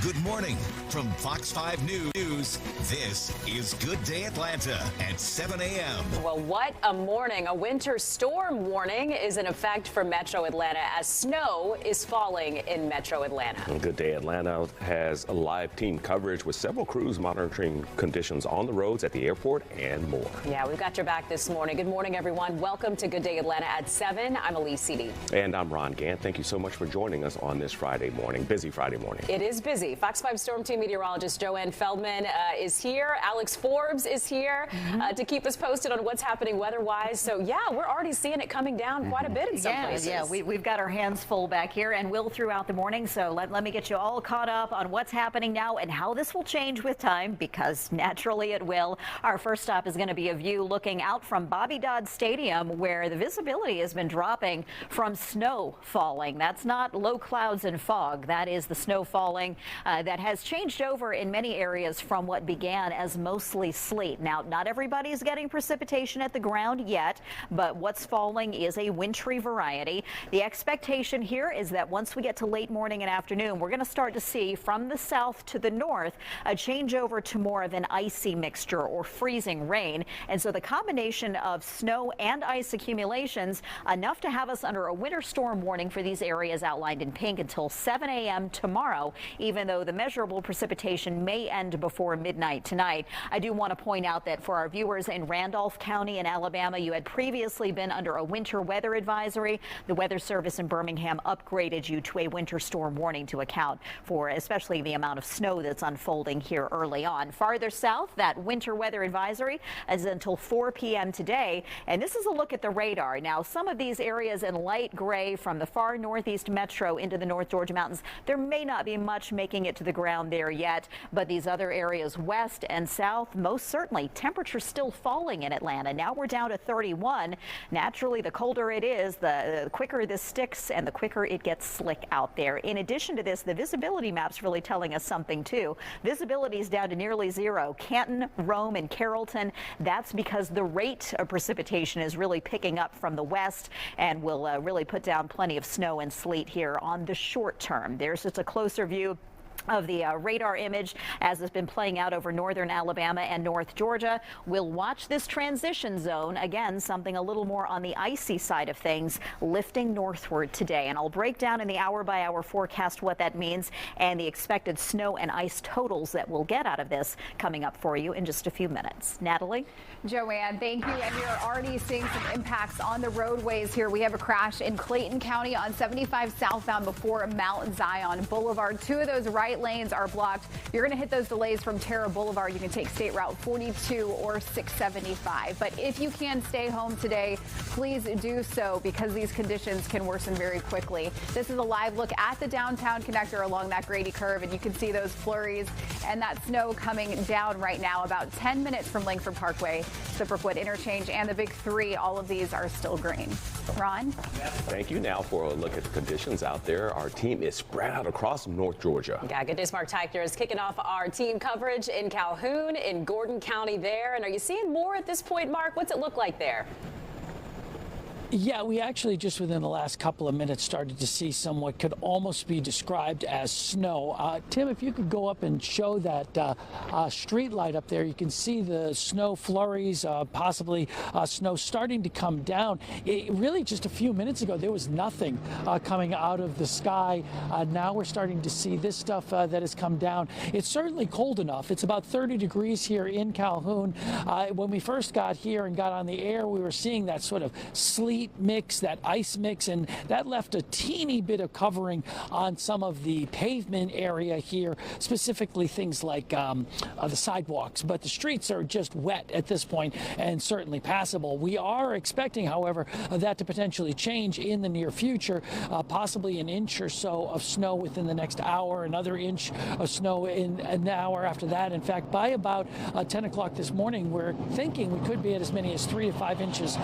Good morning. From Fox 5 News, this is Good Day Atlanta at 7 a.m. Well, what a morning. A winter storm warning is in effect for Metro Atlanta as snow is falling in Metro Atlanta. Good Day Atlanta has a live team coverage with several crews monitoring conditions on the roads, at the airport, and more. Yeah, we've got your back this morning. Good morning, everyone. Welcome to Good Day Atlanta at 7. I'm Elise Seedy. And I'm Ron Gant. Thank you so much for joining us on this Friday morning. Busy Friday morning. It is busy. Fox 5 Storm Team meteorologist Joanne Feldman is here. Alex Forbes is here to keep us posted on what's happening weather-wise. So, yeah, we're already seeing it coming down quite a bit in some places. Yeah, we've got our hands full back here and will throughout the morning. So let me get you all caught up on what's happening now and how this will change with time, because naturally it will. Our first stop is going to be a view looking out from Bobby Dodd Stadium, where the visibility has been dropping from snow falling. That's not low clouds and fog. That is the snow falling that has changed over in many areas from what began as mostly sleet. Now, not everybody's getting precipitation at the ground yet, but what's falling is a wintry variety. The expectation here is that once we get to late morning and afternoon, we're going to start to see from the south to the north a changeover to more of an icy mixture or freezing rain. And so the combination of snow and ice accumulations enough to have us under a winter storm warning for these areas outlined in pink until 7 a.m. tomorrow, even though the measurable precipitation may end before midnight tonight. I do want to point out that for our viewers in Randolph County in Alabama, you had previously been under a winter weather advisory. The Weather Service in Birmingham upgraded you to a winter storm warning to account for especially the amount of snow that's unfolding here early on. Farther south, that winter weather advisory is until 4 p.m. today. And this is a look at the radar. Now, some of these areas in light gray from the far northeast metro into the North Georgia mountains, there may not be much making it to the ground there yet, but these other areas west and south, most certainly temperatures still falling in Atlanta. Now we're down to 31. Naturally, the colder it is, the quicker this sticks and the quicker it gets slick out there. In addition to this, the visibility map's really telling us something too. Visibility is down to nearly zero. Canton, Rome, and Carrollton. That's because the rate of precipitation is really picking up from the west and will really put down plenty of snow and sleet here on the short term. There's just a closer view of the radar image as it's been playing out over northern Alabama and North Georgia. We'll watch this transition zone, again, something a little more on the icy side of things, lifting northward today. And I'll break down in the hour-by-hour forecast what that means and the expected snow and ice totals that we'll get out of this coming up for you in just a few minutes. Natalie? Joanne, thank you. And we are already seeing some impacts on the roadways here. We have a crash in Clayton County on 75 southbound before Mount Zion Boulevard. Two of those right lanes are blocked. You're going to hit those delays from Terra Boulevard. You can take State Route 42 or 675. But if you can stay home today, please do so, because these conditions can worsen very quickly. This is a live look at the downtown connector along that Grady curve, and you can see those flurries and that snow coming down right now about 10 minutes from Langford Parkway, the Brookwood interchange, and the Big Three. All of these are still green. Ron? Thank you. Now for a look at the conditions out there. Our team is spread out across North Georgia. Yeah, Good Day Mark Teichner is kicking off our team coverage in Calhoun, in Gordon County there. And are you seeing more at this point, Mark? What's it look like there? Yeah, we actually just within the last couple of minutes started to see some what could almost be described as snow. Tim, if you could go up and show that street light up there, you can see the snow flurries, possibly snow starting to come down. Really just a few minutes ago, there was nothing coming out of the sky. Now we're starting to see this stuff that has come down. It's certainly cold enough. It's about 30 degrees here in Calhoun. When we first got here and got on the air, we were seeing that sort of sleet mix, that ice mix, and that left a teeny bit of covering on some of the pavement area here, specifically things like the sidewalks. But the streets are just wet at this point and certainly passable. We are expecting, however, that to potentially change in the near future, possibly an inch or so of snow within the next hour, another inch of snow in an hour after that. In fact, by about 10 o'clock this morning, we're thinking we could be at as many as 3 to 5 inches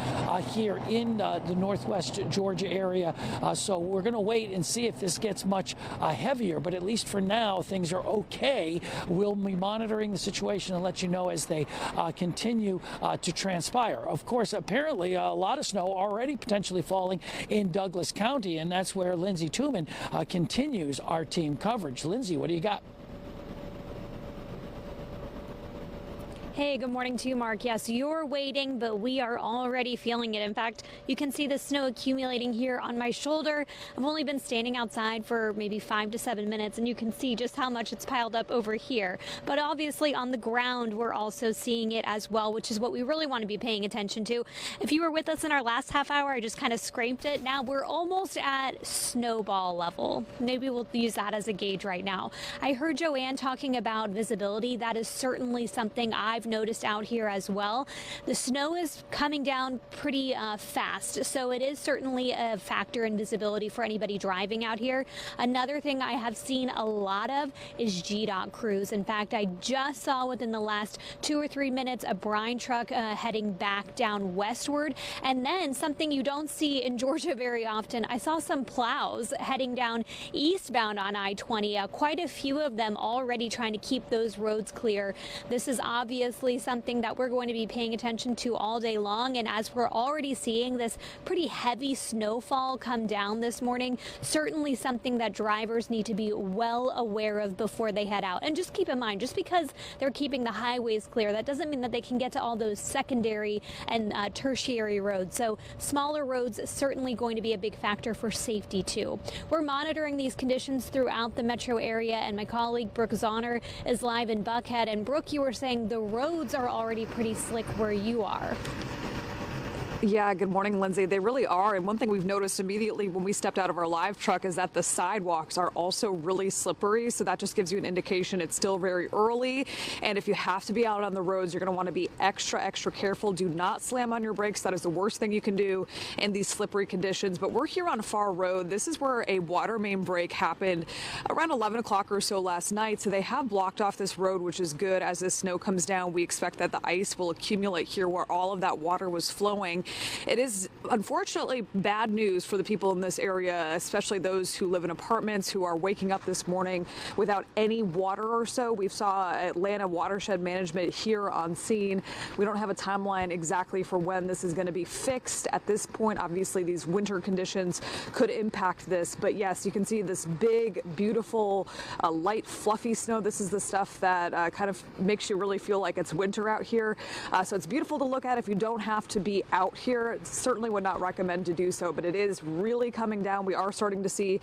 here in the northwest Georgia area. So we're going to wait and see if this gets much heavier, but at least for now, things are okay. We'll be monitoring the situation and let you know as they continue to transpire. Of course, apparently a lot of snow already potentially falling in Douglas County, and that's where Lindsay Tuman continues our team coverage. Lindsay, what do you got? Hey, good morning to you, Mark. Yes, you're waiting, but we are already feeling it. In fact, you can see the snow accumulating here on my shoulder. I've only been standing outside for maybe 5 to 7 minutes, and you can see just how much it's piled up over here. But obviously on the ground, we're also seeing it as well, which is what we really want to be paying attention to. If you were with us in our last half hour, I just kind of scraped it. Now we're almost at snowball level. Maybe we'll use that as a gauge right now. I heard Joanne talking about visibility. That is certainly something I've noticed out here as well. The snow is coming down pretty fast, so it is certainly a factor in visibility for anybody driving out here. Another thing I have seen a lot of is GDOT crews. In fact, I just saw within the last 2 or 3 minutes a brine truck heading back down westward, and then something you don't see in Georgia very often, I saw some plows heading down eastbound on I-20. Quite a few of them already trying to keep those roads clear. This is obviously something that we're going to be paying attention to all day long, and as we're already seeing this pretty heavy snowfall come down this morning, certainly something that drivers need to be well aware of before they head out. And just keep in mind, just because they're keeping the highways clear, that doesn't mean that they can get to all those secondary and tertiary roads. So smaller roads certainly going to be a big factor for safety too. We're monitoring these conditions throughout the metro area, and my colleague Brooke Zahner is live in Buckhead. And Brooke, you were saying the roads are already pretty slick where you are. Yeah, good morning, Lindsay. They really are. And one thing we've noticed immediately when we stepped out of our live truck is that the sidewalks are also really slippery. So that just gives you an indication it's still very early. And if you have to be out on the roads, you're going to want to be extra careful. Do not slam on your brakes. That is the worst thing you can do in these slippery conditions. But we're here on Far Road. This is where a water main break happened around 11 o'clock or so last night. So they have blocked off this road, which is good. As this snow comes down, we expect that the ice will accumulate here where all of that water was flowing. It is unfortunately bad news for the people in this area, especially those who live in apartments who are waking up this morning without any water or so. We saw Atlanta Watershed Management here on scene. We don't have a timeline exactly for when this is going to be fixed. At this point, obviously, these winter conditions could impact this. But yes, you can see this big, beautiful, light, fluffy snow. This is the stuff that kind of makes you really feel like it's winter out here. So it's beautiful to look at if you don't have to be out here. Certainly would not recommend to do so, but it is really coming down. We are starting to see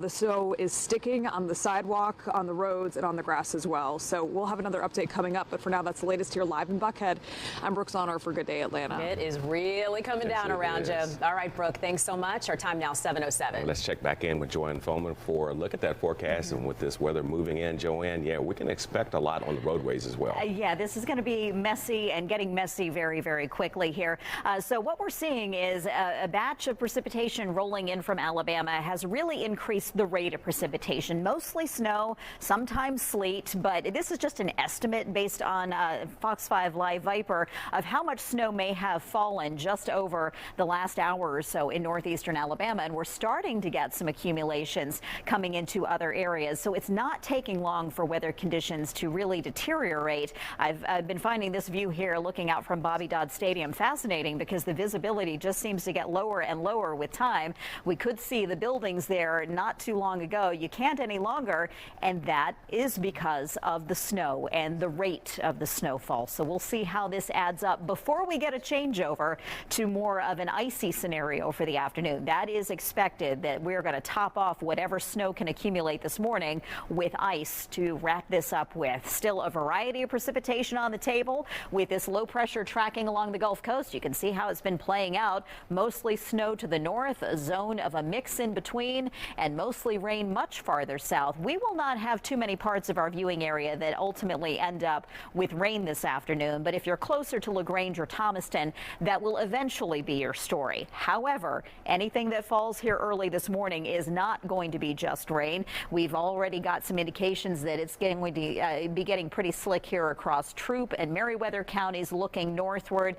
the snow is sticking on the sidewalk, on the roads, and on the grass as well. So we'll have another update coming up, but for now, that's the latest here live in Buckhead. I'm Brooke Zahner for Good Day Atlanta. It is really coming down around you. All right, Brooke, thanks so much. Our time now, 7:07. Well, let's check back in with Joanne Feldman for a look at that forecast. And with this weather moving in, Joanne, yeah, we can expect a lot on the roadways as well. Yeah, this is going to be messy and getting messy very quickly here. So what we're seeing is a batch of precipitation rolling in from Alabama has really increased the rate of precipitation. Mostly snow, sometimes sleet, but this is just an estimate based on Fox 5 Live Viper of how much snow may have fallen just over the last hour or so in northeastern Alabama. And we're starting to get some accumulations coming into other areas. So it's not taking long for weather conditions to really deteriorate. I've been finding this view here looking out from Bobby Dodd Stadium fascinating because the visibility just seems to get lower and lower with time. We could see the buildings there not too long ago. You can't any longer, and that is because of the snow and the rate of the snowfall. So we'll see how this adds up before we get a changeover to more of an icy scenario for the afternoon. That is expected, that we're going to top off whatever snow can accumulate this morning with ice to wrap this up with. Still a variety of precipitation on the table with this low pressure tracking along the Gulf Coast. You can see how it's been playing out. Mostly snow to the north, a zone of a mix in between, and mostly rain much farther south. We will not have too many parts of our viewing area that ultimately end up with rain this afternoon, but if you're closer to LaGrange or Thomaston, that will eventually be your story. However, anything that falls here early this morning is not going to be just rain. We've already got some indications that it's going to be getting pretty slick here across Troup and Meriwether counties looking northward.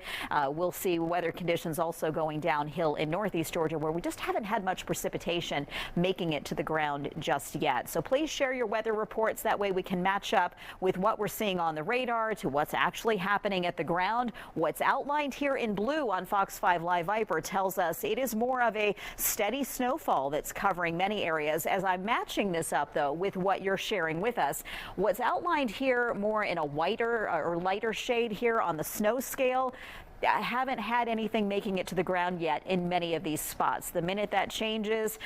We'll see whether weather conditions also going downhill in northeast Georgia, where we just haven't had much precipitation making it to the ground just yet. So please share your weather reports. That way we can match up with what we're seeing on the radar to what's actually happening at the ground. What's outlined here in blue on Fox 5 Live Viper tells us it is more of a steady snowfall that's covering many areas. As I'm matching this up, though, with what you're sharing with us, what's outlined here more in a whiter or lighter shade here on the snow scale, I haven't had anything making it to the ground yet in many of these spots. The minute that changes,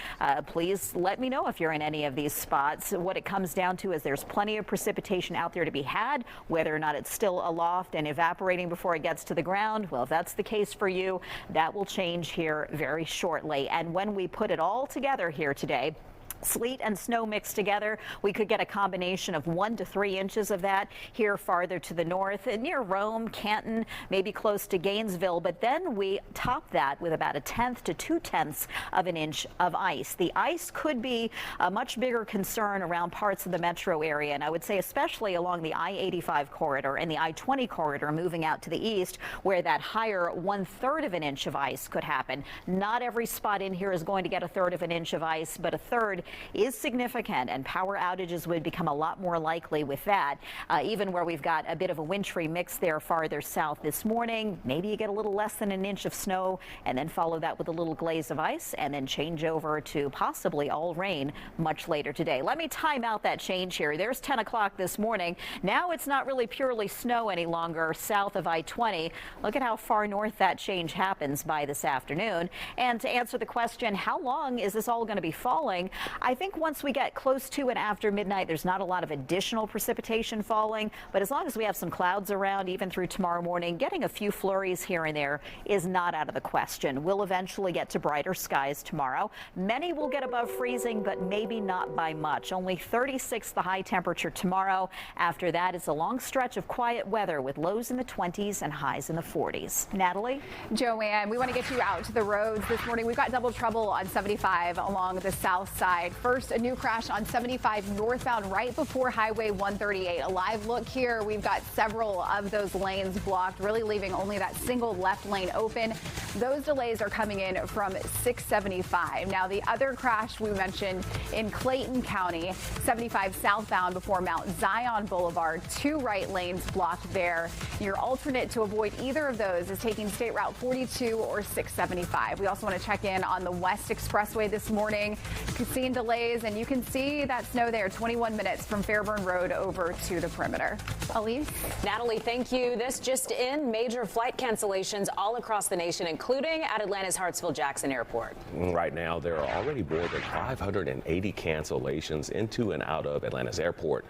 please let me know if you're in any of these spots. What it comes down to is there's plenty of precipitation out there to be had. Whether or not it's still aloft and evaporating before it gets to the ground, well, if that's the case for you, that will change here very shortly. And when we put it all together here today, sleet and snow mixed together, we could get a combination of 1 to 3 inches of that here farther to the north near Rome, Canton, maybe close to Gainesville. But then we top that with about 1/10 to 2/10 of an inch of ice. The ice could be a much bigger concern around parts of the metro area, and I would say especially along the I-85 corridor and the I-20 corridor moving out to the east, where that higher 1/3 of an inch of ice could happen. Not every spot in here is going to get 1/3 of an inch of ice, but 1/3 is significant, and power outages would become a lot more likely with that. Even where we've got a bit of a wintry mix there farther south this morning, maybe you get a little less than an inch of snow and then follow that with a little glaze of ice and then change over to possibly all rain much later today. Let me time out that change here. There's 10 o'clock this morning. Now it's not really purely snow any longer south of I-20. Look at how far north that change happens by this afternoon. And to answer the question, how long is this all going to be falling? I think once we get close to and after midnight, there's not a lot of additional precipitation falling, but as long as we have some clouds around even through tomorrow morning, getting a few flurries here and there is not out of the question. We'll eventually get to brighter skies tomorrow. Many will get above freezing, but maybe not by much. Only 36 the high temperature tomorrow. After that, it's a long stretch of quiet weather with lows in the 20s and highs in the 40s. Natalie? Joanne, we want to get you out to the roads this morning. We've got double trouble on 75 along the south side. First, a new crash on 75 northbound right before Highway 138. A live look here. We've got several of those lanes blocked, really leaving only that single left lane open. Those delays are coming in from 675. Now, the other crash we mentioned in Clayton County, 75 southbound before Mount Zion Boulevard, 2 right lanes blocked there. Your alternate to avoid either of those is taking State Route 42 or 675. We also want to check in on the West Expressway this morning. Seeing delays, and you can see that snow there, 21 minutes from Fairburn Road over to the perimeter. Elise? Natalie, thank you. This just in, major flight cancellations all across the nation, including at Atlanta's Hartsfield-Jackson Airport. Right now, there are already more than 580 cancellations into and out of Atlanta's airport.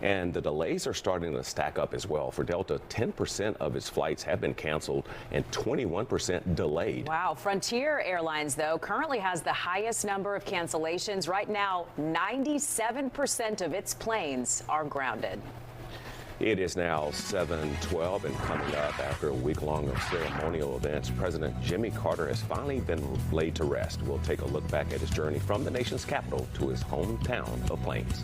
And the delays are starting to stack up as well. For Delta, 10% of its flights have been canceled and 21% delayed. Wow. Frontier Airlines, though, currently has the highest number of cancellations. Right now, 97% of its planes are grounded. It is now 7:12 and coming up after a week-long of ceremonial events, President Jimmy Carter has finally been laid to rest. We'll take a look back at his journey from the nation's capital to his hometown of Plains.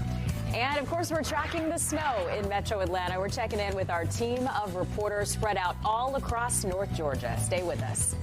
And, of course, we're tracking the snow in Metro Atlanta. We're checking in with our team of reporters spread out all across North Georgia. Stay with us.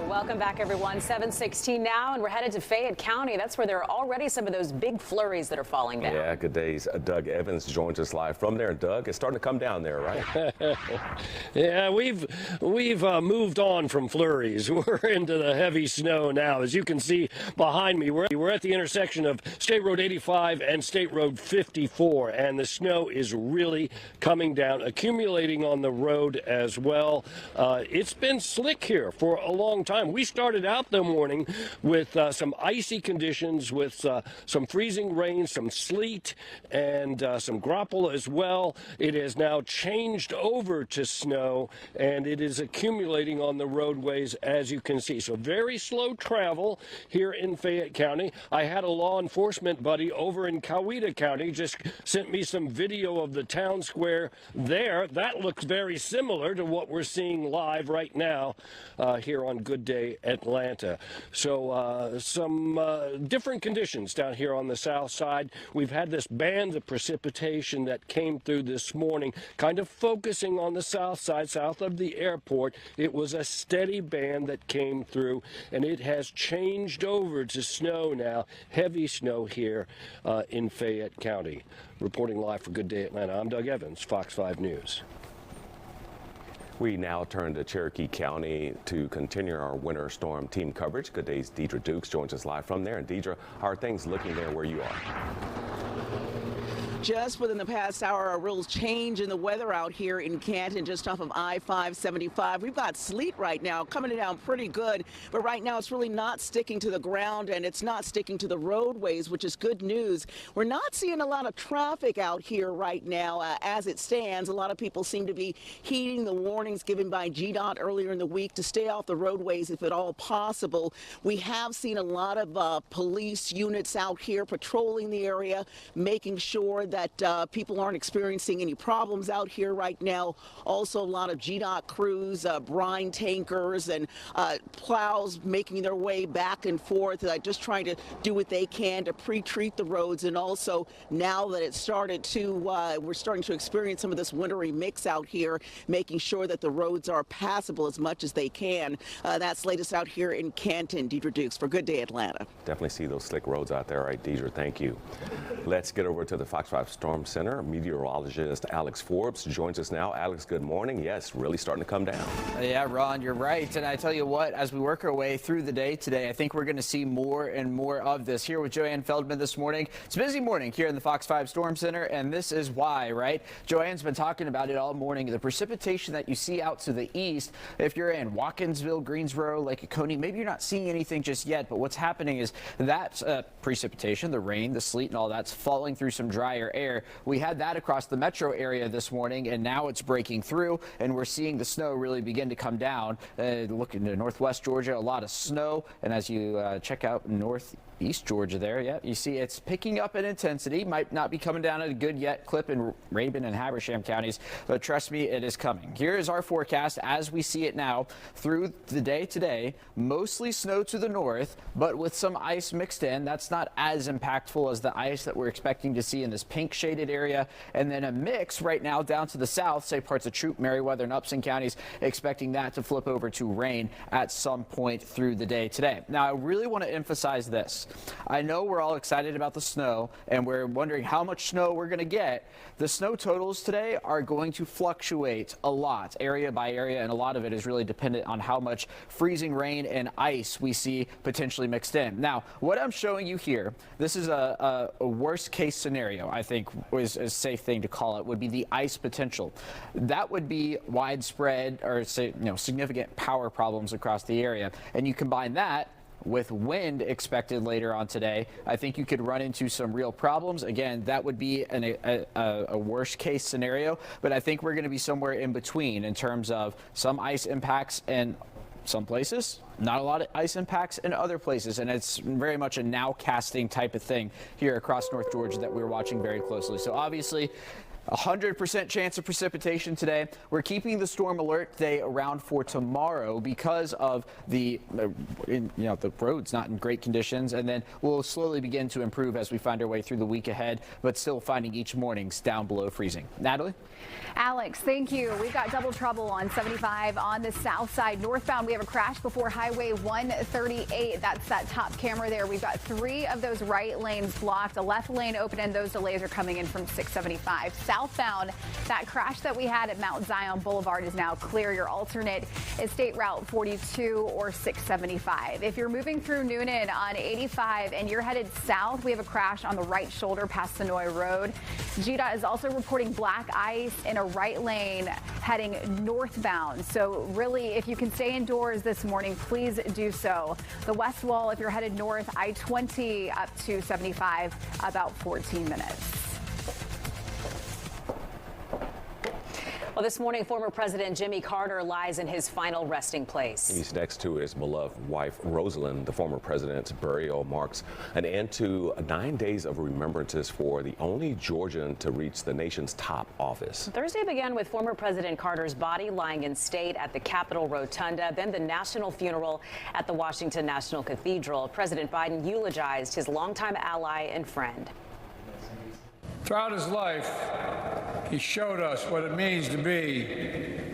Welcome back, everyone. 7:16 now, and we're headed to Fayette County. That's where there are already some of those big flurries that are falling down. Yeah, good days. Doug Evans joins us live from there. Doug, it's starting to come down there, right? Yeah, we've moved on from flurries. We're into the heavy snow now. As you can see behind me, we're at the intersection of State Road 85 and State Road 54, and the snow is really coming down, accumulating on the road as well. It's been slick here for a long time. We started out the morning with some icy conditions, with some freezing rain, some sleet, and some graupel as well. It has now changed over to snow, and it is accumulating on the roadways, as you can see. So very slow travel here in Fayette County. I had a law enforcement buddy over in Coweta County just sent me some video of the town square there. That looks very similar to what we're seeing live right now here on Good Day Atlanta. So some different conditions down here on the south side. We've had this band of precipitation that came through this morning, kind of focusing on the south side, south of the airport. It was a steady band that came through, and it has changed over to snow now, heavy snow here in Fayette County. Reporting live for Good Day Atlanta, I'm Doug Evans, Fox 5 News. We now turn to Cherokee County to continue our winter storm team coverage. Good Day's Deidre Dukes joins us live from there. And Deidre, how are things looking there where you are? Just within the past hour, a real change in the weather out here in Canton, just off of I-575. We've got sleet right now coming down pretty good, but right now it's really not sticking to the ground and it's not sticking to the roadways, which is good news. We're not seeing a lot of traffic out here right now as it stands. A lot of people seem to be heeding the warnings given by GDOT earlier in the week to stay off the roadways if at all possible. We have seen a lot of police units out here patrolling the area, making sure that people aren't experiencing any problems out here right now. Also, a lot of GDOT crews, brine tankers, and plows making their way back and forth, just trying to do what they can to pre-treat the roads. And also, now that it started to, we're starting to experience some of this wintry mix out here, making sure that the roads are passable as much as they can. That's latest out here in Canton. Deidre Dukes for Good Day Atlanta. Definitely see those slick roads out there, right, Deidre? Thank you. Let's get over to the Fox 5 Storm Center. Meteorologist Alex Forbes joins us now. Alex, good morning. Yes, really starting to come down. Yeah, Ron, you're right. And I tell you what, as we work our way through the day today, I think we're going to see more and more of this. Here with Joanne Feldman this morning. It's a busy morning here in the Fox 5 Storm Center, and this is why, right? Joanne's been talking about it all morning. The precipitation that you see out to the east, if you're in Watkinsville, Greensboro, Lake Oconee, maybe you're not seeing anything just yet, but what's happening is that precipitation, the rain, the sleet, and all that's falling through some drier air. We had that across the metro area this morning, and now it's breaking through, and we're seeing the snow really begin to come down. Look into northwest Georgia, a lot of snow, and as you check out northeast Georgia there, yeah, you see it's picking up in intensity. Might not be coming down at a good yet clip in Rabun and Habersham counties, but trust me, it is coming. Here is our forecast as we see it now through the day today. Mostly snow to the north, but with some ice mixed in. That's not as impactful as the ice that we're expecting to see in this pink shaded area. And then a mix right now down to the south, say parts of Troup, Meriwether, and Upson counties, expecting that to flip over to rain at some point through the day today. Now, I really want to emphasize this. I know we're all excited about the snow, and we're wondering how much snow we're going to get. The snow totals today are going to fluctuate a lot, area by area, and a lot of it is really dependent on how much freezing rain and ice we see potentially mixed in. Now, what I'm showing you here, this is a worst case scenario, I think is a safe thing to call it, would be the ice potential. That would be widespread or significant power problems across the area. And you combine that with wind expected later on today, I think you could run into some real problems. Again, that would be a worst case scenario, but I think we're going to be somewhere in between in terms of some ice impacts in some places, not a lot of ice impacts in other places, and it's very much a now casting type of thing here across North Georgia that we're watching very closely. So obviously, 100% chance of precipitation today. We're keeping the storm alert day around for tomorrow because of the roads not in great conditions, and then we'll slowly begin to improve as we find our way through the week ahead, but still finding each morning's down below freezing. Natalie? Alex, thank you. We've got double trouble on 75 on the south side. Northbound, we have a crash before Highway 138. That's that top camera there. We've got 3 of those right lanes blocked, a left lane open, and those delays are coming in from 675. Southbound, that crash that we had at Mount Zion Boulevard is now clear. Your alternate is State Route 42 or 675. If you're moving through Noonan on 85 and you're headed south, we have a crash on the right shoulder past Sonoy Road. GDOT is also reporting black ice in a right lane heading northbound. So really, if you can stay indoors this morning, please do so. The West Wall, if you're headed north, I-20 up to 75, about 14 minutes. Well, this morning, former President Jimmy Carter lies in his final resting place. He's next to his beloved wife, Rosalind. The former president's burial marks an end to 9 days of remembrances for the only Georgian to reach the nation's top office. Thursday began with former President Carter's body lying in state at the Capitol Rotunda, then the national funeral at the Washington National Cathedral. President Biden eulogized his longtime ally and friend. Throughout his life, he showed us what it means to be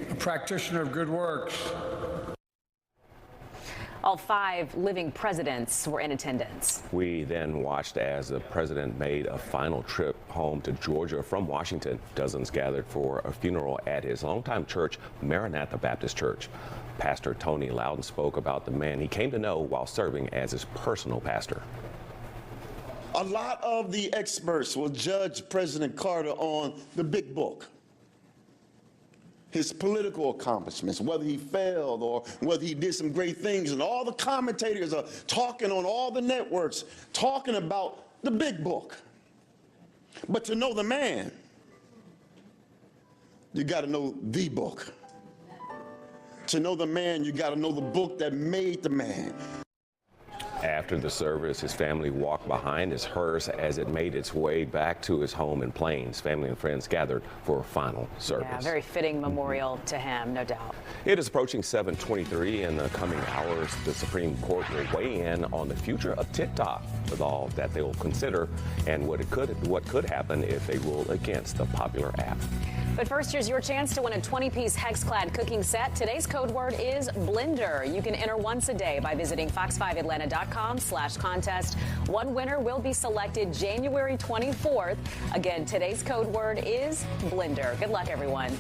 a practitioner of good works. All 5 living presidents were in attendance. We then watched as the president made a final trip home to Georgia from Washington. Dozens gathered for a funeral at his longtime church, Maranatha Baptist Church. Pastor Tony Loudon spoke about the man he came to know while serving as his personal pastor. A lot of the experts will judge President Carter on the big book, his political accomplishments, whether he failed or whether he did some great things. And all the commentators are talking on all the networks, talking about the big book. But to know the man, you got to know the book. To know the man, you got to know the book that made the man. After the service, his family walked behind his hearse as it made its way back to his home in Plains. Family and friends gathered for a final service. Yeah, very fitting memorial to him, no doubt. It is approaching 7:23. In the coming hours, the Supreme Court will weigh in on the future of TikTok, with all that they will consider and what could happen if they rule against the popular app. But first, here's your chance to win a 20-piece Hex-Clad cooking set. Today's code word is blender. You can enter once a day by visiting fox5atlanta.com/contest. One winner will be selected January 24th. Again, today's code word is blender. Good luck, everyone.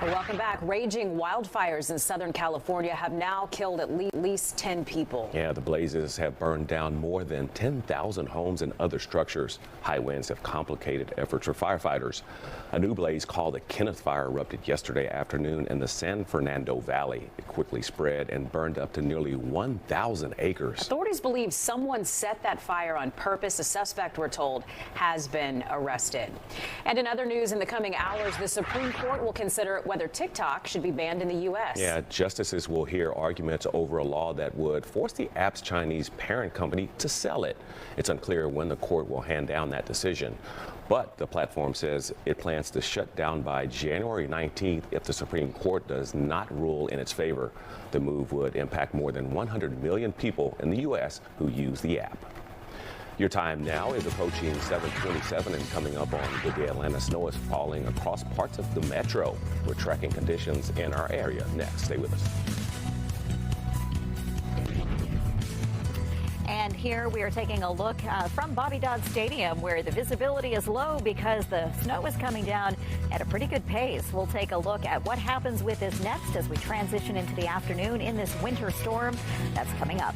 Welcome back. Raging wildfires in Southern California have now killed at least 10 people. Yeah, the blazes have burned down more than 10,000 homes and other structures. High winds have complicated efforts for firefighters. A new blaze called the Kenneth Fire erupted yesterday afternoon in the San Fernando Valley. It quickly spread and burned up to nearly 1,000 acres. Authorities believe someone set that fire on purpose. A suspect, we're told, has been arrested. And in other news, in the coming hours, the Supreme Court will consider whether TikTok should be banned in the U.S. Yeah, justices will hear arguments over a law that would force the app's Chinese parent company to sell it. It's unclear when the court will hand down that decision. But the platform says it plans to shut down by January 19th if the Supreme Court does not rule in its favor. The move would impact more than 100 million people in the U.S. who use the app. Your time now is approaching 7:27, and coming up on Good Day Atlanta, snow is falling across parts of the metro. We're tracking conditions in our area next. Stay with us. And here we are taking a look from Bobby Dodd Stadium, where the visibility is low because the snow is coming down at a pretty good pace. We'll take a look at what happens with this next as we transition into the afternoon in this winter storm that's coming up.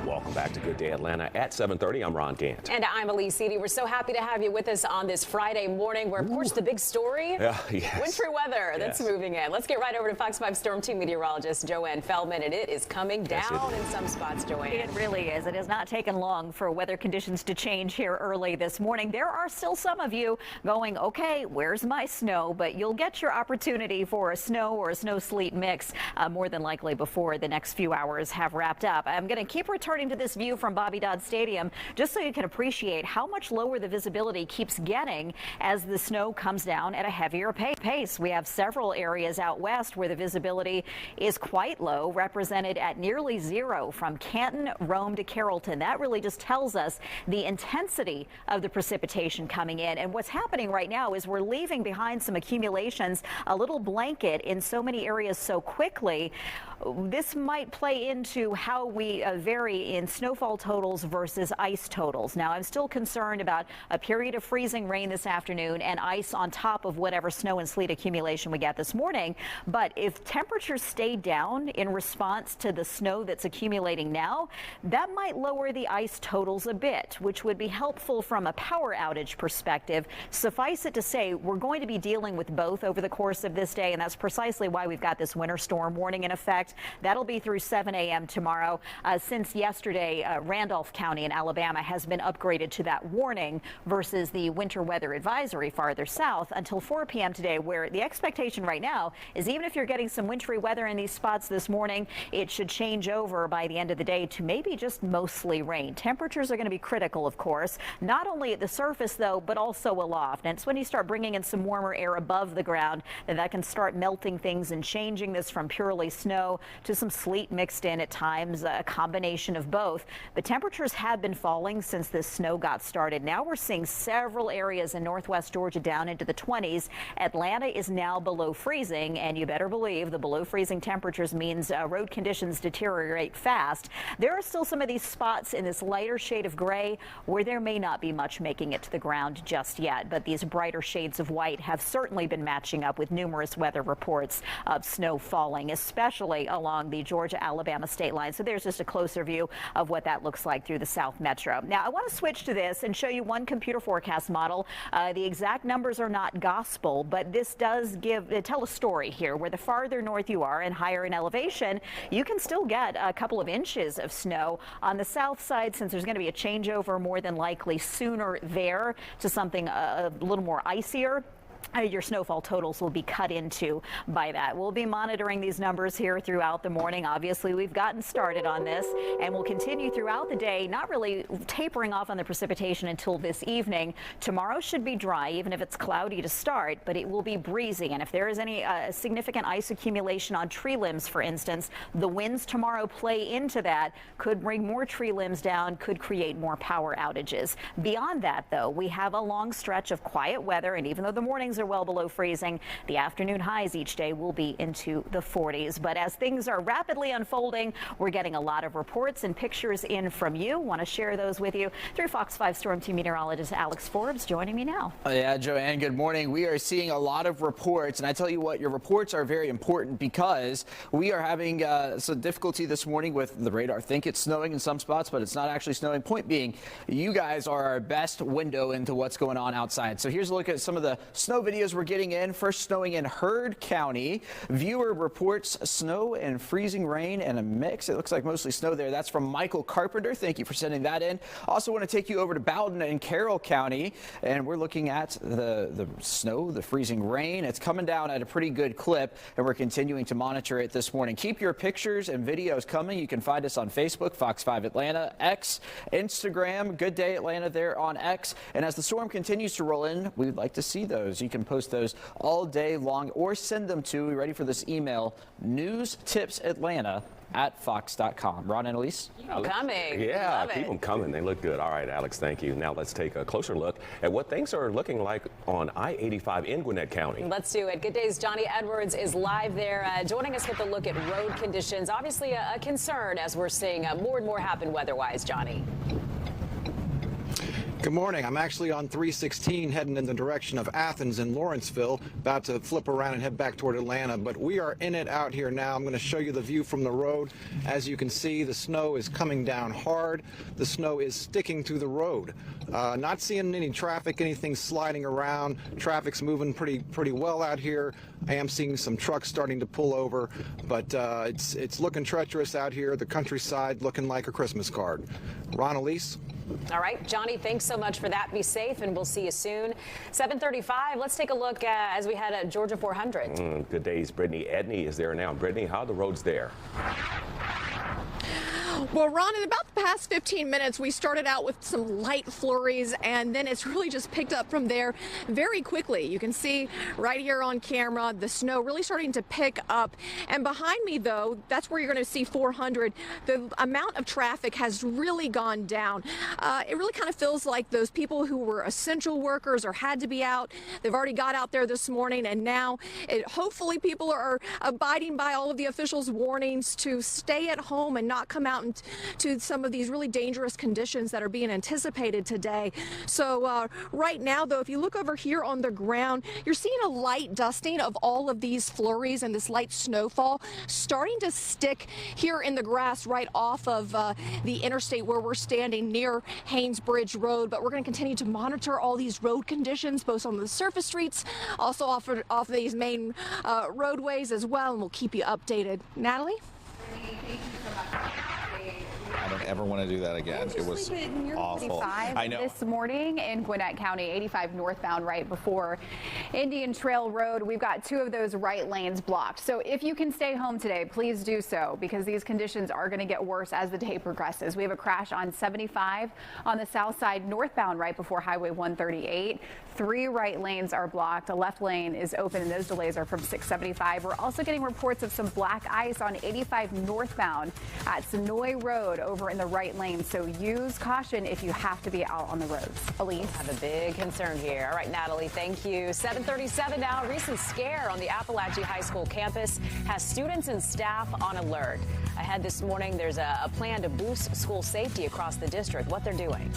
Welcome back to Good Day Atlanta at 7:30. I'm Ron Gant. And I'm Elise Seedy. We're so happy to have you with us on this Friday morning where, of course, the big story, wintry weather that's moving in. Let's get right over to Fox 5 Storm Team meteorologist Joanne Feldman, and it is coming down in some spots, Joanne. It really is. It has not taken long for weather conditions to change here early this morning. There are still some of you going, okay, where's my snow? But you'll get your opportunity for a snow or a snow sleet mix more than likely before the next few hours have wrapped up. I'm going to keep returning to this view from Bobby Dodd Stadium just so you can appreciate how much lower the visibility keeps getting as the snow comes down at a heavier pace. We have several areas out west where the visibility is quite low, represented at nearly zero from Canton, Rome to Carrollton. That really just tells us the intensity of the precipitation coming in. And what's happening right now is we're leaving behind some accumulations, a little blanket in so many areas so quickly. this might play into how we vary in snowfall totals versus ice totals. Now, I'm still concerned about a period of freezing rain this afternoon and ice on top of whatever snow and sleet accumulation we get this morning. But if temperatures stay down in response to the snow that's accumulating now, that might lower the ice totals a bit, which would be helpful from a power outage perspective. Suffice it to say, we're going to be dealing with both over the course of this day, and that's precisely why we've got this winter storm warning in effect. That'll be through 7 a.m. tomorrow. Since yesterday, Randolph County in Alabama has been upgraded to that warning versus the winter weather advisory farther south until 4 p.m. today, where the expectation right now is even if you're getting some wintry weather in these spots this morning, it should change over by the end of the day to maybe just mostly rain. Temperatures are going to be critical, of course, not only at the surface, though, but also aloft. And it's when you start bringing in some warmer air above the ground that can start melting things and changing this from purely snow to some sleet mixed in at times, a combination of both. But temperatures have been falling since this snow got started. Now we're seeing several areas in northwest Georgia down into the 20s. Atlanta is now below freezing, and you better believe the below freezing temperatures means road conditions deteriorate fast. There are still some of these spots in this lighter shade of gray where there may not be much making it to the ground just yet, but these brighter shades of white have certainly been matching up with numerous weather reports of snow falling, especially along the Georgia-Alabama state line. So there's just a closer view of what that looks like through the South Metro. Now, I want to switch to this and show you one computer forecast model. The exact numbers are not gospel, but this does tell a story here where the farther north you are and higher in elevation, you can still get a couple of inches of snow. On the south side, since there's going to be a changeover more than likely sooner there to something a little more icier, your snowfall totals will be cut into by that. We'll be monitoring these numbers here throughout the morning. Obviously, we've gotten started on this and we'll continue throughout the day, not really tapering off on the precipitation until this evening. Tomorrow should be dry, even if it's cloudy to start, but it will be breezy. And if there is any significant ice accumulation on tree limbs, for instance, the winds tomorrow play into that, could bring more tree limbs down, could create more power outages. Beyond that, though, we have a long stretch of quiet weather, and even though the mornings are well below freezing, the afternoon highs each day will be into the 40s. But as things are rapidly unfolding, we're getting a lot of reports and pictures in from you. Want to share those with you through Fox 5 Storm Team meteorologist Alex Forbes joining me now. Yeah, Joanne, good morning. We are seeing a lot of reports, and I tell you what, your reports are very important because we are having some difficulty this morning with the radar. Think it's snowing in some spots, but it's not actually snowing. Point being, you guys are our best window into what's going on outside. So here's a look at some of the snow videos we're getting in. First, snowing in Heard County. Viewer reports snow and freezing rain and a mix. It looks like mostly snow there. That's from Michael Carpenter. Thank you for sending that in. Also want to take you over to Bowden and Carroll County, and we're looking at the snow, the freezing rain. It's coming down at a pretty good clip, and we're continuing to monitor it this morning. Keep your pictures and videos coming. You can find us on Facebook, Fox 5 Atlanta, X, Instagram, Good Day Atlanta there on X. And as the storm continues to roll in, we'd like to see those. You can post those all day long or send them to, ready for this email, newstipsatlanta@fox.com. Ron and Elise? Keep them coming. Yeah, keep them coming. They look good. All right, Alex, thank you. Now let's take a closer look at what things are looking like on I-85 in Gwinnett County. Let's do it. Good Day's Johnny Edwards is live there, joining us with a look at road conditions. Obviously a concern as we're seeing more and more happen weather-wise, Johnny. Good morning. I'm actually on 316 heading in the direction of Athens and Lawrenceville, about to flip around and head back toward Atlanta, but we are in it out here now. I'm going to show you the view from the road. As you can see, the snow is coming down hard. The snow is sticking to the road. Not seeing any traffic, anything sliding around. Traffic's moving pretty well out here. I am seeing some trucks starting to pull over, but it's looking treacherous out here. The countryside looking like a Christmas card. Ron, Elise? All right, Johnny, thanks so much for that. Be safe, and we'll see you soon. 7:35, let's take a look as we head at Georgia 400. Good days. Brittany Edney is there now. Brittany, how are the roads there? Well, Ron, in about the past 15 minutes, we started out with some light flurries, and then it's really just picked up from there very quickly. You can see right here on camera the snow really starting to pick up. And behind me, though, that's where you're going to see 400. The amount of traffic has really gone down. It really kind of feels like those people who were essential workers or had to be out, they've already got out there this morning, and now hopefully people are abiding by all of the officials' warnings to stay at home and not come out into some of these really dangerous conditions that are being anticipated today. So right now, though, if you look over here on the ground, you're seeing a light dusting of all of these flurries and this light snowfall starting to stick here in the grass right off of the interstate where we're standing near Haynes Bridge Road. But we're going to continue to monitor all these road conditions, both on the surface streets, also off these main roadways as well, and we'll keep you updated. Natalie? I don't ever want to do that again. It was awful. I know. This morning in Gwinnett County, 85 northbound right before Indian Trail Road. We've got 2 of those right lanes blocked. So if you can stay home today, please do so, because these conditions are going to get worse as the day progresses. We have a crash on 75 on the south side northbound right before Highway 138. 3 right lanes are blocked. A left lane is open, and those delays are from 675. We're also getting reports of some black ice on 85 northbound at Sonoy Road over in the right lane. So use caution if you have to be out on the roads. Elise? I have a big concern here. All right, Natalie, thank you. 7:37 now. A recent scare on the Appalachia High School campus has students and staff on alert. Ahead this morning, there's a plan to boost school safety across the district. What they're doing.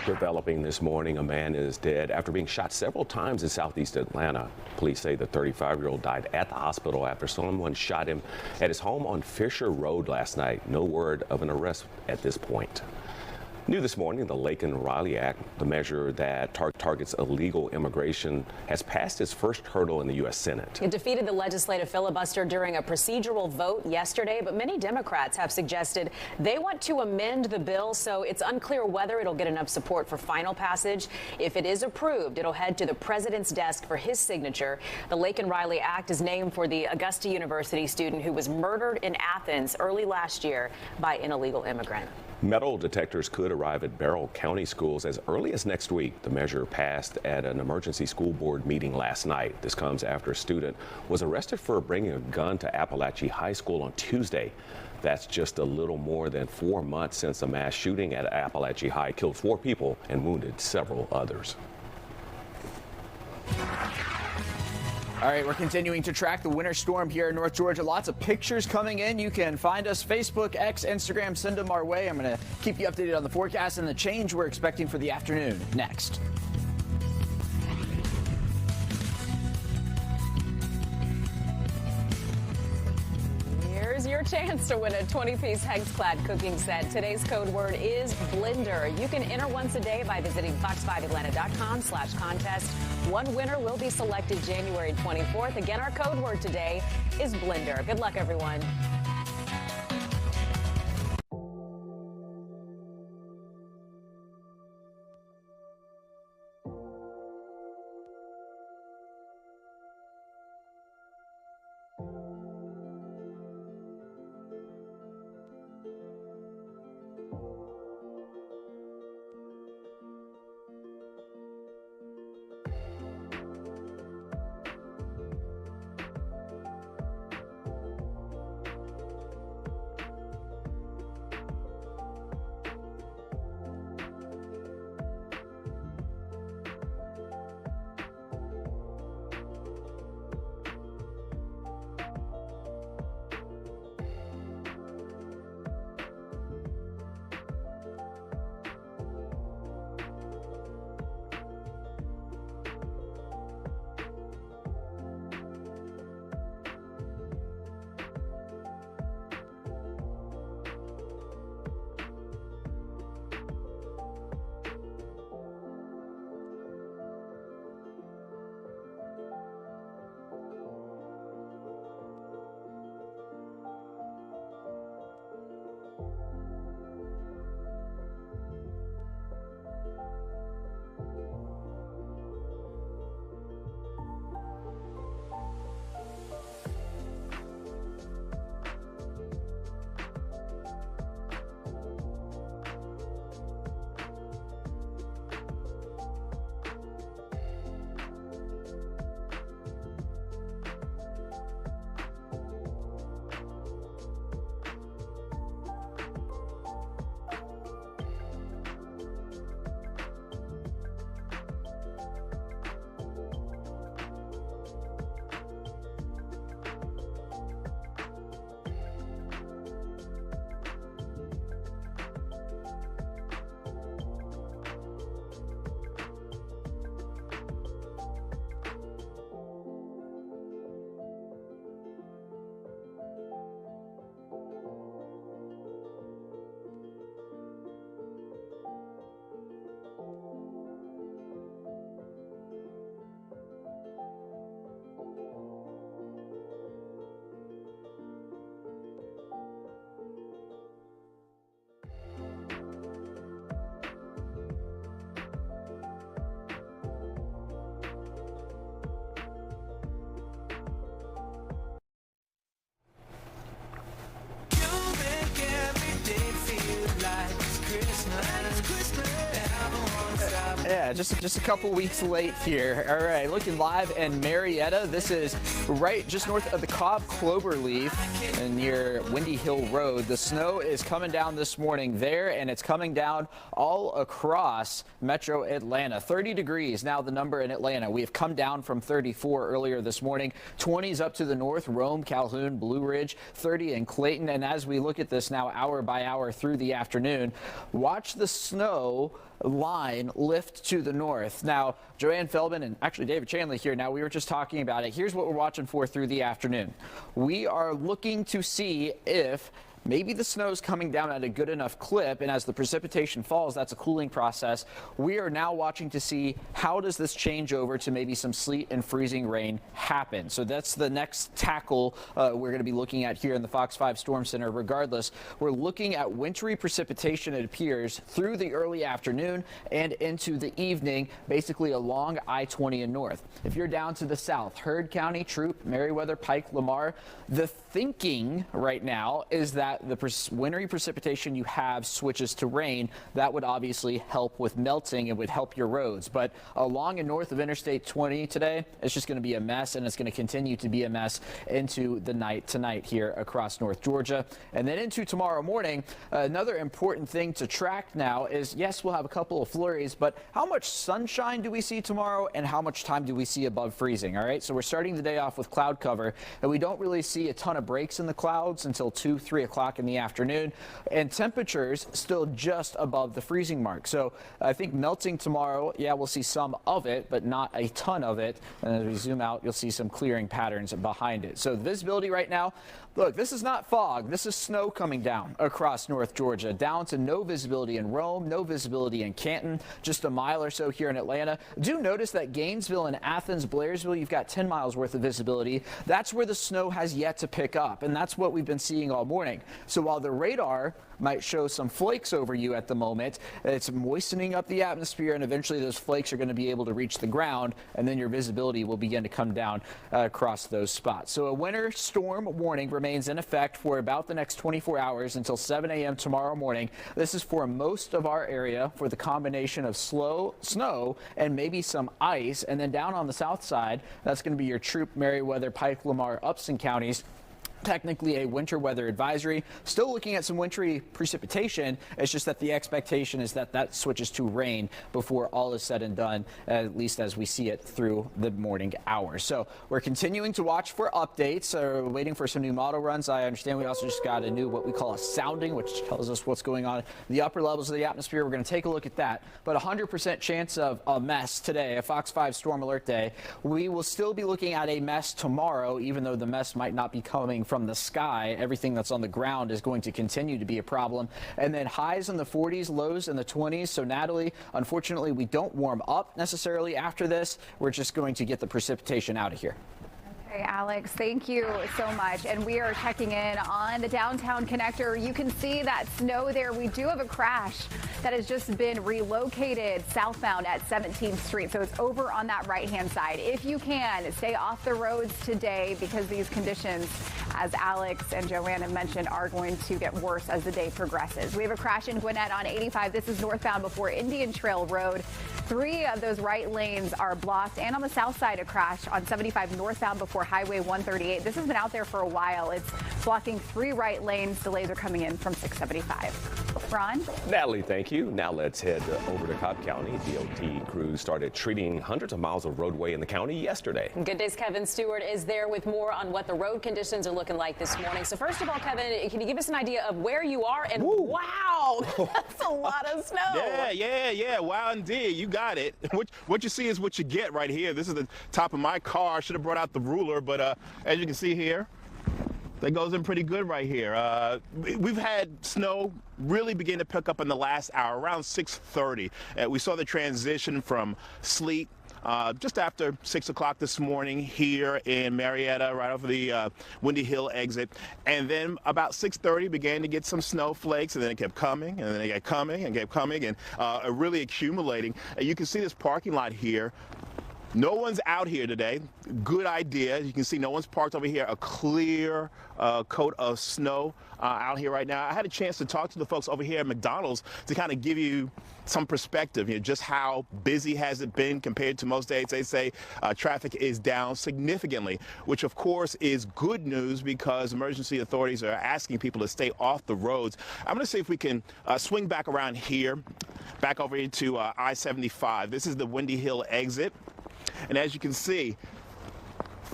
Developing this morning, a man is dead after being shot several times in southeast Atlanta. Police say the 35-year-old died at the hospital after someone shot him at his home on Fisher Road last night. No word of an arrest at this point. New this morning, the Laken-Riley Act, the measure that targets illegal immigration, has passed its first hurdle in the U.S. Senate. It defeated the legislative filibuster during a procedural vote yesterday, but many Democrats have suggested they want to amend the bill, so it's unclear whether it'll get enough support for final passage. If it is approved, it'll head to the president's desk for his signature. The Laken-Riley Act is named for the Augusta University student who was murdered in Athens early last year by an illegal immigrant. Metal detectors could arrive at Barrow County schools as early as next week. The measure passed at an emergency school board meeting last night. This comes after a student was arrested for bringing a gun to Appalachia High School on Tuesday. That's just a little more than 4 months since a mass shooting at Appalachia High killed 4 people and wounded several others. All right, we're continuing to track the winter storm here in North Georgia. Lots of pictures coming in. You can find us Facebook, X, Instagram. Send them our way. I'm going to keep you updated on the forecast and the change we're expecting for the afternoon next. Here's your chance to win a 20-piece Hex-Clad cooking set. Today's code word is blender. You can enter once a day by visiting fox5atlanta.com/contest. One winner will be selected January 24th. Again, our code word today is blender. Good luck, everyone. Yeah, just a couple weeks late here. All right, looking live in Marietta. This is right just north of the Cobb Cloverleaf and near Windy Hill Road. The snow is coming down this morning there, and it's coming down all across metro Atlanta. 30 degrees now the number in Atlanta. We have come down from 34 earlier this morning. 20s up to the north, Rome, Calhoun, Blue Ridge, 30 in Clayton. And as we look at this now hour by hour through the afternoon, watch the snow line lift to the north. Now, Joanne Feldman and actually David Chanley here. Now, we were just talking about it. Here's what we're watching for through the afternoon. We are looking to see if maybe the snow's coming down at a good enough clip, and as the precipitation falls, that's a cooling process. We are now watching to see how does this change over to maybe some sleet and freezing rain happen. So that's the next tackle we're going to be looking at here in the Fox 5 Storm Center. Regardless, we're looking at wintry precipitation, it appears, through the early afternoon and into the evening, basically along I-20 and north. If you're down to the south, Heard County, Troup, Meriwether, Pike, Lamar, the thinking right now is that the wintry precipitation you have switches to rain. That would obviously help with melting and would help your roads. But along and north of Interstate 20 today, it's just going to be a mess, and it's going to continue to be a mess into the night tonight here across North Georgia. And then into tomorrow morning, another important thing to track now is, yes, we'll have a couple of flurries, but how much sunshine do we see tomorrow and how much time do we see above freezing? All right, so we're starting the day off with cloud cover, and we don't really see a ton of breaks in the clouds until 2, 3 o'clock in the afternoon, and temperatures still just above the freezing mark. So I think melting tomorrow, yeah, we'll see some of it, but not a ton of it. And as we zoom out, you'll see some clearing patterns behind it. So the visibility right now, look, this is not fog. This is snow coming down across North Georgia, down to no visibility in Rome, no visibility in Canton, just a mile or so here in Atlanta. Do notice that Gainesville and Athens, Blairsville, you've got 10 miles worth of visibility. That's where the snow has yet to pick up, and that's what we've been seeing all morning. So while the radar might show some flakes over you at the moment, it's moistening up the atmosphere, and eventually those flakes are going to be able to reach the ground, and then your visibility will begin to come down across those spots. So a winter storm warning remains in effect for about the next 24 hours until 7 a.m. tomorrow morning. This is for most of our area for the combination of snow and maybe some ice. And then down on the south side, that's going to be your Troup, Meriwether, Pike, Lamar, Upson counties. Technically a winter weather advisory. Still looking at some wintry precipitation. It's just that the expectation is that that switches to rain before all is said and done, at least as we see it through the morning hours. So we're continuing to watch for updates. We're waiting for some new model runs. I understand we also just got a new what we call a sounding, which tells us what's going on in the upper levels of the atmosphere. We're going to take a look at that. But 100% chance of a mess today, a Fox 5 Storm Alert Day. We will still be looking at a mess tomorrow, even though the mess might not be coming from the sky. Everything that's on the ground is going to continue to be a problem. And then highs in the 40s, lows in the 20s. So Natalie, unfortunately, we don't warm up necessarily after this. We're just going to get the precipitation out of here. Okay, Alex, thank you so much. And we are checking in on the downtown connector. You can see that snow there. We do have a crash that has just been relocated southbound at 17th Street. So it's over on that right-hand side. If you can, stay off the roads today because these conditions, as Alex and Joanne have mentioned, are going to get worse as the day progresses. We have a crash in Gwinnett on 85. This is northbound before Indian Trail Road. 3 of those right lanes are blocked. And on the south side, a crash on 75 northbound before Highway 138. This has been out there for a while. It's blocking 3 right lanes. Delays are coming in from 675. Ron? Natalie, thank you. Now let's head over to Cobb County. DOT crews started treating hundreds of miles of roadway in the county yesterday. Good Day's Kevin Stewart is there with more on what the road conditions are looking like this morning. So first of all, Kevin, can you give us an idea of where you are? And wow, that's a lot of snow. Yeah. Wow, indeed. You got it. What you see is what you get right here. This is the top of my car. Should have brought out the ruler, but as you can see here, that goes in pretty good right here. We've had snow really begin to pick up in the last hour, around 6:30. We saw the transition from sleet just after 6 o'clock this morning here in Marietta, right off of the Windy Hill exit. And then about 6:30 began to get some snowflakes, and then it kept coming, and then it kept coming, and kept coming, and really accumulating. And you can see this parking lot here. No one's out here today. Good idea. You can see no one's parked over here. A clear coat of snow out here right now. I had a chance to talk to the folks over here at McDonald's to kind of give you some perspective, just how busy has it been compared to most days. They say traffic is down significantly, which of course is good news because emergency authorities are asking people to stay off the roads. I'm going to see if we can swing back around here, back over into I-75. This is the Windy Hill exit. And as you can see,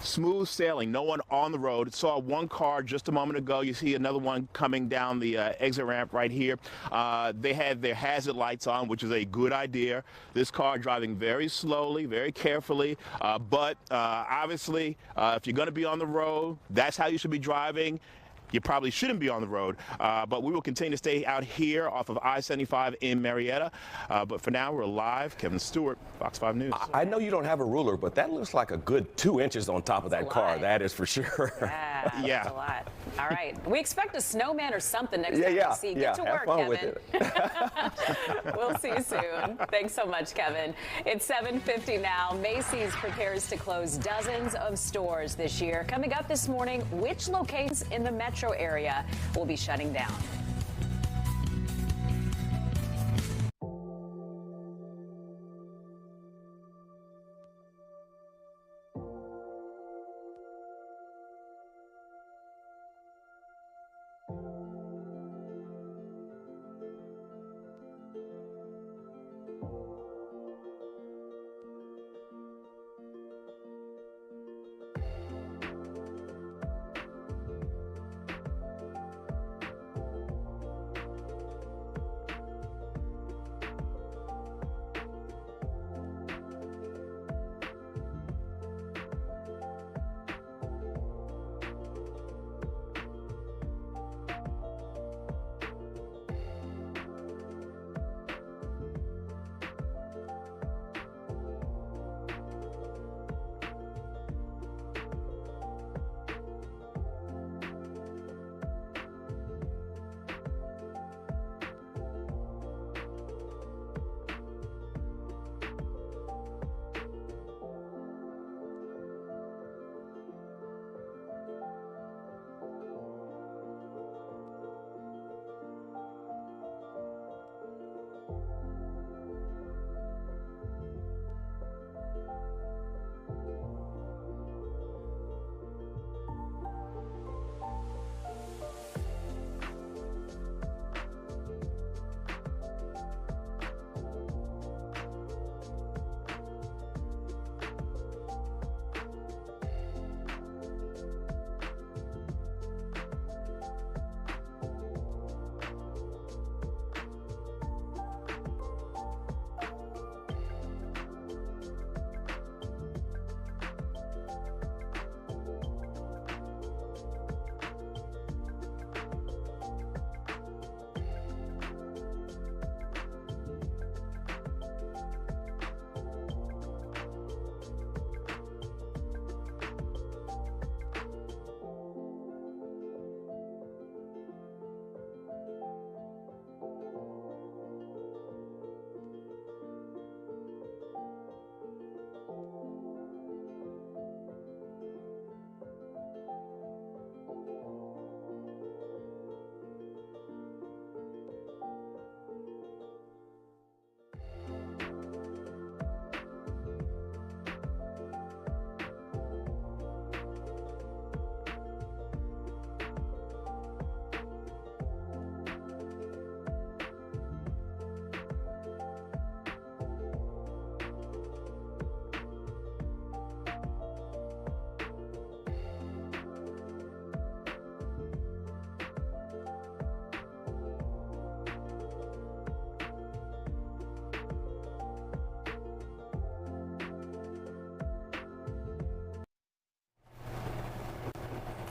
smooth sailing, no one on the road. Saw one car just a moment ago. You see another one coming down the exit ramp right here. They had their hazard lights on, which is a good idea. This car driving very slowly, very carefully. But obviously, if you're going to be on the road, that's how you should be driving. you probably shouldn't be on the road. But we will continue to stay out here off of I-75 in Marietta. But for now, we're live. Kevin Stewart, Fox 5 News. I know you don't have a ruler, but that looks like a good 2 inches on top of that car. That is for sure. Yeah, that's a lot. All right. We expect a snowman or something next time we see you. Get to have work, fun Kevin. with it. We'll see you soon. Thanks so much, Kevin. It's 7:50 now. Macy's prepares to close dozens of stores this year. Coming up this morning, which locations in the metro area will be shutting down?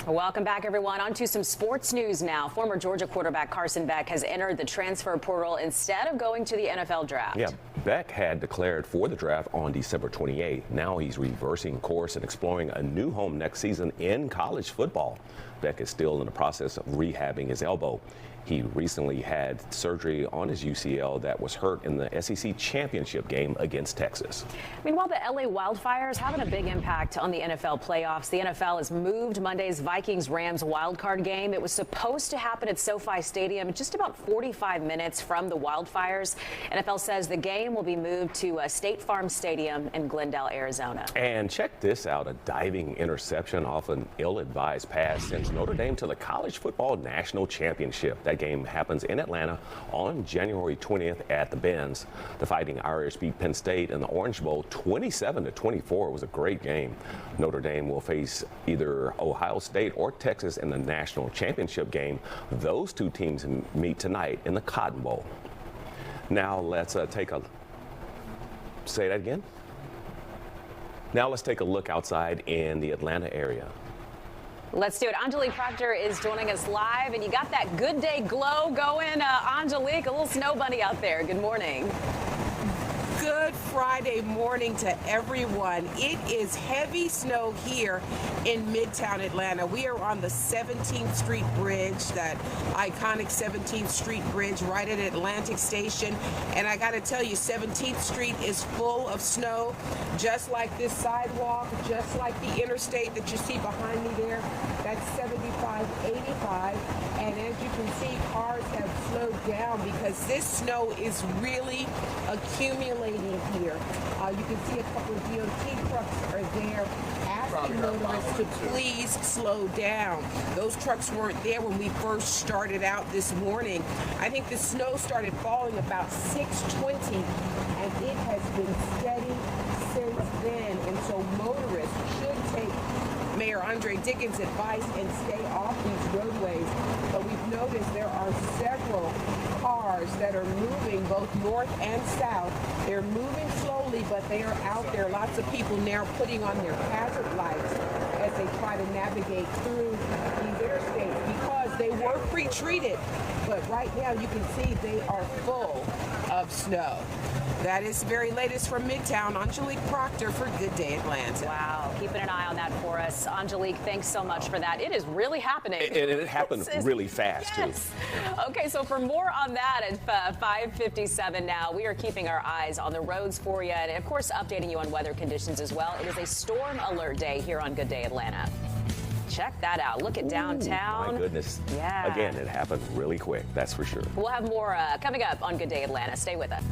Welcome back, everyone. On to some sports news now. Former Georgia quarterback Carson Beck has entered the transfer portal instead of going to the NFL draft. Yeah, Beck had declared for the draft on December 28th. Now he's reversing course and exploring a new home next season in college football. Beck is still in the process of rehabbing his elbow. He recently had surgery on his UCL that was hurt in the SEC championship game against Texas. Meanwhile, the LA wildfires having a big impact on the NFL playoffs. The NFL has moved Monday's Vikings-Rams wildcard game. It was supposed to happen at SoFi Stadium just about 45 minutes from the wildfires. NFL says the game will be moved to State Farm Stadium in Glendale, Arizona. And check this out, a diving interception off an ill-advised pass sends Notre Dame to the College Football National Championship. That game happens in Atlanta on January 20th at the Benz. The Fighting Irish beat Penn State in the Orange Bowl 27-24. It was a great game. Notre Dame will face either Ohio State or Texas in the national championship game. Those two teams meet tonight in the Cotton Bowl. Now let's say that again. Now let's take a look outside in the Atlanta area. Let's do it. Angelique Proctor is joining us live, and you got that good day glow going. Angelique, a little snow bunny out there. Good morning. Good Friday morning to everyone. It is heavy snow here in Midtown Atlanta. We are on the 17th Street Bridge, that iconic 17th Street Bridge right at Atlantic Station. And I got to tell you, 17th Street is full of snow, just like this sidewalk, just like the interstate that you see behind me there. That's 7585. And as you can see, cars have slowed down because this snow is really accumulating here. You can see a couple of DOT trucks are there asking motorists to please slow down. Those trucks weren't there when we first started out this morning. I think the snow started falling about 6:20, and it has been steady since then. And so motorists should take Mayor Andre Dickens' advice and stay off these roadways. But we've noticed there are several cars that are moving both north and south. They're moving slowly, but they are out there. Lots of people now putting on their hazard lights as they try to navigate through these interstates because they were pre-treated. But right now you can see they are full of snow. That is the very latest from Midtown. Angelique Proctor for Good Day Atlanta. Wow, keeping an eye on that for us. Angelique, thanks so much for that. It is really happening. It happened really fast, yes. Too. Okay, so for more on that at 5:57 now, we are keeping our eyes on the roads for you and, of course, updating you on weather conditions as well. It is a storm alert day here on Good Day Atlanta. Check that out. Look at downtown. My goodness. Yeah. Again, it happened really quick, that's for sure. We'll have more coming up on Good Day Atlanta. Stay with us.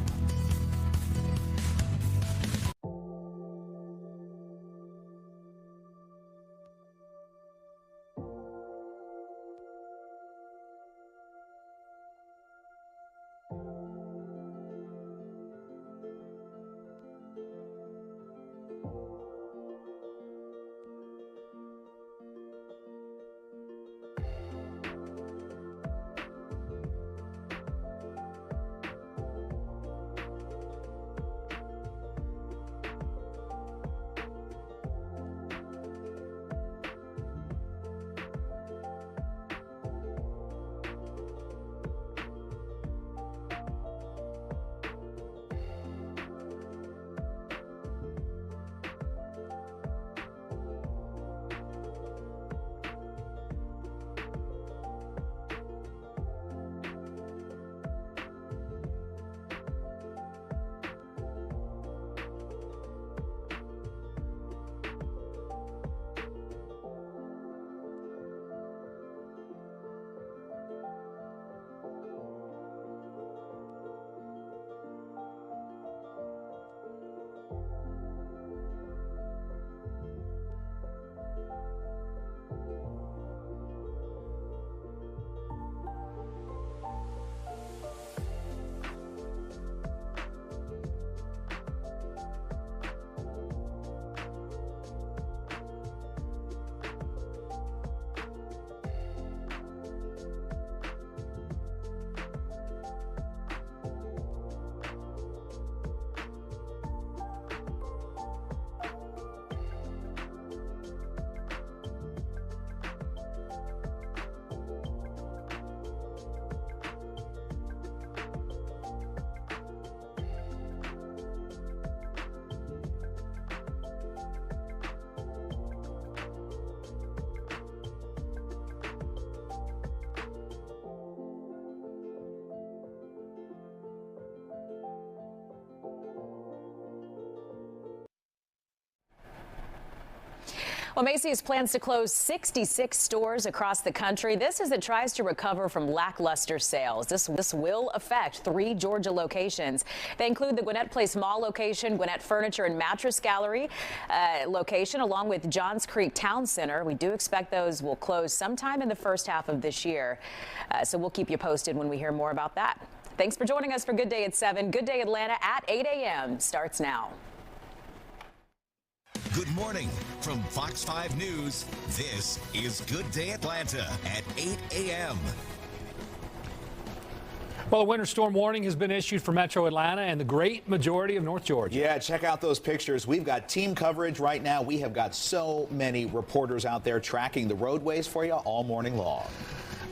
Well, Macy's plans to close 66 stores across the country. This as it tries to recover from lackluster sales. This will affect 3 Georgia locations. They include the Gwinnett Place Mall location, Gwinnett Furniture and Mattress Gallery location, along with Johns Creek Town Center. We do expect those will close sometime in the first half of this year. So we'll keep you posted when we hear more about that. Thanks for joining us for Good Day at 7. Good Day Atlanta at 8 a.m. starts now. Good morning from Fox 5 News. This is Good Day Atlanta at 8 a.m. Well, a winter storm warning has been issued for Metro Atlanta and the great majority of North Georgia. Yeah, check out those pictures. We've got team coverage right now. We have got so many reporters out there tracking the roadways for you all morning long.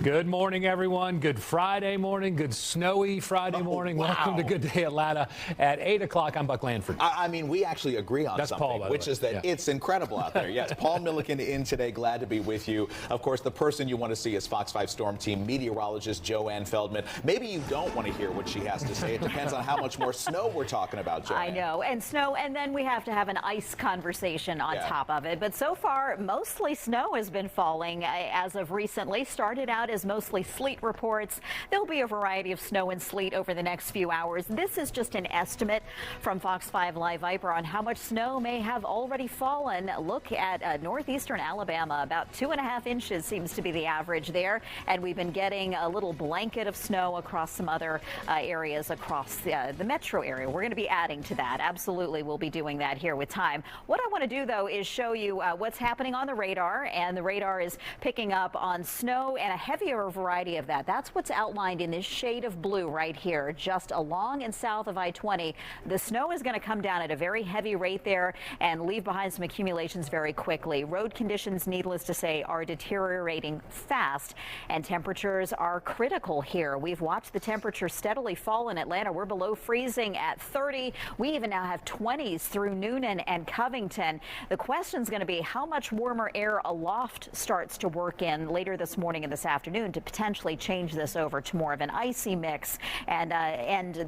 Good morning, everyone. Good Friday morning. Good snowy Friday morning. Wow. Welcome to Good Day Atlanta at 8 o'clock. I'm Buck Lanford. I mean, we actually agree on That's something, Paul, by the which way. is that Yeah. it's incredible out there. Yes, Paul Milliken in today. Glad to be with you. Of course, the person you want to see is Fox 5 Storm Team meteorologist Joanne Feldman. Maybe you don't want to hear what she has to say. It depends on how much more snow we're talking about, Joanne. I know, and snow, and then we have to have an ice conversation on top of it. But so far, mostly snow has been falling as of recently. Started out as mostly sleet reports. There'll be a variety of snow and sleet over the next few hours. This is just an estimate from Fox 5 Live Viper on how much snow may have already fallen. Look at northeastern Alabama. About 2.5 inches seems to be the average there. And we've been getting a little blanket of snow across some other areas across the metro area. We're going to be adding to that. Absolutely, we'll be doing that here with time. What I want to do, though, is show you what's happening on the radar. And the radar is picking up on snow and a heavier variety of that. That's what's outlined in this shade of blue right here, just along and south of I-20. The snow is going to come down at a very heavy rate there and leave behind some accumulations very quickly. Road conditions, needless to say, are deteriorating fast, and temperatures are critical here. We've watched the temperature steadily fall in Atlanta. We're below freezing at 30. We even now have 20s through Noonan and Covington. The question is going to be how much warmer air aloft starts to work in later this morning and this afternoon to potentially change this over to more of an icy mix and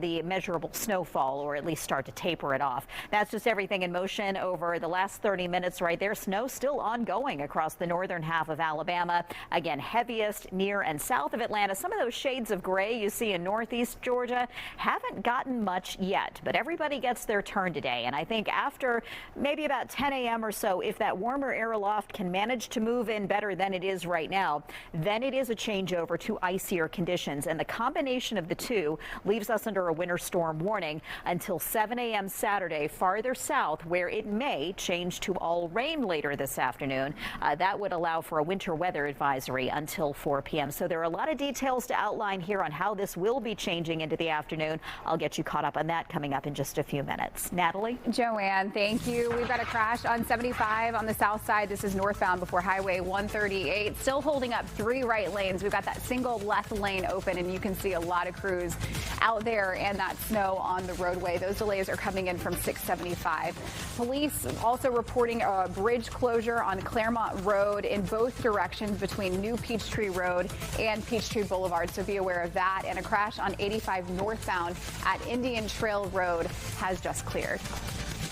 the measurable snowfall, or at least start to taper it off. That's just everything in motion over the last 30 minutes right there. Snow still ongoing across the northern half of Alabama. Again, heaviest near and south of Atlanta. Some of those shades of gray you see in northeast Georgia haven't gotten much yet, but everybody gets their turn today. And I think after maybe about 10 a.m. or so, if that warmer air aloft can manage to move in better than it is right now, then it is a changeover to icier conditions, and the combination of the two leaves us under a winter storm warning until 7 a.m. Saturday farther south, where it may change to all rain later this afternoon. That would allow for a winter weather advisory until 4 p.m. So there are a lot of details to outline here on how this will be changing into the afternoon. I'll get you caught up on that coming up in just a few minutes. Natalie? Joanne, thank you. We've got a crash on 75 on the south side. This is northbound before Highway 138. Still holding up 3 right lanes. We've got that single left lane open, and you can see a lot of crews out there and that snow on the roadway. Those delays are coming in from 675. Police also reporting a bridge closure on Claremont Road in both directions between New Peachtree Road and Peachtree Boulevard, so be aware of that. And a crash on 85 northbound at Indian Trail Road has just cleared.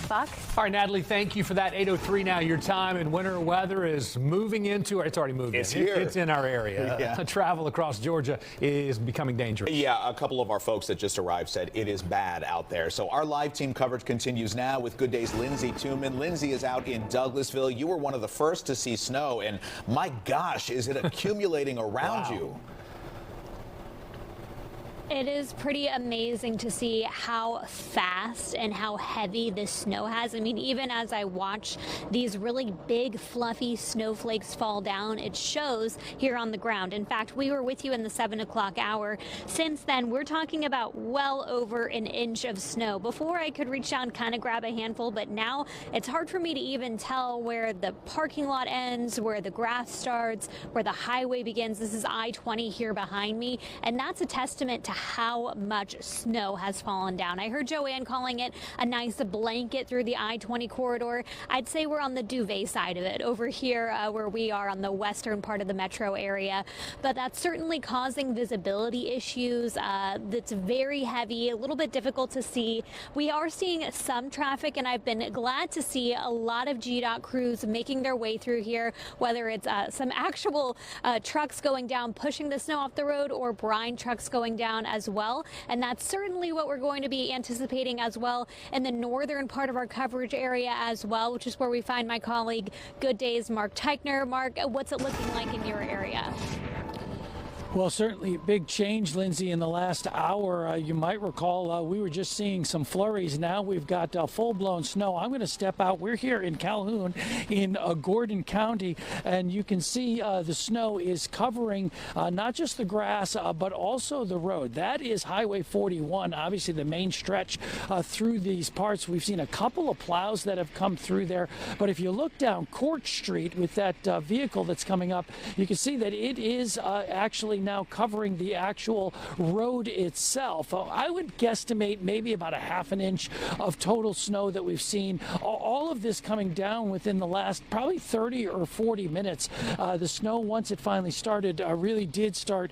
Buck? All right, Natalie, thank you for that. 8:03 now, your time, and winter weather is moving into, it's already moved. It's here. It's in our area. Yeah. Travel across Georgia is becoming dangerous. Yeah, a couple of our folks that just arrived said it is bad out there. So our live team coverage continues now with Good Day's Lindsay Tuman. Lindsay is out in Douglasville. You were one of the first to see snow, and my gosh, is it accumulating around you? It is pretty amazing to see how fast and how heavy this snow has. I mean, even as I watch these really big, fluffy snowflakes fall down, it shows here on the ground. In fact, we were with you in the 7 o'clock hour. Since then, we're talking about well over an inch of snow. Before, I could reach down, kind of grab a handful, but now it's hard for me to even tell where the parking lot ends, where the grass starts, where the highway begins. This is I-20 here behind me, and that's a testament to how much snow has fallen down. I heard Joanne calling it a nice blanket through the I-20 corridor. I'd say we're on the duvet side of it over here where we are on the western part of the metro area. But that's certainly causing visibility issues. That's very heavy, a little bit difficult to see. We are seeing some traffic, and I've been glad to see a lot of GDOT crews making their way through here, whether it's some actual trucks going down, pushing the snow off the road, or brine trucks going down as well. And that's certainly what we're going to be anticipating as well in the northern part of our coverage area as well, which is where we find my colleague Good Day's Mark Teichner. Mark, what's it looking like in your area? Well, certainly a big change, Lindsay, in the last hour. You might recall we were just seeing some flurries. Now we've got full-blown snow. I'm going to step out. We're here in Calhoun in Gordon County, and you can see the snow is covering not just the grass, but also the road. That is Highway 41, obviously the main stretch through these parts. We've seen a couple of plows that have come through there, but if you look down Court Street with that vehicle that's coming up, you can see that it is actually now covering the actual road itself. I would guesstimate maybe about a half an inch of total snow that we've seen. All of this coming down within the last probably 30 or 40 minutes. The snow, once it finally started, really did start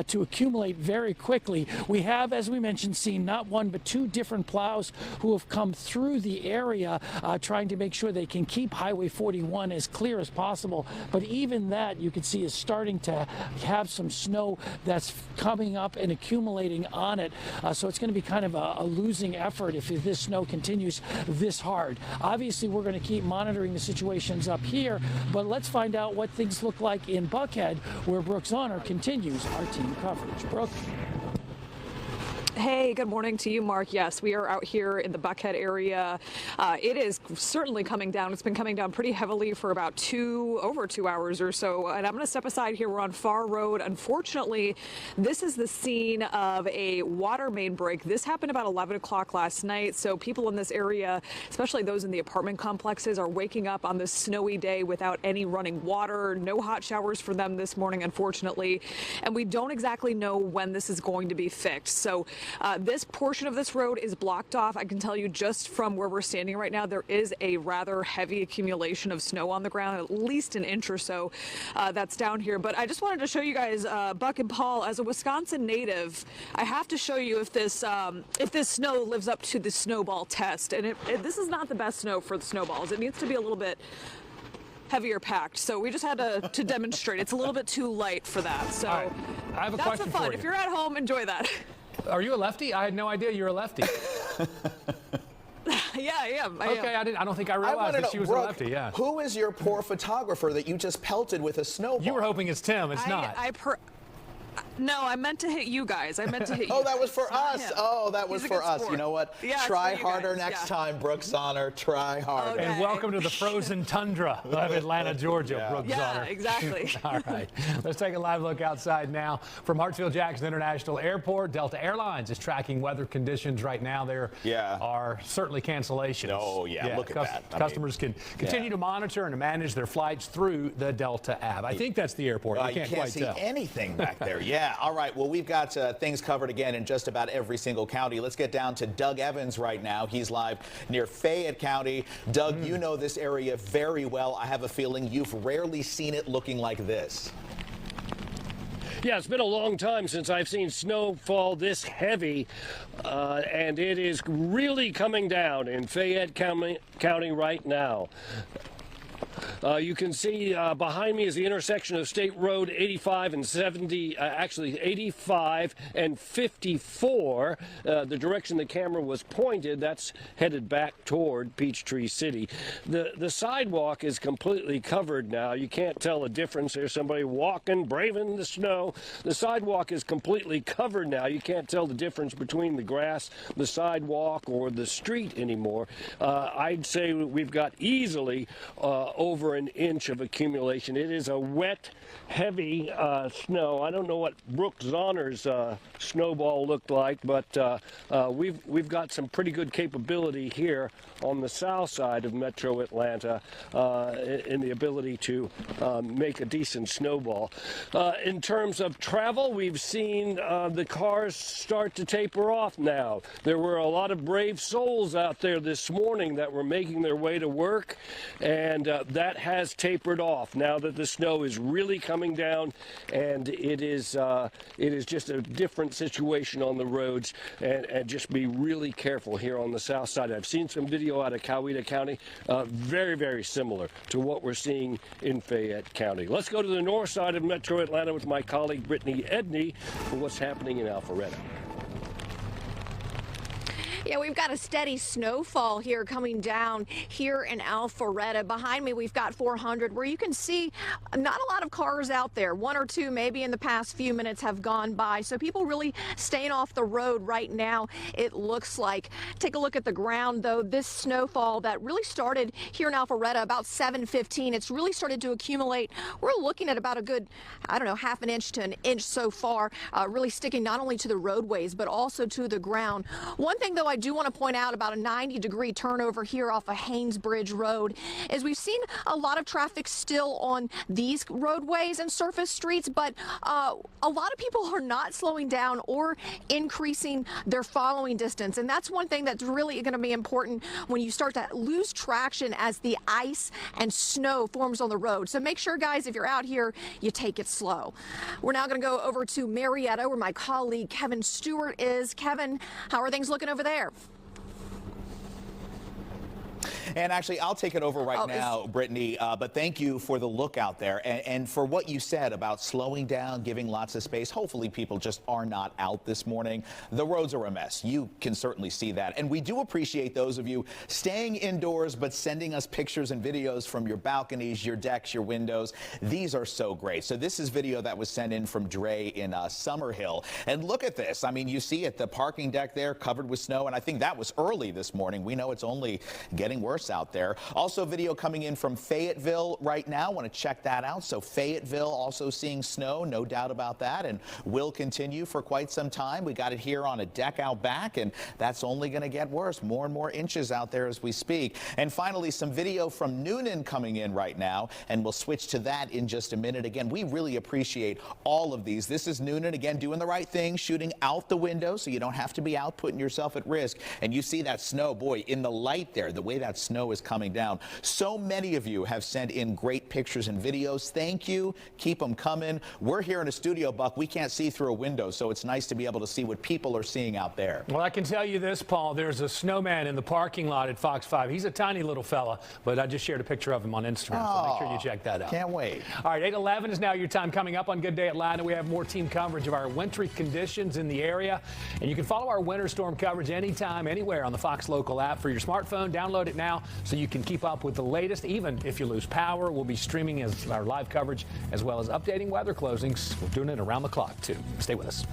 to accumulate very quickly. We have, as we mentioned, seen not one but two different plows who have come through the area trying to make sure they can keep Highway 41 as clear as possible. But even that, you can see, is starting to have some snow that's coming up and accumulating on it. So it's going to be kind of a losing effort if this snow continues this hard. Obviously, we're going to keep monitoring the situations up here, but let's find out what things look like in Buckhead, where Brooks Honor continues our team coverage. Brooke. Hey, good morning to you, Mark. Yes, we are out here in the Buckhead area. It is certainly coming down. It's been coming down pretty heavily for about over 2 hours or so. And I'm going to step aside here. We're on Farr Road. Unfortunately, this is the scene of a water main break. This happened about 11 o'clock last night. So people in this area, especially those in the apartment complexes, are waking up on this snowy day without any running water. No hot showers for them this morning, unfortunately. And we don't exactly know when this is going to be fixed. So this portion of this road is blocked off. I can tell you just from where we're standing right now, there is a rather heavy accumulation of snow on the ground, at least an inch or so that's down here. But I just wanted to show you guys, Buck and Paul, as a Wisconsin native, I have to show you if this snow lives up to the snowball test. And this is not the best snow for the snowballs. It needs to be a little bit heavier packed, so we just had to demonstrate. It's a little bit too light for that. So right. I have a question that's the fun. for you. If you're at home, enjoy that. Are you a lefty? I had no idea you were a lefty. Yeah, I am. Okay, I don't think I realized that she was Brooke, a lefty. Yeah. Who is your poor photographer that you just pelted with a snowball? You were hoping it's Tim. It's not. No, I meant to hit you guys. I meant to hit you. Oh, that was for us. Him. Oh, that was for us. Sport. You know what? Yeah, try harder next time, Brooks Honor. Try harder. Okay. And welcome to the frozen tundra of Atlanta, Georgia, Brooks Honor. Yeah, exactly. All right. Let's take a live look outside now. From Hartsfield-Jackson International Airport, Delta Airlines is tracking weather conditions right now. There are certainly cancellations. Oh, yeah. Look at that. Customers can continue to monitor and to manage their flights through the Delta app. I think that's the airport. You can't quite see anything back there. Yeah. All right. Well, we've got things covered again in just about every single county. Let's get down to Doug Evans right now. He's live near Fayette County. Doug, you know this area very well. I have a feeling you've rarely seen it looking like this. Yeah, it's been a long time since I've seen snowfall this heavy, and it is really coming down in Fayette County right now. You can see behind me is the intersection of State Road 85 and 70, actually 85 and 54. The direction the camera was pointed, that's headed back toward Peachtree City. The sidewalk is completely covered now. You can't tell a difference. There's somebody walking, braving the snow. The sidewalk is completely covered now. You can't tell the difference between the grass, the sidewalk, or the street anymore. I'd say we've got easily over an inch of accumulation. It is a wet, heavy snow. I don't know what Brooks Honor's snowball looked like, but we've got some pretty good capability here on the south side of Metro Atlanta in the ability to make a decent snowball. In terms of travel, we've seen the cars start to taper off now. There were a lot of brave souls out there this morning that were making their way to work, and that has tapered off now that the snow is really coming down, and it is just a different situation on the roads, and just be really careful here on the south side. I've seen some video out of Coweta County, very, very similar to what we're seeing in Fayette County. Let's go to the north side of Metro Atlanta with my colleague Brittany Edney for what's happening in Alpharetta. Yeah, we've got a steady snowfall here coming down here in Alpharetta. Behind me, we've got 400 where you can see not a lot of cars out there. One or two maybe in the past few minutes have gone by. So people really staying off the road right now, it looks like. Take a look at the ground, though. This snowfall that really started here in Alpharetta about 7:15. It's really started to accumulate. We're looking at about a good, I don't know, half an inch to an inch so far, really sticking not only to the roadways, but also to the ground. One thing, though, I do want to point out about a 90-degree turnover here off of Haynes Bridge Road is we've seen a lot of traffic still on these roadways and surface streets, but a lot of people are not slowing down or increasing their following distance. And that's one thing that's really going to be important when you start to lose traction as the ice and snow forms on the road. So make sure, guys, if you're out here, you take it slow. We're now going to go over to Marietta, where my colleague Kevin Stewart is. Kevin, how are things looking over there? And actually, I'll take it over right now, Brittany, but thank you for the look out there and for what you said about slowing down, giving lots of space. Hopefully people just are not out this morning. The roads are a mess. You can certainly see that. And we do appreciate those of you staying indoors but sending us pictures and videos from your balconies, your decks, your windows. These are so great. So this is video that was sent in from Dre in Summerhill. And look at this. I mean, you see it, the parking deck there covered with snow. And I think that was early this morning. We know it's only getting worse out there. Also, video coming in from Fayetteville right now. Want to check that out. So Fayetteville also seeing snow, no doubt about that, and will continue for quite some time. We got it here on a deck out back, and that's only going to get worse. More and more inches out there as we speak. And finally, some video from Noonan coming in right now, and we'll switch to that in just a minute. Again, we really appreciate all of these. This is Noonan, again, doing the right thing, shooting out the window so you don't have to be out putting yourself at risk. And you see that snow, boy, in the light there, the way that snow is coming down. So many of you have sent in great pictures and videos. Thank you. Keep them coming. We're here in a studio, Buck. We can't see through a window, so it's nice to be able to see what people are seeing out there. Well, I can tell you this, Paul. There's a snowman in the parking lot at Fox 5. He's a tiny little fella, but I just shared a picture of him on Instagram, so make sure you check that out. Can't wait. All right, 8:11 is now your time. Coming up on Good Day Atlanta, we have more team coverage of our wintry conditions in the area, and you can follow our winter storm coverage anytime, anywhere on the Fox Local app for your smartphone. Download it now so you can keep up with the latest. Even if you lose power, we'll be streaming as our live coverage as well as updating weather closings. We're doing it around the clock, too. Stay with us.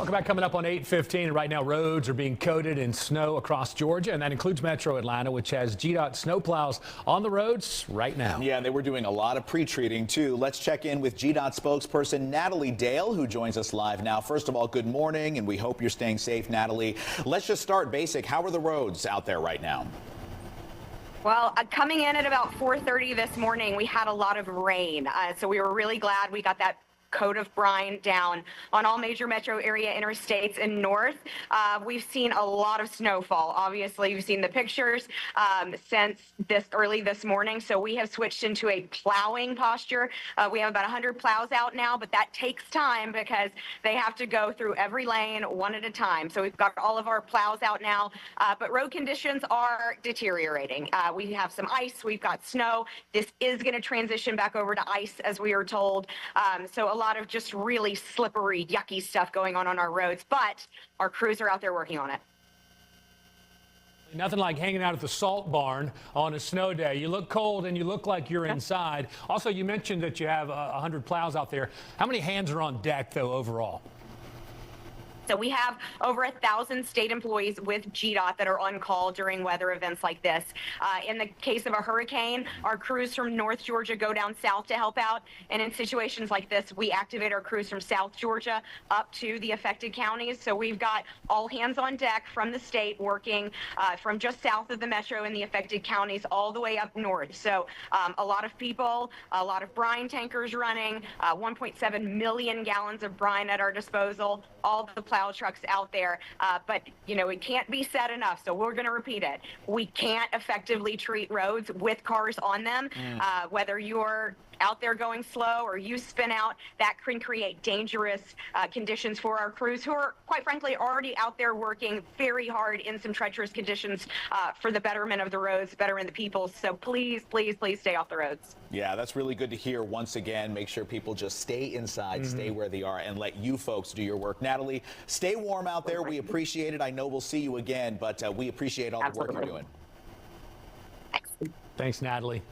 Welcome back. Coming up on 8:15. Right now, roads are being coated in snow across Georgia, and that includes Metro Atlanta, which has GDOT snowplows on the roads right now. Yeah, and they were doing a lot of pre-treating, too. Let's check in with GDOT spokesperson Natalie Dale, who joins us live now. First of all, good morning, and we hope you're staying safe, Natalie. Let's just start basic. How are the roads out there right now? Well, coming in at about 4:30 this morning, we had a lot of rain, so we were really glad we got that coat of brine down on all major metro area interstates and north. We've seen a lot of snowfall. Obviously, you've seen the pictures since early this morning. So we have switched into a plowing posture. We have about 100 plows out now, but that takes time because they have to go through every lane one at a time. So we've got all of our plows out now, but road conditions are deteriorating. We have some ice, we've got snow. This is going to transition back over to ice, as we are told. So a lot of just really slippery, yucky stuff going on our roads, but our crews are out there working on it. Nothing like hanging out at the salt barn on a snow day. You look cold and you look like you're inside. Also, you mentioned that you have 100 plows out there. How many hands are on deck, though, overall? So we have over 1,000 state employees with GDOT that are on call during weather events like this. In the case of a hurricane, our crews from North Georgia go down south to help out. And in situations like this, we activate our crews from South Georgia up to the affected counties. So we've got all hands on deck from the state working from just south of the metro in the affected counties all the way up north. So a lot of people, a lot of brine tankers running, 1.7 million gallons of brine at our disposal, all the plow trucks out there, but you know, it can't be said enough, so we're going to repeat it. We can't effectively treat roads with cars on them. Whether you're out there going slow or you spin out, that can create dangerous conditions for our crews who are, quite frankly, already out there working very hard in some treacherous conditions for the betterment of the roads, betterment of the people. So please, please, please stay off the roads. Yeah, that's really good to hear. Once again, make sure people just stay inside, stay where they are, and let you folks do your work. Natalie, stay warm out there. We appreciate it. I know we'll see you again, but we appreciate all the work you're doing. Thanks, Natalie.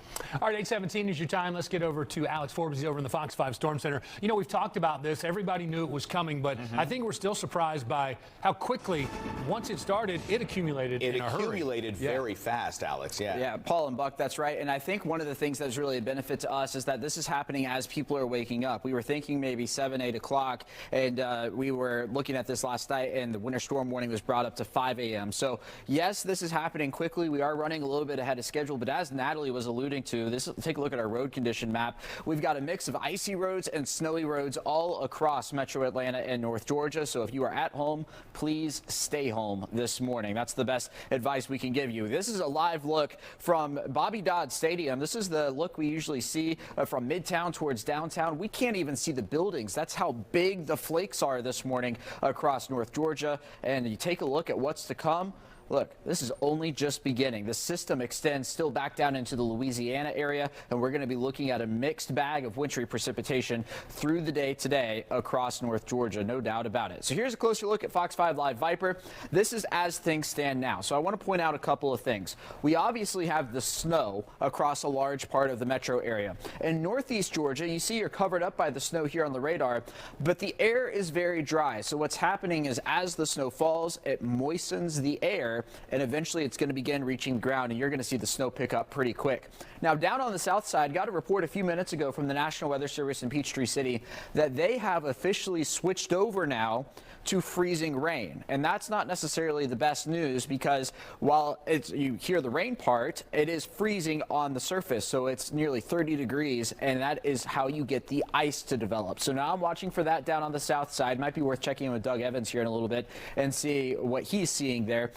All right, 8:17 is your time. Let's get over to Alex Forbes. He's over in the Fox 5 Storm Center. You know, we've talked about this. Everybody knew it was coming, but I think we're still surprised by how quickly, once it started, it accumulated in a hurry. It accumulated very fast, Alex. Yeah, Paul and Buck, that's right. And I think one of the things that's really a benefit to us is that this is happening as people are waking up. We were thinking maybe 7, 8 o'clock, and we were looking at this last night, and the winter storm warning was brought up to 5 a.m. So, yes, this is happening quickly. We are running a little bit ahead of schedule, but as Natalie was alluding to, take a look at our road condition map. We've got a mix of icy roads and snowy roads all across Metro Atlanta and North Georgia. So if you are at home, please stay home this morning. That's the best advice we can give you. This is a live look from Bobby Dodd Stadium. This is the look we usually see from Midtown towards downtown. We can't even see the buildings. That's how big the flakes are this morning across North Georgia. And you take a look at what's to come. Look, this is only just beginning. The system extends still back down into the Louisiana area, and we're going to be looking at a mixed bag of wintry precipitation through the day today across North Georgia, no doubt about it. So here's a closer look at Fox 5 Live Viper. This is as things stand now. So I want to point out a couple of things. We obviously have the snow across a large part of the metro area. In northeast Georgia, you see you're covered up by the snow here on the radar, but the air is very dry. So what's happening is as the snow falls, it moistens the air, and eventually it's going to begin reaching the ground, and you're going to see the snow pick up pretty quick. Now, down on the south side, got a report a few minutes ago from the National Weather Service in Peachtree City that they have officially switched over now to freezing rain. And that's not necessarily the best news because while you hear the rain part, it is freezing on the surface. So it's nearly 30 degrees, and that is how you get the ice to develop. So now I'm watching for that down on the south side. Might be worth checking in with Doug Evans here in a little bit and see what he's seeing there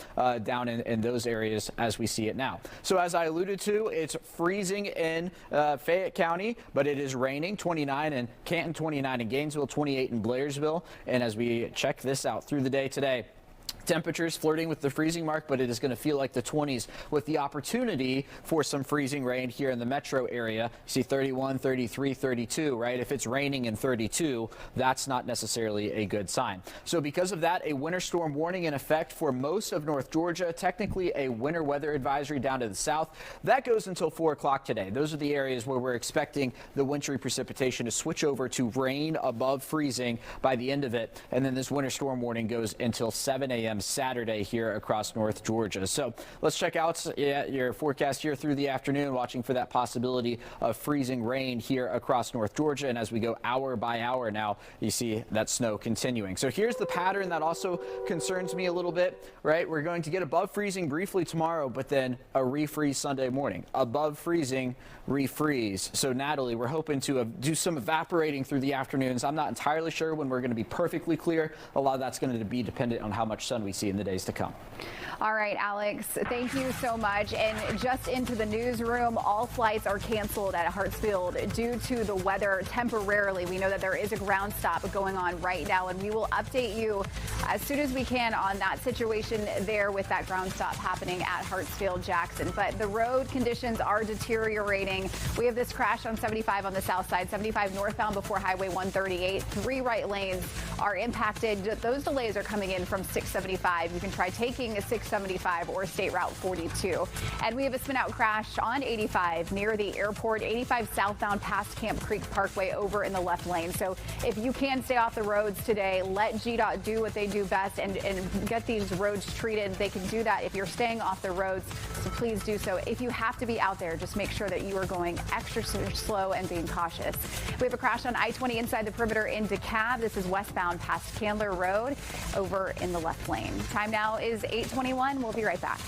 down in those areas as we see it now. So as I alluded to, it's freezing in Fayette County, but it is raining. 29 in Canton, 29 in Gainesville, 28 in Blairsville. And as we check this out through the day today, Temperatures flirting with the freezing mark, but it is going to feel like the 20s with the opportunity for some freezing rain here in the metro area. You see 31, 33, 32, right? If it's raining in 32, that's not necessarily a good sign. So because of that, a winter storm warning in effect for most of North Georgia, technically a winter weather advisory down to the south. That goes until 4 o'clock today. Those are the areas where we're expecting the wintry precipitation to switch over to rain above freezing by the end of it. And then this winter storm warning goes until 7 a.m. Saturday here across North Georgia. So let's check out your forecast here through the afternoon, watching for that possibility of freezing rain here across North Georgia. And as we go hour by hour now, you see that snow continuing. So here's the pattern that also concerns me a little bit, right? We're going to get above freezing briefly tomorrow, but then a refreeze Sunday morning. Above freezing, refreeze. So Natalie, we're hoping to do some evaporating through the afternoons. I'm not entirely sure when we're going to be perfectly clear. A lot of that's going to be dependent on how much sun we see in the days to come. All right, Alex, thank you so much. And just into the newsroom, all flights are canceled at Hartsfield due to the weather temporarily. We know that there is a ground stop going on right now, and we will update you as soon as we can on that situation there with that ground stop happening at Hartsfield Jackson. But the road conditions are deteriorating. We have this crash on 75 on the south side, 75 northbound before Highway 138. 3 right lanes are impacted. Those delays are coming in from 675. You can try taking a 675 or State Route 42. And we have a spin out crash on 85 near the airport, 85 southbound past Camp Creek Parkway over in the left lane. So if you can stay off the roads today, let GDOT do what they do best and get these roads treated. They can do that if you're staying off the roads. So please do so. If you have to be out there, just make sure that you are going extra slow and being cautious. We have a crash on I-20 inside the perimeter in DeKalb. This is westbound past Candler Road over in the left lane. Time now is 8:21. We'll be right back.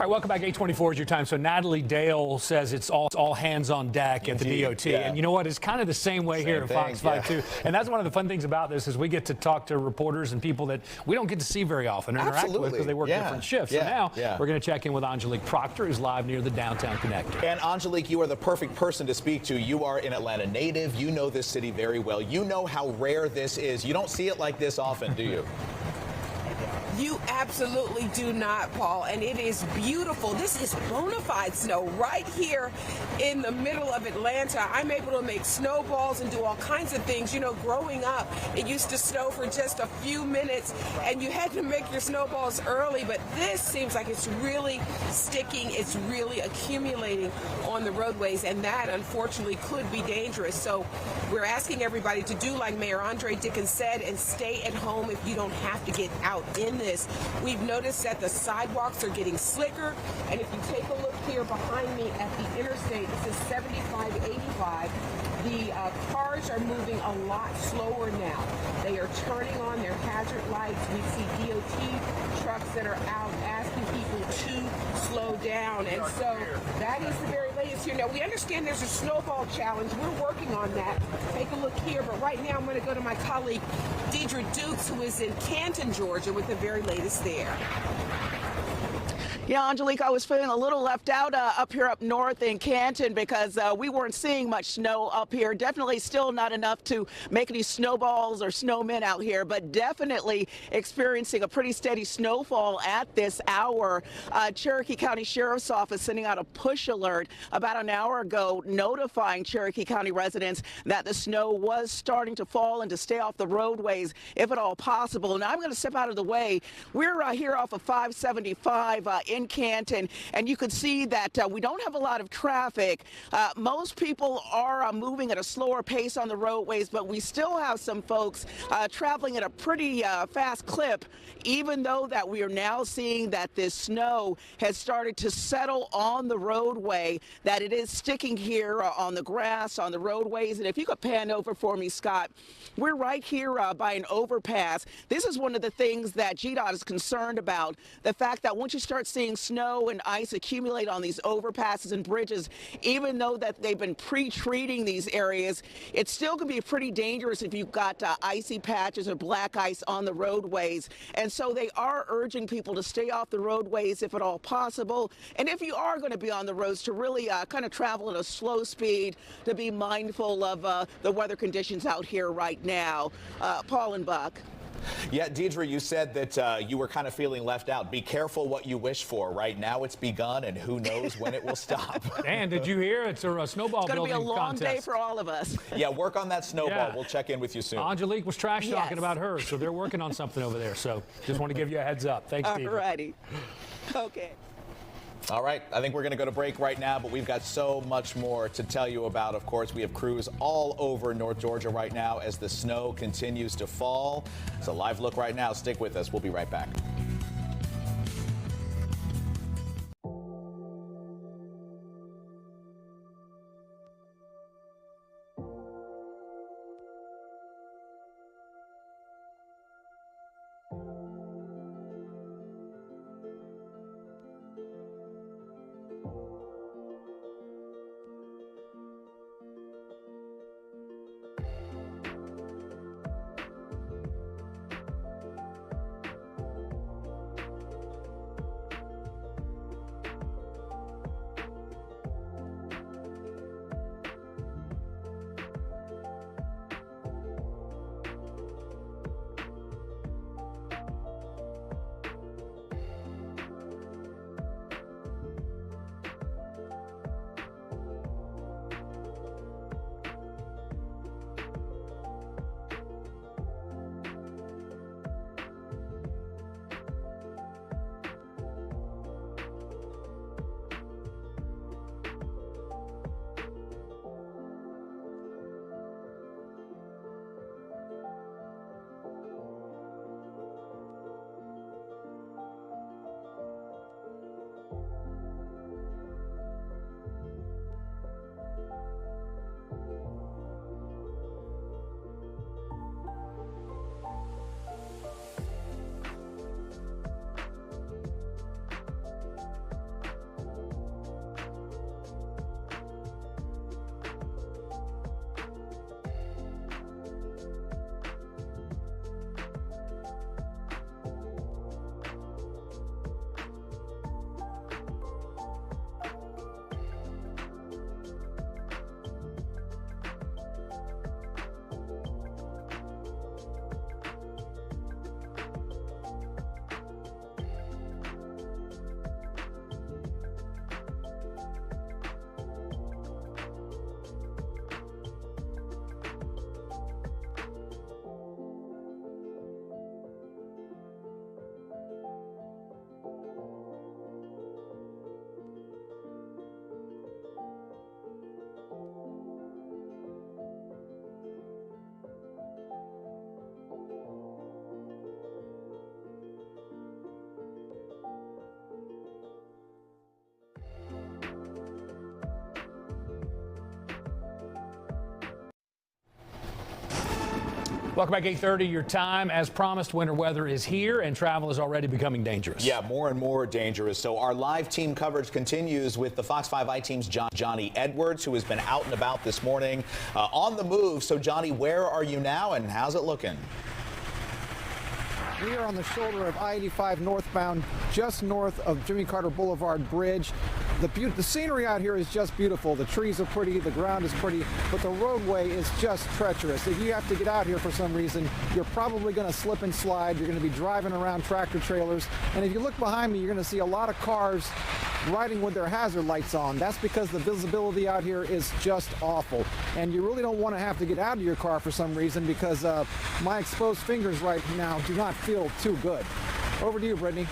right, welcome back. 8:24 is your time. So Natalie Dale says it's all hands on deck at the DOT. Yeah. And you know what? It's kind of the same way here at Fox 5 too. And that's one of the fun things about this is we get to talk to reporters and people that we don't get to see very often, interact with because they work different shifts. So now we're going to check in with Angelique Proctor, who's live near the downtown connector. And Angelique, you are the perfect person to speak to. You are an Atlanta native. You know this city very well. You know how rare this is. You don't see it like this often, do you? You absolutely do not, Paul, and it is beautiful. This is bona fide snow right here in the middle of Atlanta. I'm able to make snowballs and do all kinds of things. You know, growing up, it used to snow for just a few minutes, and you had to make your snowballs early, but this seems like it's really sticking. It's really accumulating on the roadways, and that, unfortunately, could be dangerous. So we're asking everybody to do like Mayor Andre Dickens said and stay at home if you don't have to get out in this. We've noticed that the sidewalks are getting slicker, and if you take a look here behind me at the interstate, this is 7585. The cars are moving a lot slower now. They are turning on their hazard lights. We see DOT trucks that are out asking people to slow down, and so that is the very latest here. Now, we understand there's a snowball challenge. We're working on that. Take a look here, but right now I'm going to go to my colleague Deidre Dukes, who is in Canton, Georgia, with the very latest there. Yeah, Angelique, I was feeling a little left out up here up north in Canton because we weren't seeing much snow up here. Definitely still not enough to make any snowballs or snowmen out here, but definitely experiencing a pretty steady snowfall at this hour. Cherokee County Sheriff's Office sending out a push alert about an hour ago notifying Cherokee County residents that the snow was starting to fall and to stay off the roadways if at all possible. And I'm going to step out of the way. We're here off of 575 in Canton, and you can see that we don't have a lot of traffic. Most people are moving at a slower pace on the roadways, but we still have some folks traveling at a pretty fast clip, even though that we are now seeing that this snow has started to settle on the roadway, that it is sticking here on the grass, on the roadways. And if you could pan over for me, Scott, we're right here by an overpass. This is one of the things that GDOT is concerned about, the fact that once you start seeing snow and ice accumulate on these overpasses and bridges, even though that they've been pre-treating these areas, it still can be pretty dangerous if you've got icy patches or black ice on the roadways. And so they are urging people to stay off the roadways if at all possible. And if you are going to be on the roads, to really kind of travel at a slow speed, to be mindful of the weather conditions out here right now. Paul and Buck. Yeah, Deidre, you said that you were kind of feeling left out. Be careful what you wish for. Right now it's begun, and who knows when it will stop. And did you hear it's a snowball building contest? It's going to be a long day for all of us. Yeah, work on that snowball. Yeah. We'll check in with you soon. Angelique was trash talking about her, so they're working on something over there. So just want to give you a heads up. Thanks, Deidre. All righty. Okay. All right, I think we're going to go to break right now, but we've got so much more to tell you about. Of course, we have crews all over North Georgia right now as the snow continues to fall. It's a live look right now. Stick with us. We'll be right back. Welcome back, 8:30, your time. As promised, winter weather is here and travel is already becoming dangerous. Yeah, more and more dangerous. So our live team coverage continues with the Fox 5 I-Team's Johnny Edwards, who has been out and about this morning on the move. So, Johnny, where are you now and how's it looking? We are on the shoulder of I-85 northbound, just north of Jimmy Carter Boulevard Bridge. The scenery out here is just beautiful. The trees are pretty, the ground is pretty, but the roadway is just treacherous. If you have to get out here for some reason, you're probably going to slip and slide. You're going to be driving around tractor trailers. And if you look behind me, you're going to see a lot of cars riding with their hazard lights on. That's because the visibility out here is just awful. And you really don't want to have to get out of your car for some reason because my exposed fingers right now do not feel too good. Over to you, Brittany.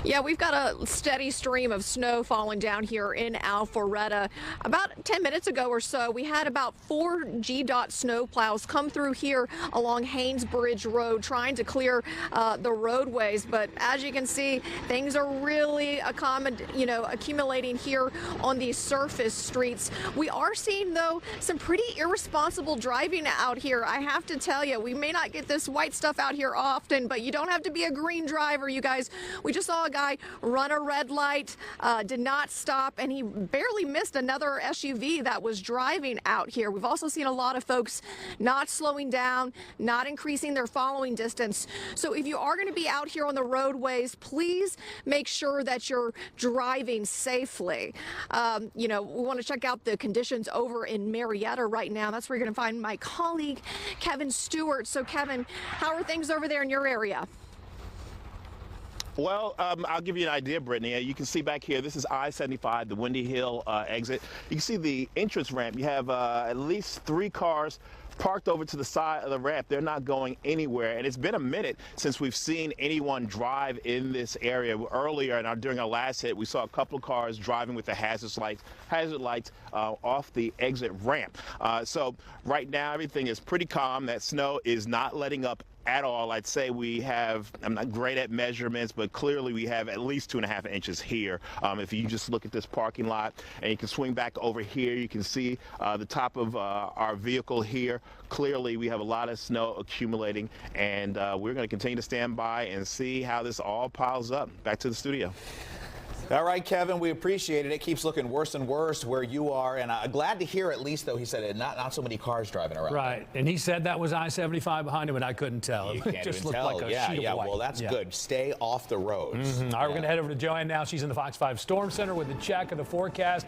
Yeah, we've got a steady stream of snow falling down here in Alpharetta. About 10 minutes ago or so, we had about 4 GDOT snow plows come through here along Haynes Bridge Road trying to clear the roadways. But as you can see, things are really accumulating here on these surface streets. We are seeing, though, some pretty irresponsible driving out here. I have to tell you, we may not get this white stuff out here often, but you don't have to be a green driver, you guys. We just saw a guy run a red light, did not stop, and he barely missed another SUV that was driving out here. We've also seen a lot of folks not slowing down, not increasing their following distance. So if you are going to be out here on the roadways, please make sure that you're driving safely. We want to check out the conditions over in Marietta right now. That's where you're going to find my colleague, Kevin Stewart. So, Kevin, how are things over there in your area? Well, I'll give you an idea, Brittany. You can see back here, this is I-75, the Windy Hill exit. You can see the entrance ramp. You have at least 3 cars parked over to the side of the ramp. They're not going anywhere. And it's been a minute since we've seen anyone drive in this area. Earlier, and during our last hit, we saw a couple of cars driving with the hazard lights off the exit ramp. So right now, everything is pretty calm. That snow is not letting up at all. I'd say we have, I'm not great at measurements, but clearly we have at least 2.5 inches here. If you just look at this parking lot and you can swing back over here, you can see the top of our vehicle here. Clearly we have a lot of snow accumulating, and we're going to continue to stand by and see how this all piles up. Back to the studio. All right, Kevin, we appreciate it. It keeps looking worse and worse where you are, and glad to hear at least, though, he said not so many cars driving around. Right, and he said that was I-75 behind him, and I couldn't tell. You It can't just even looked tell. like a sheet of white. Well, that's good. Stay off the roads. All right, we're going to head over to Joanne now. She's in the Fox 5 Storm Center with a check of the forecast.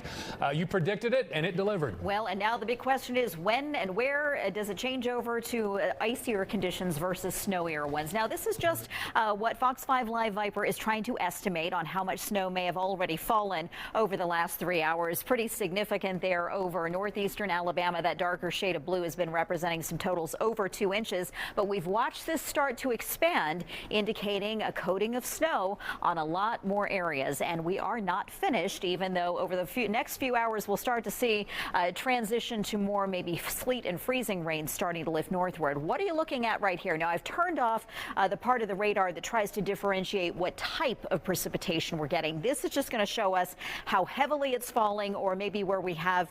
You predicted it, and it delivered. Well, and now the big question is when and where does it change over to icier conditions versus snowier ones? Now, this is just what Fox 5 Live Viper is trying to estimate on how much snow may have already fallen over the last 3 hours. Pretty significant there over northeastern Alabama. That darker shade of blue has been representing some totals over 2 inches, but we've watched this start to expand, indicating a coating of snow on a lot more areas. And we are not finished, even though over the next few hours we'll start to see a transition to more maybe sleet and freezing rain starting to lift northward. What are you looking at right here? Now, I've turned off the part of the radar that tries to differentiate what type of precipitation we're getting. This is just going to show us how heavily it's falling, or maybe where we have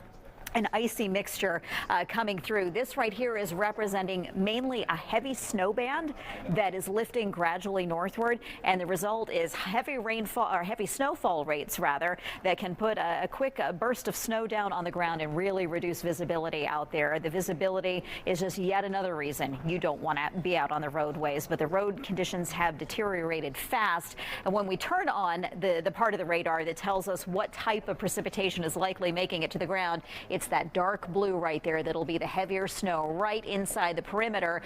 an icy mixture coming through. This right here is representing mainly a heavy snow band that is lifting gradually northward, and the result is heavy rainfall, or heavy snowfall rates rather, that can put a quick burst of snow down on the ground and really reduce visibility out there. The visibility is just yet another reason you don't want to be out on the roadways, but the road conditions have deteriorated fast. And when we turn on the part of the radar that tells us what type of precipitation is likely making it to the ground, it's that dark blue right there that'll be the heavier snow right inside the perimeter.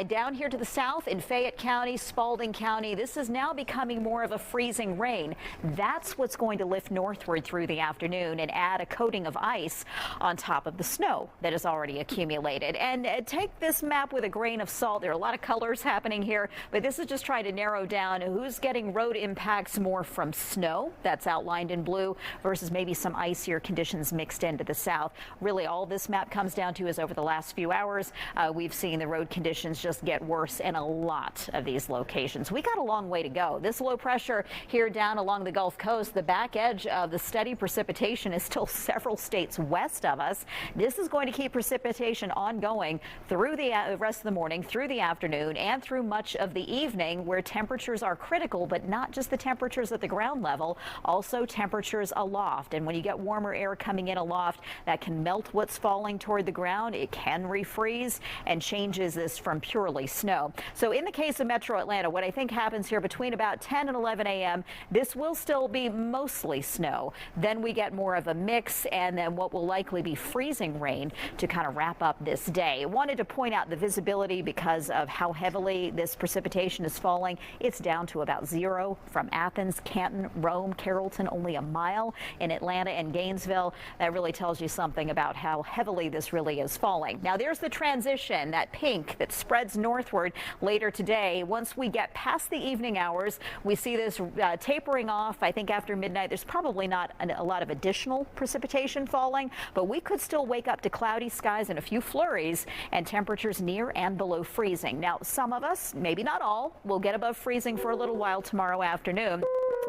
Down here to the south in Fayette County, Spalding County, this is now becoming more of a freezing rain. That's what's going to lift northward through the afternoon and add a coating of ice on top of the snow that is already accumulated. And take this map with a grain of salt. There are a lot of colors happening here, but this is just trying to narrow down who's getting road impacts more from snow, that's outlined in blue, versus maybe some icier conditions mixed into the south. Really, all this map comes down to is over the last few hours, we've seen the road conditions just get worse in a lot of these locations. We got a long way to go. This low pressure here down along the Gulf Coast, the back edge of the steady precipitation is still several states west of us. This is going to keep precipitation ongoing through the rest of the morning, through the afternoon, and through much of the evening, where temperatures are critical, but not just the temperatures at the ground level, also temperatures aloft. And when you get warmer air coming in aloft, that can melt what's falling toward the ground. It can refreeze and changes this from purely snow. So in the case of Metro Atlanta, what I think happens here between about 10 and 11 a.m., this will still be mostly snow. Then we get more of a mix, and then what will likely be freezing rain to kind of wrap up this day. I wanted to point out the visibility because of how heavily this precipitation is falling. It's down to about 0 from Athens, Canton, Rome, Carrollton, only a mile in Atlanta and Gainesville. That really tells you something about how heavily this really is falling. Now there's the transition, that pink that spreads northward later today. Once we get past the evening hours, we see this tapering off. I think after midnight, there's probably not a lot of additional precipitation falling, but we could still wake up to cloudy skies and a few flurries and temperatures near and below freezing. Now, some of us, maybe not all, will get above freezing for a little while tomorrow afternoon.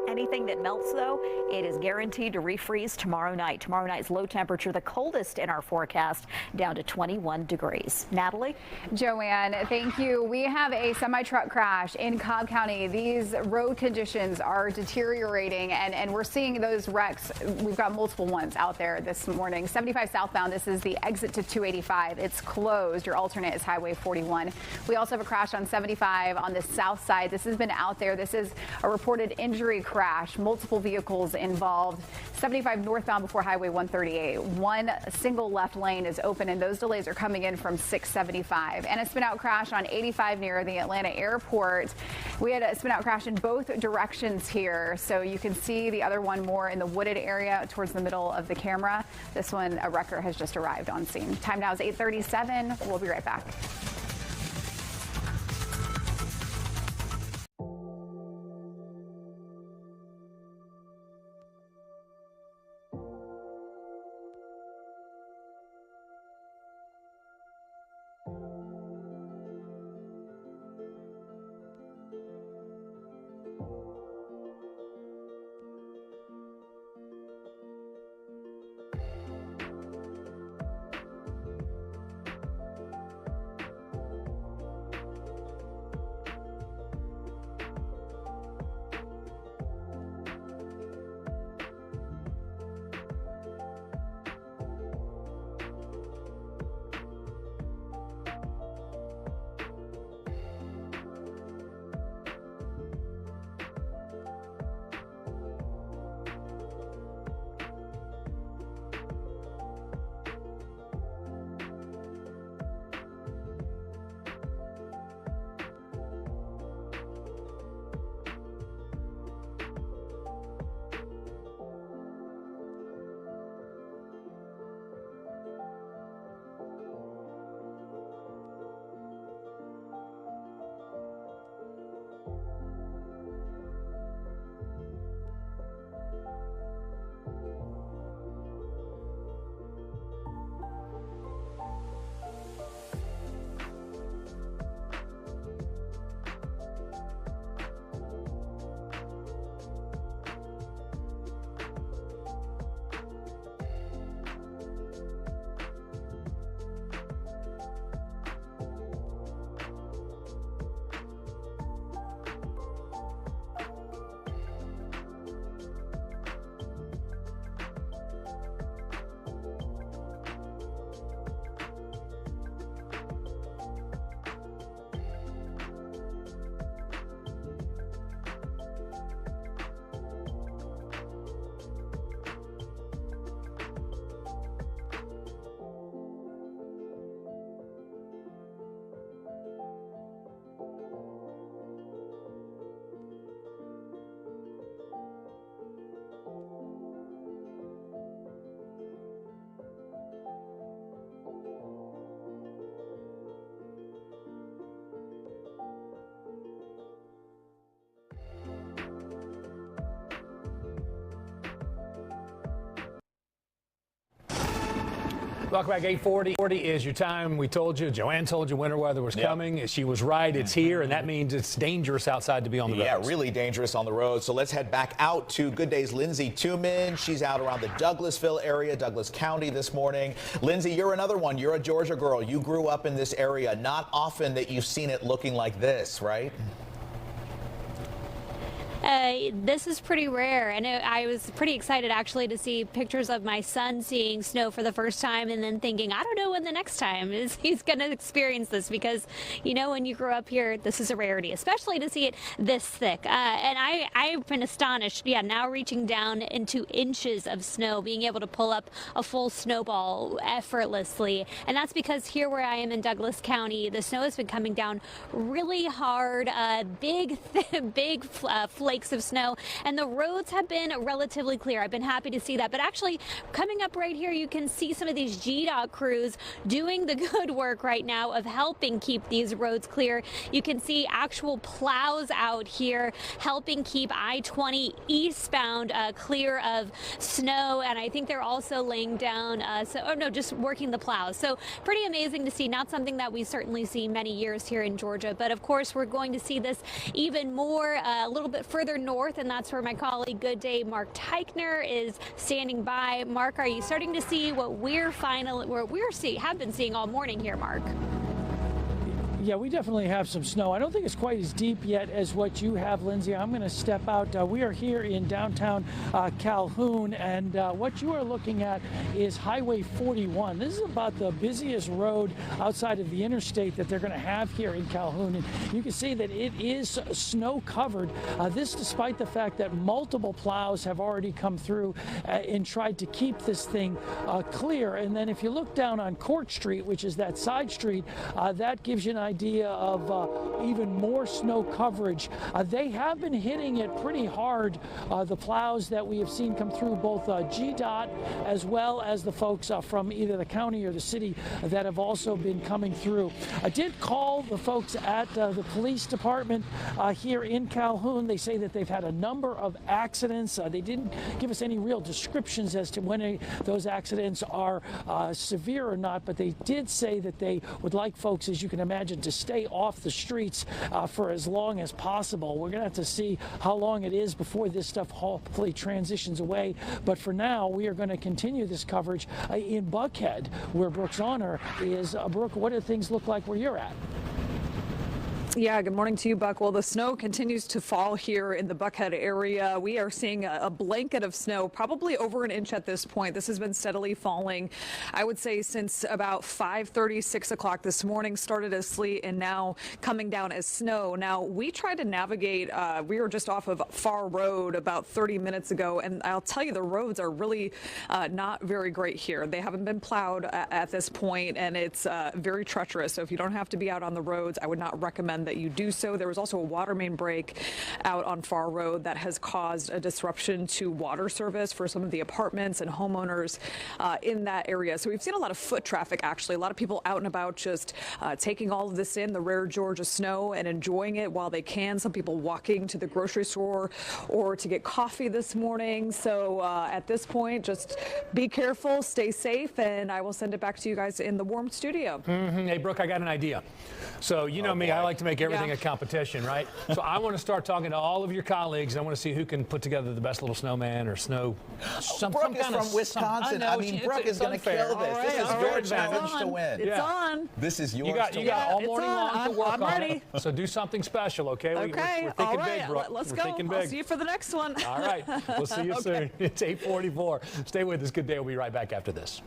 Anything that melts, though, it is guaranteed to refreeze tomorrow night. Tomorrow night's low temperature, the coldest in our forecast, down to 21 degrees. Natalie? Joanne, thank you. We have a semi-truck crash in Cobb County. These road conditions are deteriorating, and we're seeing those wrecks. We've got multiple ones out there this morning. 75 southbound, this is the exit to 285. It's closed. Your alternate is Highway 41. We also have a crash on 75 on the south side. This has been out there. This is a reported injury crash, multiple vehicles involved. 75 northbound before Highway 138. One single left lane is open, and those delays are coming in from 675. And a spin out crash on 85 near the Atlanta airport. We had a spin out crash in both directions here, so you can see the other one more in the wooded area towards the middle of the camera. This one, a wrecker has just arrived on scene. Time now is 8:37. We'll be right back. Welcome back. 8:40 is your time. We told you, Joanne told you winter weather was coming. She was right. It's here, and that means it's dangerous outside to be on the road. Yeah, really dangerous on the road. So let's head back out to Good Day's Lindsay Tuman. She's out around the Douglasville area, Douglas County this morning. Lindsay, you're another one. You're a Georgia girl. You grew up in this area. Not often that you've seen it looking like this, right? This is pretty rare, and I was pretty excited actually to see pictures of my son seeing snow for the first time, and then thinking, I don't know when the next time he's going to experience this, because you know, when you grow up here, this is a rarity, especially to see it this thick. And I've been astonished. Yeah, now reaching down into inches of snow, being able to pull up a full snowball effortlessly, and that's because here where I am in Douglas County, the snow has been coming down really hard, big flakes of snow, and the roads have been relatively clear. I've been happy to see that. But actually, coming up right here, you can see some of these GDOT crews doing the good work right now of helping keep these roads clear. You can see actual plows out here helping keep I-20 eastbound clear of snow, and I think they're also laying down just working the plows. So pretty amazing to see. Not something that we certainly see many years here in Georgia, but of course we're going to see this even more a little bit further north, and that's where my colleague Good Day Mark Teichner is standing by. Mark, are you starting to see what have been seeing all morning here, Mark? Yeah, we definitely have some snow. I don't think it's quite as deep yet as what you have, Lindsay. I'm going to step out. We are here in downtown Calhoun, and what you are looking at is Highway 41. This is about the busiest road outside of the interstate that they're going to have here in Calhoun. And you can see that it is snow covered. This despite the fact that multiple plows have already come through and tried to keep this thing clear. And then if you look down on Court Street, which is that side street, that gives you an idea of even more snow coverage. They have been hitting it pretty hard, the plows that we have seen come through, both GDOT as well as the folks from either the county or the city that have also been coming through. I did call the folks at the police department here in Calhoun. They say that they've had a number of accidents. They didn't give us any real descriptions as to when those accidents are severe or not, but they did say that they would like folks, as you can imagine, to stay off the streets for as long as possible. We're going to have to see how long it is before this stuff hopefully transitions away. But for now, we are going to continue this coverage in Buckhead, where Brooks Honor is. Brooke, what do things look like where you're at? Yeah, good morning to you, Buck. Well, the snow continues to fall here in the Buckhead area. We are seeing a blanket of snow, probably over an inch at this point. This has been steadily falling, I would say, since about 5:30, 6 o'clock this morning, started as sleet and now coming down as snow. Now, we tried to navigate, we were just off of Far Road about 30 minutes ago, and I'll tell you, the roads are really not very great here. They haven't been plowed at this point, and it's very treacherous. So if you don't have to be out on the roads, I would not recommend that you do so. There was also a water main break out on Far Road that has caused a disruption to water service for some of the apartments and homeowners in that area. So we've seen a lot of foot traffic, actually. A lot of people out and about just taking all of this in, the rare Georgia snow, and enjoying it while they can. Some people walking to the grocery store or to get coffee this morning. So at this point, just be careful, stay safe, and I will send it back to you guys in the warm studio. Hey, Brooke, I got an idea. So you know me, I like to make everything a competition, right? So I want to start talking to all of your colleagues. I want to see who can put together the best little snowman or snow. Brooke is from Wisconsin. I mean, Brooke is going to kill this. This is your challenge to win. It's on. This is yours to win. You got all morning long to work I'm ready. on it. So do something special, okay? Okay. We're thinking all right. big, Brooke. Let's We're go. thinking big. I'll see you for the next one. All right. We'll see you soon. It's 8:44. Stay with us. Good day. We'll be right back after this.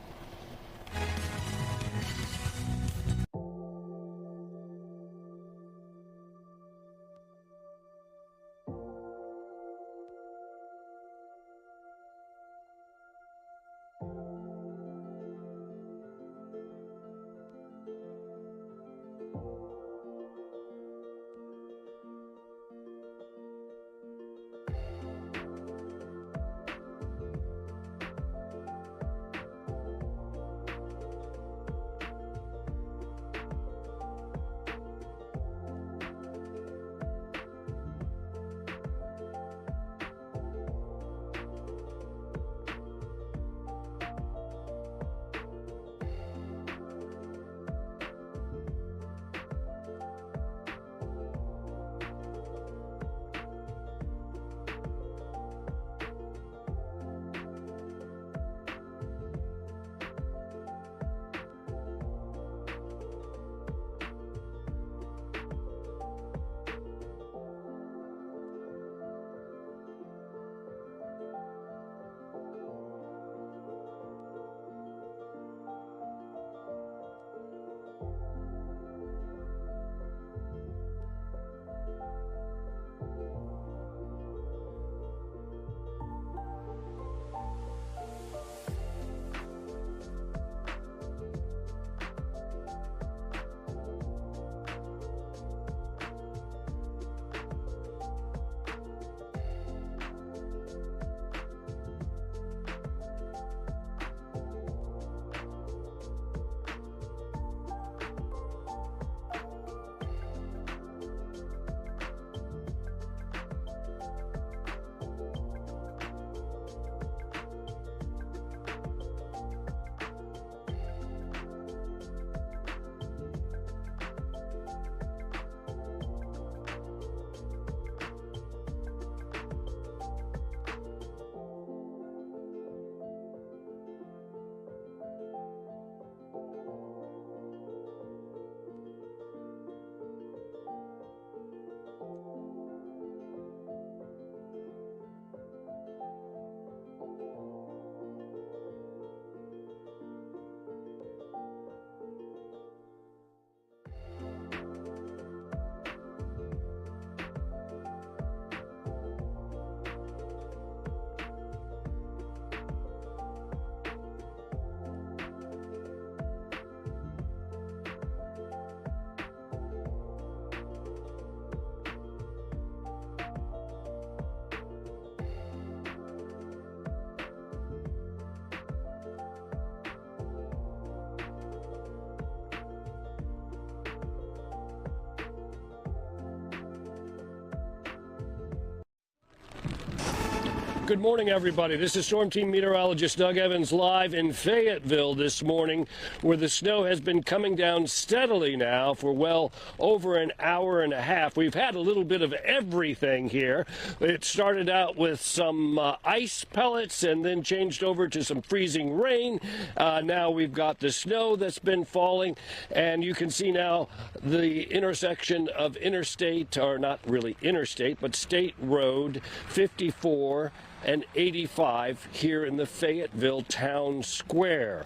Good morning, everybody. This is Storm Team Meteorologist Doug Evans live in Fayetteville this morning, where the snow has been coming down steadily now for well over an hour and a half. We've had a little bit of everything here. It started out with some ice pellets and then changed over to some freezing rain. Now we've got the snow that's been falling, and you can see now the intersection of interstate, or not really interstate, but State Road 54 and 85 here in the Fayetteville Town Square.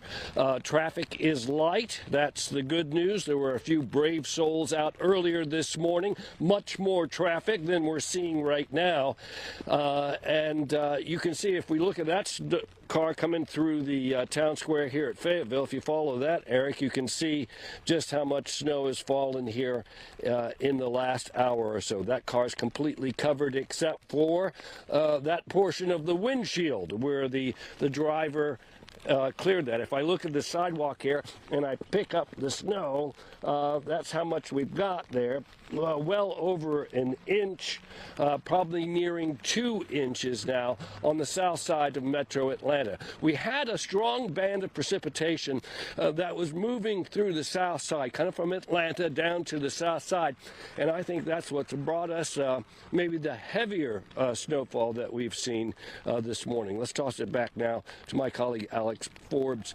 Traffic is light. That's the good news. There were a few brave souls out earlier this morning. Much more traffic than we're seeing right now. You can see, if we look at that car coming through the town square here at Fayetteville, if you follow that, Eric, you can see just how much snow has fallen here in the last hour or so. That car's completely covered except for that portion of the windshield where the driver cleared that. If I look at the sidewalk here and I pick up the snow, that's how much we've got there. Well over an inch, probably nearing 2 inches now on the south side of Metro Atlanta. We had a strong band of precipitation that was moving through the south side, kind of from Atlanta down to the south side, and I think that's what's brought us maybe the heavier snowfall that we've seen this morning. Let's toss it back now to my colleague Alex Forbes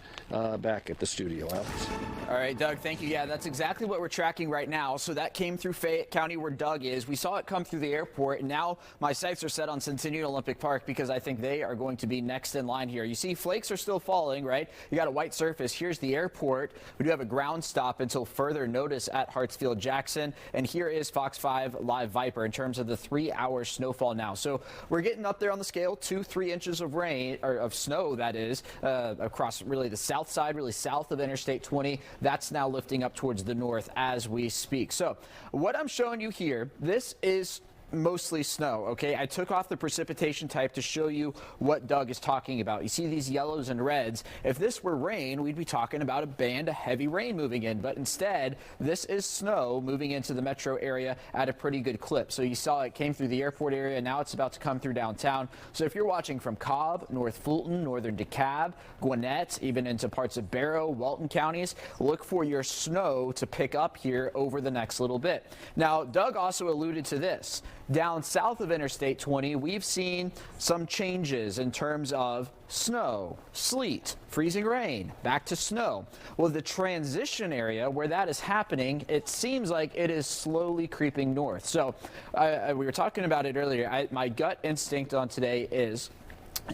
back at the studio. Alex. All right, Doug, thank you. Yeah, that's exactly what we're tracking right now. So that came through Fayette County, where Doug is. We saw it come through the airport, and now my sights are set on Centennial Olympic Park because I think they are going to be next in line here. You see flakes are still falling, right? You got a white surface. Here's the airport. We do have a ground stop until further notice at Hartsfield-Jackson, and here is Fox 5 Live Viper in terms of the 3-hour snowfall now. So we're getting up there on the scale, 2-3 inches of rain, or of snow, that is, across really the south side, really south of Interstate 20. That's now lifting up towards the north as we speak. So what I'm showing you here, this is mostly snow, okay? I took off the precipitation type to show you what Doug is talking about. You see these yellows and reds. If this were rain, we'd be talking about a band of heavy rain moving in, but instead, this is snow moving into the metro area at a pretty good clip. So you saw it came through the airport area, now it's about to come through downtown. So if you're watching from Cobb, North Fulton, northern DeKalb, Gwinnett, even into parts of Barrow, Walton counties, look for your snow to pick up here over the next little bit. Now, Doug also alluded to this. Down south of Interstate 20, we've seen some changes in terms of snow, sleet, freezing rain, back to snow. Well, the transition area where that is happening, it seems like it is slowly creeping north. So we were talking about it earlier. My gut instinct on today is,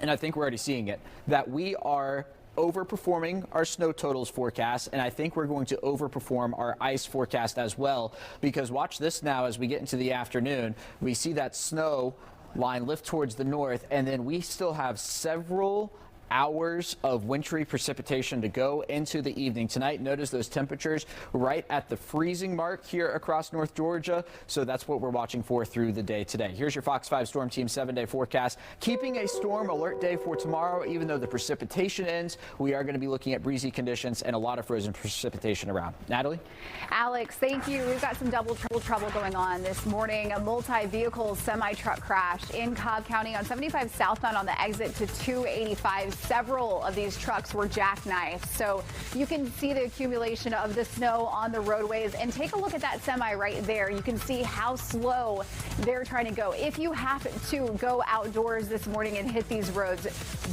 and I think we're already seeing it, that we are overperforming our snow totals forecast, and I think we're going to overperform our ice forecast as well, because watch this now as we get into the afternoon. We see that snow line lift towards the north, and then we still have several hours of wintry precipitation to go into the evening tonight. Notice those temperatures right at the freezing mark here across North Georgia. So that's what we're watching for through the day today. Here's your Fox 5 Storm Team 7-day forecast. Keeping a storm alert day for tomorrow, even though the precipitation ends, we are going to be looking at breezy conditions and a lot of frozen precipitation around. Natalie? Alex, thank you. We've got some double trouble going on this morning. A multi-vehicle semi-truck crashed in Cobb County on 75 southbound on the exit to 285. Several of these trucks were jackknifed, so you can see the accumulation of the snow on the roadways. And take a look at that semi right there. You can see how slow they're trying to go. If you happen to go outdoors this morning and hit these roads,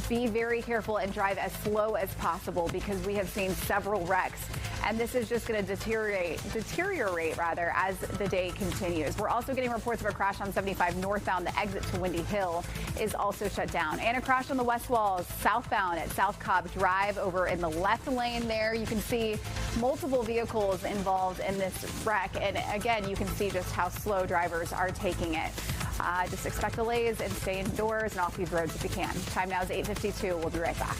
be very careful and drive as slow as possible, because we have seen several wrecks, and this is just going to deteriorate rather as the day continues. We're also getting reports of a crash on 75 northbound. The exit to Windy Hill is also shut down, and a crash on the West Walls southbound at South Cobb Drive over in the left lane there. You can see multiple vehicles involved in this wreck, and again, you can see just how slow drivers are taking it. Just expect delays and stay indoors and off these roads if you can. Time now is 8:52. We'll be right back.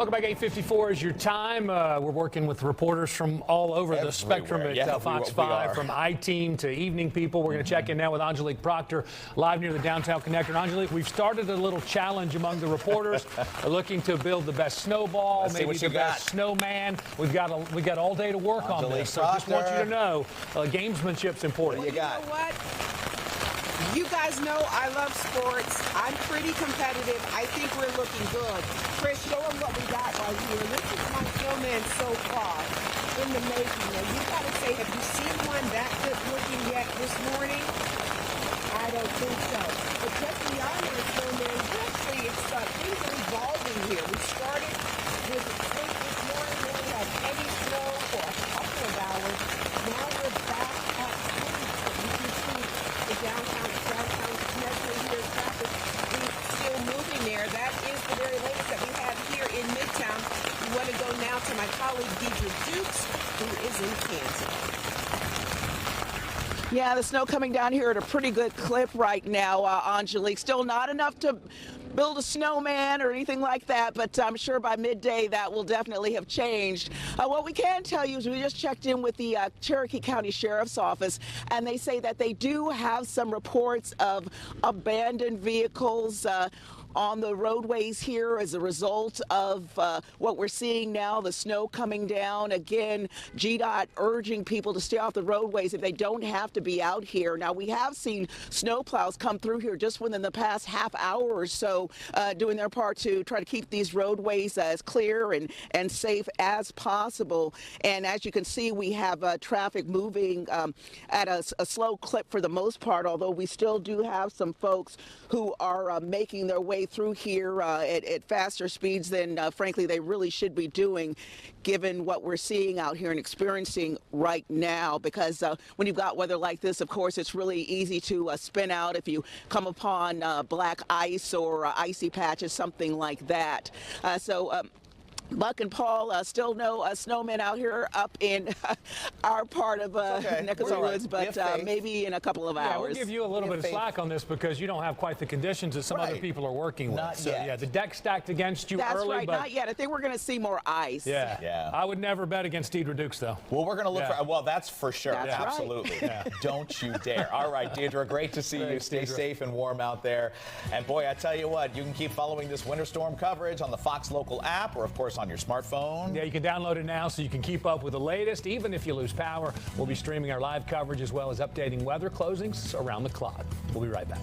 Welcome back. 8:54 is your time. We're working with reporters from all over the spectrum at Fox 5, from I-Team to evening people. We're going to check in now with Angelique Proctor, live near the downtown connector. Angelique, we've started a little challenge among the reporters, looking to build the best snowball, maybe the best snowman. We've got all day to work on this. So just want you to know, gamesmanship's important. Well, you know what? You guys know I love sports. I'm pretty competitive. I think we're looking good. Chris, show them what we got right here. This is my snowman so far in the making. Now, you got to say, have you seen one that good looking yet this morning? I don't think so. But just beyond my snowman, actually, it's things are evolving here. We started with late this morning when we had heavy snow for a couple of hours. Now we're back at sleep. You can see the downtown connector here, traffic is still moving there. That is the very latest that we have here in Midtown. We want to go now to my colleague Deidre Dukes, who is in Canton. Yeah, the snow coming down here at a pretty good clip right now, Angelique. Still not enough to build a snowman or anything like that, but I'm sure by midday that will definitely have changed. What we can tell you is we just checked in with the Cherokee County Sheriff's Office, and they say that they do have some reports of abandoned vehicles on the roadways here as a result of what we're seeing now, the snow coming down. Again, GDOT urging people to stay off the roadways if they don't have to be out here. Now, we have seen snowplows come through here just within the past half hour or so, doing their part to try to keep these roadways as clear and safe as possible. And as you can see, we have traffic moving at a slow clip for the most part, although we still do have some folks who are making their way through here at faster speeds than, frankly, they really should be doing, given what we're seeing out here and experiencing right now. Because when you've got weather like this, of course, it's really easy to spin out if you come upon black ice or icy patches, something like that. Buck and Paul, still no snowmen out here up in our part of neck of the woods, but maybe in a couple of hours. We'll give you a little bit of slack on this because you don't have quite the conditions that some other people are working with. Not so, yet. yeah, the deck stacked against you That's early. right, But not yet. I think we're going to see more ice. Yeah. I would never bet against Deidre Dukes, though. Well, we're going to look for, well, that's for sure. That's absolutely. Right. Don't you dare. All right, Deidre, great to see you. Stay safe and warm out there. And boy, I tell you what, you can keep following this winter storm coverage on the Fox Local app or, of course, on your smartphone. Yeah, you can download it now so you can keep up with the latest. Even if you lose power, we'll be streaming our live coverage as well as updating weather closings around the clock. We'll be right back.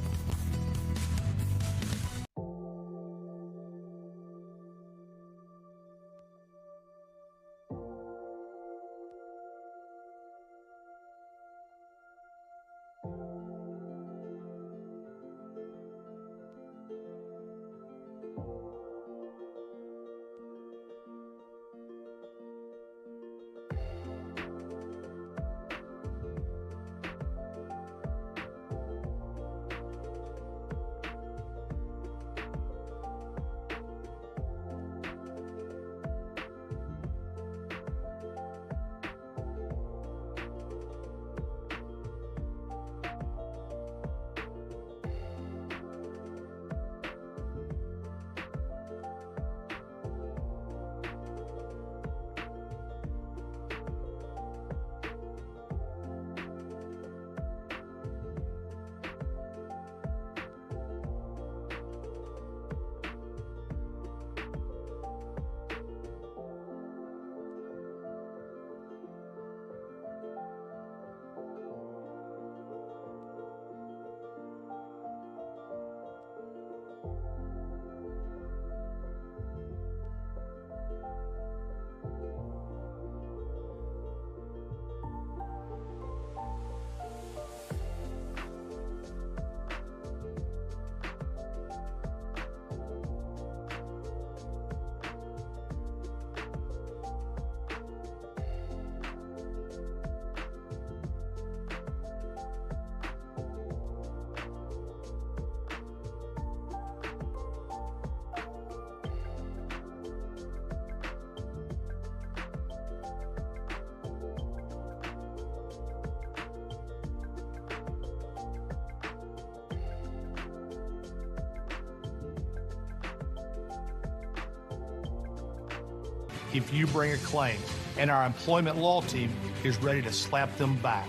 if you bring a claim, and our employment law team is ready to slap them back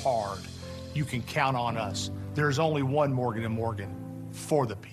hard. You can count on us. There's only one Morgan & Morgan for the people.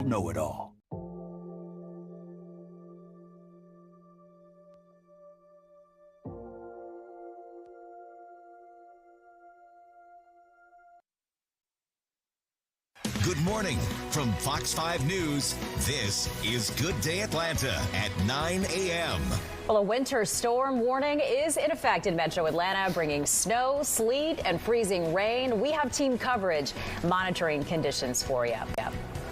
Know it all. Good morning. From Fox 5 News, this is Good Day Atlanta at 9 a.m. Well, a winter storm warning is in effect in Metro Atlanta, bringing snow, sleet, and freezing rain. We have team coverage monitoring conditions for you.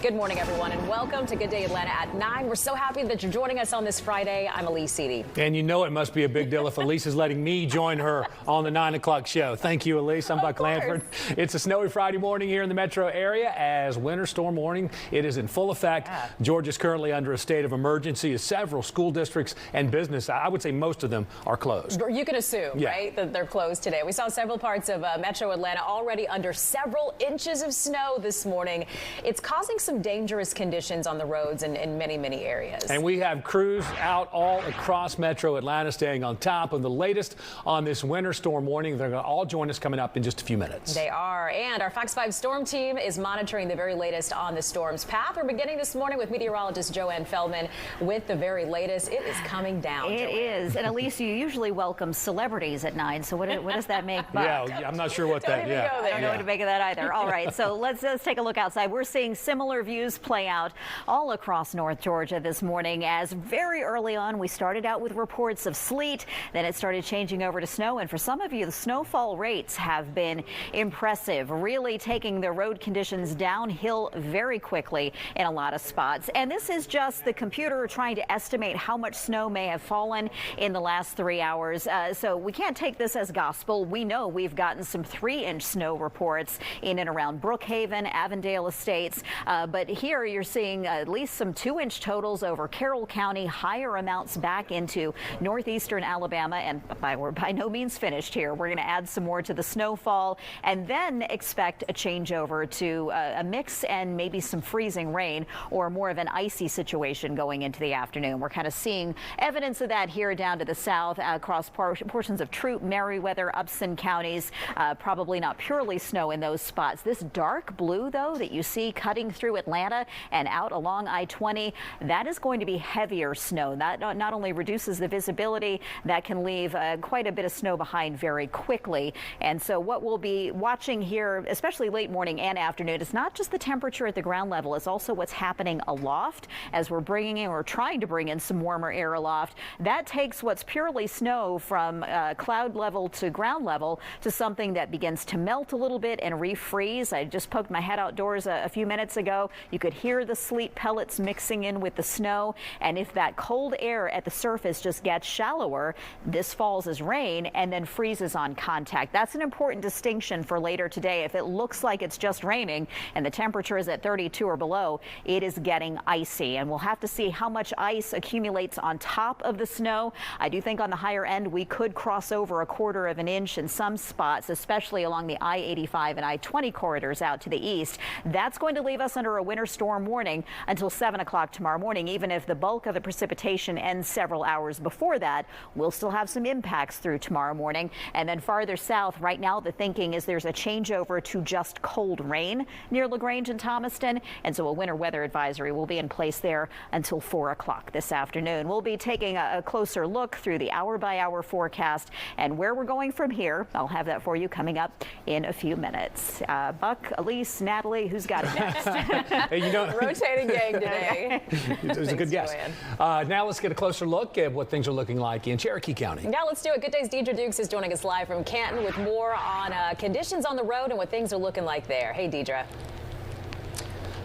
Good morning, everyone, and welcome to Good Day Atlanta at 9. We're so happy that you're joining us on this Friday. I'm Elise Seedy. And you know it must be a big deal if Elise is letting me join her on the 9 o'clock show. Thank you, Elise. I'm Buck Lanford. It's a snowy Friday morning here in the metro area as winter storm warning. It is in full effect. Georgia's currently under a state of emergency as several school districts and business, I would say most of them, are closed. You can assume, right, that they're closed today. We saw several parts of Metro Atlanta already under several inches of snow this morning. It's causing some dangerous conditions on the roads in many, many areas. And we have crews out all across Metro Atlanta staying on top of the latest on this winter storm warning. They're going to all join us coming up in just a few minutes. They are. And our Fox 5 storm team is monitoring the very latest on the storm's path. We're beginning this morning with meteorologist Joanne Feldman with the very latest. It is coming down. It is. And Elise, you usually welcome celebrities at 9. So what does that make? Yeah, I'm not sure what that. Yeah, I don't know what to make of that either. All right, so let's take a look outside. We're seeing similar views play out all across North Georgia this morning, as very early on we started out with reports of sleet, then it started changing over to snow, and for some of you the snowfall rates have been impressive, really taking the road conditions downhill very quickly in a lot of spots. And this is just the computer trying to estimate how much snow may have fallen in the last 3 hours, so we can't take this as gospel. We know we've gotten some 3-inch snow reports in and around Brookhaven, Avondale Estates, but here you're seeing at least some 2-inch totals over Carroll County, higher amounts back into northeastern Alabama, and we're by no means finished here. We're going to add some more to the snowfall and then expect a changeover to a mix and maybe some freezing rain or more of an icy situation going into the afternoon. We're kind of seeing evidence of that here down to the south across portions of Troup, Meriwether, Upson counties. Probably not purely snow in those spots. This dark blue, though, that you see cutting through Atlanta and out along I-20, that is going to be heavier snow. That not only reduces the visibility, that can leave quite a bit of snow behind very quickly. And so what we'll be watching here, especially late morning and afternoon, is not just the temperature at the ground level, it's also what's happening aloft as we're bringing in or trying to bring in some warmer air aloft. That takes what's purely snow from cloud level to ground level to something that begins to melt a little bit and refreeze. I just poked my head outdoors a few minutes ago. You could hear the sleet pellets mixing in with the snow, and if that cold air at the surface just gets shallower, this falls as rain and then freezes on contact. That's an important distinction for later today. If it looks like it's just raining and the temperature is at 32 or below, it is getting icy, and we'll have to see how much ice accumulates on top of the snow. I do think on the higher end we could cross over 1/4 of an inch in some spots, especially along the I-85 and I-20 corridors out to the east. That's going to leave us under a winter storm warning until 7 o'clock tomorrow morning. Even if the bulk of the precipitation ends several hours before that, we'll still have some impacts through tomorrow morning. And then farther south, right now the thinking is there's a changeover to just cold rain near LaGrange and Thomaston, and so a winter weather advisory will be in place there until 4 o'clock this afternoon. We'll be taking a closer look through the hour-by-hour forecast and where we're going from here. I'll have that for you coming up in a few minutes. Buck, Elise, Natalie, who's got it next? Hey, you know, rotating gang today. It was a good guess. Now let's get a closer look at what things are looking like in Cherokee County. Now let's do it. Good Day's Deidre Dukes is joining us live from Canton with more on conditions on the road and what things are looking like there. Hey, Deidre.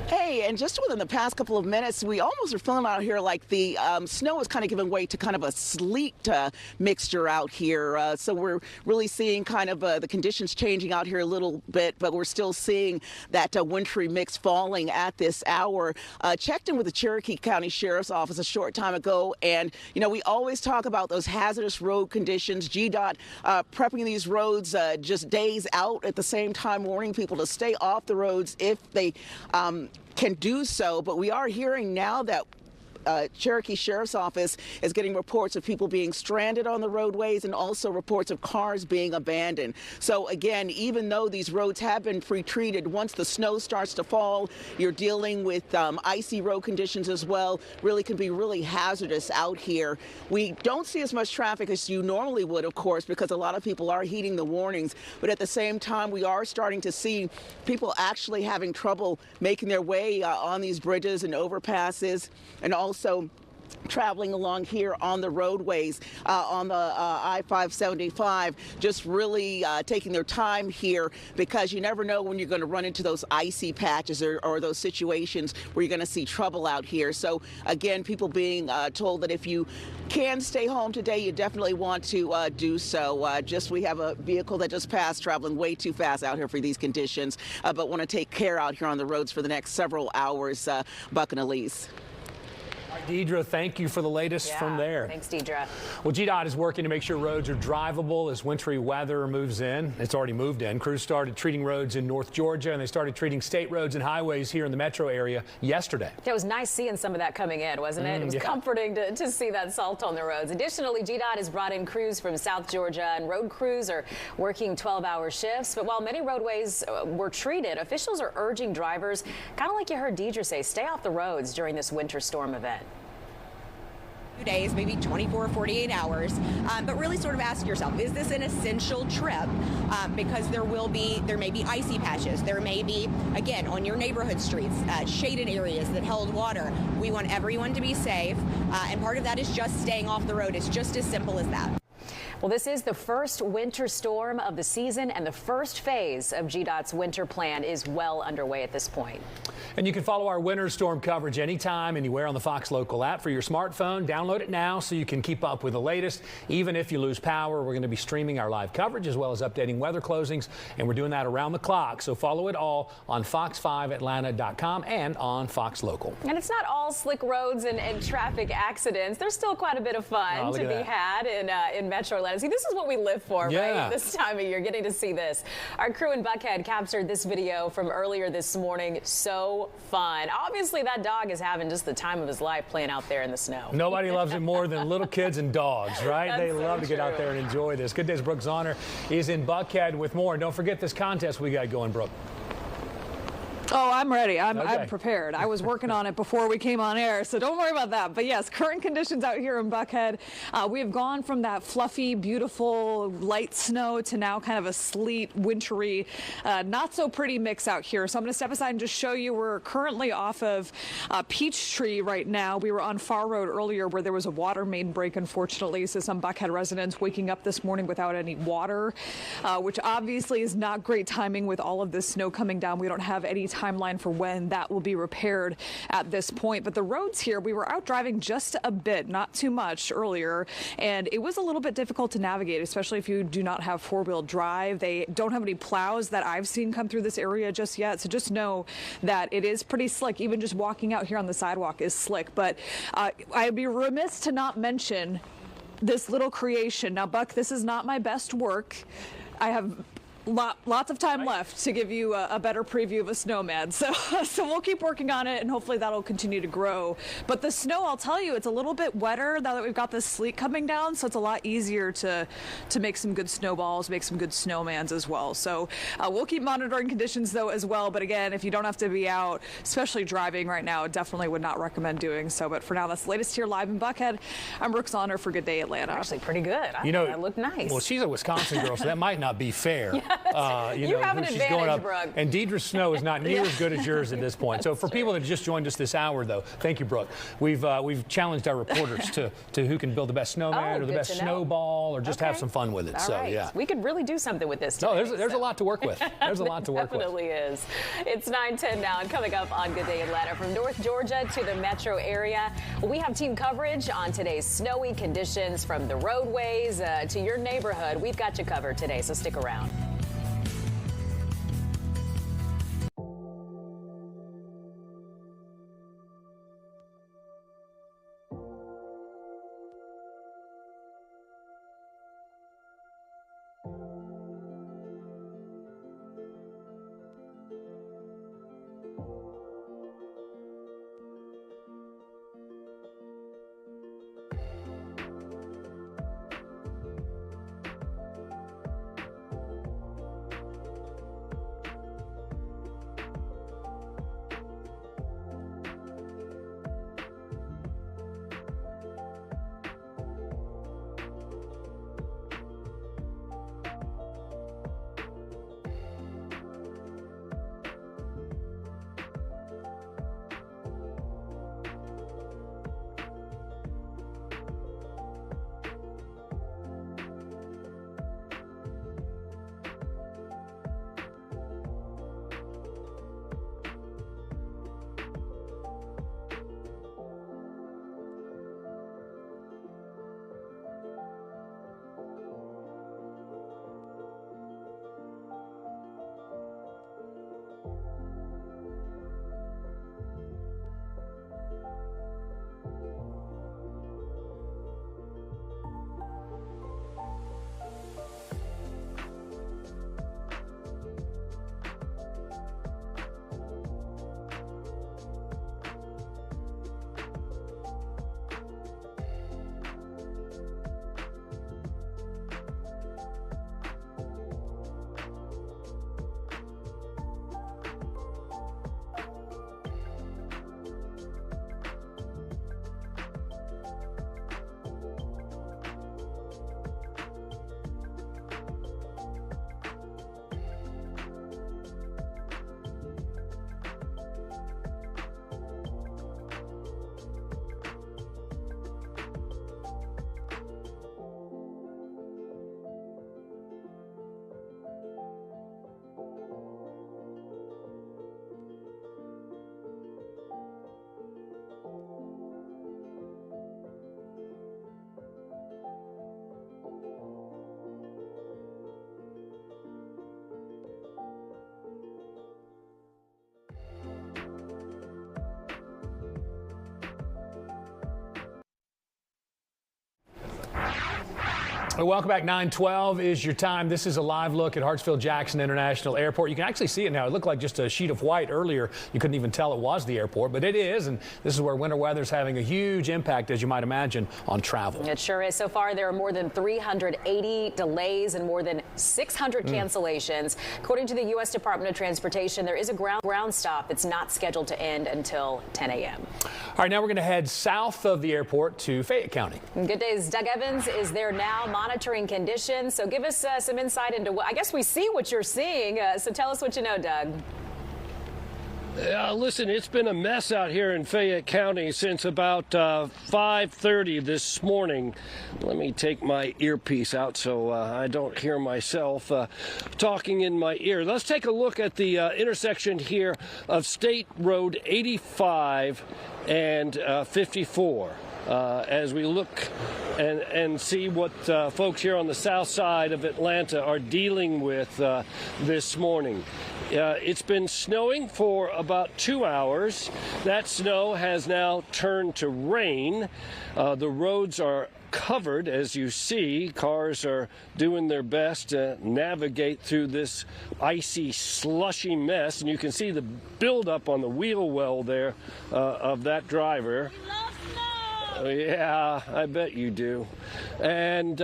Hey, and just within the past couple of minutes, we almost are feeling out here like the snow is kind of giving way to kind of a sleet mixture out here. So we're really seeing kind of the conditions changing out here a little bit, but we're still seeing that wintry mix falling at this hour. Checked in with the Cherokee County Sheriff's Office a short time ago, and, you know, we always talk about those hazardous road conditions. GDOT prepping these roads just days out, at the same time warning people to stay off the roads if they can do so. But we are hearing now that Cherokee Sheriff's Office is getting reports of people being stranded on the roadways and also reports of cars being abandoned. So again, even though these roads have been pre-treated, once the snow starts to fall, you're dealing with icy road conditions as well. Really can be really hazardous out here. We don't see as much traffic as you normally would, of course, because a lot of people are heeding the warnings. But at the same time, we are starting to see people actually having trouble making their way on these bridges and overpasses, and also traveling along here on the roadways on the I-575, just really taking their time here, because you never know when you're going to run into those icy patches or those situations where you're going to see trouble out here. So again, people being told that if you can stay home today, you definitely want to do so. We have a vehicle that just passed traveling way too fast out here for these conditions, but want to take care out here on the roads for the next several hours. Buck and Elise. Deidre, thank you for the latest from there. Thanks, Deidre. Well, GDOT is working to make sure roads are drivable as wintry weather moves in. It's already moved in. Crews started treating roads in North Georgia, and they started treating state roads and highways here in the metro area yesterday. It was nice seeing some of that coming in, wasn't it? It was comforting to see that salt on the roads. Additionally, GDOT has brought in crews from South Georgia, and road crews are working 12-hour shifts. But while many roadways were treated, officials are urging drivers, kind of like you heard Deidre say, stay off the roads during this winter storm event. Days, maybe 24 or 48 hours, but really sort of ask yourself, is this an essential trip? Because there may be icy patches. There may be, again, on your neighborhood streets, shaded areas that held water. We want everyone to be safe, and part of that is just staying off the road. It's just as simple as that. Well, this is the first winter storm of the season, and the first phase of GDOT's winter plan is well underway at this point. And you can follow our winter storm coverage anytime, anywhere on the Fox Local app for your smartphone. Download it now so you can keep up with the latest. Even if you lose power, we're going to be streaming our live coverage as well as updating weather closings, and we're doing that around the clock. So follow it all on fox5atlanta.com and on Fox Local. And it's not all slick roads and traffic accidents. There's still quite a bit of fun to be had in Metro Atlanta. See, this is what we live for, right? This time of year, getting to see this. Our crew in Buckhead captured this video from earlier this morning. So fun. Obviously, that dog is having just the time of his life playing out there in the snow. Nobody loves it more than little kids and dogs, right? They love to get out there and enjoy this. Good Day's Brooke Zahner is in Buckhead with more. And don't forget this contest we got going, Brooke. Oh, I'm ready. I'm prepared. I was working on it before we came on air, so don't worry about that. But yes, current conditions out here in Buckhead, we have gone from that fluffy, beautiful, light snow to now kind of a sleet, wintry, not so pretty mix out here. So I'm going to step aside and just show you we're currently off of Peachtree right now. We were on Far Road earlier where there was a water main break, unfortunately. So some Buckhead residents waking up this morning without any water, which obviously is not great timing with all of this snow coming down. We don't have any timeline for when that will be repaired at this point. But the roads here, we were out driving just a bit, not too much earlier, and it was a little bit difficult to navigate, especially if you do not have four-wheel drive. They don't have any plows that I've seen come through this area just yet, so just know that it is pretty slick. Even just walking out here on the sidewalk is slick. But I'd be remiss to not mention this little creation. Now, Buck, this is not my best work. I have lots of time left to give you a better preview of a snowman. So we'll keep working on it, and hopefully that'll continue to grow. But the snow, I'll tell you, it's a little bit wetter now that we've got this sleet coming down, so it's a lot easier to make some good snowballs, make some good snowmans as well. So we'll keep monitoring conditions, though, as well. But again, if you don't have to be out, especially driving right now, definitely would not recommend doing so. But for now, that's the latest here live in Buckhead. I'm Brooke Zahner for Good Day Atlanta. Actually pretty good. You know, that looked nice. Well, she's a Wisconsin girl, so that might not be fair. You have an she's advantage, going up. Brooke. And Deidre's snow is not near as good as yours at this point. So for people that just joined us this hour, though, thank you, Brooke. We've challenged our reporters to who can build the best snowman or the best snowball or just have some fun with it. All so right. yeah, we could really do something with this today. No, there's a lot to work with. There's a lot to work with. Definitely is. It's 9:10 now, and coming up on Good Day Atlanta, from North Georgia to the metro area, we have team coverage on today's snowy conditions from the roadways to your neighborhood. We've got you covered today, so stick around. Welcome back. 9:12 is your time. This is a live look at Hartsfield-Jackson International Airport. You can actually see it now. It looked like just a sheet of white earlier. You couldn't even tell it was the airport, but it is. And this is where winter weather is having a huge impact, as you might imagine, on travel. It sure is. So far, there are more than 380 delays and more than 600 cancellations. According to the U.S. Department of Transportation, there is a ground stop that's not scheduled to end until 10 a.m. All right, now we're going to head south of the airport to Fayette County. Good Day's Doug Evans is there now monitoring conditions. So give us some insight into what, I guess we see what you're seeing. So tell us what you know, Doug. Listen, it's been a mess out here in Fayette County since about 5:30 this morning. Let me take my earpiece out so I don't hear myself talking in my ear. Let's take a look at the intersection here of State Road 85 and 54. As we look and see what folks here on the south side of Atlanta are dealing with this morning. It's been snowing for about 2 hours. That snow has now turned to rain. The roads are covered, as you see. Cars are doing their best to navigate through this icy, slushy mess. And you can see the buildup on the wheel well there of that driver. Yeah, I bet you do. And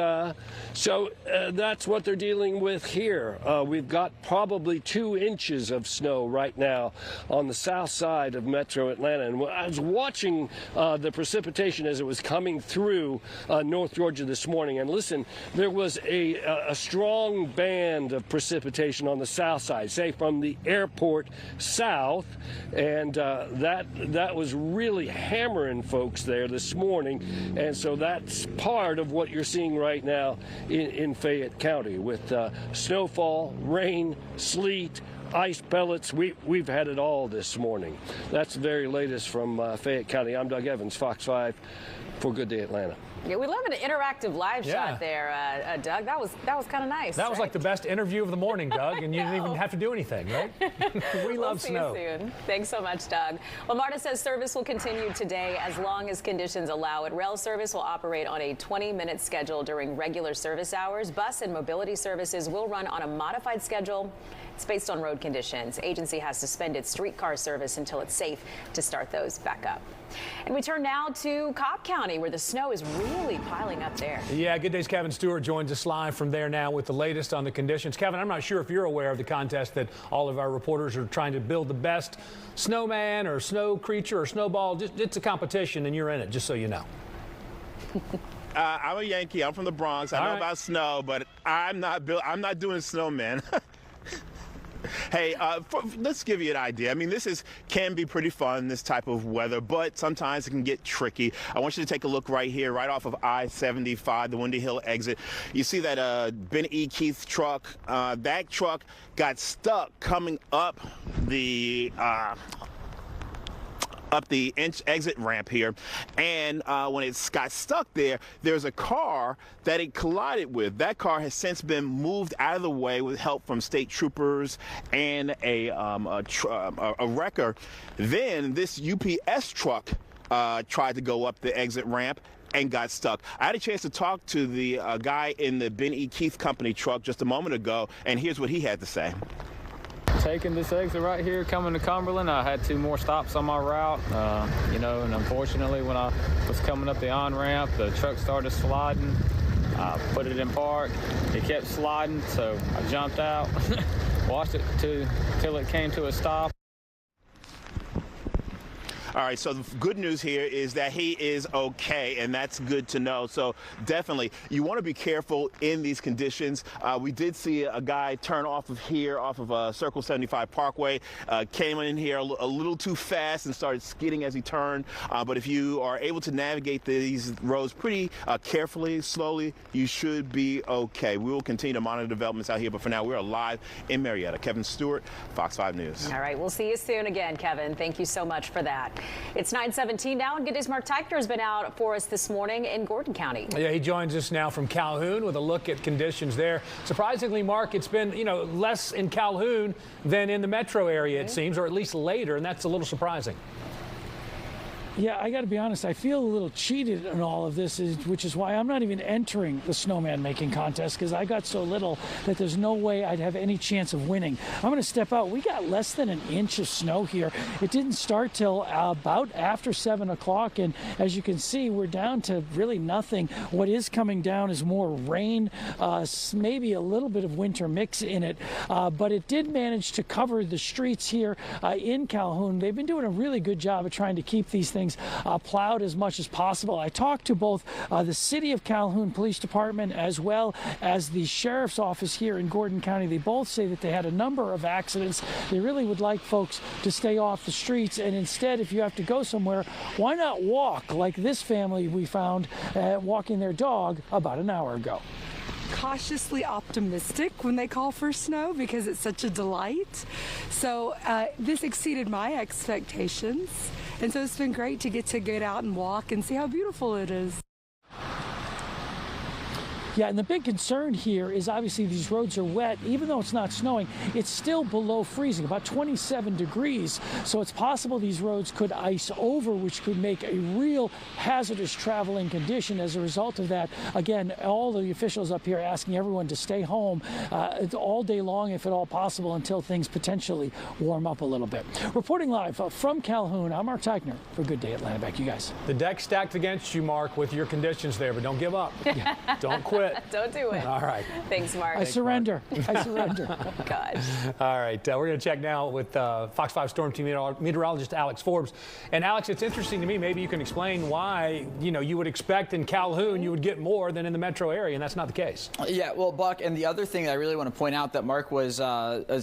so that's what they're dealing with here. We've got probably 2 inches of snow right now on the south side of Metro Atlanta. And I was watching the precipitation as it was coming through North Georgia this morning. And listen, there was a strong band of precipitation on the south side, say from the airport south. And that was really hammering folks there this morning. And so that's part of what you're seeing right now in Fayette County with snowfall, rain, sleet, ice pellets. We've had it all this morning. That's the very latest from Fayette County. I'm Doug Evans, Fox 5 for Good Day Atlanta. Yeah, we love an interactive live shot there, Doug. That was kind of nice. That was like the best interview of the morning, Doug, and you didn't even have to do anything, right? We love snow. See you soon. Thanks so much, Doug. Well, MARTA says service will continue today as long as conditions allow it. Rail service will operate on a 20-minute schedule during regular service hours. Bus and mobility services will run on a modified schedule. It's based on road conditions. Agency has suspended streetcar service until it's safe to start those back up. And we turn now to Cobb County, where the snow is really piling up there. Yeah, Good Day's Kevin Stewart joins us live from there now with the latest on the conditions. Kevin, I'm not sure if you're aware of the contest that all of our reporters are trying to build the best snowman or snow creature or snowball. It's a competition, and you're in it, just so you know. I'm a Yankee. I'm from the Bronx. I know about snow, but I'm not doing snowman. Hey, let's give you an idea. I mean, can be pretty fun, this type of weather, but sometimes it can get tricky. I want you to take a look right here, right off of I-75, the Windy Hill exit. You see that Ben E. Keith truck? That truck got stuck coming up the exit ramp here, and when it got stuck there's a car that it collided with. That car has since been moved out of the way with help from state troopers and a wrecker. Then this UPS truck tried to go up the exit ramp and got stuck. I had a chance to talk to the guy in the Ben E. Keith Company truck just a moment ago, and here's what he had to say. Taking this exit right here, coming to Cumberland, I had 2 more stops on my route, and unfortunately when I was coming up the on-ramp, the truck started sliding. I put it in park. It kept sliding, so I jumped out, watched it till it came to a stop. All right, so the good news here is that he is okay, and that's good to know. So definitely, you want to be careful in these conditions. We did see a guy turn off of here, off of Circle 75 Parkway, came in here a little too fast and started skidding as he turned. But if you are able to navigate these roads pretty carefully, slowly, you should be okay. We will continue to monitor developments out here, but for now, we are live in Marietta. Kevin Stewart, Fox 5 News. All right, we'll see you soon again, Kevin. Thank you so much for that. It's 9:17 now, and Good Day's Mark Teichner has been out for us this morning in Gordon County. Yeah, he joins us now from Calhoun with a look at conditions there. Surprisingly, Mark, it's been, less in Calhoun than in the metro area, it seems, or at least later, and that's a little surprising. Yeah, I got to be honest, I feel a little cheated in all of this, which is why I'm not even entering the snowman making contest, because I got so little that there's no way I'd have any chance of winning. I'm going to step out. We got less than an inch of snow here. It didn't start till about after 7 o'clock, and as you can see, we're down to really nothing. What is coming down is more rain, maybe a little bit of winter mix in it, but it did manage to cover the streets here in Calhoun. They've been doing a really good job of trying to keep these things plowed as much as possible. I talked to both the City of Calhoun Police Department as well as the Sheriff's Office here in Gordon County. They both say that they had a number of accidents. They really would like folks to stay off the streets, and instead, if you have to go somewhere, why not walk like this family we found walking their dog about an hour ago. Cautiously optimistic when they call for snow because it's such a delight. So this exceeded my expectations. And so it's been great to get out and walk and see how beautiful it is. Yeah, and the big concern here is obviously these roads are wet. Even though it's not snowing, it's still below freezing, about 27 degrees. So it's possible these roads could ice over, which could make a real hazardous traveling condition. As a result of that, again, all the officials up here asking everyone to stay home all day long, if at all possible, until things potentially warm up a little bit. Reporting live from Calhoun, I'm Mark Teichner for Good Day Atlanta. Back to you guys. The deck's stacked against you, Mark, with your conditions there, but don't give up. Don't quit. Don't do it. All right. Thanks, Mark. I surrender. I surrender. Gosh. All right. We're going to check now with Fox 5 Storm Team meteorologist Alex Forbes. And Alex, it's interesting to me. Maybe you can explain why, you would expect in Calhoun you would get more than in the metro area, and that's not the case. Yeah, well, Buck, and the other thing I really want to point out that Mark was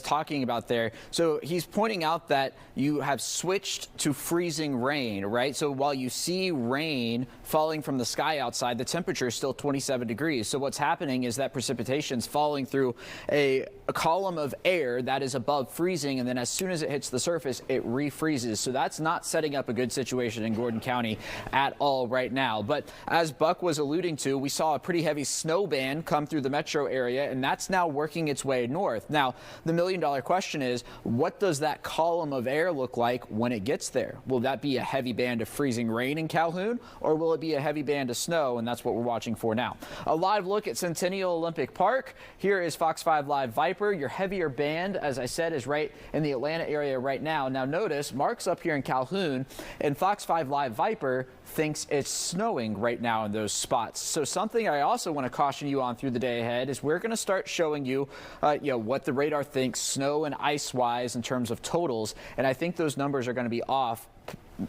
talking about there, so he's pointing out that you have switched to freezing rain, right? So while you see rain falling from the sky outside, the temperature is still 27 degrees. So what's happening is that precipitation's falling through a column of air that is above freezing, and then as soon as it hits the surface, it refreezes. So that's not setting up a good situation in Gordon County at all right now. But as Buck was alluding to, we saw a pretty heavy snow band come through the metro area, and that's now working its way north. Now, the million-dollar question is, what does that column of air look like when it gets there? Will that be a heavy band of freezing rain in Calhoun, or will it be a heavy band of snow? And that's what we're watching for now. A live look at Centennial Olympic Park. Here is Fox 5 Live Viper. Your heavier band, as I said, is right in the Atlanta area right now. Now notice, Mark's up here in Calhoun, and Fox 5 Live Viper thinks it's snowing right now in those spots. So something I also want to caution you on through the day ahead is we're going to start showing you, what the radar thinks snow and ice-wise in terms of totals, and I think those numbers are going to be off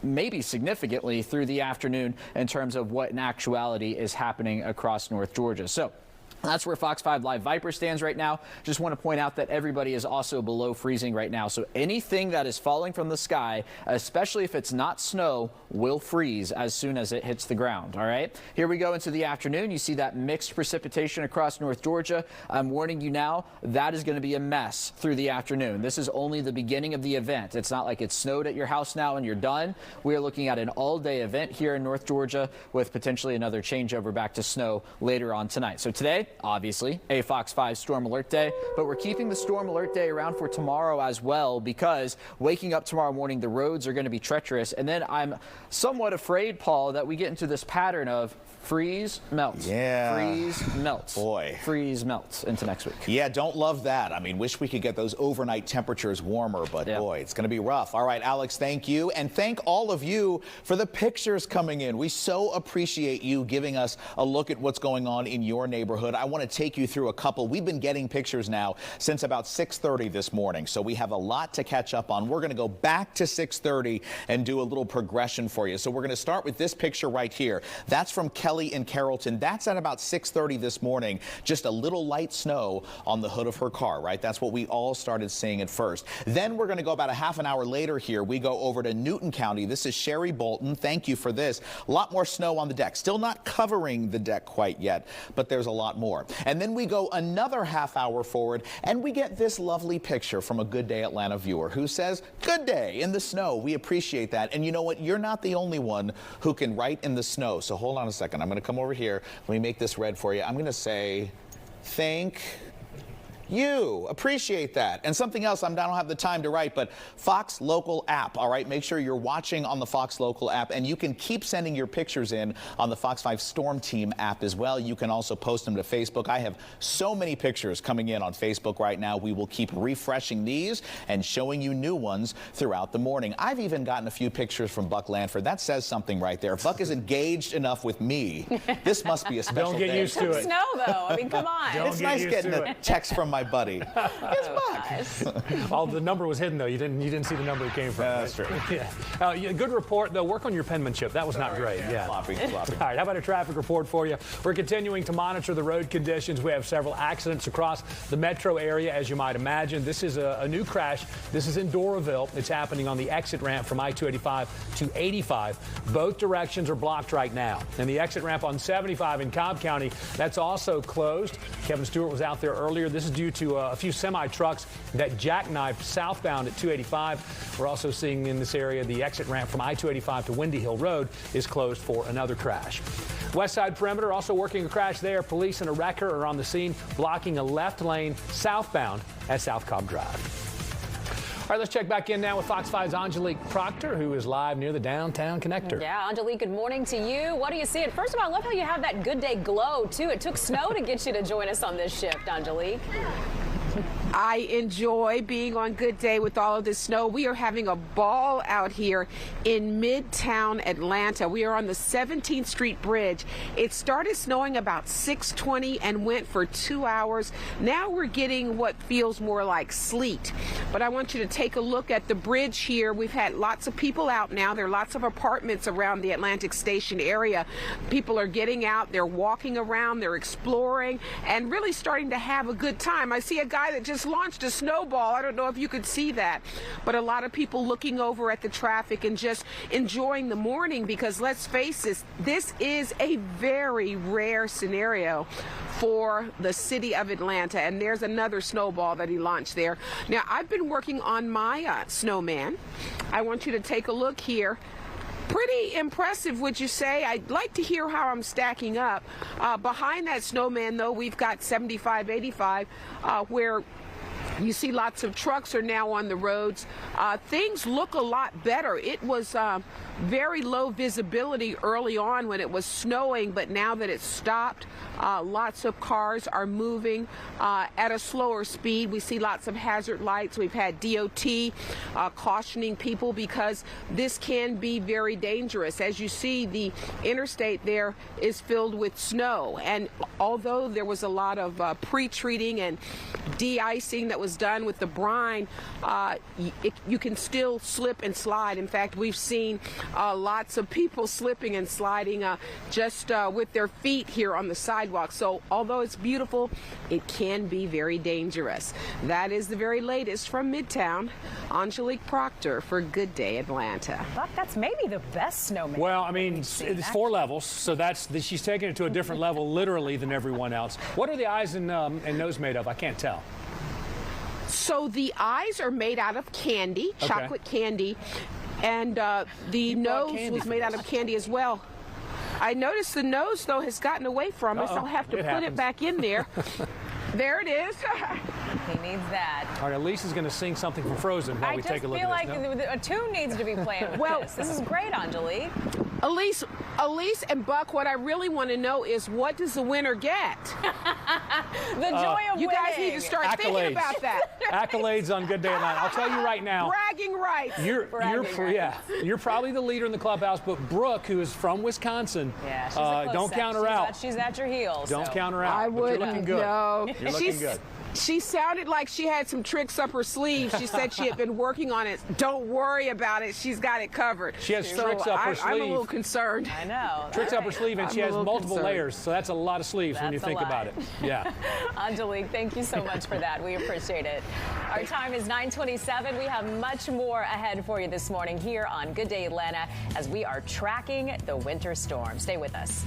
maybe significantly through the afternoon in terms of what in actuality is happening across North Georgia. So that's where Fox 5 Live Viper stands right now. Just want to point out that everybody is also below freezing right now. So anything that is falling from the sky, especially if it's not snow, will freeze as soon as it hits the ground. All right. Here we go into the afternoon. You see that mixed precipitation across North Georgia. I'm warning you now, that is going to be a mess through the afternoon. This is only the beginning of the event. It's not like it snowed at your house now and you're done. We are looking at an all-day event here in North Georgia with potentially another changeover back to snow later on tonight. So today, obviously, a Fox 5 Storm Alert Day, but we're keeping the Storm Alert Day around for tomorrow as well, because waking up tomorrow morning, the roads are going to be treacherous. And then I'm somewhat afraid, Paul, that we get into this pattern of freeze, melt, freeze, melt, freeze, melt into next week. Yeah, don't love that. I mean, wish we could get those overnight temperatures warmer, but boy, it's going to be rough. All right, Alex, thank you. And thank all of you for the pictures coming in. We so appreciate you giving us a look at what's going on in your neighborhood. I want to take you through a couple. We've been getting pictures now since about 6:30 this morning, so we have a lot to catch up on. We're going to go back to 6:30 and do a little progression for you. So we're going to start with this picture right here. That's from Kelly in Carrollton. That's at about 6:30 this morning. Just a little light snow on the hood of her car, right? That's what we all started seeing at first. Then we're going to go about a half an hour later here. We go over to Newton County. This is Sherry Bolton. Thank you for this. A lot more snow on the deck. Still not covering the deck quite yet, but there's a lot more. And then we go another half hour forward, and we get this lovely picture from a Good Day Atlanta viewer who says, "Good day in the snow." We appreciate that. And you know what? You're not the only one who can write in the snow. So hold on a second. I'm going to come over here. Let me make this red for you. I'm going to say, thank you. Appreciate that. And something else, I don't have the time to write, but Fox Local app, all right? Make sure you're watching on the Fox Local app, and you can keep sending your pictures in on the Fox 5 Storm Team app as well. You can also post them to Facebook. I have so many pictures coming in on Facebook right now. We will keep refreshing these and showing you new ones throughout the morning. I've even gotten a few pictures from Buck Lanford. That says something right there. Buck is engaged enough with me. This must be a special Don't get day. used to it. Snow, though. I mean, come on. It's nice getting a text from my buddy. It's Buck. Oh, the number was hidden, though. You didn't see the number it came from. That's true. Yeah. Good report, though. Work on your penmanship. That was not great. Yeah. Floppy. All right, how about a traffic report for you? We're continuing to monitor the road conditions. We have several accidents across the metro area, as you might imagine. This is a new crash. This is in Doraville. It's happening on the exit ramp from I-285 to 85. Both directions are blocked right now. And the exit ramp on 75 in Cobb County, that's also closed. Kevin Stewart was out there earlier. This is due due to a few semi-trucks that jackknifed southbound at 285. We're also seeing in this area the exit ramp from I-285 to Windy Hill Road is closed for another crash. West Side Perimeter also working a crash there. Police and a wrecker are on the scene, blocking a left lane southbound at South Cobb Drive. All right, let's check back in now with Fox 5's Angelique Proctor, who is live near the downtown connector. Yeah, Angelique, good morning to you. What do you see? First of all, I love how you have that good day glow, too. It took snow to get you to join us on this shift, Angelique. I enjoy being on Good Day with all of this snow. We are having a ball out here in Midtown Atlanta. We are on the 17th Street Bridge. It started snowing about 6:20 and went for 2 hours. Now we're getting what feels more like sleet. But I want you to take a look at the bridge here. We've had lots of people out now. There are lots of apartments around the Atlantic Station area. People are getting out. They're walking around. They're exploring and really starting to have a good time. I see a guy that just launched a snowball. I don't know if you could see that, but a lot of people looking over at the traffic and just enjoying the morning, because let's face it, this is a very rare scenario for the city of Atlanta. And there's another snowball that he launched there. Now, I've been working on my snowman. I want you to take a look here. Pretty impressive, would you say? I'd like to hear how I'm stacking up. Behind that snowman, though, we've got 75, 85, where you see lots of trucks are now on the roads. Things look a lot better. It was very low visibility early on when it was snowing, but now that it's stopped, lots of cars are moving at a slower speed. We see lots of hazard lights. We've had DOT cautioning people because this can be very dangerous. As you see, the interstate there is filled with snow, and although there was a lot of pre-treating and de-icing that was done with the brine, you can still slip and slide. In fact, we've seen lots of people slipping and sliding just with their feet here on the sidewalk. So although it's beautiful, it can be very dangerous. That is the very latest from Midtown. Angelique Proctor for Good Day Atlanta. Buck, that's maybe the best snowman. Well, I mean, it's 4 levels, so she's taking it to a different level literally than everyone else. What are the eyes and nose made of? I can't tell. So the eyes are made out of candy, chocolate candy, and the nose was made out of candy as well. I noticed the nose, though, has gotten away from us. I'll have to put it back in there. There it is. He needs that. All right, Elise is going to sing something from Frozen while we take a look at this. I just feel like a tune needs to be playing with this. This is great, Angelique. Elise and Buck, what I really want to know is, what does the winner get? The joy of winning. You guys need to start thinking about that. Accolades on Good Day Atlanta. I'll tell you right now. Bragging rights. You're probably the leader in the clubhouse, but Brooke, who is from Wisconsin, she's don't count her out. She's at your heels. Don't count her out. I wouldn't. You're looking good. No. You're looking good. She sounded like she had some tricks up her sleeve. She said she had been working on it. Don't worry about it. She's got it covered. She has tricks up her sleeve. I'm a little concerned. I know. Tricks up her sleeve, and she has multiple layers, so that's a lot of sleeves when you think about it. Yeah. Angelique, thank you so much for that. We appreciate it. Our time is 9:27. We have much more ahead for you this morning here on Good Day Atlanta as we are tracking the winter storm. Stay with us.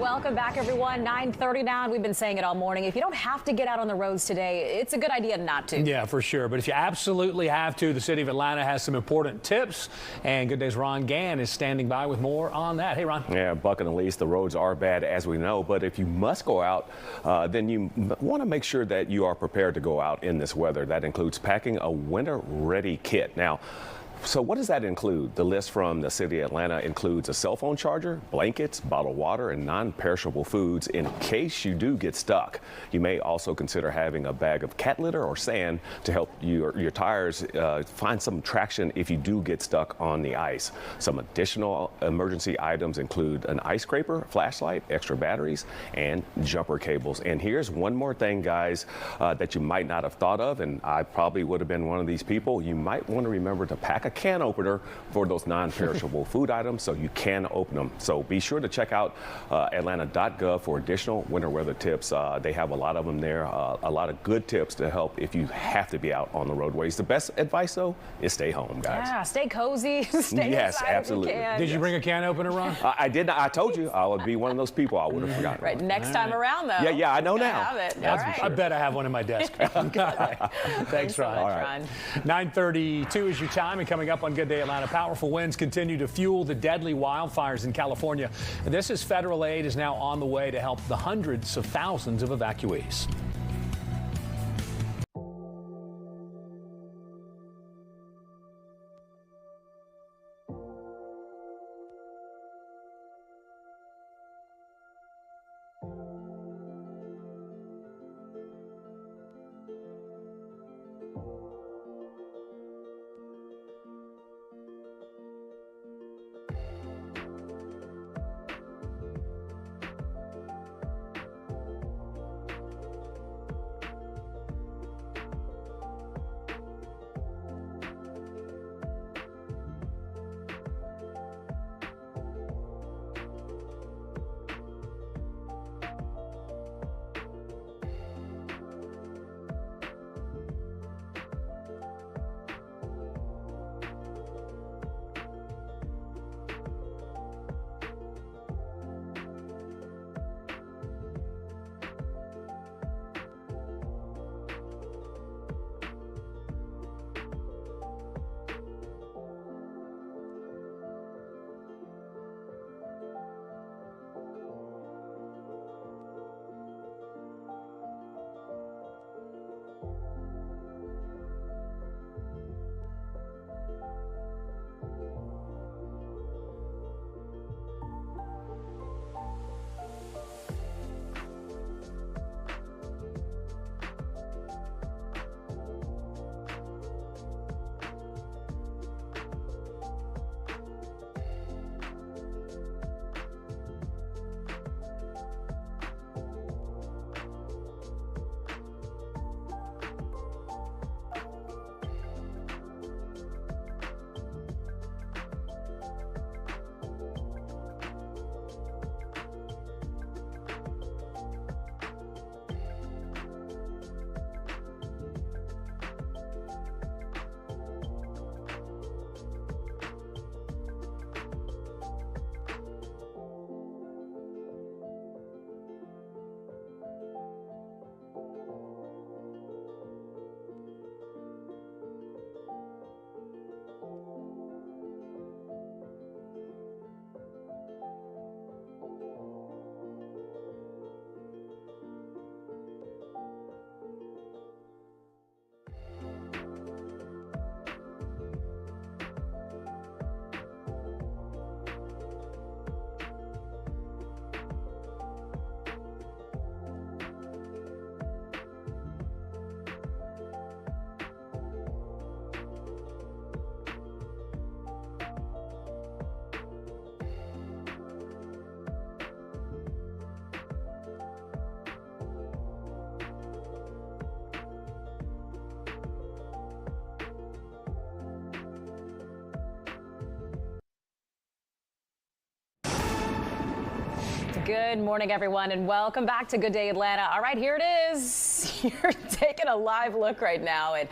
Welcome back, everyone. 9:30 now, and we've been saying it all morning. If you don't have to get out on the roads today, it's a good idea not to. Yeah, for sure. But if you absolutely have to, the city of Atlanta has some important tips. And Good Day's Ron Gann is standing by with more on that. Hey, Ron. Yeah, Buck and Elise, the roads are bad, as we know. But if you must go out, then you want to make sure that you are prepared to go out in this weather. That includes packing a winter-ready kit. Now, so what does that include? The list from the city of Atlanta includes a cell phone charger, blankets, bottled water, and non-perishable foods in case you do get stuck. You may also consider having a bag of cat litter or sand to help your tires find some traction if you do get stuck on the ice. Some additional emergency items include an ice scraper, flashlight, extra batteries, and jumper cables. And here's one more thing, guys, that you might not have thought of, and I probably would have been one of these people. You might want to remember to pack a can opener for those non-perishable food items so you can open them. So be sure to check out atlanta.gov for additional winter weather tips. They have a lot of them there, a lot of good tips to help if you have to be out on the roadways. The best advice, though, is stay home, guys. Yeah, stay cozy. Stay yes, inside absolutely. if you can. Did you bring a can opener, Ron? I did not. I told you I would be one of those people. I would have forgotten. Right, next time around, though. Yeah, I know now. Have it. That's All right. I bet I have one in my desk. Thanks, Ron. So much, Ron. 9:32 is your time, and coming up on Good Day Atlanta, powerful winds continue to fuel the deadly wildfires in California. And this is federal aid is now on the way to help the hundreds of thousands of evacuees. Good morning, everyone, and welcome back to Good Day Atlanta. All right, here it is. You're taking a live look right now at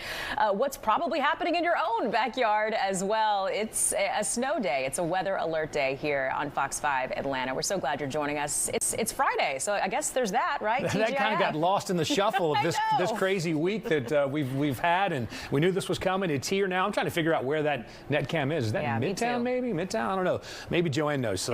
what's probably happening in your own backyard as well. It's a snow day. It's a weather alert day here on Fox 5 Atlanta. We're so glad you're joining us. It's Friday, so I guess there's that, right? That kind of got lost in the shuffle of this crazy week that we've had, and we knew this was coming. It's here now. I'm trying to figure out where that net cam is. Is that Midtown, maybe? Midtown? I don't know. Maybe Joanne knows.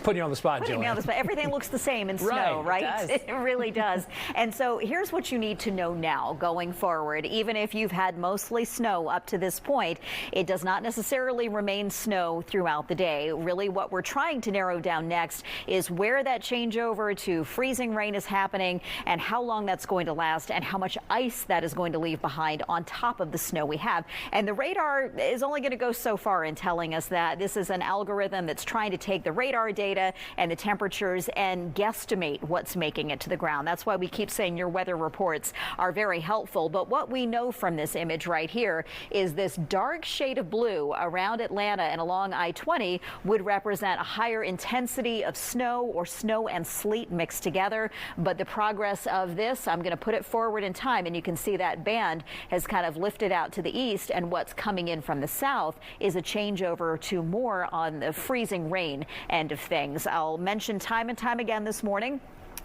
Putting you on the spot, Joanne. Everything looks the same in snow, right? It really does. And so here's what you need to know now going forward. Even if you've had mostly snow up to this point, it does not necessarily remain snow throughout the day. Really, what we're trying to narrow down next is where that changeover to freezing rain is happening and how long that's going to last and how much ice that is going to leave behind on top of the snow we have. And the radar is only going to go so far in telling us that. This is an algorithm that's trying to take the radar data and the temperatures and guesstimate what's making it to the ground. That's why we keep saying your weather reports are very helpful. But what we know from this image right here is this dark shade of blue around Atlanta and along I-20 would represent a higher intensity of snow or snow and sleet mixed together. But the progress of this, I'm going to put it forward in time, and you can see that band has kind of lifted out to the east, and what's coming in from the south is a changeover to more on the freezing rain end of things. I'll mention time and time again this morning.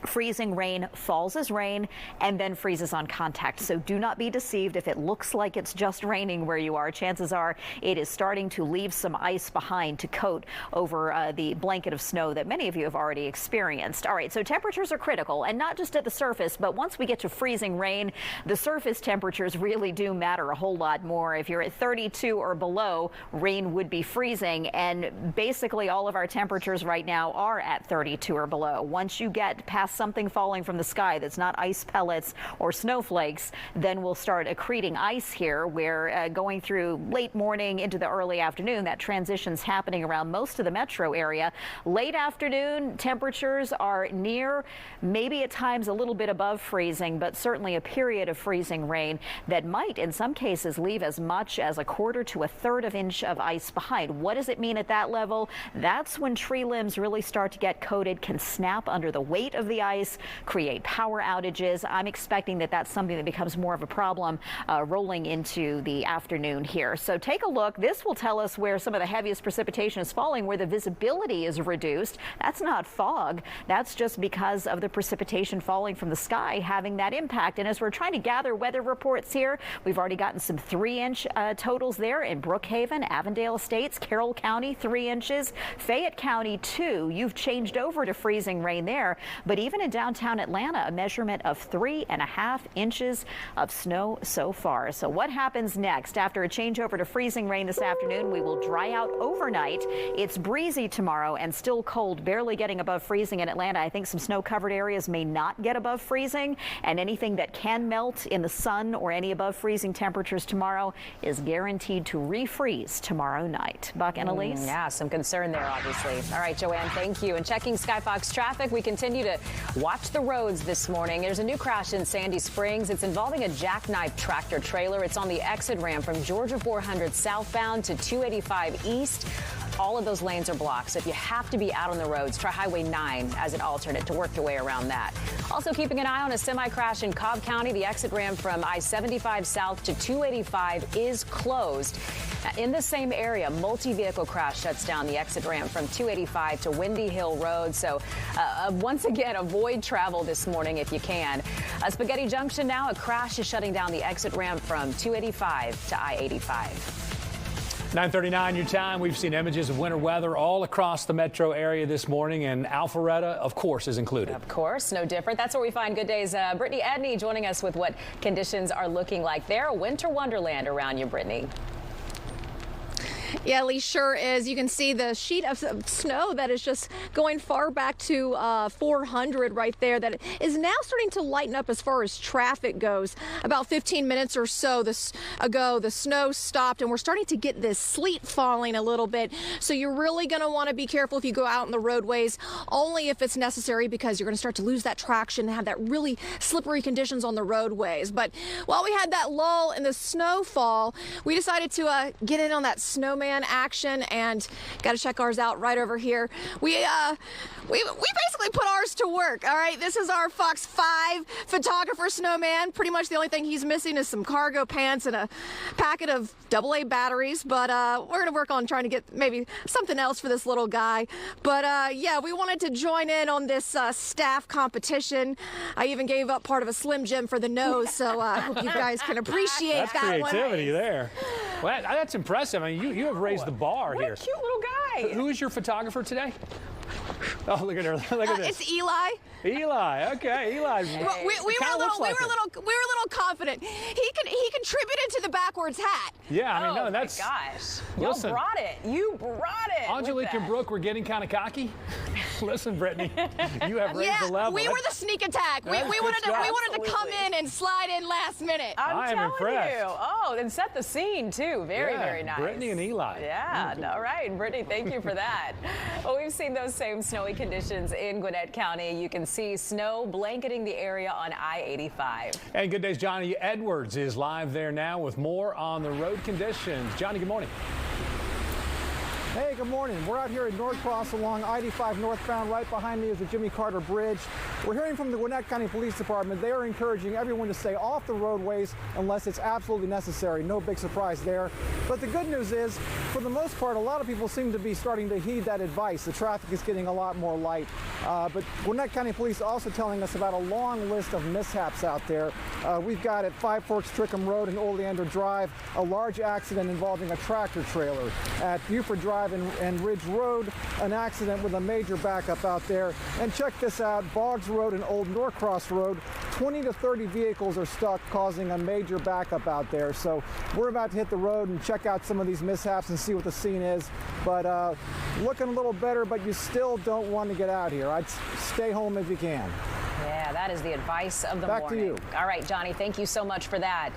Freezing rain falls as rain and then freezes on contact. So do not be deceived if it looks like it's just raining where you are. Chances are it is starting to leave some ice behind to coat over the blanket of snow that many of you have already experienced. All right, so temperatures are critical, and not just at the surface, but once we get to freezing rain, the surface temperatures really do matter a whole lot more. If you're at 32 or below, rain would be freezing, and basically all of our temperatures right now are at 32 or below. Once you get past something falling from the sky that's not ice pellets or snowflakes, then we'll start accreting ice here, where going through late morning into the early afternoon, that transition's happening around most of the metro area. Late afternoon, temperatures are near, maybe at times a little bit above freezing, but certainly a period of freezing rain that might in some cases leave as much as a quarter to a third of inch of ice behind. What does it mean at that level? That's when tree limbs really start to get coated, can snap under the weight of the ice, create power outages. I'm expecting that that's something that becomes more of a problem rolling into the afternoon here. So take a look. This will tell us where some of the heaviest precipitation is falling, where the visibility is reduced. That's not fog. That's just because of the precipitation falling from the sky having that impact. And as we're trying to gather weather reports here, we've already gotten some 3-inch totals there in Brookhaven, Avondale Estates, Carroll County, 3 inches, Fayette County 2. You've changed over to freezing rain there, but even in downtown Atlanta, a measurement of 3.5 inches of snow so far. So what happens next? After a changeover to freezing rain this afternoon, we will dry out overnight. It's breezy tomorrow and still cold, barely getting above freezing in Atlanta. I think some snow-covered areas may not get above freezing, and anything that can melt in the sun or any above freezing temperatures tomorrow is guaranteed to refreeze tomorrow night. Buck and Elise? Yeah, some concern there, obviously. All right, Joanne, thank you. And checking Skyfox traffic, we continue to watch the roads this morning. There's a new crash in Sandy Springs. It's involving a jackknife tractor trailer. It's on the exit ramp from Georgia 400 southbound to 285 east. All of those lanes are blocked, so if you have to be out on the roads, try Highway 9 as an alternate to work your way around that. Also keeping an eye on a semi-crash in Cobb County. The exit ramp from I-75 south to 285 is closed. In the same area, multi-vehicle crash shuts down the exit ramp from 285 to Windy Hill Road. So once again, avoid travel this morning if you can. Spaghetti Junction now, a crash is shutting down the exit ramp from 285 to I-85. 9:39 your time. We've seen images of winter weather all across the metro area this morning, and Alpharetta, of course, is included. Of course, no different. That's where we find Good Day's Brittany Edney joining us with what conditions are looking like there. A winter wonderland around you, Brittany. Yeah, Lee, sure is. You can see the sheet of snow that is just going far back to 400 right there that is now starting to lighten up as far as traffic goes. About 15 minutes or so ago, the snow stopped and we're starting to get this sleet falling a little bit. So you're really going to want to be careful if you go out on the roadways, only if it's necessary, because you're going to start to lose that traction and have that really slippery conditions on the roadways. But while we had that lull in the snowfall, we decided to get in on that snow snowman action, and got to check ours out right over here. We basically put ours to work. All right, this is our Fox 5 photographer snowman. Pretty much the only thing he's missing is some cargo pants and a packet of AA batteries, but we're gonna work on trying to get maybe something else for this little guy. But yeah, we wanted to join in on this staff competition. I even gave up part of a Slim Jim for the nose, so I hope you guys can appreciate that's that creativity there. Well, that's impressive. I mean, you have raised the bar here. What a cute little guy. Who is your photographer today? Oh, look at her! Look at this. It's Eli. Eli, okay, Eli. We were a little confident. He contributed to the backwards hat. Yeah, I mean, no, that's. Oh my gosh! You brought it. You brought it. Angelique and Brooke were getting kind of cocky. Listen, Brittany, you have raised the level. We were the sneak attack. We wanted to come in and slide in last minute. I'm telling impressed. you. Oh, and set the scene too. Very, Yeah, very nice. Brittany and Eli. Yeah. All right, Brittany. Thank you for that. Well, we've seen those same snowy conditions in Gwinnett County. You can see snow blanketing the area on I-85. And Good Day's Johnny Edwards is live there now with more on the road conditions. Johnny, good morning. Hey, good morning. We're out here at Norcross along I-85 northbound. Right behind me is the Jimmy Carter Bridge. We're hearing from the Gwinnett County Police Department. They are encouraging everyone to stay off the roadways unless it's absolutely necessary. No big surprise there. But the good news is, for the most part, a lot of people seem to be starting to heed that advice. The traffic is getting a lot more light. But Gwinnett County Police also telling us about a long list of mishaps out there. We've got at Five Forks Trickham Road and Oleander Drive, a large accident involving a tractor trailer. At Buford Drive and Ridge Road, an accident with a major backup out there. And check this out, Boggs Road and Old Norcross Road, 20 to 30 vehicles are stuck, causing a major backup out there. So we're about to hit the road and check out some of these mishaps and see what the scene is. But looking a little better, but you still don't want to get out here. I'd stay home if you can. Yeah, that is the advice of the morning. Back to you. All right, Johnny, thank you so much for that.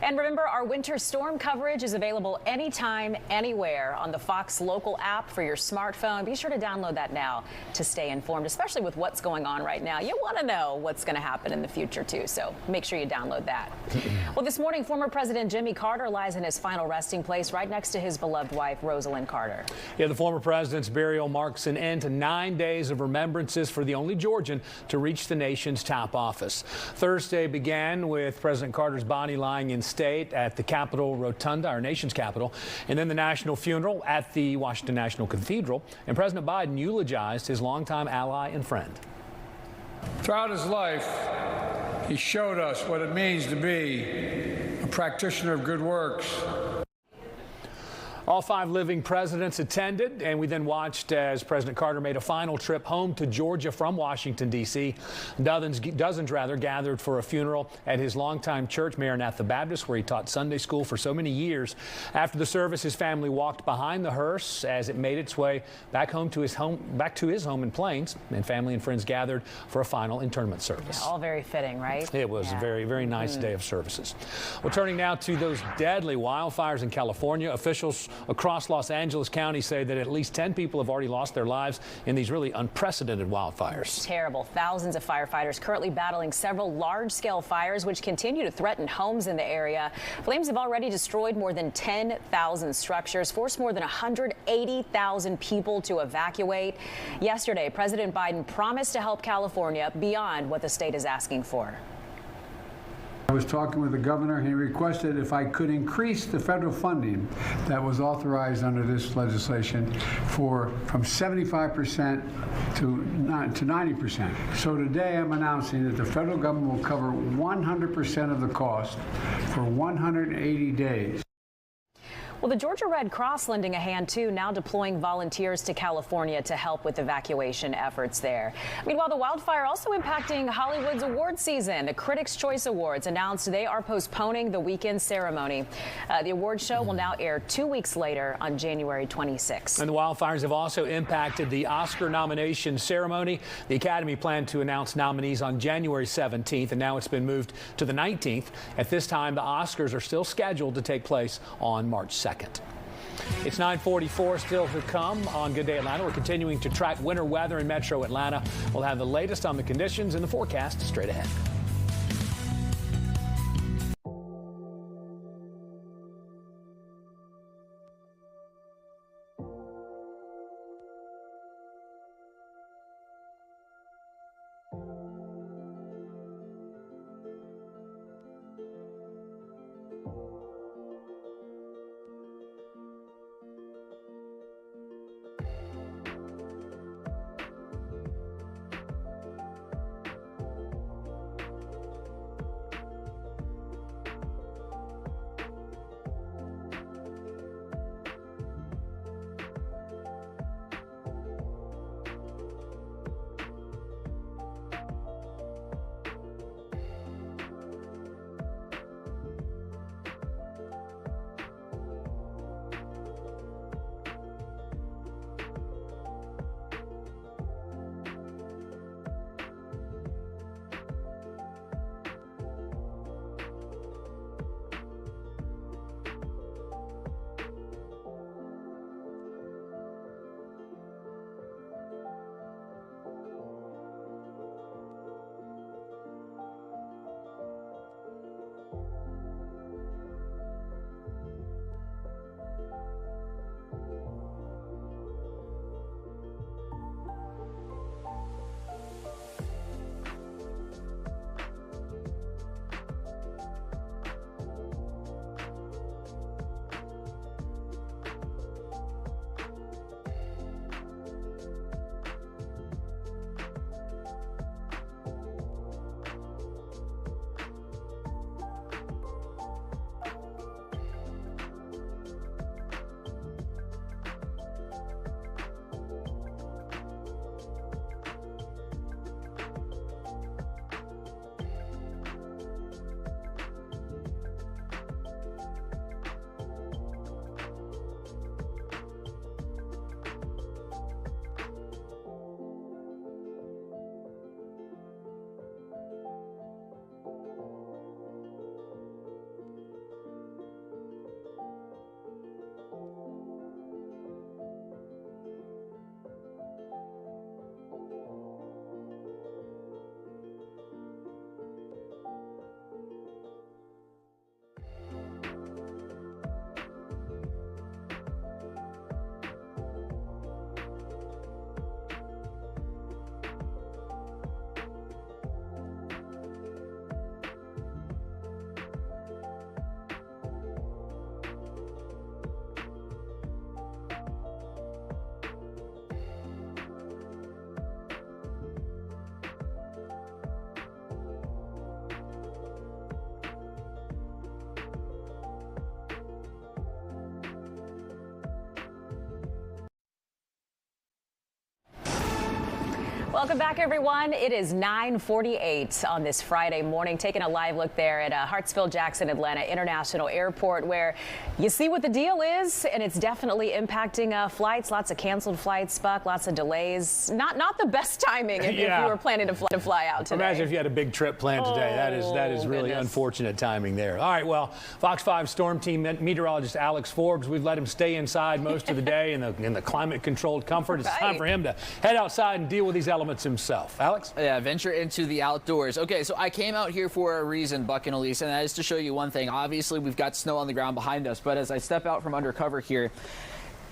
And remember, our winter storm coverage is available anytime, anywhere on the Fox Local app for your smartphone. Be sure to download that now to stay informed, especially with what's going on right now. You want to know what's going to happen in the future, too, so make sure you download that. Well, this morning, former President Jimmy Carter lies in his final resting place right next to his beloved wife, Rosalind Carter. Yeah, the former president's burial marks an end to 9 days of remembrances for the only Georgian to reach the nation's top office. Thursday began with President Carter's body lying in state at the Capitol Rotunda, our nation's capital, and then the national funeral at the Washington National Cathedral. And President Biden eulogized his longtime ally and friend. Throughout his life, he showed us what it means to be a practitioner of good works. All 5 living presidents attended, and we then watched as President Carter made a final trip home to Georgia from Washington, D.C. Dozens gathered for a funeral at his longtime church, Maranatha Baptist, where he taught Sunday school for so many years. After the service, his family walked behind the hearse as it made its way back to his home in Plains, and family and friends gathered for a final interment service. Yeah, all very fitting, right? It was a very, very nice day of services. Well, turning now to those deadly wildfires in California, officials across Los Angeles County say that at least 10 people have already lost their lives in these really unprecedented wildfires. Terrible. Thousands of firefighters currently battling several large-scale fires which continue to threaten homes in the area. Flames have already destroyed more than 10,000 structures, forced more than 180,000 people to evacuate. Yesterday, President Biden promised to help California beyond what the state is asking for. I was talking with the governor. He requested if I could increase the federal funding that was authorized under this legislation from 75% to 90%. So today I'm announcing that the federal government will cover 100% of the cost for 180 days. Well, the Georgia Red Cross lending a hand, too, now deploying volunteers to California to help with evacuation efforts there. Meanwhile, the wildfire also impacting Hollywood's award season. The Critics' Choice Awards announced they are postponing the weekend ceremony. The award show will now air 2 weeks later on January 26th. And the wildfires have also impacted the Oscar nomination ceremony. The Academy planned to announce nominees on January 17th, and now it's been moved to the 19th. At this time, the Oscars are still scheduled to take place on March 2nd. It's 9:44 still to come on Good Day Atlanta. We're continuing to track winter weather in Metro Atlanta. We'll have the latest on the conditions and the forecast straight ahead. Welcome back, everyone. It is 9:48 on this Friday morning. Taking a live look there at Hartsfield-Jackson Atlanta International Airport, where you see what the deal is, and it's definitely impacting flights. Lots of canceled flights, Buck. Lots of delays. Not the best timing if you were planning to fly out today. Imagine if you had a big trip planned today. That is really unfortunate timing there. All right, well, Fox 5 Storm Team meteorologist Alex Forbes, we've let him stay inside most of the day in the climate-controlled comfort. It's time for him to head outside and deal with these elements himself. Alex? Yeah, venture into the outdoors. Okay, so I came out here for a reason, Buck and Elise, and that is to show you one thing. Obviously, we've got snow on the ground behind us, but as I step out from under cover here,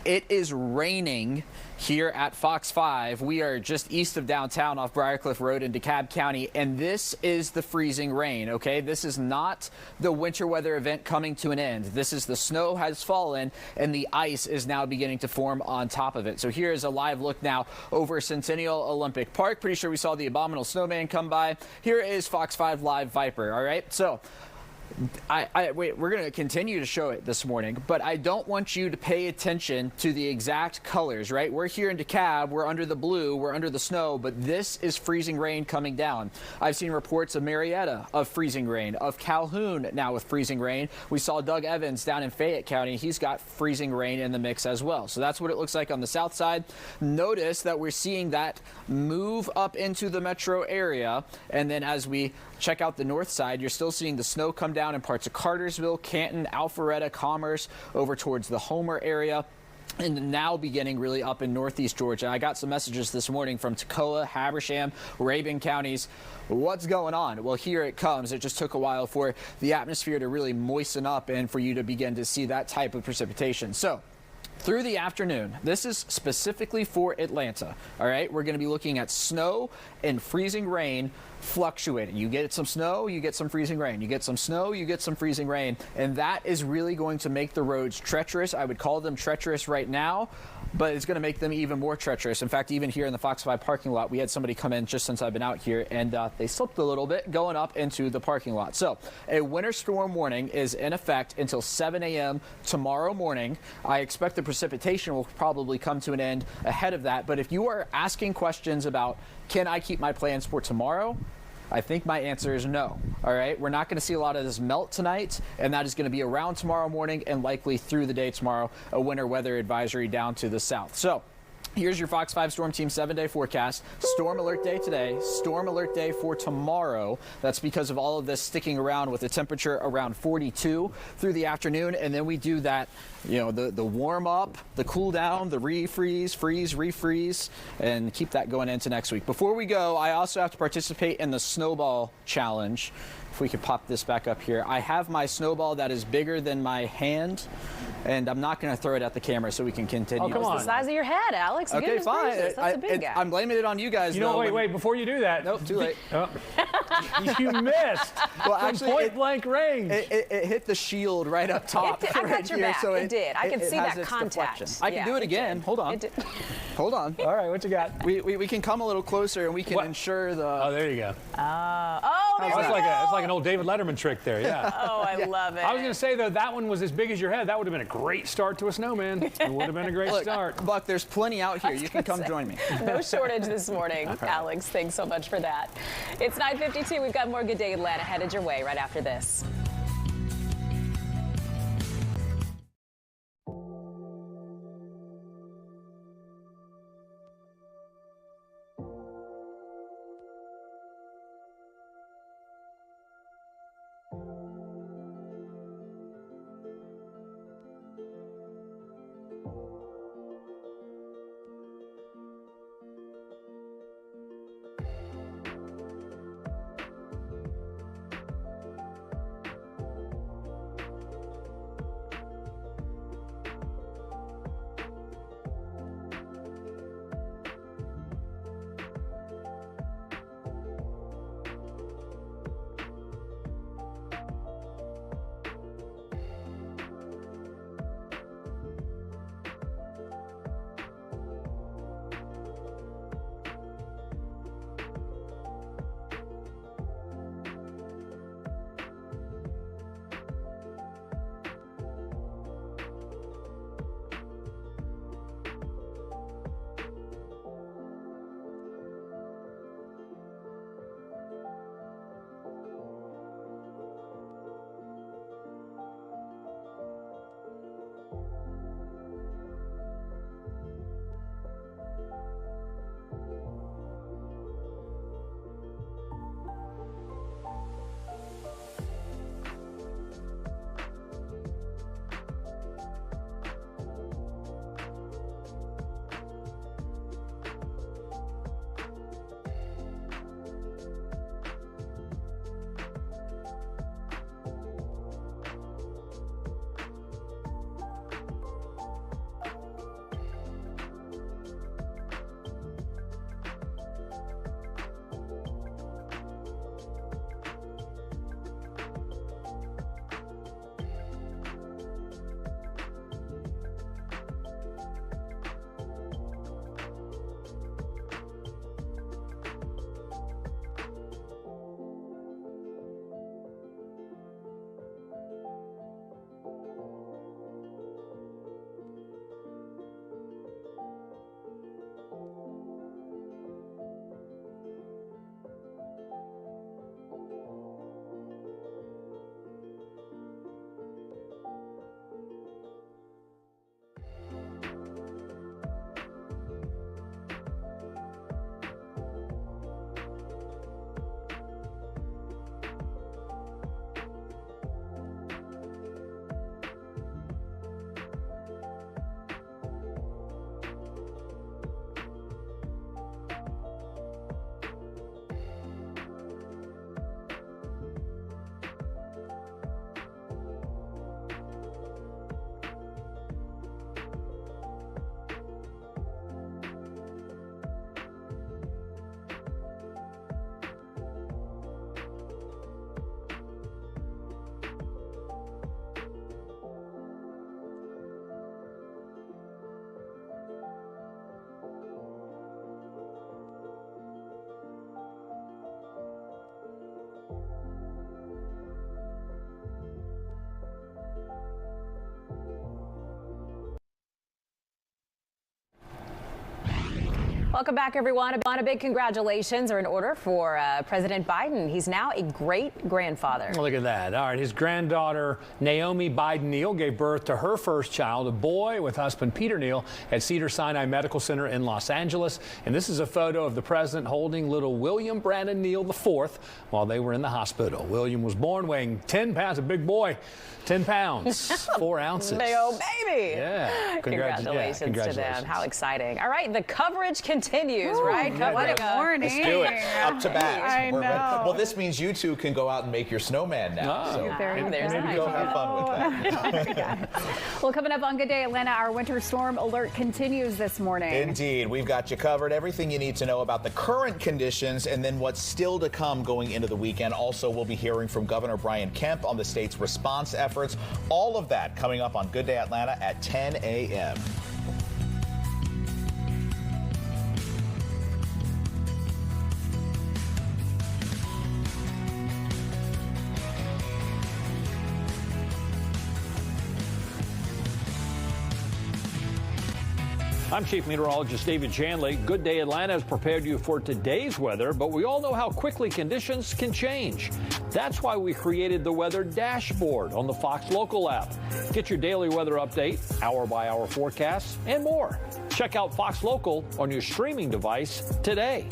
it is raining here at Fox 5. We are just east of downtown off Briarcliff Road in DeKalb County, and this is the freezing rain, okay? This is not the winter weather event coming to an end. This is the snow has fallen, and the ice is now beginning to form on top of it. So here is a live look now over Centennial Olympic Park. Pretty sure we saw the abominable snowman come by. Here is Fox 5 Live Viper, all right? So we're going to continue to show it this morning, but I don't want you to pay attention to the exact colors, right? We're here in DeKalb, we're under the blue, we're under the snow, but this is freezing rain coming down. I've seen reports of Marietta of freezing rain, of Calhoun now with freezing rain. We saw Doug Evans down in Fayette County. He's got freezing rain in the mix as well. So that's what it looks like on the south side. Notice that we're seeing that move up into the metro area, and then as we check out the north side, you're still seeing the snow come down in parts of Cartersville, Canton, Alpharetta, Commerce, over towards the Homer area. And now beginning really up in northeast Georgia. I got some messages this morning from Toccoa, Habersham, Rabun counties. What's going on? Well, here it comes. It just took a while for the atmosphere to really moisten up and for you to begin to see that type of precipitation. So through the afternoon, this is specifically for Atlanta, all right? We're going to be looking at snow and freezing rain fluctuating. You get some snow, you get some freezing rain. You get some snow, you get some freezing rain. And that is really going to make the roads treacherous. I would call them treacherous right now, but it's going to make them even more treacherous. In fact, even here in the Fox 5 parking lot, we had somebody come in just since I've been out here, and they slipped a little bit going up into the parking lot. So a winter storm warning is in effect until 7 a.m. tomorrow morning. I expect the precipitation will probably come to an end ahead of that. But if you are asking questions about, can I keep my plans for tomorrow? I think my answer is no. All right, we're not going to see a lot of this melt tonight, and that is going to be around tomorrow morning and likely through the day tomorrow, a winter weather advisory down to the south. So here's your Fox 5 Storm Team 7-day forecast. Storm alert day today, storm alert day for tomorrow. That's because of all of this sticking around with the temperature around 42 through the afternoon. And then we do that, you know, the warm up, the cool down, the refreeze, freeze, refreeze, and keep that going into next week. Before we go, I also have to participate in the snowball challenge. If we could pop this back up here. I have my snowball that is bigger than my hand, and I'm not going to throw it at the camera so we can continue. Oh, come on. It's the size of your head, Alex. Okay, Goodness fine. gracious, that's a big guy. I'm blaming it on you guys. You know, wait, before you do that. Nope, too late. You missed. Well, from actually, point blank range. It hit the shield right up top. I got your back. So it did. I can see that contact. Deflection. I can do it again. Hold on. Hold on. All right, what you got? We can come a little closer and we can ensure the. Oh, there you go. There's it's like an old David Letterman trick there. Yeah. Oh, I love it. I was going to say, though, that one was as big as your head. That would have been a great start to a snowman. It would have been a great start. Buck, there's plenty out here. You can come join me. No shortage this morning, Alex. Thanks so much for that. It's 9:52. We've got more Good Day Atlanta headed your way right after this. Welcome back, everyone. A big congratulations are in order for President Biden. He's now a great-grandfather. Look at that. All right, his granddaughter, Naomi Biden Neal, gave birth to her first child, a boy, with husband Peter Neal at Cedars-Sinai Medical Center in Los Angeles. And this is a photo of the president holding little William Brandon Neal IV while they were in the hospital. William was born weighing 10 pounds, a big boy, 10 pounds, 4 ounces. Big old baby. Yeah. Congratulations to them. How exciting. All right, the coverage continues, right? What a morning. Let's do it. Up to bat. I know. Well, this means you two can go out and make your snowman now. So maybe go have fun with that. Well, coming up on Good Day Atlanta, our winter storm alert continues this morning. Indeed. We've got you covered. Everything you need to know about the current conditions and then what's still to come going into the weekend. Also, we'll be hearing from Governor Brian Kemp on the state's response efforts. All of that coming up on Good Day Atlanta at 10 a.m. I'm Chief Meteorologist David Janley. Good Day Atlanta has prepared you for today's weather, but we all know how quickly conditions can change. That's why we created the weather dashboard on the Fox Local app. Get your daily weather update, hour-by-hour forecasts, and more. Check out Fox Local on your streaming device today.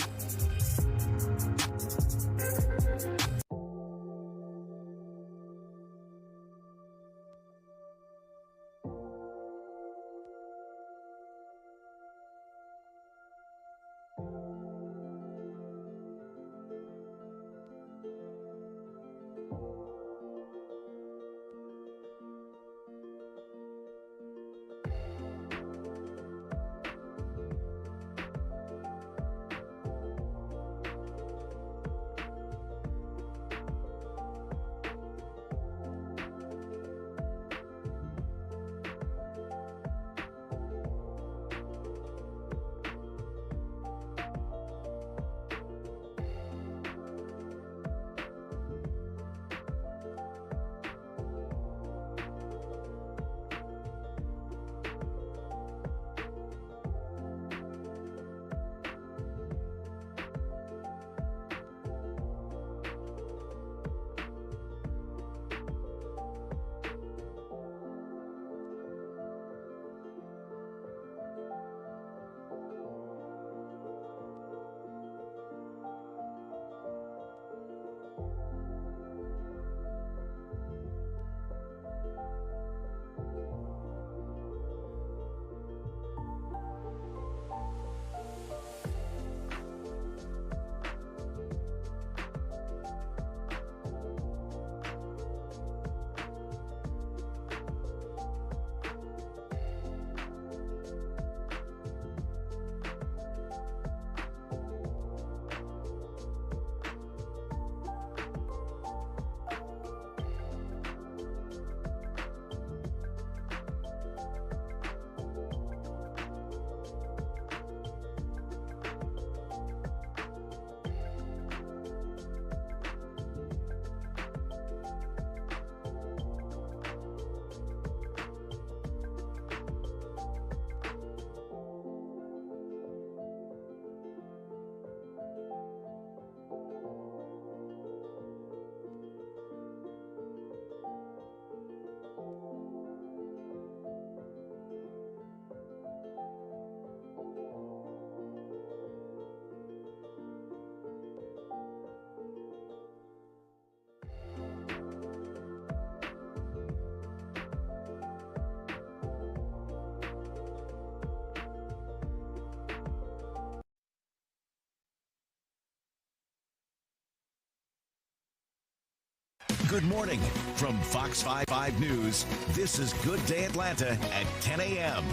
Good morning. From Fox 5 News, this is Good Day Atlanta at 10 a.m.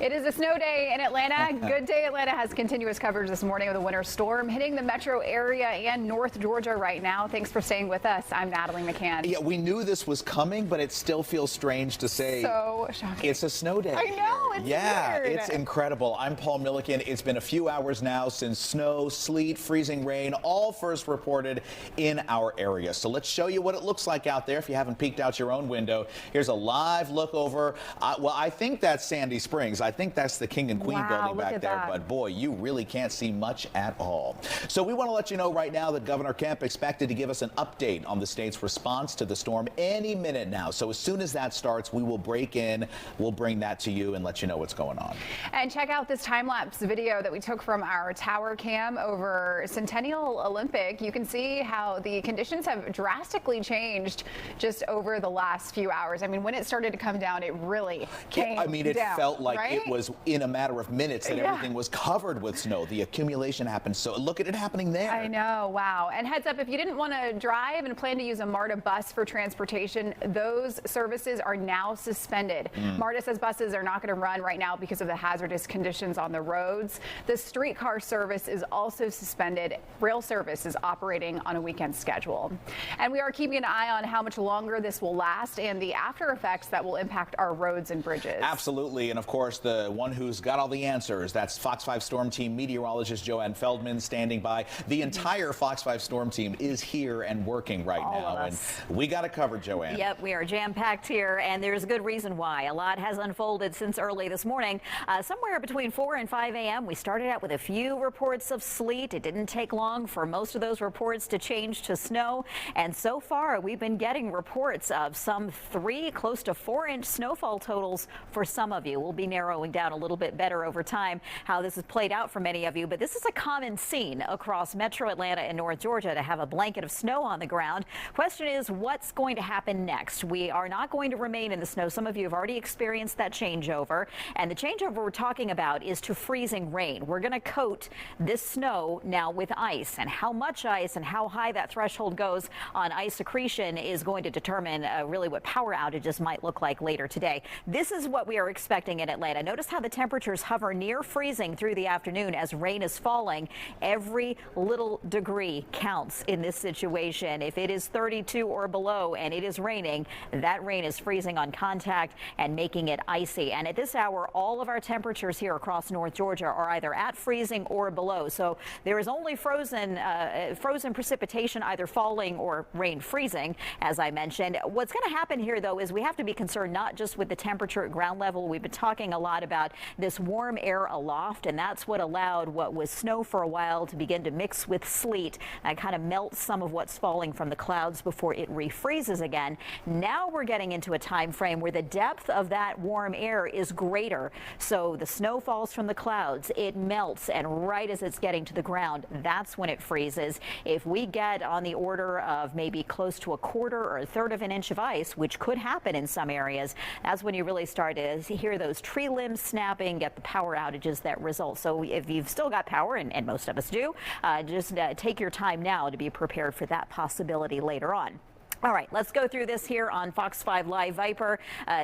It is a snow day in Atlanta. Good Day Atlanta has continuous coverage this morning of the winter storm hitting the metro area and North Georgia right now. Thanks for staying with us. I'm Natalie McCann. Yeah, we knew this was coming, but it still feels strange to say so shocking. It's a snow day. I know, it's weird. it's incredible. I'm Paul Milliken. It's been a few hours now since snow, sleet, freezing rain all first reported in our area. So let's show you what it looks like out there if you haven't peeked out your own window. Here's a live look over. Well, I think that's Sandy Springs. buildings. I think that's the King and Queen building back there, that. but boy, you really can't see much at all. So we want to let you know right now that Governor Kemp expected to give us an update on the state's response to the storm any minute now. So as soon as that starts, we will break in. We'll bring that to you and let you know what's going on. And check out this time-lapse video that we took from our tower cam over Centennial Olympic. You can see how the conditions have drastically changed just over the last few hours. I mean, when it started to come down, it really came down. I mean, it felt like right? it was in a matter of minutes that everything was covered with snow. The accumulation happened. So look at it happening there. I know. Wow. And heads up, if you didn't want to drive and plan to use a MARTA bus for transportation, those services are now suspended. MARTA says buses are not going to run right now because of the hazardous conditions on the roads. The streetcar service is also suspended. Rail service is operating on a weekend schedule. And we are keeping an eye on how much longer this will last and the after effects that will impact our roads and bridges. Absolutely. And of course, the one who's got all the answers, that's Fox 5 Storm Team meteorologist Joanne Feldman standing by. The entire Fox 5 Storm Team is here and working right now. And we got it covered, Joanne. Yep, we are jam-packed here, and there's a good reason why. A lot has unfolded since early this morning. Somewhere between 4 and 5 a.m., we started out with a few reports of sleet. It didn't take long for most of those reports to change to snow. And so far, we've been getting reports of some 3, close to 4-inch snowfall totals for some of you. We'll be narrowing down a little bit better over time how this has played out for many of you. But this is a common scene across metro Atlanta and North Georgia to have a blanket of snow on the ground. Question is, what's going to happen next? We are not going to remain in the snow. Some of you have already experienced that changeover. And the changeover we're talking about is to freezing rain. We're going to coat this snow now with ice. And how much ice and how high that threshold goes on ice accretion is going to determine really what power outages might look like later today. This is what we are expecting in Atlanta. Notice how the temperatures hover near freezing through the afternoon as rain is falling. Every little degree counts in this situation. If it is 32 or below and it is raining, that rain is freezing on contact and making it icy. And at this hour, all of our temperatures here across North Georgia are either at freezing or below. So there is only frozen precipitation either falling or rain freezing, as I mentioned. What's going to happen here, though, is we have to be concerned not just with the temperature at ground level. We've been talking a lot about this warm air aloft, and that's what allowed what was snow for a while to begin to mix with sleet and kind of melt some of what's falling from the clouds before it refreezes again. Now we're getting into a time frame where the depth of that warm air is greater. So the snow falls from the clouds, it melts, and right as it's getting to the ground, that's when it freezes. If we get on the order of maybe close to 1/4 or 1/3 of an inch of ice, which could happen in some areas, that's when you really start to hear those tree limbs snapping, get the power outages that result. So if you've still got power, and most of us do, just take your time now to be prepared for that possibility later on. All right, let's go through this here on Fox 5 Live Viper.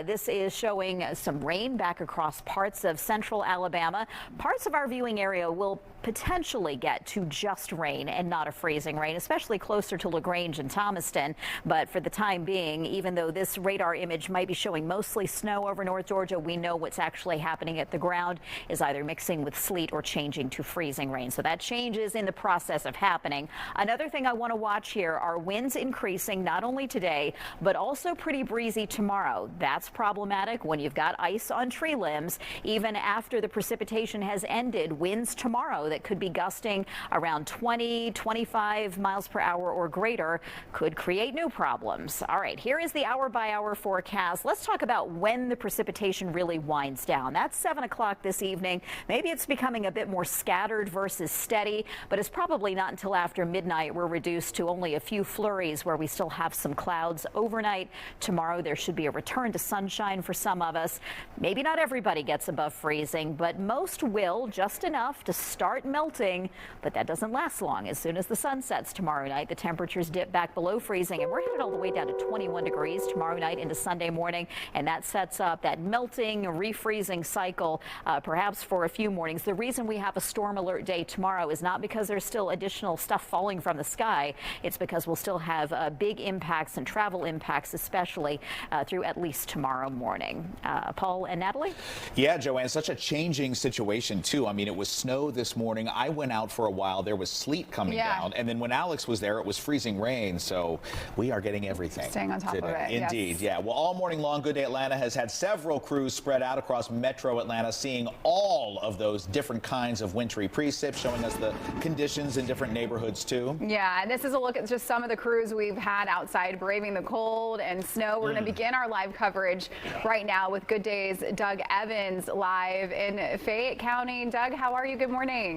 This is showing some rain back across parts of central Alabama. Parts of our viewing area will potentially get to just rain and not a freezing rain, especially closer to LaGrange and Thomaston. But for the time being, even though this radar image might be showing mostly snow over North Georgia, we know what's actually happening at the ground is either mixing with sleet or changing to freezing rain. So that change is in the process of happening. Another thing I want to watch here are winds increasing, not only today, but also pretty breezy tomorrow. That's problematic when you've got ice on tree limbs. Even after the precipitation has ended, winds tomorrow that could be gusting around 20, 25 miles per hour or greater could create new problems. All right, here is the hour-by-hour forecast. Let's talk about when the precipitation really winds down. That's 7 o'clock this evening. Maybe it's becoming a bit more scattered versus steady, but it's probably not until after midnight we're reduced to only a few flurries where we still have some clouds overnight. Tomorrow there should be a return to sunshine for some of us. Maybe not everybody gets above freezing, but most will, just enough to start melting, but that doesn't last long. As soon as the sun sets tomorrow night, the temperatures dip back below freezing, and we're headed all the way down to 21 degrees tomorrow night into Sunday morning, and that sets up that melting, refreezing cycle perhaps for a few mornings. The reason we have a storm alert day tomorrow is not because there's still additional stuff falling from the sky. It's because we'll still have big impacts and travel impacts, especially through at least tomorrow morning. Paul and Natalie? Yeah, Joanne, such a changing situation, too. I mean, it was snow this morning. morning. I went out for a while. There was sleet coming down. And then when Alex was there, it was freezing rain. So we are getting everything. Staying on top today. of it. Indeed. Yes. Yeah. Well, all morning long, Good Day Atlanta has had several crews spread out across Metro Atlanta, seeing all of those different kinds of wintry precip, showing us the conditions in different neighborhoods too. Yeah, and this is a look at just some of the crews we've had outside braving the cold and snow. We're going to begin our live coverage right now with Good Day's Doug Evans live in Fayette County. Doug, how are you? Good morning.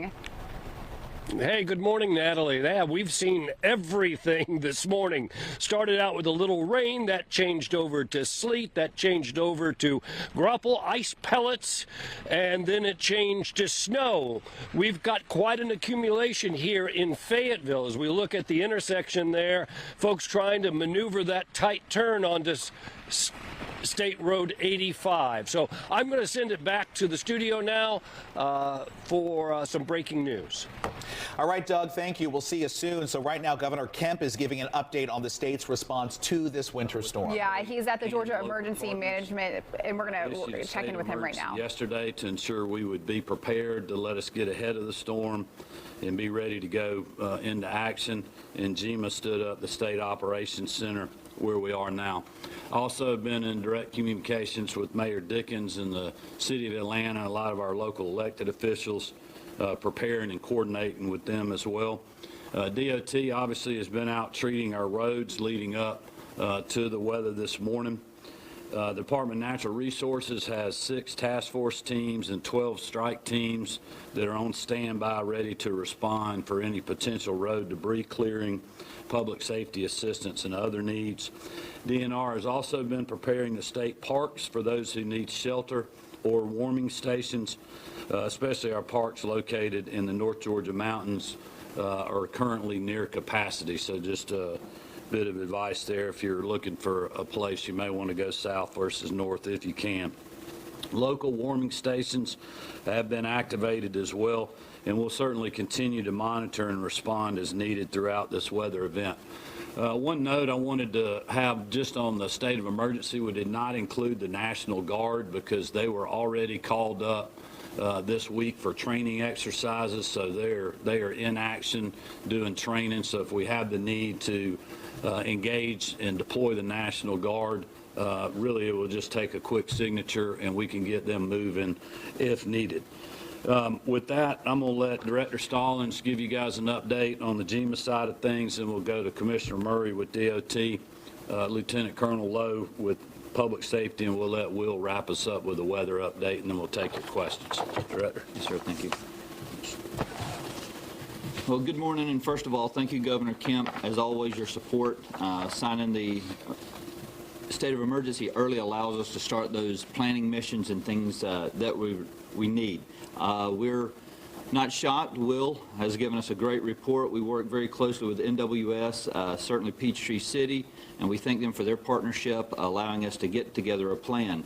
Hey, good morning, Natalie. Yeah, we've seen everything this morning. Started out with a little rain, that changed over to sleet, that changed over to grapple, ice pellets, and then it changed to snow. We've got quite an accumulation here in Fayetteville as we look at the intersection there. Folks trying to maneuver that tight turn onto State Road 85. So I'm going to send it back to the studio now for some breaking news. All right, Doug, thank you. We'll see you soon. So right now, Governor Kemp is giving an update on the state's response to this winter storm. Yeah, he's at the Georgia Emergency Management, and we're going to check in with him right now. Yesterday to ensure we would be prepared to let us get ahead of the storm and be ready to go into action. And GEMA stood up the State Operations Center where we are now. Also been in direct communications with Mayor Dickens and the City of Atlanta, a lot of our local elected officials, preparing and coordinating with them as well. DOT obviously has been out treating our roads leading up to the weather this morning. The Department of Natural Resources has 6 task force teams and 12 strike teams that are on standby ready to respond for any potential road debris clearing, public safety assistance, and other needs. DNR has also been preparing the state parks for those who need shelter or warming stations, especially our parks located in the North Georgia mountains are currently near capacity. So just a bit of advice there. If you're looking for a place, you may want to go south versus north if you can. Local warming stations have been activated as well, and we'll certainly continue to monitor and respond as needed throughout this weather event. One note I wanted to have just on the state of emergency, we did not include the National Guard because they were already called up this week for training exercises, so they are in action doing training. So if we have the need to engage and deploy the National Guard, really it will just take a quick signature and we can get them moving if needed. With that, I'm going to let Director Stallings give you guys an update on the GEMA side of things, and we'll go to Commissioner Murray with DOT, Lieutenant Colonel Lowe with Public Safety, and we'll let Will wrap us up with the weather update, and then we'll take your questions. Director. Yes, sir. Thank you. Well, good morning, and first of all, thank you, Governor Kemp. As always, your support. Signing the state of emergency early allows us to start those planning missions and things that we need. We're not shocked. Will has given us a great report. We work very closely with NWS, certainly Peachtree City, and we thank them for their partnership, allowing us to get together a plan.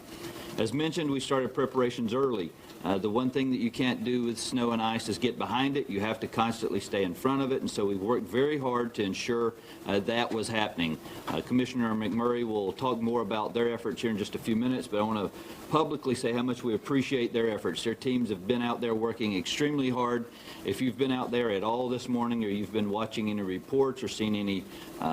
As mentioned, we started preparations early. The one thing that you can't do with snow and ice is get behind it. You have to constantly stay in front of it, and so we've worked very hard to ensure that was happening. Commissioner McMurray will talk more about their efforts here in just a few minutes, but I want to publicly say how much we appreciate their efforts. Their teams have been out there working extremely hard. If you've been out there at all this morning, or you've been watching any reports or seen any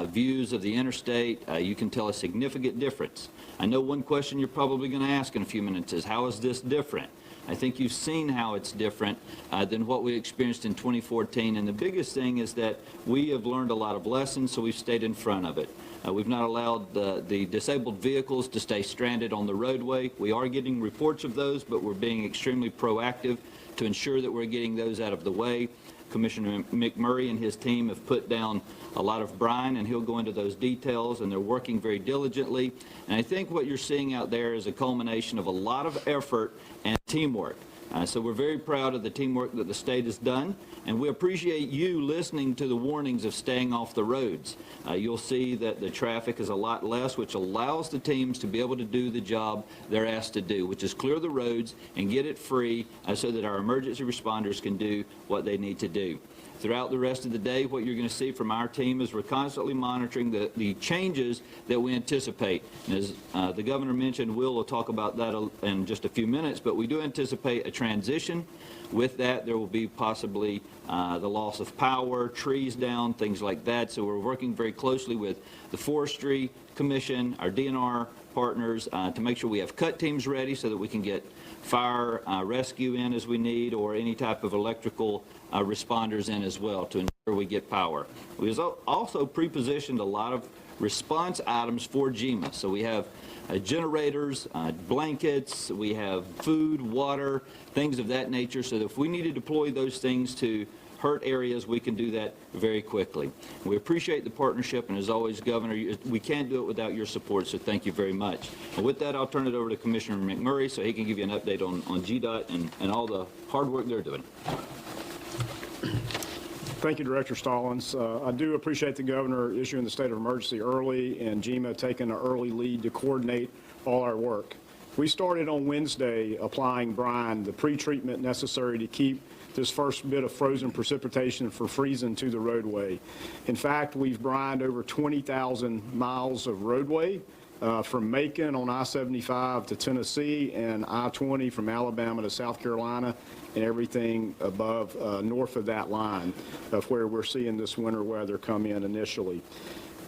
views of the interstate, you can tell a significant difference. I know one question you're probably going to ask in a few minutes is, how is this different? I think you've seen how it's different than what we experienced in 2014, and the biggest thing is that we have learned a lot of lessons, so we've stayed in front of it. We've not allowed the disabled vehicles to stay stranded on the roadway. We are getting reports of those, but we're being extremely proactive to ensure that we're getting those out of the way. Commissioner McMurray and his team have put down a lot of brine, and he'll go into those details, and they're working very diligently. And I think what you're seeing out there is a culmination of a lot of effort and teamwork. So we're very proud of the teamwork that the state has done, and we appreciate you listening to the warnings of staying off the roads. You'll see that the traffic is a lot less, which allows the teams to be able to do the job they're asked to do, which is clear the roads and get it free so that our emergency responders can do what they need to do. Throughout the rest of the day, what you're going to see from our team is we're constantly monitoring the changes that we anticipate. And as the governor mentioned, Will talk about that in just a few minutes, but we do anticipate a transition. With that, there will be possibly the loss of power, trees down, things like that. So we're working very closely with the Forestry Commission, our DNR partners, to make sure we have cut teams ready so that we can get fire rescue in as we need, or any type of electrical responders in as well to ensure we get power. We also pre-positioned a lot of response items for GEMA. So we have generators, blankets, we have food, water, things of that nature, so that if we need to deploy those things to hurt areas, we can do that very quickly. We appreciate the partnership, and as always, Governor, we can't do it without your support, so thank you very much. And with that, I'll turn it over to Commissioner McMurray so he can give you an update on GDOT and all the hard work they're doing. Thank you, Director Stallings. I do appreciate the governor issuing the state of emergency early and GEMA taking an early lead to coordinate all our work. We started on Wednesday applying brine, the pre-treatment necessary to keep this first bit of frozen precipitation from freezing to the roadway. In fact, we've brined over 20,000 miles of roadway from Macon on I-75 to Tennessee, and I-20 from Alabama to South Carolina, and everything above north of that line of where we're seeing this winter weather come in initially.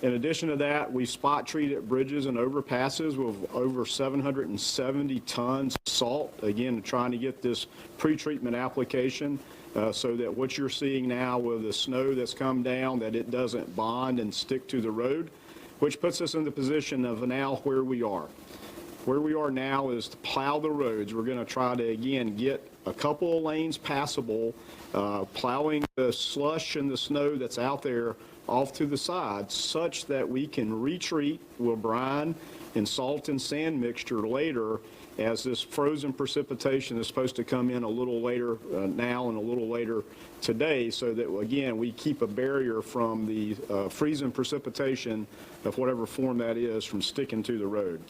In addition to that, we spot treated bridges and overpasses with over 770 tons of salt, again, trying to get this pre-treatment application so that what you're seeing now with the snow that's come down, that it doesn't bond and stick to the road, which puts us in the position of now where we are. Where we are now is to plow the roads. We're going to try to, again, get a couple of lanes passable, plowing the slush and the snow that's out there off to the side such that we can retreat with brine and salt and sand mixture later, as this frozen precipitation is supposed to come in a little later now and a little later today, so that, again, we keep a barrier from the freezing precipitation of whatever form that is from sticking to the road.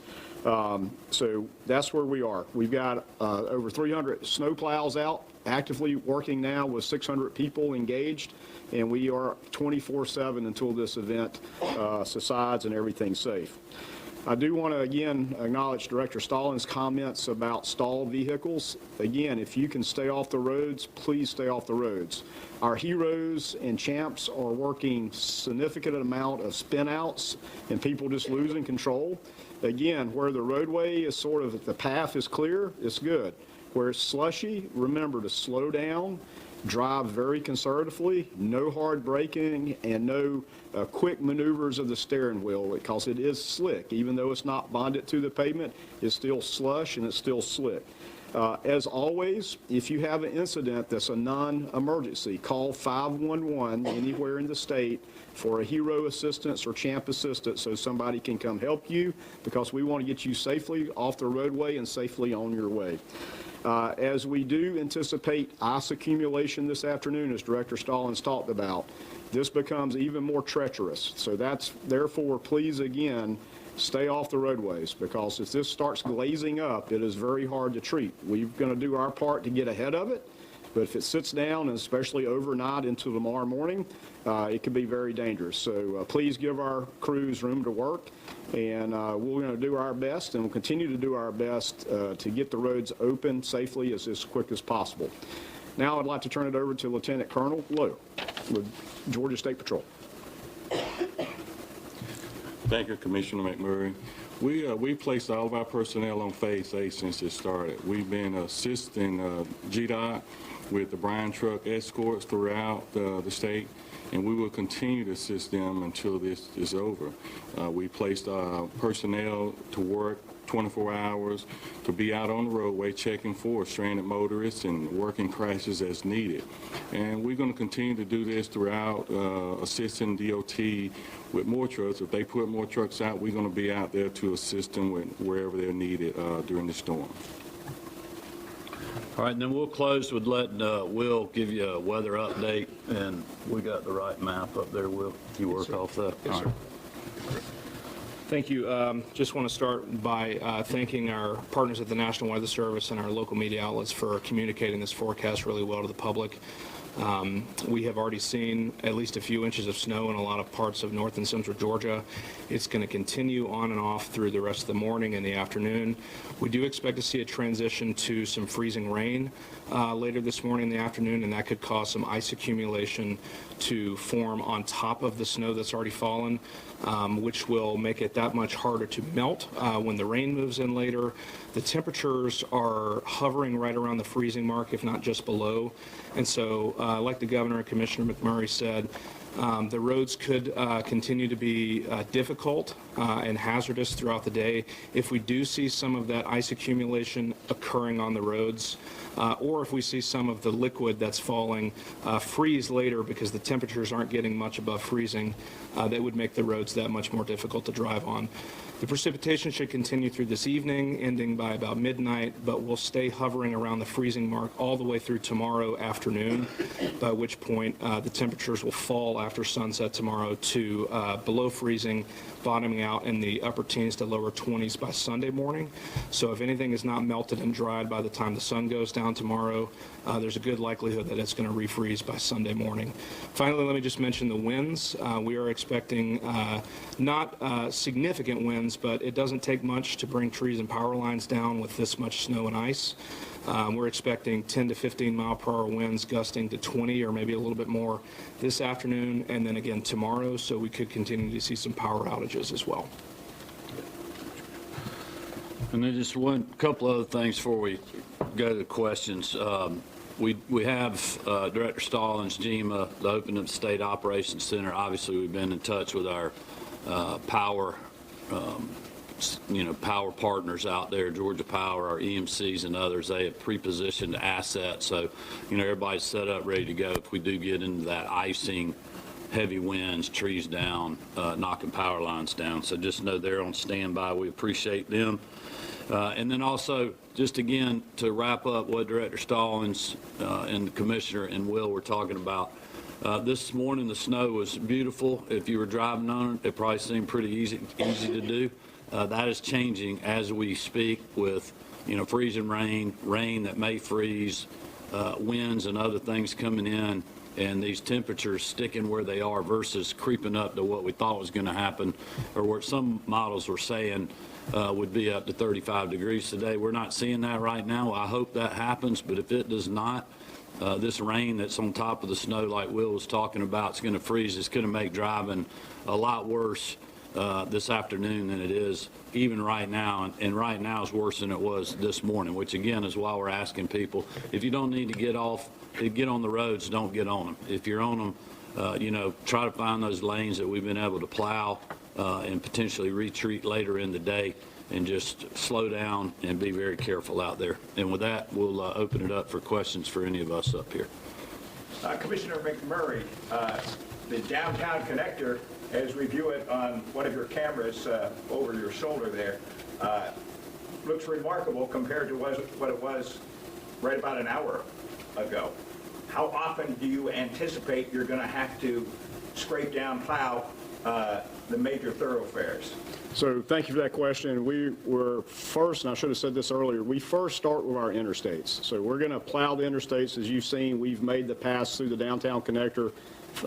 So that's where we are. We've got over 300 snow plows out, actively working now with 600 people engaged, and we are 24/7 until this event subsides and everything's safe. I do want to, again, acknowledge Director Stallings' comments about stalled vehicles. Again, if you can stay off the roads, please stay off the roads. Our heroes and champs are working significant amount of spin outs and people just losing control. Again, where the roadway is sort of, the path is clear, it's good. Where it's slushy, remember to slow down, drive very conservatively, no hard braking, and no quick maneuvers of the steering wheel, because it is slick. Even though it's not bonded to the pavement, it's still slush and it's still slick. As always, if you have an incident that's a non-emergency, call 511 anywhere in the state for a hero assistance or champ assistance so somebody can come help you, because we want to get you safely off the roadway and safely on your way. As we do anticipate ice accumulation this afternoon, as Director Stallings talked about, this becomes even more treacherous. So therefore, please, again, stay off the roadways, because if this starts glazing up, it is very hard to treat. We're going to do our part to get ahead of it, but if it sits down, and especially overnight into tomorrow morning, it can be very dangerous. So please give our crews room to work, and we're going to do our best, and we'll continue to do our best to get the roads open safely as quick as possible. Now I'd like to turn it over to Lieutenant Colonel Lowe with Georgia State Patrol. Thank you, Commissioner McMurray. We placed all of our personnel on Phase A since it started. We've been assisting GDOT with the brine truck escorts throughout the state, and we will continue to assist them until this is over. We placed personnel to work 24 hours to be out on the roadway checking for stranded motorists and working crashes as needed. And we're going to continue to do this throughout, assisting DOT with more trucks. If they put more trucks out, we're going to be out there to assist them with wherever they're needed during the storm. All right, and then we'll close with letting Will give you a weather update, and we got the right map up there, Will. You work off that. Yes, sir. Thank you. Just want to start by thanking our partners at the National Weather Service and our local media outlets for communicating this forecast really well to the public. We have already seen at least a few inches of snow in a lot of parts of north and central Georgia. It's going to continue on and off through the rest of the morning and the afternoon. We do expect to see a transition to some freezing rain later this morning and the afternoon, and that could cause some ice accumulation to form on top of the snow that's already fallen, which will make it that much harder to melt when the rain moves in later. The temperatures are hovering right around the freezing mark, if not just below. And so, like the governor and Commissioner McMurray said, the roads could continue to be difficult and hazardous throughout the day. If we do see some of that ice accumulation occurring on the roads, or if we see some of the liquid that's falling freeze later because the temperatures aren't getting much above freezing, that would make the roads that much more difficult to drive on. The precipitation should continue through this evening, ending by about midnight, but will stay hovering around the freezing mark all the way through tomorrow afternoon, by which point the temperatures will fall after sunset tomorrow to below freezing, bottoming out in the upper teens to lower 20s by Sunday morning. So if anything is not melted and dried by the time the sun goes down tomorrow, there's a good likelihood that it's going to refreeze by Sunday morning. Finally, let me just mention the winds. We are expecting not significant winds, but it doesn't take much to bring trees and power lines down with this much snow and ice. We're expecting 10 to 15 mile per hour winds gusting to 20 or maybe a little bit more this afternoon and then again tomorrow, so we could continue to see some power outages as well. And then just one couple other things before we go to the questions. We have Director Stallings, GEMA, the opening of the State Operations Center. Obviously, we've been in touch with our power power partners out there, Georgia Power, our EMCs and others. They have pre-positioned assets, so everybody's set up, ready to go if we do get into that icing, heavy winds, trees down, knocking power lines down. So just know they're on standby. We appreciate them. And then also, just again, to wrap up what Director Stallings and the Commissioner and Will were talking about, this morning the snow was beautiful. If you were driving on it, it probably seemed pretty easy to do. That is changing as we speak with, freezing rain that may freeze, winds and other things coming in, and these temperatures sticking where they are versus creeping up to what we thought was going to happen, or what some models were saying would be up to 35 degrees today. We're not seeing that right now. I hope that happens, but if it does not, this rain that's on top of the snow, like Will was talking about, it's going to freeze. It's going to make driving a lot worse this afternoon than it is even right now, and right now is worse than it was this morning, which again is why we're asking people, if you don't need to get on the roads, don't get on them. If you're on them, try to find those lanes that we've been able to plow and potentially retreat later in the day, and just slow down and be very careful out there. And with that, we'll open it up for questions for any of us up here. Commissioner McMurray, the downtown connector, as we view it on one of your cameras over your shoulder there, looks remarkable compared to what it was right about an hour ago. How often do you anticipate you're going to have to scrape down, plow the major thoroughfares? So thank you for that question. We were first, and I should have said this earlier, we first start with our interstates. So we're going to plow the interstates. As you've seen, we've made the pass through the downtown connector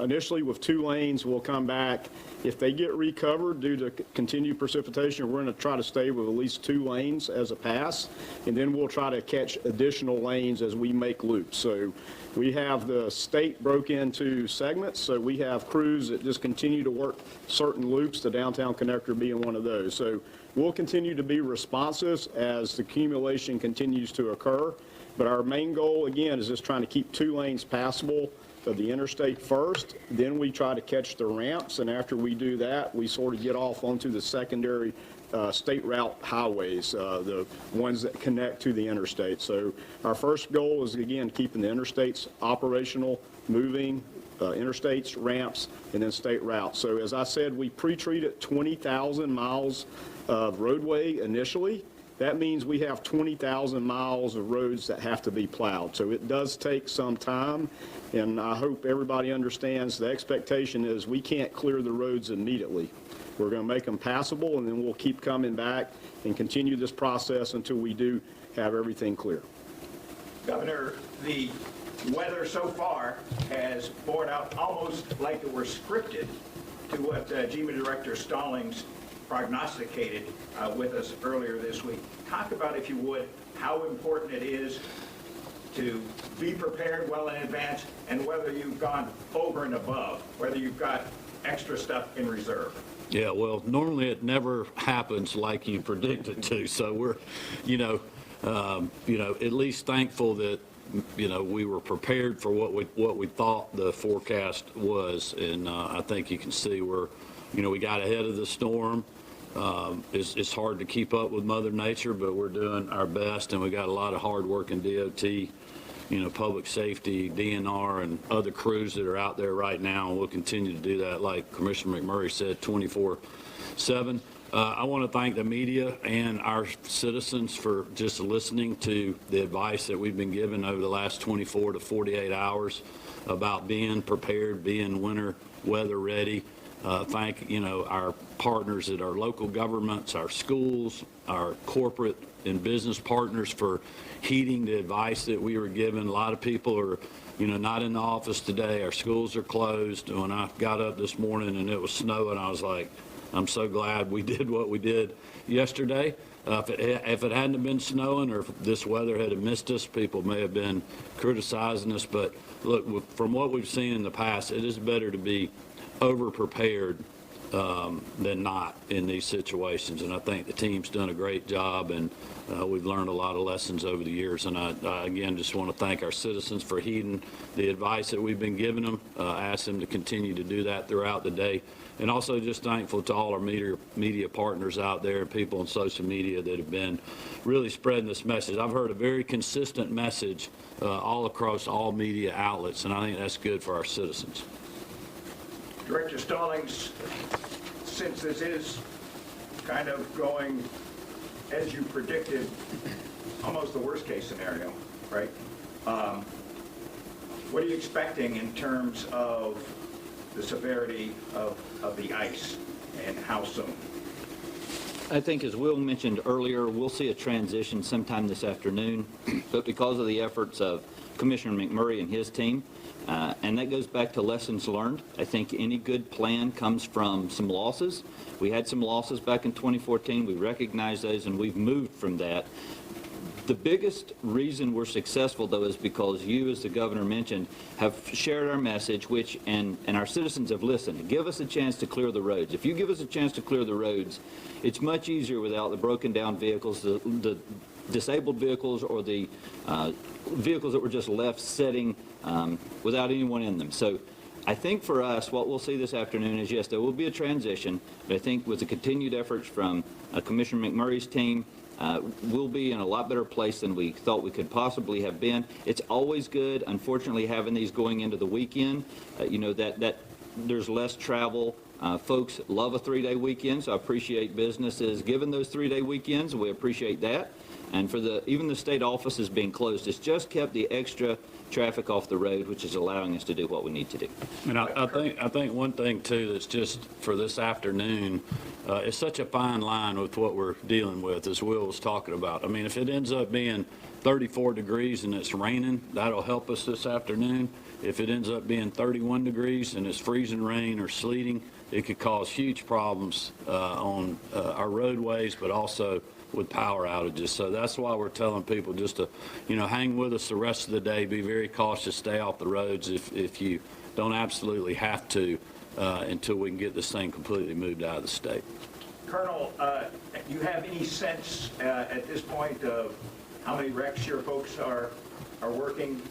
initially with 2 lanes. We'll come back. If they get recovered due to continued precipitation, we're going to try to stay with at least 2 lanes as a pass, and then we'll try to catch additional lanes as we make loops. So we have the state broke into segments, so we have crews that just continue to work certain loops, the downtown connector being one of those. So we'll continue to be responsive as the accumulation continues to occur, but our main goal, again, is just trying to keep 2 lanes passable of the interstate first, then we try to catch the ramps, and after we do that, we sort of get off onto the secondary state route highways, the ones that connect to the interstate. So our first goal is, again, keeping the interstates operational, moving, interstates, ramps, and then state routes. So as I said, we pre-treated 20,000 miles of roadway initially. That means we have 20,000 miles of roads that have to be plowed. So it does take some time, and I hope everybody understands the expectation is we can't clear the roads immediately. We're going to make them passable, and then we'll keep coming back and continue this process until we do have everything clear. Governor, the weather so far has borne out almost like it were scripted to what GEMA Director Stallings prognosticated with us earlier this week. Talk about, if you would, how important it is to be prepared well in advance and whether you've gone over and above, whether you've got extra stuff in reserve. Yeah, well, normally it never happens like you predict it to. So we're, at least thankful that, we were prepared for what we thought the forecast was. And I think you can see we got ahead of the storm. It's hard to keep up with Mother Nature, but we're doing our best, and we got a lot of hard-working DOT, public safety, DNR, and other crews that are out there right now, and we'll continue to do that, like Commissioner McMurray said, 24/7. I want to thank the media and our citizens for just listening to the advice that we've been given over the last 24 to 48 hours about being prepared, being winter weather ready. Thank our partners at our local governments, our schools, our corporate and business partners for heeding the advice that we were given. A lot of people are not in the office today. Our schools are closed. When I got up this morning and it was snowing, I was like, I'm so glad we did what we did yesterday. If it hadn't been snowing, or if this weather had missed us, people may have been criticizing us. But look, from what we've seen in the past, it is better to be over-prepared than not in these situations. And I think the team's done a great job, and we've learned a lot of lessons over the years. And I again, just want to thank our citizens for heeding the advice that we've been giving them. Ask them to continue to do that throughout the day. And also just thankful to all our media partners out there and people on social media that have been really spreading this message. I've heard a very consistent message all across all media outlets, and I think that's good for our citizens. Director Stallings, since this is kind of going as you predicted, almost the worst case scenario, right? What are you expecting in terms of the severity of the ice, and how soon? I think, as Will mentioned earlier, we'll see a transition sometime this afternoon, but because of the efforts of Commissioner McMurray and his team, and that goes back to lessons learned. I think any good plan comes from some losses. We had some losses back in 2014. We recognize those, and we've moved from that. The biggest reason we're successful, though, is because you, as the governor mentioned, have shared our message, and our citizens have listened. Give us a chance to clear the roads. If you give us a chance to clear the roads, it's much easier without the broken down vehicles, the disabled vehicles, or the vehicles that were just left sitting without anyone in them. So I think for us, what we'll see this afternoon is, yes, there will be a transition, but I think with the continued efforts from Commissioner McMurray's team, we'll be in a lot better place than we thought we could possibly have been. It's always good, unfortunately, having these going into the weekend, that there's less travel. Folks love a 3-day weekend, so I appreciate businesses giving those 3-day weekends. We appreciate that. And for even the state offices being closed, it's just kept the extra traffic off the road, which is allowing us to do what we need to do. And I think one thing too that's just for this afternoon, it's such a fine line with what we're dealing with, as Will was talking about. I mean, if it ends up being 34 degrees and it's raining, that'll help us this afternoon. If it ends up being 31 degrees and it's freezing rain or sleeting, it could cause huge problems on our roadways, but also with power outages. So that's why we're telling people just to, hang with us the rest of the day, be very cautious, stay off the roads if you don't absolutely have to until we can get this thing completely moved out of the state. Colonel, you have any sense at this point of how many wrecks your folks are working?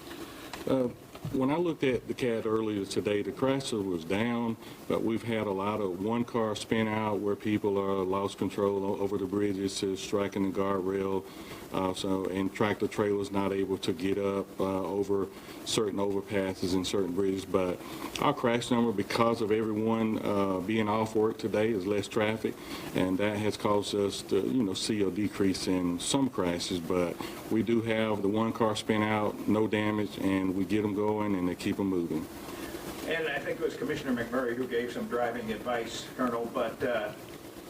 When I looked at the CAD earlier today, the crasher was down, but we've had a lot of one-car spin out where people are lost control over the bridges to striking the guardrail. And tractor trailers not able to get up over certain overpasses and certain bridges. But our crash number, because of everyone being off work today, is less traffic, and that has caused us to, see a decrease in some crashes. But we do have the one car spin out, no damage, and we get them going and they keep them moving. And I think it was Commissioner McMurray who gave some driving advice, Colonel, but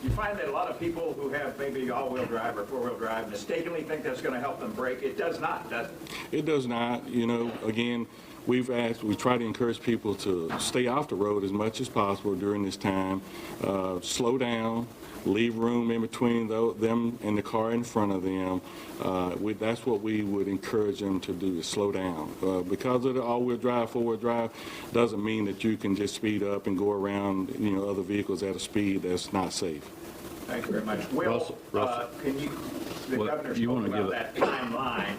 you find that a lot of people who have maybe all-wheel drive or four-wheel drive mistakenly think that's going to help them brake. It does not, does it? It does not. You know, again, we try to encourage people to stay off the road as much as possible during this time. Slow down, leave room in between them and the car in front of them. That's what we would encourage them to do, is slow down. Because of the all-wheel drive, four-wheel drive, doesn't mean that you can just speed up and go around, you know, other vehicles at a speed that's not safe. Thank you very much. Will, can you, the governor spoke about that fine line.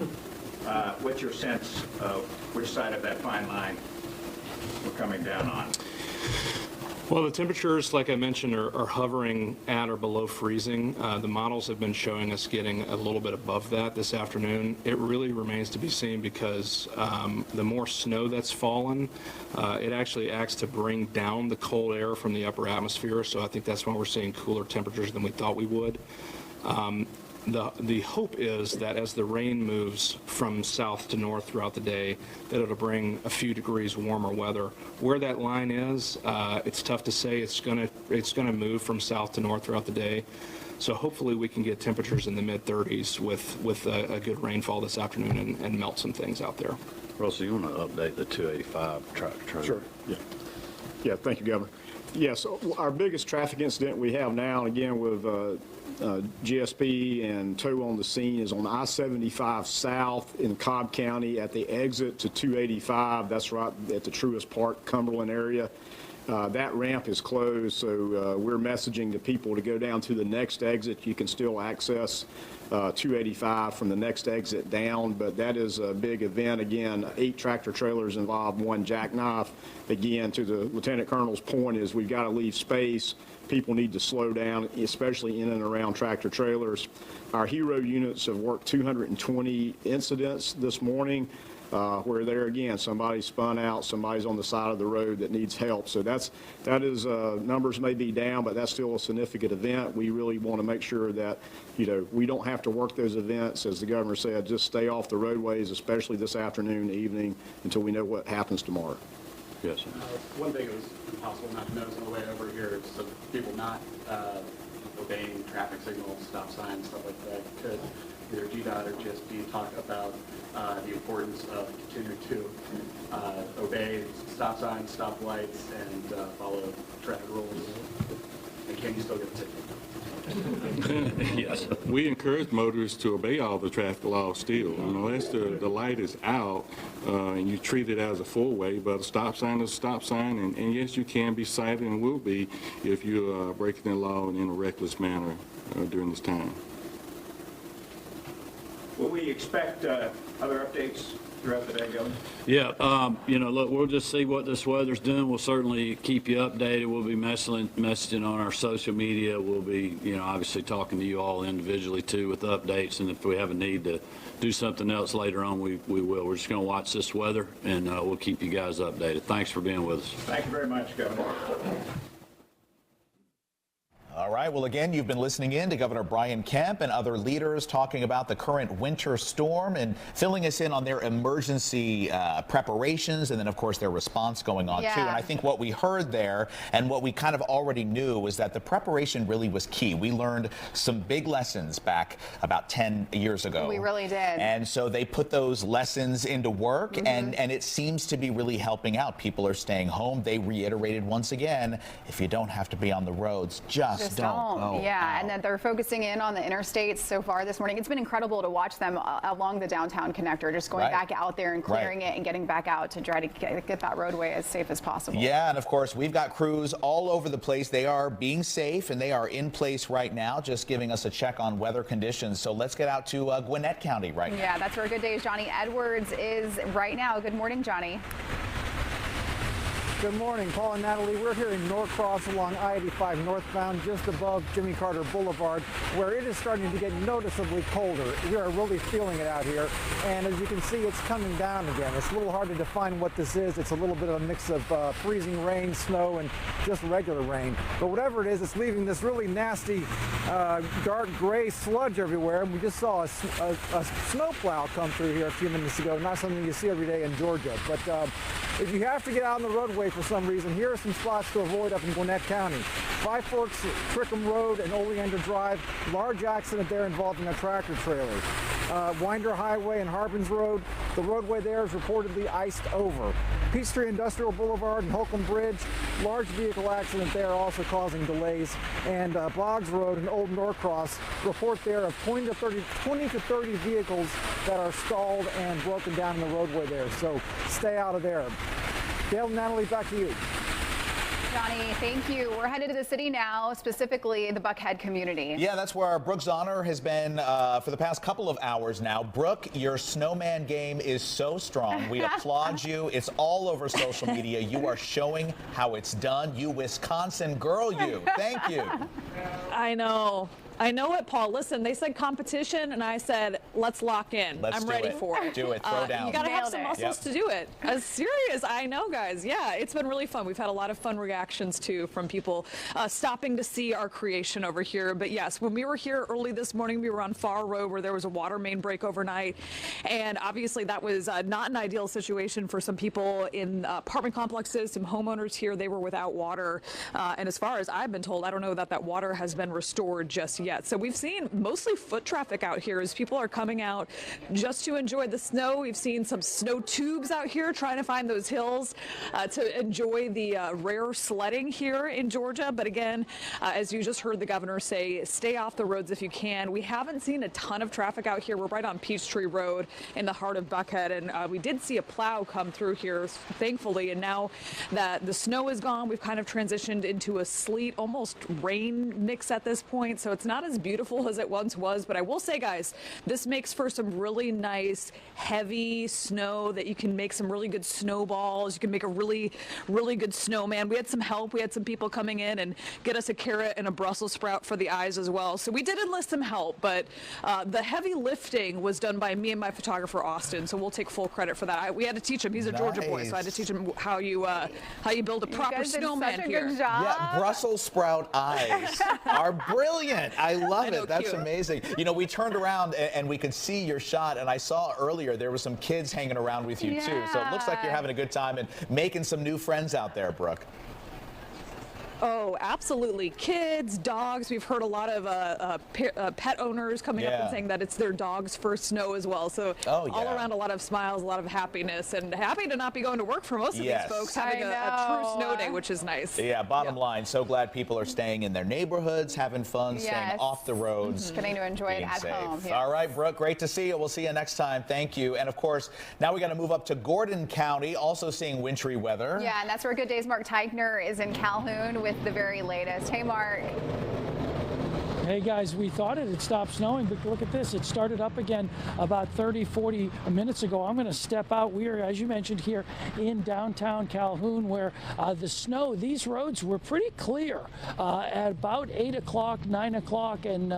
What's your sense of which side of that fine line we're coming down on? Well, the temperatures, like I mentioned, are hovering at or below freezing. The models have been showing us getting a little bit above that this afternoon. It really remains to be seen because the more snow that's fallen, it actually acts to bring down the cold air from the upper atmosphere. So I think that's why we're seeing cooler temperatures than we thought we would. The hope is that as the rain moves from south to north throughout the day, that it'll bring a few degrees warmer weather. Where that line is, it's tough to say. It's gonna move from south to north throughout the day. So hopefully we can get temperatures in the mid-30s with a good rainfall this afternoon and melt some things out there. Russell, you want to update the 285 tractor trailer? Sure. Yeah, thank you, Governor. Yes, our biggest traffic incident we have now, and again with GSP and tow on the scene, is on I-75 South in Cobb County at the exit to 285. That's right at the Truist Park, Cumberland area. That ramp is closed, so we're messaging to people to go down to the next exit. You can still access 285 from the next exit down, but that is a big event. Again, 8 tractor trailers involved, 1 jackknife. Again, to the Lieutenant Colonel's point, is we've got to leave space. People need to slow down, especially in and around tractor trailers. Our hero units have worked 220 incidents this morning. Where there again, somebody spun out, somebody's on the side of the road that needs help. So that is numbers may be down, but that's still a significant event. We really want to make sure that, you know, we don't have to work those events, as the governor said. Just stay off the roadways, especially this afternoon, evening, until we know what happens tomorrow. Yes. One thing that was impossible not to notice on the way over here is some people not obeying traffic signals, stop signs, stuff like that. Could either GDOT or GSP talk about the importance of continuing to obey stop signs, stop lights, and follow traffic rules? And can you still get a ticket? Yes. We encourage motorists to obey all the traffic laws still. Unless the light is out and you treat it as a four-way, but a stop sign is a stop sign, and yes, you can be cited and will be if you're breaking the law in a reckless manner during this time. Will we expect other updates throughout the day, Governor? Yeah, you know, look, we'll just see what this weather's doing. We'll certainly keep you updated. We'll be messaging on our social media. We'll be, you know, obviously talking to you all individually too with updates. And if we have a need to do something else later on, we will. We're just going to watch this weather, and we'll keep you guys updated. Thanks for being with us. Thank you very much, Governor. All right. Well, again, you've been listening in to Governor Brian Kemp and other leaders talking about the current winter storm and filling us in on their emergency preparations and then, of course, their response going on, too. And I think what we heard there and what we kind of already knew was that the preparation really was key. We learned some big lessons back about 10 years ago. We really did. And so they put those lessons into work, and it seems to be really helping out. People are staying home. They reiterated once again, if you don't have to be on the roads, just don't. Oh, yeah, and that they're focusing in on the interstates so far this morning. It's been incredible to watch them along the downtown connector, just going back out there and clearing it and getting back out to try to get that roadway as safe as possible. Yeah, and of course, we've got crews all over the place. They are being safe, and they are in place right now, just giving us a check on weather conditions. So let's get out to Gwinnett County right now. Yeah, that's where Good Day's Johnny Edwards is right now. Good morning, Johnny. Good morning, Paul and Natalie. We're here in Norcross along I-85 northbound, just above Jimmy Carter Boulevard, where it is starting to get noticeably colder. We are really feeling it out here, and as you can see, it's coming down again. It's a little hard to define what this is. It's a little bit of a mix of freezing rain, snow, and just regular rain. But whatever it is, it's leaving this really nasty dark gray sludge everywhere. And we just saw a snowplow come through here a few minutes ago. Not something you see every day in Georgia. But if you have to get out on the roadway, roadway for some reason. Here are some spots to avoid up in Gwinnett County. Five Forks, Trickham Road, and Oleander Drive. Large accident there involving a tractor trailer. Winder Highway and Harbins Road. The roadway there is reportedly iced over. Peachtree Industrial Boulevard and Holcomb Bridge. Large vehicle accident there also causing delays. And Boggs Road and Old Norcross. Report there of 20 to 30 vehicles that are stalled and broken down in the roadway there. So stay out of there. Dale and Natalie, back to you. Johnny, thank you. We're headed to the city now, specifically the Buckhead community. Yeah, that's where Brooke Zahner has been for the past couple of hours now. Brooke, your snowman game is so strong. We applaud you. It's all over social media. You are showing how it's done. You Wisconsin girl, you. Thank you. I know. I know it, Paul. Listen, they said competition, and I said, let's lock in. I'm ready for it. Do it. Throw down. You got to have some muscles to do it. Serious. I know, guys. Yeah, it's been really fun. We've had a lot of fun reactions, too, from people stopping to see our creation over here. But, yes, when we were here early this morning, we were on Farr Road where there was a water main break overnight. And, obviously, that was not an ideal situation for some people in apartment complexes, some homeowners here. They were without water. And as far as I've been told, I don't know that water has been restored just yet. So we've seen mostly foot traffic out here as people are coming out just to enjoy the snow. We've seen some snow tubes out here trying to find those hills to enjoy the rare sledding here in Georgia. But again, as you just heard the governor say, stay off the roads if you can. We haven't seen a ton of traffic out here. We're right on Peachtree Road in the heart of Buckhead, and we did see a plow come through here, thankfully. And now that the snow is gone, we've kind of transitioned into a sleet, almost rain mix at this point. So it's not as beautiful as it once was. But I will say, guys, this makes for some really nice, heavy snow that you can make some really good snowballs. You can make a really, really good snowman. We had some help. We had some people coming in and get us a carrot and a Brussels sprout for the eyes as well. So we did enlist some help, but the heavy lifting was done by me and my photographer, Austin. So we'll take full credit for that. We had to teach him. He's a Georgia boy, so I had to teach him how you build a proper snowman here. Yeah, Brussels sprout eyes are brilliant. I love it. That's amazing. You know, we turned around and we could see your shot, and I saw earlier there were some kids hanging around with you too. So it looks like you're having a good time and making some new friends out there, Brooke. Oh, absolutely. Kids, dogs. We've heard a lot of pet owners coming up and saying that it's their dog's first snow as well. So all around a lot of smiles, a lot of happiness, and happy to not be going to work for most of these folks, having a true snow day, which is nice. Yeah, bottom line, so glad people are staying in their neighborhoods, having fun, staying off the roads. Getting to enjoy it at home. All right, Brooke, great to see you. We'll see you next time. Thank you. And of course, now we got to move up to Gordon County, also seeing wintry weather. Yeah, and that's where Good Day's Mark Teichner is in Calhoun with the very latest. Hey, Mark. Hey guys, we thought it had stopped snowing, but look at this. It started up again about 30, 40 minutes ago. I'm going to step out. We are, as you mentioned, here in downtown Calhoun, where the snow, these roads were pretty clear at about 8 o'clock, 9 o'clock, and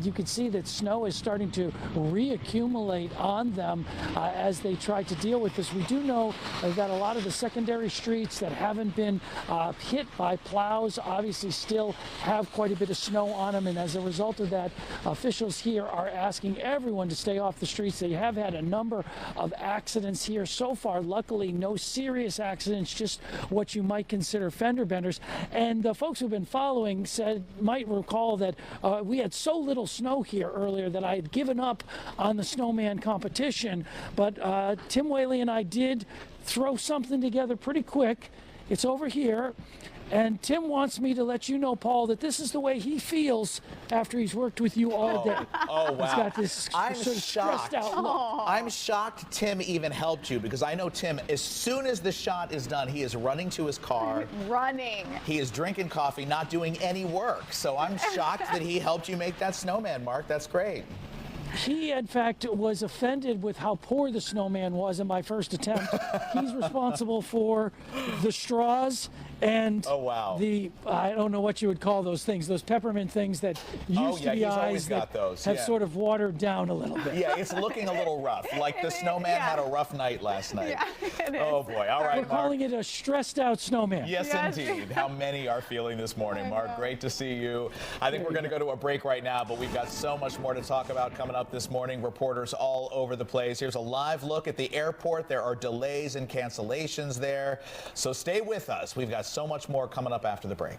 you can see that snow is starting to reaccumulate on them as they try to deal with this. We do know that a lot of the secondary streets that haven't been hit by plows obviously still have quite a bit of snow on them. And as a result of that, officials here are asking everyone to stay off the streets. They have had a number of accidents here so far. Luckily, no serious accidents, just what you might consider fender benders. And the folks who've been following might recall that we had so little snow here earlier that I had given up on the snowman competition. But Tim Whaley and I did throw something together pretty quick. It's over here. And Tim wants me to let you know, Paul, that this is the way he feels after he's worked with you all day. Oh, wow. He's got this I'm sort of shocked. stressed out look. I'm shocked Tim even helped you, because I know Tim, as soon as the shot is done, he is running to his car. Running. He is drinking coffee, not doing any work. So I'm shocked that he helped you make that snowman, Mark. That's great. He, in fact, was offended with how poor the snowman was in my first attempt. He's responsible for the straws and oh wow, I don't know what you would call those things, those peppermint things that used to be eyes that have sort of watered down a little bit. Yeah, it's looking a little rough. Like the snowman had a rough night last night. Yeah, oh boy. All right, We're calling it a stressed out snowman. Yes, indeed. How many are feeling this morning? Mark, great to see you. I think we're going to go to a break right now, but we've got so much more to talk about coming up this morning. Reporters all over the place. Here's a live look at the airport. There are delays and cancellations there. So stay with us. We've got so much more coming up after the break.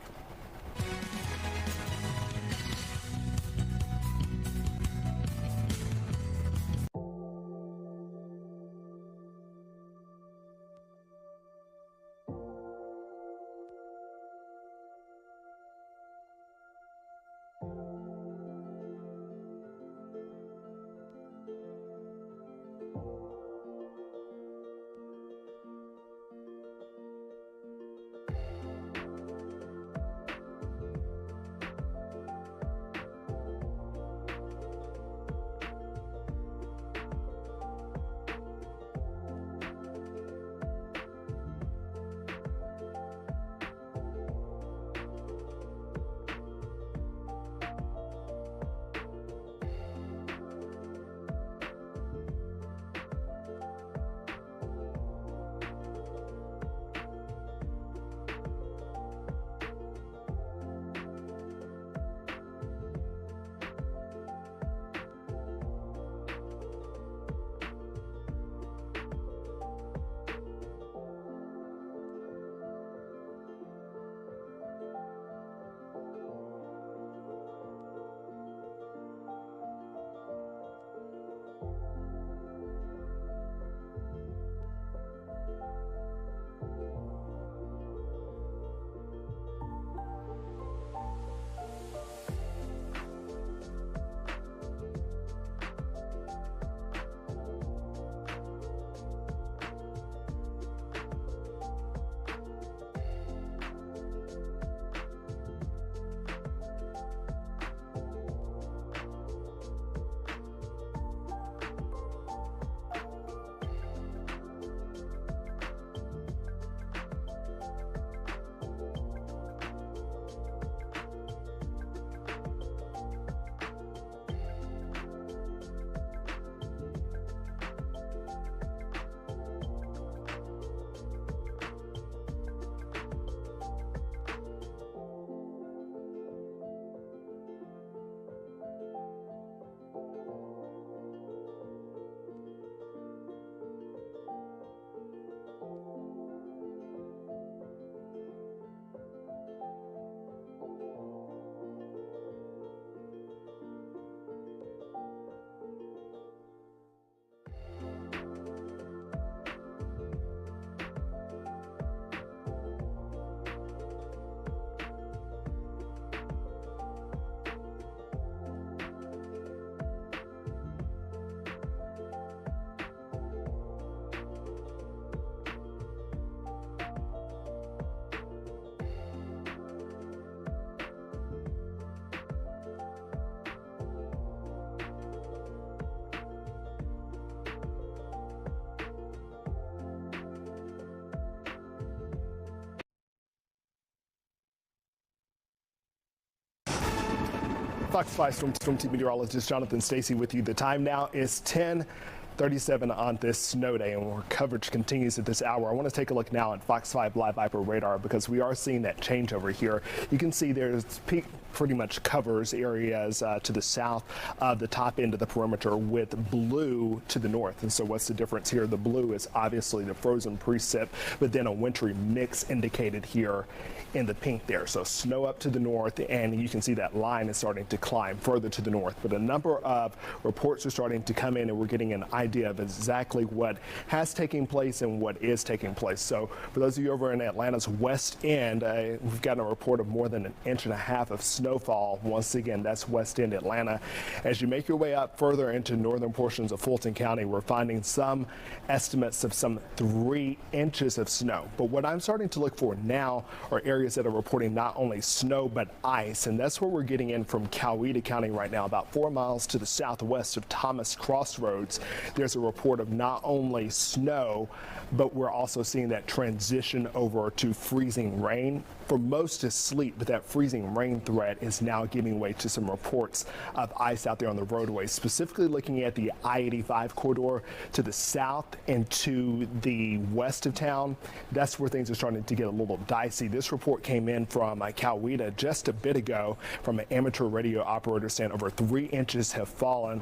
Fox 5 Storm Team meteorologist Jonathan Stacy with you. The time now is 10:37 on this snow day, and our coverage continues at this hour. I want to take a look now at Fox 5 Live Viper radar because we are seeing that change over here. You can see there's peak pretty much covers areas to the south of the top end of the perimeter with blue to the north. And so what's the difference here? The blue is obviously the frozen precip, but then a wintry mix indicated here in the pink there. So snow up to the north, and you can see that line is starting to climb further to the north. But a number of reports are starting to come in, and we're getting an idea of exactly what has taken place and what is taking place. So for those of you over in Atlanta's west end, we've gotten a report of more than 1.5 inches of snow snowfall. Once again, that's West End Atlanta. As you make your way up further into northern portions of Fulton County, we're finding some estimates of some 3 inches of snow. But what I'm starting to look for now are areas that are reporting not only snow but ice, and that's where we're getting in from Coweta County right now, about 4 miles to the southwest of Thomas Crossroads. There's a report of not only snow, but we're also seeing that transition over to freezing rain. For most is sleet, but that freezing rain threat is now giving way to some reports of ice out there on the roadways, specifically looking at the I-85 corridor to the south and to the west of town. That's where things are starting to get a little dicey. This report came in from Coweta just a bit ago from an amateur radio operator saying over 3 inches have fallen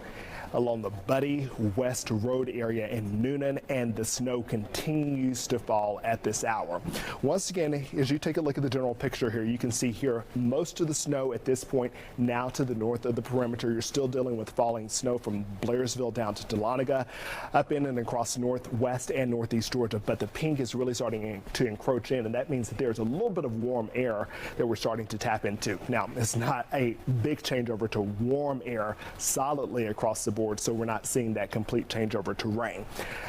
along the Buddy West Road area in Noonan, and the snow continues to fall at this hour. Once again, as you take a look at the general picture here, you can see here most of the snow at this point now to the north of the perimeter. You're still dealing with falling snow from Blairsville down to Dahlonega, up in and across northwest and northeast Georgia, but the pink is really starting to encroach in, and that means that there's a little bit of warm air that we're starting to tap into. Now, it's not a big changeover to warm air solidly across the board, so we're not seeing that complete changeover to rain.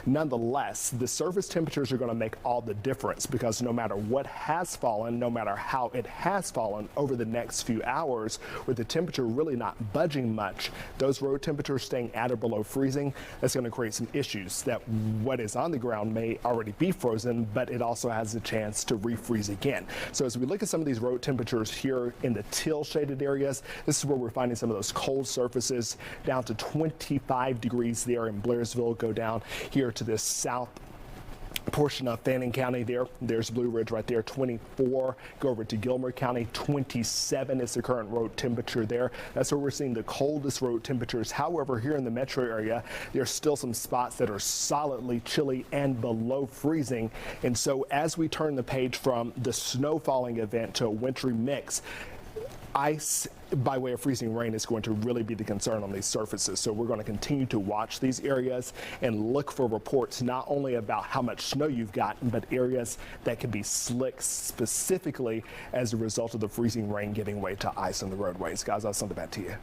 Nonetheless, the surface temperatures are going to make all the difference, because no matter what has fallen, no matter how it has fallen over the next few hours, with the temperature really not budging much, those road temperatures staying at or below freezing, that's going to create some issues that what is on the ground may already be frozen, but it also has a chance to refreeze again. So as we look at some of these road temperatures here in the teal shaded areas, this is where we're finding some of those cold surfaces down to 25 degrees there in Blairsville. Go down here to this south portion of Fannin County there's Blue Ridge right there, 24. Go over to Gilmer County, 27 is the current road temperature there. That's where we're seeing the coldest road temperatures. However, here in the metro area, there's still some spots that are solidly chilly and below freezing. And so as we turn the page from the snow falling event to a wintry mix, ice by way of freezing rain is going to really be the concern on these surfaces. So we're going to continue to watch these areas and look for reports not only about how much snow you've gotten, but areas that can be slick specifically as a result of the freezing rain giving way to ice on the roadways. Guys, I'll send it back to you.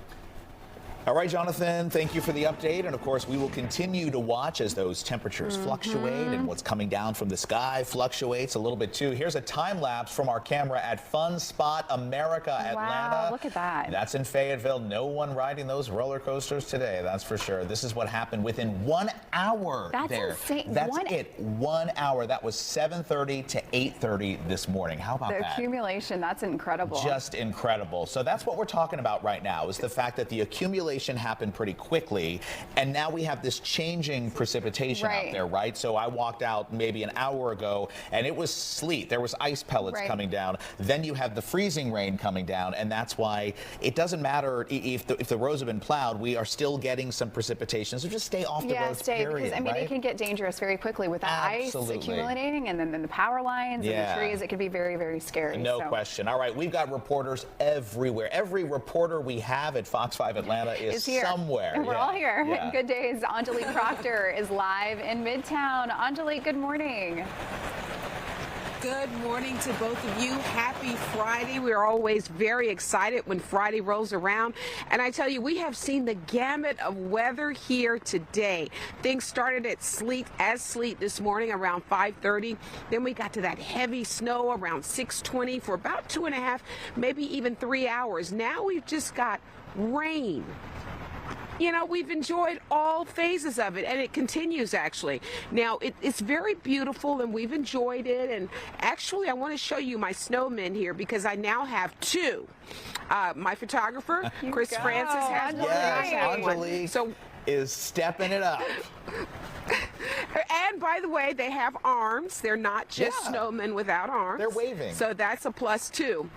All right, Jonathan, thank you for the update. And of course, we will continue to watch as those temperatures fluctuate and what's coming down from the sky fluctuates a little bit too. Here's a time lapse from our camera at Fun Spot America, Atlanta. Wow, look at that. That's in Fayetteville. No one riding those roller coasters today, that's for sure. This is what happened within 1 hour. That's there. insane. That's it. 1 hour. That was 7:30 to 8:30 this morning. How about that? The accumulation, that's incredible. Just incredible. So that's what we're talking about right now, is the fact that the accumulation happened pretty quickly, and now we have this changing precipitation out there, right? So I walked out maybe an hour ago, and it was sleet. There was ice pellets coming down. Then you have the freezing rain coming down, and that's why it doesn't matter if the roads have been plowed, we are still getting some precipitation. So just stay off the roads, period, because, I mean, it can get dangerous very quickly with the ice accumulating, and then the power lines and the trees. It can be very, very scary. No question. All right, we've got reporters everywhere. Every reporter we have at Fox 5 Atlanta is here somewhere. And we're all here. Good Days. Angelique Proctor is live in Midtown. Angelique, good morning. Good morning to both of you. Happy Friday. We are always very excited when Friday rolls around. And I tell you, we have seen the gamut of weather here today. Things started at sleet this morning around 5:30. Then we got to that heavy snow around 6:20 for about 2.5, maybe even 3 hours. Now we've just got rain. You know, we've enjoyed all phases of it, and it continues, actually. Now, it's very beautiful, and we've enjoyed it. And actually, I want to show you my snowmen here, because I now have two. My photographer, Chris Francis, has one. Angelique is stepping it up. And by the way, they have arms. They're not just snowmen without arms. They're waving. So that's a plus, too.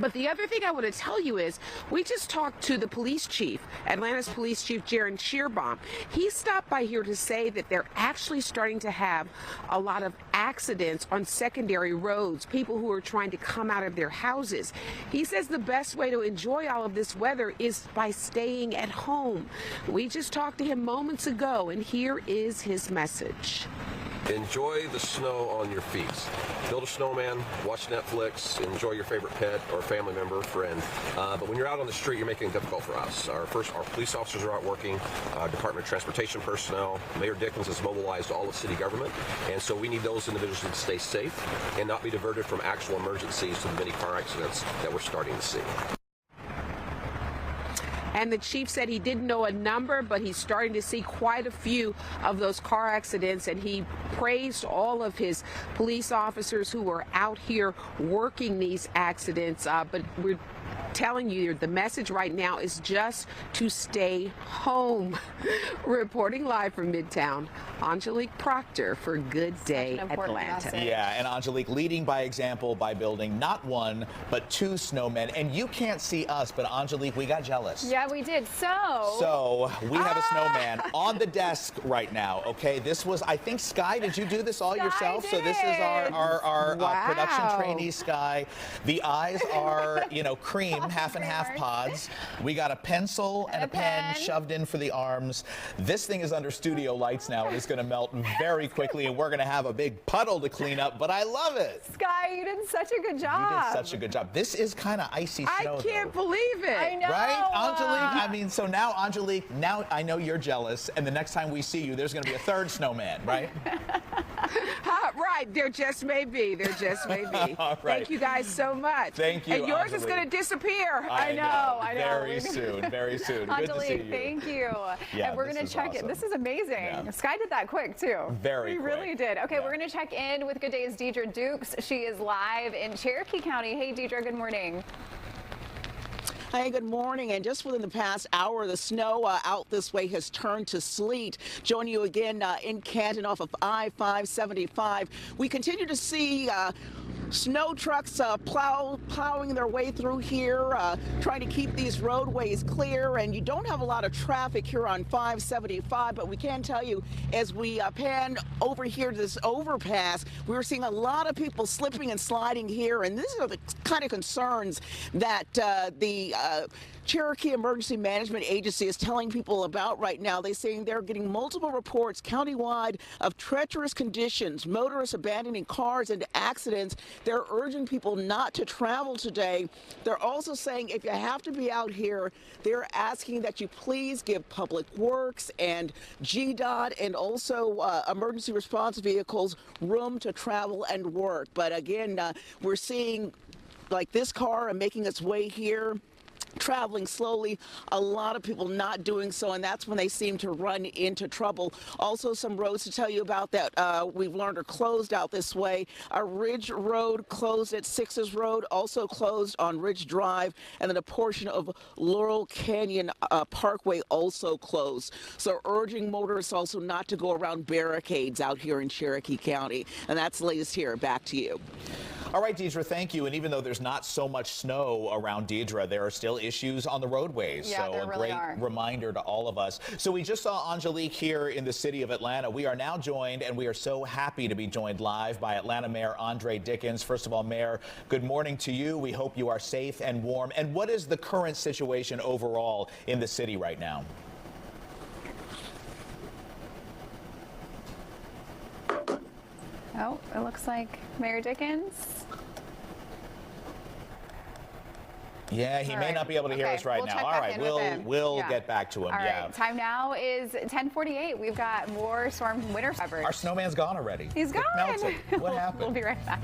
But the other thing I want to tell you is, we just talked to the police chief, Atlanta's police chief, Jaron Shearbaum. He stopped by here to say that they're actually starting to have a lot of accidents on secondary roads, people who are trying to come out of their houses. He says the best way to enjoy all of this weather is by staying at home. We just talked to him moments ago, and here is his message. enjoy the snow on your feet. Build a snowman, watch Netflix, enjoy your favorite pet or family member, friend. But when you're out on the street, you're making it difficult for us. Our police officers are out working, Department of Transportation personnel. Mayor Dickens has mobilized all of city government, and so we need those individuals to stay safe and not be diverted from actual emergencies to the many car accidents that we're starting to see. And the chief said he didn't know a number, but he's starting to see quite a few of those car accidents, and he praised all of his police officers who were out here working these accidents. But we're telling you, the message right now is just to stay home. Reporting live from Midtown, Angelique Proctor for Good Day Atlanta. Yeah, and Angelique leading by example by building not one, but 2 snowmen. And you can't see us, but Angelique, we got jealous. Yeah, we did. So we have a snowman on the desk right now, okay? This was, I think, Sky, did you do this all yourself? So this is our production trainee, Sky. The eyes are, cream, half and half pods. We got a pencil and a pen shoved in for the arms. This thing is under studio lights now, and it's going to melt very quickly, and we're going to have a big puddle to clean up, but I love it. Sky, you did such a good job. You did such a good job. This is kind of icy snow, I can't believe it. I know. Right, Angelique? I mean, so now, Angelique, now I know you're jealous, and the next time we see you, there's going to be a 3rd snowman, right? Right, there just may be. There just may be. All right. Thank you guys so much. Thank you, And yours Angelique. is going to disappear. I know. Very soon, very soon. Good to see Angelique, you. thank you. Yeah, and we're going to check awesome. it. This is amazing. Yeah. Sky did that quick, too. Very He quick. really did. Okay, we're going to check in with Good Day's Deidre Dukes. She is live in Cherokee County. Hey, Deidre, good morning. Hey, good morning. And just within the past hour, the snow out this way has turned to sleet. Joining you again in Canton off of I-575. We continue to see snow trucks plowing their way through here, trying to keep these roadways clear. And you don't have a lot of traffic here on 575, but we can tell you as we pan over here to this overpass, we're seeing a lot of people slipping and sliding here. And these are the kind of concerns that the Cherokee Emergency Management Agency is telling people about right now. They're saying they're getting multiple reports countywide of treacherous conditions, motorists abandoning cars into accidents. They're urging people not to travel today. They're also saying if you have to be out here, they're asking that you please give Public Works and GDOT and also emergency response vehicles room to travel and work. But again, we're seeing like this car and making its way here, traveling slowly, a lot of people not doing so, and that's when they seem to run into trouble. Also, some roads to tell you about that we've learned are closed out this way. Ridge Road closed at Sixes Road, also closed on Ridge Drive, and then a portion of Laurel Canyon Parkway also closed. So urging motorists also not to go around barricades out here in Cherokee County. And that's the latest here. Back to you. All right, Deidre, thank you. And even though there's not so much snow around Deidre, there are still issues on the roadways. Yeah, so there a really great are. reminder to all of us. So we just saw Angelique here in the city of Atlanta. We are now joined, and we are so happy to be joined live by Atlanta Mayor Andre Dickens. First of all, Mayor, good morning to you. We hope you are safe and warm. And what is the current situation overall in the city right now? Oh, it looks like Mayor Dickens. Yeah, he may not be able to hear us right we'll now. check All back right, in with him. we'll Yeah. get back to him. All yeah. right, time now is 10:48. We've got more storm winter coverage. Our snowman's gone already. He's gone. It melted. What happened? We'll be right back.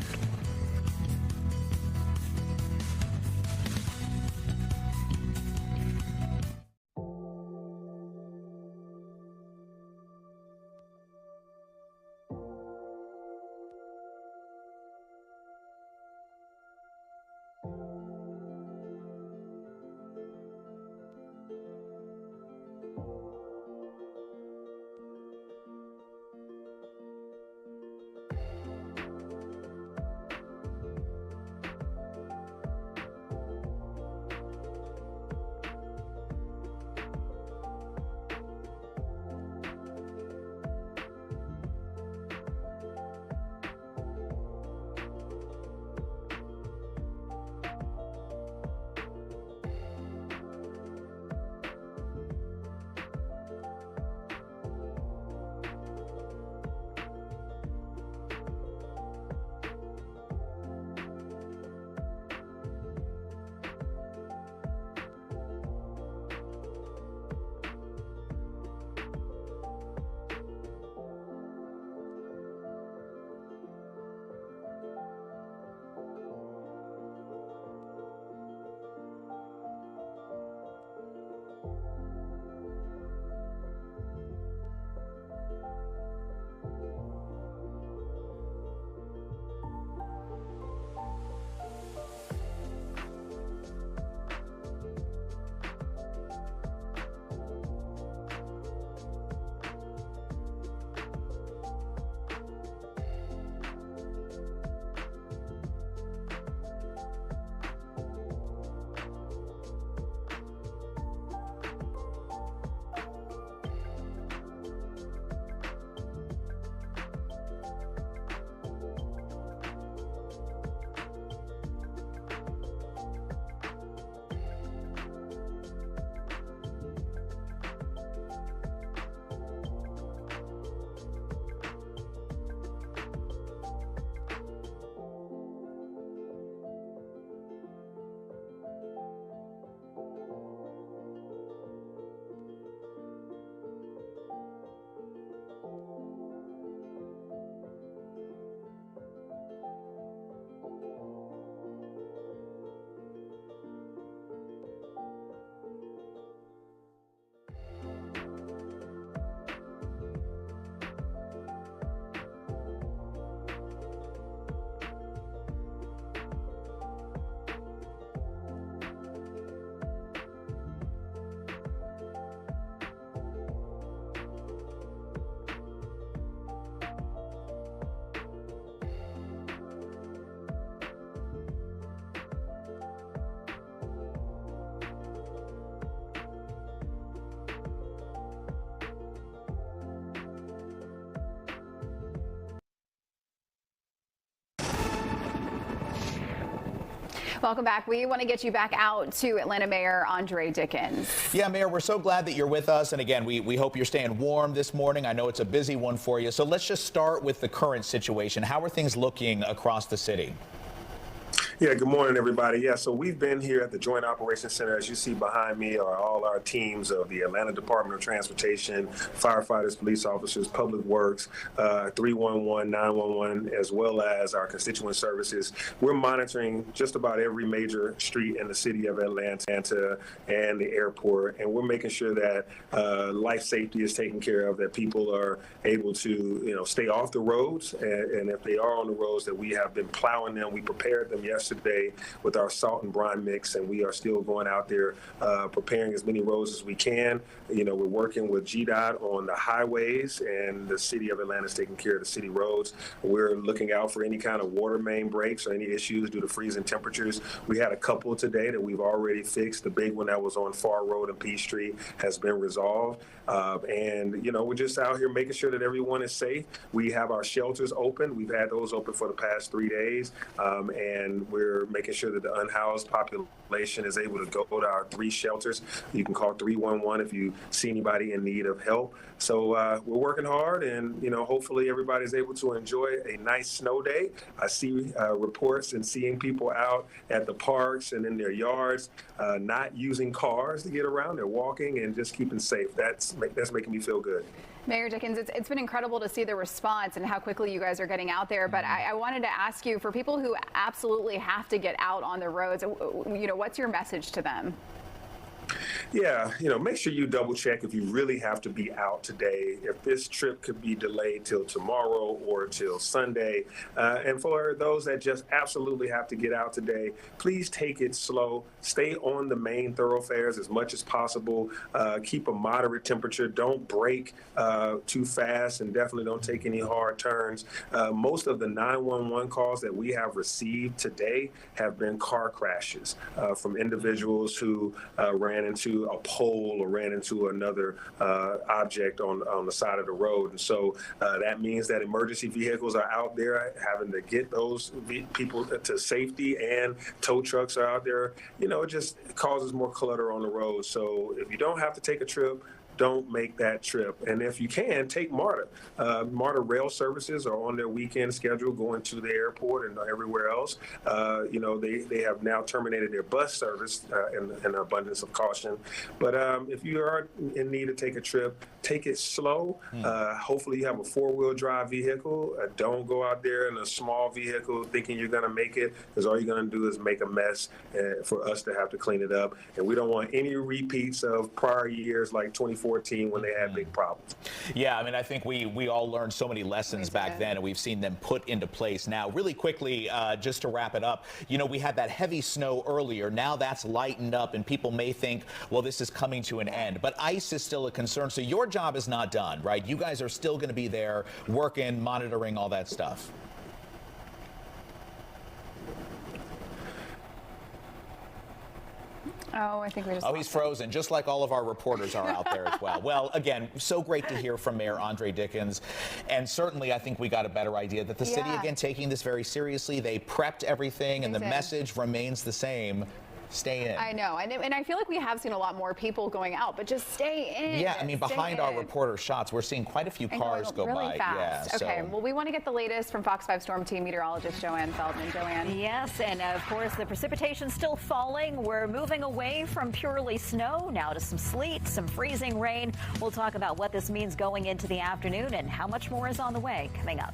Welcome back. We want to get you back out to Atlanta Mayor Andre Dickens. Yeah, Mayor, we're so glad that you're with us. And again, we hope you're staying warm this morning. I know it's a busy one for you. So let's just start with the current situation. How are things looking across the city? Yeah, good morning, everybody. Yeah, so we've been here at the Joint Operations Center. As you see behind me are all our teams of the Atlanta Department of Transportation, firefighters, police officers, public works, 311, 911, as well as our constituent services. We're monitoring just about every major street in the city of Atlanta and the airport, and we're making sure that life safety is taken care of, that people are able to, stay off the roads, and if they are on the roads, that we have been plowing them. We prepared them yesterday with our salt and brine mix, and we are still going out there preparing as many roads as we can. We're working with GDOT on the highways, and the city of Atlanta is taking care of the city roads. We're looking out for any kind of water main breaks or any issues due to freezing temperatures. We had a couple today that we've already fixed. The big one that was on Far Road and Peachtree has been resolved. We're just out here making sure that everyone is safe. We have our shelters open. We've had those open for the past 3 days, and we're making sure that the unhoused population is able to go to our 3 shelters. You can call 311 if you see anybody in need of help. So we're working hard, and hopefully everybody's able to enjoy a nice snow day. I see reports and seeing people out at the parks and in their yards, not using cars to get around. They're walking and just keeping safe. That's making me feel good. Mayor Dickens, it's been incredible to see the response and how quickly you guys are getting out there. But I wanted to ask you, for people who absolutely have to get out on the roads, what's your message to them? Yeah, make sure you double check if you really have to be out today, if this trip could be delayed till tomorrow or till Sunday. And for those that just absolutely have to get out today, please take it slow. Stay on the main thoroughfares as much as possible. Keep a moderate temperature. Don't brake too fast, and definitely don't take any hard turns. Most of the 911 calls that we have received today have been car crashes from individuals who ran into a pole or ran into another object on the side of the road. And so that means that emergency vehicles are out there having to get those people to safety, and tow trucks are out there. It just causes more clutter on the road. So if you don't have to take a trip, don't make that trip. And if you can, take MARTA. MARTA rail services are on their weekend schedule going to the airport and everywhere else. They have now terminated their bus service in an abundance of caution. But if you are in need to take a trip, take it slow. Hopefully you have a 4-wheel drive vehicle. Don't go out there in a small vehicle thinking you're going to make it, because all you're going to do is make a mess for us to have to clean it up. And we don't want any repeats of prior years like 2014 when they had big problems. Yeah, I think we all learned so many lessons back then, and we've seen them put into place now. Really quickly, just to wrap it up, we had that heavy snow earlier. Now that's lightened up, and people may think, well, this is coming to an end. But ice is still a concern, so your job is not done, right? You guys are still going to be there working, monitoring, all that stuff. Oh, I think we just. Oh, he's frozen, just like all of our reporters are out there as well. Well, again, so great to hear from Mayor Andre Dickens. And certainly, I think we got a better idea that the city, again, taking this very seriously. They prepped everything, and the message remains the same. Stay in. I know, and I feel like we have seen a lot more people going out, but just stay in. Yeah, behind our reporter shots, we're seeing quite a few cars go really by. Fast. Yeah, okay, well, we want to get the latest from Fox 5 Storm Team meteorologist Joanne Feldman. Joanne. Yes, and of course, the precipitation still falling. We're moving away from purely snow now to some sleet, some freezing rain. We'll talk about what this means going into the afternoon and how much more is on the way coming up.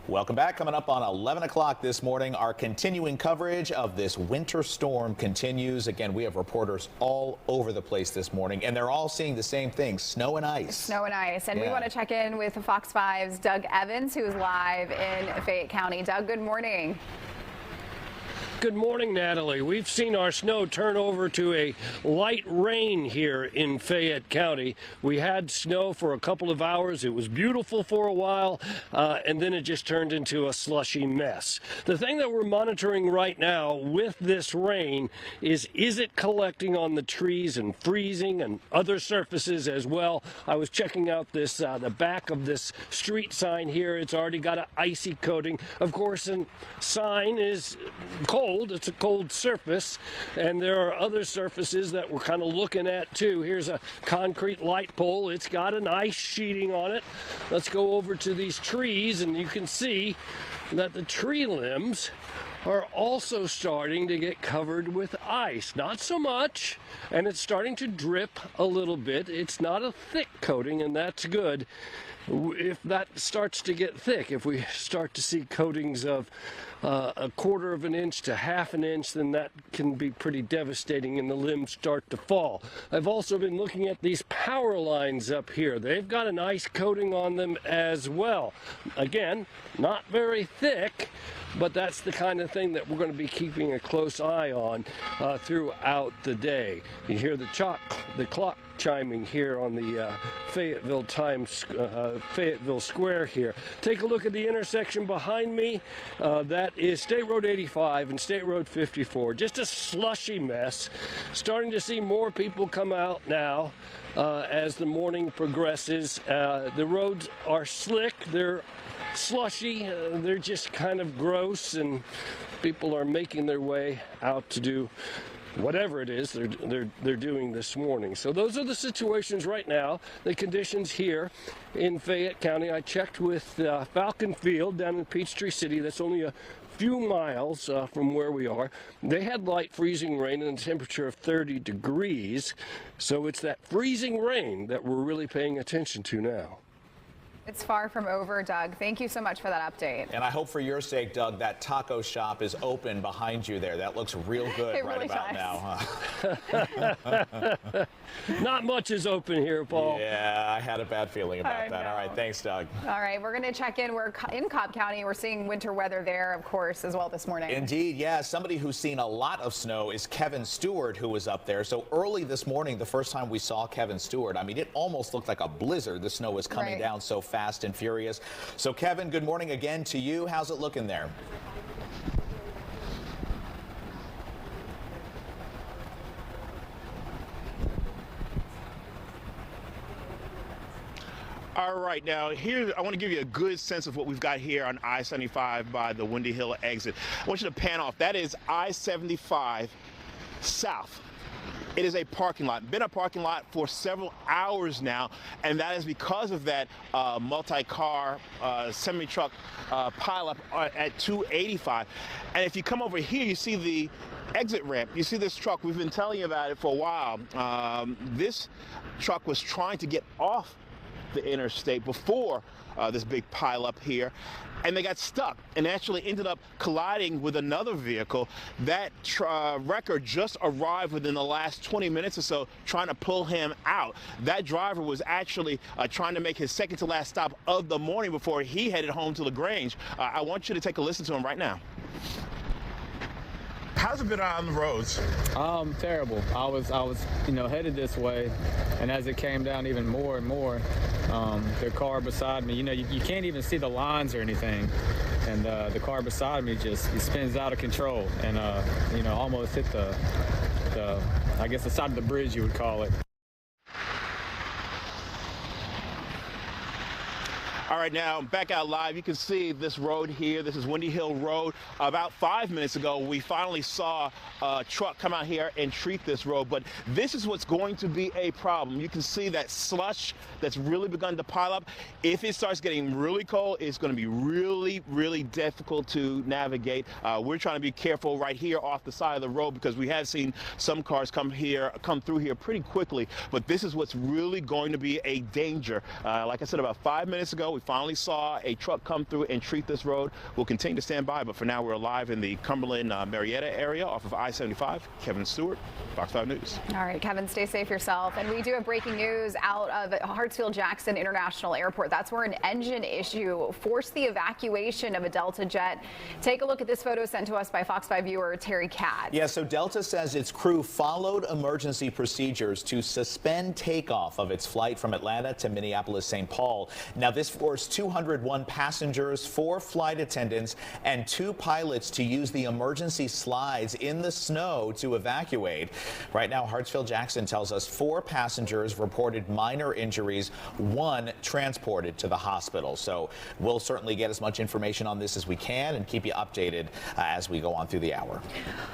Welcome back. Coming up on 11 o'clock this morning, our continuing coverage of this winter storm continues. Again, we have reporters all over the place this morning, and they're all seeing the same thing, snow and ice. Snow and ice. And Yeah. we want to check in with Fox 5's Doug Evans, who is live in Fayette County. Doug, good morning. Good morning, Natalie. We've seen our snow turn over to a light rain here in Fayette County. We had snow for a couple of hours. It was beautiful for a while, and then it just turned into a slushy mess. The thing that we're monitoring right now with this rain is it collecting on the trees and freezing and other surfaces as well? I was checking out this the back of this street sign here. It's already got an icy coating. Of course, a sign is cold. It's a cold surface, and there are other surfaces that we're kind of looking at too. Here's a concrete light pole. It's got an ice sheeting on it. Let's go over to these trees, and you can see that the tree limbs are also starting to get covered with ice. Not so much, and it's starting to drip a little bit. It's not a thick coating, and that's good. If that starts to get thick, if we start to see coatings of a quarter of an inch to half an inch, then that can be pretty devastating and the limbs start to fall. I've also been looking at these power lines up here. They've got an ice coating on them as well. Again, not very thick, but that's the kind of thing that we're going to be keeping a close eye on throughout the day. You hear the clock chiming here on the Fayetteville Square here. Take a look at the intersection behind me. That is State Road 85 and State Road 54. Just a slushy mess. Starting to see more people come out now as the morning progresses. The roads are slick. They're slushy. They're just kind of gross, and people are making their way out to do whatever it is they're doing this morning. So those are the situations right now, the conditions here in Fayette County. I checked with Falcon Field down in Peachtree City. That's only a few miles from where we are. They had light freezing rain and a temperature of 30 degrees. So it's that freezing rain that we're really paying attention to now. It's far from over, Doug. Thank you so much for that update. And I hope for your sake, Doug, that taco shop is open behind you there. That looks real good It right really about does. now, huh? Not much is open here, Paul. Yeah, I had a bad feeling about that. All right, thanks, Doug. All right, we're going to check in. We're in Cobb County. We're seeing winter weather there, of course, as well this morning. Indeed, yeah. Somebody who's seen a lot of snow is Kevin Stewart, who was up there. So early this morning, the first time we saw Kevin Stewart, I mean, it almost looked like a blizzard. The snow was coming down so fast and furious. So, Kevin, good morning again to you. How's it looking there? All right, now here I want to give you a good sense of what we've got here on I-75 by the Windy Hill exit. I want you to pan off. That is I-75 south. It is a parking lot, been a parking lot for several hours now, and that is because of that multi-car semi-truck pileup at 285. And if you come over here, you see the exit ramp. You see this truck. We've been telling you about it for a while. This truck was trying to get off the interstate before this big pileup here, and they got stuck and actually ended up colliding with another vehicle. That wrecker just arrived within the last 20 minutes or so trying to pull him out. That driver was actually trying to make his second to last stop of the morning before he headed home to LaGrange. I want you to take a listen to him right now. How's it been on the roads? Terrible. I was headed this way, and as it came down even more and more, the car beside me, you can't even see the lines or anything, and the car beside me just spins out of control, and almost hit the I guess the side of the bridge, you would call it. All right, now back out live. You can see this road here. This is Windy Hill Road. About 5 minutes ago, we finally saw a truck come out here and treat this road. But this is what's going to be a problem. You can see that slush that's really begun to pile up. If it starts getting really cold, it's going to be really, really difficult to navigate. We're trying to be careful right here off the side of the road because we have seen some cars come through here pretty quickly. But this is what's really going to be a danger. Like I said, about 5 minutes ago, we finally saw a truck come through and treat this road. We'll continue to stand by, but for now we're live in the Cumberland, Marietta area off of I-75. Kevin Stewart, Fox 5 News. All right, Kevin, stay safe yourself. And we do have breaking news out of Hartsfield-Jackson International Airport. That's where an engine issue forced the evacuation of a Delta jet. Take a look at this photo sent to us by Fox 5 viewer Terry Katz. Yeah, so Delta says its crew followed emergency procedures to suspend takeoff of its flight from Atlanta to Minneapolis-St. Paul. Now, this forced 201 passengers, 4 flight attendants, and 2 pilots to use the emergency slides in the snow to evacuate. Right now, Hartsfield-Jackson tells us 4 passengers reported minor injuries, 1 transported to the hospital. So we'll certainly get as much information on this as we can and keep you updated as we go on through the hour.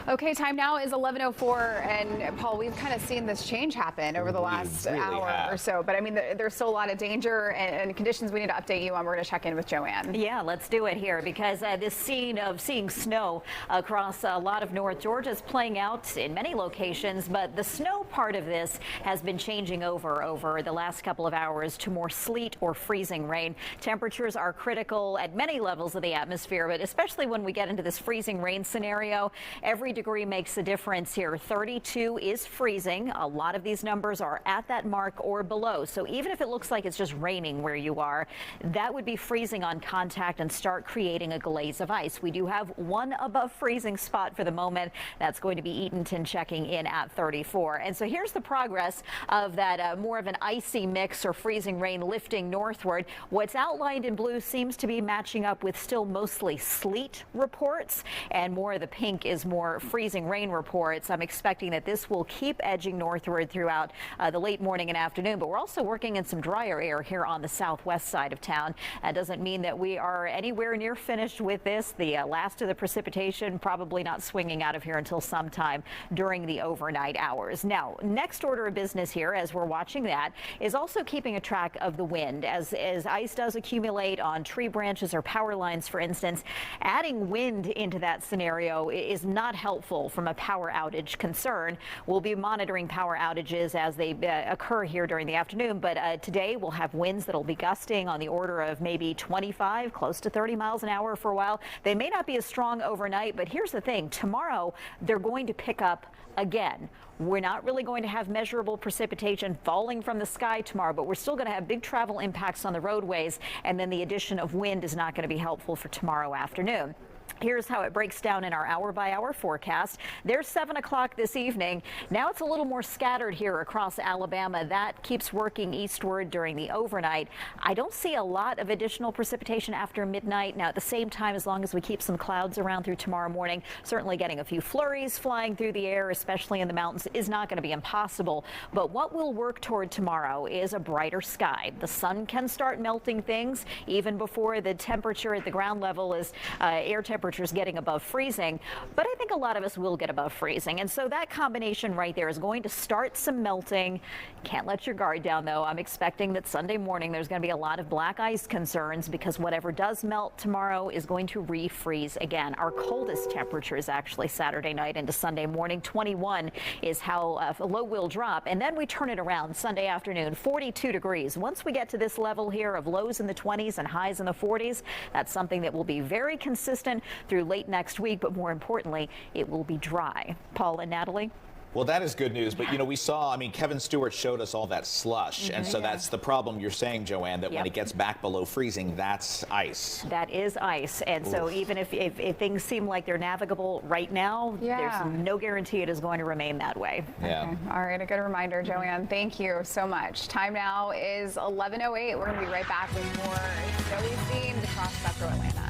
Okay, time now is 11:04, and Paul, we've kind of seen this change happen over the last hour or so, but I mean, there's still a lot of danger and conditions we need to update you on. We're going to check in with Joanne. Yeah, let's do it here, because this scene of seeing snow across a lot of North Georgia is playing out in many locations, but the snow part of this has been changing over the last couple of hours to more sleet or freezing rain. Temperatures are critical at many levels of the atmosphere, but especially when we get into this freezing rain scenario, every degree makes a difference here. 32 is freezing. A lot of these numbers are at that mark or below. So even if it looks like it's just raining where you are, that would be freezing on contact and start creating a glaze of ice. We do have one above freezing spot for the moment. That's going to be Eatonton checking in at 34. And so here's the progress of that more of an icy mix or freezing rain lifting northward. What's outlined in blue seems to be matching up with still mostly sleet reports, and more of the pink is more freezing rain reports. I'm expecting that this will keep edging northward throughout the late morning and afternoon, but we're also working in some drier air here on the southwest side of town. That doesn't mean that we are anywhere near finished with this. The last of the precipitation probably not swinging out of here until sometime during the overnight hours. Now, next order of business here, as we're watching that, is also keeping a track of the wind. As ice does accumulate on tree branches or power lines, for instance, adding wind into that scenario is not helpful from a power outage concern. We'll be monitoring power outages as they occur here during the afternoon, but today we'll have winds that'll be gusting on the order of maybe 25, close to 30 miles an hour for a while. They may not be as strong overnight, but here's the thing. Tomorrow, they're going to pick up again. We're not really going to have measurable precipitation falling from the sky tomorrow, but we're still going to have big travel impacts on the roadways, and then the addition of wind is not going to be helpful for tomorrow afternoon. Here's how it breaks down in our hour-by-hour forecast. There's 7 o'clock this evening. Now it's a little more scattered here across Alabama. That keeps working eastward during the overnight. I don't see a lot of additional precipitation after midnight. Now, at the same time, as long as we keep some clouds around through tomorrow morning, certainly getting a few flurries flying through the air, especially in the mountains, is not going to be impossible. But what we'll work toward tomorrow is a brighter sky. The sun can start melting things even before the temperature at the ground level is air temperatures getting above freezing, but I think a lot of us will get above freezing, and so that combination right there is going to start some melting. Can't let your guard down, though. I'm expecting that Sunday morning there's going to be a lot of black ice concerns, because whatever does melt tomorrow is going to refreeze again. Our coldest temperature is actually Saturday night into Sunday morning. 21 is how low will drop, and then we turn it around Sunday afternoon, 42 degrees. Once we get to this level here of lows in the 20s and highs in the 40s, that's something that will be very consistent through late next week, but more importantly, it will be dry. Paul and Natalie? Well, that is good news, but we saw, Kevin Stewart showed us all that slush, and so that's the problem you're saying, Joanne, that when it gets back below freezing, that's ice. That is ice, and so even if things seem like they're navigable right now, there's no guarantee it is going to remain that way. Yeah. Okay. All right, a good reminder, Joanne. Thank you so much. Time now is 11:08. We're going to be right back with more snowy scenes across Metro Atlanta.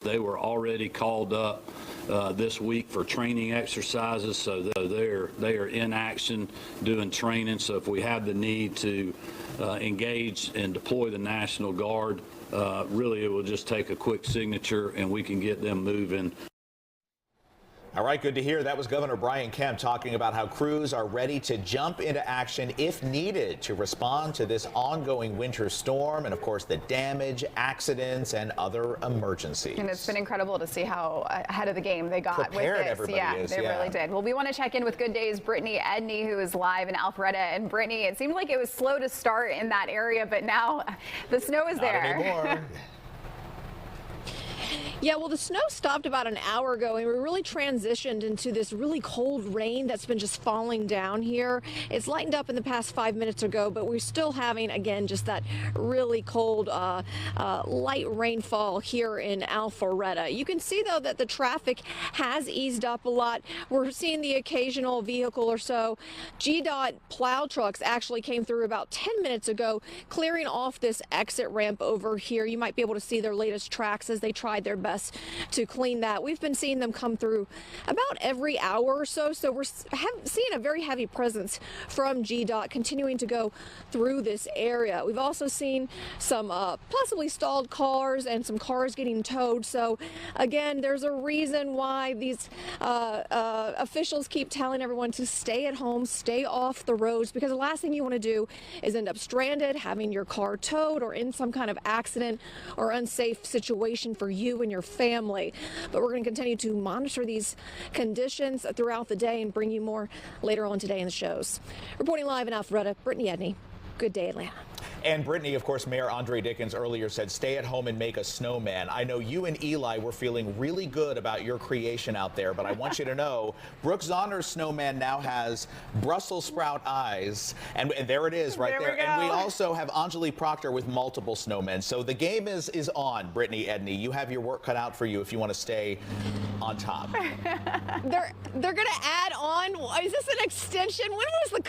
They were already called up this week for training exercises, so they are in action doing training. So if we have the need to engage and deploy the National Guard, really it will just take a quick signature and we can get them moving. All right, good to hear. That was Governor Brian Kemp talking about how crews are ready to jump into action if needed to respond to this ongoing winter storm and, of course, the damage, accidents, and other emergencies. And it's been incredible to see how ahead of the game they got Prepared with this. everybody Yeah, is, they really did. Well, we want to check in with Good Day's Brittany Edney, who is live in Alpharetta. And Brittany, it seemed like it was slow to start in that area, but now the snow is there. Not anymore. Yeah, well, the snow stopped about an hour ago, and we really transitioned into this really cold rain that's been just falling down here. It's lightened up in the past 5 minutes ago, but we're still having, again, just that really cold, light rainfall here in Alpharetta. You can see, though, that the traffic has eased up a lot. We're seeing the occasional vehicle or so. GDOT plow trucks actually came through about 10 minutes ago, clearing off this exit ramp over here. You might be able to see their latest tracks as they tried their best to clean that. We've been seeing them come through about every hour or so, so we're seeing a very heavy presence from GDOT continuing to go through this area. We've also seen some possibly stalled cars and some cars getting towed. So again, there's a reason why these officials keep telling everyone to stay at home, stay off the roads, because the last thing you want to do is end up stranded, having your car towed, or in some kind of accident or unsafe situation for you and your family. But we're going to continue to monitor these conditions throughout the day and bring you more later on today in the shows. Reporting live in Alpharetta, Brittany Edney. Good day, Atlanta. And Brittany, of course, Mayor Andre Dickens earlier said, stay at home and make a snowman. I know you and Eli were feeling really good about your creation out there, but I want you to know Brooke Zonder's snowman now has Brussels sprout eyes. And there it is right there. And we also have Anjali Proctor with multiple snowmen. So the game is on, Brittany Edney. You have your work cut out for you if you want to stay on top. They're going to add on. Is this an extension? What is the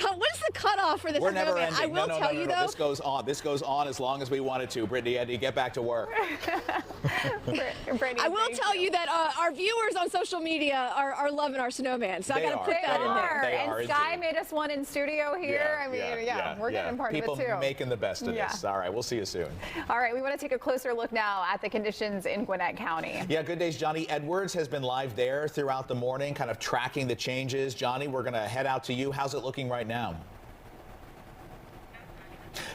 cutoff for this? We're never ending. I will tell you, though. This goes on. This goes on as long as we want it to. Brittany Edney, get back to work. I will tell you that our viewers on social media are loving our snowman, so I got to put that in there. And Sky made us one in studio here. We're getting part People of it too. making the best of this. All right, we'll see you soon. All right, we want to take a closer look now at the conditions in Gwinnett County. Yeah, Good Day's Johnny Edwards has been live there throughout the morning, kind of tracking the changes. Johnny, we're going to head out to you. How's it looking right now?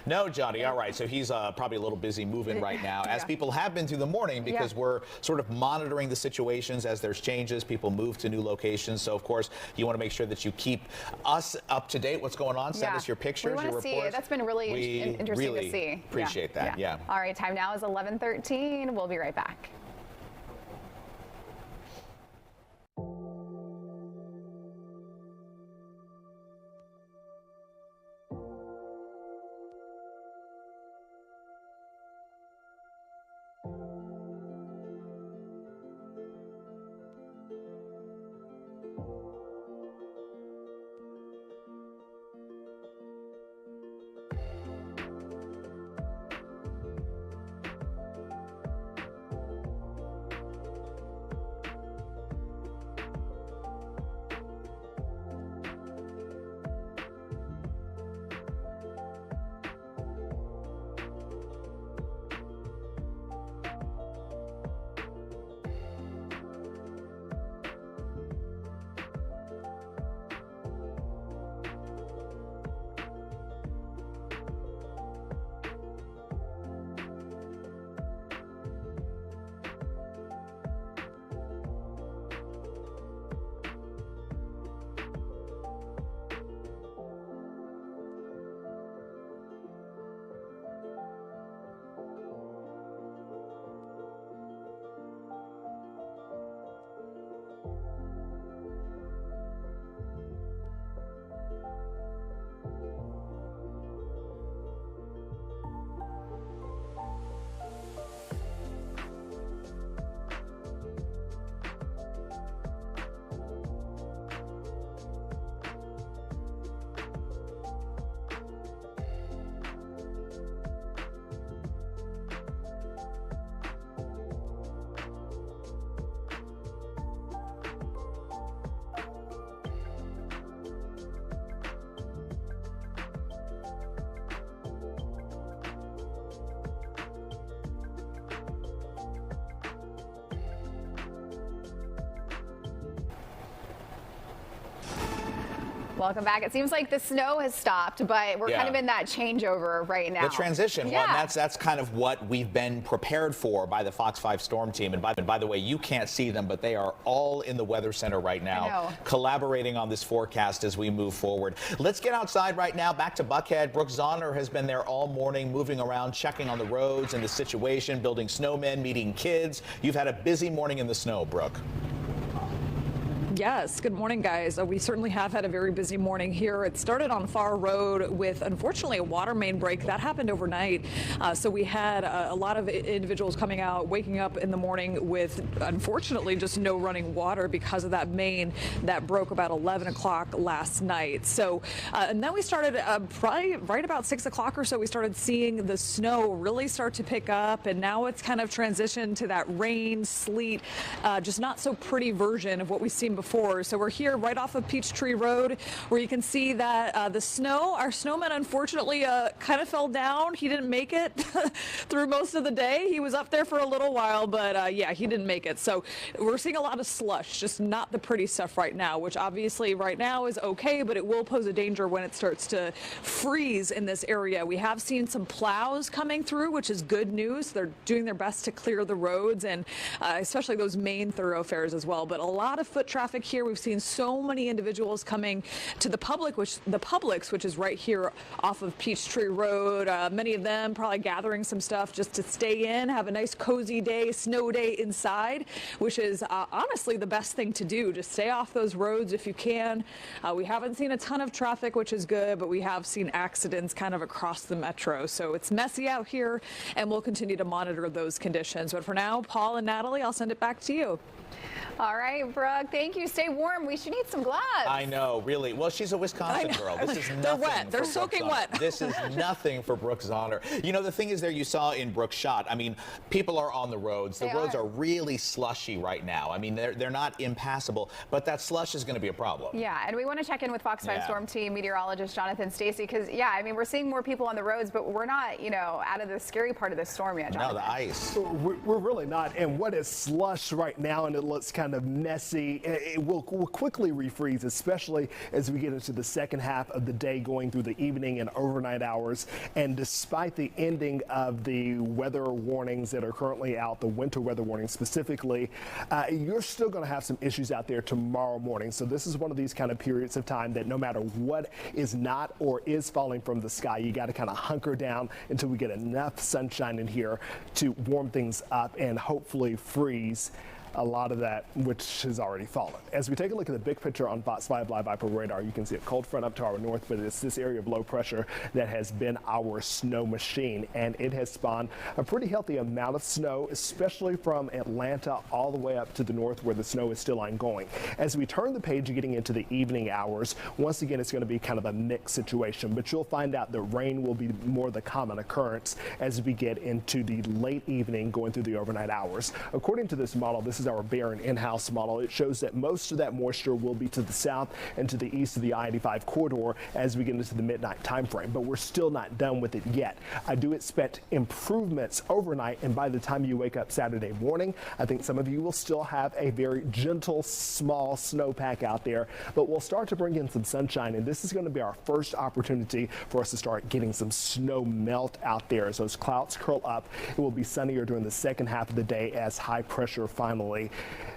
No, Johnny. All right. So he's probably a little busy moving right now, as people have been through the morning, because we're sort of monitoring the situations as there's changes. People move to new locations. So, of course, you want to make sure that you keep us up to date. What's going on? Send us your pictures, your reports. See it. That's been really interesting to see. Appreciate that. Yeah. All right. Time now is 11:13. We'll be right back. Welcome back. It seems like the snow has stopped, but we're kind of in that changeover right now. The transition. Yeah. Well, and that's kind of what we've been prepared for by the Fox 5 Storm Team. And by the way, you can't see them, but they are all in the Weather Center right now, collaborating on this forecast as we move forward. Let's get outside right now. Back to Buckhead. Brooke Zahner has been there all morning, moving around, checking on the roads and the situation, building snowmen, meeting kids. You've had a busy morning in the snow, Brooke. Yes, good morning, guys. We certainly have had a very busy morning here. It started on Far Road with, unfortunately, a water main break. That happened overnight. So we had a lot of individuals coming out, waking up in the morning with, unfortunately, just no running water because of that main that broke about 11 o'clock last night. So, and then we started probably right about 6 o'clock or so, we started seeing the snow really start to pick up. And now it's kind of transitioned to that rain, sleet, just not so pretty version of what we've seen before. So we're here right off of Peachtree Road, where you can see that the snow, our snowman unfortunately kind of fell down. He didn't make it through most of the day. He was up there for a little while, but yeah, he didn't make it. So we're seeing a lot of slush, just not the pretty stuff right now, which obviously right now is okay, but it will pose a danger when it starts to freeze in this area. We have seen some plows coming through, which is good news. They're doing their best to clear the roads, and especially those main thoroughfares as well. But a lot of foot traffic here. We've seen so many individuals coming to the Publix, which is right here off of Peachtree Road. Many of them probably gathering some stuff just to stay in, have a nice cozy day, snow day inside, which is honestly the best thing to do. Just stay off those roads if you can. We haven't seen a ton of traffic, which is good, but we have seen accidents kind of across the metro. So it's messy out here, and we'll continue to monitor those conditions. But for now, Paul and Natalie, I'll send it back to you. All right, Brooke, thank you. Stay warm. We should need some gloves. I know, really. Well, she's a Wisconsin girl. This is nothing. They're wet. They're soaking wet. This is nothing for Brooke Zahner. You know, the thing is there, you saw in Brooke's shot, I mean, people are on the roads. The roads are really slushy right now. I mean, they're not impassable, but that slush is going to be a problem. Yeah, and we want to check in with Fox 5 Storm Team meteorologist Jonathan Stacy, because, yeah, I mean, we're seeing more people on the roads, but we're not, you know, out of the scary part of the storm yet, Jonathan. No, the ice. We're really not. And what is slush right now, and it looks kind of messy. It will quickly refreeze, especially as we get into the second half of the day, going through the evening and overnight hours. And despite the ending of the weather warnings that are currently out, the winter weather warnings specifically, you're still going to have some issues out there tomorrow morning. So this is one of these kind of periods of time that no matter what is not or is falling from the sky, you got to kind of hunker down until we get enough sunshine in here to warm things up and hopefully freeze a lot of that which has already fallen. As we take a look at the big picture on Fox 5 Live Viper radar, you can see a cold front up to our north, but it's this area of low pressure that has been our snow machine, and it has spawned a pretty healthy amount of snow, especially from Atlanta all the way up to the north where the snow is still ongoing. As we turn the page getting into the evening hours, once again it's going to be kind of a mixed situation, but you'll find out that rain will be more the common occurrence as we get into the late evening going through the overnight hours. According to this model, this is our Barron in-house model. It shows that most of that moisture will be to the south and to the east of the I-85 corridor as we get into the midnight time frame, but we're still not done with it yet. I do expect improvements overnight, and by the time you wake up Saturday morning, I think some of you will still have a very gentle, small snowpack out there, but we'll start to bring in some sunshine, and this is going to be our first opportunity for us to start getting some snow melt out there. As those clouds curl up, it will be sunnier during the second half of the day as high pressure finally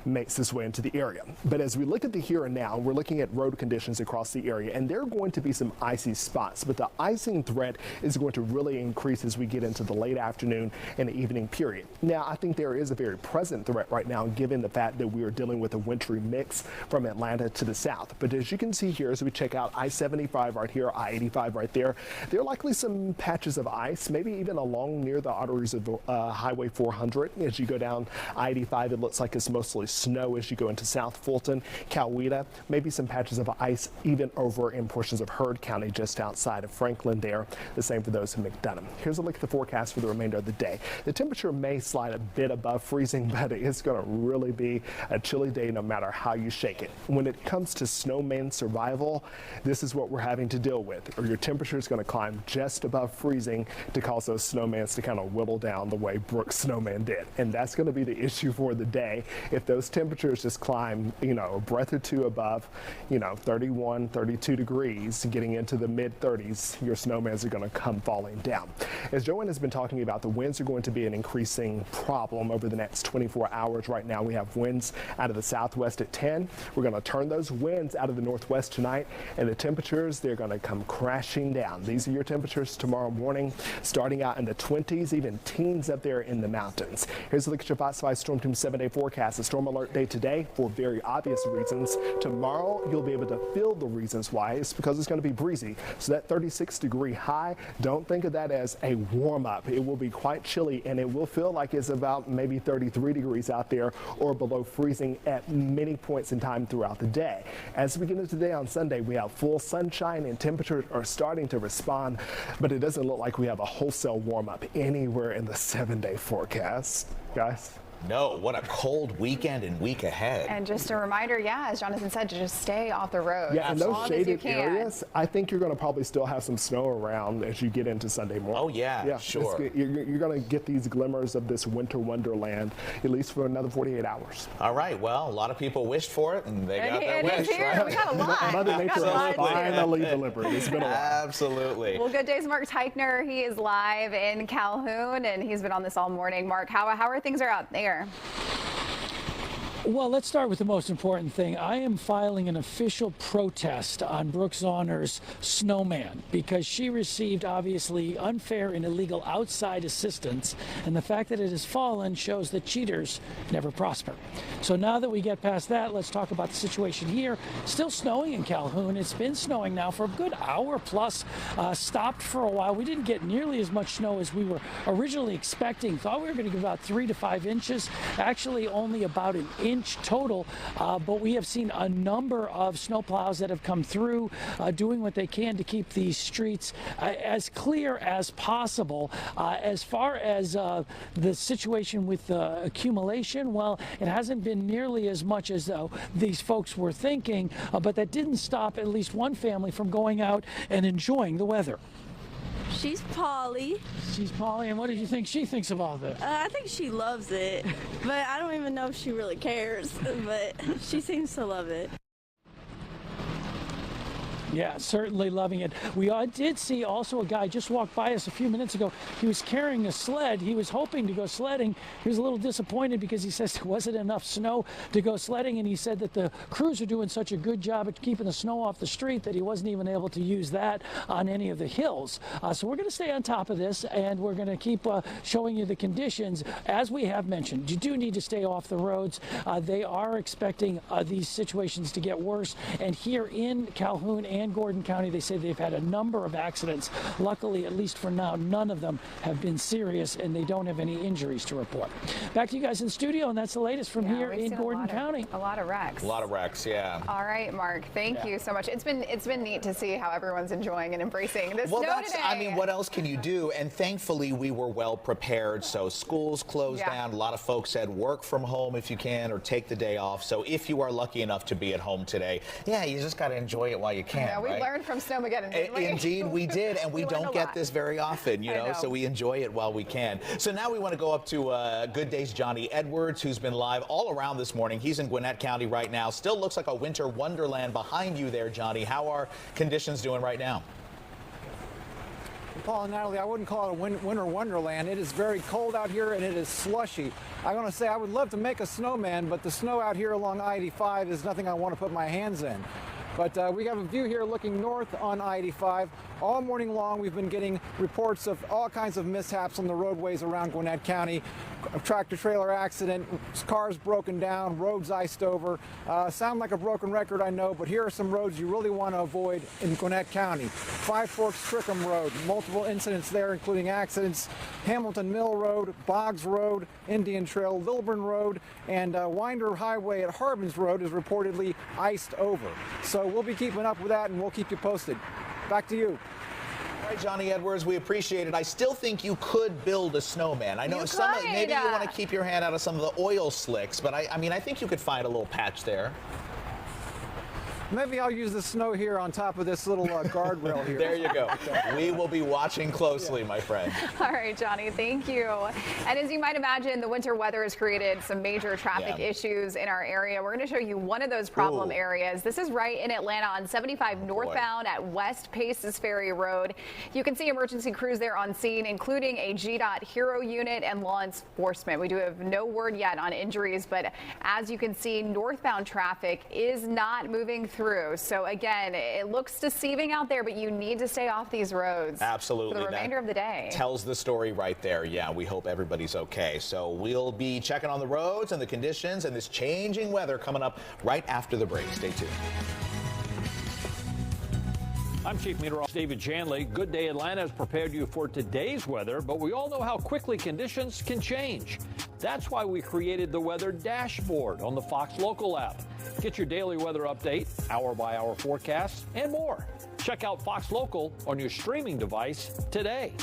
makes its way into the area. But as we look at the here and now, we're looking at road conditions across the area, and there are going to be some icy spots, but the icing threat is going to really increase as we get into the late afternoon and the evening period. Now, I think there is a very present threat right now, given the fact that we are dealing with a wintry mix from Atlanta to the south. But as you can see here, as we check out I-75 right here, I-85 right there are likely some patches of ice, maybe even along near the arteries of Highway 400. As you go down I-85, it looks like it's mostly snow as you go into South Fulton, Coweta, maybe some patches of ice even over in portions of Heard County just outside of Franklin there. The same for those in McDonough. Here's a look at the forecast for the remainder of the day. The temperature may slide a bit above freezing, but it's going to really be a chilly day no matter how you shake it. When it comes to snowman survival, this is what we're having to deal with. Or your temperature is going to climb just above freezing to cause those snowmans to kind of whittle down the way Brooke's snowman did. And that's going to be the issue for the day. today, if those temperatures just climb, a breath or two above, 31, 32 degrees, getting into the mid-30s, your snowmans are going to come falling down. As Joanne has been talking about, the winds are going to be an increasing problem over the next 24 hours. Right now, we have winds out of the southwest at 10. We're going to turn those winds out of the northwest tonight, and the temperatures, they're going to come crashing down. These are your temperatures tomorrow morning, starting out in the 20s, even teens up there in the mountains. Here's a look at your Fox 5 Storm Team 7-day forecast. A storm alert day today for very obvious reasons. Tomorrow, you'll be able to feel the reasons why. It's because it's going to be breezy. So that 36-degree high, don't think of that as a warm-up. It will be quite chilly, and it will feel like it's about maybe 33 degrees out there or below freezing at many points in time throughout the day. As we get into today on Sunday, we have full sunshine and temperatures are starting to respond, but it doesn't look like we have a wholesale warm-up anywhere in the 7-day forecast, guys. No, what a cold weekend and week ahead. And just a reminder, as Jonathan said, to just stay off the road. Yeah, in as those long shaded as you can. areas, I think you're going to probably still have some snow around as you get into Sunday morning. Oh, yeah, sure. You're going to get these glimmers of this winter wonderland, at least for another 48 hours. All right, well, a lot of people wished for it, and they got their wish, right? We got a lot. Mother Nature has finally delivered. It's been a while. Absolutely. Well, Good Day's Mark Teichner. He is live in Calhoun, and he's been on this all morning. Mark, how are things out there? Well, let's start with the most important thing. I am filing an official protest on Brooke Zauner's snowman because she received obviously unfair and illegal outside assistance, and the fact that it has fallen shows that cheaters never prosper. So now that we get past that, let's talk about the situation here. Still snowing in Calhoun. It's been snowing now for a good hour plus. Stopped for a while. We didn't get nearly as much snow as we were originally expecting. Thought we were going to get about 3 to 5 inches. Actually, only about an inch total, but we have seen a number of snowplows that have come through doing what they can to keep these streets as clear as possible. As far as the situation with accumulation, well, it hasn't been nearly as much as these folks were thinking, but that didn't stop at least one family from going out and enjoying the weather. She's Polly. She's Polly, and what did you think she thinks of all this? I think she loves it, but I don't even know if she really cares, but she seems to love it. Yeah, certainly loving it. We did see also a guy just walked by us a few minutes ago. He was carrying a sled. He was hoping to go sledding. He was a little disappointed because he says there wasn't enough snow to go sledding, and he said that the crews are doing such a good job at keeping the snow off the street that he wasn't even able to use that on any of the hills. So we're going to stay on top of this, and we're going to keep showing you the conditions. As we have mentioned, you do need to stay off the roads. They are expecting these situations to get worse, and here in Calhoun and Gordon County, they say they've had a number of accidents. Luckily, at least for now, none of them have been serious, and they don't have any injuries to report. Back to you guys in studio, and that's the latest from here in Gordon County. A lot of wrecks. A lot of wrecks, yeah. All right, Mark, thank you so much. It's been neat to see how everyone's enjoying and embracing this snow today. I mean, what else can you do? And thankfully, we were well prepared. So schools closed down. A lot of folks said work from home if you can, or take the day off. So if you are lucky enough to be at home today, you just got to enjoy it while you can. Yeah, we learned from Snowmageddon, didn't we? Indeed, we did, and we don't get this very often, so we enjoy it while we can. So now we want to go up to Good Day's Johnny Edwards, who's been live all around this morning. He's in Gwinnett County right now. Still looks like a winter wonderland behind you there, Johnny. How are conditions doing right now? Paul and Natalie, I wouldn't call it a winter wonderland. It is very cold out here, and it is slushy. I'm going to say I would love to make a snowman, but the snow out here along I-85 is nothing I want to put my hands in. But we have a view here looking north on I-85. All morning long, we've been getting reports of all kinds of mishaps on the roadways around Gwinnett County. A tractor-trailer accident, cars broken down, roads iced over. Sound like a broken record, I know, but here are some roads you really want to avoid in Gwinnett County. Five Forks Trickham Road, multiple incidents there, including accidents. Hamilton Mill Road, Boggs Road, Indian Trail, Lilburn Road, and Winder Highway at Harbins Road is reportedly iced over. So we'll be keeping up with that, and we'll keep you posted. Back to you. All right, Johnny Edwards, we appreciate it. I still think you could build a snowman. I know maybe you want to keep your hand out of some of the oil slicks, but I mean, I think you could find a little patch there. Maybe I'll use the snow here on top of this little guardrail here. There you go. We will be watching closely, my friend. All right, Johnny, thank you. And as you might imagine, the winter weather has created some major traffic issues in our area. We're going to show you one of those problem areas. This is right in Atlanta on 75 northbound at West Paces Ferry Road. You can see emergency crews there on scene, including a GDOT Hero unit and law enforcement. We do have no word yet on injuries, but as you can see, northbound traffic is not moving through. So again, it looks deceiving out there, but you need to stay off these roads. Absolutely. For the remainder of the day. Tells the story right there. Yeah, we hope everybody's okay. So we'll be checking on the roads and the conditions and this changing weather coming up right after the break. Stay tuned. I'm Chief Meteorologist David Janley. Good Day Atlanta has prepared you for today's weather, but we all know how quickly conditions can change. That's why we created the Weather Dashboard on the Fox Local app. Get your daily weather update, hour-by-hour forecasts, and more. Check out Fox Local on your streaming device today.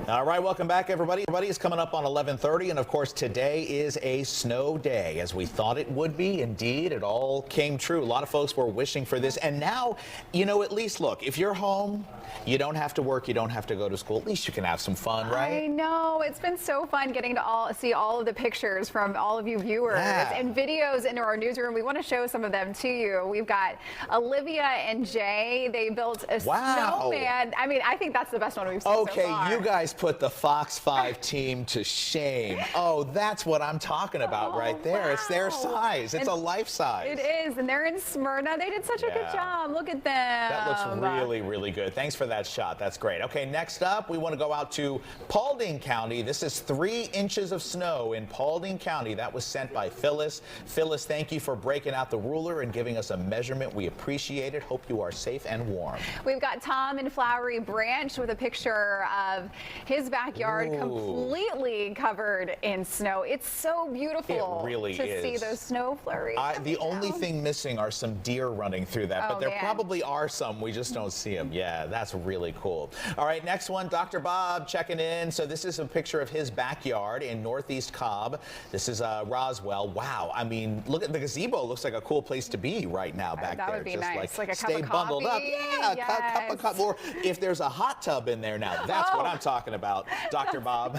All right, welcome back, everybody. Everybody is coming up on 11:30, and of course, today is a snow day, as we thought it would be. Indeed, it all came true. A lot of folks were wishing for this, and now, you know, at least look, if you're home, you don't have to work, you don't have to go to school. At least you can have some fun, right? I know. It's been so fun getting to see all of the pictures from all of you viewers and videos into our newsroom. We want to show some of them to you. We've got Olivia and Jay. They built a snowman. I mean, I think that's the best one we've seen so far. You guys put the Fox 5 team to shame. Oh, that's what I'm talking about right there. It's their size. It's a life size. It is, and they're in Smyrna. They did such a good job. Look at them. That looks really, really good. Thanks for that shot. That's great. Okay, next up, we want to go out to Paulding County. This is 3 inches of snow in Paulding County. That was sent by Phyllis. Phyllis, thank you for breaking out the ruler and giving us a measurement. We appreciate it. Hope you are safe and warm. We've got Tom in Flowery Branch with a picture of his backyard completely covered in snow. It's so beautiful to see those snow flurries. The only thing missing are some deer running through that, but there probably are some. We just don't see them. Yeah, that's really cool. All right, next one, Dr. Bob checking in. So this is a picture of his backyard in Northeast Cobb. This is Roswell. Wow, I mean, look at the gazebo. Looks like a cool place to be right now back there. That would be nice. Like a cup stay of bundled coffee. up. Yeah, cup of coffee. Or if there's a hot tub in there now, that's what I'm talking about, Dr. Bob.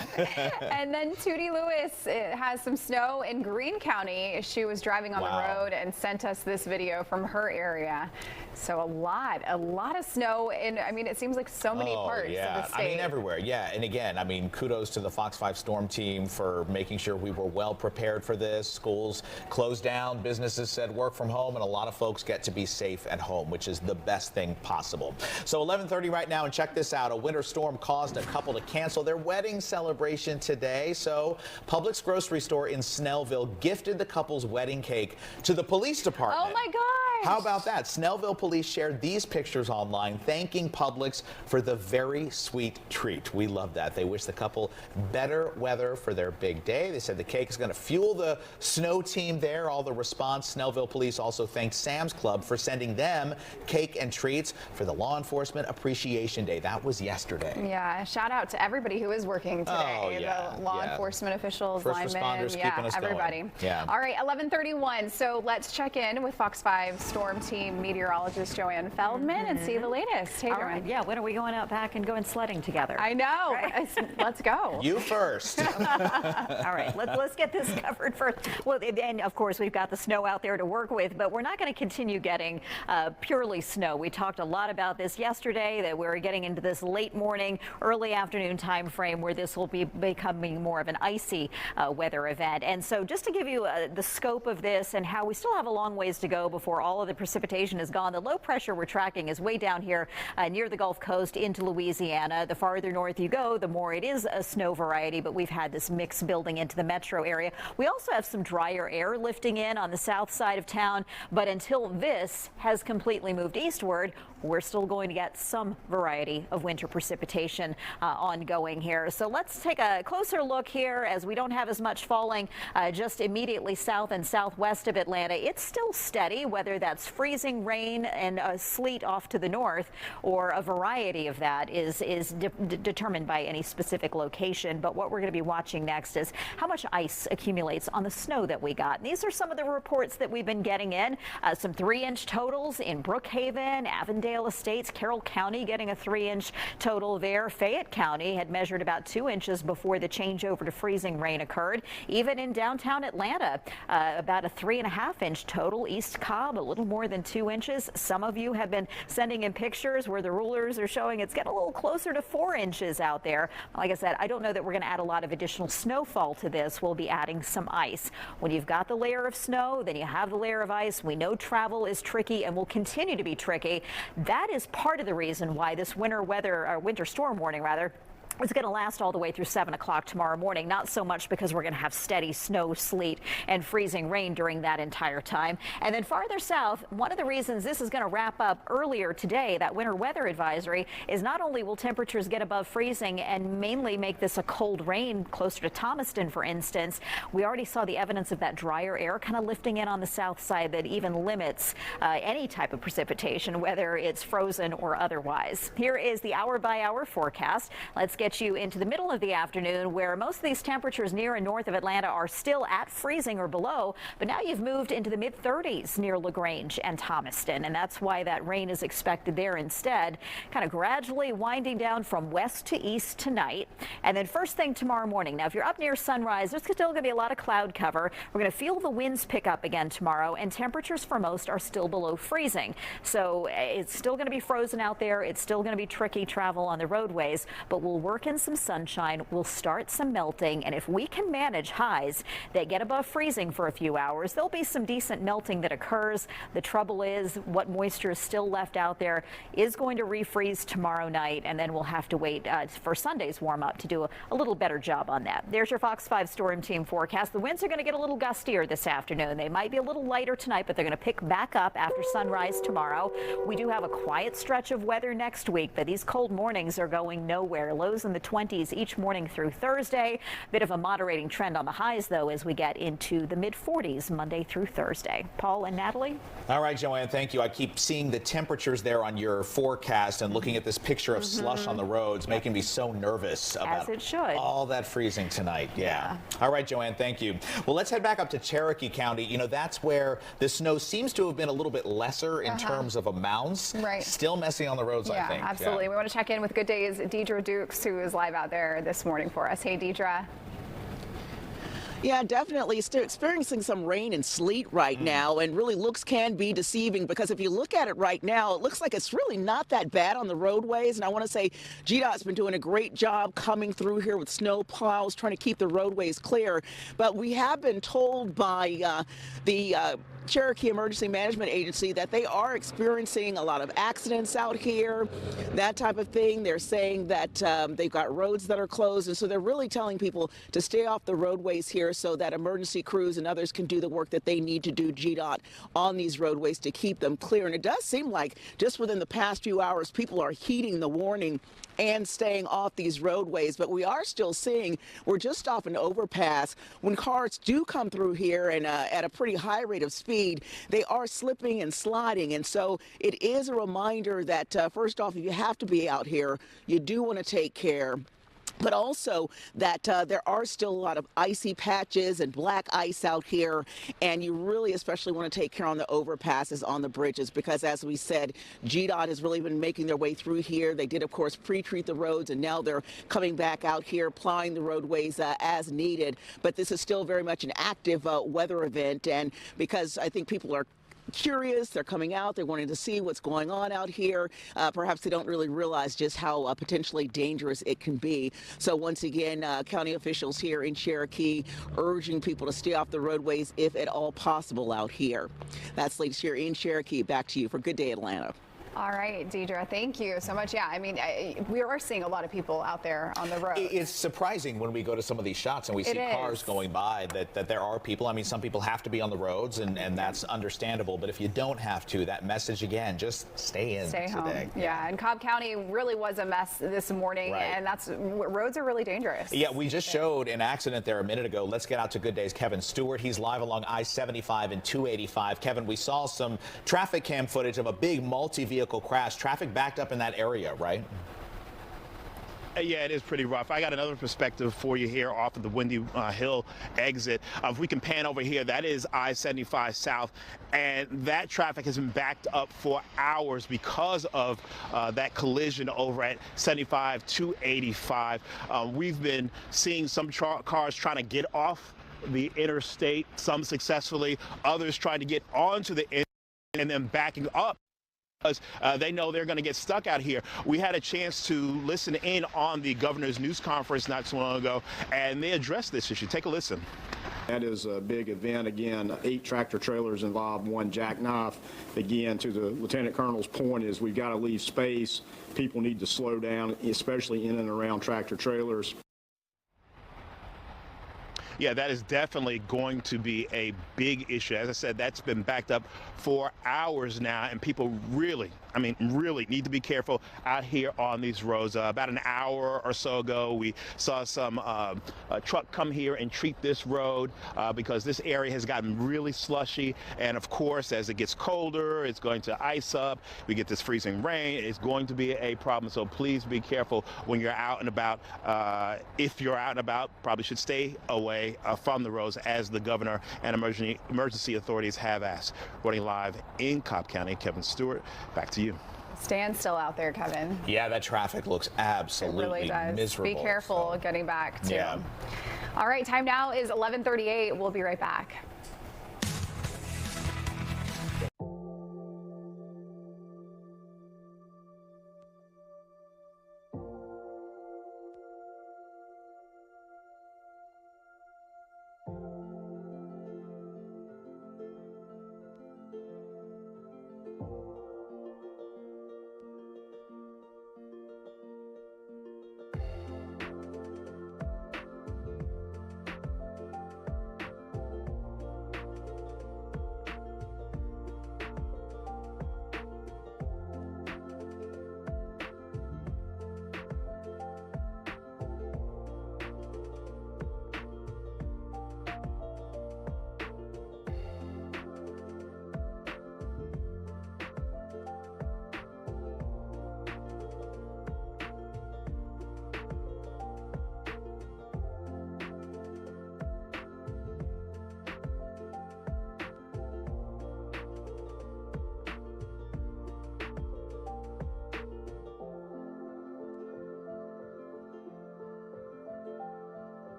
And then Tootie Lewis has some snow in Greene County. She was driving on the road and sent us this video from her area. So a lot of snow in, I mean, it seems like so many parts of the state. I mean, everywhere, yeah. And again, I mean, kudos to the Fox 5 Storm team for making sure we were well prepared for this. Schools closed down, businesses said work from home, and a lot of folks get to be safe at home, which is the best thing possible. So 11:30 right now, and check this out. A winter storm caused a couple to cancel their wedding celebration today. So Publix grocery store in Snellville gifted the couple's wedding cake to the police department. Oh my gosh! How about that? Snellville police shared these pictures online, thanking Publix for the very sweet treat. We love that. They wish the couple better weather for their big day. They said the cake is going to fuel the snow team there. All the response. Snellville police also thanked Sam's Club for sending them cake and treats for the Law Enforcement Appreciation Day. That was yesterday. Yeah, shout out to everybody who is working today. The law enforcement officials, first linemen, responders keeping us everybody. going. Yeah. All right, 11:31. So let's check in with Fox 5 Storm Team meteorologist Joanne Feldman and see the latest. Hey, All right, yeah, when are we going out back and going sledding together? I know. Right? Let's go. You first. All right, let's get this covered first. Well, and of course, we've got the snow out there to work with, but we're not going to continue getting purely snow. We talked a lot about this yesterday, that we're getting into this late morning, early afternoon time frame where this will be becoming more of an icy weather event. And so just to give you the scope of this and how we still have a long ways to go before all of the precipitation is gone, the low pressure we're tracking is way down here near the Gulf Coast into Louisiana. The farther north you go, the more it is a snow variety, but we've had this mix building into the metro area. We also have some drier air lifting in on the south side of town, but until this has completely moved eastward, we're still going to get some variety of winter precipitation ongoing here. So let's take a closer look here as we don't have as much falling just immediately south and southwest of Atlanta. It's still steady, whether that's freezing rain and sleet off to the north or a variety of that is determined by any specific location. But what we're going to be watching next is how much ice accumulates on the snow that we got. And these are some of the reports that we've been getting in. Some 3-inch totals in Brookhaven, Avondale Estates, Carroll County getting a 3-inch total there. Fayette County had measured about 2 inches before the changeover to freezing rain occurred. Even in downtown Atlanta, about a 3.5-inch total. East Cobb, a little more than 2 inches. Some of you have been sending in pictures where the rulers are showing it's getting a little closer to 4 inches out there. Like I said, I don't know that we're going to add a lot of additional snowfall to this. We'll be adding some ice. When you've got the layer of snow, then you have the layer of ice. We know travel is tricky and will continue to be tricky. That is part of the reason why this winter storm warning rather, it's going to last all the way through 7 o'clock tomorrow morning. Not so much because we're going to have steady snow, sleet, and freezing rain during that entire time. And then farther south, one of the reasons this is going to wrap up earlier today, that winter weather advisory, is not only will temperatures get above freezing and mainly make this a cold rain closer to Thomaston, for instance, we already saw the evidence of that drier air kind of lifting in on the south side that even limits any type of precipitation, whether it's frozen or otherwise. Here is the hour-by-hour forecast. Let's get you into the middle of the afternoon, where most of these temperatures near and north of Atlanta are still at freezing or below, but now you've moved into the mid-30s near LaGrange and Thomaston, and that's why that rain is expected there instead, kind of gradually winding down from west to east tonight. And then first thing tomorrow morning. Now, if you're up near sunrise, there's still going to be a lot of cloud cover. We're going to feel the winds pick up again tomorrow, and temperatures for most are still below freezing. So it's still going to be frozen out there. It's still going to be tricky travel on the roadways, but we'll work in some sunshine. We'll start some melting, and if we can manage highs that get above freezing for a few hours, there'll be some decent melting that occurs. The trouble is what moisture is still left out there is going to refreeze tomorrow night, and then we'll have to wait for Sunday's warm up to do a little better job on that. There's your Fox 5 Storm Team forecast. The winds are going to get a little gustier this afternoon. They might be a little lighter tonight, but they're going to pick back up after sunrise tomorrow. We do have a quiet stretch of weather next week, but these cold mornings are going nowhere. Lows in the 20s each morning through Thursday. Bit of a moderating trend on the highs, though, as we get into the mid-40s Monday through Thursday. Paul and Natalie? All right, Joanne, thank you. I keep seeing the temperatures there on your forecast and looking at this picture of slush on the roads, making me so nervous about As it should. all that freezing tonight. Yeah. All right, Joanne, thank you. Well, let's head back up to Cherokee County. You know, that's where the snow seems to have been a little bit lesser in terms of amounts. Right. Still messy on the roads, I think. Absolutely. We want to check in with Good Day's Deidre Dukes, who who is live out there this morning for us. Hey, Deidre. Yeah, definitely. Still experiencing some rain and sleet right now, and really looks can be deceiving because if you look at it right now, it looks like it's really not that bad on the roadways. And I want to say GDOT's been doing a great job coming through here with snow plows, trying to keep the roadways clear. But we have been told by the Cherokee Emergency Management Agency that they are experiencing a lot of accidents out here, that type of thing. They're saying that they've got roads that are closed, and so they're really telling people to stay off the roadways here so that emergency crews and others can do the work that they need to do, GDOT, on these roadways to keep them clear. And it does seem like just within the past few hours, people are heeding the warning and staying off these roadways. But we are still seeing, we're just off an overpass. When cars do come through here and at a pretty high rate of speed, they are slipping and sliding. And so it is a reminder that first off, if you have to be out here, you do want to take care. But also that there are still a lot of icy patches and black ice out here, and you really especially want to take care on the overpasses, on the bridges, because as we said, GDOT has really been making their way through here. They did, of course, pre-treat the roads, and now they're coming back out here, plowing the roadways as needed. But this is still very much an active weather event, and because I think people are curious, they're coming out, they're wanting to see what's going on out here. Perhaps they don't really realize just how potentially dangerous it can be. So once again, county officials here in Cherokee urging people to stay off the roadways if at all possible out here. That's latest here in Cherokee. Back to you for Good Day Atlanta. All right, Deidre, thank you so much. Yeah, I mean, we are seeing a lot of people out there on the road. It's surprising when we go to some of these shots and we see cars going by that there are people. I mean, some people have to be on the roads, and that's understandable. But if you don't have to, that message again, just stay in Stay today. home. Yeah, and Cobb County really was a mess this morning, and roads are really dangerous. Yeah, we just showed an accident there a minute ago. Let's get out to Good Day's Kevin Stewart. He's live along I-75 and 285. Kevin, we saw some traffic cam footage of a big multi-vehicle crash. Traffic backed up in that area, right? Yeah, it is pretty rough. I got another perspective for you here off of the Windy Hill exit. If we can pan over here, that is I-75 South, and that traffic has been backed up for hours because of that collision over at 75 to 85. We've been seeing some cars trying to get off the interstate, some successfully, others trying to get onto the interstate and then backing up because they know they're going to get stuck out here. We had a chance to listen in on the governor's news conference not too long ago, and they addressed this issue. Take a listen. That is a big event. Again, 8 tractor trailers involved, 1 jackknife. Again, to the Lieutenant Colonel's point is we've got to leave space. People need to slow down, especially in and around tractor trailers. Yeah, that is definitely going to be a big issue. As I said, that's been backed up for hours now, and people really, I mean, really need to be careful out here on these roads. About an hour or so ago, we saw some truck come here and treat this road because this area has gotten really slushy. And of course, as it gets colder, it's going to ice up. We get this freezing rain. It's going to be a problem. So please be careful when you're out and about. If you're out and about, probably should stay away from the roads, as the governor and emergency authorities have asked. Reporting live in Cobb County, Kevin Stewart, back to you. Stand still out there, Kevin. Yeah, that traffic looks absolutely really does. miserable. Be careful getting back to. Yeah. All right, time now is 11:38. We'll be right back.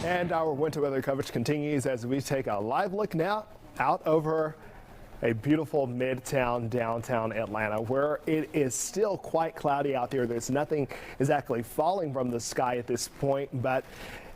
And our winter weather coverage continues as we take a live look now out over a beautiful Midtown, downtown Atlanta, where it is still quite cloudy out there. There's nothing exactly falling from the sky at this point, but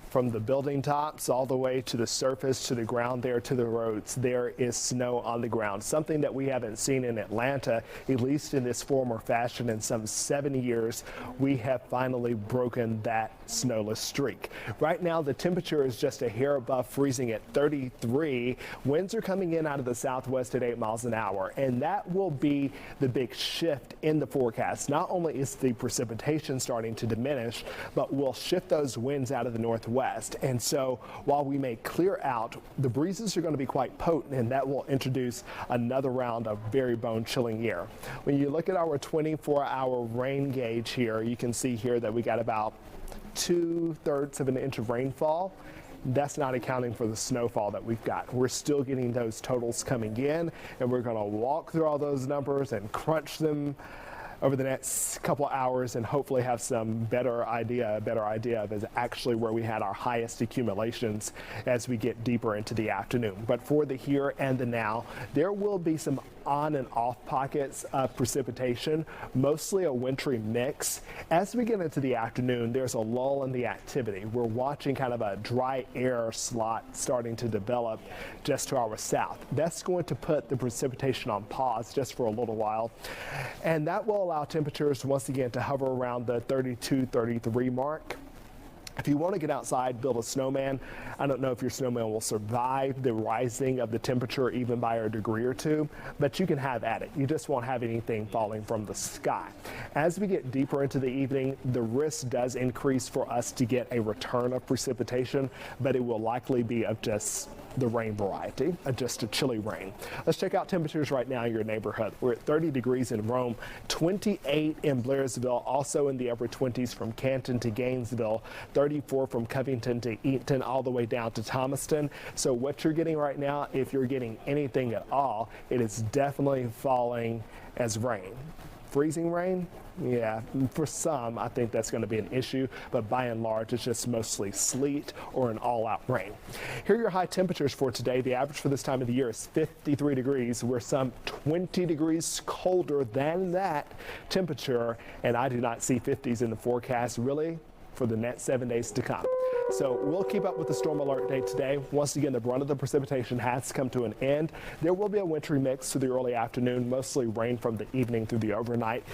from the building tops all the way to the surface, to the ground there, to the roads, there is snow on the ground. Something that we haven't seen in Atlanta, at least in this form or fashion, in some 7 years. We have finally broken that snowless streak. Right now, the temperature is just a hair above freezing at 33. Winds are coming in out of the southwest at 8 miles an hour, and that will be the big shift in the forecast. Not only is the precipitation starting to diminish, but we'll shift those winds out of the northwest. And so while we may clear out, the breezes are going to be quite potent, and that will introduce another round of very bone-chilling air. When you look at our 24-hour rain gauge here, you can see here that we got about 2/3 of an inch of rainfall. That's not accounting for the snowfall that we've got. We're still getting those totals coming in, and we're going to walk through all those numbers and crunch them over the next couple hours and hopefully have some better idea of is actually where we had our highest accumulations as we get deeper into the afternoon. But for the here and the now, there will be some on and off pockets of precipitation, mostly a wintry mix. As we get into the afternoon, there's a lull in the activity. We're watching kind of a dry air slot starting to develop just to our south. That's going to put the precipitation on pause just for a little while, and that will allow temperatures once again to hover around the 32-33 mark. If you want to get outside, build a snowman. I don't know if your snowman will survive the rising of the temperature even by a degree or two, but you can have at it. You just won't have anything falling from the sky. As we get deeper into the evening, the risk does increase for us to get a return of precipitation, but it will likely be of just the rain variety, just a chilly rain. Let's check out temperatures right now in your neighborhood. We're at 30 degrees in Rome, 28 in Blairsville, also in the upper 20s from Canton to Gainesville, 34 from Covington to Eaton, all the way down to Thomaston. So what you're getting right now, if you're getting anything at all, it is definitely falling as rain. Freezing rain? Yeah, for some, I think that's going to be an issue, but by and large, it's just mostly sleet or an all-out rain. Here are your high temperatures for today. The average for this time of the year is 53 degrees. We're some 20 degrees colder than that temperature, and I do not see 50s in the forecast really for the next 7 days to come. So we'll keep up with the storm alert day today. Once again, the brunt of the precipitation has come to an end. There will be a wintry mix through the early afternoon, mostly rain from the evening through the overnight.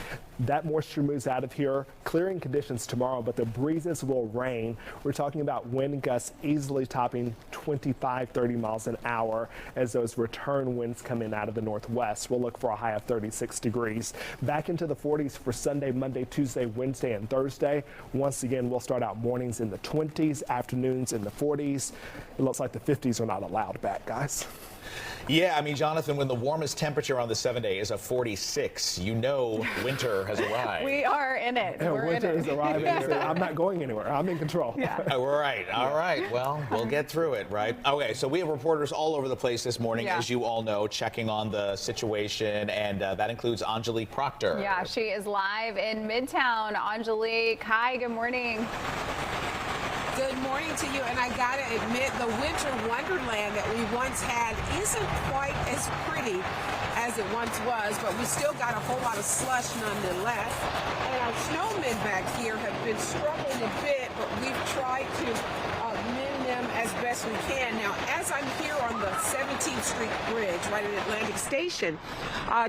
That moisture moves out of here, clearing conditions tomorrow, but the breezes will reign. We're talking about wind gusts easily topping 25-30 miles an hour as those return winds come in out of the northwest. We'll look for a high of 36 degrees. Back into the 40s for Sunday, Monday, Tuesday, Wednesday, and Thursday. Once again, we'll start out mornings in the 20s, afternoons in the 40s. It looks like the 50s are not allowed back, guys. Yeah, I mean, Jonathan, when the warmest temperature on the 7-day is a 46, you know winter has arrived. We are in it. Winter is arriving. I'm not going anywhere. I'm in control. Yeah. All right. Well, we'll get through it, right? Okay, so we have reporters all over the place this morning, as you all know, checking on the situation, and that includes Angelique Proctor. Yeah, she is live in Midtown. Angelique, hi, good morning. Good morning to you, and I gotta admit, the winter wonderland that we once had isn't quite as pretty as it once was, but we still got a whole lot of slush nonetheless. And our snowmen back here have been struggling a bit, but we've tried to mend them as best we can. Now, as I'm here on the 17th Street Bridge, right at Atlantic Station,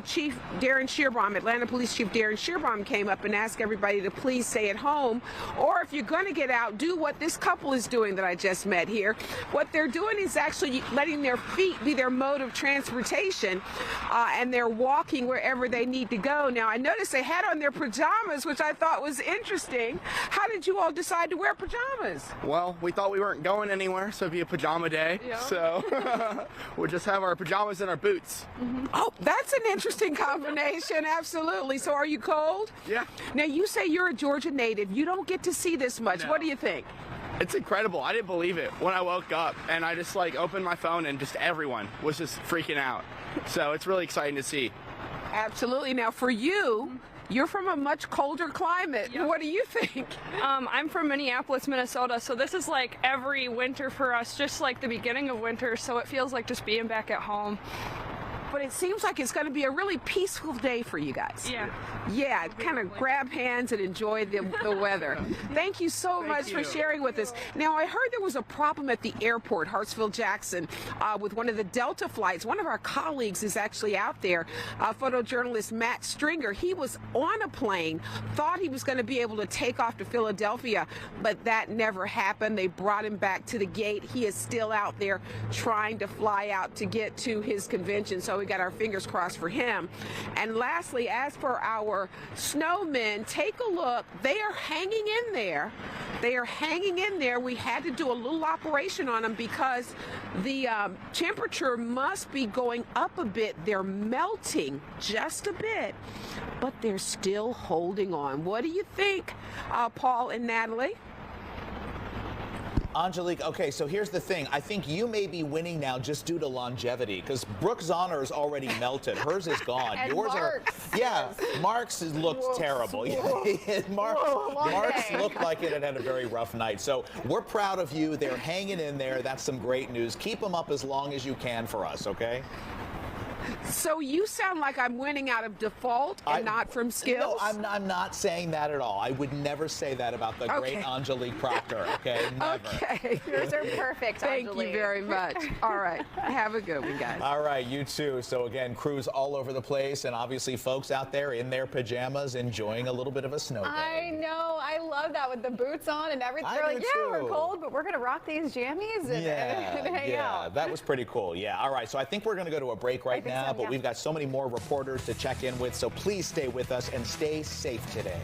Chief Darren Shearbaum, Atlanta Police Chief Darren Shearbaum, came up and asked everybody to please stay at home, or if you're going to get out, do what this couple is doing that I just met here. What they're doing is actually letting their feet be their mode of transportation, and they're walking wherever they need to go. Now, I noticed they had on their pajamas, which I thought was interesting. How did you all decide to wear pajamas? Well, we thought we weren't going anywhere, so it'd be a pajama day. Yeah. So we'll just have our pajamas and our boots. Mm-hmm. Oh, that's an interesting combination. Absolutely. So are you cold? Yeah. Now, you say you're a Georgia native. You don't get to see this much. No. What do you think? It's incredible. I didn't believe it when I woke up, and I just opened my phone and just everyone was just freaking out. So it's really exciting to see. Absolutely. Now, for you, You're from a much colder climate. Yep. What do you think? I'm from Minneapolis, Minnesota, so this is like every winter for us, just like the beginning of winter, so it feels like just being back at home. But it seems like it's going to be a really peaceful day for you guys. Yeah. Yeah, kind of grab hands and enjoy the weather. Thank you so much for sharing with us. Now, I heard there was a problem at the airport, Hartsfield-Jackson, with one of the Delta flights. One of our colleagues is actually out there, photojournalist Matt Stringer. He was on a plane, thought he was going to be able to take off to Philadelphia, but that never happened. They brought him back to the gate. He is still out there trying to fly out to get to his convention, so we got our fingers crossed for him. And lastly, as for our snowmen, take a look. They are hanging in there. They are hanging in there. We had to do a little operation on them because the temperature must be going up a bit. They're melting just a bit, but they're still holding on. What do you think, Paul and Natalie? Angelique, okay, so here's the thing. I think you may be winning now just due to longevity, because Brooke's honors already melted. Hers is gone. And Yours Mark's. Yeah, Mark's looked terrible. Mark's looked like it had a very rough night. So we're proud of you. They're hanging in there. That's some great news. Keep them up as long as you can for us, okay? So you sound like I'm winning out of default and not from skills? No, I'm not saying that at all. I would never say that about the great Angelique Proctor, okay? Never. Okay. Yours are perfect, Thank you very much. All right. Have a good one, guys. All right, you too. So again, crews all over the place, and obviously folks out there in their pajamas enjoying a little bit of a snow day. I know. I love that with the boots on and everything. They're like, yeah, we're cold, but we're going to rock these jammies and hang out. That was pretty cool. Yeah. All right, so I think we're going to go to a break right now, but we've got so many more reporters to check in with, so please stay with us and stay safe today.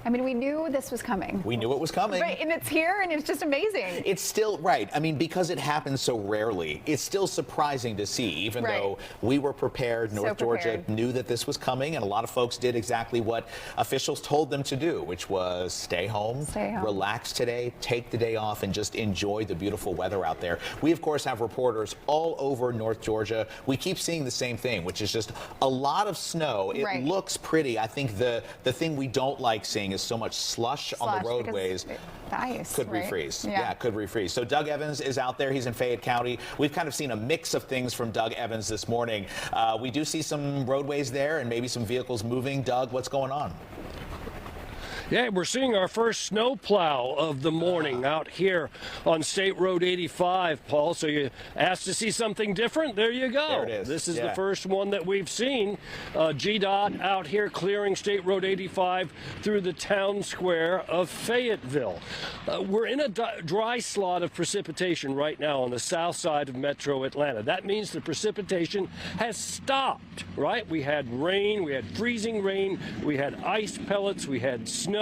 I mean, we knew this was coming. We knew it was coming. Right, and it's here, and it's just amazing. It's still, right, I mean, because it happens so rarely, it's still surprising to see, even though we were prepared, North Georgia knew that this was coming, and a lot of folks did exactly what officials told them to do, which was stay home, relax today, take the day off, and just enjoy the beautiful weather out there. We, of course, have reporters all over North Georgia. We keep seeing the same thing, which is just a lot of snow. It looks pretty. I think the thing we don't like seeing is so much slush on the roadways. The ice could refreeze. Yeah, could refreeze. So Doug Evans is out there. He's in Fayette County. We've kind of seen a mix of things from Doug Evans this morning. We do see some roadways there and maybe some vehicles moving. Doug, what's going on? Yeah, we're seeing our first snowplow of the morning out here on State Road 85, Paul. So you asked to see something different? There you go. There it is. This is the first one that we've seen. GDOT out here clearing State Road 85 through the town square of Fayetteville. We're in a dry slot of precipitation right now on the south side of Metro Atlanta. That means the precipitation has stopped, right? We had rain, we had freezing rain, we had ice pellets, we had snow,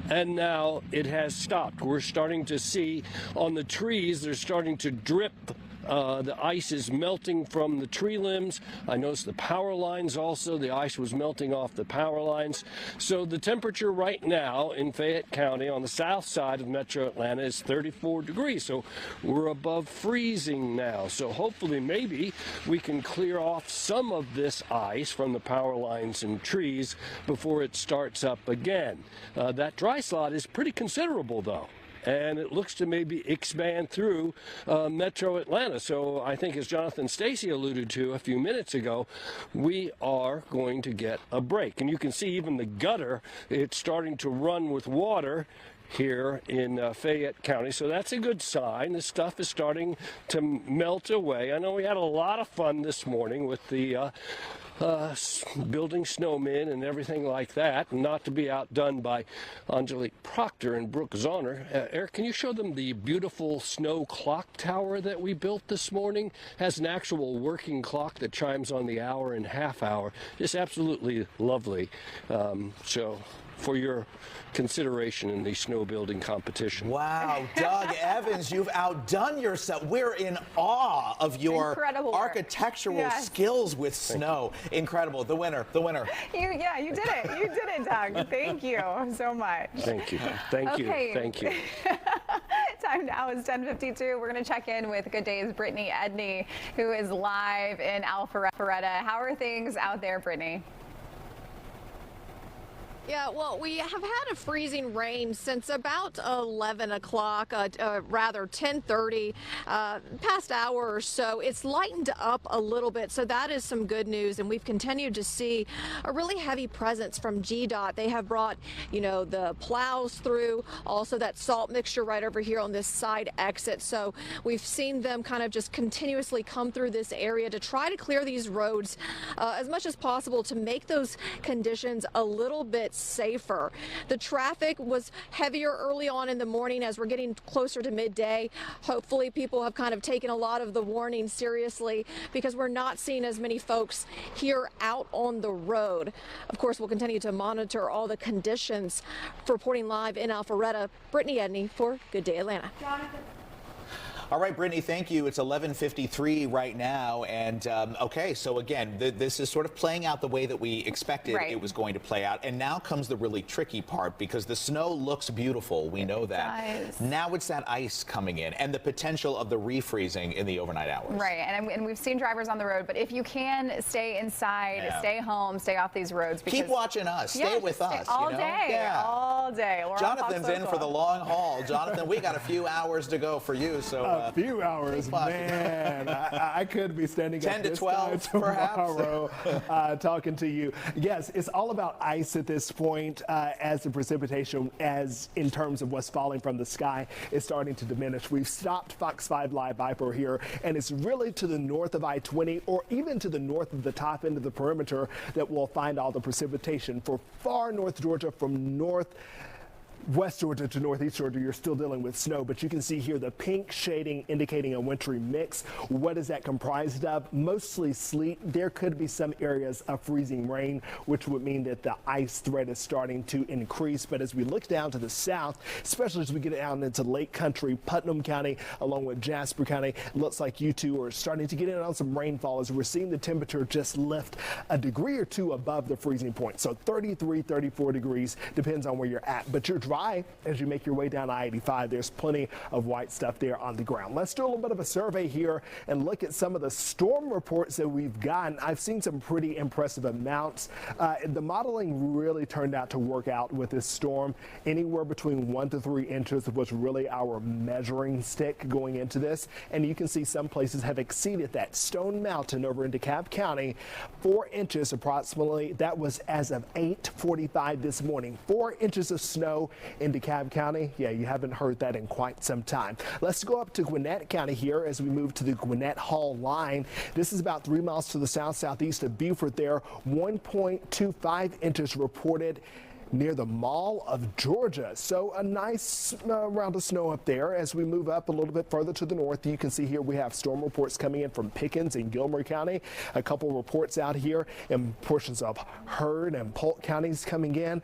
and now it has stopped. We're starting to see on the trees, they're starting to drip. The ice is melting from the tree limbs. I noticed the power lines also. The ice was melting off the power lines. So the temperature right now in Fayette County on the south side of Metro Atlanta is 34 degrees. So we're above freezing now. So hopefully maybe we can clear off some of this ice from the power lines and trees before it starts up again. That dry slot is pretty considerable though. And it looks to maybe expand through Metro Atlanta. So I think, as Jonathan Stacy alluded to a few minutes ago, we are going to get a break. And you can see even the gutter, it's starting to run with water here in Fayette County. So that's a good sign. This stuff is starting to melt away. I know we had a lot of fun this morning with the building snowmen and everything like that, and not to be outdone by Angelique Proctor and Brooke Zahner. Eric, can you show them the beautiful snow clock tower that we built this morning? Has an actual working clock that chimes on the hour and half hour. Just absolutely lovely. So for your consideration in the snow building competition. Wow, Doug Evans, you've outdone yourself. We're in awe of your architectural skills with snow. Incredible. The winner. You did it. You did it, Doug. Thank you so much. Thank you. Thank you. Time now is 10:52. We're going to check in with Good Day's Brittany Edney, who is live in Alpharetta. How are things out there, Brittany? Yeah, well, we have had a freezing rain since about 11 o'clock, rather 10:30, past hour or so. It's lightened up a little bit, so that is some good news. And we've continued to see a really heavy presence from GDOT. They have brought, the plows through, also that salt mixture right over here on this side exit. So we've seen them kind of just continuously come through this area to try to clear these roads as much as possible to make those conditions a little bit safer. The traffic was heavier early on in the morning as we're getting closer to midday. Hopefully people have kind of taken a lot of the warning seriously because we're not seeing as many folks here out on the road. Of course, we'll continue to monitor all the conditions. Reporting live in Alpharetta, Brittany Edney for Good Day Atlanta. Jonathan. All right, Brittany, thank you. It's 11:53 right now. And okay, so again, this is sort of playing out the way that we expected it was going to play out. And now comes the really tricky part because the snow looks beautiful. We know that. Now it's that ice coming in and the potential of the refreezing in the overnight hours. Right. And we've seen drivers on the road. But if you can stay inside, stay home, stay off these roads. Because, keep watching us. Stay with us. All day. All day. Jonathan's in for the long haul. Jonathan, we got a few hours to go for you. So. A few hours, man. I could be standing 10 at to this 12 time tomorrow talking to you. Yes, it's all about ice at this point as the precipitation, as in terms of what's falling from the sky, is starting to diminish. We've stopped Fox 5 Live Viper here, and it's really to the north of I-20 or even to the north of the top end of the perimeter that we'll find all the precipitation. For far north Georgia, from West Georgia to northeast Georgia, you're still dealing with snow, but you can see here the pink shading indicating a wintry mix. What is that comprised of? Mostly sleet. There could be some areas of freezing rain, which would mean that the ice threat is starting to increase. But as we look down to the south, especially as we get down into Lake Country, Putnam County, along with Jasper County, it looks like you two are starting to get in on some rainfall as we're seeing the temperature just lift a degree or two above the freezing point. So 33, 34 degrees, depends on where you're at. But you're dry as you make your way down I-85. There's plenty of white stuff there on the ground. Let's do a little bit of a survey here and look at some of the storm reports that we've gotten. I've seen some pretty impressive amounts. The modeling really turned out to work out with this storm. Anywhere between 1 to 3 inches was really our measuring stick going into this. And you can see some places have exceeded that. Stone Mountain over in DeKalb County, 4 inches approximately. That was as of 8:45 this morning. 4 inches of snow in DeKalb County. Yeah, you haven't heard that in quite some time. Let's go up to Gwinnett County here as we move to the Gwinnett Hall line. This is about 3 miles to the southeast of Beaufort there. 1.25 inches reported near the Mall of Georgia. So a nice round of snow up there. As we move up a little bit further to the north, you can see here we have storm reports coming in from Pickens and Gilmer County. A couple reports out here in portions of Heard and Polk counties coming in.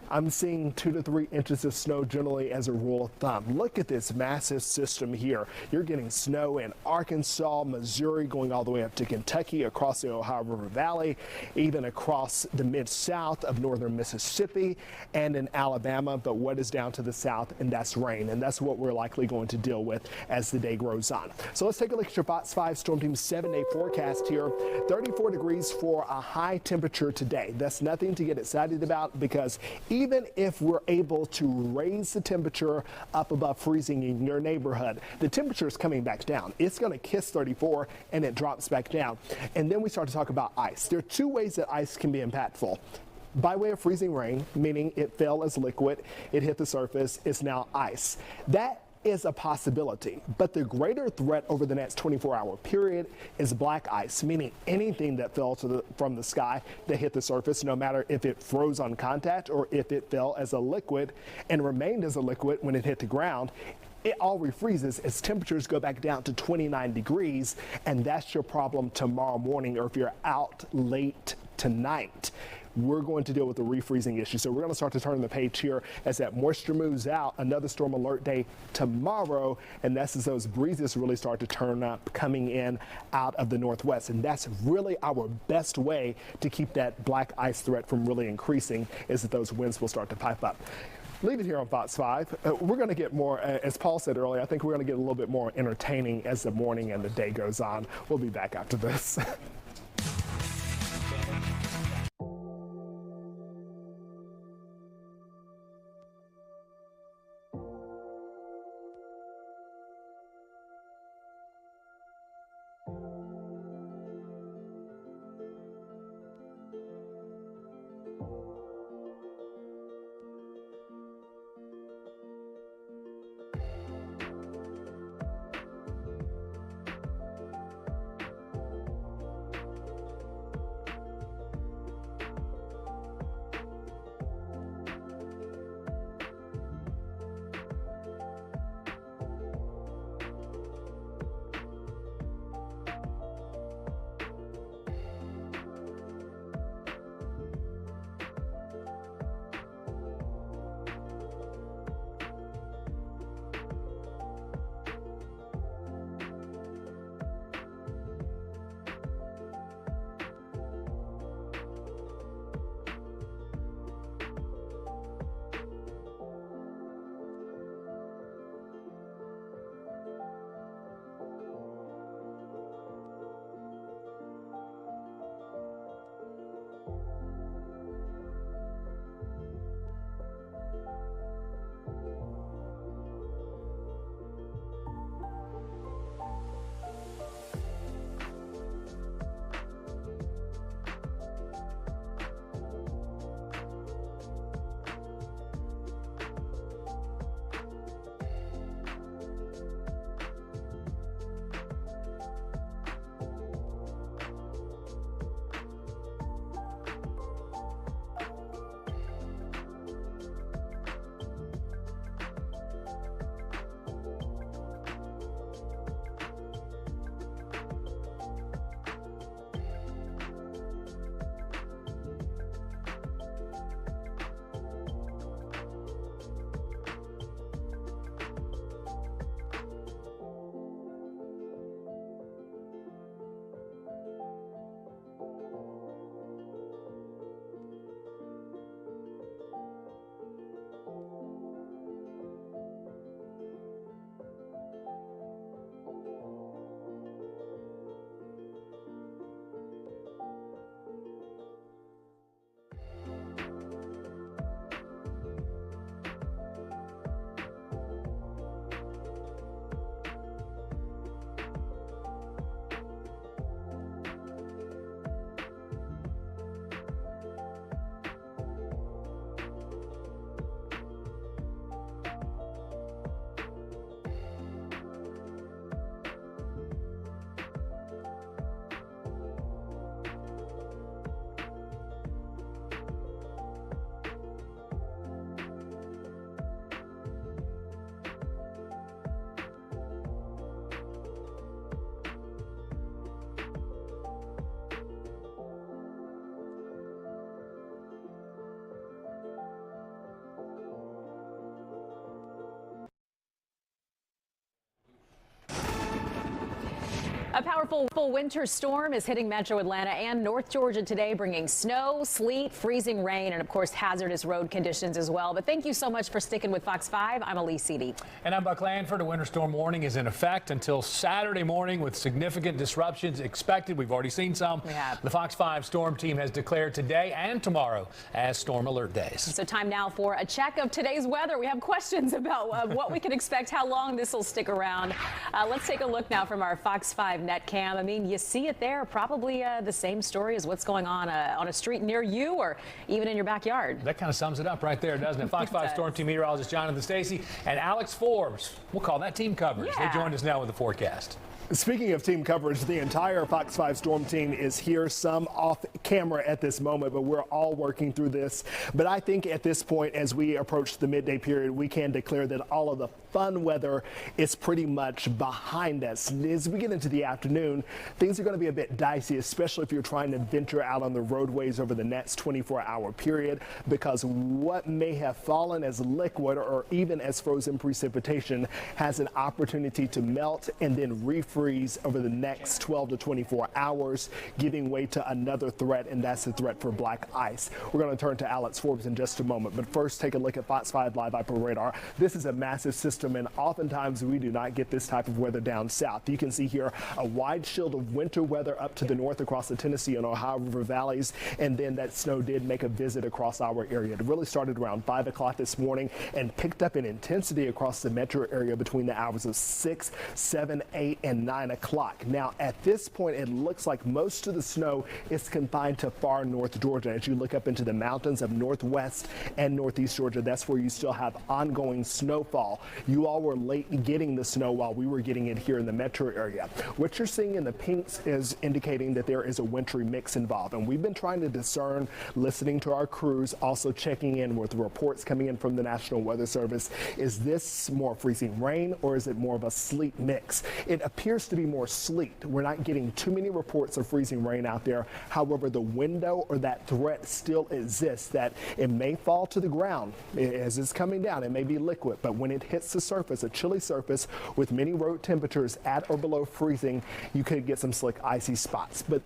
I'm seeing 2 to 3 inches of snow generally as a rule of thumb. Look at this massive system here. You're getting snow in Arkansas, Missouri, going all the way up to Kentucky, across the Ohio River Valley, even across the mid-south of northern Mississippi and in Alabama. But what is down to the south? And that's rain. And that's what we're likely going to deal with as the day grows on. So let's take a look at your Fox 5 Storm Team 7-day forecast here. 34 degrees for a high temperature today. That's nothing to get excited about, because even if we're able to raise the temperature up above freezing in your neighborhood, the temperature is coming back down. It's going to kiss 34 and it drops back down. And then we start to talk about ice. There are 2 ways that ice can be impactful. By way of freezing rain, meaning it fell as liquid, it hit the surface, it's now ice. That is a possibility, but the greater threat over the next 24-hour period is black ice, meaning anything that fell from the sky that hit the surface, no matter if it froze on contact or if it fell as a liquid and remained as a liquid when it hit the ground. It all refreezes as temperatures go back down to 29 degrees, and that's your problem tomorrow morning, or if you're out late tonight. We're going to deal with the refreezing issue. So we're going to start to turn the page here as that moisture moves out. Another storm alert day tomorrow, and that's as those breezes really start to turn up coming in out of the northwest. And that's really our best way to keep that black ice threat from really increasing, is that those winds will start to pipe up. Leave it here on Fox 5. We're going to get more, as Paul said earlier, I think we're going to get a little bit more entertaining as the morning and the day goes on. We'll be back after this. A powerful winter storm is hitting metro Atlanta and North Georgia today, bringing snow, sleet, freezing rain, and of course hazardous road conditions as well. But thank you so much for sticking with Fox 5. I'm Elise Seedy. And I'm Buck Lanford. A winter storm warning is in effect until Saturday morning with significant disruptions expected. We've already seen some. We have. The Fox 5 storm team has declared today and tomorrow as storm alert days. So time now for a check of today's weather. We have questions about what we can expect, how long this will stick around. Let's take a look now from our Fox 5 net cam. I mean, you see it there, probably the same story as what's going on a street near you or even in your backyard. That kind of sums it up right there, doesn't it? Fox 5 storm team meteorologist Jonathan Stacey and Alex Forbes. We'll call that team coverage. Yeah. They joined us now with the forecast. Speaking of team coverage, the entire Fox 5 storm team is here, some off camera at this moment, but we're all working through this. But I think at this point, as we approach the midday period, we can declare that all of the fun weather is pretty much behind us. As we get into the afternoon, things are going to be a bit dicey, especially if you're trying to venture out on the roadways over the next 24-hour period, because what may have fallen as liquid or even as frozen precipitation has an opportunity to melt and then refreeze over the next 12 to 24 hours, giving way to another threat, and that's the threat for black ice. We're going to turn to Alex Forbes in just a moment, but first take a look at Fox 5 Live Viper radar. This is a massive system, and oftentimes we do not get this type of weather down south. You can see here a wide shield of winter weather up to the north across the Tennessee and Ohio River valleys, and then that snow did make a visit across our area. It really started around 5 o'clock this morning and picked up in intensity across the metro area between the hours of 6, 7, 8, and 9 o'clock. Now, at this point, it looks like most of the snow is confined to far north Georgia. As you look up into the mountains of northwest and northeast Georgia, that's where you still have ongoing snowfall. You all were late getting the snow while we were getting it here in the metro area. What you're seeing in the pinks is indicating that there is a wintry mix involved, and we've been trying to discern, listening to our crews, also checking in with reports coming in from the National Weather Service. Is this more freezing rain or is it more of a sleet mix? It appears to be more sleet. We're not getting too many reports of freezing rain out there. However, the window or that threat still exists that it may fall to the ground as it's coming down. It may be liquid, but when it hits the surface, a chilly surface with many road temperatures at or below freezing, you could get some slick, icy spots. But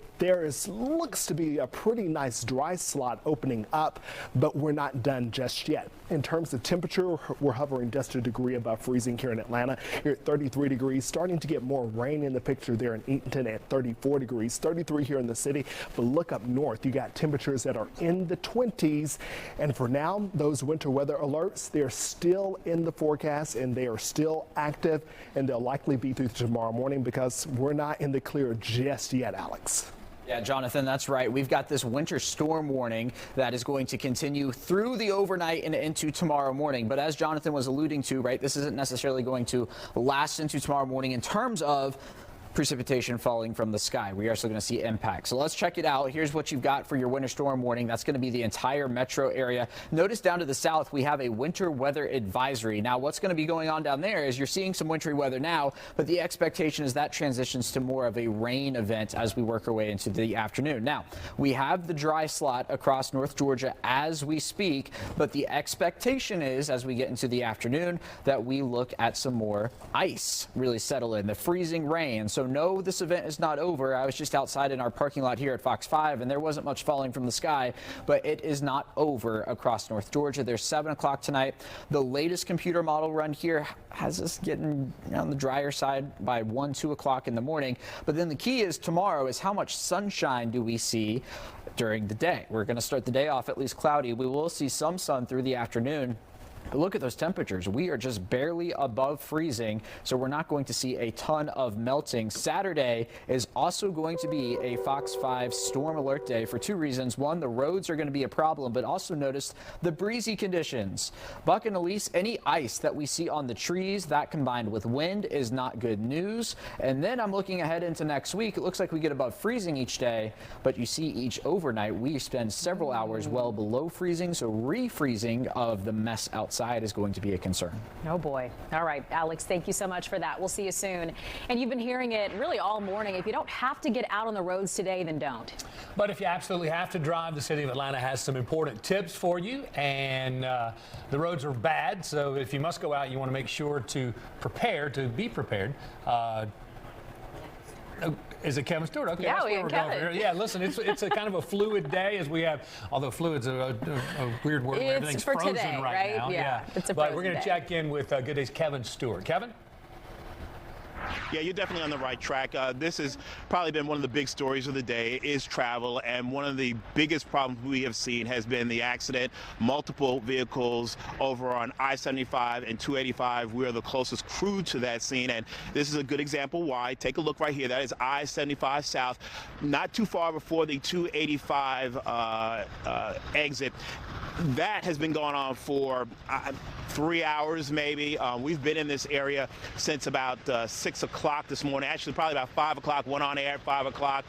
looks to be a pretty nice dry slot opening up, but we're not done just yet. In terms of temperature, we're hovering just a degree above freezing here in Atlanta. You're at 33 degrees, starting to get more rain in the picture there in Eatonton at 34 degrees, 33 here in the city. But look up north, you got temperatures that are in the 20s. And for now, those winter weather alerts, they're still in the forecast and they are still active, and they'll likely be through tomorrow morning because we're not in the clear just yet, Alex. Yeah, Jonathan, that's right. We've got this winter storm warning that is going to continue through the overnight and into tomorrow morning. But as Jonathan was alluding to, right, this isn't necessarily going to last into tomorrow morning in terms of precipitation falling from the sky. We are still going to see impact. So let's check it out. Here's what you've got for your winter storm warning. That's going to be the entire metro area. Notice down to the south, we have a winter weather advisory. Now, what's going to be going on down there is you're seeing some wintry weather now, but the expectation is that transitions to more of a rain event as we work our way into the afternoon. Now, we have the dry slot across North Georgia as we speak, but the expectation is as we get into the afternoon that we look at some more ice really settle in, the freezing rain. So no, this event is not over. I was just outside in our parking lot here at Fox 5, and there wasn't much falling from the sky, but it is not over across North Georgia. There's 7 o'clock tonight. The latest computer model run here has us getting on the drier side by 1, 2 o'clock in the morning. But then the key is tomorrow is how much sunshine do we see during the day. We're going to start the day off at least cloudy. We will see some sun through the afternoon. Look at those temperatures. We are just barely above freezing, so we're not going to see a ton of melting. Saturday is also going to be a Fox 5 storm alert day for 2 reasons. One, the roads are going to be a problem, but also notice the breezy conditions. Buck and Elise, any ice that we see on the trees, that combined with wind is not good news. And then I'm looking ahead into next week. It looks like we get above freezing each day, but you see each overnight we spend several hours well below freezing, so refreezing of the mess outside is going to be a concern. Oh boy. All right, Alex, thank you so much for that. We'll see you soon. And you've been hearing it really all morning. If you don't have to get out on the roads today, then don't. But if you absolutely have to drive, the city of Atlanta has some important tips for you. And the roads are bad, so if you must go out, you want to make sure to be prepared. Is it Kevin Stewart? Okay, Yeah, that's we where we're got going. Kevin. Yeah, listen, it's a kind of a fluid day as we have, although fluid's a weird word. Where It's everything's for frozen today, right? now. Yeah, it's a but we're frozen going to day. check in with Good Day's Kevin Stewart. Kevin? Yeah, you're definitely on the right track. This has probably been one of the big stories of the day is travel, and one of the biggest problems we have seen has been the accident. Multiple vehicles over on I-75 and 285. We're the closest crew to that scene, and this is a good example why. Take a look right here. That is I-75 South, not too far before the 285 exit. That has been going on for 3 hours maybe. We've been in this area since about 6 o'clock this morning, actually probably about 5 o'clock, went on air at 5 o'clock,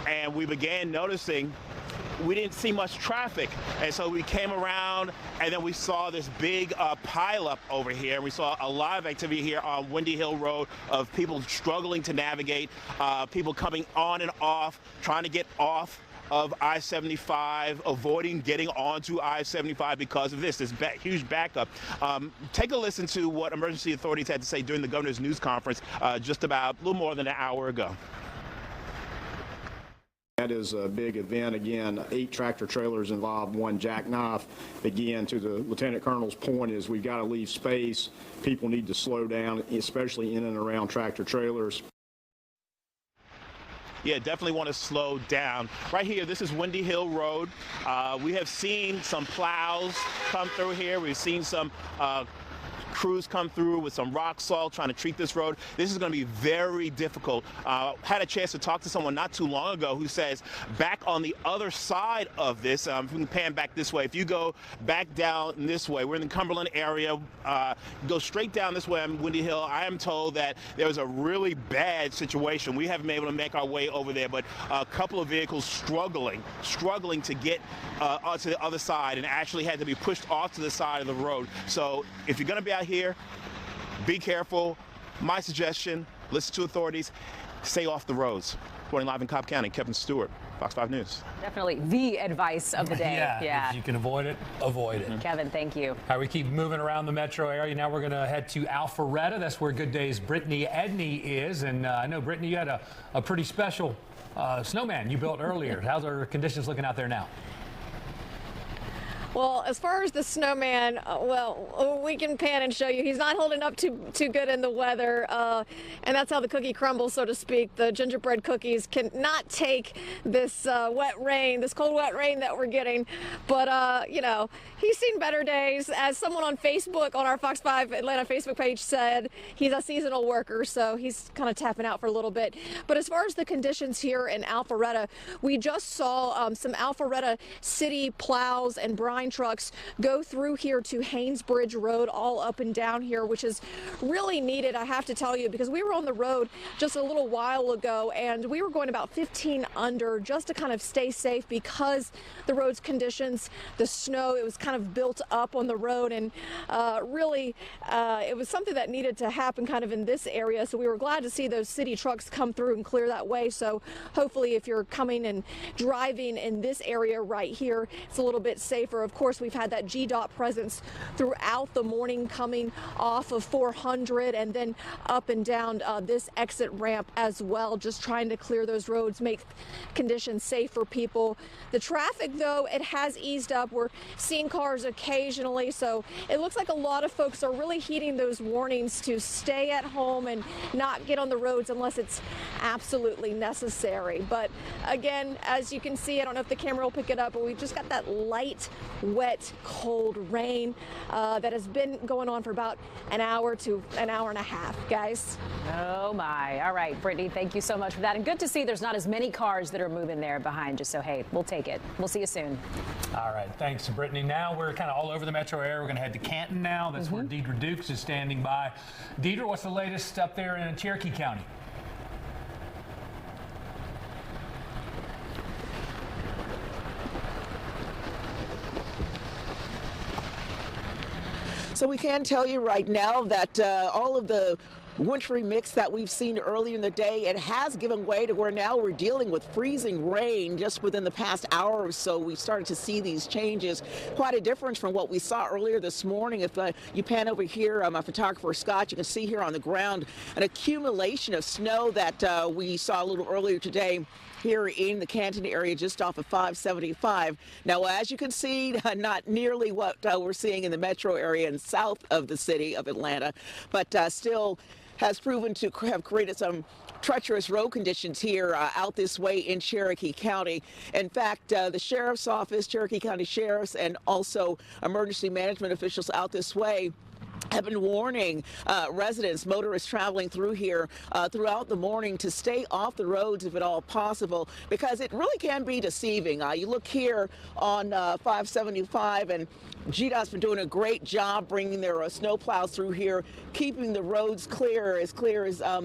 and we began noticing we didn't see much traffic, and so we came around and then we saw this big pileup over here. We saw a lot of activity here on Windy Hill Road of people struggling to navigate, people coming on and off, trying to get off of I-75, avoiding getting onto I-75 because of this huge backup. Take a listen to what emergency authorities had to say during the governor's news conference just about a little more than an hour ago. That is a big event. Again, 8 tractor trailers involved, 1 jackknife. Again, to the Lieutenant Colonel's point is we've got to leave space. People need to slow down, especially in and around tractor trailers. Yeah, definitely want to slow down. Right here, this is Windy Hill Road. We have seen some plows come through here. We've seen some crews come through with some rock salt trying to treat this road. This is going to be very difficult. Had a chance to talk to someone not too long ago who says back on the other side of this, if we can pan back this way, if you go back down this way, we're in the Cumberland area, go straight down this way on Windy Hill, I am told that there was a really bad situation. We haven't been able to make our way over there, but a couple of vehicles struggling to get onto the other side and actually had to be pushed off to the side of the road. So if you're going to be out here, be careful. My suggestion, listen to authorities, stay off the roads. Reporting live in Cobb County, Kevin Stewart, Fox 5 News. Definitely the advice of the day. Yeah, if you can avoid it, avoid it. Kevin, thank you. All right, we keep moving around the metro area. Now we're going to head to Alpharetta. That's where Good Day's Brittany Edney is. And I know, Brittany, you had a pretty special snowman you built earlier. How's our conditions looking out there now? Well, as far as the snowman, well, we can pan and show you. He's not holding up too good in the weather, and that's how the cookie crumbles, so to speak. The gingerbread cookies cannot take this wet rain, this cold, wet rain that we're getting. But, you know, he's seen better days. As someone on Facebook, on our Fox 5 Atlanta Facebook page said, he's a seasonal worker, so he's kind of tapping out for a little bit. But as far as the conditions here in Alpharetta, we just saw some Alpharetta city plows and brine trucks go through here to Haynesbridge Road, all up and down here, which is really needed, I have to tell you, because we were on the road just a little while ago and we were going about 15 under just to kind of stay safe because the road's conditions, the snow, it was kind of built up on the road, and really it was something that needed to happen kind of in this area. So we were glad to see those city trucks come through and clear that way. So hopefully if you're coming and driving in this area right here, it's a little bit safer. Of course, we've had that GDOT presence throughout the morning coming off of 400 and then up and down this exit ramp as well, just trying to clear those roads, make conditions safe for people. The traffic, though, it has eased up. We're seeing cars occasionally, so it looks like a lot of folks are really heeding those warnings to stay at home and not get on the roads unless it's absolutely necessary. But again, as you can see, I don't know if the camera will pick it up, but we've just got that light, wet, cold rain that has been going on for about an hour to an hour and a half, guys. Oh my. All right, Brittany, thank you so much for that. And good to see there's not as many cars that are moving there behind you. So, hey, we'll take it. We'll see you soon. All right, thanks, Brittany. Now we're kind of all over the metro area. We're going to head to Canton now. That's where Deidre Dukes is standing by. Deidre, what's the latest up there in Cherokee County? So we can tell you right now that all of the wintry mix that we've seen earlier in the day. It has given way to where now we're dealing with freezing rain just within the past hour or so. We started to see these changes. Quite a difference from what we saw earlier this morning. If you pan over here, my photographer Scott, you can see here on the ground an accumulation of snow that we saw a little earlier today here in the Canton area just off of 575. Now, as you can see, not nearly what we're seeing in the metro area and south of the city of Atlanta, but still has proven to have created some treacherous road conditions here out this way in Cherokee County. In fact, the sheriff's office, Cherokee County Sheriff's, and also emergency management officials out this way have been warning residents, motorists traveling through here throughout the morning to stay off the roads if at all possible, because it really can be deceiving. You look here on 575, and GDOT's been doing a great job bringing their snow plows through here, keeping the roads clear as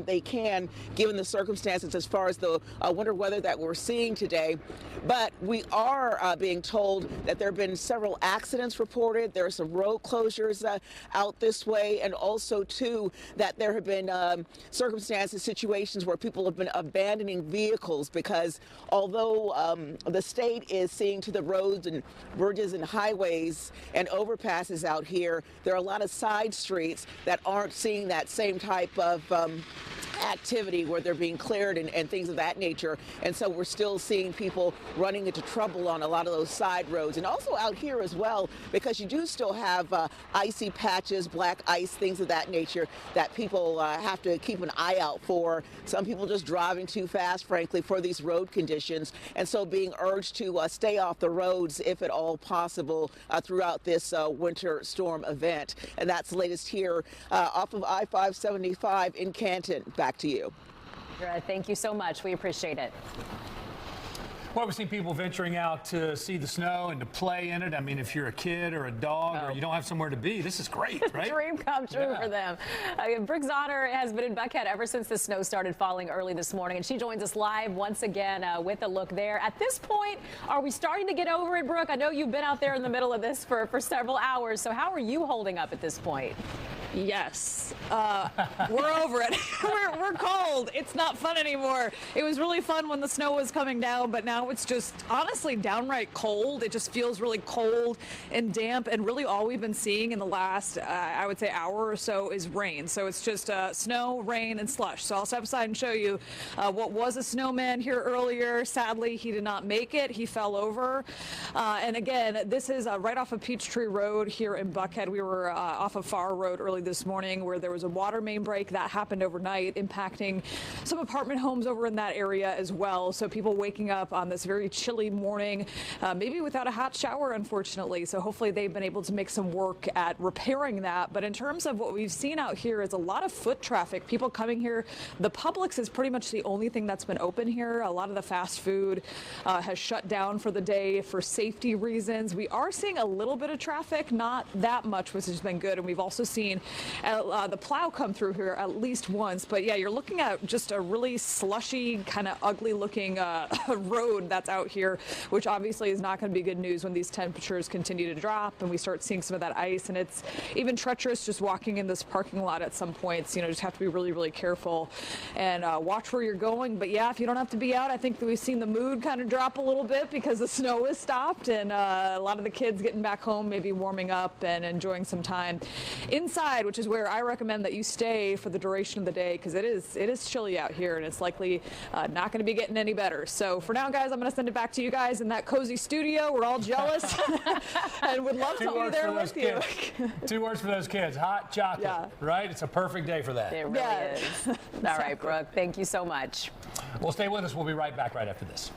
they can, given the circumstances as far as the winter weather that we're seeing today. But we are being told that there have been several accidents reported. There are some road closures out this way, and also, too, that there have been circumstances, situations where people have been abandoning vehicles because although the state is seeing to the roads and bridges and highways and overpasses out here, there are a lot of side streets that aren't seeing that same type of activity where they're being cleared and things of that nature. And so we're still seeing people running into trouble on a lot of those side roads. And also out here as well, because you do still have icy patches, black ice, things of that nature that people have to keep an eye out for. Some people just driving too fast, frankly, for these road conditions. And so being urged to stay off the roads if at all possible throughout this winter storm event. And that's the latest here off of I-575 in Canton. Back to you. Thank you so much. We appreciate it. Well, we've seen people venturing out to see the snow and to play in it. I mean, if you're a kid or a dog or you don't have somewhere to be, this is great, right? Dream come true for them. Brooke Zotter has been in Buckhead ever since the snow started falling early this morning, and she joins us live once again with a look there. At this point, are we starting to get over it, Brooke? I know you've been out there in the middle of this for several hours, so how are you holding up at this point? Yes, we're over it. we're cold. It's not fun anymore. It was really fun when the snow was coming down, but now it's just honestly downright cold. It just feels really cold and damp, and really all we've been seeing in the last, I would say, hour or so is rain. So it's just snow, rain, and slush. So I'll step aside and show you what was a snowman here earlier. Sadly, he did not make it. He fell over. And again, this is right off of Peachtree Road here in Buckhead. We were off of Farr Road early this morning where there was a water main break that happened overnight, impacting some apartment homes over in that area as well. So people waking up on this very chilly morning, maybe without a hot shower, unfortunately. So hopefully they've been able to make some work at repairing that. But in terms of what we've seen out here is a lot of foot traffic, people coming here. The Publix is pretty much the only thing that's been open here. A lot of the fast food has shut down for the day for safety reasons. We are seeing a little bit of traffic, not that much, which has been good. And we've also seen the plow come through here at least once. But yeah, you're looking at just a really slushy, kind of ugly looking road that's out here, which obviously is not going to be good news when these temperatures continue to drop and we start seeing some of that ice. And it's even treacherous just walking in this parking lot at some points. You know, just have to be really, really careful and watch where you're going. But yeah, if you don't have to be out, I think that we've seen the mood kind of drop a little bit because the snow has stopped and a lot of the kids getting back home, maybe warming up and enjoying some time inside, which is where I recommend that you stay for the duration of the day because it is chilly out here and it's likely not going to be getting any better. So for now, guys, I'm going to send it back to you guys in that cozy studio. We're all jealous and would love to be there with you. 2 words for those kids: hot chocolate. Right? It's a perfect day for that. It really is. All right, Brooke, thank you so much. Well, stay with us. We'll be right back right after this.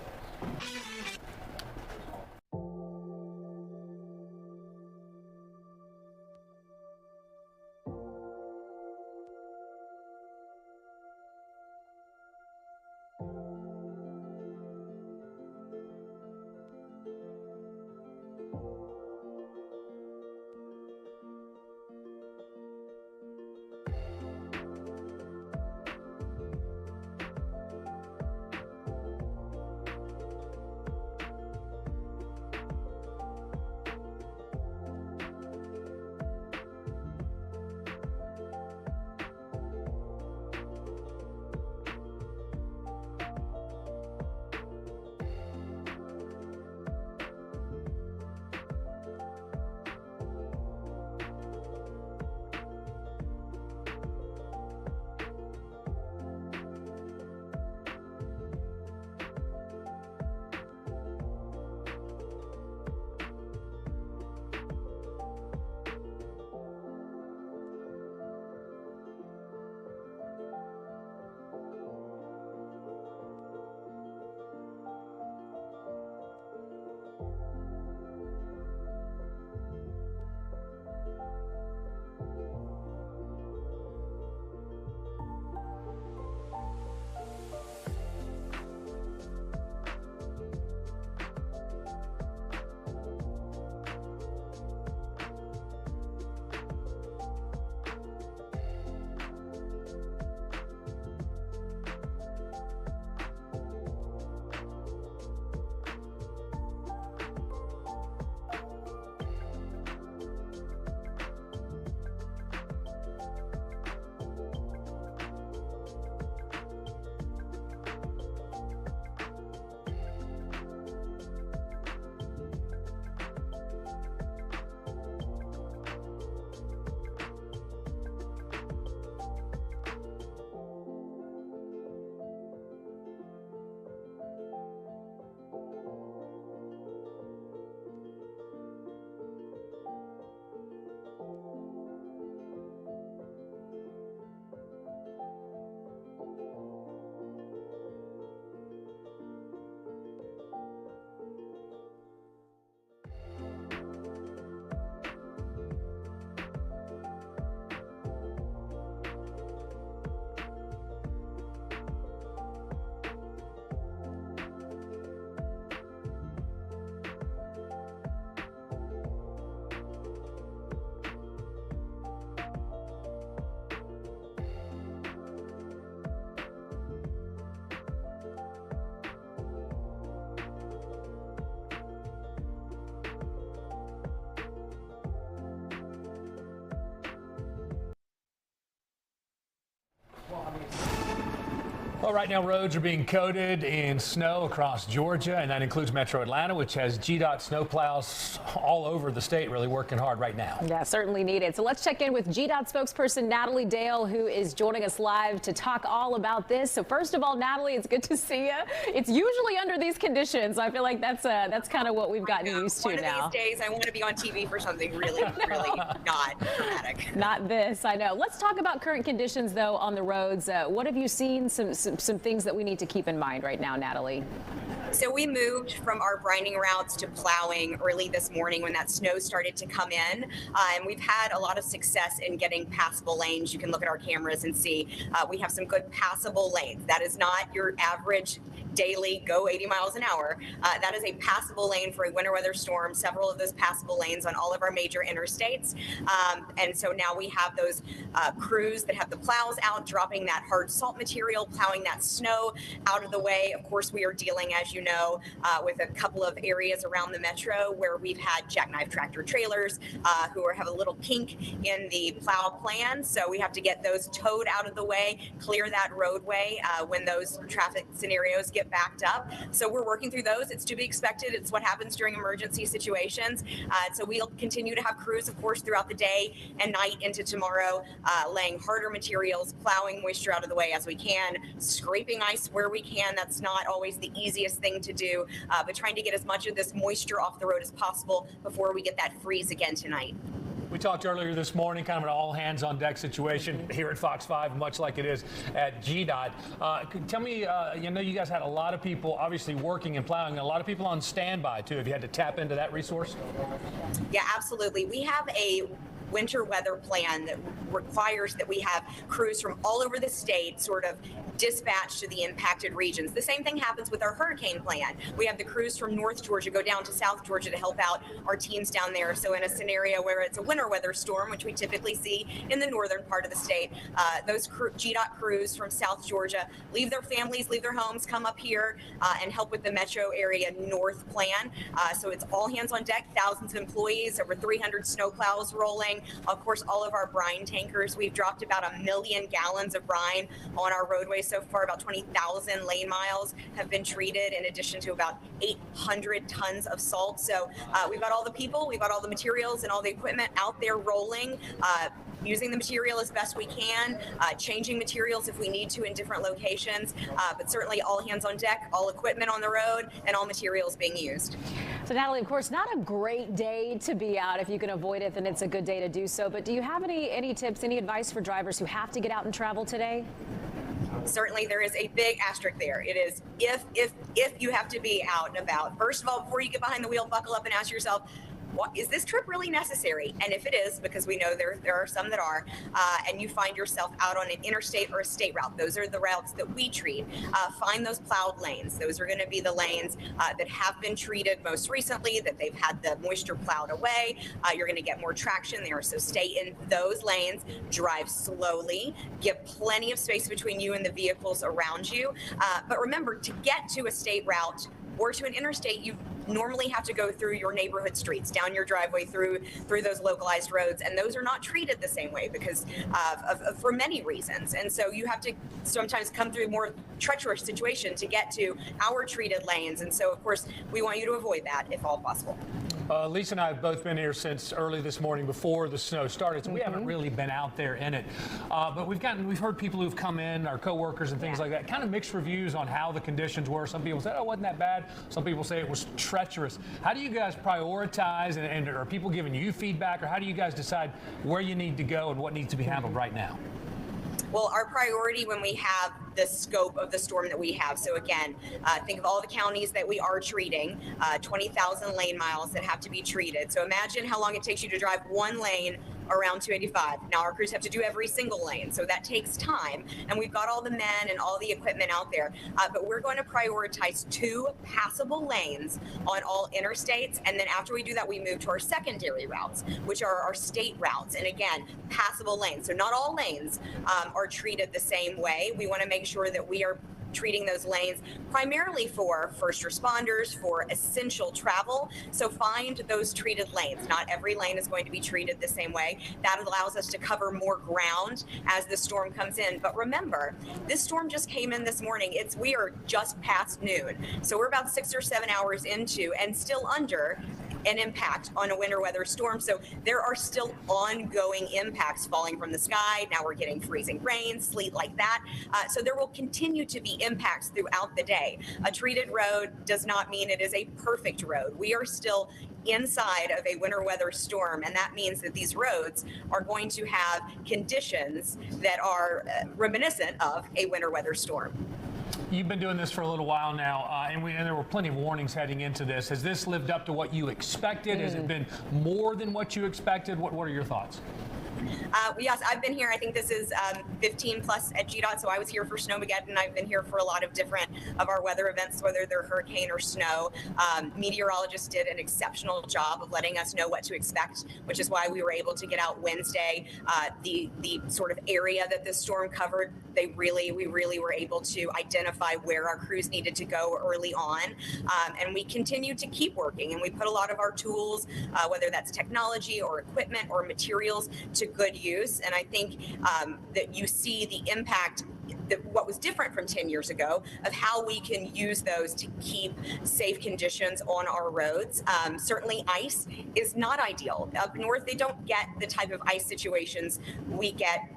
Well, right now roads are being coated in snow across Georgia, and that includes Metro Atlanta, which has GDOT snowplows all over the state really working hard right now. Yeah, certainly needed. So let's check in with GDOT spokesperson Natalie Dale, who is joining us live to talk all about this. So first of all, Natalie, it's good to see you. It's usually under these conditions. I feel like that's kind of what we've gotten used to now. One of these days, I want to be on TV for something really, really not dramatic. Not this, I know. Let's talk about current conditions, though, on the roads. What have you seen? Some things that we need to keep in mind right now, Natalie. So we moved from our grinding routes to plowing early this morning when that snow started to come in. And we've had a lot of success in getting passable lanes. You can look at our cameras and see we have some good passable lanes. That is not your average daily go 80 miles an hour. That is a passable lane for a winter weather storm, several of those passable lanes on all of our major interstates. And so now we have those crews that have the plows out, dropping that hard salt material, plowing that snow out of the way. Of course, we are dealing, as you know, with a couple of areas around the metro where we've had jackknife tractor trailers who have a little kink in the plow plan. So we have to get those towed out of the way, clear that roadway when those traffic scenarios get backed up. So we're working through those. It's to be expected. It's what happens during emergency situations. So we'll continue to have crews, of course, throughout the day and night into tomorrow, laying harder materials, plowing moisture out of the way as we can, scraping ice where we can. That's not always the easiest thing to do, but trying to get as much of this moisture off the road as possible before we get that freeze again tonight. We talked earlier this morning, kind of an all-hands-on-deck situation here at Fox 5, much like it is at GDOT. Tell me, you know, you guys had a lot of people obviously working and plowing, a lot of people on standby, too. Have you had to tap into that resource? Yeah, absolutely. We have a winter weather plan that requires that we have crews from all over the state sort of dispatched to the impacted regions. The same thing happens with our hurricane plan. We have the crews from North Georgia go down to South Georgia to help out our teams down there. So in a scenario where it's a winter weather storm, which we typically see in the northern part of the state, those GDOT crews from South Georgia leave their families, leave their homes, come up here and help with the metro area north plan. So it's all hands on deck, thousands of employees, over 300 snowplows rolling. Of course, all of our brine tankers. We've dropped about 1 million gallons of brine on our roadways so far. About 20,000 lane miles have been treated, in addition to about 800 tons of salt. So we've got all the people, we've got all the materials and all the equipment out there rolling, using the material as best we can, changing materials if we need to in different locations, but certainly all hands on deck, all equipment on the road, and all materials being used. So Natalie, of course, not a great day to be out. If you can avoid it, then it's a good day to do so. But do you have any tips, any advice for drivers who have to get out and travel today? Certainly there is a big asterisk there. It is if you have to be out and about. First of all, before you get behind the wheel, buckle up and ask yourself, is this trip really necessary? And if it is, because we know there are some that are, and you find yourself out on an interstate or a state route, those are the routes that we treat. Find those plowed lanes. Those are going to be the lanes that have been treated most recently, that they've had the moisture plowed away. You're going to get more traction there, so stay in those lanes. Drive slowly. Give plenty of space between you and the vehicles around you. But remember, to get to a state route or to an interstate, you normally have to go through your neighborhood streets, down your driveway, through those localized roads, and those are not treated the same way because for many reasons. And so you have to sometimes come through a more treacherous situation to get to our treated lanes. And so, of course, we want you to avoid that if all possible. Lisa and I have both been here since early this morning before the snow started, so we haven't really been out there in it. But we've heard people who've come in, our coworkers and things like that, kind of mixed reviews on how the conditions were. Some people said, oh, it wasn't that bad. Some people say it was treacherous. How do you guys prioritize, and are people giving you feedback, or how do you guys decide where you need to go and what needs to be handled right now? Well, our priority when we have the scope of the storm that we have. So again, think of all the counties that we are treating, 20,000 lane miles that have to be treated. So imagine how long it takes you to drive one lane around 285. Now our crews have to do every single lane, so that takes time, and we've got all the men and all the equipment out there, but we're going to prioritize 2 passable lanes on all interstates, and then after we do that, we move to our secondary routes, which are our state routes, and again, passable lanes. So not all lanes are treated the same way. We want to make sure that we are treating those lanes primarily for first responders, for essential travel. So find those treated lanes. Not every lane is going to be treated the same way. That allows us to cover more ground as the storm comes in. But remember, this storm just came in this morning. We are just past noon. So we're about 6 or 7 hours into and still under an impact on a winter weather storm. So there are still ongoing impacts falling from the sky. Now we're getting freezing rain, sleet like that. So there will continue to be impacts throughout the day. A treated road does not mean it is a perfect road. We are still inside of a winter weather storm, and that means that these roads are going to have conditions that are reminiscent of a winter weather storm. You've been doing this for a little while now, and there were plenty of warnings heading into this. Has this lived up to what you expected? Has it been more than what you expected? What are your thoughts? Yes, I've been here. I think this is 15 plus at GDOT. So I was here for Snowmageddon. I've been here for a lot of different of our weather events, whether they're hurricane or snow. Meteorologists did an exceptional job of letting us know what to expect, which is why we were able to get out Wednesday. The sort of area that this storm covered, we really were able to identify where our crews needed to go early on. And we continue to keep working, and we put a lot of our tools, whether that's technology or equipment or materials, to good use. And I think that you see the impact, what was different from 10 years ago, of how we can use those to keep safe conditions on our roads. Certainly ice is not ideal. Up north, they don't get the type of ice situations we get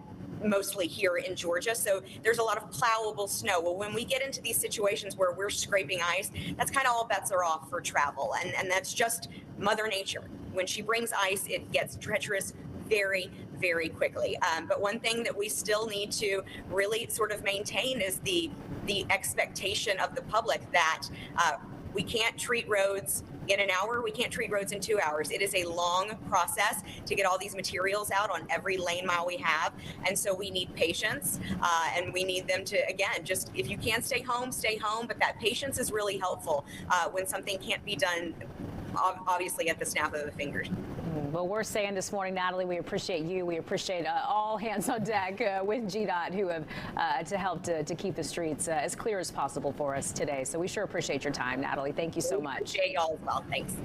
mostly here in Georgia. So there's a lot of plowable snow. Well, when we get into these situations where we're scraping ice, that's kind of all bets are off for travel. And that's just Mother Nature. When she brings ice, it gets treacherous very, very quickly. But one thing that we still need to really sort of maintain is the expectation of the public that we can't treat roads in an hour. We can't treat roads in 2 hours. It is a long process to get all these materials out on every lane mile we have. And so we need patience, and we need them to, again, just if you can stay home, stay home. But that patience is really helpful when something can't be done, obviously, at the snap of the fingers. Well, we're saying this morning, Natalie, we appreciate you. We appreciate all hands on deck with GDOT who have to help to keep the streets as clear as possible for us today. So we sure appreciate your time, Natalie. Thank you so much. Appreciate y'all as well. Thanks.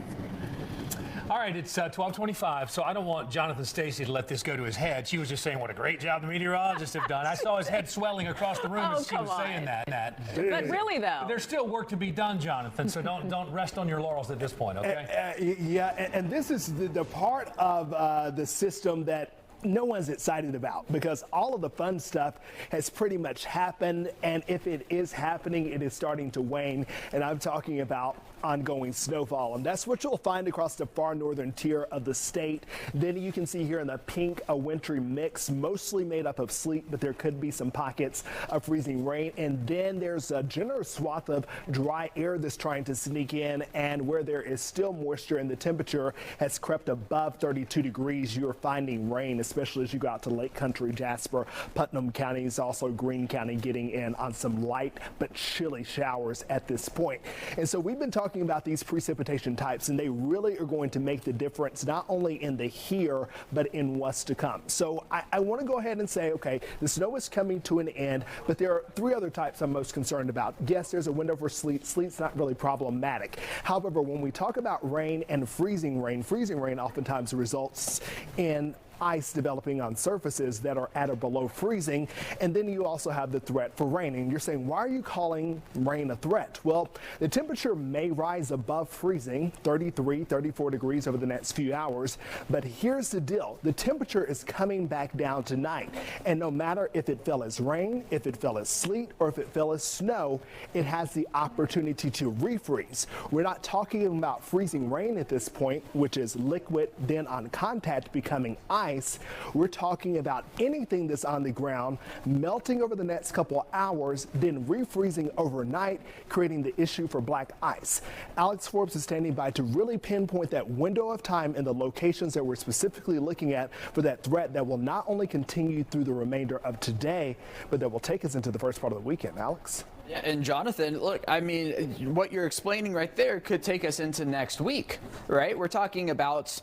All right, it's 12:25, so I don't want Jonathan Stacy to let this go to his head. She was just saying what a great job the meteorologists have done. I saw his head swelling across the room as she was saying that. But really, though, there's still work to be done, Jonathan. So don't rest on your laurels at this point, okay? Yeah, and this is the part of the system that no one's excited about, because all of the fun stuff has pretty much happened, and if it is happening, it is starting to wane. And I'm talking about ongoing snowfall, and that's what you'll find across the far northern tier of the state. Then you can see here in the pink a wintry mix, mostly made up of sleet, but there could be some pockets of freezing rain. And then there's a generous swath of dry air that's trying to sneak in, and where there is still moisture and the temperature has crept above 32 degrees, you're finding rain, especially as you go out to Lake Country, Jasper, Putnam counties, also Greene County getting in on some light but chilly showers at this point. And so we've been talking about these precipitation types, and they really are going to make the difference not only in the here but in what's to come. So I want to go ahead and say, okay, the snow is coming to an end, but there are three other types I'm most concerned about. Yes, there's a window for sleet. Sleet's not really problematic. However, when we talk about rain and freezing rain oftentimes results in ice developing on surfaces that are at or below freezing. And then you also have the threat for rain. And you're saying, why are you calling rain a threat? Well, the temperature may rise above freezing, 33, 34 degrees over the next few hours. But here's the deal. The temperature is coming back down tonight. And no matter if it fell as rain, if it fell as sleet, or if it fell as snow, it has the opportunity to refreeze. We're not talking about freezing rain at this point, which is liquid, then on contact becoming ice. We're talking about anything that's on the ground melting over the next couple of hours, then refreezing overnight, creating the issue for black ice. Alex Forbes is standing by to really pinpoint that window of time and the locations that we're specifically looking at for that threat that will not only continue through the remainder of today, but that will take us into the first part of the weekend. Alex? Yeah, and Jonathan, look, I mean, what you're explaining right there could take us into next week, right? We're talking about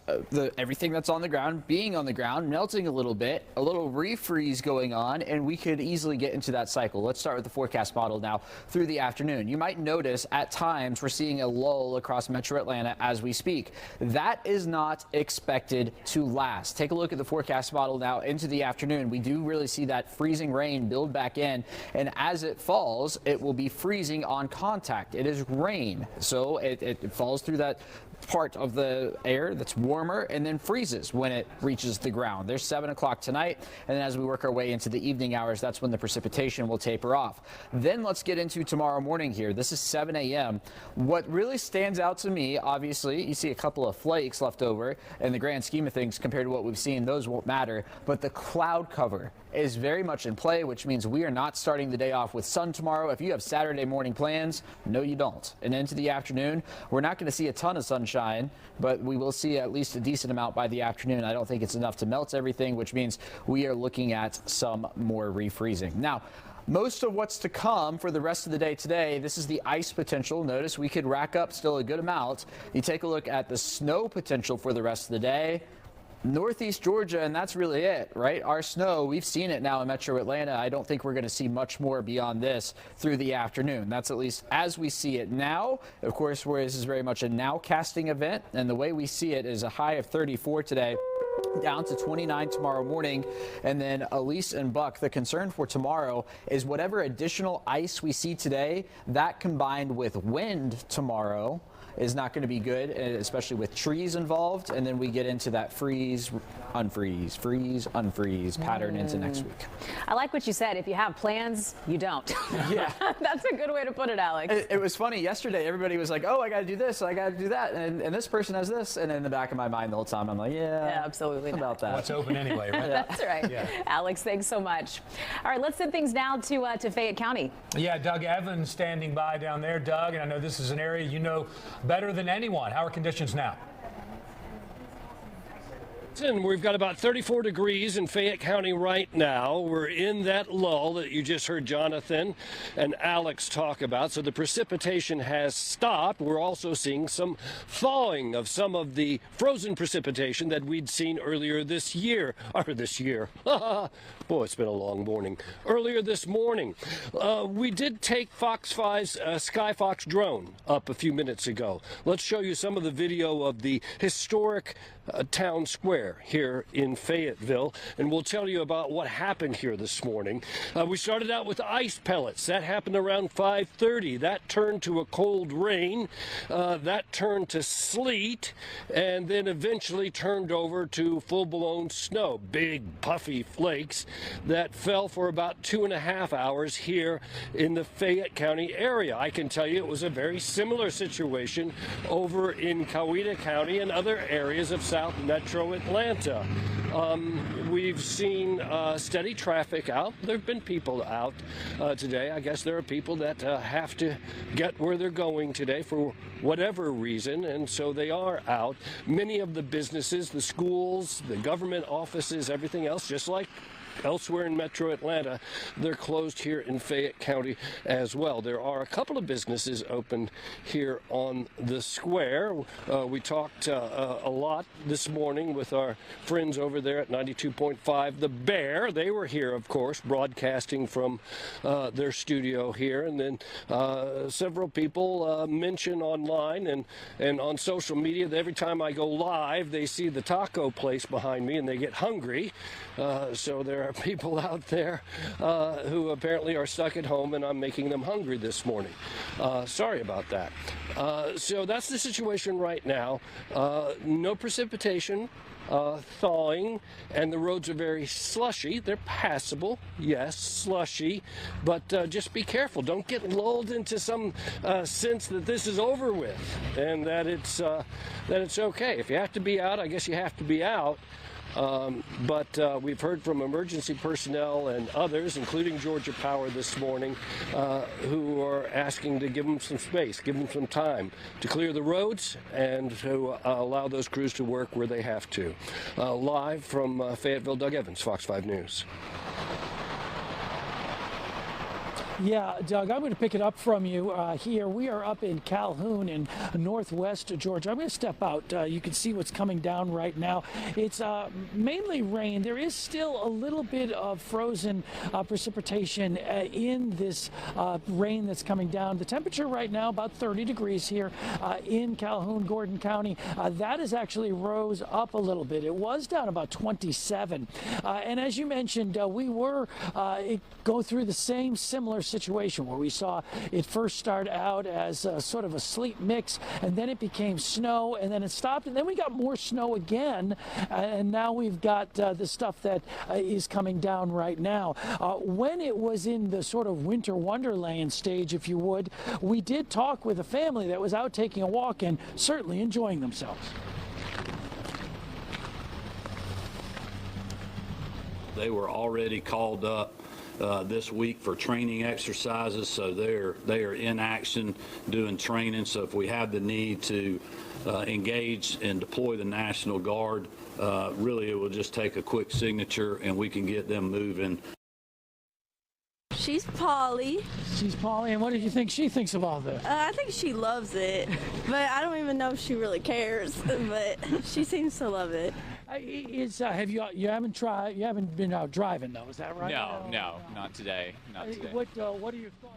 everything that's on the ground being on the ground, melting a little bit, a little refreeze going on, and we could easily get into that cycle. Let's start with the forecast model now through the afternoon. You might notice at times we're seeing a lull across Metro Atlanta as we speak. That is not expected to last. Take a look at the forecast model now into the afternoon. We do really see that freezing rain build back in, and as it falls, it will be freezing on contact. It is rain, so it falls through that part of the air that's warmer and then freezes when it reaches the ground. There's 7 o'clock tonight, and then as we work our way into the evening hours, that's when the precipitation will taper off. Then let's get into tomorrow morning here. This is 7 a.m. What really stands out to me, obviously, you see a couple of flakes left over. In the grand scheme of things, compared to what we've seen, those won't matter, but the cloud cover is very much in play, which means we are not starting the day off with sun tomorrow. If you have Saturday morning plans, no, you don't. And into the afternoon, we're not going to see a ton of sunshine, but we will see at least a decent amount by the afternoon. I don't think it's enough to melt everything, which means we are looking at some more refreezing. Now, most of what's to come for the rest of the day today, this is the ice potential. Notice we could rack up still a good amount. You take a look at the snow potential for the rest of the day. Northeast Georgia, and that's really it, right? Our snow, we've seen it now in Metro Atlanta. I don't think we're going to see much more beyond this through the afternoon. That's at least as we see it now. Of course, this is very much a now casting event, and the way we see it is a high of 34 today, down to 29 tomorrow morning. And then Elise and Buck, the concern for tomorrow is whatever additional ice we see today, that combined with wind tomorrow is not going to be good, especially with trees involved. And then we get into that freeze, unfreeze, freeze, unfreeze pattern into next week. I like what you said. If you have plans, you don't. Yeah. That's a good way to put it, Alex. It was funny yesterday. Everybody was like, oh, I got to do this, I got to do that. And this person has this. And in the back of my mind the whole time, I'm like, yeah, absolutely about that. What's open anyway, right? That's right. Yeah. Alex, thanks so much. All right, let's send things now to Fayette County. Yeah, Doug Evans standing by down there. Doug, and I know this is an area you know better than anyone. How are conditions now? And we've got about 34 degrees in Fayette County right now. We're in that lull that you just heard Jonathan and Alex talk about. So the precipitation has stopped. We're also seeing some thawing of some of the frozen precipitation that we'd seen earlier this year. Boy, it's been a long morning. Earlier this morning, we did take Fox 5's Skyfox drone up a few minutes ago. Let's show you some of the video of the historic town square here in Fayetteville, and we'll tell you about what happened here this morning. We started out with ice pellets. That happened around 5:30. That turned to a cold rain. That turned to sleet, and then eventually turned over to full-blown snow. Big, puffy flakes that fell for about 2.5 hours here in the Fayette County area. I can tell you it was a very similar situation over in Coweta County and other areas of South Metro Atlanta. We've seen steady traffic out. There have been people out today. I guess there are people that have to get where they're going today for whatever reason, and so they are out. Many of the businesses, the schools, the government offices, everything else, just like elsewhere in Metro Atlanta, they're closed here in Fayette County as well. There are a couple of businesses open here on the square. We talked a lot this morning with our friends over there at 92.5 The Bear. They were here, of course, broadcasting from their studio here. And then several people mention online and on social media that every time I go live, they see the taco place behind me and they get hungry. So there are people out there who apparently are stuck at home, and I'm making them hungry this morning. Sorry about that. So that's the situation right now. No precipitation, thawing, and the roads are very slushy. They're passable, yes, slushy, but just be careful. Don't get lulled into some sense that this is over with and that it's okay. If you have to be out, I guess you have to be out. But we've heard from emergency personnel and others, including Georgia Power this morning, who are asking to give them some space, give them some time to clear the roads and to allow those crews to work where they have to. Live from Fayetteville, Doug Evans, Fox 5 News. Yeah, Doug, I'm going to pick it up from you here. We are up in Calhoun in northwest Georgia. I'm going to step out. You can see what's coming down right now. It's mainly rain. There is still a little bit of frozen precipitation in this rain that's coming down. The temperature right now about 30 degrees here in Calhoun, Gordon County. That has actually rose up a little bit. It was down about 27. And as you mentioned, we were go through the similar situation where we saw it first start out as sort of a sleet mix, and then it became snow, and then it stopped, and then we got more snow again, and now we've got the stuff that is coming down right now. When it was in the sort of winter wonderland stage, if you would, we did talk with a family that was out taking a walk and certainly enjoying themselves. They were already called up this week for training exercises, so they are in action doing training. So if we have the need to engage and deploy the National Guard, really it will just take a quick signature and we can get them moving. She's Polly. She's Polly, and what do you think she thinks of all this? I think she loves it, but I don't even know if she really cares, but she seems to love it. You haven't been out driving though, is that right? No, not today. Not today. What are your thoughts?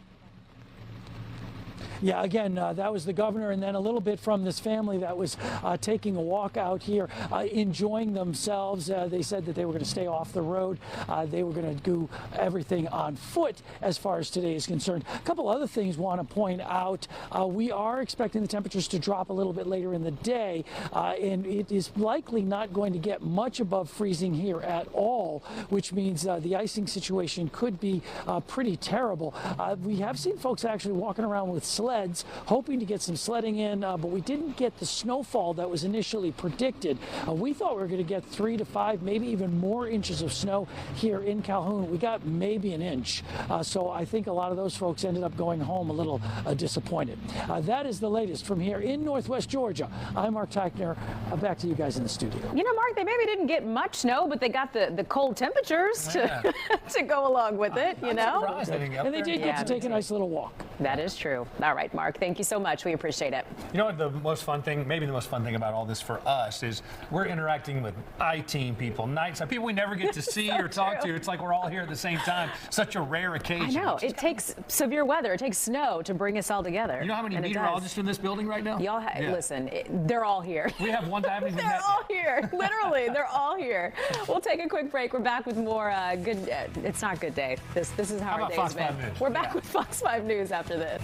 Yeah, again, that was the governor, and then a little bit from this family that was taking a walk out here, enjoying themselves. They said that they were going to stay off the road. They were going to do everything on foot as far as today is concerned. A couple other things I want to point out. We are expecting the temperatures to drop a little bit later in the day, and it is likely not going to get much above freezing here at all, which means the icing situation could be pretty terrible. We have seen folks actually walking around with sleds, hoping to get some sledding in, but we didn't get the snowfall that was initially predicted. We thought we were going to get 3 to 5, maybe even more inches of snow here in Calhoun. We got maybe an inch. So I think a lot of those folks ended up going home a little disappointed. That is the latest from here in northwest Georgia. I'm Mark Teichner. Back to you guys in the studio. You know, Mark, they maybe didn't get much snow, but they got the cold temperatures to go along with it, you know? And they did get to take a nice little walk. That is true. All right, Mark, thank you so much. We appreciate it. You know what the most fun thing, maybe the most fun thing about all this for us is we're interacting with I-team people, nights, people we never get to see or talk to. It's like we're all here at the same time. Such a rare occasion. I know. It takes severe weather. It takes snow to bring us all together. You know how many meteorologists in this building right now? Y'all, listen, they're all here. We have one time. They're all here. Literally, they're all here. We'll take a quick break. We're back with more good. It's not Good Day. This is how our day's been. We're back with Fox 5 News after this.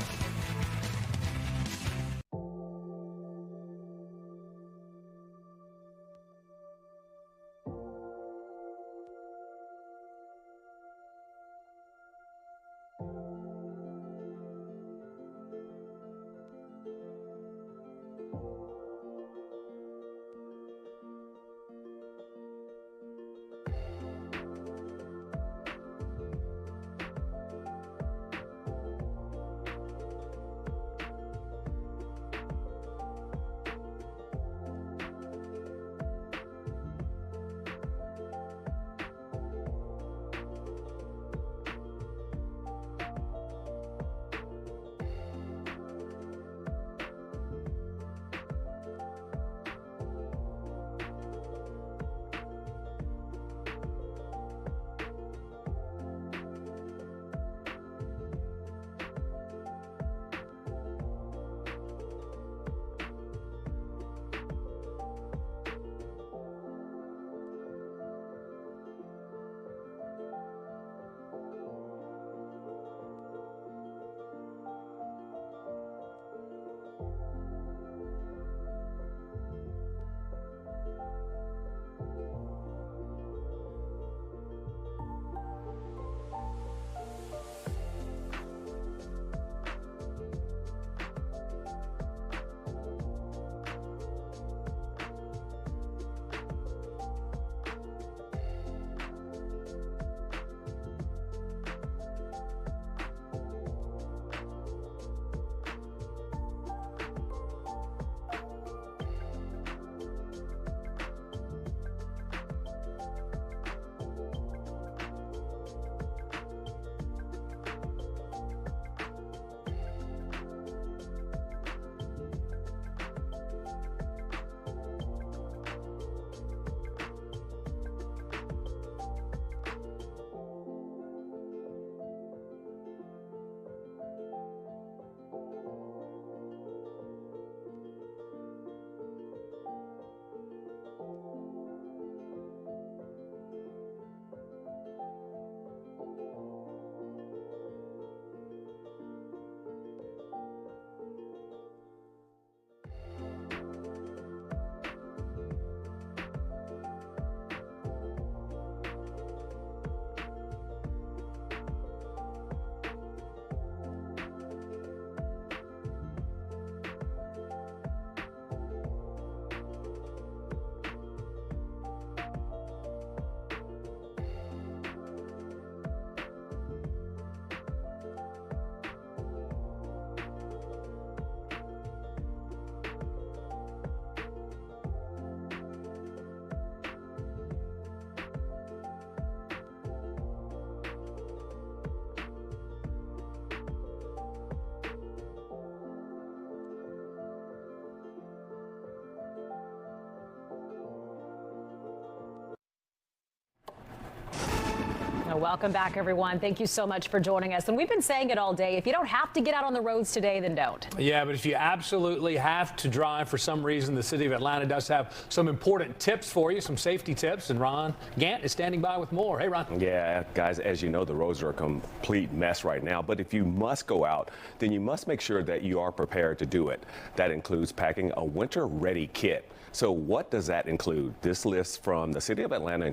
Welcome back, everyone. Thank you so much for joining us. And we've been saying it all day. If you don't have to get out on the roads today, then don't. Yeah, but if you absolutely have to drive for some reason, the city of Atlanta does have some important tips for you, some safety tips. And Ron Gant is standing by with more. Hey, Ron. Yeah, guys, as you know, the roads are a complete mess right now. But if you must go out, then you must make sure that you are prepared to do it. That includes packing a winter-ready kit. So what does that include? This list from the city of Atlanta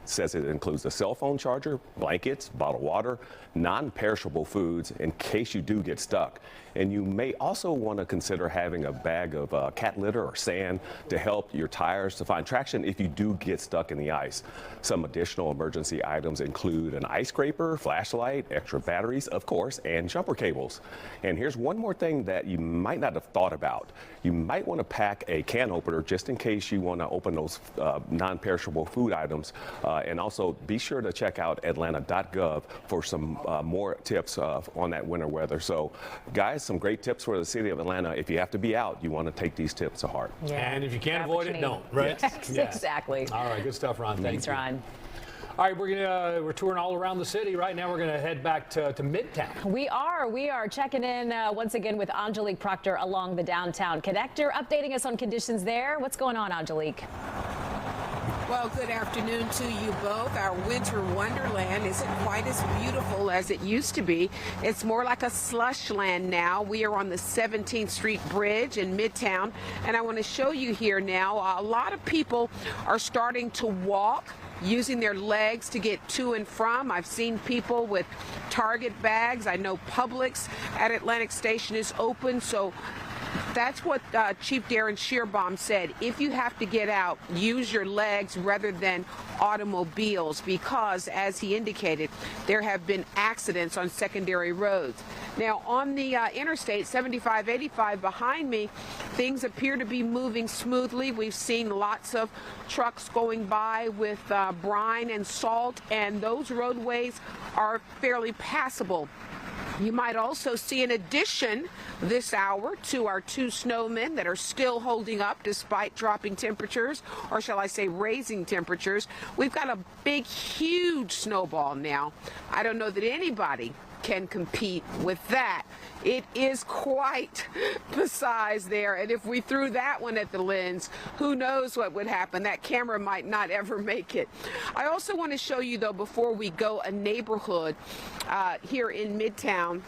says it includes a cell phone charger, blankets, bottled water, non-perishable foods in case you do get stuck. And you may also want to consider having a bag of cat litter or sand to help your tires to find traction if you do get stuck in the ice. Some additional emergency items include an ice scraper, flashlight, extra batteries, of course, and jumper cables. And here's one more thing that you might not have thought about. You might want to pack a can opener just in case you want to open those non-perishable food items. And also be sure to check out atlanta.gov for some more tips on that winter weather. So, guys, some great tips for the city of Atlanta. If you have to be out, you want to take these tips to heart. Yeah. And if you can't avoid it, don't. Right? Yes, Yeah. exactly. All right, good stuff, Ron. Thanks, Ron. All right, we're touring all around the city. Right now, we're going to head back to Midtown. We are checking in once again with Angelique Proctor along the downtown connector, updating us on conditions there. What's going on, Angelique? Well, good afternoon to you both. Our winter wonderland isn't quite as beautiful as it used to be. It's more like a slush land now. We are on the 17th Street Bridge in Midtown, and I want to show you here now. A lot of people are starting to walk, using their legs to get to and from. I've seen people with Target bags. I know Publix at Atlantic Station is open, so that's what Chief Darren Shearbaum said. If you have to get out, use your legs rather than automobiles, because, as he indicated, there have been accidents on secondary roads. Now, on the interstate 75-85 behind me, things appear to be moving smoothly. We've seen lots of trucks going by with brine and salt, and those roadways are fairly passable. You might also see an addition this hour to our two snowmen that are still holding up despite dropping temperatures, or shall I say raising temperatures. We've got a big, huge snowball now. I don't know that anybody can compete with that. It is quite the size there, and if we threw that one at the lens, who knows what would happen. That camera might not ever make it. I also want to show you, though, before we go, a neighborhood here in Midtown.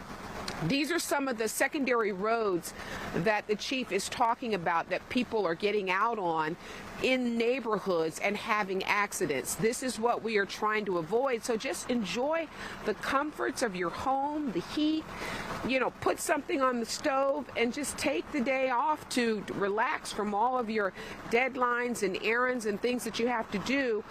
These are some of the secondary roads that the chief is talking about that people are getting out on in neighborhoods and having accidents. This is what we are trying to avoid. So just enjoy the comforts of your home, the heat, put something on the stove and just take the day off to relax from all of your deadlines and errands and things that you have to do.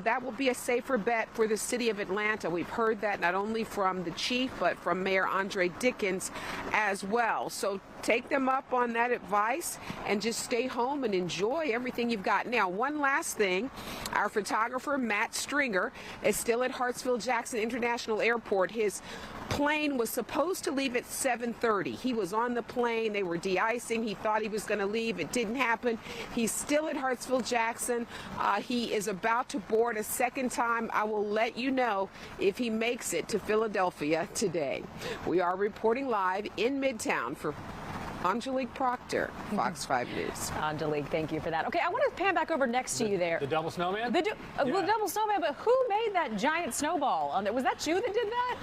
That will be a safer bet for the city of Atlanta. We've heard that not only from the chief, but from Mayor Andre Dickens as well. So take them up on that advice and just stay home and enjoy everything you've got. Now, one last thing, our photographer Matt Stringer is still at Hartsfield-Jackson International Airport. His plane was supposed to leave at 7:30. He was on the plane. They were de-icing. He thought he was going to leave. It didn't happen. He's still at Hartsfield-Jackson. He is about to board a second time. I will let you know if he makes it to Philadelphia today. We are reporting live in Midtown for Angelique Proctor, Fox 5 News. Angelique, thank you for that. Okay, I want to pan back over next to you there. The double snowman? The double snowman, but who made that giant snowball on there? Was that you that did that?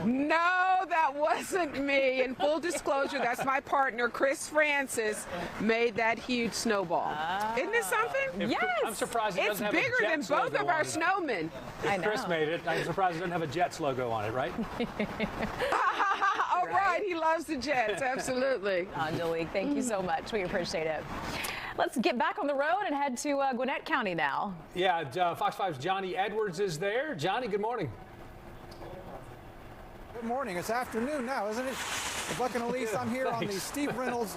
No, that wasn't me. In full disclosure, that's my partner, Chris Francis, made that huge snowball. Isn't it something? Yes. I'm surprised it doesn't have a It's bigger than Jets both logo of our on it. snowmen. If Chris made it, I'm surprised it doesn't have a Jets logo on it, right? All right, he loves the Jets, absolutely. Angelique, thank you so much. We appreciate it. Let's get back on the road and head to Gwinnett County now. Yeah, Fox 5's Johnny Edwards is there. Johnny, good morning. Good morning. It's afternoon now, isn't it? Buck and Elise, I'm here on the Steve Reynolds.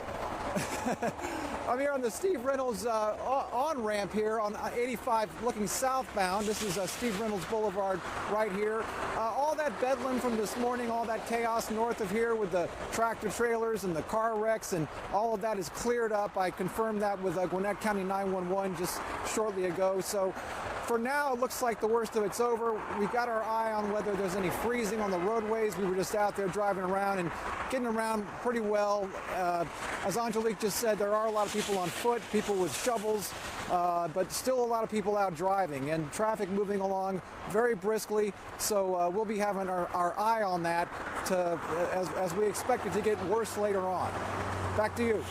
I'm here on the Steve Reynolds on-ramp here on 85 looking southbound. This is Steve Reynolds Boulevard right here. All that bedlam from this morning, all that chaos north of here with the tractor trailers and the car wrecks and all of that is cleared up. I confirmed that with Gwinnett County 911 just shortly ago. So for now, it looks like the worst of it's over. We've got our eye on whether there's any freezing on the roadways. We were just out there driving around and getting around pretty well. As Angelique just said, there are a lot of people on foot, people with shovels, but still a lot of people out driving and traffic moving along very briskly. So we'll be having our eye on that as we expect it to get worse later on. Back to you.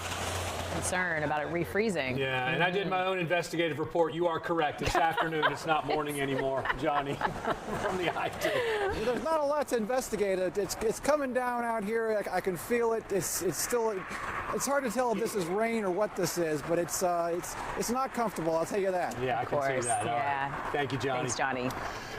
Concern about it refreezing. Yeah, and I did my own investigative report. You are correct. It's afternoon. It's not morning anymore, Johnny, from the IT. There's not a lot to investigate. It's coming down out here. I can feel it. It's hard to tell if this is rain or what this is, but it's not comfortable. I'll tell you that. Yeah, I can see that. Yeah. All right. Thank you, Johnny. Thanks, Johnny.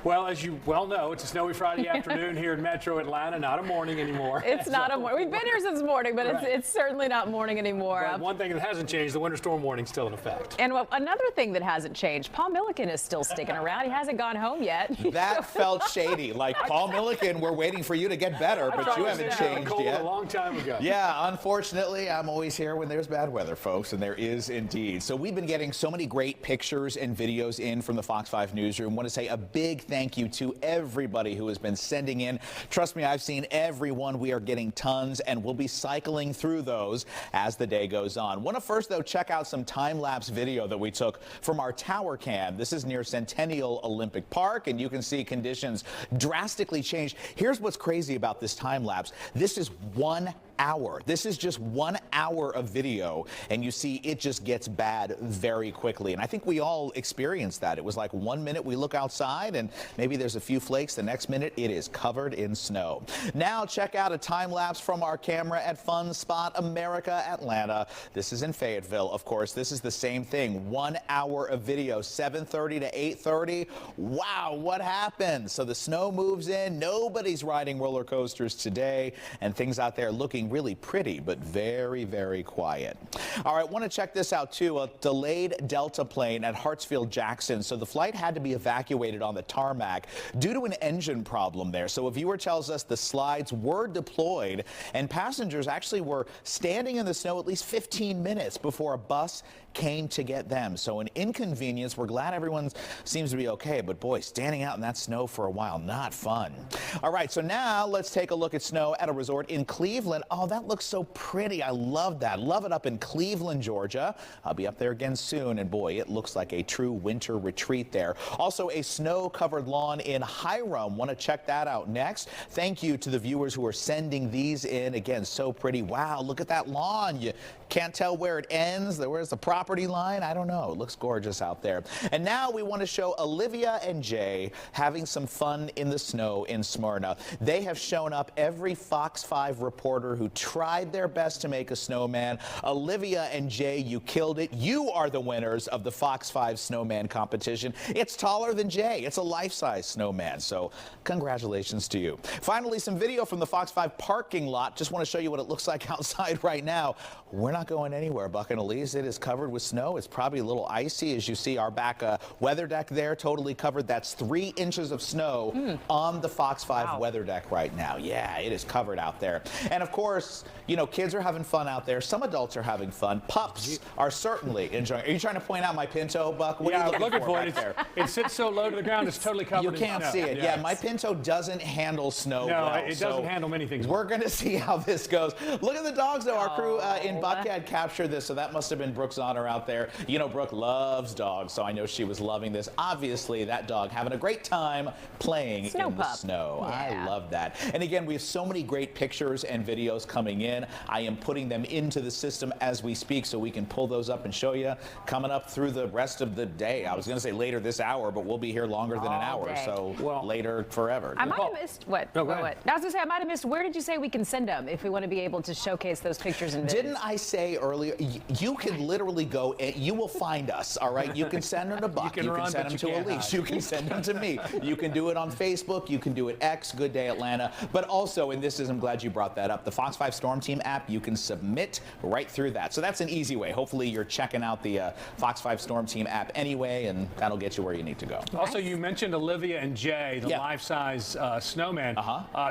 Well, as you well know, it's a snowy Friday afternoon here in Metro Atlanta. Not a morning anymore. It's not a morning. We've been here since morning, but Right. it's certainly not morning anymore. But one thing that hasn't changed, the winter storm warning's still in effect. And another thing that hasn't changed, Paul Milliken is still sticking around. He hasn't gone home yet. That felt shady. Like, Paul Milliken, we're waiting for you to get better, but you haven't changed yet. A long time ago. Yeah, unfortunately, I'm always here when there's bad weather, folks, and there is indeed. So we've been getting so many great pictures and videos in from the Fox 5 newsroom. Want to say a big thank you to everybody who has been sending in. Trust me, I've seen everyone. We are getting tons, and we'll be cycling through those as the day goes on. Want to first, though, check out some time-lapse video that we took from our tower cam. This is near Centennial Olympic Park, and you can see conditions drastically changed. Here's what's crazy about this time-lapse. This is 1 hour. This is just 1 hour of video, and you see it just gets bad very quickly. And I think we all experienced that. It was like 1 minute we look outside and maybe there's a few flakes. The next minute it is covered in snow. Now check out a time lapse from our camera at Fun Spot America, Atlanta. This is in Fayetteville, of course. This is the same thing. 1 hour of video, 7:30 to 8:30. Wow, what happened? So the snow moves in. Nobody's riding roller coasters today, and things out there looking really pretty, but very, very quiet. All right, want to check this out too. A delayed Delta plane at Hartsfield-Jackson. So the flight had to be evacuated on the tarmac due to an engine problem there. So a viewer tells us the slides were deployed and passengers actually were standing in the snow at least 15 minutes before a bus came to get them. So an inconvenience. We're glad everyone seems to be okay, but boy, standing out in that snow for a while, not fun. All right, so now let's take a look at snow at a resort in Cleveland. Oh, that looks so pretty. I love that. Love it up in Cleveland, Georgia. I'll be up there again soon, and boy, it looks like a true winter retreat there. Also, a snow-covered lawn in Hiram. Want to check that out next. Thank you to the viewers who are sending these in. Again, so pretty. Wow, look at that lawn. You can't tell where it ends. Where's the property line? I don't know. It looks gorgeous out there. And now we want to show Olivia and Jay having some fun in the snow in Smyrna. They have shown up every Fox 5 reporter who tried their best to make a snowman. Olivia and Jay, you killed it. You are the winners of the Fox 5 snowman competition. It's taller than Jay. It's a life-size snowman. So congratulations to you. Finally, some video from the Fox 5 parking lot. Just want to show you what it looks like outside right now. We're not going anywhere, Buck and Elise. It is covered with snow. It's probably a little icy. As you see, our back weather deck there totally covered. That's 3 inches of snow on the Fox 5 weather deck right now. Yeah, it is covered out there. And of course, you know, kids are having fun out there. Some adults are having fun. Pups are certainly enjoying. Are you trying to point out my Pinto, Buck? What are you looking for it. there? It sits so low to the ground, it's totally covered in snow. You can't see it. Yeah, my Pinto doesn't handle snow well. No, it doesn't handle many things. We're going to see how this goes. Look at the dogs, though. Our crew in Buckhead captured this, so that must have been Brooke's honor out there. You know, Brooke loves dogs, so I know she was loving this. Obviously, that dog having a great time playing in the snow. Yeah. I love that. And again, we have so many great pictures and videos coming in. I am putting them into the system as we speak, so we can pull those up and show you coming up through the rest of the day. I was going to say later this hour, but we'll be here longer than an hour, so later forever. I might have missed what? No, what? I was going to say I might have missed. Where did you say we can send them if we want to be able to showcase those pictures and videos? Didn't I say earlier? You can literally go and you will find us. All right, you can send them to Buck. You can send them to Elise. You can send them to me. You can do it on Facebook. You can do it X. Good Day Atlanta. But also, and this is, I'm glad you brought that up. The Fox Fox 5 Storm Team app, you can submit right through that. So that's an easy way. Hopefully you're checking out the Fox 5 Storm Team app anyway, and that'll get you where you need to go. Also, you mentioned Olivia and Jay, the life-size snowman.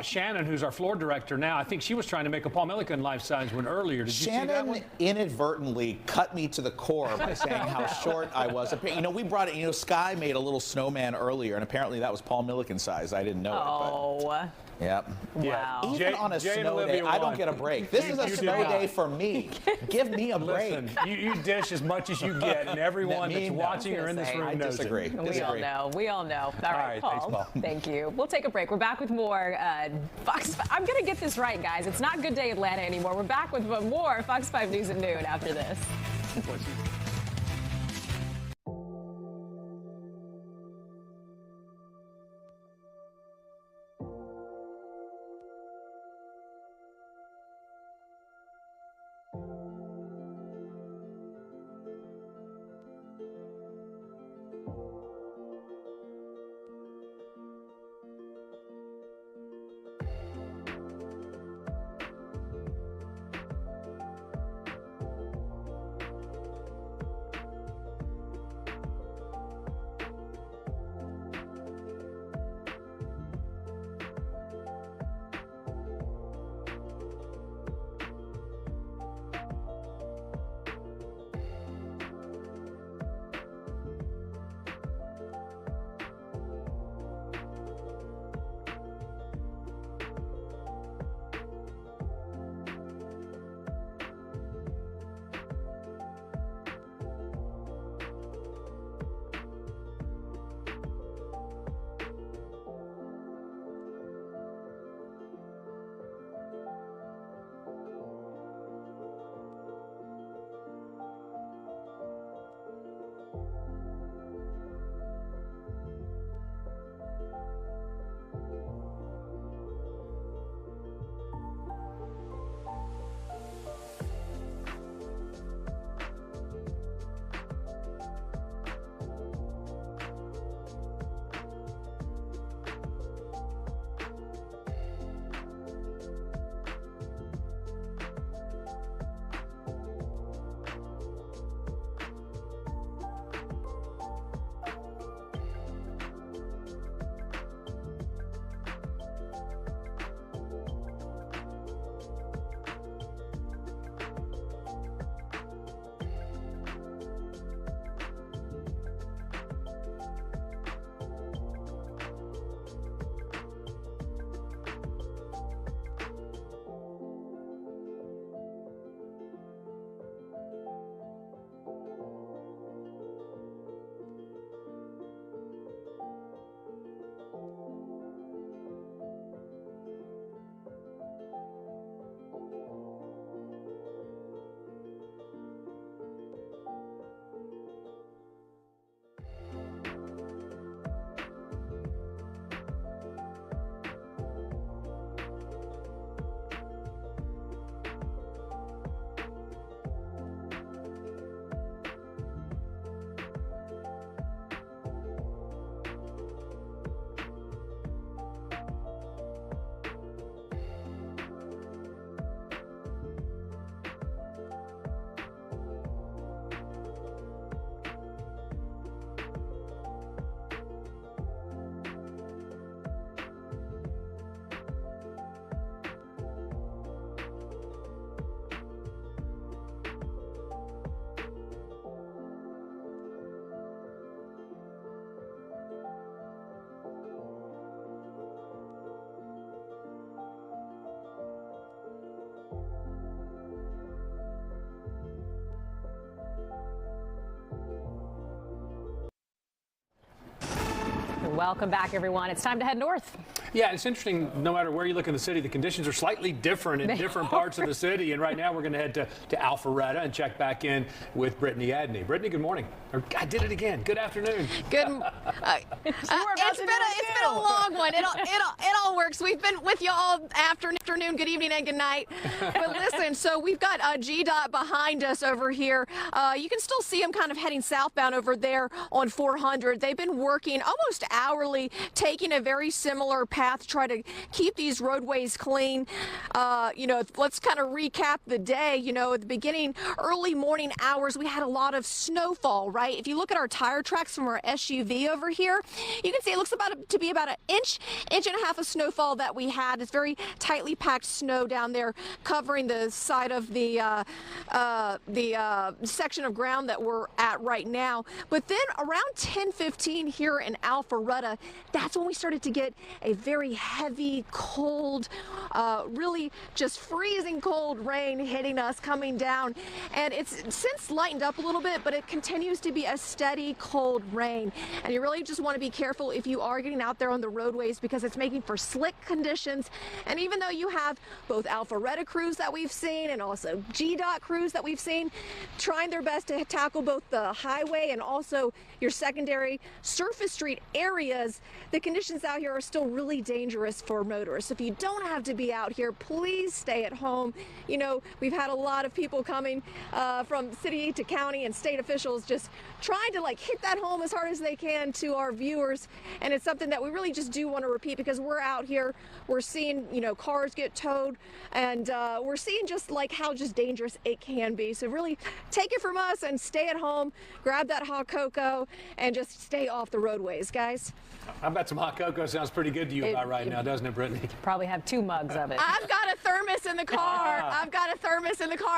Shannon, who's our floor director now, I think she was trying to make a Paul Milliken life-size one earlier. Did you see that one? Shannon inadvertently cut me to the core by saying how short I was. You know, we brought it, you know, Sky made a little snowman earlier, and apparently that was Paul Milliken size. I didn't know it. But, yep. Wow. Even on a snow day, I don't get a break. This is a snow day for me. Give me a break. Listen, you dish as much as you get, and everyone that's watching or in this room knows it. Disagree. We all know. We all know. All right, Paul. Thanks, Paul. Thank you. We'll take a break. We're back with more Fox 5. I'm going to get this right, guys. It's not Good Day Atlanta anymore. We're back with more Fox 5 News at noon after this. Welcome back, everyone. It's time to head north. Yeah, it's interesting. No matter where you look in the city, the conditions are slightly different in different parts of the city. And right now, we're going to head to Alpharetta and check back in with Brittany Edney. Brittany, good morning. I did it again. Good afternoon. Good. It's been a long one. It all works. We've been with you all afternoon, good evening, and good night. But listen, so we've got GDOT behind us over here. You can still see them kind of heading southbound over there on 400. They've been working almost hourly, taking a very similar path path to try to keep these roadways clean. Let's kind of recap the day. At the beginning, early morning hours, we had a lot of snowfall, right? If you look at our tire tracks from our SUV over here, you can see it looks to be about an inch and a half of snowfall that we had. It's very tightly packed snow down there covering the side of the section of ground that we're at right now. But then around 10:15 here in Alpharetta, that's when we started to get a very heavy, cold, really just freezing cold rain hitting us, coming down. And it's since lightened up a little bit, but it continues to be a steady, cold rain. And you really just want to be careful if you are getting out there on the roadways, because it's making for slick conditions. And even though you have both Alpharetta crews that we've seen and also GDOT crews that we've seen trying their best to tackle both the highway and also your secondary surface street areas, the conditions out here are still really dangerous for motorists. If you don't have to be out here, please stay at home. We've had a lot of people coming from city to county and state officials just trying to hit that home as hard as they can to our viewers. And it's something that we really just do want to repeat, because we're out here, we're seeing, cars get towed, and we're seeing just how just dangerous it can be. So really take it from us and stay at home, grab that hot cocoa, and just stay off the roadways, guys. I bet some hot cocoa sounds pretty good to you about right now, doesn't it, Brittany? Probably have 2 mugs of it. I've got a thermos in the car.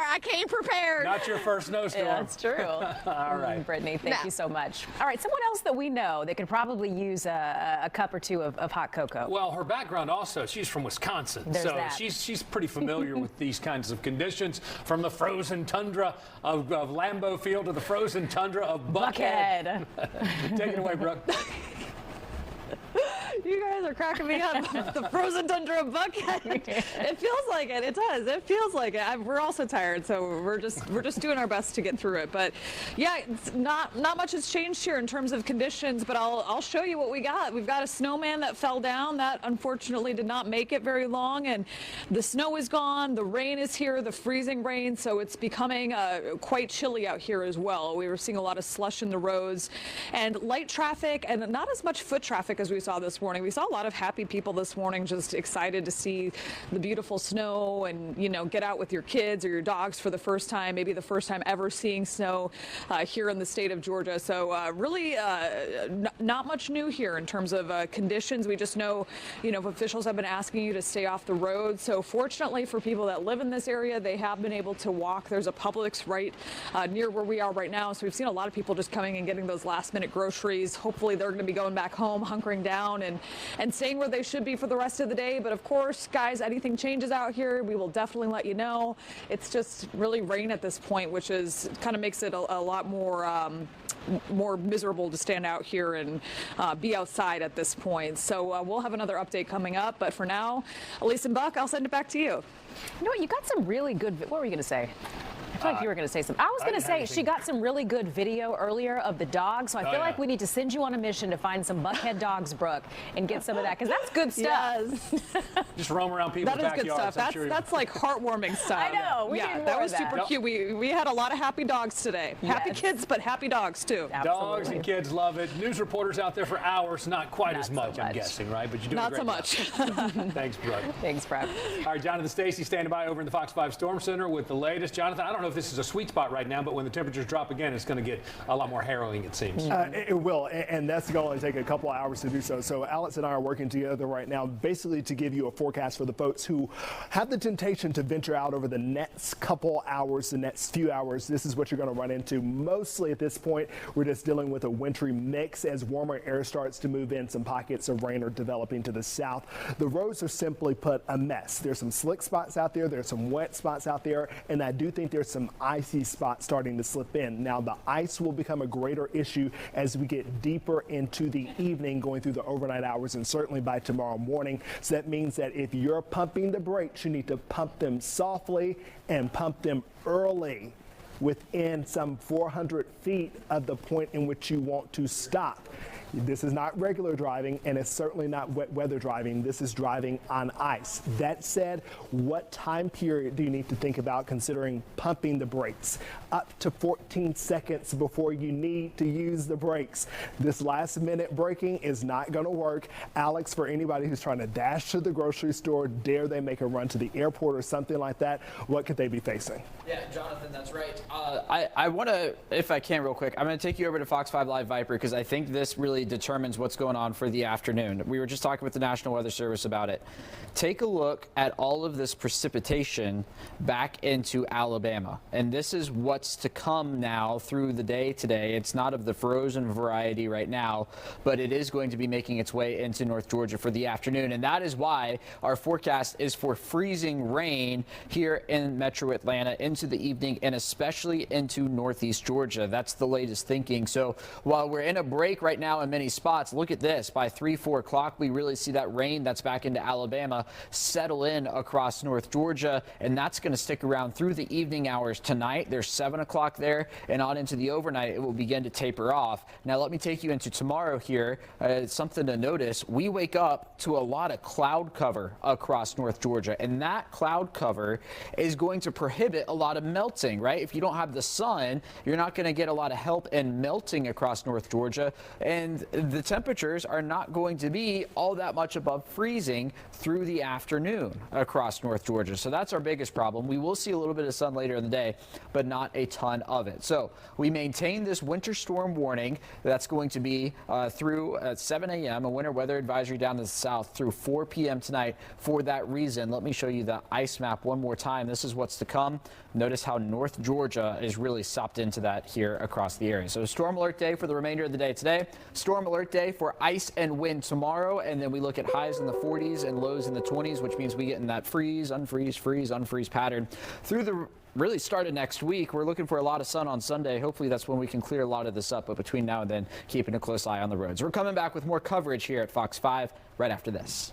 I came prepared. Not your first snowstorm. Yeah, that's true. All right. Brittany, thank you so much. All right, someone else that we know that could probably use a cup or two of hot cocoa. Well, her background also, she's from Wisconsin. There's so that. she's pretty familiar with these kinds of conditions, from the frozen tundra of Lambeau Field to the frozen tundra of Buckhead. Take it away, Brooke. You guys are cracking me up. The frozen tundra of Buckhead. It feels like it. It does. It feels like it. We're also tired, so we're just doing our best to get through it. But yeah, it's not much has changed here in terms of conditions. But I'll show you what we got. We've got a snowman that fell down. That unfortunately did not make it very long, and the snow is gone. The rain is here. The freezing rain. So it's becoming quite chilly out here as well. We were seeing a lot of slush in the roads and light traffic, and not as much foot traffic as we saw this morning. We saw a lot of happy people this morning, just excited to see the beautiful snow and, get out with your kids or your dogs for the first time, maybe the first time ever seeing snow here in the state of Georgia. So really not much new here in terms of conditions. We just know, officials have been asking you to stay off the road. So fortunately for people that live in this area, they have been able to walk. There's a Publix right near where we are right now. So we've seen a lot of people just coming and getting those last minute groceries. Hopefully they're going to be going back home, hunkering down and staying where they should be for the rest of the day. But of course, guys, anything changes out here, we will definitely let you know. It's just really rain at this point, which is kind of makes it a lot more miserable to stand out here and be outside at this point. So we'll have another update coming up. But for now, Elise and Buck, I'll send it back to you. You know what? You got some really good. What were you going to say? I feel like you were going to say something. I was going to say she got some really good video earlier of the dogs, so I feel like we need to send you on a mission to find some Buckhead dogs, Brooke, and get some of that, because that's good stuff. Yes. Just roam around people's backyards. That is good stuff. That's like heartwarming stuff. I know. We yeah, need that more was of that. super cute. We had a lot of happy dogs today. Yes. Happy kids, but happy dogs too. Absolutely. Dogs and kids love it. News reporters out there for hours, not quite as much, I'm guessing, right? But you're doing not a so great much. job. Thanks, Brooke. Thanks, Brooke. All right, Jonathan Stacy standing by over in the Fox 5 Storm Center with the latest. Jonathan, I don't know if this is a sweet spot right now, but when the temperatures drop again, it's going to get a lot more harrowing, it seems. It will, and that's going to take a couple of hours to do so. So Alex and I are working together right now basically to give you a forecast for the folks who have the temptation to venture out over the next couple hours, the next few hours. This is what you're going to run into. Mostly at this point, we're just dealing with a wintry mix as warmer air starts to move in. Some pockets of rain are developing to the south. The roads are simply put a mess. There's some slick spots out there. There's some wet spots out there. And I do think there's some icy spots starting to slip in. Now, the ice will become a greater issue as we get deeper into the evening, going through the overnight hours, and certainly by tomorrow morning. So that means that if you're pumping the brakes, you need to pump them softly and pump them early, within some 400 feet of the point in which you want to stop. This is not regular driving, and it's certainly not wet weather driving. This is driving on ice. That said, what time period do you need to think about considering pumping the brakes? Up to 14 seconds before you need to use the brakes. This last minute braking is not going to work. Alex, for anybody who's trying to dash to the grocery store, dare they make a run to the airport or something like that, what could they be facing? Yeah, Jonathan, that's right. I want to, if I can real quick, I'm going to take you over to Fox 5 Live Viper because I think this really determines what's going on for the afternoon. We were just talking with the National Weather Service about it. Take a look at all of this precipitation back into Alabama. And this is what's to come now through the day today. It's not of the frozen variety right now, but it is going to be making its way into North Georgia for the afternoon. And that is why our forecast is for freezing rain here in Metro Atlanta into the evening and especially into Northeast Georgia. That's the latest thinking. So while we're in a break right now in many spots, look at this. By 3, 4 o'clock, we really see that rain that's back into Alabama settle in across North Georgia, and that's going to stick around through the evening hours tonight. There's 7 o'clock there, and on into the overnight, it will begin to taper off. Now, let me take you into tomorrow here. Something to notice. We wake up to a lot of cloud cover across North Georgia, and that cloud cover is going to prohibit a lot of melting, right? If you don't have the sun, you're not going to get a lot of help in melting across North Georgia, and the temperatures are not going to be all that much above freezing through the afternoon across North Georgia. So that's our biggest problem. We will see a little bit of sun later in the day, but not a ton of it. So we maintain this winter storm warning that's going to be through 7 a.m., a winter weather advisory down to the south through 4 p.m. tonight for that reason. Let me show you the ice map one more time. This is what's to come. Notice how North Georgia is really sopped into that here across the area. So storm alert day for the remainder of the day today. Storm alert day for ice and wind tomorrow. And then we look at highs in the 40s and lows in the 20s, which means we get in that freeze, unfreeze, freeze, unfreeze pattern through the really start of next week. We're looking for a lot of sun on Sunday. Hopefully that's when we can clear a lot of this up. But between now and then, keeping a close eye on the roads. We're coming back with more coverage here at Fox 5 right after this.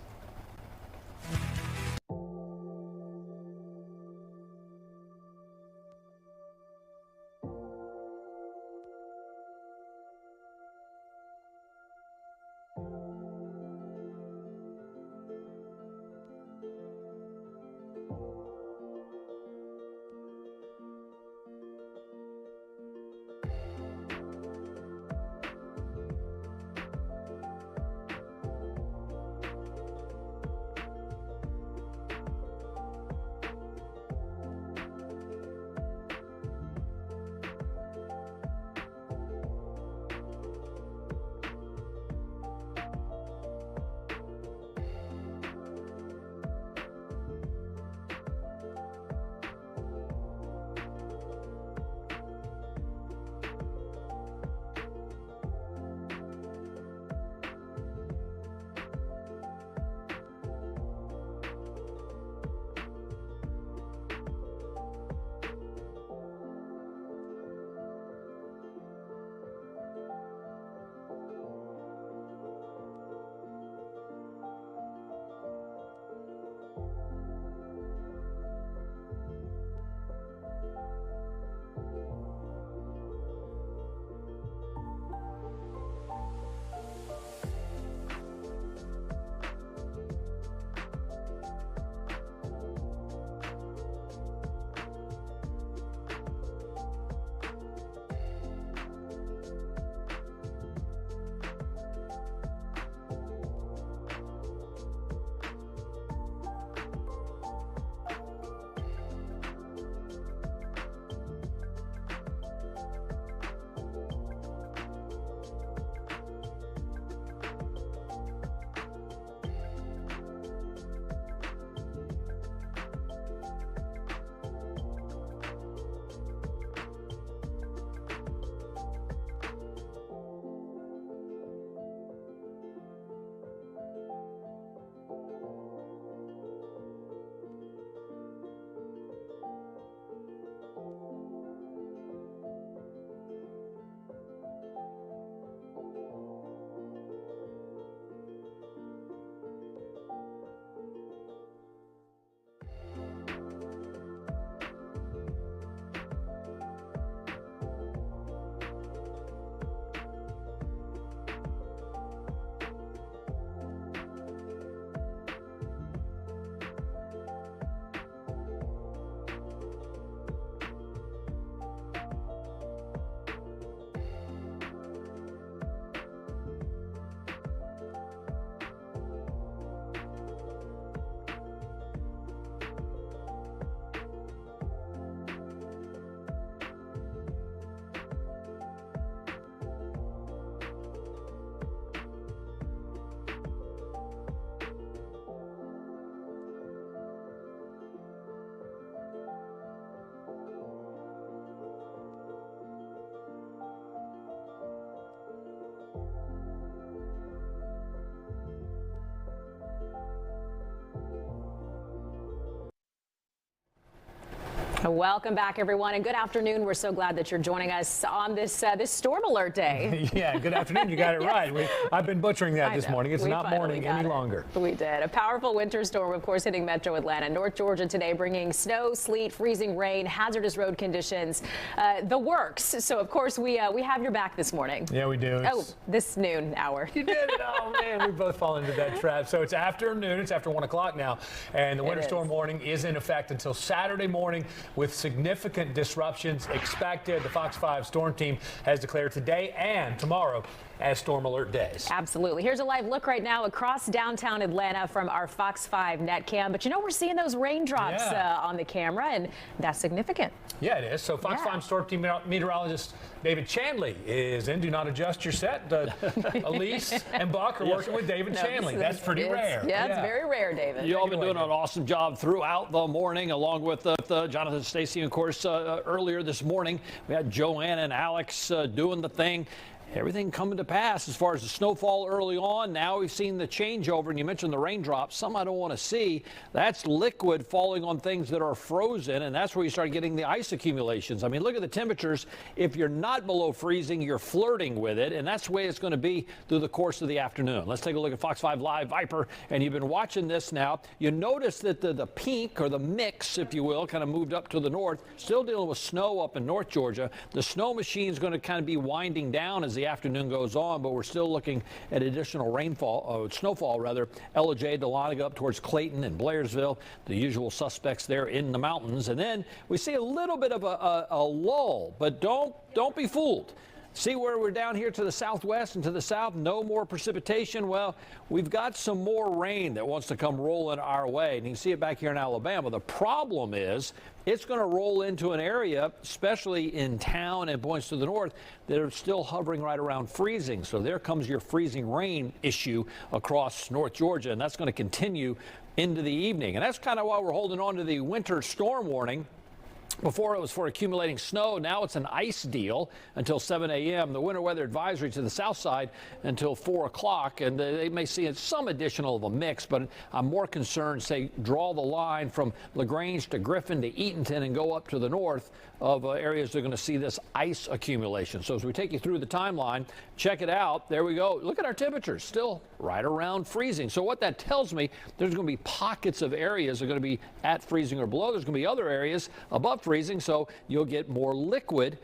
Welcome back, everyone, and good afternoon. We're so glad that you're joining us on this storm alert day. Yeah, good afternoon. You got it right. I've been butchering that this morning. It's not morning any longer. We did. A powerful winter storm, of course, hitting Metro Atlanta, North Georgia today, bringing snow, sleet, freezing rain, hazardous road conditions, the works. So, of course, we have your back this morning. Yeah, we do. This noon hour. You did it. Oh, man, we both fall into that trap. So it's afternoon. It's after 1 o'clock now, and the winter storm warning is in effect until Saturday morning, with significant disruptions expected. The Fox 5 storm team has declared today and tomorrow as storm alert days. Absolutely. Here's a live look right now across downtown Atlanta from our Fox 5 net cam. But we're seeing those raindrops on the camera, and that's significant. Yeah, it is. So Fox 5 storm team meteorologist David Chanley is in. Do not adjust your set. Elise and Buck are working with David Chanley. That's pretty rare. Yeah, it's very rare, David. You all been doing an awesome job throughout the morning, along with Jonathan, Stacy, and of course, earlier this morning, we had Joanna and Alex doing the thing. Everything coming to pass as far as the snowfall early on. Now we've seen the changeover, and you mentioned the raindrops. Some I don't want to see. That's liquid falling on things that are frozen, and that's where you start getting the ice accumulations. I mean, look at the temperatures. If you're not below freezing, you're flirting with it, and that's the way it's going to be through the course of the afternoon. Let's take a look at Fox 5 Live Viper, and you've been watching this now. You notice that the pink, or the mix, if you will, kind of moved up to the north. Still dealing with snow up in North Georgia. The snow machine is going to kind of be winding down as the afternoon goes on, but we're still looking at additional snowfall rather. Ellijay, Dahlonega up towards Clayton and Blairsville, the usual suspects there in the mountains. And then we see a little bit of a lull, but don't be fooled. See where we're down here to the southwest and to the south, no more precipitation. Well, we've got some more rain that wants to come rolling our way, and you can see it back here in Alabama. The problem is it's going to roll into an area, especially in town and points to the north, that are still hovering right around freezing. So there comes your freezing rain issue across North Georgia, and that's going to continue into the evening. And that's kind of why we're holding on to the winter storm warning. Before it was for accumulating snow, now it's an ice deal until 7 a.m. The winter weather advisory to the south side until 4 o'clock, and they may see some additional of a mix, but I'm more concerned, say, draw the line from LaGrange to Griffin to Eatonton and go up to the north of areas that are going to see this ice accumulation. So as we take you through the timeline, check it out. There we go. Look at our temperatures, still right around freezing. So what that tells me, there's going to be pockets of areas that are going to be at freezing or below. There's going to be other areas above freezing, so you'll get more liquid.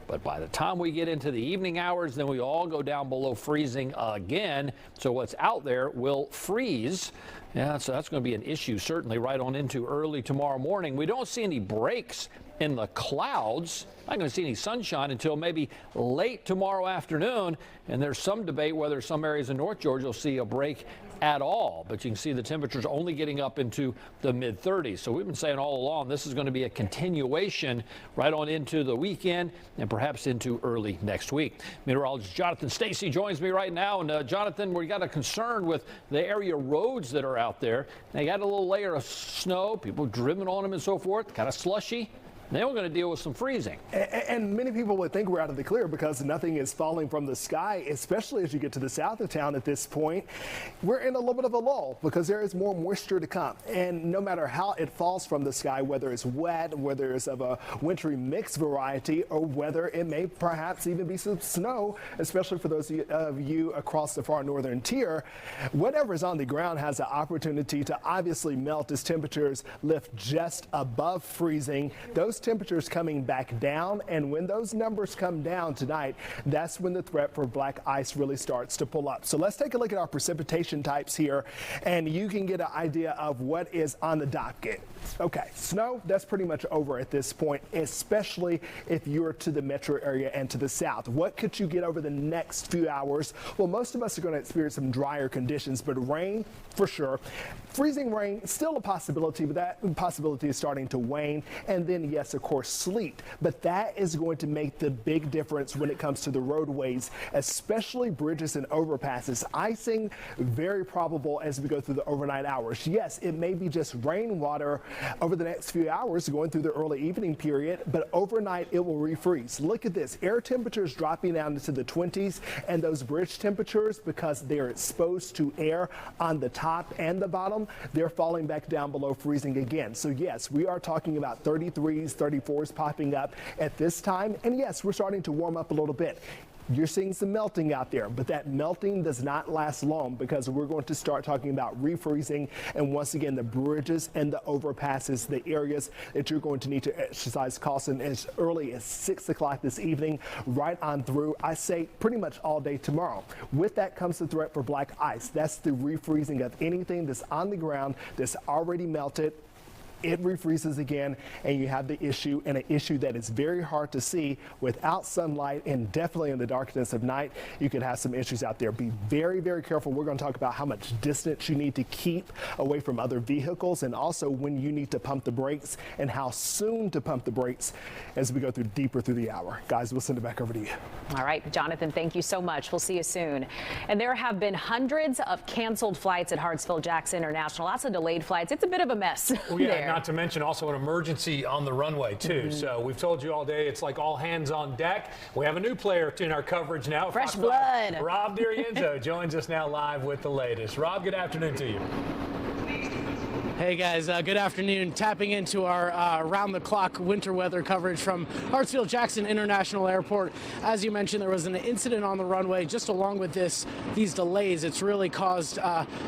But by the time we get into the evening hours, then we all go down below freezing again. So what's out there will freeze. Yeah, so that's going to be an issue certainly right on into early tomorrow morning. We don't see any breaks in the clouds. Not going to see any sunshine until maybe late tomorrow afternoon. And there's some debate whether some areas in North Georgia will see a break at all. But you can see the temperatures only getting up into the mid-30s. So we've been saying all along this is going to be a continuation right on into the weekend and perhaps into early next week. Meteorologist Jonathan Stacy joins me right now. And Jonathan, we got a concern with the area roads that are out there. They got a little layer of snow, people driven on them and so forth, kind of slushy. Then we're going to deal with some freezing. And many people would think we're out of the clear because nothing is falling from the sky, especially as you get to the south of town at this point. We're in a little bit of a lull because there is more moisture to come. And no matter how it falls from the sky, whether it's wet, whether it's of a wintry mixed variety, or whether it may perhaps even be some snow, especially for those of you across the far northern tier, whatever is on the ground has the opportunity to obviously melt as temperatures lift just above freezing. Those temperatures coming back down, and when those numbers come down tonight, that's when the threat for black ice really starts to pull up. So let's take a look at our precipitation types here, and you can get an idea of what is on the docket. Okay, snow, that's pretty much over at this point, especially if you're to the metro area and to the south. What could you get over the next few hours? Well, most of us are going to experience some drier conditions, but rain for sure. Freezing rain, still a possibility, but that possibility is starting to wane. And then, yes, of course, sleet. But that is going to make the big difference when it comes to the roadways, especially bridges and overpasses. Icing, very probable as we go through the overnight hours. Yes, it may be just rainwater over the next few hours going through the early evening period, but overnight it will refreeze. Look at this. Air temperatures dropping down into the 20s, and those bridge temperatures, because they're exposed to air on the top and the bottom, they're falling back down below freezing again. So yes, we are talking about 33s, 34s popping up at this time. And yes, we're starting to warm up a little bit. You're seeing some melting out there, but that melting does not last long because we're going to start talking about refreezing. And once again, the bridges and the overpasses, the areas that you're going to need to exercise caution as early as 6 o'clock this evening, right on through, I say, pretty much all day tomorrow. With that comes the threat for black ice. That's the refreezing of anything that's on the ground that's already melted. It refreezes again, and you have the issue, and an issue that is very hard to see without sunlight and definitely in the darkness of night. You could have some issues out there. Be very, very careful. We're going to talk about how much distance you need to keep away from other vehicles, and also when you need to pump the brakes and how soon to pump the brakes as we go deeper through the hour. Guys, we'll send it back over to you. All right, Jonathan, thank you so much. We'll see you soon. And there have been hundreds of canceled flights at Hartsfield-Jackson International. Lots of delayed flights. It's a bit of a mess there. Not to mention also an emergency on the runway, too. So we've told you all day it's like all hands on deck. We have a new player in our coverage now. Fresh blood. Rob D'Arienzo joins us now live with the latest. Rob, good afternoon to you. Hey guys, good afternoon. Tapping into our round-the-clock winter weather coverage from Hartsfield-Jackson International Airport. As you mentioned, there was an incident on the runway. Just along with these delays, it's really caused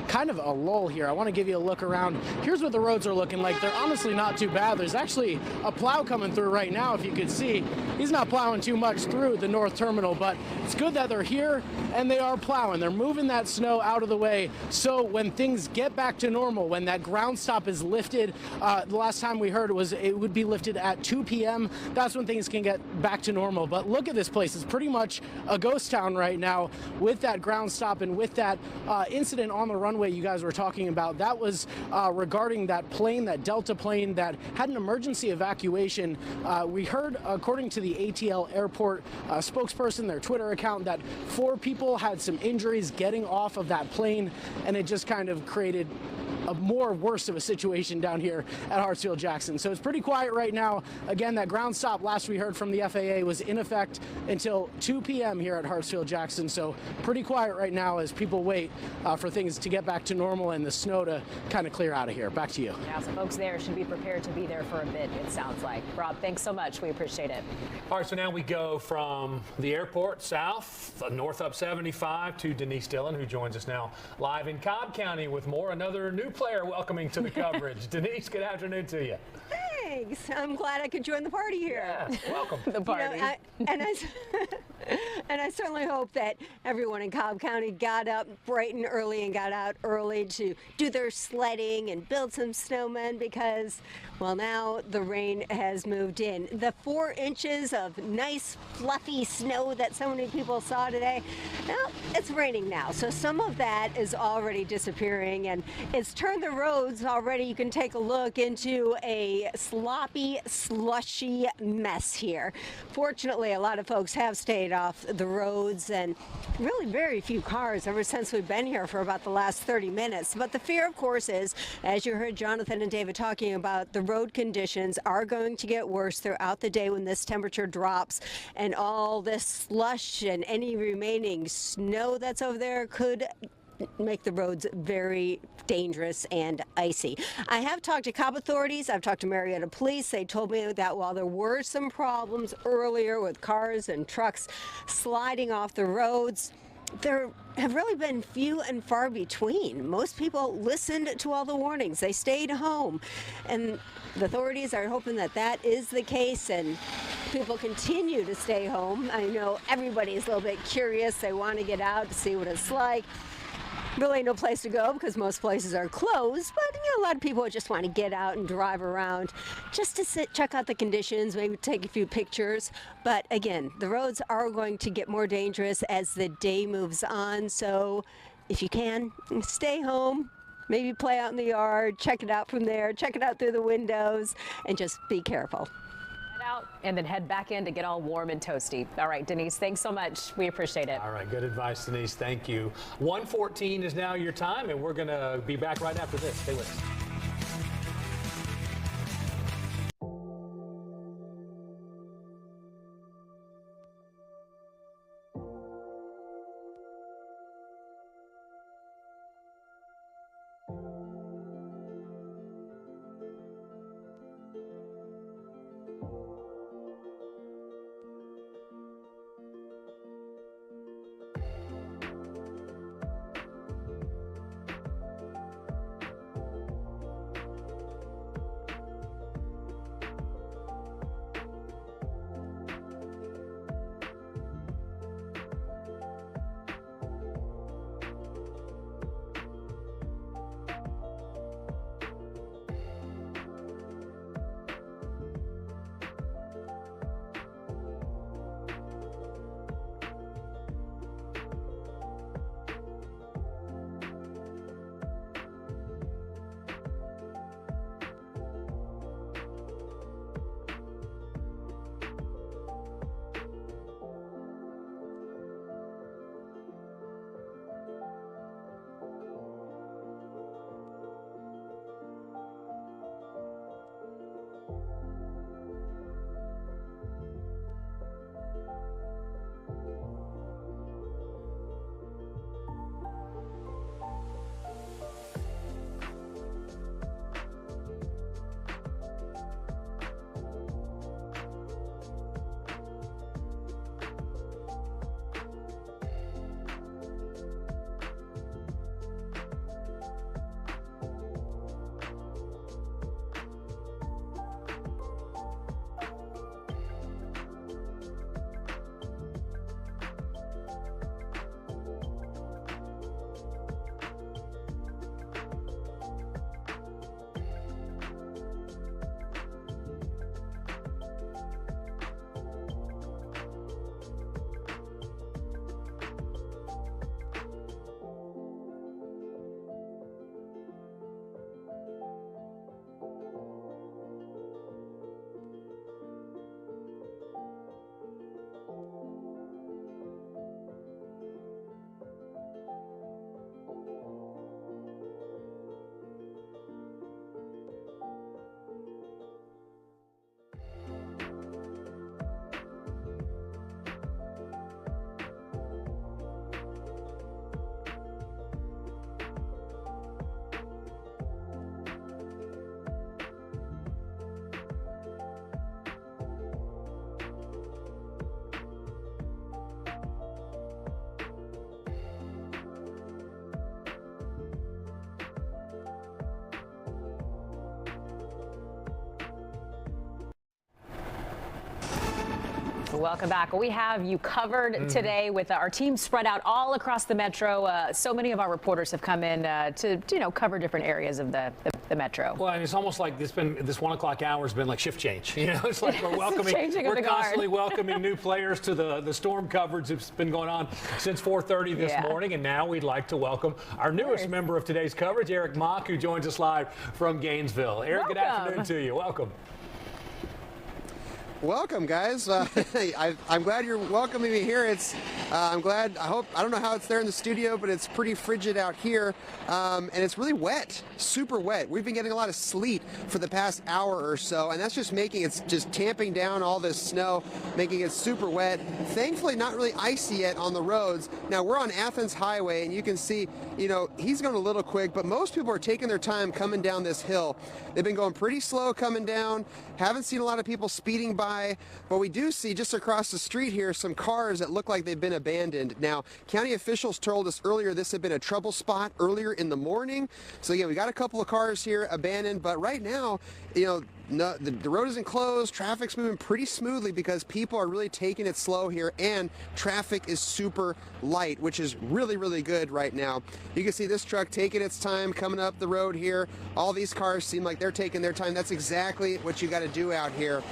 kind of a lull here. I want to give you a look around. Here's what the roads are looking like. They're honestly not too bad. There's actually a plow coming through right now, if you could see. He's not plowing too much through the north terminal, but it's good that they're here and they are plowing. They're moving that snow out of the way, so when things get back to normal, when that ground stop is lifted, the last time we heard it would be lifted at 2 p.m. That's when things can get back to normal. But look at this place. It's pretty much a ghost town right now with that ground stop and with that incident on the runway you guys were talking about. That was regarding that plane, that Delta plane that had an emergency evacuation. We heard, according to the ATL airport spokesperson, their Twitter account, that 4 people had some injuries getting off of that plane, and it just kind of created a more worse of a situation down here at Hartsfield-Jackson. So it's pretty quiet right now. Again, that ground stop last we heard from the FAA was in effect until 2 p.m. here at Hartsfield-Jackson. So pretty quiet right now as people wait for things to get back to normal and the snow to kind of clear out of here. Back to you. Yeah, so folks there should be prepared to be there for a bit, it sounds like. Rob, thanks so much. We appreciate it. All right, so now we go from the airport south, north up 75 to Denise Dillon, who joins us now live in Cobb County with more. Another new player welcoming to the coverage. Denise, good afternoon to you. Thanks. I'm glad I could join the party here. Yeah, welcome. The party. And I certainly hope that everyone in Cobb County got up bright and early and got out early to do their sledding and build some snowmen because, well, now the rain has moved in. The 4 inches of nice fluffy snow that so many people saw today, well, it's raining now. So some of that is already disappearing, and it's turned the roads already. You can take a look into a sloppy, slushy mess here. Fortunately, a lot of folks have stayed off the roads, and really very few cars ever since we've been here for about the last 30 minutes. But the fear, of course, is, as you heard Jonathan and David talking about, the road conditions are going to get worse throughout the day when this temperature drops, and all this slush and any remaining snow that's over there could make the roads very dangerous and icy. I have talked to Cobb authorities. I've talked to Marietta Police. They told me that while there were some problems earlier with cars and trucks sliding off the roads, there have really been few and far between. Most people listened to all the warnings. They stayed home. And the authorities are hoping that that is the case and people continue to stay home. I know everybody's a little bit curious. They want to get out to see what it's like. Really no place to go because most places are closed, but a lot of people just want to get out and drive around just to sit, check out the conditions, maybe take a few pictures. But again, the roads are going to get more dangerous as the day moves on, so if you can, stay home, maybe play out in the yard, check it out from there, check it out through the windows, and just be careful. Out and then head back in to get all warm and toasty. All right, Denise, thanks so much. We appreciate it. All right, good advice, Denise. Thank you. 1:14 is now your time, and we're going to be back right after this. Stay with us. Welcome back. We have you covered today with our team spread out all across the metro. So many of our reporters have come in to cover different areas of the metro. Well, and it's almost like this 1 o'clock hour has been like shift change. It's like we're welcoming, we're constantly welcoming new players to the storm coverage that's been going on since 4:30 this morning, and now we'd like to welcome our newest member of today's coverage, Eric Mock, who joins us live from Gainesville. Eric, good afternoon to you. Welcome. Welcome, guys. I'm glad you're welcoming me here. I'm glad. I don't know how it's there in the studio, but it's pretty frigid out here, and it's really wet, super wet. We've been getting a lot of sleet for the past hour or so, and that's just just tamping down all this snow, making it super wet. Thankfully, not really icy yet on the roads. Now we're on Athens Highway, and you can see, he's going a little quick, but most people are taking their time coming down this hill. They've been going pretty slow coming down. Haven't seen a lot of people speeding by, but we do see just across the street here some cars that look like they've been abandoned. Now, county officials told us earlier this had been a trouble spot earlier in the morning. So yeah, we got a couple of cars here abandoned, but right now, no, the road isn't closed. Traffic's moving pretty smoothly because people are really taking it slow here, and traffic is super light, which is really, really good right now. You can see this truck taking its time coming up the road here. All these cars seem like they're taking their time. That's exactly what you got to do out here.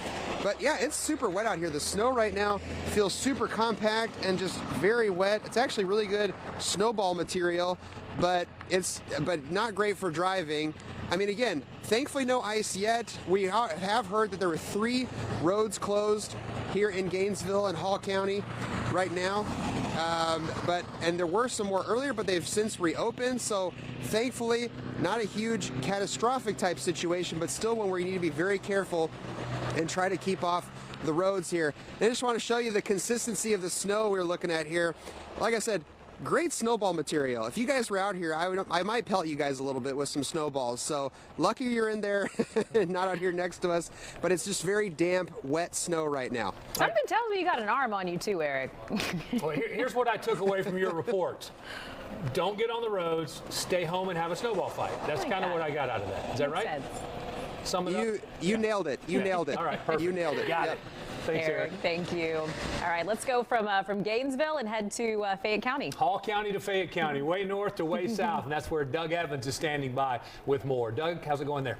But yeah, it's super wet out here. The snow right now feels super compact and just very wet. It's actually really good snowball material, but not great for driving. I mean, again, thankfully no ice yet. We have heard that there were 3 roads closed here in Gainesville and Hall County right now. And there were some more earlier, but they've since reopened. So thankfully, not a huge catastrophic type situation, but still one where you need to be very careful and try to keep off the roads here. And I just want to show you the consistency of the snow we're looking at here. Like I said, great snowball material. If you guys were out here, I might pelt you guys a little bit with some snowballs. So lucky you're in there and not out here next to us, but it's just very damp, wet snow right now. Something tells me you got an arm on you too, Eric. Well, here's what I took away from your report. Don't get on the roads, stay home and have a snowball fight. That's kind of what I got out of that. Is that right? You nailed it. You nailed it. All right, perfect. You nailed it. Got it. Thanks, Eric. Thank you. All right, let's go from Gainesville and head to Fayette County. Hall County to Fayette County, way north to way south, and that's where Doug Evans is standing by with more. Doug, how's it going there?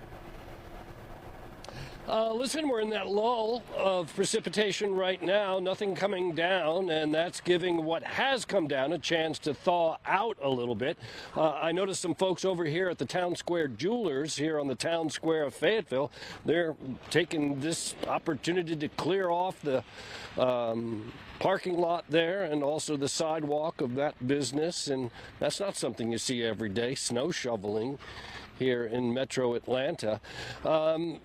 Listen, we're in that lull of precipitation right now, nothing coming down, and that's giving what has come down a chance to thaw out a little bit. I noticed some folks over here at the Town Square Jewelers here on the Town Square of Fayetteville. They're taking this opportunity to clear off the parking lot there and also the sidewalk of that business, and that's not something you see every day, snow shoveling here in Metro Atlanta.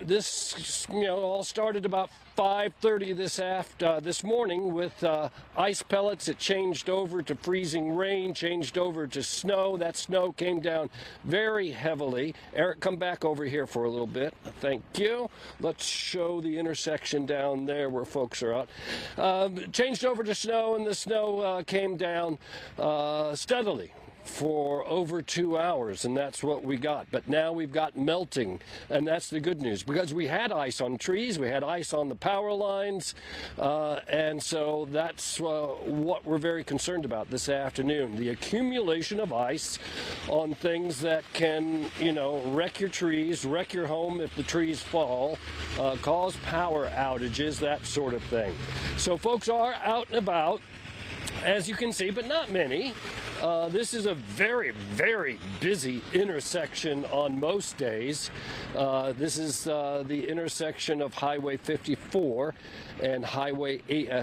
This, all started about 5:30 this morning with ice pellets. It changed over to freezing rain, changed over to snow. That snow came down very heavily. Eric, come back over here for a little bit. Thank you. Let's show the intersection down there where folks are out. Changed over to snow, and the snow came down steadily for over 2 hours, and that's what we got. But now we've got melting, and that's the good news, because we had ice on trees, we had ice on the power lines, and so that's what we're very concerned about this afternoon, the accumulation of ice on things that can, wreck your trees, wreck your home if the trees fall, cause power outages, that sort of thing. So folks are out and about, as you can see, but not many. This is a very, very busy intersection on most days. This is the intersection of Highway 54 and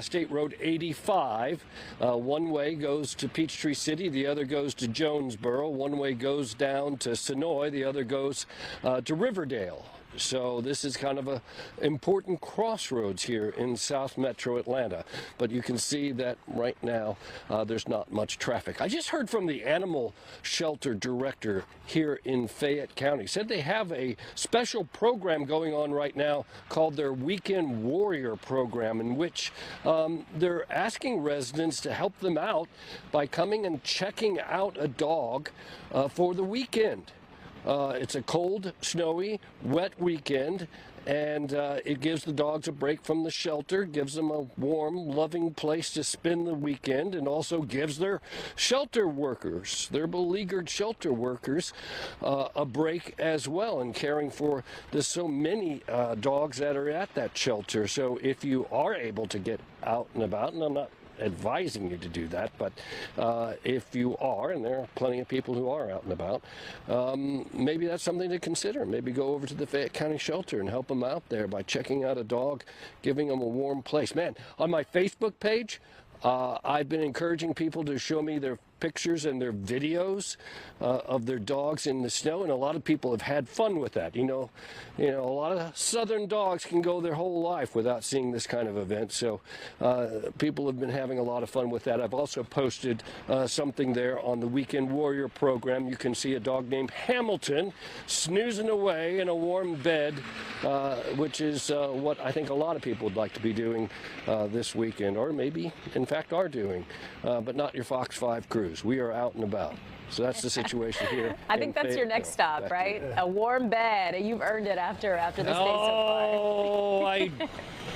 State Road 85. One way goes to Peachtree City, the other goes to Jonesboro. One way goes down to Sonoy, the other goes to Riverdale. So this is kind of an important crossroads here in South Metro Atlanta. But you can see that right now there's not much traffic. I just heard from the animal shelter director here in Fayette County. Said they have a special program going on right now called their Weekend Warrior program, in which they're asking residents to help them out by coming and checking out a dog for the weekend. It's a cold, snowy, wet weekend, and it gives the dogs a break from the shelter, gives them a warm, loving place to spend the weekend, and also gives their shelter workers, their beleaguered shelter workers, a break as well in caring for the so many dogs that are at that shelter. So if you are able to get out and about, and I'm not advising you to do that, but if you are, and there are plenty of people who are out and about, maybe that's something to consider. Maybe go over to the Fayette County shelter and help them out there by checking out a dog, giving them a warm place. Man, on my Facebook page, I've been encouraging people to show me their pictures and their videos of their dogs in the snow, and a lot of people have had fun with that. You know, a lot of southern dogs can go their whole life without seeing this kind of event, so people have been having a lot of fun with that. I've also posted something there on the Weekend Warrior program. You can see a dog named Hamilton snoozing away in a warm bed, which is what I think a lot of people would like to be doing this weekend, or maybe in fact are doing, but not your Fox 5 crews. We are out and about. So that's the situation here. I think that's your next stop, right? A warm bed. You've earned it after this day so far. Oh, I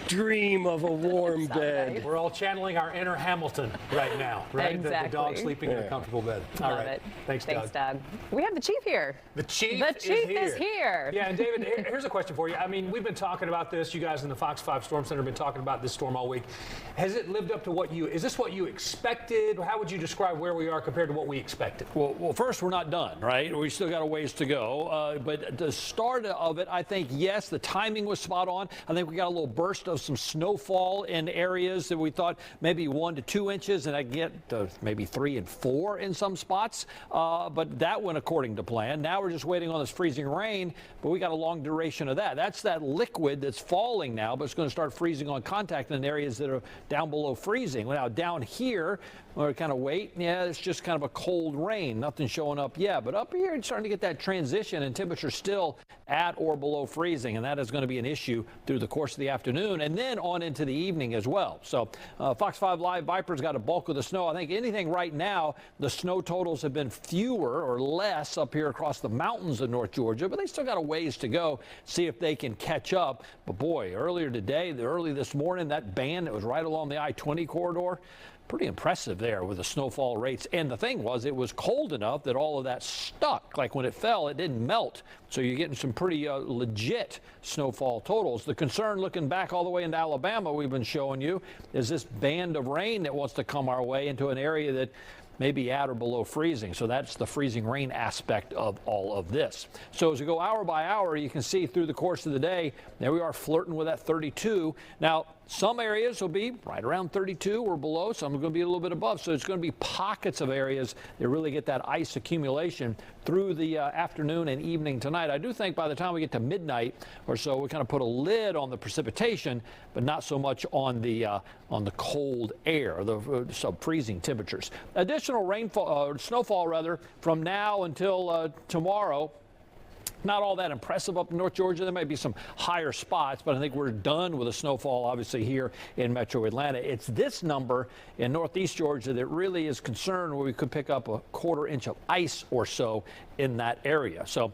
dream of a warm bed. We're all channeling our inner Hamilton right now, right? Exactly. The dog sleeping in a comfortable bed. All Love right. it. Thanks, Doug. We have the chief here. The chief is here. Yeah, and David, here's a question for you. I mean, we've been talking about this. You guys in the Fox 5 Storm Center have been talking about this storm all week. Has it lived up to is this what you expected? How would you describe where we are compared to what we expected? Well, first, we're not done, right? We still got a ways to go. But the start of it, I think, yes, the timing was spot on. I think we got a little burst of some snowfall in areas that we thought maybe 1 to 2 inches, and I get maybe 3 and 4 in some spots. But that went according to plan. Now we're just waiting on this freezing rain, but we got a long duration of that. That's that liquid that's falling now, but it's going to start freezing on contact in areas that are down below freezing. Now down here, we're kind of waiting. Yeah, it's just kind of a cold rain. Nothing showing up yet. But up here, it's starting to get that transition, and temperatures still at or below freezing. And that is going to be an issue through the course of the afternoon and then on into the evening as well. So Fox 5 Live Viper's got a bulk of the snow. I think anything right now, the snow totals have been fewer or less up here across the mountains of North Georgia, but they still got a ways to go, see if they can catch up. But boy, early this morning, that band that was right along the I-20 corridor, pretty impressive there with the snowfall rates. And the thing was, it was cold enough that all of that stuck. Like when it fell, it didn't melt. So you're getting some pretty legit snowfall totals. The concern looking back all the way into Alabama, we've been showing you, is this band of rain that wants to come our way into an area that may be at or below freezing. So that's the freezing rain aspect of all of this. So as we go hour by hour, you can see through the course of the day, there we are flirting with that 32. Now, some areas will be right around 32 or below. Some are going to be a little bit above. So it's going to be pockets of areas that really get that ice accumulation through the afternoon and evening tonight. I do think by the time we get to midnight or so, we kind of put a lid on the precipitation, but not so much on the cold air, the sub-freezing temperatures. Additional rainfall, snowfall rather, from now until tomorrow. Not all that impressive up in North Georgia. There might be some higher spots, but I think we're done with the snowfall, obviously, here in metro Atlanta. It's this number in northeast Georgia that really is concerned, where we could pick up a 1/4 inch of ice or so in that area. So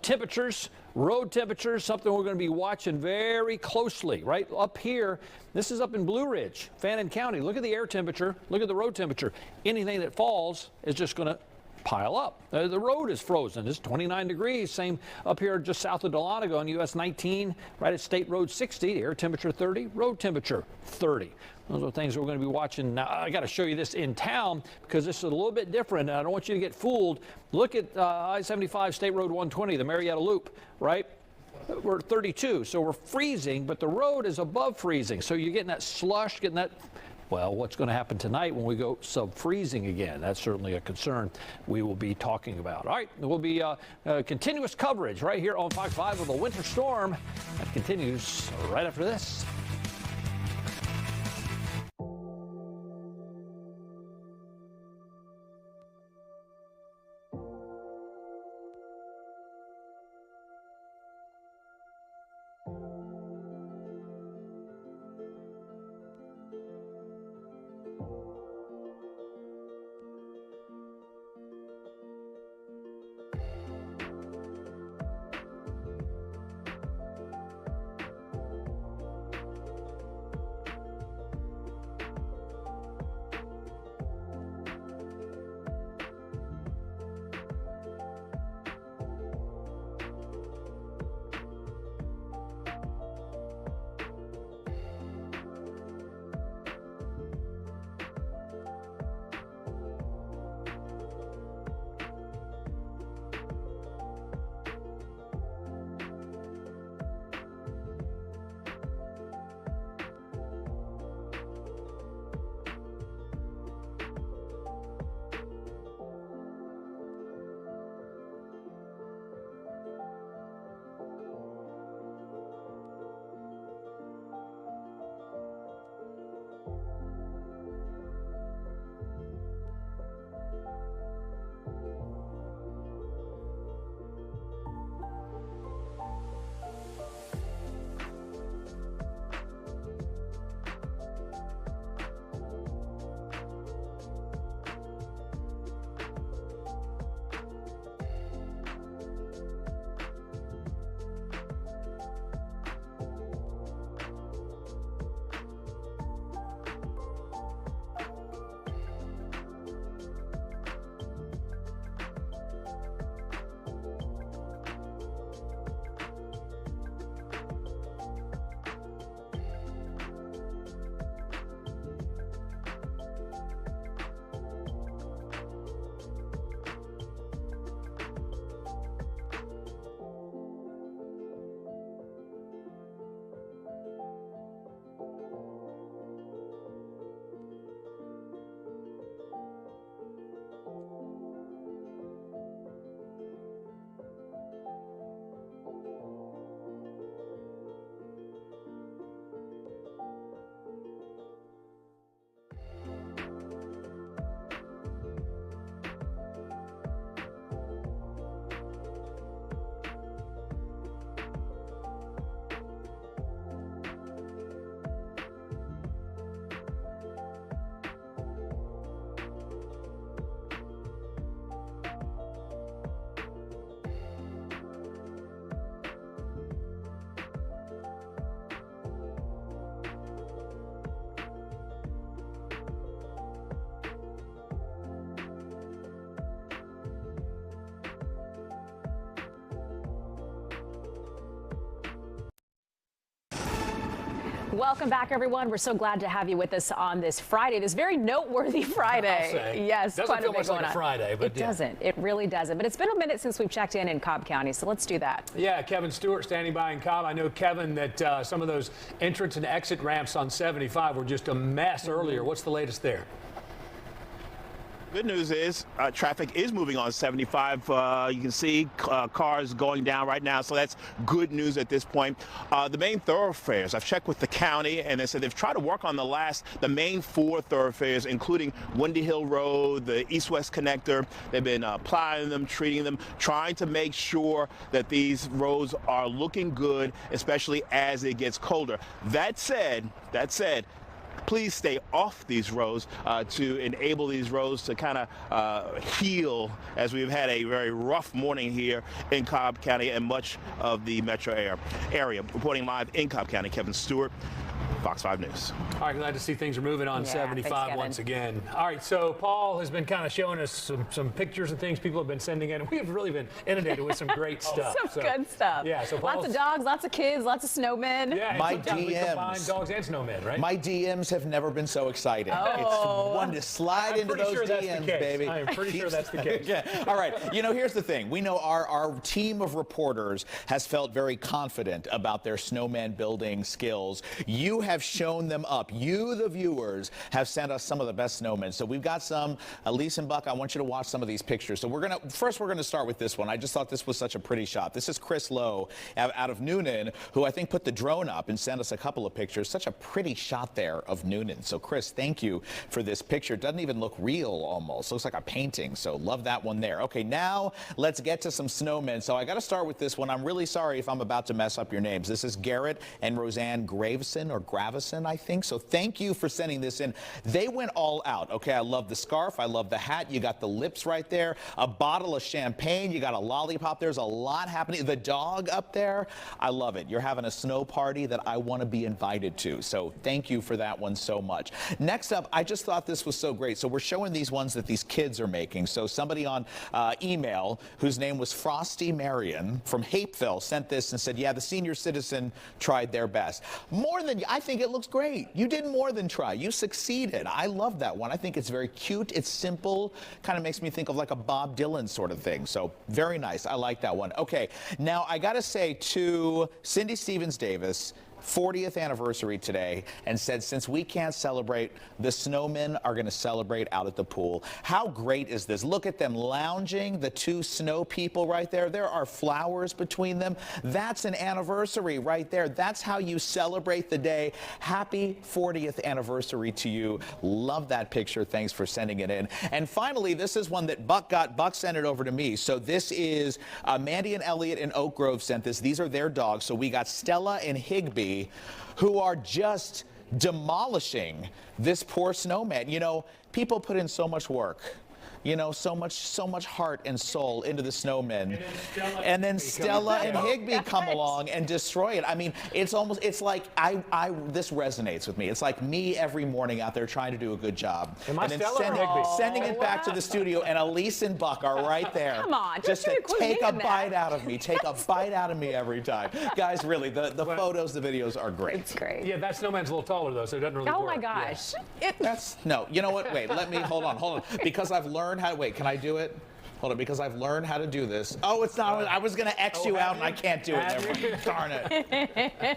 temperatures, road temperatures, something we're going to be watching very closely. Right up here, this is up in Blue Ridge, Fannin County. Look at the air temperature. Look at the road temperature. Anything that falls is just going to pile up. The road is frozen. It's 29 degrees. Same up here just south of Dahlonega on US 19, right at State Road 60. Air temperature 30, road temperature 30. Those are things we're going to be watching. Now, I got to show you this in town because this is a little bit different, and I don't want you to get fooled. Look at I-75 State Road 120, the Marietta Loop, right? We're 32, so we're freezing, but the road is above freezing. So you're getting that slush, getting that. Well, what's going to happen tonight when we go sub-freezing again? That's certainly a concern we will be talking about. All right, there will be continuous coverage right here on Fox 5 of a winter storm. That continues right after this. Welcome back, everyone. We're so glad to have you with us on this Friday, this very noteworthy Friday. Yes, doesn't feel much like a Friday, but it doesn't. It really doesn't. But it's been a minute since we've checked in Cobb County, so let's do that. Yeah, Kevin Stewart standing by in Cobb. I know, Kevin, that some of those entrance and exit ramps on 75 were just a mess earlier. What's the latest there? Good news is traffic is moving on 75. You can see cars going down right now, so that's good news at this point. The main thoroughfares, I've checked with the county, and they said they've tried to work on the main 4 thoroughfares, including Windy Hill Road, the East-West Connector. They've been plowing them, treating them, trying to make sure that these roads are looking good, especially as it gets colder. That said, please stay off these roads to enable these roads to kind of heal, as we've had a very rough morning here in Cobb County and much of the metro area. Reporting live in Cobb County, Kevin Stewart, Fox 5 News. All right, glad to see things are moving on 75 once again. All right, so Paul has been kind of showing us some pictures and things people have been sending in. We have really been inundated with some great stuff. Some good stuff. Yeah, so lots of dogs, lots of kids, lots of snowmen. Yeah, my DMs. We combine dogs and snowmen, right? My DMs have never been so exciting. Oh. It's one to slide into those DMs, baby. I am pretty sure that's the case. Yeah. All right. You know, here's the thing. We know our team of reporters has felt very confident about their snowman building skills. You have shown them up. You, the viewers, have sent us some of the best snowmen. So we've got some. Elise and Buck, I want you to watch some of these pictures. So we're gonna start with this one. I just thought this was such a pretty shot. This is Chris Lowe out of Noonan, who I think put the drone up and sent us a couple of pictures. Such a pretty shot there of Noonan. So Chris, thank you for this picture. It doesn't even look real almost. Looks like a painting. So love that one there. Okay, now let's get to some snowmen. So I got to start with this one. I'm really sorry if I'm about to mess up your names. This is Garrett and Roseanne Graveson, or Gravison, I think. So thank you for sending this in. They went all out. Okay, I love the scarf. I love the hat. You got the lips right there. A bottle of champagne. You got a lollipop. There's a lot happening. The dog up there. I love it. You're having a snow party that I want to be invited to. So thank you for that one so much. Next up, I just thought this was so great. So we're showing these ones that these kids are making. So somebody on email, whose name was Frosty Marion from Hapeville, sent this and said, yeah, the senior citizen tried their best. I think it looks great. You did more than try. You succeeded. I love that one. I think it's very cute. It's simple. Kind of makes me think of like a Bob Dylan sort of thing. So very nice. I like that one. Okay, now I got to say to Cindy Stevens Davis, 40th anniversary today, and said, since we can't celebrate, the snowmen are going to celebrate out at the pool. How great is this? Look at them lounging, the 2 snow people right there. There are flowers between them. That's an anniversary right there. That's how you celebrate the day. Happy 40th anniversary to you. Love that picture. Thanks for sending it in. And finally, this is one that Buck got. Buck sent it over to me. So this is Mandy and Elliot in Oak Grove sent this. These are their dogs. So we got Stella and Higby, who are just demolishing this poor snowman. You know, people put in so much work. You know, so much heart and soul into the snowmen. And then Stella and Higby come along and destroy it. I mean, it's like this resonates with me. It's like me every morning out there trying to do a good job. Am I and then Stella or Higby? Sending it back to the studio, and Elise and Buck are right there. Come on, just to take a bite out of me. Take a bite out of me every time. Guys, really, the photos, the videos are great. It's great. Yeah, that snowman's a little taller though, so it doesn't really work. Oh my gosh. Yeah. No, you know what? Wait, hold on. Because I've learned how to, wait, can I do it? Hold on, because I've learned how to do this. Oh, it's not. I was going to X you out, and I can't do it. Darn it.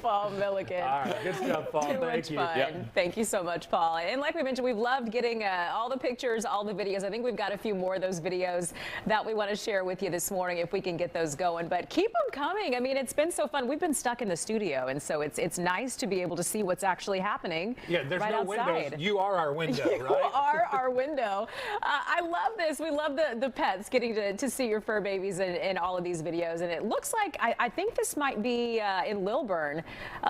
Paul Milliken. All right, good stuff, Paul. Thank you. Yep. Thank you so much, Paul. And like we mentioned, we've loved getting all the pictures, all the videos. I think we've got a few more of those videos that we want to share with you this morning if we can get those going. But keep them coming. I mean, it's been so fun. We've been stuck in the studio, and so it's nice to be able to see what's actually happening. Yeah, there's right no outside. windows. You are our window, right? You are our window. I love this. We love the pets, getting to see your fur babies in all of these videos. And it looks like, I think this might be in Lilburn.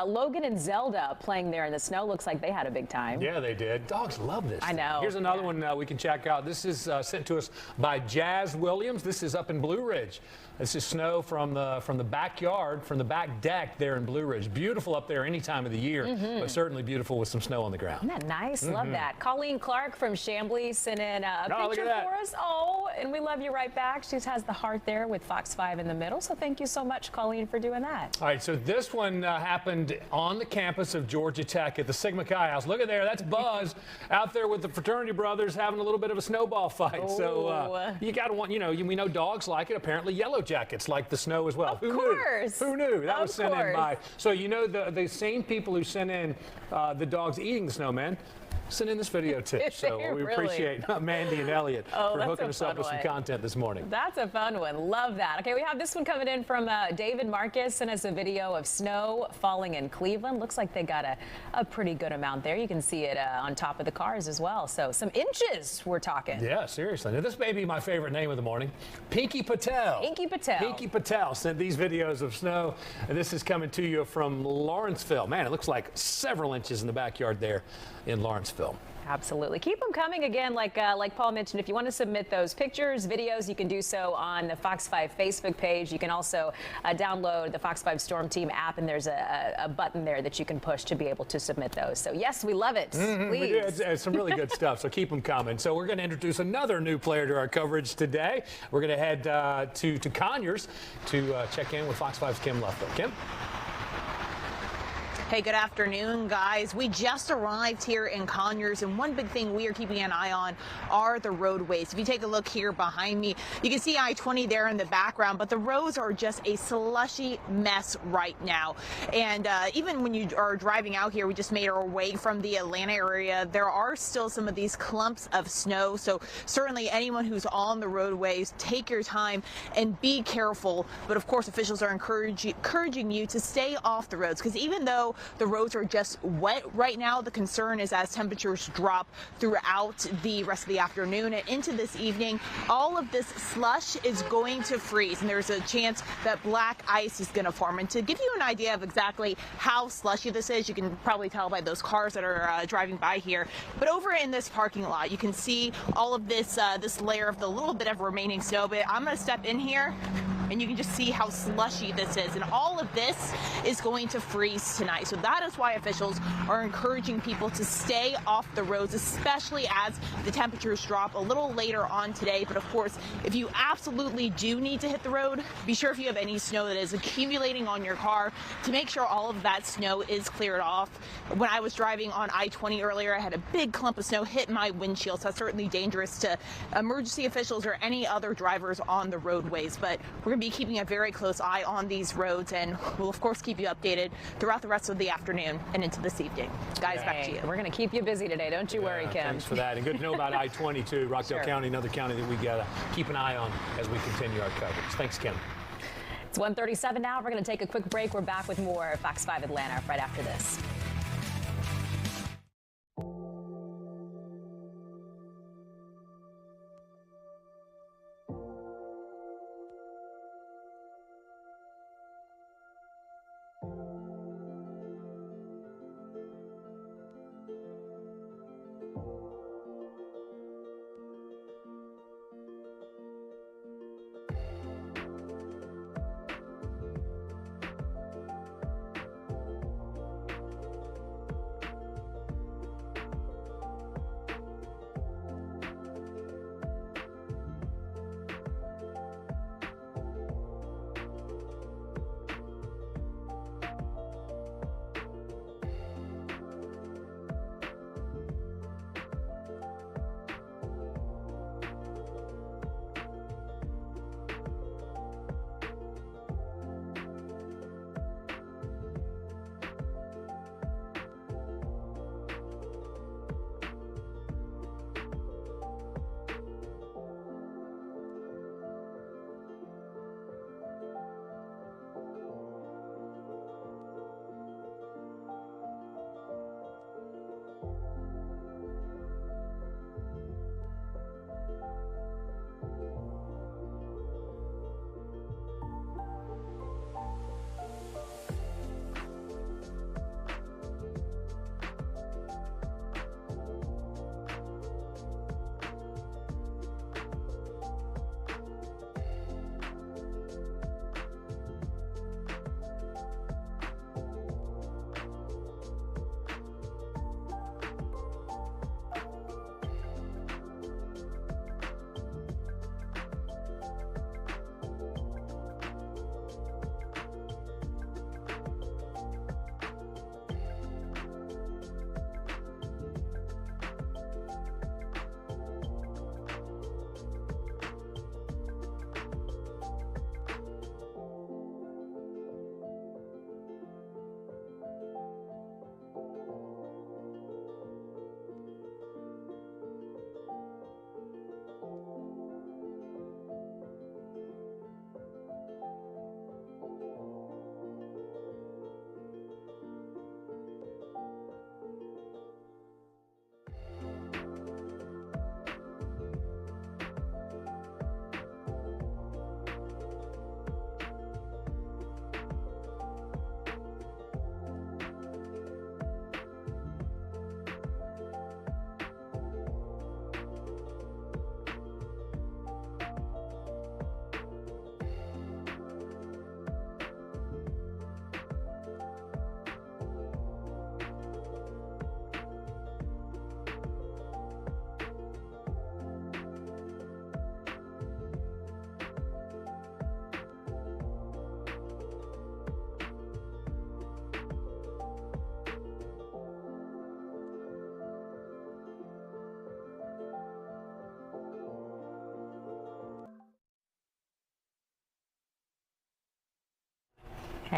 Logan and Zelda playing there in the snow. Looks like they had a big time. Yeah, they did. Dogs love this. I know. Here's another one we can check out. This is sent to us by Jazz Williams. This is up in Blue Ridge. This is snow from the backyard, from the back deck there in Blue Ridge. Beautiful up there any time of the year, but certainly beautiful with some snow on the ground. Isn't that nice? Love that. Colleen Clark from Chamblee sent in a picture for us. Oh, and and we love you right back. She has the heart there with Fox 5 in the middle, so thank you so much, Colleen, for doing that. All right, so this one happened on the campus of Georgia Tech at the Sigma Chi House. Look at there, that's Buzz out there with the fraternity brothers having a little bit of a snowball fight. So you got to want, you know, we know dogs like it. Apparently yellow jackets like the snow as well. Who knew? Who knew? That was sent in by. So you know the same people who sent in the dogs eating the snowman sent in this video too. So we appreciate Mandy and Elliot for hooking us up with some content this morning. That's a fun one. Love that. Okay, we have this one coming in from David Marcus. Sent us a video of snow falling in Cleveland. Looks like they got a pretty good amount there. You can see it on top of the cars as well. So some inches we're talking. Yeah, seriously. Now, this may be my favorite name of the morning. Pinky Patel. Pinky Patel. Pinky Patel sent these videos of snow. And this is coming to you from Lawrenceville. Man, it looks like several inches in the backyard there in Lawrenceville. Absolutely. Keep them coming again, like Paul mentioned. If you want to submit those pictures, videos, you can do so on the Fox 5 Facebook page. You can also download the Fox 5 Storm Team app, and there's a button there that you can push to be able to submit those. So, yes, we love it. Please. We do. It's some really good stuff, so keep them coming. So we're going to introduce another new player to our coverage today. We're going to head to Conyers to check in with Fox 5's Kim Lufko. Kim? Hey, good afternoon, guys. We just arrived here in Conyers, and one big thing we are keeping an eye on are the roadways. If you take a look here behind me, you can see I-20 there in the background, but the roads are just a slushy mess right now. And even when you are driving out here, we just made our way from the Atlanta area. There are still some of these clumps of snow, so certainly anyone who's on the roadways, take your time and be careful. But of course, officials are encouraging you to stay off the roads, because even though the roads are just wet right now, the concern is as temperatures drop throughout the rest of the afternoon and into this evening, all of this slush is going to freeze, and there's a chance that black ice is going to form. And to give you an idea of exactly how slushy this is, you can probably tell by those cars that are driving by here. But over in this parking lot, you can see all of this this layer of the little bit of remaining snow. But I'm going to step in here, and you can just see how slushy this is. And all of this is going to freeze tonight. So that is why officials are encouraging people to stay off the roads, especially as the temperatures drop a little later on today. But of course, if you absolutely do need to hit the road, be sure if you have any snow that is accumulating on your car to make sure all of that snow is cleared off. When I was driving on I-20 earlier, I had a big clump of snow hit my windshield. So that's certainly dangerous to emergency officials or any other drivers on the roadways. But we're going to be keeping a very close eye on these roads, and we'll of course keep you updated throughout the rest of the afternoon and into this evening. Guys, back to you. We're going to keep you busy today. Don't you worry, Kim. Thanks for that. And good to know about I-20 too. Rockdale County, another county that we got to keep an eye on as we continue our coverage. Thanks, Kim. It's 1:37 now. We're going to take a quick break. We're back with more Fox 5 Atlanta right after this.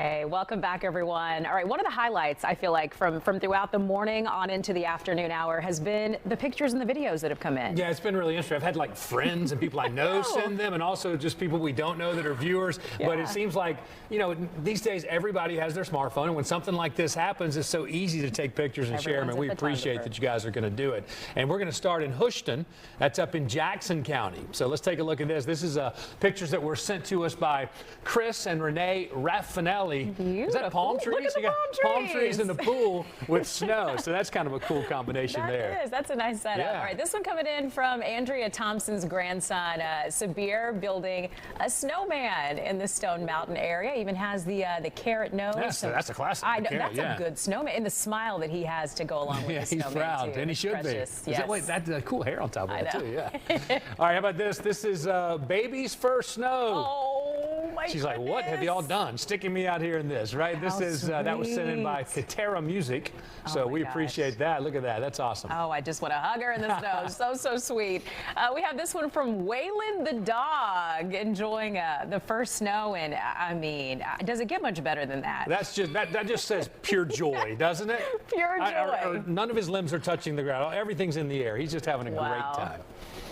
Hey, welcome back, everyone. All right, one of the highlights, I feel like, from throughout the morning on into the afternoon hour has been the pictures and the videos that have come in. Yeah, it's been really interesting. I've had like friends and people I know send them, and also just people we don't know that are viewers. Yeah. But it seems like, you know, these days everybody has their smartphone, and when something like this happens, it's so easy to take pictures and share them, and we appreciate that you guys are going to do it. And we're going to start in Houston. That's up in Jackson County. So let's take a look at this. This is pictures that were sent to us by Chris and Renee Raffinelli. Is that palm trees? Look at the you got palm trees in the pool with snow. So that's kind of a cool combination there. That is. That's a nice setup. Yeah. All right, this one coming in from Andrea Thompson's grandson, Sabir, building a snowman in the Stone Mountain area. Even has the carrot nose. Yeah, so that's a classic. I know, carrot, that's a good snowman. And the smile that he has to go along with the snowman, he's proud, too. and he should Precious. be. Yes. Wait, that's cool hair on top of it, too, yeah. yeah. All right, how about this? This is baby's first snow. Oh, my She's like, what have y'all done? Sticking me out here in this, right? How That was sent in by Katera Music. So we appreciate that. Look at that. That's awesome. Oh, I just want to hug her in the snow. So sweet. We have this one from Waylon the dog, enjoying the first snow. And I mean, does it get much better than that? That's just that just says pure joy, doesn't it? Pure joy. None of his limbs are touching the ground. Everything's in the air. He's just having a great time.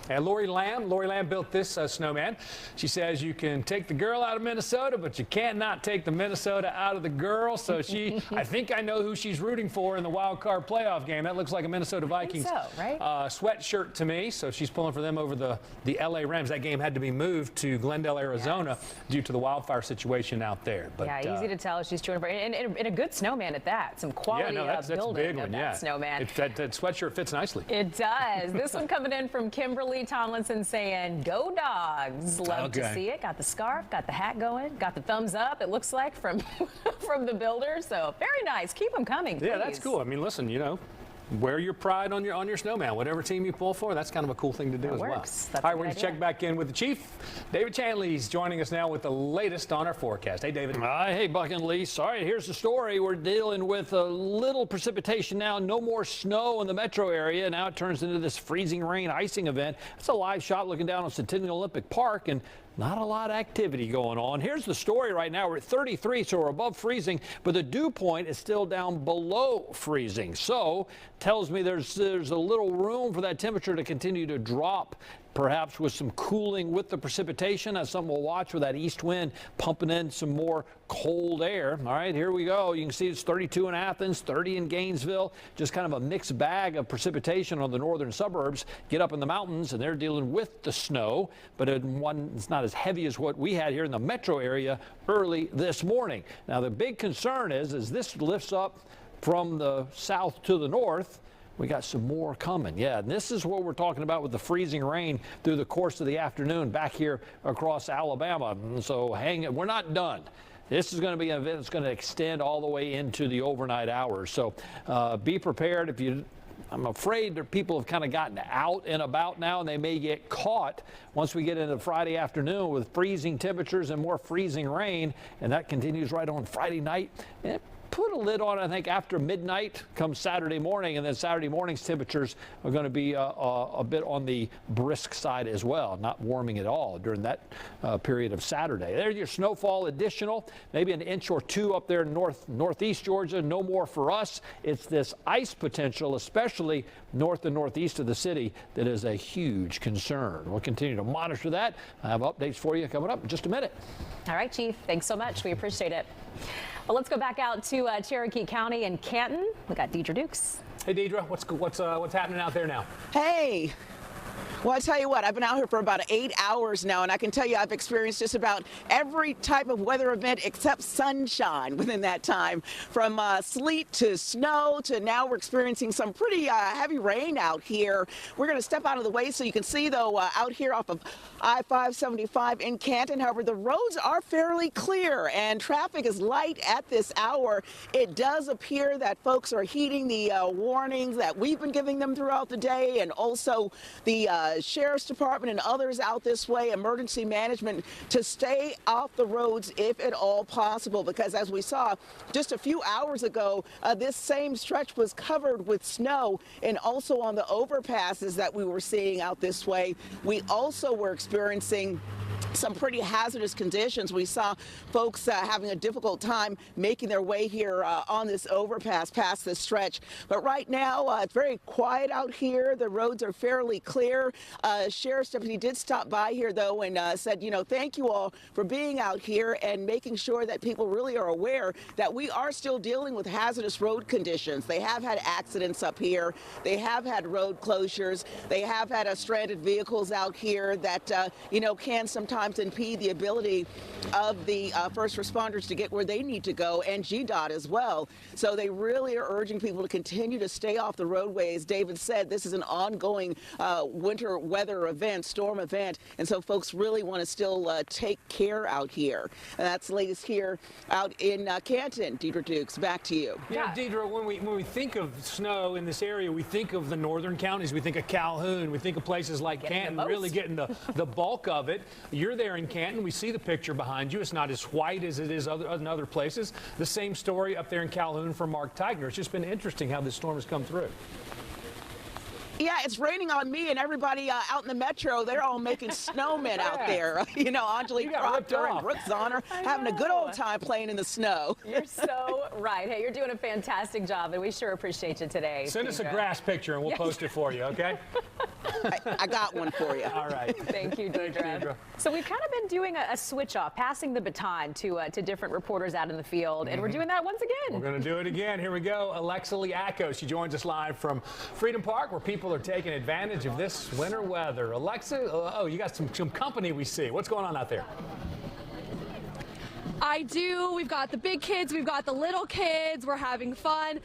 And Lori Lamb built this snowman. She says you can take the girl out of Minnesota, but you can't not take the Minnesota out of the girl. So I think I know who she's rooting for in the wild card playoff game. That looks like a Minnesota Vikings right? Sweatshirt to me. So she's pulling for them over the LA Rams. That game had to be moved to Glendale, Arizona due to the wildfire situation out there. But, yeah, easy to tell she's chewing for and a good snowman at that. Some quality that's building a big one, that snowman. That sweatshirt fits nicely. It does. This one coming in from Kimberly Tomlinson saying, go dogs. Love to see it. Got the scarf, got the hat going, got the thumbs up, it looks like, from from the builder. So very nice. Keep them coming, please. Yeah, that's cool. I mean, listen, you know, wear your pride on your snowman. Whatever team you pull for, that's kind of a cool thing to do as well. That's all right, we're going to check back in with the chief. David Chanley's joining us now with the latest on our forecast. Hey, David. Hey, Buck and Lee. Sorry, here's the story. We're dealing with a little precipitation now. No more snow in the metro area. Now it turns into this freezing rain icing event. It's a live shot looking down on Centennial Olympic Park, and not a lot of activity going on. Here's the story right now. We're at 33, so we're above freezing, but the dew point is still down below freezing. So tells me there's a little room for that temperature to continue to drop, perhaps with some cooling with the precipitation. That's something we'll watch with that east wind pumping in some more cold air. All right, here we go. You can see it's 32 in Athens, 30 in Gainesville. Just kind of a mixed bag of precipitation on the northern suburbs. Get up in the mountains, and they're dealing with the snow, but it's not as heavy as what we had here in the metro area early this morning. Now, the big concern is as this lifts up from the south to the north, we got some more coming. Yeah, and this is what we're talking about with the freezing rain through the course of the afternoon back here across Alabama. And so we're not done. This is going to be an event that's going to extend all the way into the overnight hours. So be prepared. I'm afraid that people have kind of gotten out and about now, and they may get caught once we get into Friday afternoon with freezing temperatures and more freezing rain, and that continues right on Friday night. And put a lid on, I think, after midnight come Saturday morning, and then Saturday morning's temperatures are going to be a bit on the brisk side as well, not warming at all during that period of Saturday. There's your snowfall additional, maybe an inch or two up there in northeast Georgia, no more for us. It's this ice potential, especially north and northeast of the city, that is a huge concern. We'll continue to monitor that. I have updates for you coming up in just a minute. All right, Chief. Thanks so much. We appreciate it. Well, let's go back out to Cherokee County and Canton. We got Deidre Dukes. Hey, Deidre, what's happening out there now? Hey. Well, I tell you what, I've been out here for about 8 hours now, and I can tell you I've experienced just about every type of weather event except sunshine within that time. From sleet to snow to now we're experiencing some pretty heavy rain out here. We're going to step out of the way so you can see, though, out here off of I-575 in Canton. However, the roads are fairly clear and traffic is light at this hour. It does appear that folks are heeding the warnings that we've been giving them throughout the day, and also the Sheriff's Department and others out this way, emergency management, to stay off the roads if at all possible, because as we saw just a few hours ago, this same stretch was covered with snow, and also on the overpasses that we were seeing out this way, we also were experiencing some pretty hazardous conditions. We saw folks having a difficult time making their way here on this overpass past this stretch. But right now, it's very quiet out here. The roads are fairly clear. Sheriff's deputy did stop by here, though, and said, you know, thank you all for being out here and making sure that people really are aware that we are still dealing with hazardous road conditions. They have had accidents up here. They have had road closures. They have had stranded vehicles out here that, you know, can sometimes impede the ability of the first responders to get where they need to go, and GDOT as well. So they really are urging people to continue to stay off the roadways. David said this is an ongoing winter weather event, storm event, and so folks really want to still take care out here. And that's the latest here out in Canton. Deidre Dukes, back to you. Yeah, Deidre, when we think of snow in this area, we think of the northern counties, we think of Calhoun, we think of places like Canton really getting the bulk of it. You're there in Canton. We see the picture behind you. It's not as white as it is in other places. The same story up there in Calhoun for Mark Tigner. It's just been interesting how this storm has come through. Yeah, it's raining on me and everybody out in the metro. They're all making snowmen out there. You know, Angelique Proctor and Brooke Zahner having a good old time playing in the snow. You're so right. Hey, you're doing a fantastic job, and we sure appreciate you today. Send us a grass picture, and we'll post it for you, okay? I got one for you. All right. Thank you, Deidre. So we've kind of been doing a switch off, passing the baton to different reporters out in the field, and we're doing that once again. We're going to do it again. Here we go. Alexa Liacco. She joins us live from Freedom Park, where people are taking advantage of this winter weather. Alexa, oh, you got some company we see. What's going on out there? I do. We've got the big kids. We've got the little kids. We're having fun.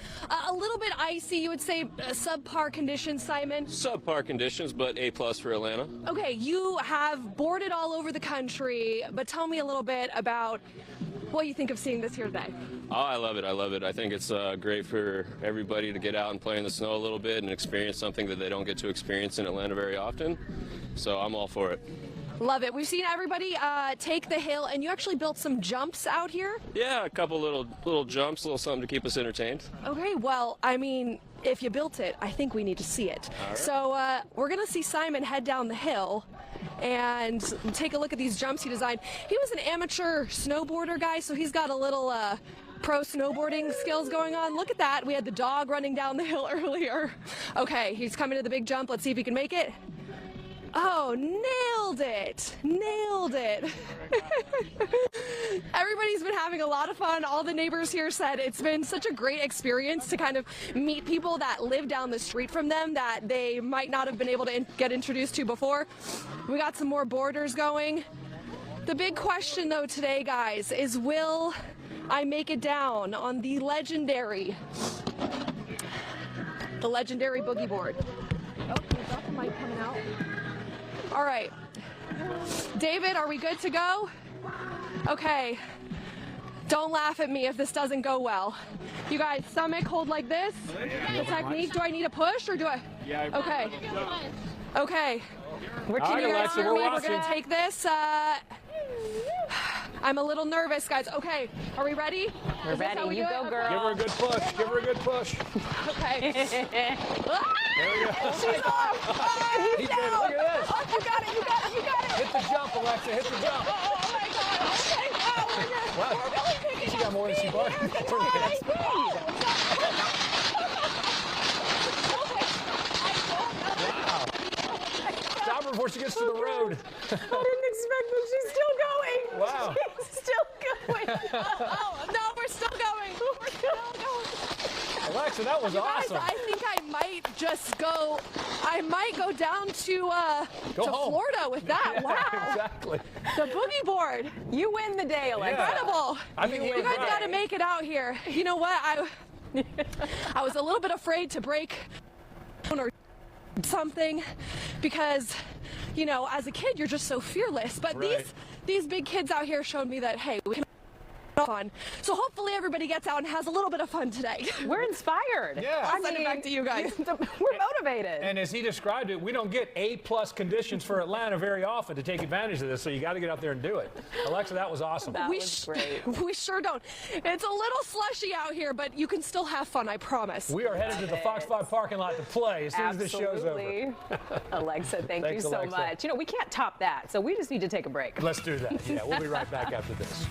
A little bit icy, you would say, subpar conditions, Simon? Subpar conditions, but A+ for Atlanta. Okay, you have boarded all over the country, but tell me a little bit about what you think of seeing this here today. Oh, I love it. I love it. I think it's great for everybody to get out and play in the snow a little bit and experience something that they don't get to experience in Atlanta very often. So I'm all for it. Love it. We've seen everybody take the hill, and you actually built some jumps out here? Yeah, a couple little jumps, a little something to keep us entertained. Okay, well, I mean, if you built it, I think we need to see it. All right. So we're going to see Simon head down the hill and take a look at these jumps he designed. He was an amateur snowboarder guy, so he's got a little pro snowboarding skills going on. Look at that. We had the dog running down the hill earlier. Okay, he's coming to the big jump. Let's see if he can make it. Oh, nailed it. Nailed it. Everybody's been having a lot of fun. All the neighbors here said it's been such a great experience to kind of meet people that live down the street from them that they might not have been able to get introduced to before. We got some more boarders going. The big question, though, today, guys, is will I make it down on the legendary boogie board? Oh, we've got the mic coming out. All right. David, are we good to go? Okay. Don't laugh at me if this doesn't go well. You guys, stomach hold like this. The technique. Do I need a push or do I? Yeah. Okay. Okay. Can you guys hear me? We're going to take this. I'm a little nervous, guys. Okay. Are we ready? We're ready. You go, girl. Give her a good push. Give her a good push. Okay. There we go. She's off. Oh, he's down. Look at this. Oh, you got it. You got it. You got it. Hit the jump, Alexa. Hit the jump. Oh my God. Okay. Wow. We're really picking She got more than she bargained. Stop her before she gets to the road. I didn't expect that. She's still going. Wow. She's still going. Oh, no, we're still going. We're still going. Alexa, that was You guys, awesome. I think I might just go. I might go down to home. Florida with that. Wow. Exactly. The boogie board. You win the day, Alexa. Incredible. I think You guys got to make it out here. You know what? I was a little bit afraid to break or something because, you know, as a kid you're just so fearless. But Right. these big kids out here showed me that hey, we can on. So hopefully everybody gets out and has a little bit of fun today. We're inspired. Yeah. I'll send it back to you guys. We're motivated. And as he described it, we don't get A+ conditions for Atlanta very often to take advantage of this, so you got to get out there and do it. Alexa, that was awesome. That was great. We sure don't. It's a little slushy out here, but you can still have fun, I promise. We are headed to the Fox 5 parking lot to play as soon as this show's over. Alexa, thank you Thanks, so Alexa. much. You know, we can't top that, so we just need to take a break. Let's do that. Yeah, we'll be right back after this.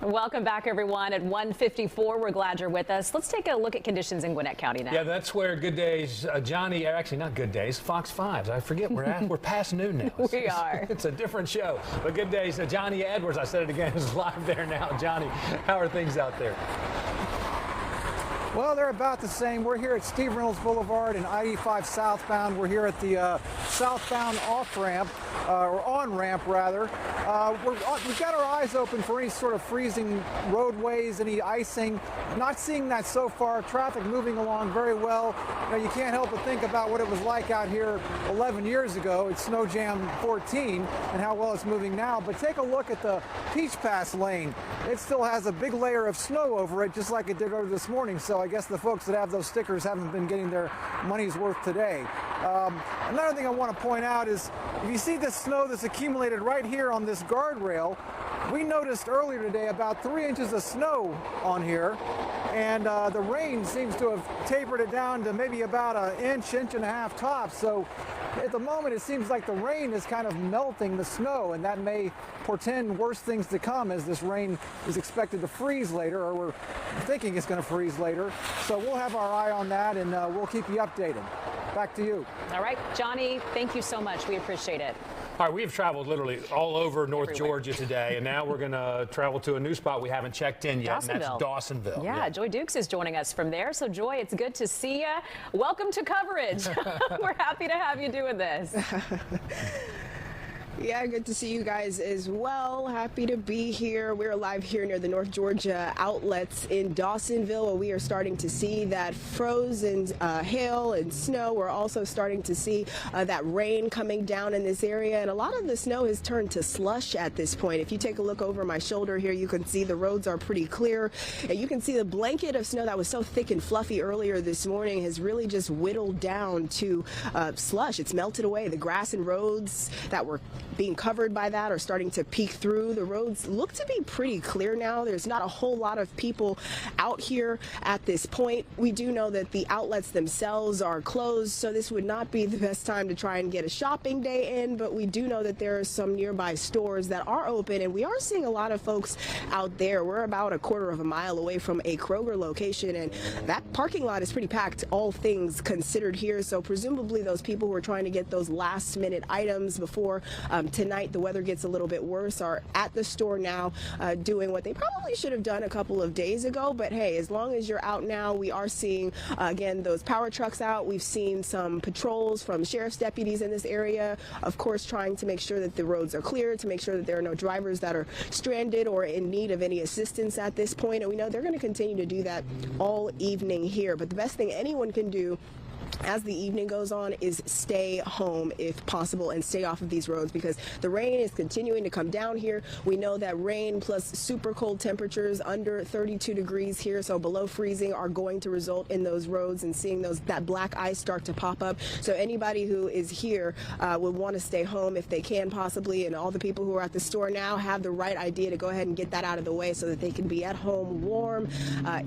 Welcome back, everyone. At 1:54, we're glad you're with us. Let's take a look at conditions in Gwinnett County now. Yeah, that's where Good Days, Johnny, actually not Good Days, Fox 5s. I forget, we're past noon now. We are. It's a different show. But Good Days, Johnny Edwards, I said it again, is live there now. Johnny, how are things out there? Well, they're about the same. We're here at Steve Reynolds Boulevard and I-85 southbound. We're here at the southbound off-ramp, or on-ramp rather. We've got our eyes open for any sort of freezing roadways, any icing. Not seeing that so far. Traffic moving along very well. You know, you can't help but think about what it was like out here 11 years ago. It's Snow Jam 14 and how well it's moving now. But take a look at the Peach Pass lane. It still has a big layer of snow over it, just like it did over this morning. So I guess the folks that have those stickers haven't been getting their money's worth today. Another thing I want to point out is if you see this snow that's accumulated right here on this guardrail, we noticed earlier today about 3 inches of snow on here, and the rain seems to have tapered it down to maybe about an inch, inch and a half tops. So at the moment, it seems like the rain is kind of melting the snow, and that may portend worse things to come as this rain is expected to freeze later, or we're thinking it's going to freeze later. So we'll have our eye on that, and we'll keep you updated. Back to you. All right, Johnny, thank you so much. We appreciate it. All right, we have traveled literally all over North Georgia today, and now we're going to travel to a new spot we haven't checked in yet, and that's Dawsonville. Yeah, Joy Dukes is joining us from there. So, Joy, it's good to see you. Welcome to coverage. We're happy to have you doing this. Yeah, good to see you guys as well. Happy to be here. We're live here near the North Georgia outlets in Dawsonville, where we are starting to see that frozen hail and snow. We're also starting to see that rain coming down in this area, and a lot of the snow has turned to slush at this point. If you take a look over my shoulder here, you can see the roads are pretty clear, and you can see the blanket of snow that was so thick and fluffy earlier this morning has really just whittled down to slush. It's melted away. The grass and roads that were being covered by that are starting to peek through. The roads look to be pretty clear now. There's not a whole lot of people out here at this point. We do know that the outlets themselves are closed, so this would not be the best time to try and get a shopping day in, but we do know that there are some nearby stores that are open, and we are seeing a lot of folks out there. We're about a quarter of a mile away from a Kroger location, and that parking lot is pretty packed, all things considered here, so presumably those people who are trying to get those last minute items before tonight the weather gets a little bit worse are at the store now doing what they probably should have done a couple of days ago. But hey, as long as you're out now, we are seeing again those power trucks out. We've seen some patrols from sheriff's deputies in this area, of course trying to make sure that the roads are clear, to make sure that there are no drivers that are stranded or in need of any assistance at this point. And we know they're going to continue to do that all evening here. But the best thing anyone can do as the evening goes on is stay home if possible and stay off of these roads, because the rain is continuing to come down here. We know that rain plus super cold temperatures under 32 degrees here, so below freezing, are going to result in those roads and seeing that black ice start to pop up. So anybody who is here would want to stay home if they can possibly, and all the people who are at the store now have the right idea to go ahead and get that out of the way so that they can be at home warm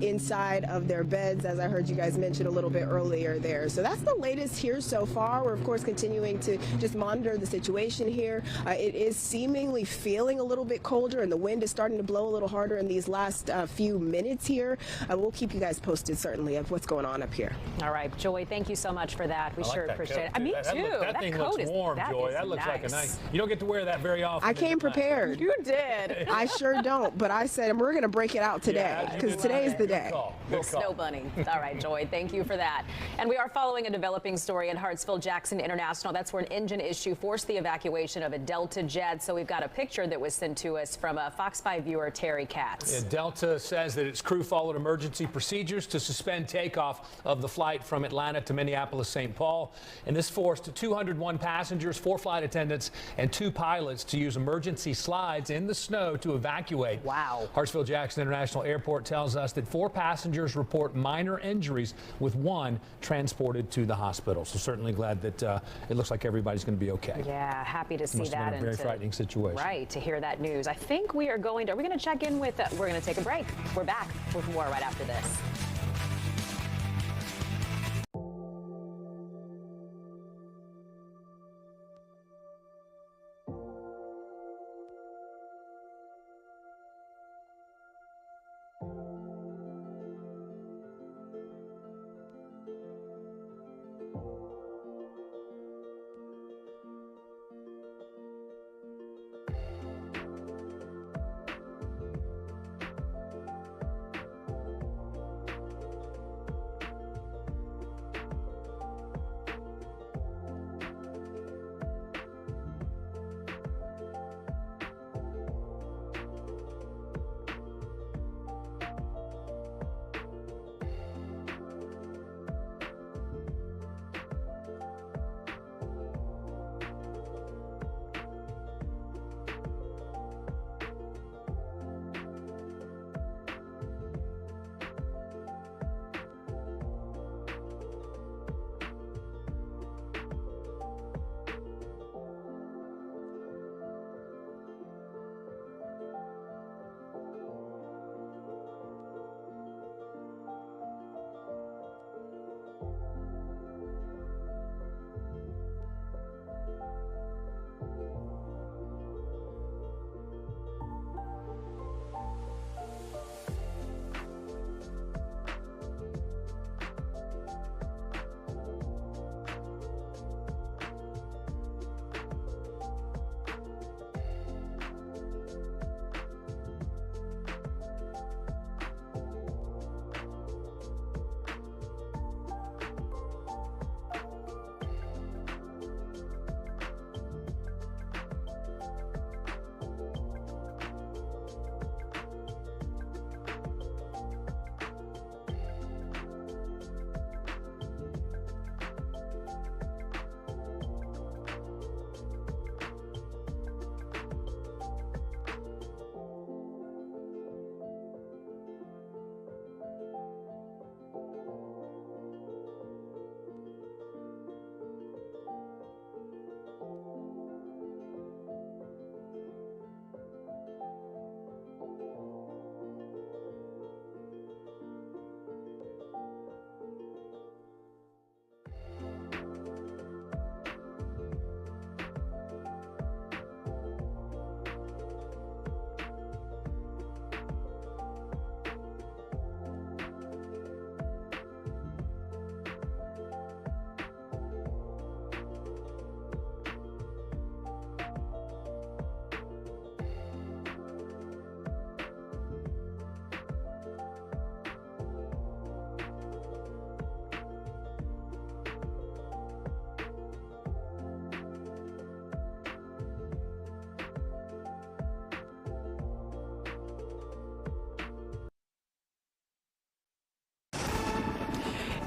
inside of their beds, as I heard you guys mention a little bit earlier there. So that's the latest here so far. We're of course continuing to just monitor the situation here. It is seemingly feeling a little bit colder, and the wind is starting to blow a little harder in these last few minutes here. We'll keep you guys posted certainly of what's going on up here. All right, Joy, thank you so much for that. We sure appreciate it. Me too. That thing looks warm, Joy. That looks like a nice. You don't get to wear that very often. I came prepared. You did. I sure don't, but I said we're going to break it out today because today's the day. Little snow bunny. All right, Joy, thank you for that. And we are following a developing story in Hartsville-Jackson International. That's where an engine issue forced the evacuation of a Delta jet. So we've got a picture that was sent to us from a Fox 5 viewer, Terry Katz. Yeah, Delta says that its crew followed emergency procedures to suspend takeoff of the flight from Atlanta to Minneapolis-St. Paul. And this forced 201 passengers, 4 flight attendants, and 2 pilots to use emergency slides in the snow to evacuate. Wow. Hartsville-Jackson International Airport tells us that 4 passengers report minor injuries, with 1 transported to the hospital. So certainly glad that it looks like everybody's going to be okay. Yeah, happy to see Must that. have been a very frightening situation. Right, to hear that news. I think we are going to check in with, we're going to take a break. We're back with more right after this.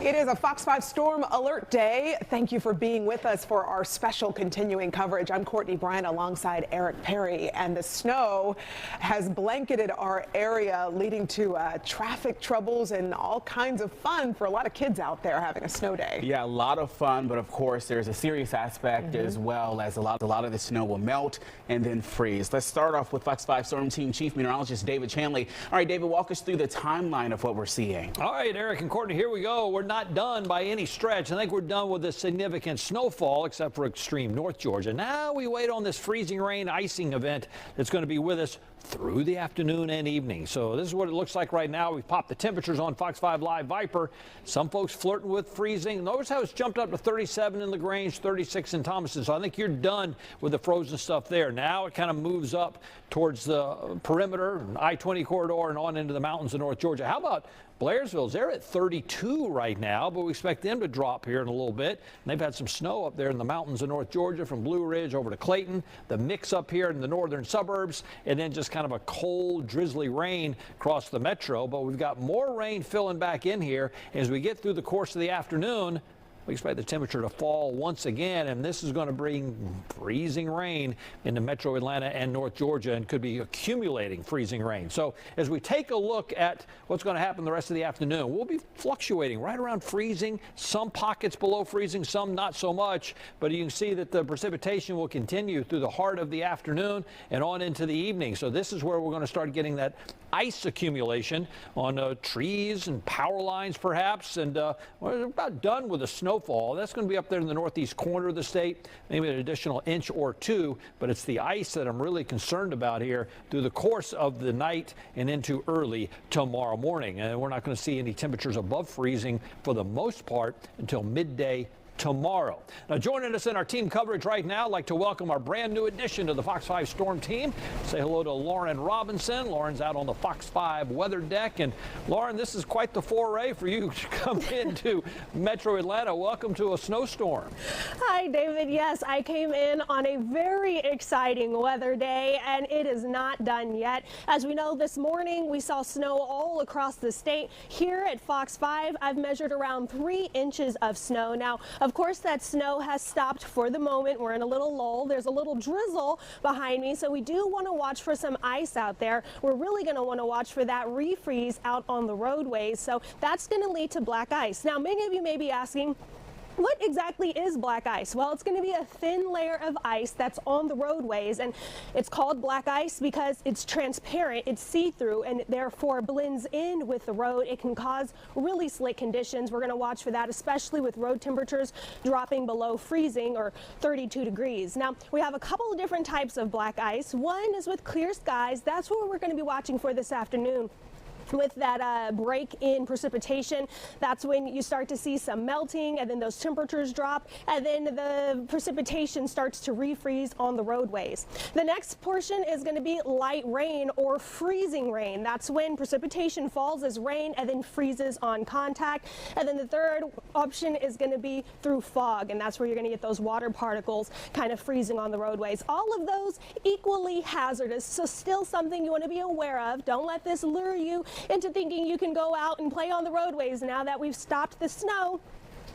It is a Fox 5 Storm Alert Day. Thank you for being with us for our special continuing coverage. I'm Courtney Bryant alongside Eric Perry, and the snow has blanketed our area, leading to traffic troubles and all kinds of fun for a lot of kids out there having a snow day. Yeah, a lot of fun, but of course there's a serious aspect as well, as a lot of the snow will melt and then freeze. Let's start off with Fox 5 Storm Team Chief Meteorologist David Chanley. All right, David, walk us through the timeline of what we're seeing. All right, Eric and Courtney, here we go. We're not done by any stretch. I think we're done with the significant snowfall, except for extreme North Georgia. Now we wait on this freezing rain icing event that's going to be with us through the afternoon and evening. So this is what it looks like right now. We've popped the temperatures on Fox 5 Live Viper. Some folks flirting with freezing. Notice how it's jumped up to 37 in LaGrange, 36 in Thomaston. So I think you're done with the frozen stuff there. Now it kind of moves up towards the perimeter, I-20 corridor, and on into the mountains of North Georgia. How about Blairsville's? They're at 32 right now, but we expect them to drop here in a little bit. And they've had some snow up there in the mountains of North Georgia, from Blue Ridge over to Clayton, the mix up here in the northern suburbs, and then just kind of a cold, drizzly rain across the metro. But we've got more rain filling back in here. As we get through the course of the afternoon, we expect the temperature to fall once again, and this is going to bring freezing rain into metro Atlanta and North Georgia, and could be accumulating freezing rain. So as we take a look at what's going to happen the rest of the afternoon, we'll be fluctuating right around freezing, some pockets below freezing, some not so much, but you can see that the precipitation will continue through the heart of the afternoon and on into the evening. So this is where we're going to start getting that ice accumulation on trees and power lines perhaps, and we're about done with the snowfall. That's going to be up there in the northeast corner of the state, maybe an additional inch or two, but it's the ice that I'm really concerned about here through the course of the night and into early tomorrow morning. And we're not going to see any temperatures above freezing for the most part until midday tomorrow. Now, joining us in our team coverage right now, I'd like to welcome our brand new addition to the Fox 5 Storm team. Say hello to Lauren Robinson. Lauren's out on the Fox 5 weather deck. And Lauren, this is quite the foray for you to come into Metro Atlanta. Welcome to a snowstorm. Hi, David. Yes, I came in on a very exciting weather day, and it is not done yet. As we know, this morning we saw snow all across the state. Here at Fox 5, I've measured around 3 inches of snow. Now, of course, that snow has stopped for the moment. We're in a little lull. There's a little drizzle behind me, so we do want to watch for some ice out there. We're really going to want to watch for that refreeze out on the roadways, so that's going to lead to black ice. Now, many of you may be asking, what exactly is black ice? Well, it's going to be a thin layer of ice that's on the roadways, and it's called black ice because it's transparent, it's see-through, and therefore blends in with the road. It can cause really slick conditions. We're going to watch for that, especially with road temperatures dropping below freezing or 32 degrees. Now, we have a couple of different types of black ice. One is with clear skies. That's what we're going to be watching for this afternoon. With that break in precipitation, that's when you start to see some melting, and then those temperatures drop, and then the precipitation starts to refreeze on the roadways. The next portion is going to be light rain or freezing rain. That's when precipitation falls as rain and then freezes on contact. And then the third option is going to be through fog, and that's where you're going to get those water particles kind of freezing on the roadways. All of those equally hazardous, so still something you want to be aware of. Don't let this lure you into thinking you can go out and play on the roadways now that we've stopped the snow,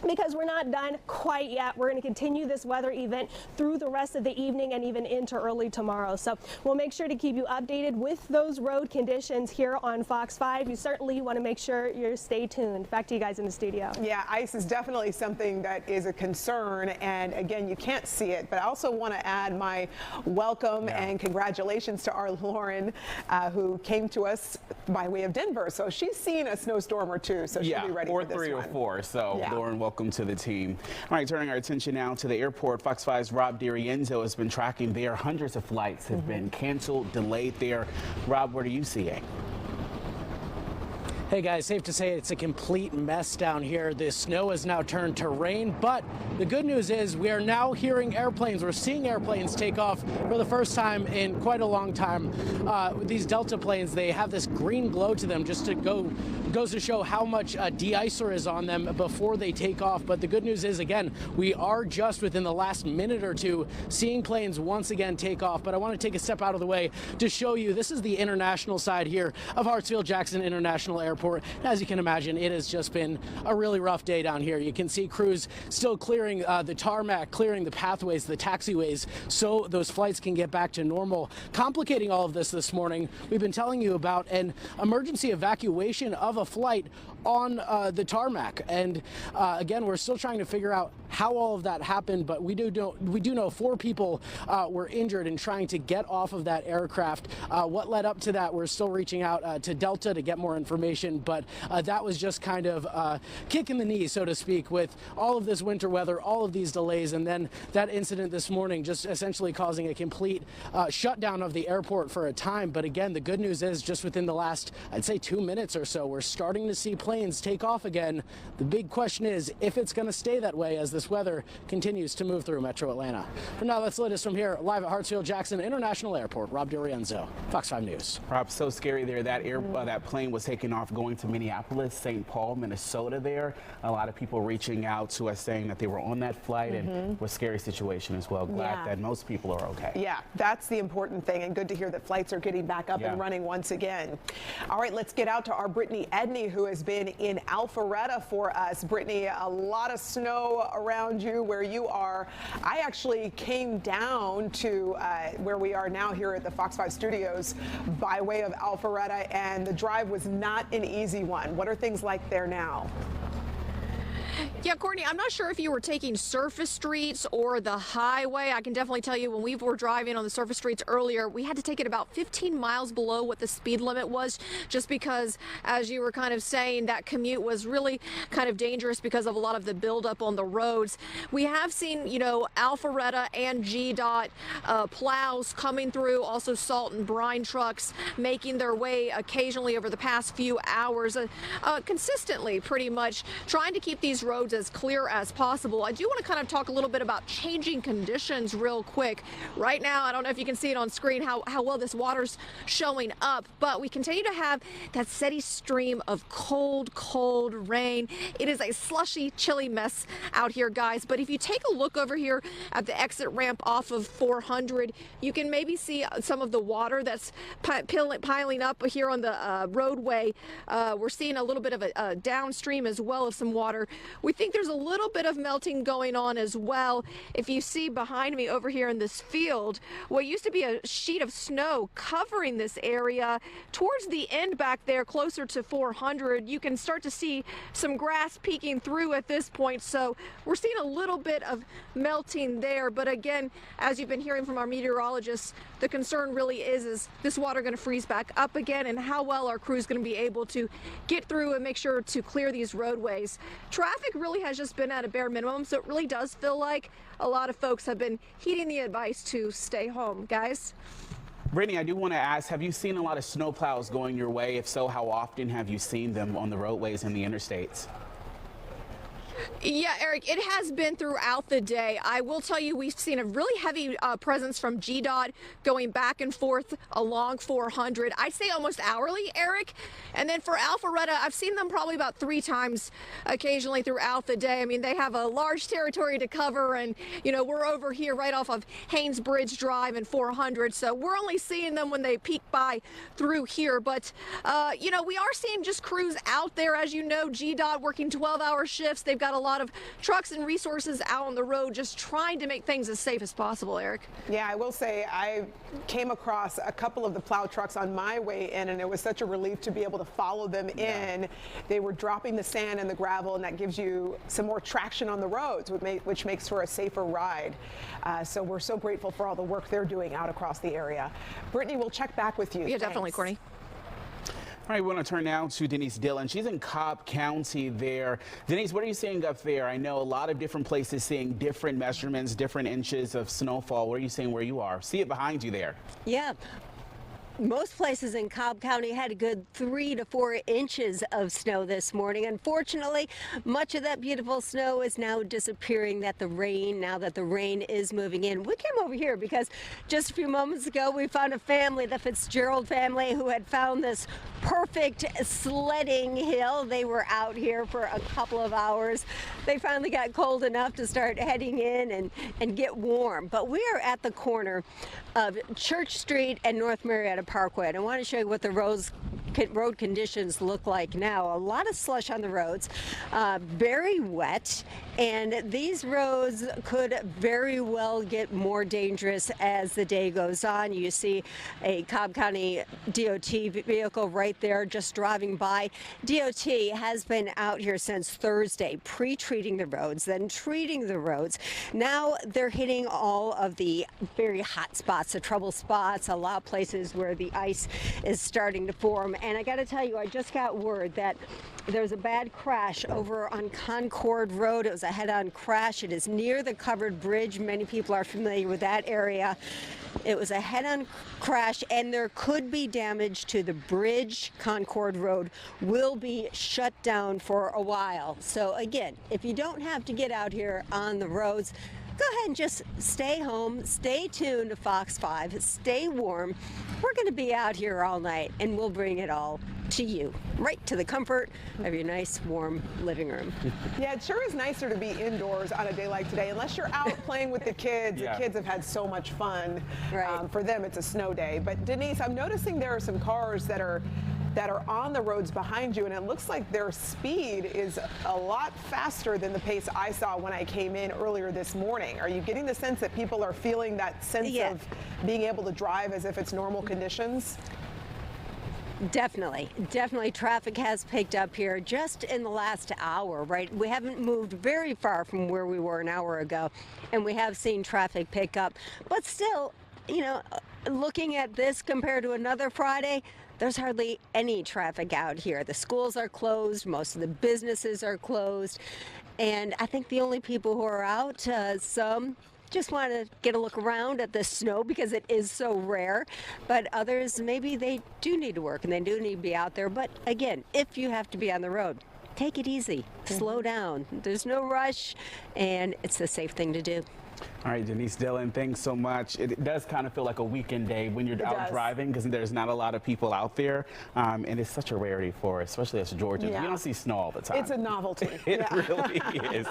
because we're not done quite yet. We're going to continue this weather event through the rest of the evening and even into early tomorrow. So we'll make sure to keep you updated with those road conditions here on Fox 5. You certainly want to make sure you stay tuned. Back to you guys in the studio. Yeah, ice is definitely something that is a concern, and again, you can't see it, but I also want to add my welcome and congratulations to our Lauren, who came to us by way of Denver. So she's seen a snowstorm or two, so she'll be ready for this one. 3 or 4. So Lauren, welcome to the team. All right, turning our attention now to the airport. Fox 5's Rob DiRienzo has been tracking there. Hundreds of flights have been canceled, delayed there. Rob, what are you seeing? Hey guys, safe to say it's a complete mess down here. The snow has now turned to rain, but the good news is we are now hearing airplanes. We're seeing airplanes take off for the first time in quite a long time. These Delta planes, they have this green glow to them just to goes to show how much de-icer is on them before they take off. But the good news is, again, we are just within the last minute or two seeing planes once again take off. But I want to take a step out of the way to show you this is the international side here of Hartsfield-Jackson International Airport. Airport. And as you can imagine, it has just been a really rough day down here. You can see crews still clearing the tarmac, clearing the pathways, the taxiways, so those flights can get back to normal. Complicating all of this morning, we've been telling you about an emergency evacuation of a flight on the tarmac. And again, we're still trying to figure out how all of that happened, but we do know 4 people were injured in trying to get off of that aircraft. What led up to that, we're still reaching out to Delta to get more information, but that was just kind of a kick in the knee, so to speak, with all of this winter weather, all of these delays, and then that incident this morning just essentially causing a complete shutdown of the airport for a time. But again, the good news is just within the last, I'd say 2 minutes or so, we're starting to see planes take off again. The big question is if it's going to stay that way as this weather continues to move through Metro Atlanta. For now, that's the latest from here live at Hartsfield-Jackson International Airport. Rob DiRienzo, Fox 5 News. Rob, so scary there. That plane was taking off going to Minneapolis, St. Paul, Minnesota there. A lot of people reaching out to us saying that they were on that flight and it was a scary situation as well. Glad that most people are okay. Yeah, that's the important thing, and good to hear that flights are getting back up and running once again. All right, let's get out to our Brittany Edney, who has been in Alpharetta for us. Brittany, a lot of snow around you where you are. I actually came down to where we are now here at the Fox 5 studios by way of Alpharetta, and the drive was not an easy one. What are things like there now? Yeah, Courtney, I'm not sure if you were taking surface streets or the highway. I can definitely tell you when we were driving on the surface streets earlier, we had to take it about 15 miles below what the speed limit was, just because, as you were kind of saying, that commute was really kind of dangerous because of a lot of the buildup on the roads. We have seen, you know, Alpharetta and GDOT plows coming through, also salt and brine trucks making their way occasionally over the past few hours, consistently pretty much trying to keep these roads as clear as possible. I do want to kind of talk a little bit about changing conditions real quick. Right now, I don't know if you can see it on screen how well this water's showing up, but we continue to have that steady stream of cold rain. It is a slushy, chilly mess out here, guys. But if you take a look over here at the exit ramp off of 400, you can maybe see some of the water that's piling up here on the roadway. We're seeing a little bit of a downstream as well of some water. We think there's a little bit of melting going on as well. If you see behind me over here in this field, what used to be a sheet of snow covering this area, towards the end back there, closer to 400, you can start to see some grass peeking through at this point. So we're seeing a little bit of melting there. But again, as you've been hearing from our meteorologists, the concern really is this water going to freeze back up again, and how well our crews going to be able to get through and make sure to clear these roadways. Traffic really has just been at a bare minimum, so it really does feel like a lot of folks have been heeding the advice to stay home. Guys? Brittany, I do want to ask, have you seen a lot of snowplows going your way? If so, how often have you seen them on the roadways and the interstates? Yeah, Eric, it has been throughout the day. I will tell you, we've seen a really heavy presence from GDOT going back and forth along 400. I'd say almost hourly, Eric. And then for Alpharetta, I've seen them probably about 3 times occasionally throughout the day. I mean, they have a large territory to cover, and, you know, we're over here right off of Haynes Bridge Drive and 400, so we're only seeing them when they peek by through here. But, you know, we are seeing just crews out there, as you know, GDOT working 12-hour shifts. They've got a lot of trucks and resources out on the road just trying to make things as safe as possible, Eric. Yeah, I will say I came across a couple of the plow trucks on my way in, and it was such a relief to be able to follow them in. They were dropping the sand and the gravel, and that gives you some more traction on the roads, which makes for a safer ride. So we're so grateful for all the work they're doing out across the area. Brittany, we'll check back with you. Yeah, definitely, Courtney. All right, we want to turn now to Denise Dillon. She's in Cobb County there. Denise, what are you seeing up there? I know a lot of different places seeing different measurements, different inches of snowfall. What are you seeing where you are? See it behind you there. Yeah. Most places in Cobb County had a good 3 to 4 inches of snow this morning. Unfortunately, much of that beautiful snow is now disappearing now that the rain is moving in. We came over here because just a few moments ago we found a family, the Fitzgerald family, who had found this perfect sledding hill. They were out here for a couple of hours. They finally got cold enough to start heading in and get warm. But we are at the corner of Church Street and North Marietta Parkway, and I want to show you what the roads road conditions look like now. A lot of slush on the roads, very wet, and these roads could very well get more dangerous as the day goes on. You see a Cobb County DOT vehicle right there just driving by. DOT has been out here since Thursday, pre-treating the roads, then treating the roads. Now they're hitting all of the very hot spots, the trouble spots, a lot of places where the ice is starting to form. And I got to tell you, I just got word that there's a bad crash over on Concord Road. It was a head-on crash. It is near the covered bridge. Many people are familiar with that area. It was a head-on crash, and there could be damage to the bridge. Concord Road will be shut down for a while. So again, if you don't have to get out here on the roads, go ahead and just stay home, stay tuned to Fox 5, stay warm. We're going to be out here all night, and we'll bring it all to you, right to the comfort of your nice, warm living room. Yeah, it sure is nicer to be indoors on a day like today, unless you're out playing with the kids. Yeah. The kids have had so much fun. Right. For them, it's a snow day. But Denise, I'm noticing there are some cars that are on the roads behind you, and it looks like their speed is a lot faster than the pace I saw when I came in earlier this morning. Are you getting the sense that people are feeling that sense of being able to drive as if it's normal conditions? Definitely. Traffic has picked up here just in the last hour, right? We haven't moved very far from where we were an hour ago, and we have seen traffic pick up. But still, you know, looking at this compared to another Friday, there's hardly any traffic out here. The schools are closed, most of the businesses are closed, and I think the only people who are out, some just want to get a look around at the snow because it is so rare, but others, maybe they do need to work and they do need to be out there. But again, if you have to be on the road, take it easy, slow down. There's no rush, and it's the safe thing to do. All right, Denise Dillon, thanks so much. It does kind of feel like a weekend day when you're out driving because there's not a lot of people out there, and it's such a rarity for us, especially as Georgians. Yeah. You don't see snow all the time. It's a novelty. It really is.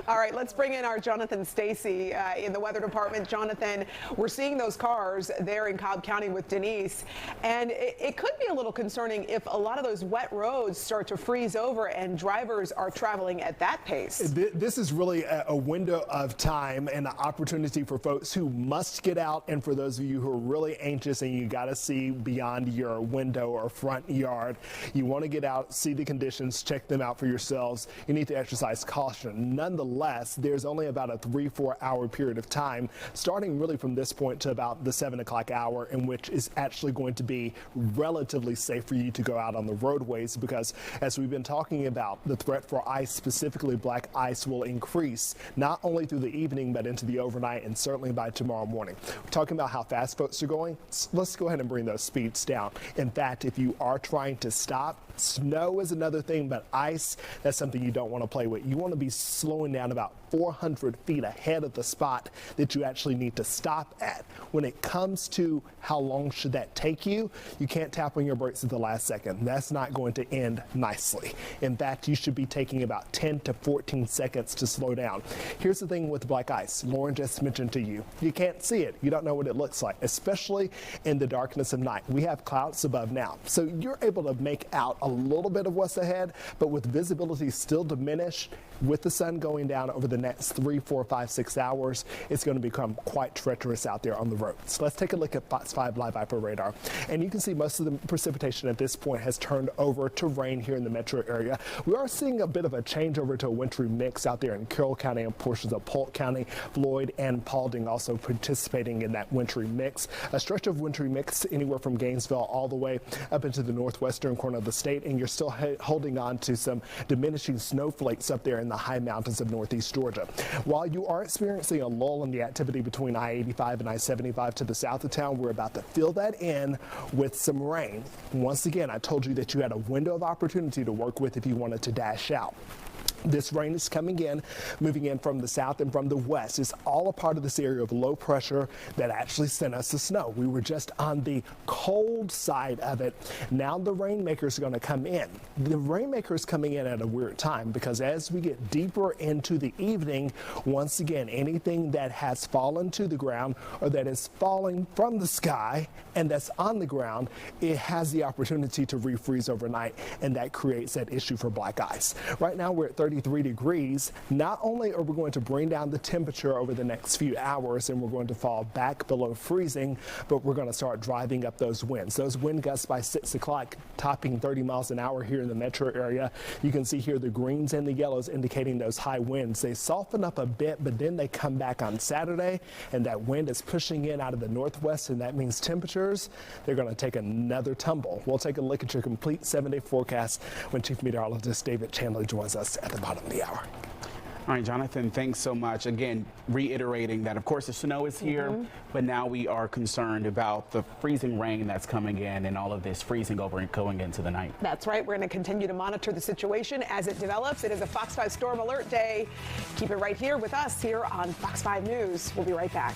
All right, let's bring in our Jonathan Stacy in the weather department. Jonathan, we're seeing those cars there in Cobb County with Denise, and it could be a little concerning if a lot of those wet roads start to freeze over and drivers are traveling at that pace. This is really a window of time and an opportunity for folks who must get out, and for those of you who are really anxious and you got to see beyond your window or front yard, you want to get out, see the conditions, check them out for yourselves. You need to exercise caution. Nonetheless, there's only about a 3-4 hour period of time, starting really from this point to about the 7 o'clock hour, in which is actually going to be relatively safe for you to go out on the roadways, because as we've been talking about, the threat for ice, specifically black ice, will increase not only through the evening but into the overnight and certainly by tomorrow morning. We're talking about how fast folks are going. Let's go ahead and bring those speeds down. In fact, if you are trying to stop, snow is another thing, but ice, that's something you don't want to play with. You want to be slowing down about 400 feet ahead of the spot that you actually need to stop at. When it comes to how long should that take you, you can't tap on your brakes at the last second. That's not going to end nicely. In fact, you should be taking about 10 to 14 seconds to slow down. Here's the thing with black ice. Lauren just mentioned to you, you can't see it. You don't know what it looks like, especially in the darkness of night. We have clouds above now, so you're able to make out a little bit of what's ahead, but with visibility still diminished, with the sun going down over the next 3, 4, 5, 6 hours, it's going to become quite treacherous out there on the roads. Let's take a look at Fox 5 Live Viper radar, and you can see most of the precipitation at this point has turned over to rain here in the metro area. We are seeing a bit of a changeover to a wintry mix out there in Carroll County and portions of Polk County. Floyd and Paulding also participating in that wintry mix. A stretch of wintry mix anywhere from Gainesville all the way up into the northwestern corner of the state, and you're still holding on to some diminishing snowflakes up there in the high mountains of northeast Georgia. While you are experiencing a lull in the activity between I-85 and I-75 to the south of town, we're about to fill that in with some rain. Once again, I told you that you had a window of opportunity to work with if you wanted to dash out. This rain is coming in, moving in from the south and from the west. It's all a part of this area of low pressure that actually sent us the snow. We were just on the cold side of it. Now the rainmakers are going to come in. The rainmaker is coming in at a weird time because as we get deeper into the evening, once again, anything that has fallen to the ground or that is falling from the sky and that's on the ground, it has the opportunity to refreeze overnight, and that creates that issue for black ice. Right now we're at 33 degrees. Not only are we going to bring down the temperature over the next few hours and we're going to fall back below freezing, but we're going to start driving up those winds. Those wind gusts by 6 o'clock topping 30 miles an hour here in the metro area. You can see here the greens and the yellows indicating those high winds. They soften up a bit, but then they come back on Saturday, and that wind is pushing in out of the northwest, and that means temperatures, they're going to take another tumble. We'll take a look at your complete 7-day forecast when Chief Meteorologist David Chandler joins us at the bottom of the hour. All right, Jonathan, thanks so much. Again, reiterating that, of course, the snow is here, but now we are concerned about the freezing rain that's coming in and all of this freezing over and going into the night. That's right. We're going to continue to monitor the situation as it develops. It is a Fox 5 Storm Alert Day. Keep it right here with us here on Fox 5 News. We'll be right back.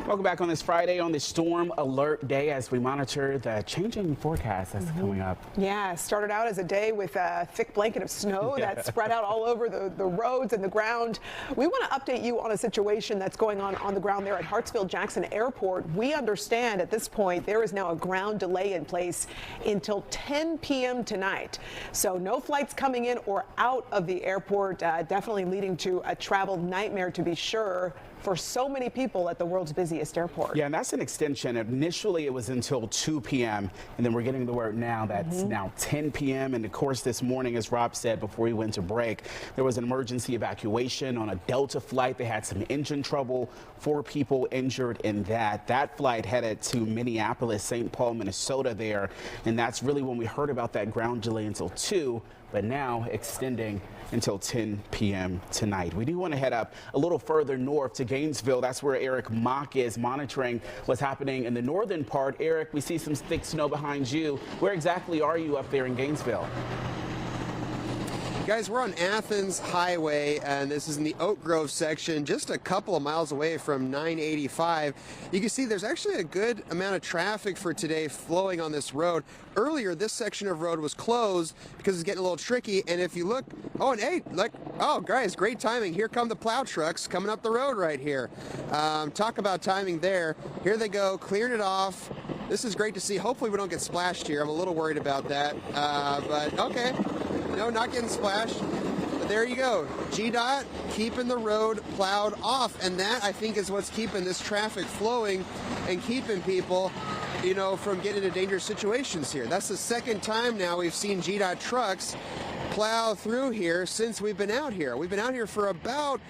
Welcome back on this Friday on this Storm Alert Day as we monitor the changing forecast that's coming up. Yeah, started out as a day with a thick blanket of snow that spread out all over the roads and the ground. We want to update you on a situation that's going on the ground there at Hartsfield-Jackson Airport. We understand at this point there is now a ground delay in place until 10 p.m. tonight. So no flights coming in or out of the airport, definitely leading to a travel nightmare to be sure for so many people at the world's busiest busiest airport. Yeah, and that's an extension. Initially, it was until 2 p.m., and then we're getting the word now that's now 10 p.m. And of course, this morning, as Rob said before he went to break, there was an emergency evacuation on a Delta flight. They had some engine trouble. 4 people injured in that. That flight headed to Minneapolis, St. Paul, Minnesota there, and that's really when we heard about that ground delay until 2, but now extending until 10 p.m. tonight. We do want to head up a little further north to Gainesville. That's where Eric Mock is monitoring what's happening in the northern part. Eric, we see some thick snow behind you. Where exactly are you up there in Gainesville? Guys, we're on Athens Highway, and this is in the Oak Grove section, just a couple of miles away from 985. You can see there's actually a good amount of traffic for today flowing on this road. Earlier, this section of road was closed because it's getting a little tricky, and if you look, oh, and hey, look, oh, guys, great timing. Here come the plow trucks coming up the road right here. Talk about timing there. Here they go, clearing it off. This is great to see. Hopefully we don't get splashed here. I'm a little worried about that, but okay. No, not getting splashed. But there you go. GDOT keeping the road plowed off, and that, I think, is what's keeping this traffic flowing and keeping people, you know, from getting into dangerous situations here. That's the second time now we've seen GDOT trucks plow through here since we've been out here. We've been out here for about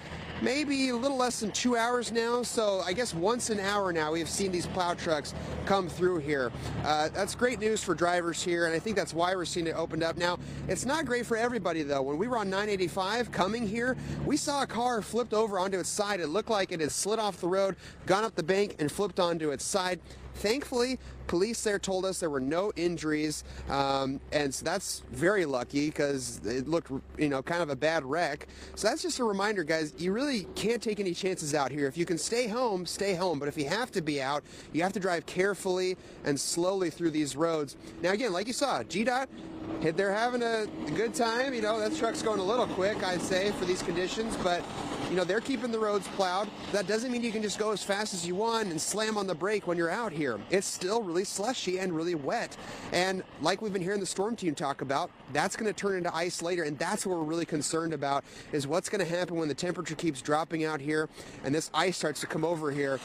maybe a little less than 2 hours now, so I guess once an hour now we've seen these plow trucks come through here. That's great news for drivers here, and I think that's why we're seeing it opened up. Now, it's not great for everybody, though. When we were on 985 coming here, we saw a car flipped over onto its side. It looked like it had slid off the road, gone up the bank, and flipped onto its side. Thankfully, police there told us there were no injuries, and so that's very lucky because it looked, you know, kind of a bad wreck. So that's just a reminder, guys, you really can't take any chances out here. If you can stay home, stay home. But if you have to be out, you have to drive carefully and slowly through these roads. Now, again, like you saw, GDOT, they're having a good time. You know, that truck's going a little quick, I'd say, for these conditions, but you know, they're keeping the roads plowed. That doesn't mean you can just go as fast as you want and slam on the brake when you're out here. It's still really slushy and really wet. And like we've been hearing the storm team talk about, that's going to turn into ice later, and that's what we're really concerned about, is what's going to happen when the temperature keeps dropping out here and this ice starts to come over here.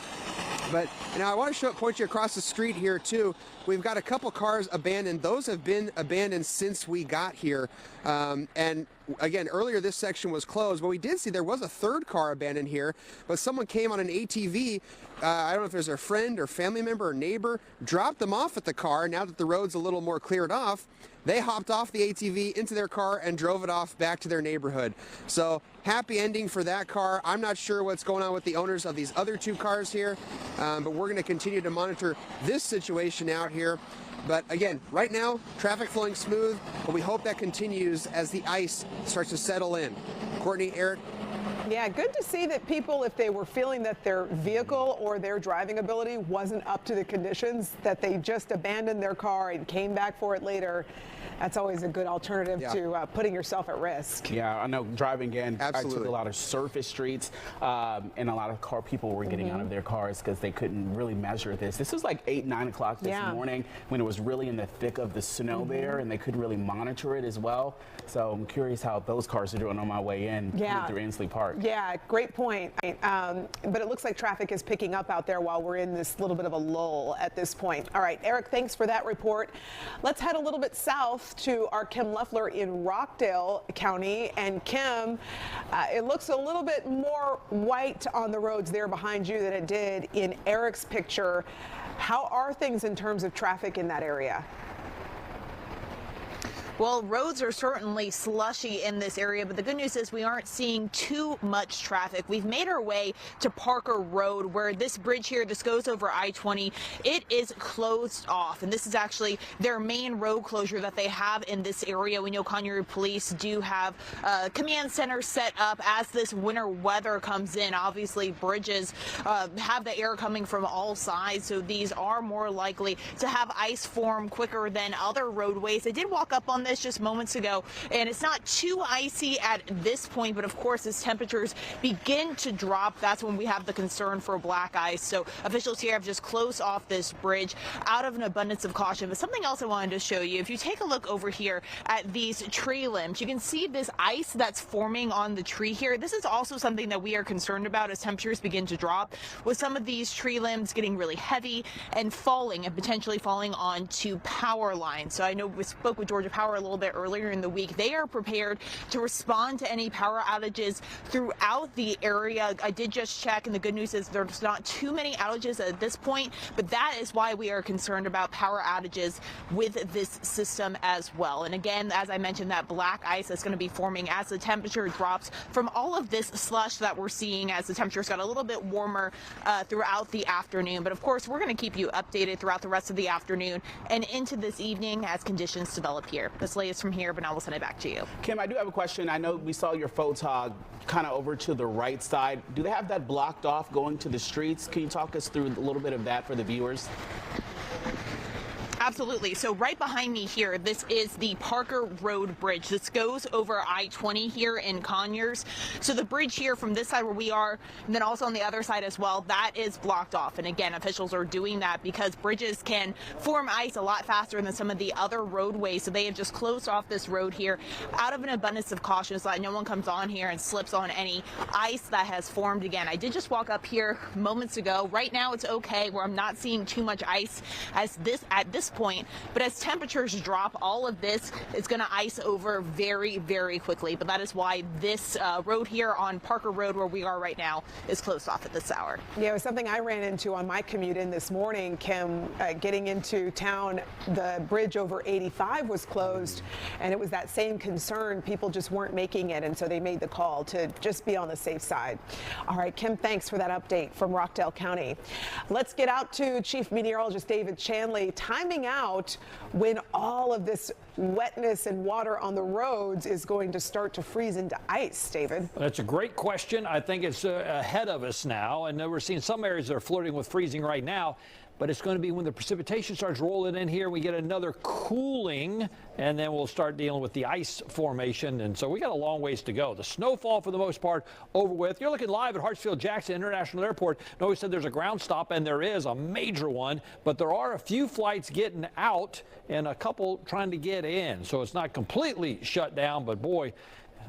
But now I want to point you across the street here too. We've got a couple cars abandoned. Those have been abandoned since we got here. And again, earlier this section was closed, but we did see there was a third car abandoned here, but someone came on an ATV. I don't know if there's a friend or family member or neighbor, dropped them off at the car. Now that the road's a little more cleared off, they hopped off the ATV into their car and drove it off back to their neighborhood. So happy ending for that car. I'm not sure what's going on with the owners of these other 2 cars here, but we're going to continue to monitor this situation out here. But again, right now, traffic flowing smooth, but we hope that continues as the ice starts to settle in. Courtney, Eric. Yeah, good to see that people, if they were feeling that their vehicle or their driving ability wasn't up to the conditions, that they just abandoned their car and came back for it later. That's always a good alternative to putting yourself at risk. Yeah, I know driving in, Absolutely. I took a lot of surface streets, and a lot of people were getting out of their cars because they couldn't really measure this. This was like 8, 9 o'clock this morning when it was really in the thick of the snow there, and they couldn't really monitor it as well. So I'm curious how those cars are doing on my way in through Inslee Park. Yeah, great point. But it looks like traffic is picking up out there while we're in this little bit of a lull at this point. All right, Eric, thanks for that report. Let's head a little bit south to our Kim Leffler in Rockdale County. And Kim, it looks a little bit more white on the roads there behind you than it did in Eric's picture. How are things in terms of traffic in that area? Well, roads are certainly slushy in this area, but the good news is we aren't seeing too much traffic. We've made our way to Parker Road, where this bridge here, this goes over I-20, it is closed off. And this is actually their main road closure that they have in this area. We know Conroe Police do have a command center set up as this winter weather comes in. Obviously, bridges have the air coming from all sides, so these are more likely to have ice form quicker than other roadways. I did walk up on this just moments ago, and it's not too icy at this point, but of course as temperatures begin to drop, that's when we have the concern for black ice. So officials here have just closed off this bridge out of an abundance of caution. But something else I wanted to show you, if you take a look over here at these tree limbs, you can see this ice that's forming on the tree here. This is also something that we are concerned about as temperatures begin to drop, with some of these tree limbs getting really heavy and falling, and potentially falling onto power lines. So I know we spoke with Georgia Power a little bit earlier in the week. They are prepared to respond to any power outages throughout the area. I did just check, and the good news is there's not too many outages at this point, but that is why we are concerned about power outages with this system as well. And again, as I mentioned, that black ice that's going to be forming as the temperature drops from all of this slush that we're seeing as the temperatures got a little bit warmer throughout the afternoon. But of course, we're going to keep you updated throughout the rest of the afternoon and into this evening as conditions develop here. This latest from here, but now we'll send it back to you. Kim, I do have a question. I know we saw your photog kind of over to the right side. Do they have that blocked off going to the streets? Can you talk us through a little bit of that for the viewers? Absolutely. So right behind me here, this is the Parker Road Bridge. This goes over I-20 here in Conyers. So the bridge here from this side where we are, and then also on the other side as well, that is blocked off. And again, officials are doing that because bridges can form ice a lot faster than some of the other roadways. So they have just closed off this road here out of an abundance of caution so that no one comes on here and slips on any ice that has formed. Again, I did just walk up here moments ago. Right now it's okay, where I'm not seeing too much ice at this point, but as temperatures drop, all of this is going to ice over very, very quickly. But that is why this road here on Parker Road, where we are right now, is closed off at this hour. Yeah, it was something I ran into on my commute in this morning, Kim. Getting into town, the bridge over 85 was closed, and it was that same concern. People just weren't making it, and so they made the call to just be on the safe side. All right, Kim, thanks for that update from Rockdale County. Let's get out to Chief Meteorologist David Chanley, timing out when all of this wetness and water on the roads is going to start to freeze into ice, David. That's a great question. I think it's ahead of us now, and we're seeing some areas that are flirting with freezing right now. But it's going to be when the precipitation starts rolling in here, we get another cooling, and then we'll start dealing with the ice formation. And so we got a long ways to go. The snowfall, for the most part, over with. You're looking live at Hartsfield-Jackson International Airport. No, we said there's a ground stop, and there is a major one. But there are a few flights getting out and a couple trying to get in. So it's not completely shut down, but boy,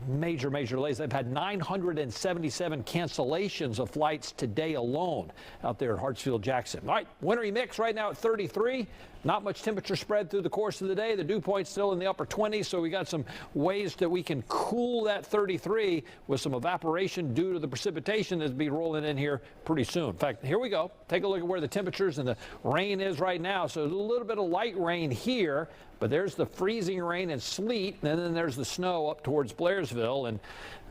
major delays. They've had 977 cancellations of flights today alone out there at Hartsfield-Jackson. All right, wintry mix right now at 33. Not much temperature spread through the course of the day. The dew point's still in the upper 20s, so we got some ways that we can cool that 33 with some evaporation due to the precipitation that's be rolling in here pretty soon. In fact, here we go. Take a look at where the temperatures and the rain is right now. So there's a little bit of light rain here, but there's the freezing rain and sleet, and then there's the snow up towards Blairsville. And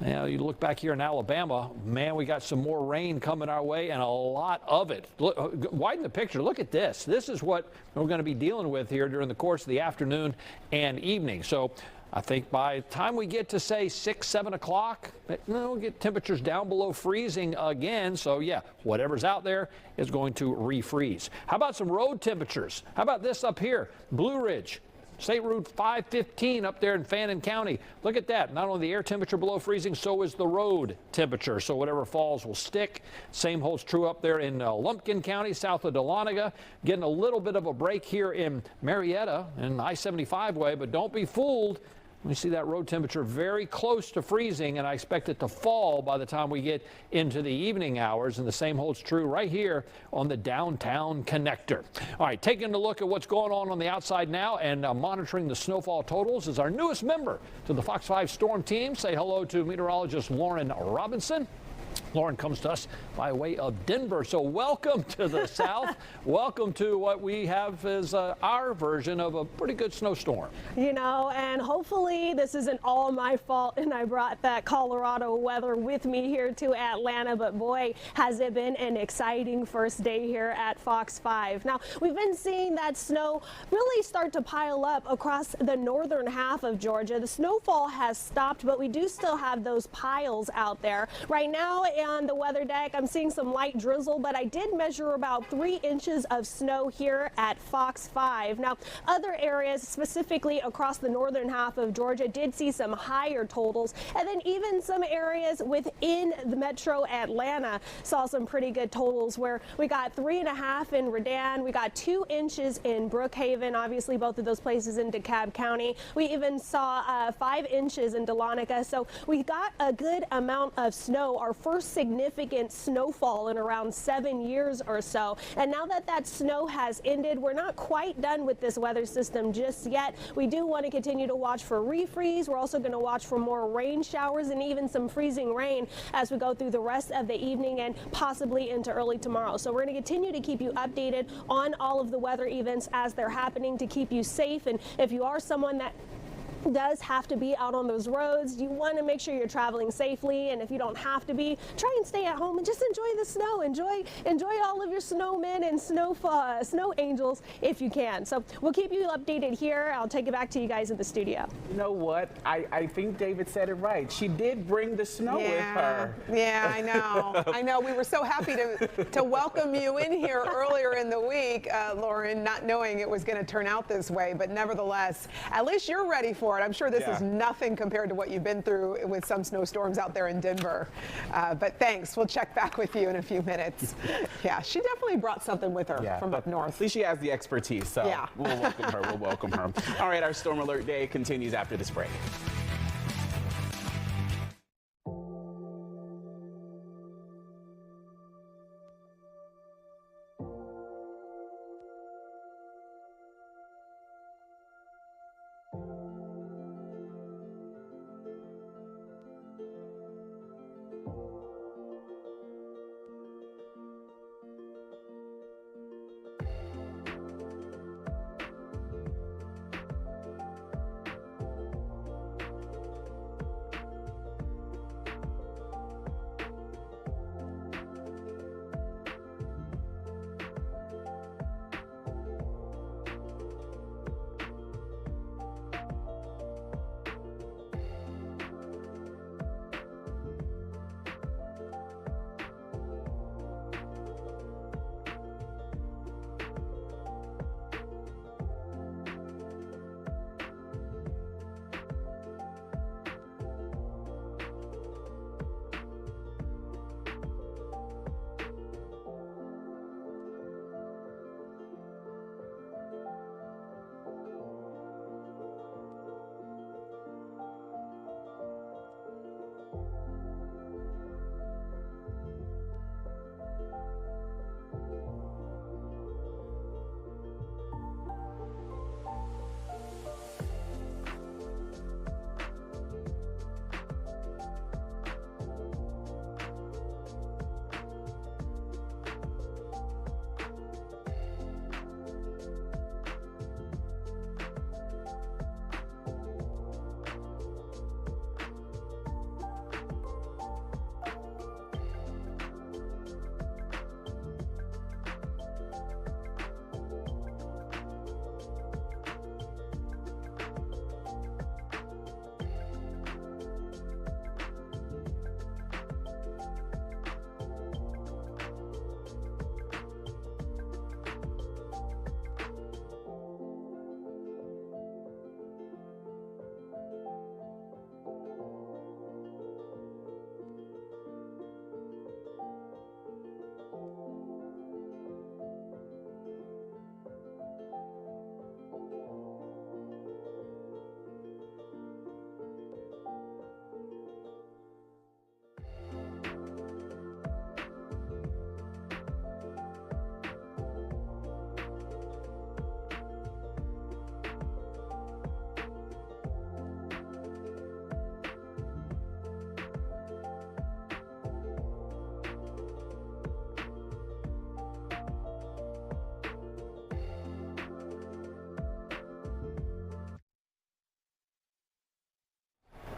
you know, you look back here in Alabama, man, we got some more rain coming our way, and a lot of it. Look, widen the picture. Look at this. This is what we're going to be dealing with here during the course of the afternoon and evening. So I think by the time we get to, say, 6, 7 o'clock, we'll get temperatures down below freezing again. So, yeah, whatever's out there is going to refreeze. How about some road temperatures? How about this up here? Blue Ridge. State Route 515 up there in Fannin County. Look at that. Not only the air temperature below freezing, so is the road temperature. So whatever falls will stick. Same holds true up there in Lumpkin County, south of Dahlonega. Getting a little bit of a break here in Marietta and I-75 way, but don't be fooled. We see that road temperature very close to freezing, and I expect it to fall by the time we get into the evening hours. And the same holds true right here on the downtown connector. All right, taking a look at what's going on the outside now and monitoring the snowfall totals is our newest member to the Fox 5 Storm team. Say hello to meteorologist Lauren Robinson. Lauren comes to us by way of Denver. So welcome to the South. Welcome to what we have as our version of a pretty good snowstorm. You know, and hopefully this isn't all my fault and I brought that Colorado weather with me here to Atlanta. But boy, has it been an exciting first day here at Fox 5. Now, we've been seeing that snow really start to pile up across the northern half of Georgia. The snowfall has stopped, but we do still have those piles out there. Right now, on the weather deck, I'm seeing some light drizzle, but I did measure about 3 inches of snow here at Fox 5. Now, other areas, specifically across the northern half of Georgia, did see some higher totals, and then even some areas within the metro Atlanta saw some pretty good totals, where we got 3.5 in Redan, we got 2 inches in Brookhaven, obviously both of those places in DeKalb County. We even saw 5 inches in Dahlonega, so we got a good amount of snow, our first significant snowfall in around 7 years or so. And now that that snow has ended, we're not quite done with this weather system just yet. We do want to continue to watch for refreeze. We're also going to watch for more rain showers and even some freezing rain as we go through the rest of the evening and possibly into early tomorrow. So we're going to continue to keep you updated on all of the weather events as they're happening to keep you safe. And if you are someone that does have to be out on those roads, you want to make sure you're traveling safely, and if you don't have to be, try and stay at home and just enjoy the snow. Enjoy all of your snowmen and snow angels if you can. So we'll keep you updated here. I'll take it back to you guys in the studio. You know what? I think David said it right. She did bring the snow with her. Yeah, I know. I know. We were so happy to welcome you in here earlier in the week, Lauren, not knowing it was going to turn out this way, but nevertheless, at least you're ready for it. I'm sure this is nothing compared to what you've been through with some snowstorms out there in Denver. But thanks. We'll check back with you in a few minutes. Yeah, she definitely brought something with her from up north. At least she has the expertise, so we'll welcome her. We'll welcome her. All right, our Storm Alert Day continues after this break.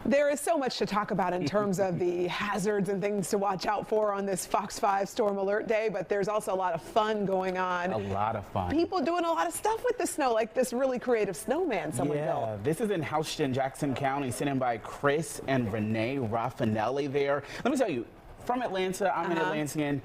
There is so much to talk about in terms of the hazards and things to watch out for on this Fox 5 Storm Alert Day, but there's also a lot of fun going on. A lot of fun. People doing a lot of stuff with the snow, like this really creative snowman someone built. Yeah, this is in Houston, Jackson County, sent in by Chris and Renee Raffinelli there. Let me tell you, from Atlanta. I'm an Atlantean.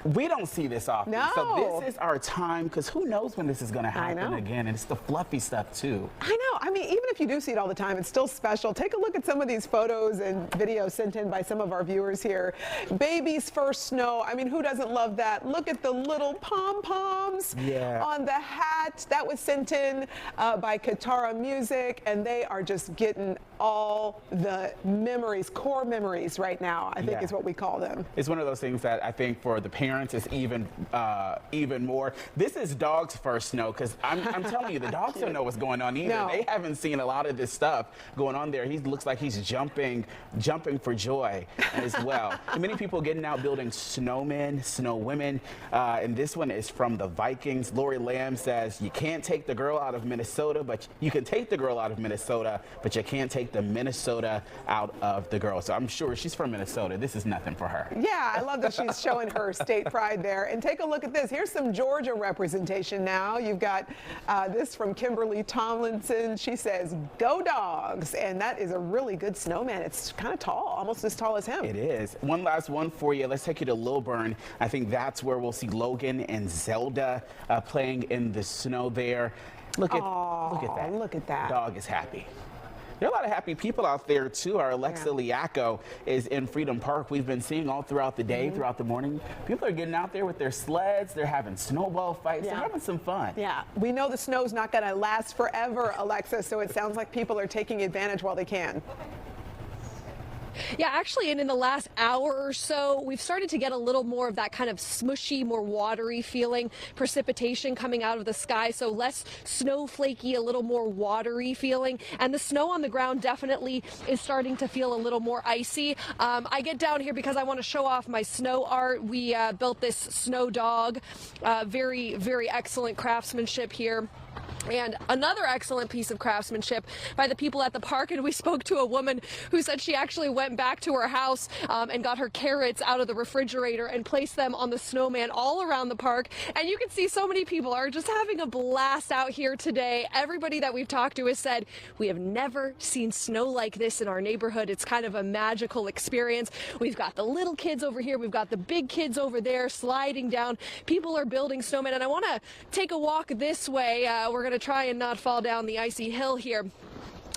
We don't see this often. No. So this is our time, because who knows when this is going to happen again. And it's the fluffy stuff, too. I know. I mean, even if you do see it all the time, it's still special. Take a look at some of these photos and videos sent in by some of our viewers here. Baby's first snow. I mean, who doesn't love that? Look at the little pom-poms on the hat. That was sent in by Katara Music, and they are just getting all the memories, core memories right now, I think is what we call them. It's one of those things that I think for the parents is even more. This is Dog's first snow, because I'm telling you, the dogs don't know what's going on either. No. They haven't seen a lot of this stuff going on there. He looks like he's jumping for joy as well. And many people getting out building snowmen, snow women, and this one is from the Vikings. Lori Lamb says, you can't take the girl out of Minnesota, but you can take the girl out of Minnesota, but you can't take the Minnesota out of the girl. So I'm sure she's from Minnesota. This is nothing for her. Yeah, I love that she's showing her state pride there. And take a look at this. Here's some Georgia representation now. You've got this from Kimberly Tomlinson. She says, go Dogs. And that is a really good snowman. It's kind of tall, almost as tall as him. It is. One last one for you. Let's take you to Lilburn. I think that's where we'll see Logan and Zelda playing in the snow there. Look at that. Look at that. Dog is happy. There are a lot of happy people out there, too. Our Alexa Liaco is in Freedom Park. We've been seeing all throughout the day, throughout the morning. People are getting out there with their sleds. They're having snowball fights. They're having some fun. Yeah, we know the snow's not going to last forever, Alexa, so it sounds like people are taking advantage while they can. Yeah, actually, and in the last hour or so, we've started to get a little more of that kind of smushy, more watery feeling, precipitation coming out of the sky, so less snowflakey, a little more watery feeling, and the snow on the ground definitely is starting to feel a little more icy. I get down here because I want to show off my snow art. We built this snow dog, very, very excellent craftsmanship here. And another excellent piece of craftsmanship by the people at the park. And we spoke to a woman who said she actually went back to her house and got her carrots out of the refrigerator and placed them on the snowman all around the park. And you can see so many people are just having a blast out here today. Everybody that we've talked to has said, we have never seen snow like this in our neighborhood. It's kind of a magical experience. We've got the little kids over here. We've got the big kids over there sliding down. People are building snowmen. And I want to take a walk this way. We're going to try and not fall down the icy hill here,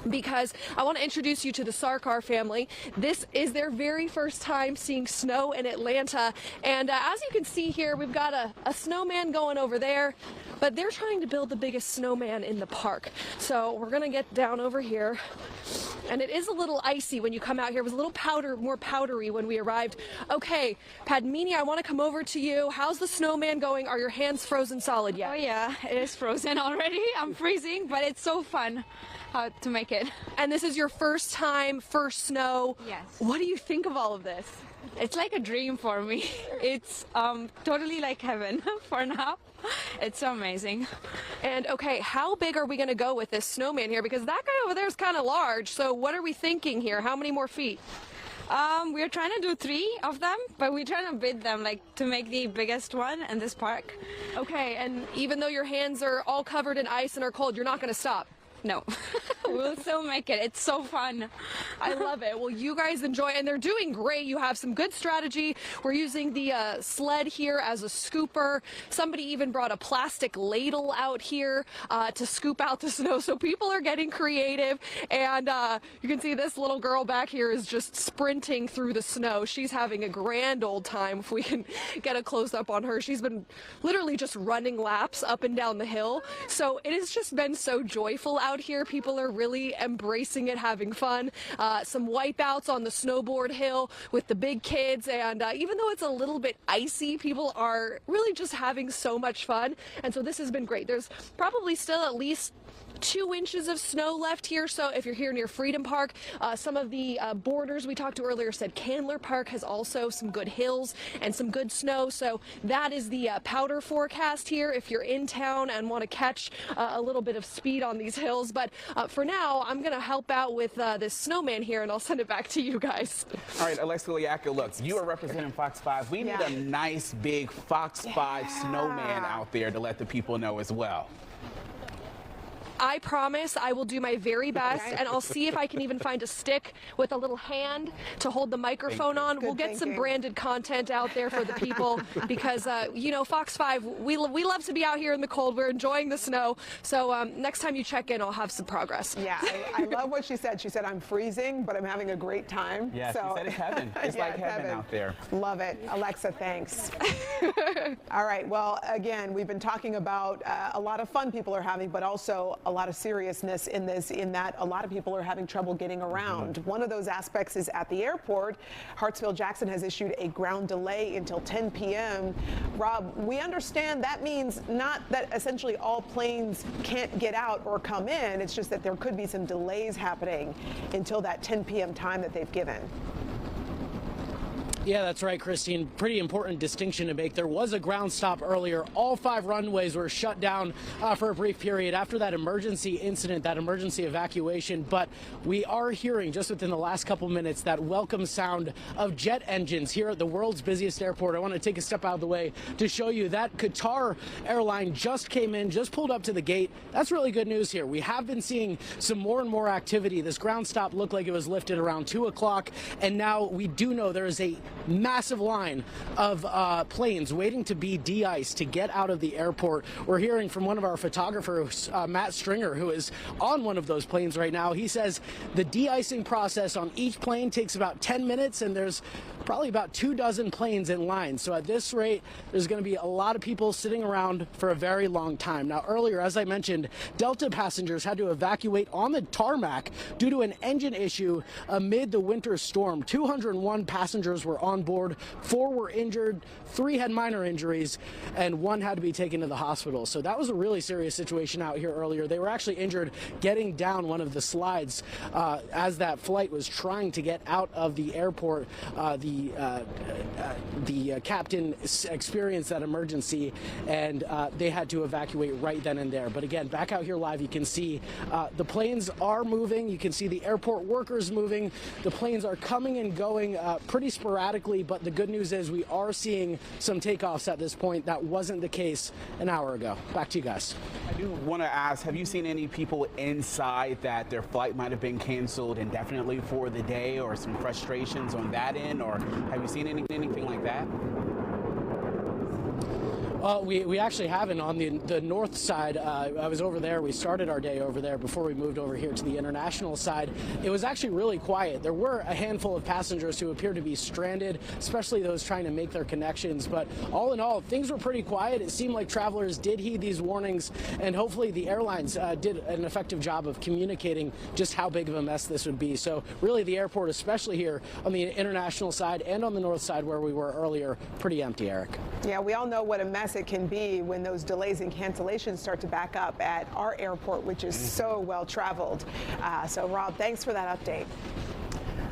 because I want to introduce you to the Sarkar family. This is their very first time seeing snow in Atlanta. And as you can see here, we've got a snowman going over there, but they're trying to build the biggest snowman in the park. So we're going to get down over here. And it is a little icy when you come out here. It was a little more powdery when we arrived. Okay, Padmini, I want to come over to you. How's the snowman going? Are your hands frozen solid yet? Oh yeah, it is frozen already. I'm freezing, but it's so fun to make it. And this is your first time, first snow. Yes. What do you think of all of this? It's like a dream for me. It's totally like heaven for now. It's so amazing. And okay, how big are we going to go with this snowman here? Because that guy over there is kind of large. So what are we thinking here? How many more feet? We're trying to do 3 of them, but we're trying to bid them to make the biggest one in this park. Okay, and even though your hands are all covered in ice and are cold, you're not going to stop. No, we'll still make it. It's so fun. I love it. Well, you guys enjoy, and they're doing great. You have some good strategy. We're using the sled here as a scooper. Somebody even brought a plastic ladle out here to scoop out the snow. So people are getting creative, and you can see this little girl back here is just sprinting through the snow. She's having a grand old time. If we can get a close-up on her, she's been literally just running laps up and down the hill. So it has just been so joyful out here. People are really embracing it, having fun. Some wipeouts on the snowboard hill with the big kids, and even though it's a little bit icy, people are really just having so much fun. And so this has been great. There's probably still at least 2 inches of snow left here. So if you're here near Freedom Park, some of the borders we talked to earlier said Candler Park has also some good hills and some good snow. So that is the powder forecast here if you're in town and want to catch a little bit of speed on these hills. But for now, I'm going to help out with this snowman here, and I'll send it back to you guys. All right, Alexa Liaco, look, you are representing Fox 5. We need a nice big Fox 5 snowman out there to let the people know as well. I promise I will do my very best, and I'll see if I can even find a stick with a little hand to hold the microphone on. We'll get some branded content out there for the people because, you know, Fox 5, we love to be out here in the cold. We're enjoying the snow. So next time you check in, I'll have some progress. Yeah, I love what she said. She said, I'm freezing, but I'm having a great time. Yeah, so, she said it's heaven. It's like heaven out there. Love it. Alexa, thanks. All right, well, again, we've been talking about a lot of fun people are having, but also a lot of seriousness in this, in that a lot of people are having trouble getting around. One of those aspects is at the airport. Hartsfield-Jackson has issued a ground delay until 10 p.m. Rob, we understand that means not that essentially all planes can't get out or come in. It's just that there could be some delays happening until that 10 p.m. time that they've given. Yeah, that's right, Christine. Pretty important distinction to make. There was a ground stop earlier. All 5 runways were shut down for a brief period after that emergency incident, that emergency evacuation. But we are hearing just within the last couple minutes that welcome sound of jet engines here at the world's busiest airport. I want to take a step out of the way to show you that Qatar airline just came in, just pulled up to the gate. That's really good news here. We have been seeing some more and more activity. This ground stop looked like it was lifted around 2 o'clock, and now we do know there is a massive line of planes waiting to be de-iced to get out of the airport. We're hearing from one of our photographers, Matt Stringer, who is on one of those planes right now. He says the de-icing process on each plane takes about 10 minutes, and there's probably about 24 planes in line. So at this rate, there's going to be a lot of people sitting around for a very long time. Now, earlier, as I mentioned, Delta passengers had to evacuate on the tarmac due to an engine issue amid the winter storm. 201 passengers were on board, 4 were injured, 3 had minor injuries, and 1 had to be taken to the hospital. So that was a really serious situation out here earlier. They were actually injured getting down one of the slides as that flight was trying to get out of the airport. The captain experienced that emergency, and they had to evacuate right then and there. But again, back out here live, you can see the planes are moving. You can see the airport workers moving. The planes are coming and going pretty sporadically, but the good news is we are seeing some takeoffs at this point. That wasn't the case an hour ago. Back to you guys. I do want to ask, have you seen any people inside that their flight might have been canceled indefinitely for the day, or some frustrations on that end, or have you seen anything like that? We actually haven't on the north side. I was over there. We started our day over there before we moved over here to the international side. It was actually really quiet. There were a handful of passengers who appeared to be stranded, especially those trying to make their connections. But all in all, things were pretty quiet. It seemed like travelers did heed these warnings, and hopefully the airlines did an effective job of communicating just how big of a mess this would be. So really the airport, especially here on the international side and on the north side where we were earlier, pretty empty, Eric. Yeah, we all know what a mess it can be when those delays and cancellations start to back up at our airport, which is so well traveled. So Rob, thanks for that update.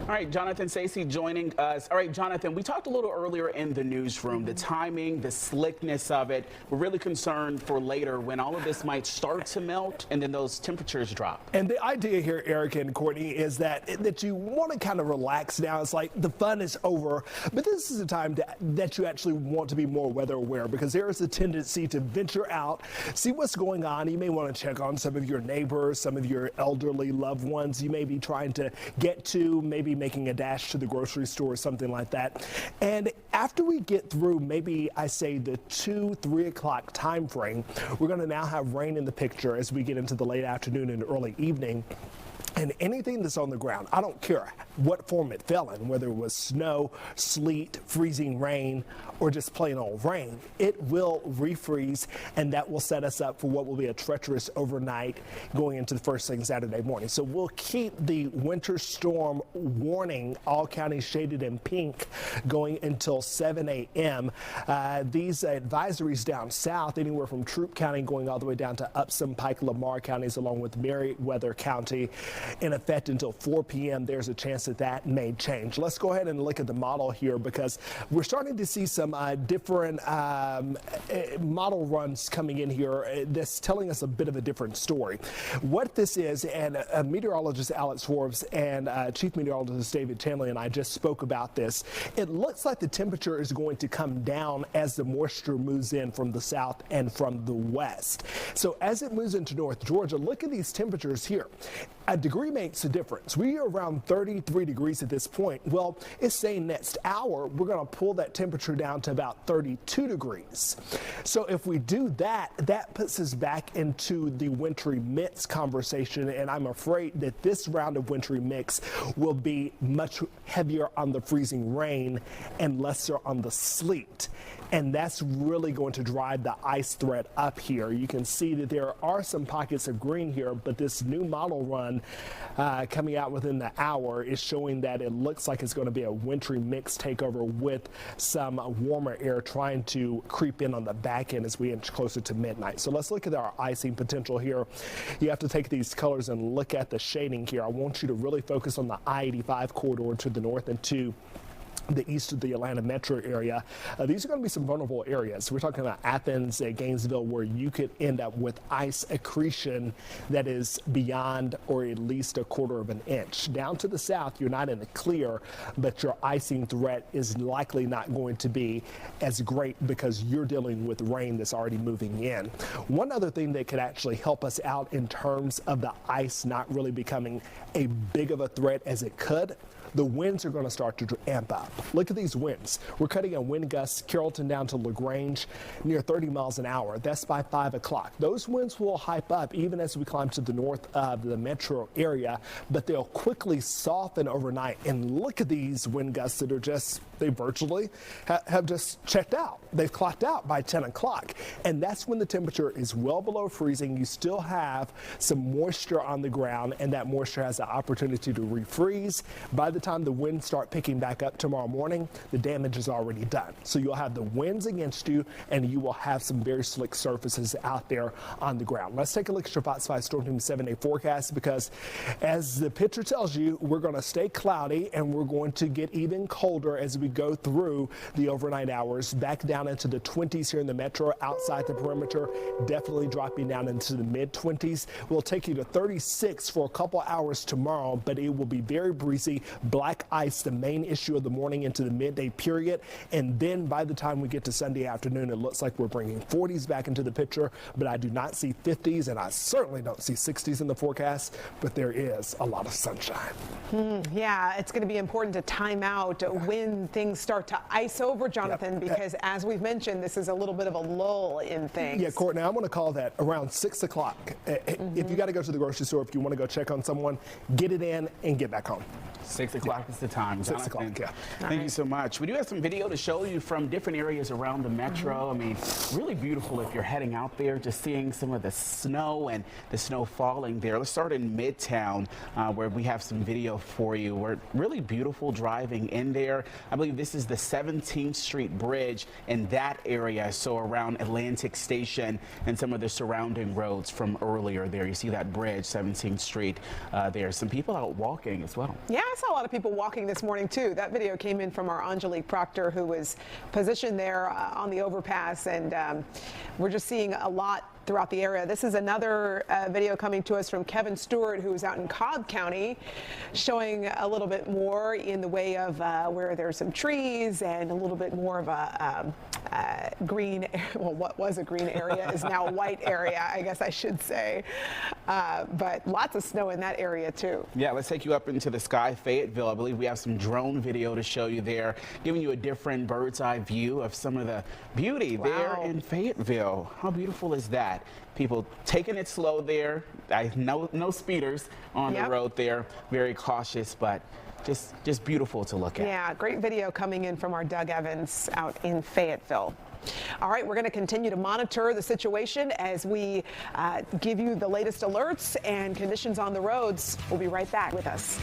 All right, Jonathan Stacey joining us. All right, Jonathan, we talked a little earlier in the newsroom, the timing, the slickness of it. We're really concerned for later when all of this might start to melt and then those temperatures drop. And the idea here, Eric and Courtney, is that you want to kind of relax now. It's like the fun is over, but this is a time that you actually want to be more weather aware, because there is a tendency to venture out, see what's going on. You may want to check on some of your neighbors, some of your elderly loved ones you may be trying to get to, maybe making a dash to the grocery store or something like that. And after we get through, maybe I say the 2-3 o'clock time frame, we're going to now have rain in the picture as we get into the late afternoon and early evening. And anything that's on the ground, I don't care what form it fell in, whether it was snow, sleet, freezing rain, or just plain old rain, it will refreeze, and that will set us up for what will be a treacherous overnight going into the first thing Saturday morning. So we'll keep the winter storm warning, all counties shaded in pink, going until 7 a.m. These advisories down south, anywhere from Troup County going all the way down to Upson, Pike, Lamar counties, along with Meriwether County, in effect until 4 p.m. There's a chance that that may change. Let's go ahead and look at the model here, because we're starting to see some different model runs coming in here that's telling us a bit of a different story. What this is, and meteorologist Alex Forbes and Chief Meteorologist David Chanley and I just spoke about this. It looks like the temperature is going to come down as the moisture moves in from the south and from the west. So as it moves into North Georgia, look at these temperatures here. A degree makes a difference. We are around 33 degrees at this point. Well, it's saying next hour, we're going to pull that temperature down to about 32 degrees. So if we do that, that puts us back into the wintry mix conversation. And I'm afraid that this round of wintry mix will be much heavier on the freezing rain and lesser on the sleet. And that's really going to drive the ice threat up here. You can see that there are some pockets of green here, but this new model run coming out within the hour is showing that it looks like it's going to be a wintry mix takeover with some warmer air trying to creep in on the back end as we inch closer to midnight. So let's look at our icing potential here. You have to take these colors and look at the shading here. I want you to really focus on the I-85 corridor to the north and to the east of the Atlanta metro area. These are going to be some vulnerable areas. We're talking about Athens and Gainesville, where you could end up with ice accretion that is beyond or at least a quarter of an inch. Down to the south, you're not in the clear, but your icing threat is likely not going to be as great because you're dealing with rain that's already moving in. One other thing that could actually help us out in terms of the ice not really becoming a big of a threat as it could, the winds are going to start to amp up. Look at these winds. We're cutting a wind gust Carrollton down to LaGrange near 30 miles an hour. That's by 5 o'clock. Those winds will hype up even as we climb to the north of the metro area, but they'll quickly soften overnight. And look at these wind gusts that are just, they virtually have just checked out. They've clocked out by 10 o'clock. And that's when the temperature is well below freezing. You still have some moisture on the ground, and that moisture has the opportunity to refreeze. By the time the winds start picking back up tomorrow morning, the damage is already done. So you'll have the winds against you, and you will have some very slick surfaces out there on the ground. Let's take a look at your Fox 5 Storm Team 7-day forecast, because as the picture tells you, we're going to stay cloudy and we're going to get even colder as we go through the overnight hours, back down into the 20s here in the metro. Outside the perimeter, definitely dropping down into the mid-20s. We'll take you to 36 for a couple hours tomorrow, but it will be very breezy. Black ice, the main issue of the morning into the midday period. And then by the time we get to Sunday afternoon, it looks like we're bringing 40s back into the picture, but I do not see 50s, and I certainly don't see 60s in the forecast, but there is a lot of sunshine. Yeah, it's going to be important to time out when things start to ice over, Jonathan, because as we've mentioned, this is a little bit of a lull in things. Yeah, Courtney, I'm going to call that around 6 o'clock. If you got to go to the grocery store, if you want to go check on someone, get it in and get back home. 6 o'clock is the time. 6 o'clock, yeah. Thank you so much. We do have some video to show you from different areas around the metro. I mean, really beautiful if you're heading out there, just seeing some of the snow and the snow falling there. Let's start in Midtown, where we have some video for you. We're really beautiful driving in there. I believe this is the 17th Street Bridge in that area, so around Atlantic Station and some of the surrounding roads from earlier there. You see that bridge, 17th Street there. Some people out walking as well. Yeah, I saw a lot of people walking this morning too. That video came in from our Angelique Proctor, who was positioned there on the overpass, and we're just seeing a lot throughout the area. This is another video coming to us from Kevin Stewart, who is out in Cobb County, showing a little bit more in the way of where there's some trees and a little bit more of a green, well, what was a green area is now a white area, I guess I should say. But lots of snow in that area too. Yeah, let's take you up into the sky, Fayetteville. I believe we have some drone video to show you there, giving you a different bird's eye view of some of the beauty there in Fayetteville. How beautiful is that? People taking it slow there. No speeders on the road there. Very cautious, but just beautiful to look at. Yeah, great video coming in from our Doug Evans out in Fayetteville. All right, we're going to continue to monitor the situation as we give you the latest alerts and conditions on the roads. We'll be right back with us.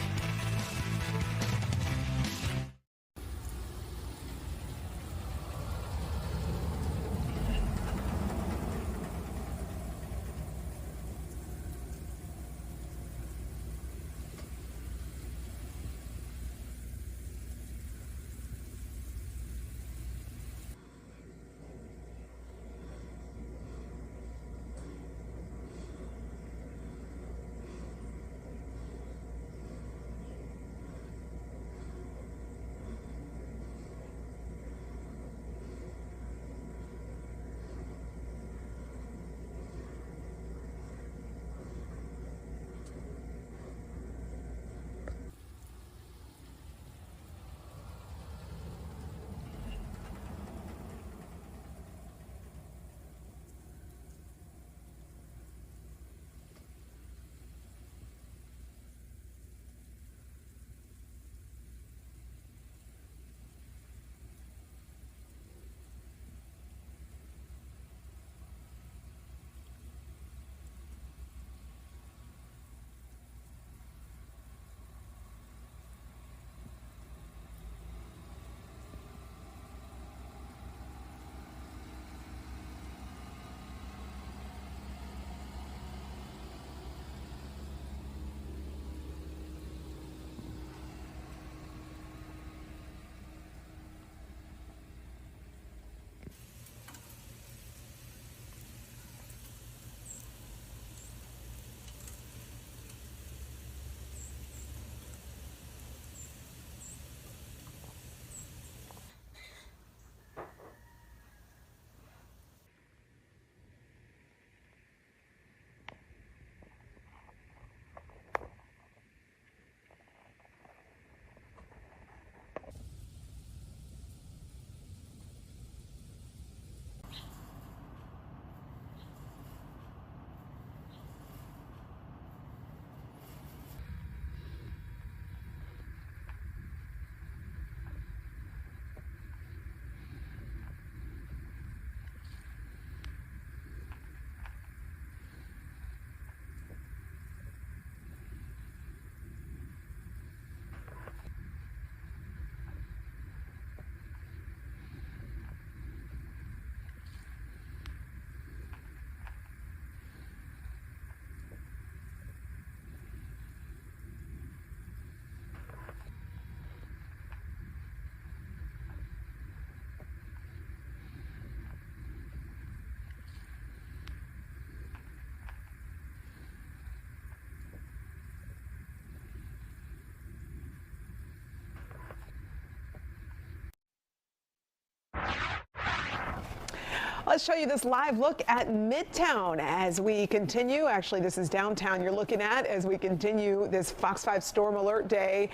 Let's show you this live look at Midtown as we continue. Actually, this is downtown you're looking at as we continue this Fox 5 Storm Alert Day.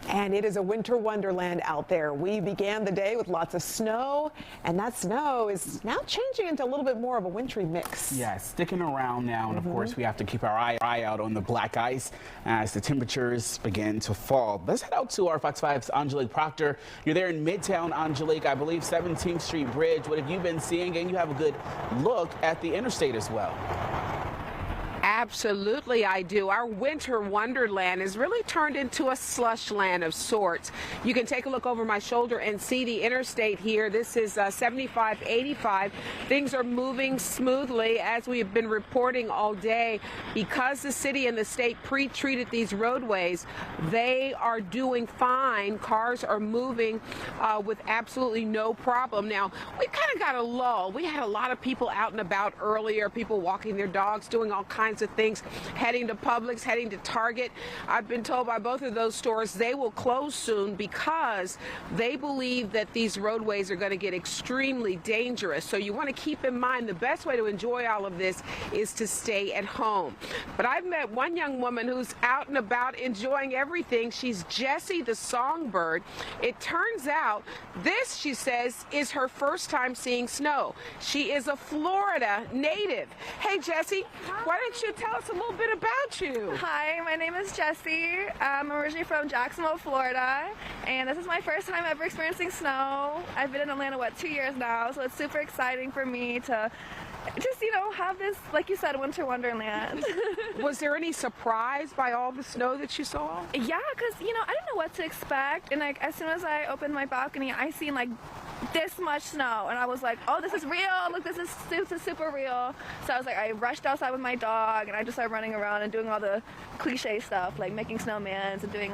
And it is a winter wonderland out there. We began the day with lots of snow, and that snow is now changing into a little bit more of a wintry mix. Yes, sticking around now, and of course we have to keep our eye out on the black ice as the temperatures begin to fall. Let's head out to our Fox 5's Angelique Proctor. You're there in Midtown, Angelique, I believe 17th Street Bridge. What have you been seeing? And you have a good look at the interstate as well. Absolutely, I do. Our winter wonderland has really turned into a slush land of sorts. You can take a look over my shoulder and see the interstate here. This is 75-85. Things are moving smoothly as we have been reporting all day. Because the city and the state pre-treated these roadways, they are doing fine. Cars are moving with absolutely no problem. Now, we kind of got a lull. We had a lot of people out and about earlier, people walking their dogs, doing all kinds of things, heading to Publix, heading to Target. I've been told by both of those stores they will close soon because they believe that these roadways are going to get extremely dangerous. So you want to keep in mind the best way to enjoy all of this is to stay at home. But I've met one young woman who's out and about enjoying everything. She's Jessie the Songbird. It turns out this, she says, is her first time seeing snow. She is a Florida native. Hey, Jessie, why don't you tell us a little bit about you? Hi, my name is Jessie. I'm originally from Jacksonville, Florida, and this is my first time ever experiencing snow. I've been in Atlanta, 2 years now, so it's super exciting for me to just, have this, like you said, winter wonderland. Was there any surprise by all the snow that you saw? Yeah, because, I didn't know what to expect, and as soon as I opened my balcony, I seen this much snow, and I was like, oh, this is real. Look, this is super real. So I rushed outside with my dog, and I just started running around and doing all the cliche stuff, like making snowmans and doing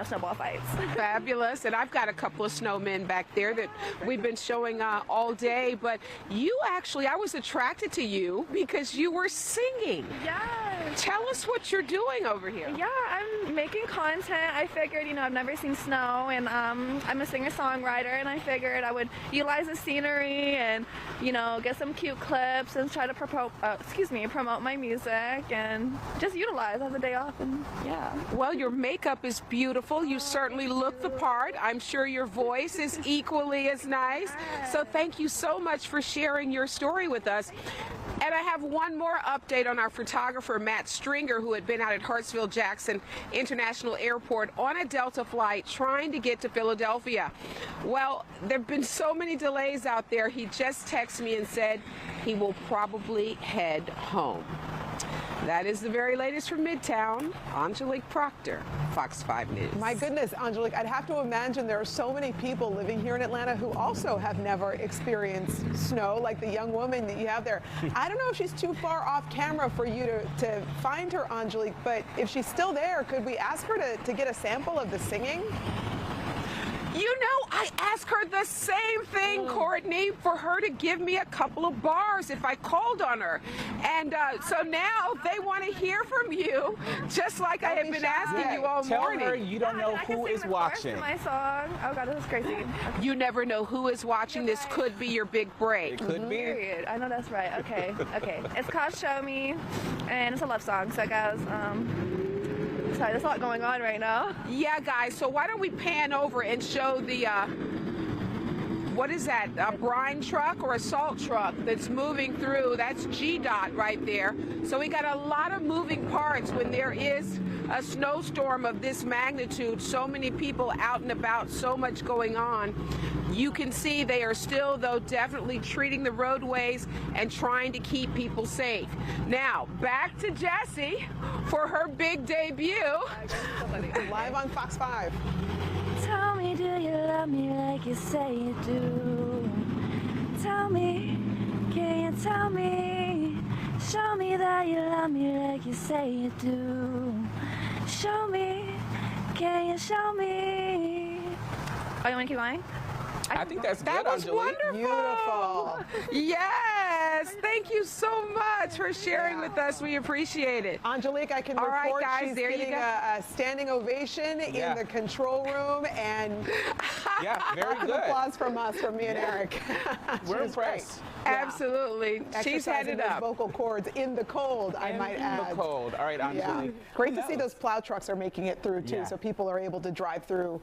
snowball fights. Fabulous. And I've got a couple of snowmen back there that we've been showing all day. But you actually, I was attracted to you because you were singing. Yes. Tell us what you're doing over here. Yeah, I'm making content. I figured, I've never seen snow, and I'm a singer-songwriter, and I figured I would utilize the scenery and, get some cute clips and try to promote my music and just utilize. I have the day off, and yeah. Well, your makeup is beautiful. You certainly look the part. I'm sure your voice is equally as nice. So thank you so much for sharing your story with us. And I have one more update on our photographer, Matt Stringer, who had been out at Hartsfield-Jackson International Airport on a Delta flight trying to get to Philadelphia. Well, there have been so many delays out there, he just texted me and said he will probably head home. That is the very latest from Midtown. Angelique Proctor, Fox 5 News. My goodness, Angelique, I'd have to imagine there are so many people living here in Atlanta who also have never experienced snow, like the young woman that you have there. I don't know if she's too far off camera for you to find her, Angelique, but if she's still there, could we ask her to get a sample of the singing? I asked her the same thing, Courtney, for her to give me a couple of bars if I called on her. And so now they want to hear from you, just like I have been asking you all morning. Tell her you don't know who is watching. My song. Oh God, this is crazy. You never know who is watching. This could be your big break. It could be. Period. I know that's right. Okay. It's called Show Me, and it's a love song. So guys, sorry, there's a lot going on right now. Yeah, guys, so why don't we pan over and show the, what is that, a brine truck or a salt truck that's moving through? That's GDOT right there. So we got a lot of moving parts when there is a snowstorm of this magnitude. So many people out and about, so much going on. You can see they are still, though, definitely treating the roadways and trying to keep people safe. Now, back to Jessie for her big debut. Live on Fox 5. Tell me, do you love me like you say you do? Tell me, can you tell me? Show me that you love me like you say you do. Show me, can you show me? Oh, you want to keep going? I think that's good, That was Angelique. wonderful. Beautiful. Yes. Thank you so much for sharing with us. We appreciate it. Angelique, I can All right, report guys, she's there you getting go. a standing ovation in the control room, and Yeah, very An good. applause from us, from me and Eric. We're impressed. Absolutely. She's had Exercising it those up. vocal cords in the cold, I might add. In the cold. All right, Anjali. Great to see those plow trucks are making it through too, Yeah. so people are able to drive through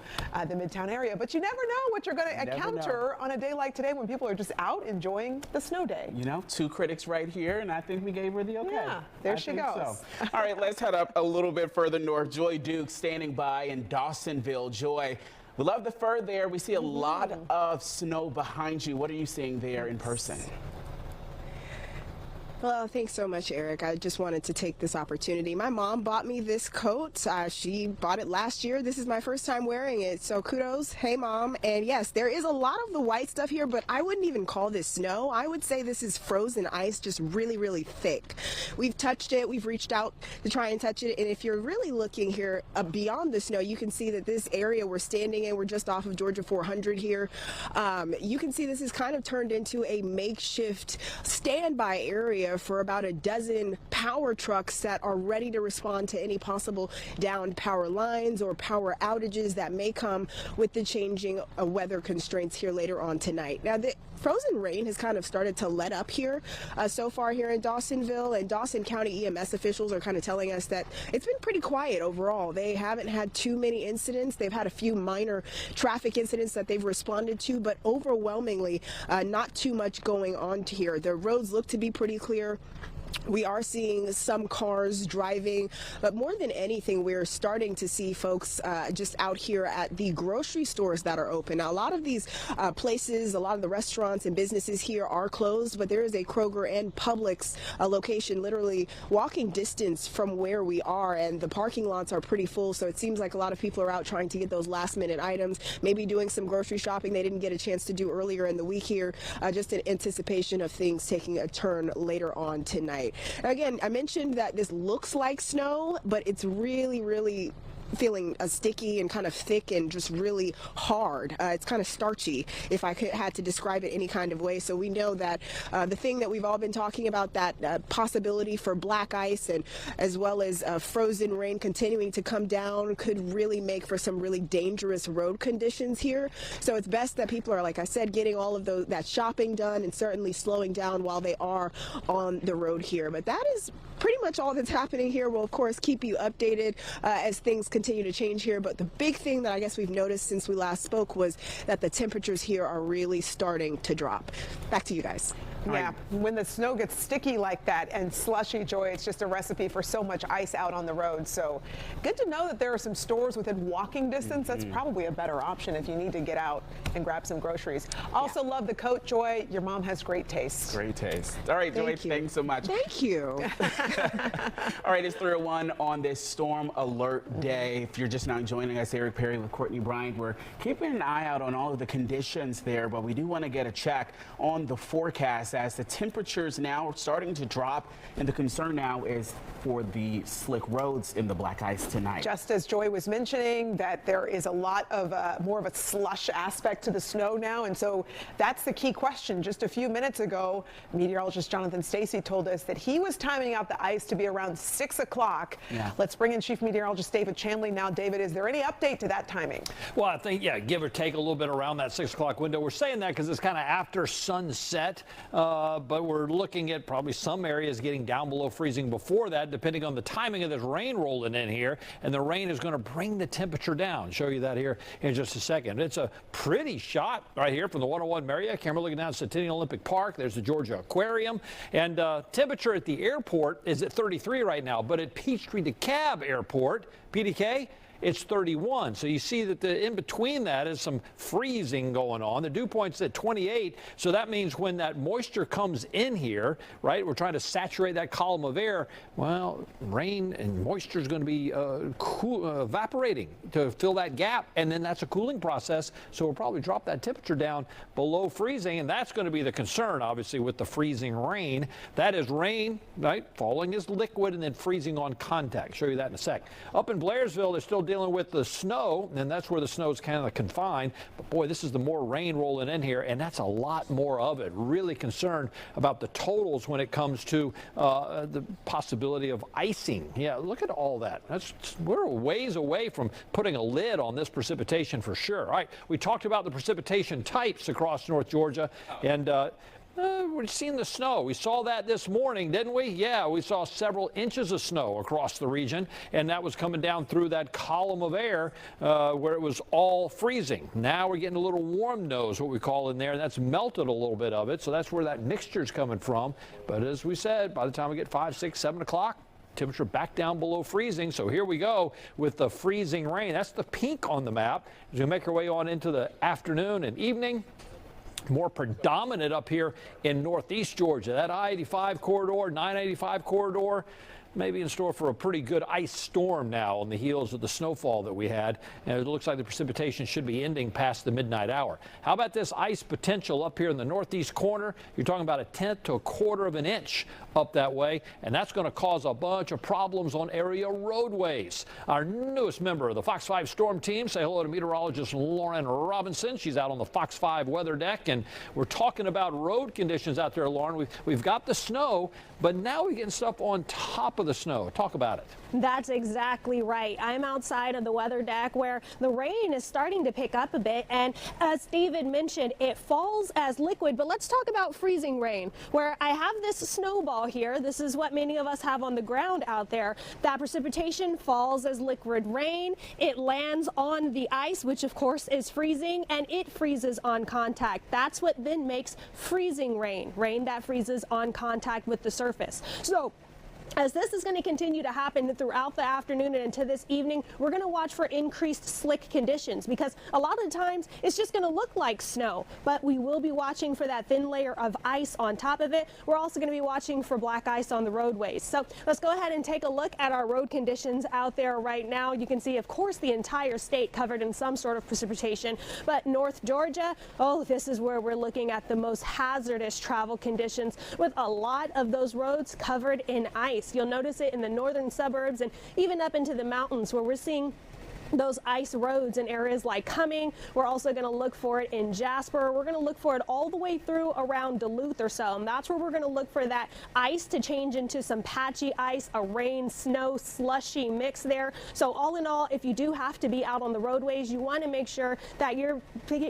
the Midtown area. But you never know what you're going to encounter on a day like today when people are just out enjoying the snow day. You know, 2 critics right here, and I think we gave her the okay. Yeah, there she think goes. So. All right, let's head up a little bit further north. Joy Duke standing by in Dawsonville. Joy, we love the fur there. We see a lot of snow behind you. What are you seeing there in person? Well, thanks so much, Eric. I just wanted to take this opportunity. My mom bought me this coat. She bought it last year. This is my first time wearing it, so kudos. Hey, Mom. And yes, there is a lot of the white stuff here, but I wouldn't even call this snow. I would say this is frozen ice, just really, really thick. We've touched it. We've reached out to try and touch it, and if you're really looking here beyond the snow, you can see that this area we're standing in, we're just off of Georgia 400 here. You can see this is kind of turned into a makeshift standby area for about a dozen power trucks that are ready to respond to any possible downed power lines or power outages that may come with the changing weather constraints here later on tonight. Now, the frozen rain has kind of started to let up here so far here in Dawsonville, and Dawson County EMS officials are kind of telling us that it's been pretty quiet overall. They haven't had too many incidents. They've had a few minor traffic incidents that they've responded to, but overwhelmingly not too much going on here. The roads look to be pretty clear. We are seeing some cars driving, but more than anything, we're starting to see folks just out here at the grocery stores that are open. Now, a lot of these places, a lot of the restaurants and businesses here are closed, but there is a Kroger and Publix location literally walking distance from where we are, and the parking lots are pretty full, so it seems like a lot of people are out trying to get those last-minute items, maybe doing some grocery shopping they didn't get a chance to do earlier in the week here, just in anticipation of things taking a turn later on tonight. Again, I mentioned that this looks like snow, but it's really, really feeling sticky and kind of thick and just really hard. It's kind of starchy, if I had to describe it any kind of way. So we know that the thing that we've all been talking about, that possibility for black ice and as well as frozen rain continuing to come down, could really make for some really dangerous road conditions here. So it's best that people are, like I said, getting all of that shopping done and certainly slowing down while they are on the road here. But that is pretty much all that's happening here. We'll, of course, keep you updated as things continue to change here. But the big thing that I guess we've noticed since we last spoke was that the temperatures here are really starting to drop. Back to you guys. Yeah, when the snow gets sticky like that and slushy, Joy, it's just a recipe for so much ice out on the road. So good to know that there are some stores within walking distance. That's probably a better option if you need to get out and grab some groceries. Also love the coat, Joy. Your mom has great taste. Great taste. All right, Joy, thanks so much. Thank you. All right, it's 3:01 on this storm alert day. If you're just now joining us, Eric Perry with Courtney Bryant. We're keeping an eye out on all of the conditions there, but we do want to get a check on the forecast as the temperatures now are starting to drop, and the concern now is for the slick roads in the black ice tonight. Just as Joy was mentioning, that there is a lot of more of a slush aspect to the snow now, and so that's the key question. Just a few minutes ago, meteorologist Jonathan Stacy told us that he was timing out the ice to be around 6 o'clock. Yeah. Let's bring in Chief Meteorologist David Chanley now. David, is there any update to that timing? Well, I think, yeah, give or take a little bit around that 6 o'clock window. We're saying that because it's kind of after sunset, but we're looking at probably some areas getting down below freezing before that, depending on the timing of this rain rolling in here. And the rain is going to bring the temperature down. Show you that here in just a second. It's a pretty shot right here from the 101 Marriott. Camera looking down at Centennial Olympic Park. There's the Georgia Aquarium. And temperature at the airport is at 33 right now, but at Peachtree DeKalb Airport, PDK, it's 31. So you see that in between that is some freezing going on. The dew point's at 28. So that means when that moisture comes in here, right, we're trying to saturate that column of air. Well, rain and moisture is going to be evaporating to fill that gap. And then that's a cooling process. So we'll probably drop that temperature down below freezing. And that's going to be the concern, obviously, with the freezing rain. That is rain, right, falling as liquid and then freezing on contact. Show you that in a sec. Up in Blairsville, there's still dealing with the snow, and that's where the snow is kind of confined. But boy, this is the more rain rolling in here, and that's a lot more of it. Really concerned about the totals when it comes to the possibility of icing. Yeah, look at all that. We're a ways away from putting a lid on this precipitation for sure. All right, we talked about the precipitation types across North Georgia, and we've seen the snow. We saw that this morning, didn't we? Yeah, we saw several inches of snow across the region, and that was coming down through that column of air where it was all freezing. Now we're getting a little warm nose, what we call in there, and that's melted a little bit of it, so that's where that mixture is coming from. But as we said, by the time we get 5, 6, 7 o'clock, temperature back down below freezing. So here we go with the freezing rain. That's the pink on the map. As we make our way on into the afternoon and evening, more predominant up here in northeast Georgia. That I-85 corridor, 985 corridor, maybe in store for a pretty good ice storm now on the heels of the snowfall that we had. And it looks like the precipitation should be ending past the midnight hour. How about this ice potential up here in the northeast corner? You're talking about 1/10 to 1/4 of an inch up that way, and that's going to cause a bunch of problems on area roadways. Our newest member of the Fox 5 Storm Team, say hello to meteorologist Lauren Robinson. She's out on the Fox 5 weather deck, and we're talking about road conditions out there, Lauren. We've got the snow, but now we're getting stuff on top of the snow. Talk about it. That's exactly right. I'm outside of the weather deck where the rain is starting to pick up a bit, and as David mentioned, it falls as liquid. But let's talk about freezing rain, where I have this snowball here. This is what many of us have on the ground out there. That precipitation falls as liquid rain. It lands on the ice, which of course is freezing, and it freezes on contact. That's what then makes freezing rain, rain that freezes on contact with the surface. So as this is going to continue to happen throughout the afternoon and into this evening, we're going to watch for increased slick conditions, because a lot of the times it's just going to look like snow, but we will be watching for that thin layer of ice on top of it. We're also going to be watching for black ice on the roadways. So let's go ahead and take a look at our road conditions out there right now. You can see, of course, the entire state covered in some sort of precipitation, but North Georgia, oh, this is where we're looking at the most hazardous travel conditions, with a lot of those roads covered in ice. You'll notice it in the northern suburbs and even up into the mountains, where we're seeing those ice roads in areas like Cumming. We're also going to look for it in Jasper. We're going to look for it all the way through around Duluth or so. And that's where we're going to look for that ice to change into some patchy ice, a rain, snow, slushy mix there. So all in all, if you do have to be out on the roadways, you want to make sure that you're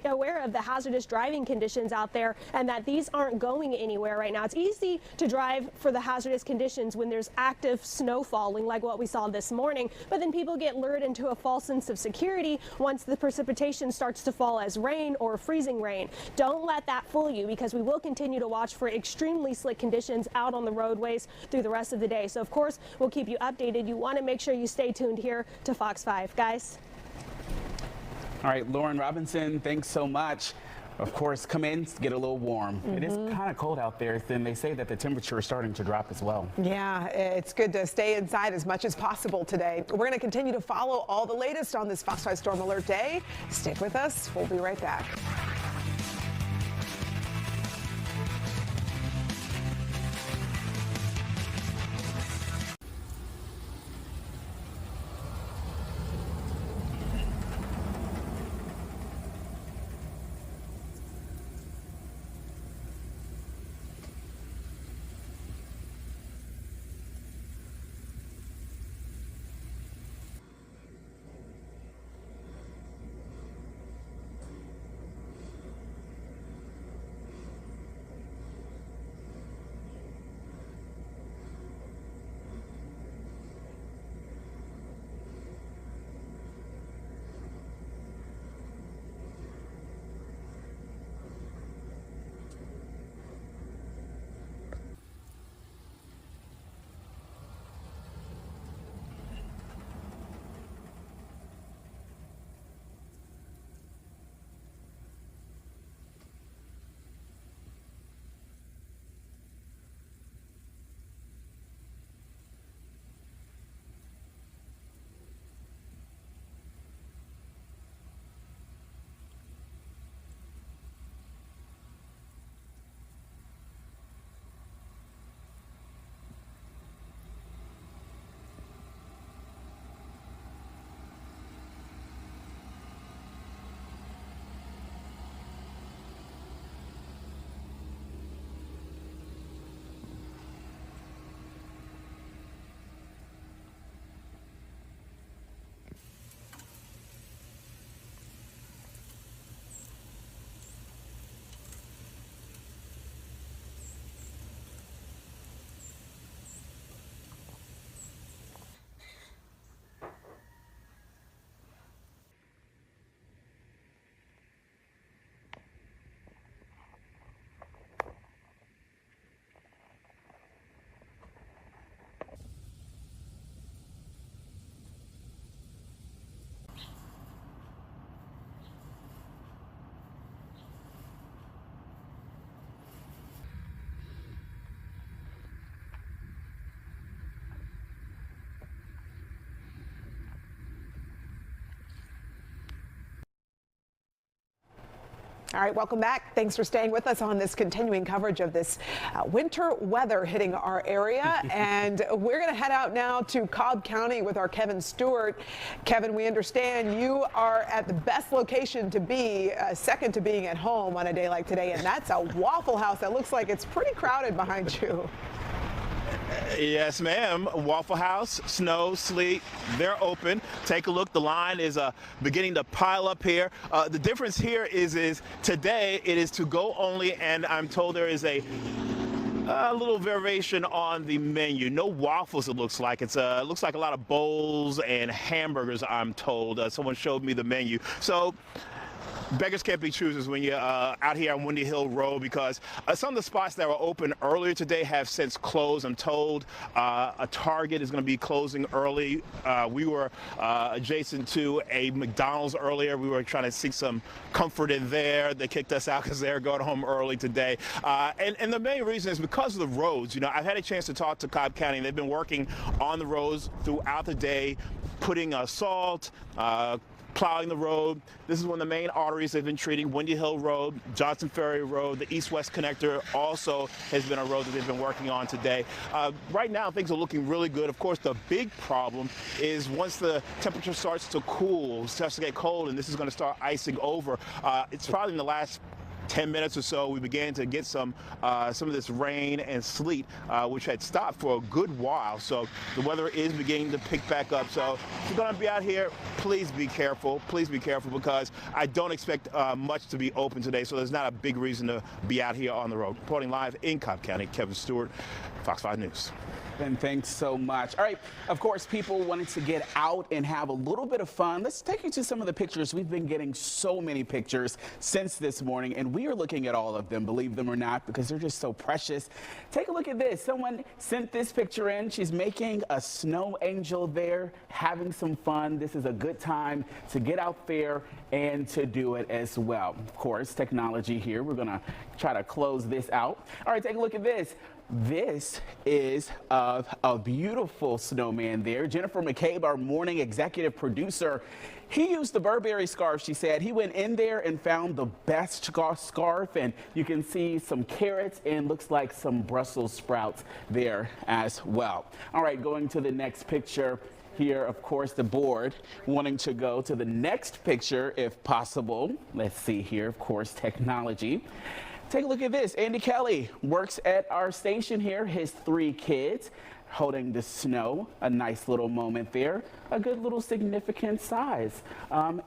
aware of the hazardous driving conditions out there and that these aren't going anywhere right now. It's easy to drive for the hazardous conditions when there's active snow falling like what we saw this morning, but then people get lured into a false sense of security once the precipitation starts to fall as rain or freezing rain. Don't let that fool you, because we will continue to watch for extremely slick conditions out on the roadways through the rest of the day. So of course, we'll keep you updated. You want to make sure you stay tuned here to Fox 5. Guys. All right, Lauren Robinson, thanks so much. Of course, come in, get a little warm. It is kind of cold out there. Then they say that the temperature is starting to drop as well. Yeah, it's good to stay inside as much as possible today. We're going to continue to follow all the latest on this Fox 5 Storm Alert Day. Stick with us. We'll be right back. All right, welcome back. Thanks for staying with us on this continuing coverage of this winter weather hitting our area. And we're going to head out now to Cobb County with our Kevin Stewart. Kevin, we understand you are at the best location to be, second to being at home on a day like today, and that's a Waffle House that looks like it's pretty crowded behind you. Yes, ma'am. Waffle House, snow, sleet, they're open. Take a look. The line is beginning to pile up here. The difference here is today it is to go only, and I'm told there is a little variation on the menu. No waffles, it looks like. It looks like a lot of bowls and hamburgers, I'm told. Someone showed me the menu. So beggars can't be choosers when you're out here on Windy Hill Road, because some of the spots that were open earlier today have since closed. I'm told a Target is going to be closing early. We were adjacent to a McDonald's earlier. We were trying to seek some comfort in there. They kicked us out because they're going home early today. And the main reason is because of the roads. You know, I've had a chance to talk to Cobb County. They've been working on the roads throughout the day, putting salt, plowing the road. This is one of the main arteries they've been treating. Windy Hill Road, Johnson Ferry Road, the east-west connector also has been a road that they've been working on today. Right now, things are looking really good. Of course, the big problem is once the temperature starts to cool, starts to get cold, and this is going to start icing over. It's probably in the last 10 minutes or so, we began to get some of this rain and sleet, which had stopped for a good while. So the weather is beginning to pick back up. So if you're going to be out here, please be careful. Please be careful, because I don't expect much to be open today. So there's not a big reason to be out here on the road. Reporting live in Cobb County, Kevin Stewart, Fox 5 News. And thanks so much. All right, of course, people wanted to get out and have a little bit of fun. Let's take you to some of the pictures. We've been getting so many pictures since this morning, and we are looking at all of them, believe them or not, because they're just so precious. Take a look at this. Someone sent this picture in. She's making a snow angel there, having some fun. This is a good time to get out there and to do it as well. Of course, technology here. We're going to try to close this out. All right, take a look at this. This is a beautiful snowman there. Jennifer McCabe, our morning executive producer, he used the Burberry scarf, she said. He went in there and found the best scarf, and you can see some carrots and looks like some Brussels sprouts there as well. All right, going to the next picture. Here, of course, the board wanting to go to the next picture if possible. Let's see here, of course, technology. Take a look at this. Andy Kelly works at our station here. His 3 kids holding the snow. A nice little moment there. A good little significant size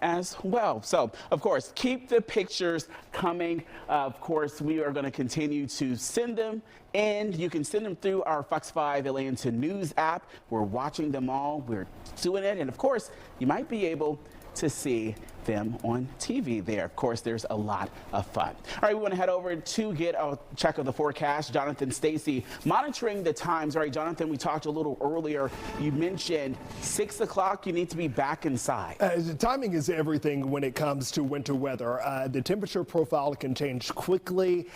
as well. So, of course, keep the pictures coming. Of course, we are going to continue to send them, and you can send them through our Fox 5 Atlanta News app. We're watching them all. We're doing it. And, of course, you might be able to see them on TV there. Of course, there's a lot of fun. All right, we want to head over to get a check of the forecast. Jonathan Stacy monitoring the times. All right, Jonathan, we talked a little earlier. You mentioned 6 o'clock, you need to be back inside. The timing is everything when it comes to winter weather. The temperature profile can change quickly.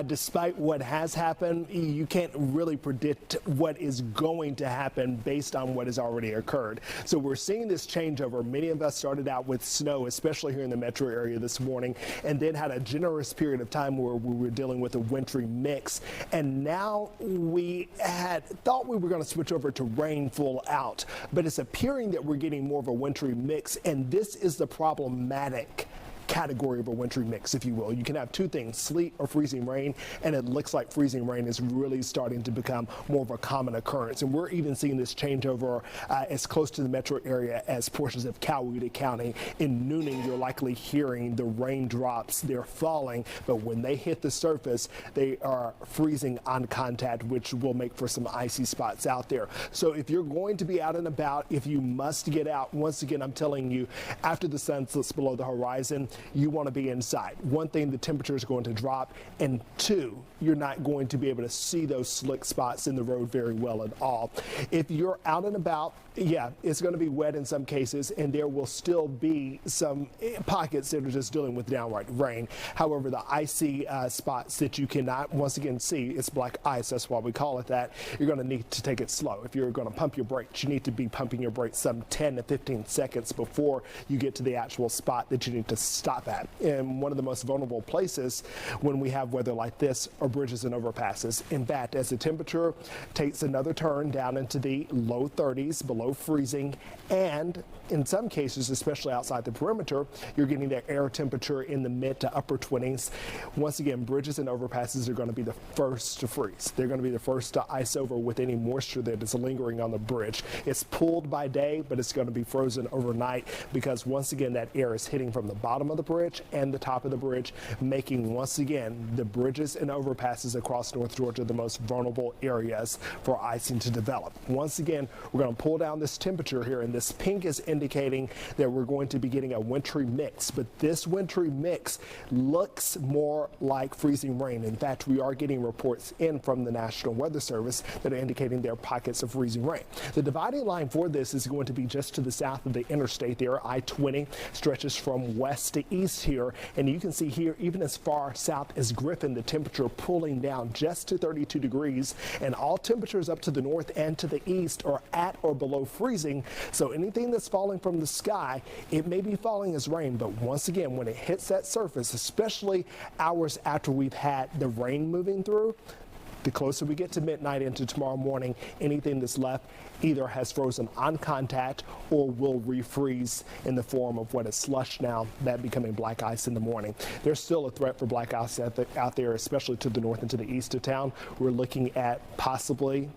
Despite what has happened, you can't really predict what is going to happen based on what has already occurred. So we're seeing this changeover. Many of us started out with snow, especially here in the metro area this morning, and then had a generous period of time where we were dealing with a wintry mix. And now we had thought we were going to switch over to rain full out, but it's appearing that we're getting more of a wintry mix, and this is the problematic category of a wintry mix, if you will. You can have 2 things, sleet or freezing rain, and it looks like freezing rain is really starting to become more of a common occurrence. And we're even seeing this changeover as close to the metro area as portions of Coweta County. In Nooning, you're likely hearing the raindrops. They're falling, but when they hit the surface, they are freezing on contact, which will make for some icy spots out there. So if you're going to be out and about, if you must get out, once again, I'm telling you, after the sun slips below the horizon, you want to be inside. 1 thing, the temperature is going to drop, and 2, you're not going to be able to see those slick spots in the road very well at all. If you're out and about, yeah, it's going to be wet in some cases, and there will still be some pockets that are just dealing with downright rain. However, the icy spots that you cannot, once again, see, it's black ice, that's why we call it that, you're going to need to take it slow. If you're going to pump your brakes, you need to be pumping your brakes some 10 to 15 seconds before you get to the actual spot that you need to stop stop at. And one of the most vulnerable places when we have weather like this are bridges and overpasses. In fact, as the temperature takes another turn down into the low 30s, below freezing, and in some cases, especially outside the perimeter, you're getting that air temperature in the mid to upper 20s. Once again, bridges and overpasses are going to be the first to freeze. They're going to be the first to ice over with any moisture that is lingering on the bridge. It's pooled by day, but it's going to be frozen overnight because once again, that air is hitting from the bottom of the bridge and the top of the bridge, making once again the bridges and overpasses across North Georgia the most vulnerable areas for icing to develop. Once again, we're going to pull down this temperature here, and this pink is indicating that we're going to be getting a wintry mix, but this wintry mix looks more like freezing rain. In fact, we are getting reports in from the National Weather Service that are indicating there are pockets of freezing rain. The dividing line for this is going to be just to the south of the interstate there. I-20 stretches from west to east here, and you can see here even as far south as Griffin, the temperature pulling down just to 32 degrees, and all temperatures up to the north and to the east are at or below freezing. So anything that's falling from the sky, it may be falling as rain, but once again, when it hits that surface, especially hours after we've had the rain moving through, the closer we get to midnight into tomorrow morning, anything that's left either has frozen on contact or will refreeze in the form of what is slush now, that becoming black ice in the morning. There's still a threat for black ice out there, especially to the north and to the east of town. We're looking at possibly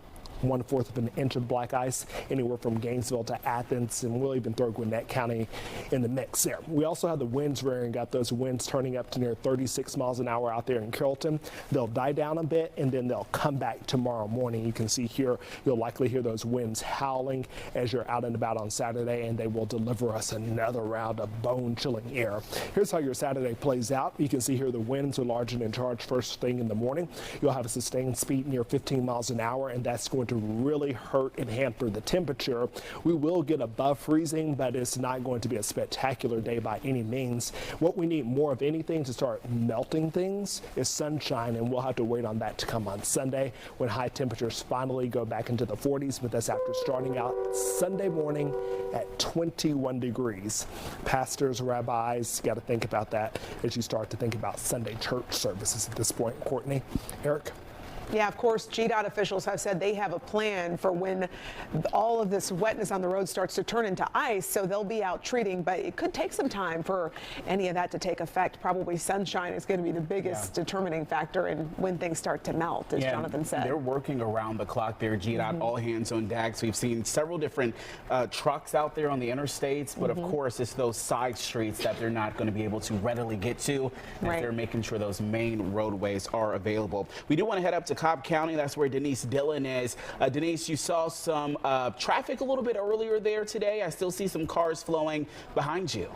1/4 of an inch of black ice anywhere from Gainesville to Athens, and we'll even throw Gwinnett County in the mix there. We also have the winds rearing up, those winds turning up to near 36 miles an hour out there in Carrollton. They'll die down a bit and then they'll come back tomorrow morning. You can see here, you'll likely hear those winds howling as you're out and about on Saturday, and they will deliver us another round of bone-chilling air. Here's how your Saturday plays out. You can see here the winds are large and in charge first thing in the morning. You'll have a sustained speed near 15 miles an hour, and that's going to really hurt and hamper the temperature. We will get above freezing, but it's not going to be a spectacular day by any means. What we need more of anything to start melting things is sunshine, and we'll have to wait on that to come on Sunday when high temperatures finally go back into the 40s, but that's after starting out Sunday morning at 21 degrees. Pastors, rabbis, got to think about that as you start to think about Sunday church services at this point. Courtney, Eric? Yeah, of course, GDOT officials have said they have a plan for when all of this wetness on the road starts to turn into ice, so they'll be out treating, but it could take some time for any of that to take effect. Probably sunshine is going to be the biggest determining factor in when things start to melt, as Jonathan said. They're working around the clock there, GDOT, all hands on deck. So we've seen several different trucks out there on the interstates, but of course, it's those side streets that they're not going to be able to readily get to, as they're making sure those main roadways are available. We do want to head up to Cobb County. That's where Denise Dillon is. Denise, you saw some traffic a little bit earlier there today. I still see some cars flowing behind you.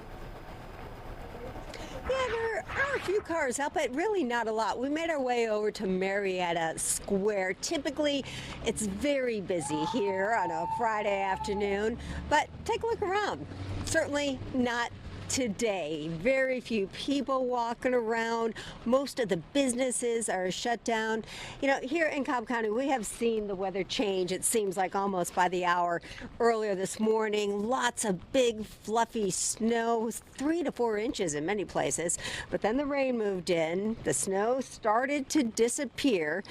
Yeah, there are a few cars out, but really not a lot. We made our way over to Marietta Square. Typically, it's very busy here on a Friday afternoon, but take a look around. Certainly not today. Very few people walking around. Most of the businesses are shut down. You know, here in Cobb County, we have seen the weather change, it seems like almost by the hour. Earlier this morning, lots of big fluffy snow, 3 to 4 inches in many places. But then the rain moved in, the snow started to disappear,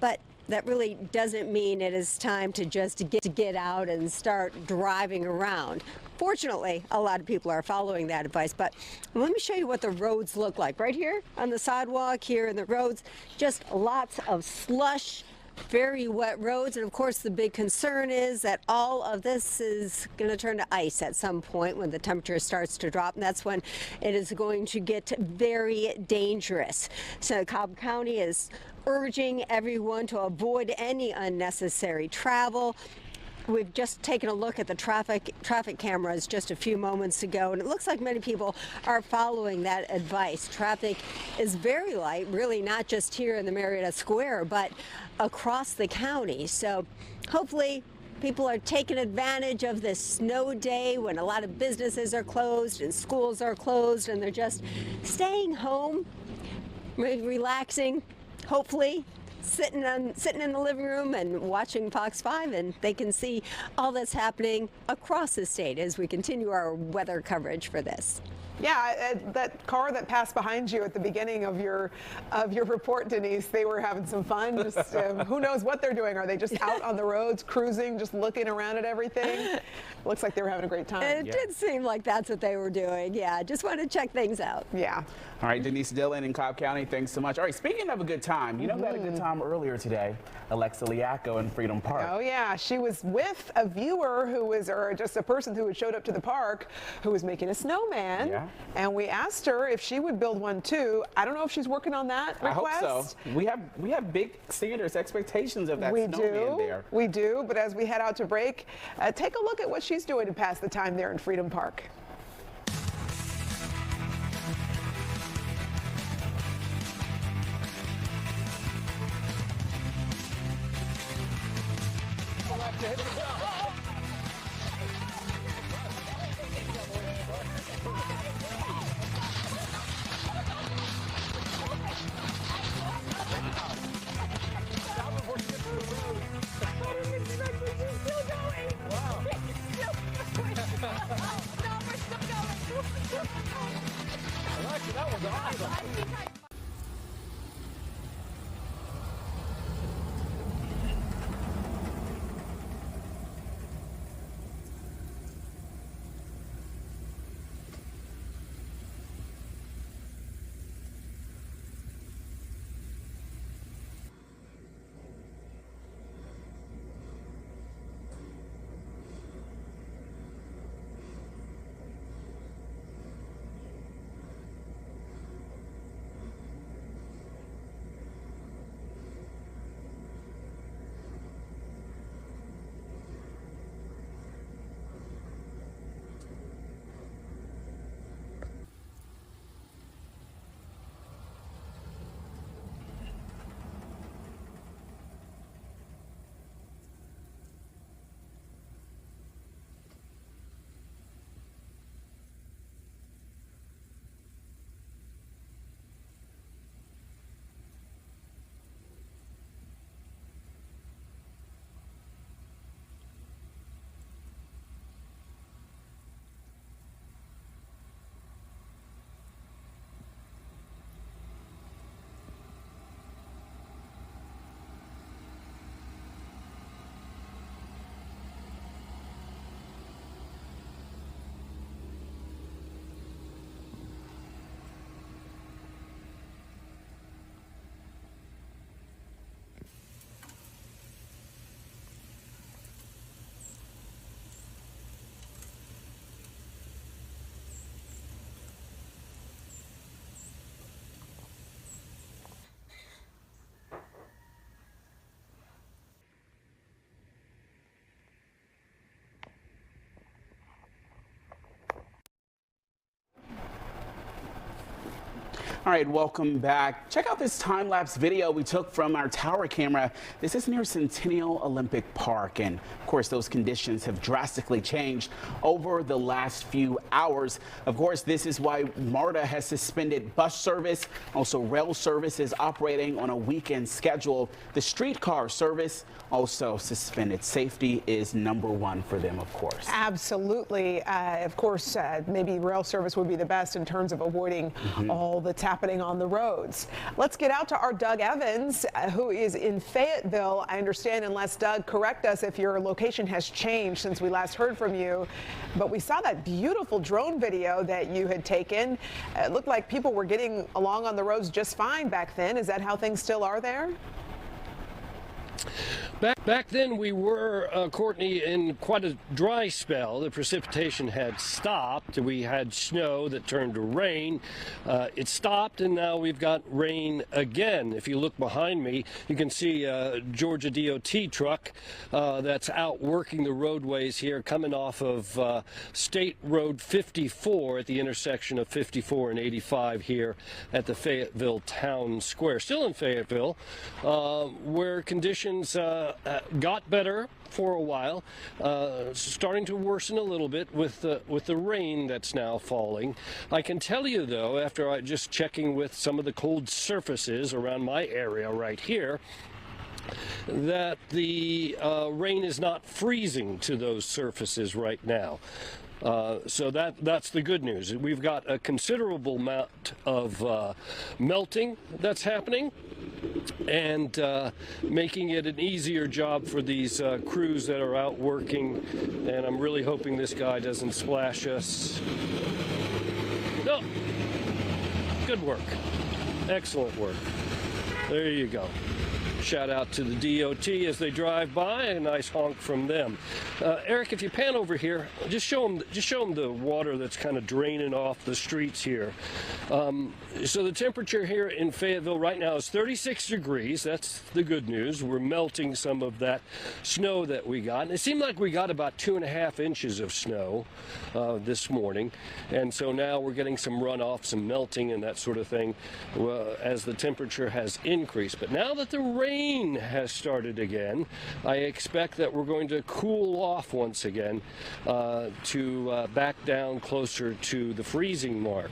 but that really doesn't mean it is time to just get out and start driving around. Fortunately, a lot of people are following that advice, but let me show you what the roads look like. Right here on the sidewalk, here in the roads, just lots of slush, very wet roads, and of course the big concern is that all of this is going to turn to ice at some point when the temperature starts to drop, and that's when it is going to get very dangerous. So Cobb County is urging everyone to avoid any unnecessary travel. We've just taken a look at the traffic cameras just a few moments ago, and it looks like many people are following that advice. Traffic is very light, really not just here in the Marietta Square, but across the county. So hopefully people are taking advantage of this snow day when a lot of businesses are closed and schools are closed, and they're just staying home, relaxing, hopefully sitting in the living room and watching Fox 5, and they can see all that's happening across the state as we continue our weather coverage for this. Yeah, that car that passed behind you at the beginning of your report, Denise, they were having some fun. Just who knows what they're doing? Are they just out on the roads cruising, just looking around at everything? Looks like they were having a great time. It did seem like that's what they were doing. Yeah, just wanted to check things out. Yeah. All right, Denise Dillon in Cobb County, thanks so much. All right, speaking of a good time, you know who had a good time earlier today? Alexa Liacco in Freedom Park. Oh yeah, she was with a viewer who was, or just a person who had showed up to the park who was making a snowman. Yeah. And we asked her if she would build one too. I don't know if she's working on that request. I hope so. We have big standards, expectations of that snowman there. We do, but as we head out to break, take a look at what she's doing to pass the time there in Freedom Park. All right, welcome back. Check out this time-lapse video we took from our tower camera. This is near Centennial Olympic Park, and of course those conditions have drastically changed over the last few hours. Of course, this is why MARTA has suspended bus service. Also, rail service is operating on a weekend schedule. The streetcar service also suspended. Safety is #1 for them, of course. Absolutely. Of course, maybe rail service would be the best in terms of avoiding all that's happening on the roads. Let's get out to our Doug Evans, who is in Fayetteville. I understand, unless Doug, correct us if your location has changed since we last heard from you, but we saw that beautiful drone video that you had taken. It looked like people were getting along on the roads just fine back then. Is that how things still are there? Back then we were, Courtney, in quite a dry spell. The precipitation had stopped. We had snow that turned to rain. It stopped, and now we've got rain again. If you look behind me, you can see a Georgia DOT truck that's out working the roadways here, coming off of State Road 54 at the intersection of 54 and 85 here at the Fayetteville Town Square. Still in Fayetteville, where conditions got better for a while, starting to worsen a little bit with the rain that's now falling. I can tell you, though, after just checking with some of the cold surfaces around my area right here, that the rain is not freezing to those surfaces right now. So that's the good news. We've got a considerable amount of melting that's happening, and making it an easier job for these crews that are out working. And I'm really hoping this guy doesn't splash us. No. Good work. Excellent work. There you go. Shout out to the DOT as they drive by. A nice honk from them. Eric, if you pan over here, just show them the water that's kind of draining off the streets here. So the temperature here in Fayetteville right now is 36 degrees. That's the good news. We're melting some of that snow that we got. And it seemed like we got about 2.5 inches of snow this morning. And so now we're getting some runoff, some melting and that sort of thing as the temperature has increased. But now that the rain has started again, I expect that we're going to cool off once again to back down closer to the freezing mark.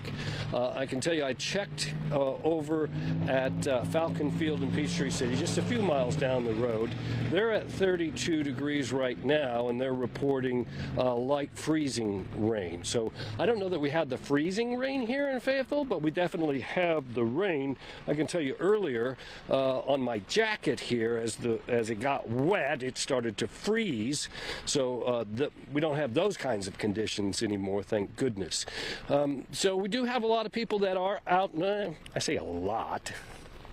I can tell you I checked over at Falcon Field in Peachtree City, just a few miles down the road. They're at 32 degrees right now, and they're reporting light freezing rain. So I don't know that we had the freezing rain here in Fayetteville, but we definitely have the rain. I can tell you earlier on my jacket here, as it got wet, it started to freeze. So we don't have those kinds of conditions anymore, thank goodness. So we do have a lot of people that are out. I say a lot.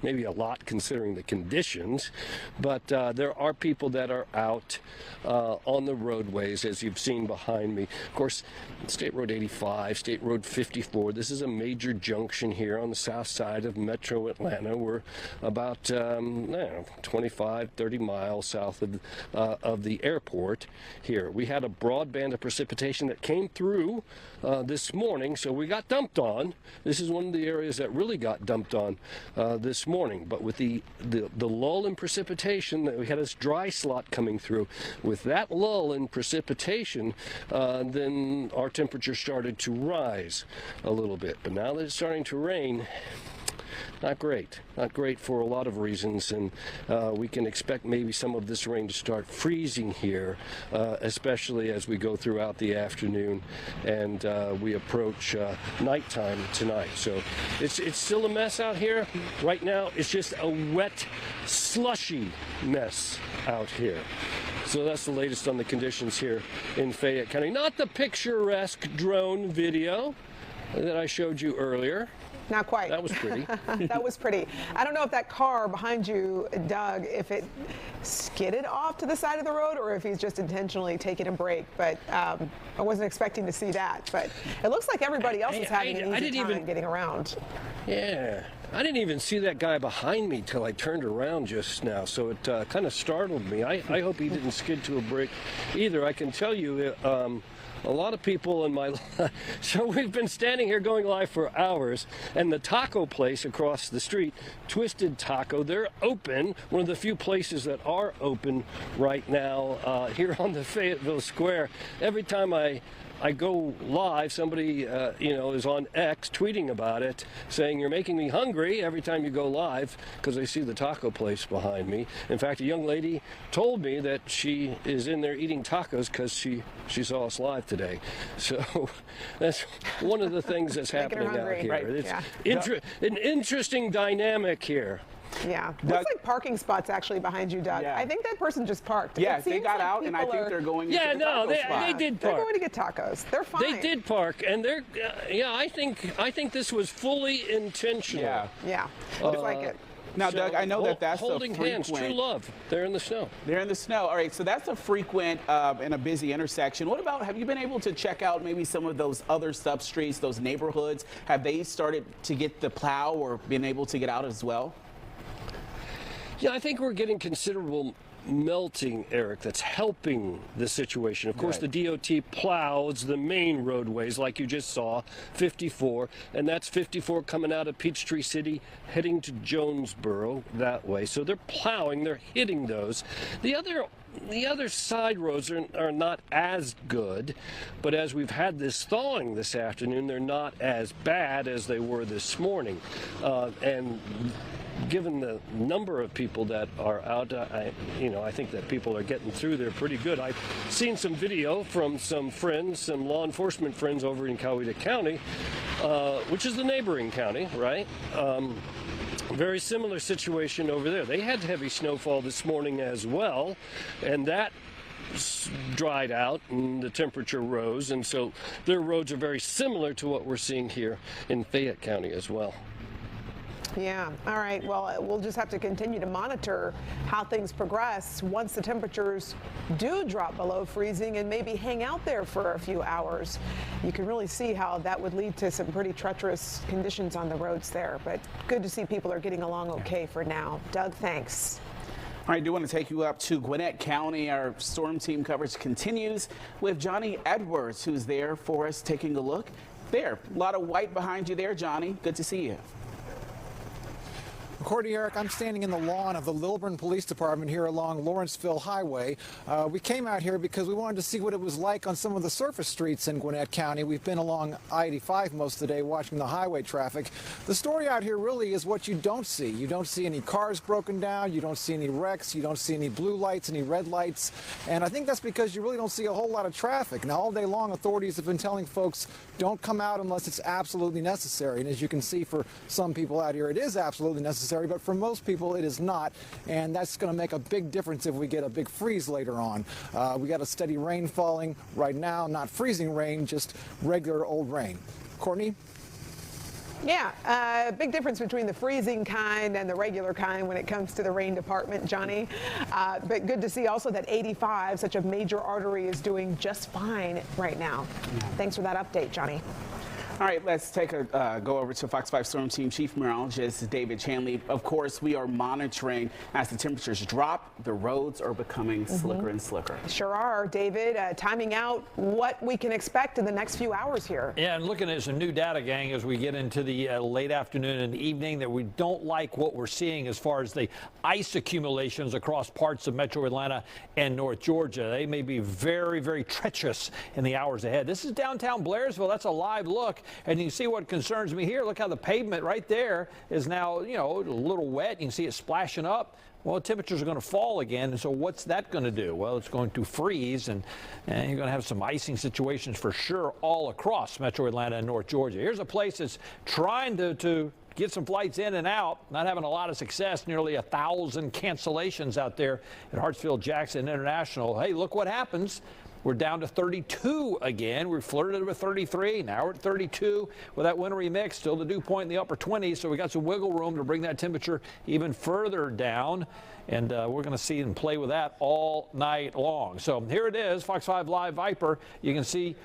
Maybe a lot considering the conditions, but there are people that are out on the roadways, as you've seen behind me. Of course, State Road 85, State Road 54, this is a major junction here on the south side of Metro Atlanta. We're about 25, 30 miles south of the airport here. We had a broad band of precipitation that came through this morning, so we got dumped on. This is one of the areas that really got dumped on this morning. But with the lull in precipitation, that we had this dry slot coming through. With that lull in precipitation, then our temperature started to rise a little bit. But now that it's starting to rain, not great. Not great for a lot of reasons, and we can expect maybe some of this rain to start freezing here, especially as we go throughout the afternoon and we approach nighttime tonight. So it's still a mess out here. Right now, it's just a wet, slushy mess out here. So that's the latest on the conditions here in Fayette County. Not the picturesque drone video that I showed you earlier. Not quite. That was pretty. That was pretty. I don't know if that car behind you, Doug, if it skidded off to the side of the road or if he's just intentionally taking a break, but I wasn't expecting to see that. But it looks like everybody else is having an easy time getting around. Yeah. I didn't even see that guy behind me till I turned around just now, so it kind of startled me. I hope he didn't skid to a break either. I can tell you a lot of people in my so we've been standing here going live for hours, and the taco place across the street, Twisted Taco, they're open, one of the few places that are open right now here on the Fayetteville Square. Every time I go live, somebody is on X tweeting about it, saying you're making me hungry every time you go live, because they see the taco place behind me. In fact, a young lady told me that she is in there eating tacos because she saw us live today. So that's one of the things that's happening out here. Right. It's an interesting dynamic here. Yeah. Looks like parking spots actually behind you, Doug. Yeah. I think that person just parked. Yeah, they got out, and I think they're going to the taco spot. They did park. They're going to get tacos. They're fine. They did park, and they're, I think this was fully intentional. Yeah. Looks like it. Now, so, Doug, I know that's holding a frequent... hands, true love. They're in the snow. They're in the snow. All right, so that's a frequent and a busy intersection. What about, have you been able to check out maybe some of those other substreets, those neighborhoods? Have they started to get the plow or been able to get out as well? Yeah, I think we're getting considerable melting, Eric, that's helping the situation. Of course, the DOT plows the main roadways, like you just saw, 54, and that's 54 coming out of Peachtree City, heading to Jonesboro that way. So they're plowing, they're hitting those. The other the other side roads are not as good, but as we've had this thawing this afternoon, they're not as bad as they were this morning. And given the number of people that are out, I think that people are getting through there pretty good. I've seen some video from some friends, some law enforcement friends over in Coweta County, which is the neighboring county, right? Very similar situation over there. They had heavy snowfall this morning as well, and that dried out and the temperature rose, and so their roads are very similar to what we're seeing here in Fayette County as well. Yeah. All right. Well, we'll just have to continue to monitor how things progress once the temperatures do drop below freezing and maybe hang out there for a few hours. You can really see how that would lead to some pretty treacherous conditions on the roads there. But good to see people are getting along okay for now. Doug, thanks. All right, I do want to take you up to Gwinnett County. Our storm team coverage continues with Johnny Edwards, who's there for us taking a look. There, a lot of white behind you there, Johnny. Good to see you. Courtney, Eric, I'm standing in the lawn of the Lilburn Police Department here along Lawrenceville Highway. We came out here because we wanted to see what it was like on some of the surface streets in Gwinnett County. We've been along I-85 most of the day watching the highway traffic. The story out here really is what you don't see. You don't see any cars broken down. You don't see any wrecks. You don't see any blue lights, any red lights. And I think that's because you really don't see a whole lot of traffic. Now, all day long, authorities have been telling folks don't come out unless it's absolutely necessary. And as you can see, for some people out here, it is absolutely necessary. But for most people, it is not, and that's going to make a big difference if we get a big freeze later on. We got a steady rain falling right now, not freezing rain, just regular old rain. Courtney? Yeah, big difference between the freezing kind and the regular kind when it comes to the rain department, Johnny. But good to see also that 85, such a major artery, is doing just fine right now. Thanks for that update, Johnny. All right, let's take a go over to Fox 5 Storm Team Chief Meteorologist David Chanley. Of course, we are monitoring as the temperatures drop. The roads are becoming slicker and slicker. Sure are, David. Timing out what we can expect in the next few hours here. Yeah, and looking at some new data, gang, as we get into the late afternoon and evening, that we don't like what we're seeing as far as the ice accumulations across parts of metro Atlanta and North Georgia. They may be very, very treacherous in the hours ahead. This is downtown Blairsville. That's a live look. And you see what concerns me here. Look how the pavement right there is now, a little wet. You can see it splashing up. Well, temperatures are going to fall again. And so what's that going to do? Well, it's going to freeze, and you're going to have some icing situations for sure all across metro Atlanta and North Georgia. Here's a place that's trying to get some flights in and out, not having a lot of success. Nearly 1,000 cancellations out there at Hartsfield-Jackson International. Hey, look what happens. We're down to 32 again. We flirted with 33. Now we're at 32 with that wintry mix. Still the dew point in the upper 20s, so we got some wiggle room to bring that temperature even further down. And we're going to see and play with that all night long. So here it is, Fox 5 Live Viper. You can see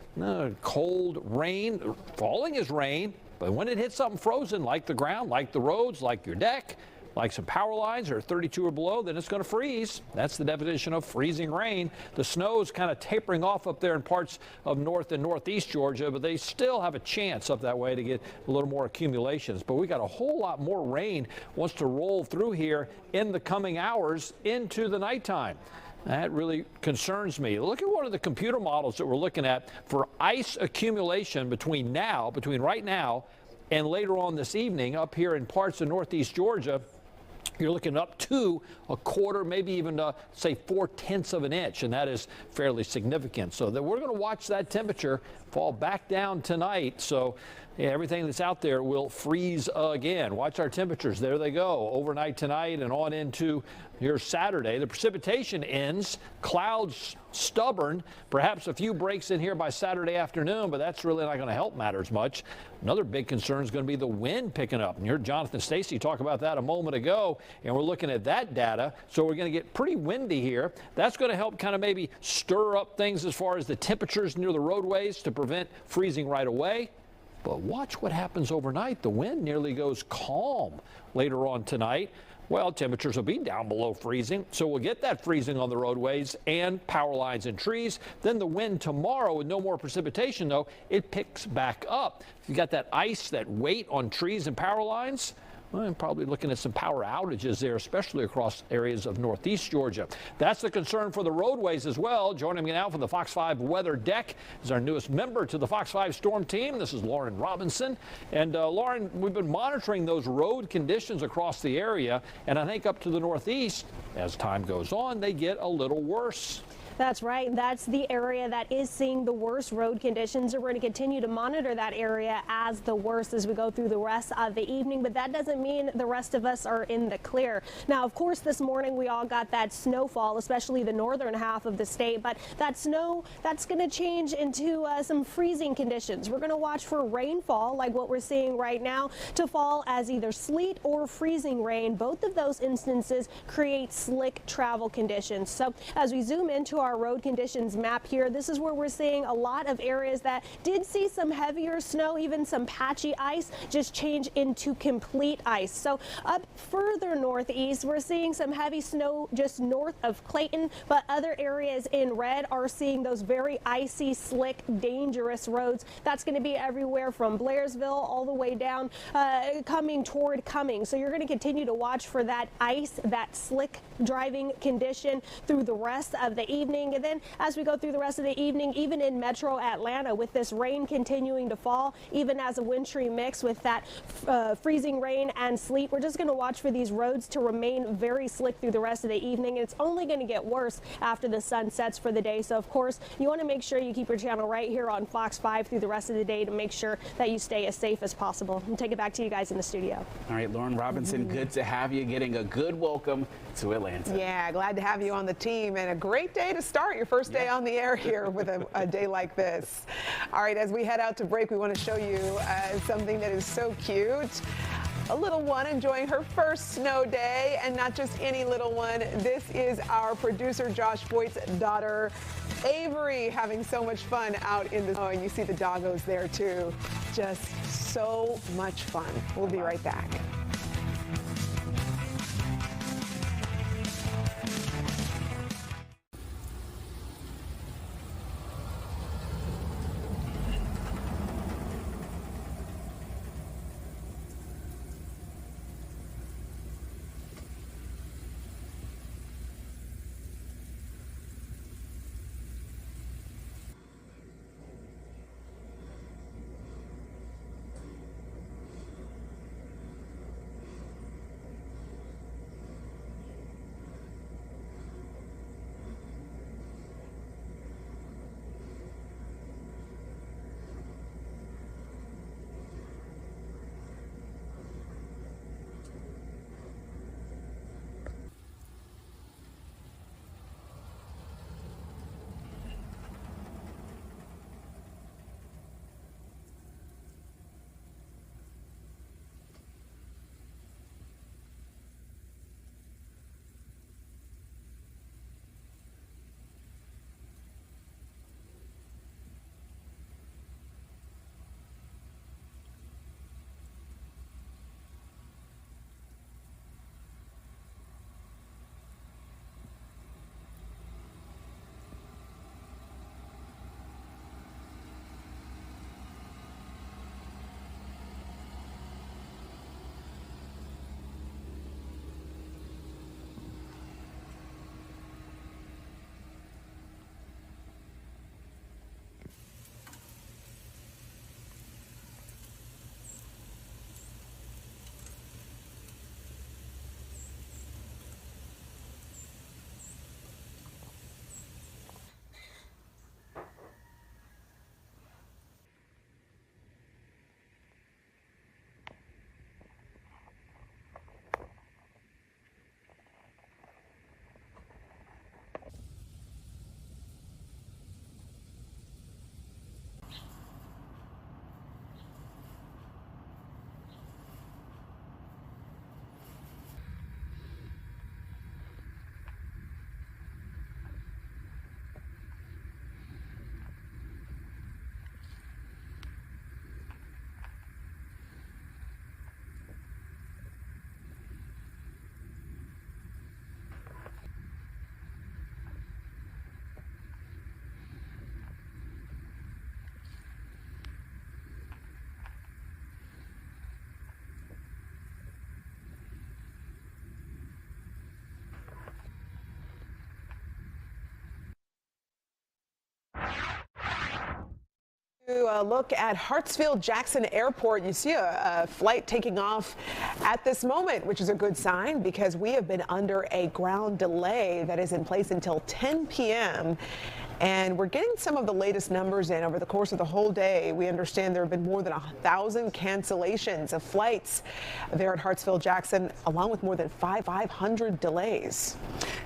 cold rain, falling as rain, but when it hits something frozen like the ground, like the roads, like your deck, like some power lines are 32 or below, then it's going to freeze. That's the definition of freezing rain. The snow is kind of tapering off up there in parts of north and northeast Georgia, but they still have a chance up that way to get a little more accumulations. But we got a whole lot more rain wants to roll through here in the coming hours into the nighttime. That really concerns me. Look at one of the computer models that we're looking at for ice accumulation between right now and later on this evening up here in parts of northeast Georgia. You're looking up to a quarter, maybe even say 4/10 of an inch, and that is fairly significant. So that we're going to watch that temperature fall back down tonight. So yeah, everything that's out there will freeze again. Watch our temperatures. There they go. Overnight tonight and on into here Saturday. The precipitation ends. Clouds stubborn. Perhaps a few breaks in here by Saturday afternoon, but that's really not going to help matters much. Another big concern is going to be the wind picking up. And you heard Jonathan Stacy talk about that a moment ago, and we're looking at that data. So we're going to get pretty windy here. That's going to help kind of maybe stir up things as far as the temperatures near the roadways to prevent freezing right away. But watch what happens overnight. The wind nearly goes calm later on tonight. Well, temperatures will be down below freezing, so we'll get that freezing on the roadways and power lines and trees. Then the wind tomorrow, with no more precipitation, though, it picks back up. If you got that ice, that weight on trees and power lines, well, Well, and probably looking at some power outages there, especially across areas of northeast Georgia. That's the concern for the roadways as well. Joining me now from the Fox 5 weather deck is our newest member to the Fox 5 storm team. This is Lauren Robinson. And Lauren, we've been monitoring those road conditions across the area, and I think up to the northeast, as time goes on, they get a little worse. That's right. That's the area that is seeing the worst road conditions. We're going to continue to monitor that area as the worst as we go through the rest of the evening, but that doesn't mean the rest of us are in the clear. Now, of course, this morning we all got that snowfall, especially the northern half of the state, but that snow, that's going to change into some freezing conditions. We're going to watch for rainfall like what we're seeing right now to fall as either sleet or freezing rain. Both of those instances create slick travel conditions. So as we zoom into our road conditions map here, this is where we're seeing a lot of areas that did see some heavier snow, even some patchy ice, just change into complete ice. So up further northeast, we're seeing some heavy snow just north of Clayton, but other areas in red are seeing those very icy, slick, dangerous roads. That's going to be everywhere from Blairsville all the way down coming toward Cummings. So you're going to continue to watch for that ice, that slick driving condition through the rest of the evening. And then as we go through the rest of the evening, even in metro Atlanta, with this rain continuing to fall, even as a wintry mix with that freezing rain and sleet, we're just going to watch for these roads to remain very slick through the rest of the evening. And it's only going to get worse after the sun sets for the day. So, of course, you want to make sure you keep your channel right here on Fox 5 through the rest of the day to make sure that you stay as safe as possible. I'll take it back to you guys in the studio. All right, Lauren Robinson, good to have you, getting a good welcome to Atlanta. Yeah, glad to have you on the team, and a great day to start your first day on the air here with a day like this. All right, as we head out to break, we want to show you something that is so cute. A little one enjoying her first snow day, and not just any little one. This is our producer Josh Voigt's daughter, Avery, having so much fun out in the snow, and you see the doggos there too. Just so much fun. We'll be right back. Look at Hartsfield-Jackson Airport. You see a flight taking off at this moment, which is a good sign because we have been under a ground delay that is in place until 10 p.m. And we're getting some of the latest numbers in over the course of the whole day. We understand there have been more than 1,000 cancellations of flights there at Hartsfield-Jackson, along with more than 500 delays.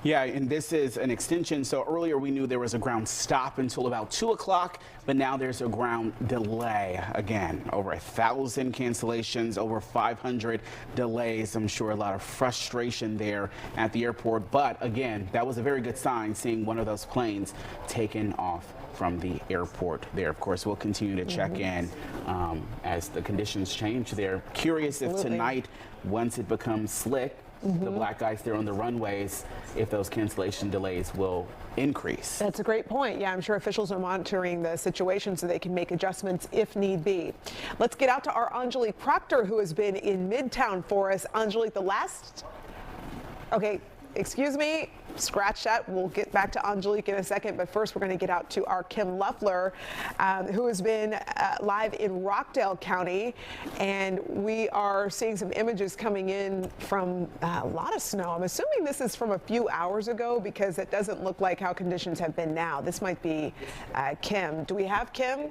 Yeah, and this is an extension. So earlier we knew there was a ground stop until about 2 o'clock, but now there's a ground delay. Again, over 1,000 cancellations, over 500 delays. I'm sure a lot of frustration there at the airport. But again, that was a very good sign, seeing one of those planes taken off from the airport there. Of course, we'll continue to check in as the conditions change there. Curious if tonight, once it becomes slick, the black ice there on the runways, if those cancellation delays will increase. That's a great point. Yeah, I'm sure officials are monitoring the situation so they can make adjustments if need be. Let's get out to our Angelique Proctor, who has been in Midtown for us. Angelique, excuse me, scratch that. We'll get back to Angelique in a second, but first we're going to get out to our Kim Luffler, who has been live in Rockdale County, and we are seeing some images coming in from a lot of snow. I'm assuming this is from a few hours ago because it doesn't look like how conditions have been now. This might be Kim. Do we have Kim?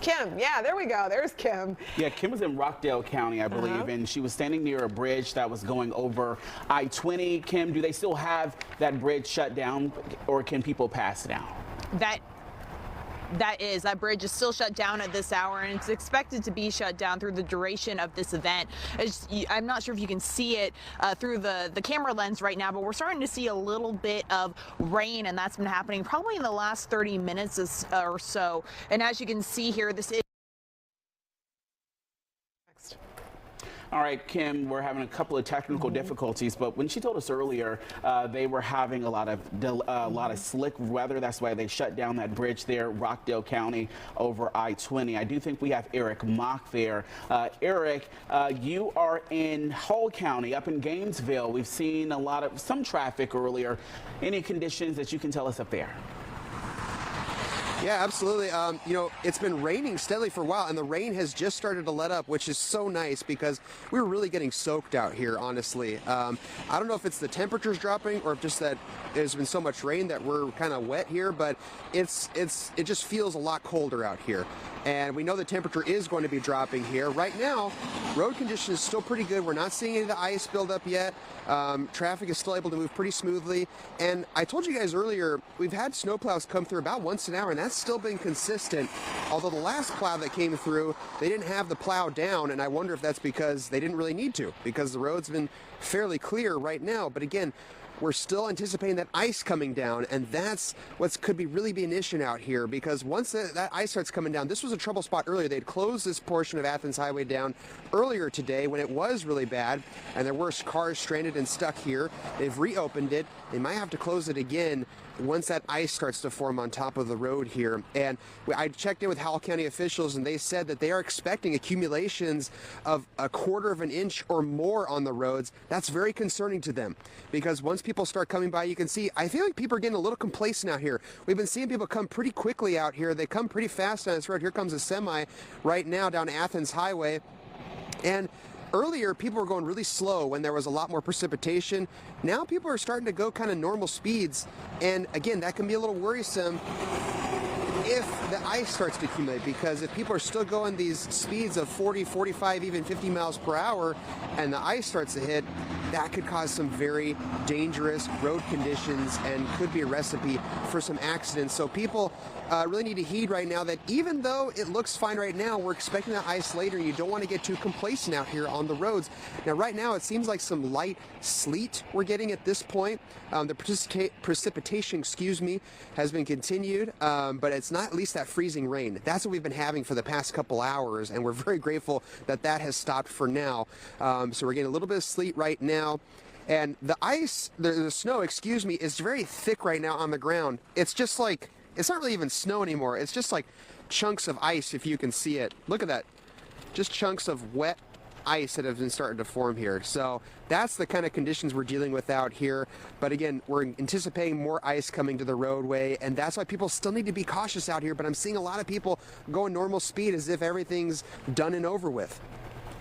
Kim, yeah, there we go. There's Kim. Yeah, Kim was in Rockdale County, I believe, and she was standing near a bridge that was going over I-20. Kim, do they still have that bridge shut down, or can people pass now? That bridge is still shut down at this hour, and it's expected to be shut down through the duration of this event. I'm not sure if you can see it through the camera lens right now, but we're starting to see a little bit of rain, and that's been happening probably in the last 30 minutes or so. And as you can see here, this is All right, Kim, we're having a couple of technical difficulties, but when she told us earlier, they were having a lot of slick weather. That's why they shut down that bridge there, Rockdale County, over I-20. I do think we have Eric Mock there. Eric, you are in Hull County, up in Gainesville. We've seen some traffic earlier. Any conditions that you can tell us up there? Yeah, absolutely. You know, it's been raining steadily for a while, and the rain has just started to let up, which is so nice because we were really getting soaked out here, honestly. I don't know if it's the temperatures dropping or if just that there's been so much rain that we're kind of wet here, but it just feels a lot colder out here. And we know the temperature is going to be dropping here. Right now, road conditions still pretty good. We're not seeing any of the ice build up yet. Traffic is still able to move pretty smoothly. And I told you guys earlier, we've had snowplows come through about once an hour, and that's still been consistent. Although the last plow that came through, they didn't have the plow down, and I wonder if that's because they didn't really need to, because the road's been fairly clear right now. But again, we're still anticipating that ice coming down, and that's what could really be an issue out here, because once that ice starts coming down, this was a trouble spot earlier. They'd closed this portion of Athens Highway down earlier today when it was really bad, and there were cars stranded and stuck here. They've reopened it. They might have to close it again once that ice starts to form on top of the road here. And I checked in with Howell County officials, and they said that they are expecting accumulations of 1/4 of an inch or more on the roads. That's very concerning to them, because once people start coming by, you can see, I feel like people are getting a little complacent out here. We've been seeing people come pretty quickly out here. They come pretty fast on this road. Here comes a semi right now down Athens Highway. And earlier, people were going really slow when there was a lot more precipitation. Now people are starting to go kind of normal speeds. And again, that can be a little worrisome if the ice starts to accumulate, because if people are still going these speeds of 40, 45, even 50 miles per hour, and the ice starts to hit, that could cause some very dangerous road conditions and could be a recipe for some accidents. So people really need to heed right now that even though it looks fine right now, we're expecting that ice later. You don't want to get too complacent out here on the roads. Now, right now, it seems like some light sleet we're getting at this point. The precipitation, has been continued, but it's not at least that freezing rain. That's what we've been having for the past couple hours, and we're very grateful that that has stopped for now. So we're getting a little bit of sleet right now. And the ice, the snow, is very thick right now on the ground. It's just like, it's not really even snow anymore. It's just like chunks of ice, if you can see it. Look at that. Just chunks of wet ice that have been starting to form here. So that's the kind of conditions we're dealing with out here. But again, we're anticipating more ice coming to the roadway, and that's why people still need to be cautious out here. But I'm seeing a lot of people going normal speed as if everything's done and over with.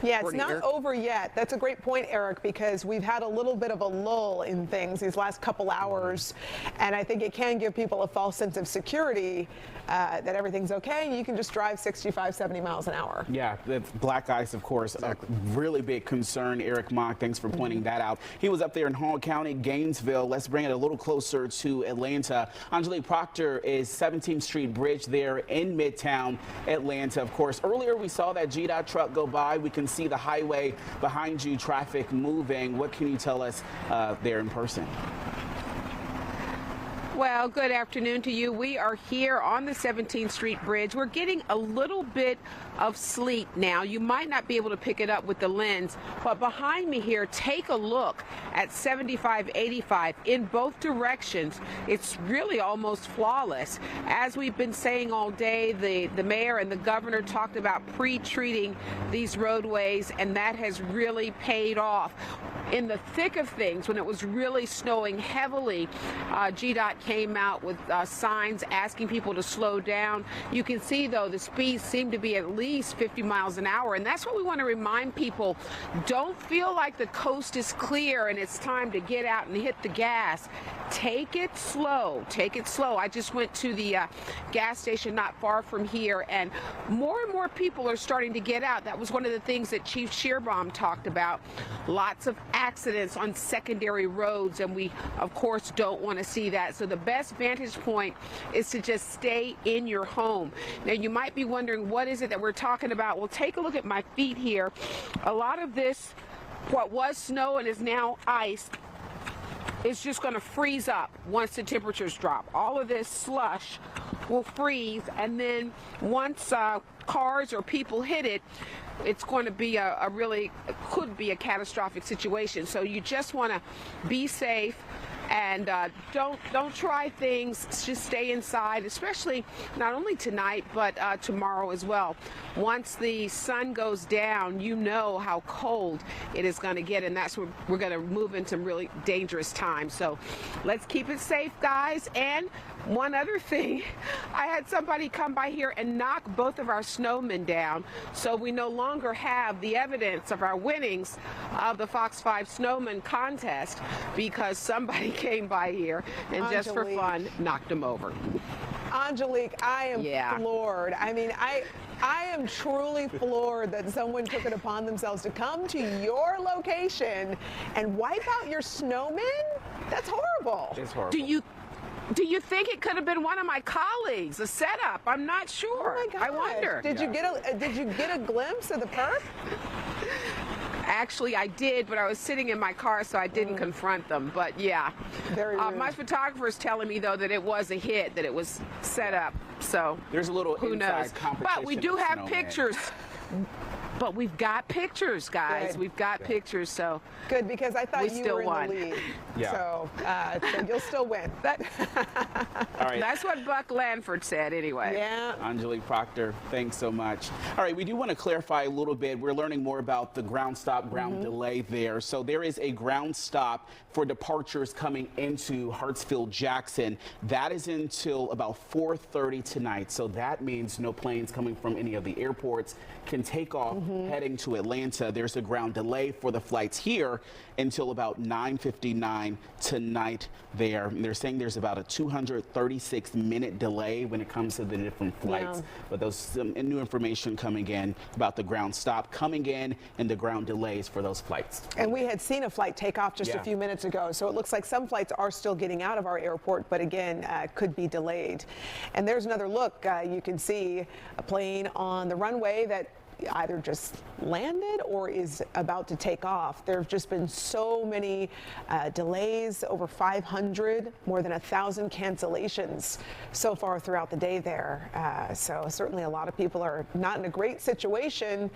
Yeah, it's not over yet. That's a great point, Eric, because we've had a little bit of a lull in things these last couple hours, and I think it can give people a false sense of security that everything's okay and you can just drive 65, 70 miles an hour. Yeah, the black ice, of course, a really big concern. Eric Mock, thanks for pointing that out. He was up there in Hall County, Gainesville. Let's bring it a little closer to Atlanta. Angelique Proctor is 17th Street Bridge there in Midtown Atlanta. Of course, earlier we saw that GDOT truck go by. We can see the highway behind you, traffic moving. What can you tell us there in person? Well, good afternoon to you. We are here on the 17th Street Bridge. We're getting a little bit of sleet now. You might not be able to pick it up with the lens, but behind me here, take a look at 75-85 in both directions. It's really almost flawless. As we've been saying all day, the mayor and the governor talked about pre-treating these roadways, and that has really paid off. In the thick of things, when it was really snowing heavily, GDOT came out with signs asking people to slow down. You can see, though, the speeds seem to be at least 50 miles an hour, and that's what we want to remind people. Don't feel like the coast is clear and it's time to get out and hit the gas. Take it slow. Take it slow. I just went to the gas station not far from here, and more people are starting to get out. That was one of the things that Chief Shearbaum talked about. Lots of accidents on secondary roads, and we, of course, don't want to see that. So the best vantage point is to just stay in your home. Now, you might be wondering, what is it that we're talking about? Well, take a look at my feet here. A lot of this, what was snow and is now ice, is just going to freeze up once the temperatures drop. All of this slush will freeze, and then once cars or people hit it, it's going to be could be a catastrophic situation. So you just want to be safe and don't try things. Just stay inside, especially not only tonight but tomorrow as well. Once the sun goes down, you know how cold it is going to get, and that's where we're going to move into really dangerous times. So let's keep it safe, guys. And one other thing, I had somebody come by here and knock both of our snowmen down, so we no longer have the evidence of our winnings of the Fox 5 Snowman contest because somebody came by here and just for fun knocked them over. Angelique, I am floored. I mean, I am truly floored that someone took it upon themselves to come to your location and wipe out your snowmen. That's horrible. It's horrible. Do you think it could have been one of my colleagues? A setup? I'm not sure. Oh my gosh. I wonder. Did you get a glimpse of the perp? Actually, I did, but I was sitting in my car, so I didn't confront them. But yeah, my photographer is telling me though that it was a hit, that it was set up. So there's a little who knows? But we do have pictures. But we've got pictures, guys. Good. We've got pictures, so good, because I thought you were in the lead. Yeah. So you'll still win. All right. That's what Buck Lanford said, anyway. Yeah. Angelique Proctor, thanks so much. All right, we do want to clarify a little bit. We're learning more about the ground stop, ground delay there. So there is a ground stop for departures coming into Hartsfield-Jackson. That is until about 4:30 tonight. So that means no planes coming from any of the airports can take off heading to Atlanta. There's a ground delay for the flights here until about 9:59 tonight there. And they're saying there's about a 236-minute delay when it comes to the different flights. Yeah. But there's some new information coming in about the ground stop coming in and the ground delays for those flights. And we had seen a flight take off just a few minutes ago, so it looks like some flights are still getting out of our airport, but again, could be delayed. And there's another look. You can see a plane on the runway that either just landed or is about to take off. There have just been so many delays, over 500, more than 1,000 cancellations so far throughout the day there. So certainly a lot of people are not in a great situation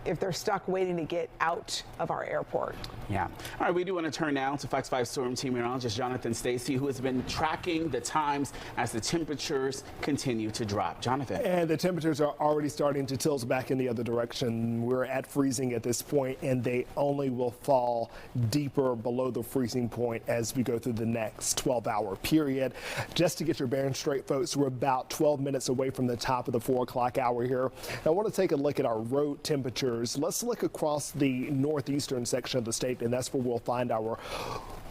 if they're stuck waiting to get out of our airport. Yeah. All right, we do want to turn now to Fox 5 Storm Team meteorologist Jonathan Stacy, who has been tracking the times as the temperatures continue to drop. Jonathan. And the temperatures are already starting to tilt back in the other direction. We're at freezing at this point, and they only will fall deeper below the freezing point as we go through the next 12-hour period. Just to get your bearings straight, folks, we're about 12 minutes away from the top of the 4 o'clock hour here. I want to take a look at our road temperatures. Let's look across the northeastern section of the state, and that's where we'll find our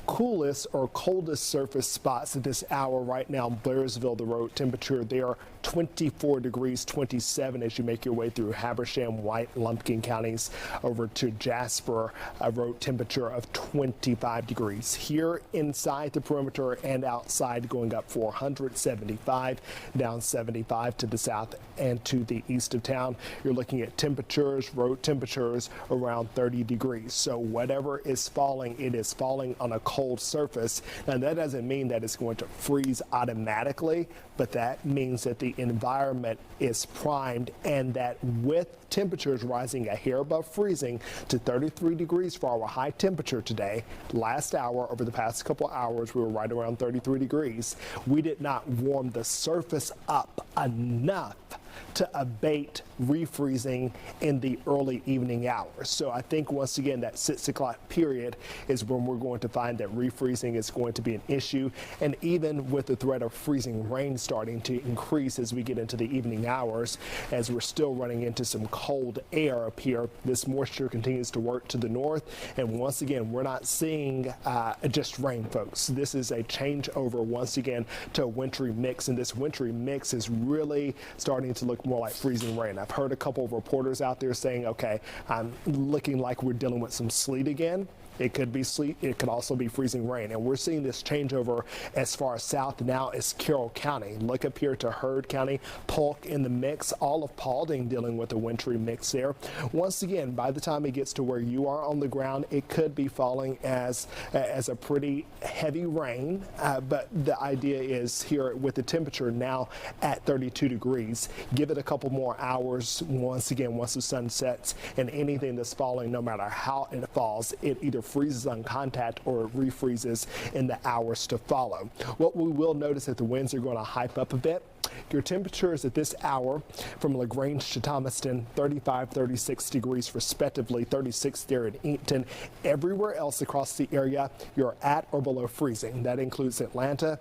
coolest or coldest surface spots at this hour. Right now in Blairsville, the road temperature there 24 degrees, 27 as you make your way through Habersham, White, Lumpkin counties over to Jasper, a road temperature of 25 degrees. Here inside the perimeter and outside going up 475, down 75 to the south and to the east of town. You're looking at temperatures, road temperatures around 30 degrees. So whatever is falling, it is falling on a cold surface. Now that doesn't mean that it's going to freeze automatically, but that means that the environment is primed, and that with temperatures rising a hair above freezing to 33 degrees for our high temperature today. Last hour, over the past couple hours, we were right around 33 degrees. We did not warm the surface up enough to abate refreezing in the early evening hours. So I think once again that 6 o'clock period is when we're going to find that refreezing is going to be an issue, and even with the threat of freezing rain starting to increase as we get into the evening hours, as we're still running into some cold air up here, this moisture continues to work to the north, and once again we're not seeing just rain, folks. This is a changeover once again to a wintry mix, and this wintry mix is really starting to look more like freezing rain. I've heard a couple of reporters out there saying, okay, I'm looking like we're dealing with some sleet again. It could be sleet. It could also be freezing rain. And we're seeing this changeover as far as south now as Carroll County. Look up here to Heard County, Polk in the mix, all of Paulding dealing with a wintry mix there. Once again, by the time it gets to where you are on the ground, it could be falling as a pretty heavy rain. But the idea is here with the temperature now at 32 degrees, give it a couple more hours once again, once the sun sets, and anything that's falling, no matter how it falls, it either freezes on contact or it refreezes in the hours to follow. What we will notice that the winds are going to hype up a bit. Your temperatures at this hour from LaGrange to Thomaston, 35, 36 degrees respectively, 36 there in Eaton. Everywhere else across the area, you're at or below freezing. That includes Atlanta,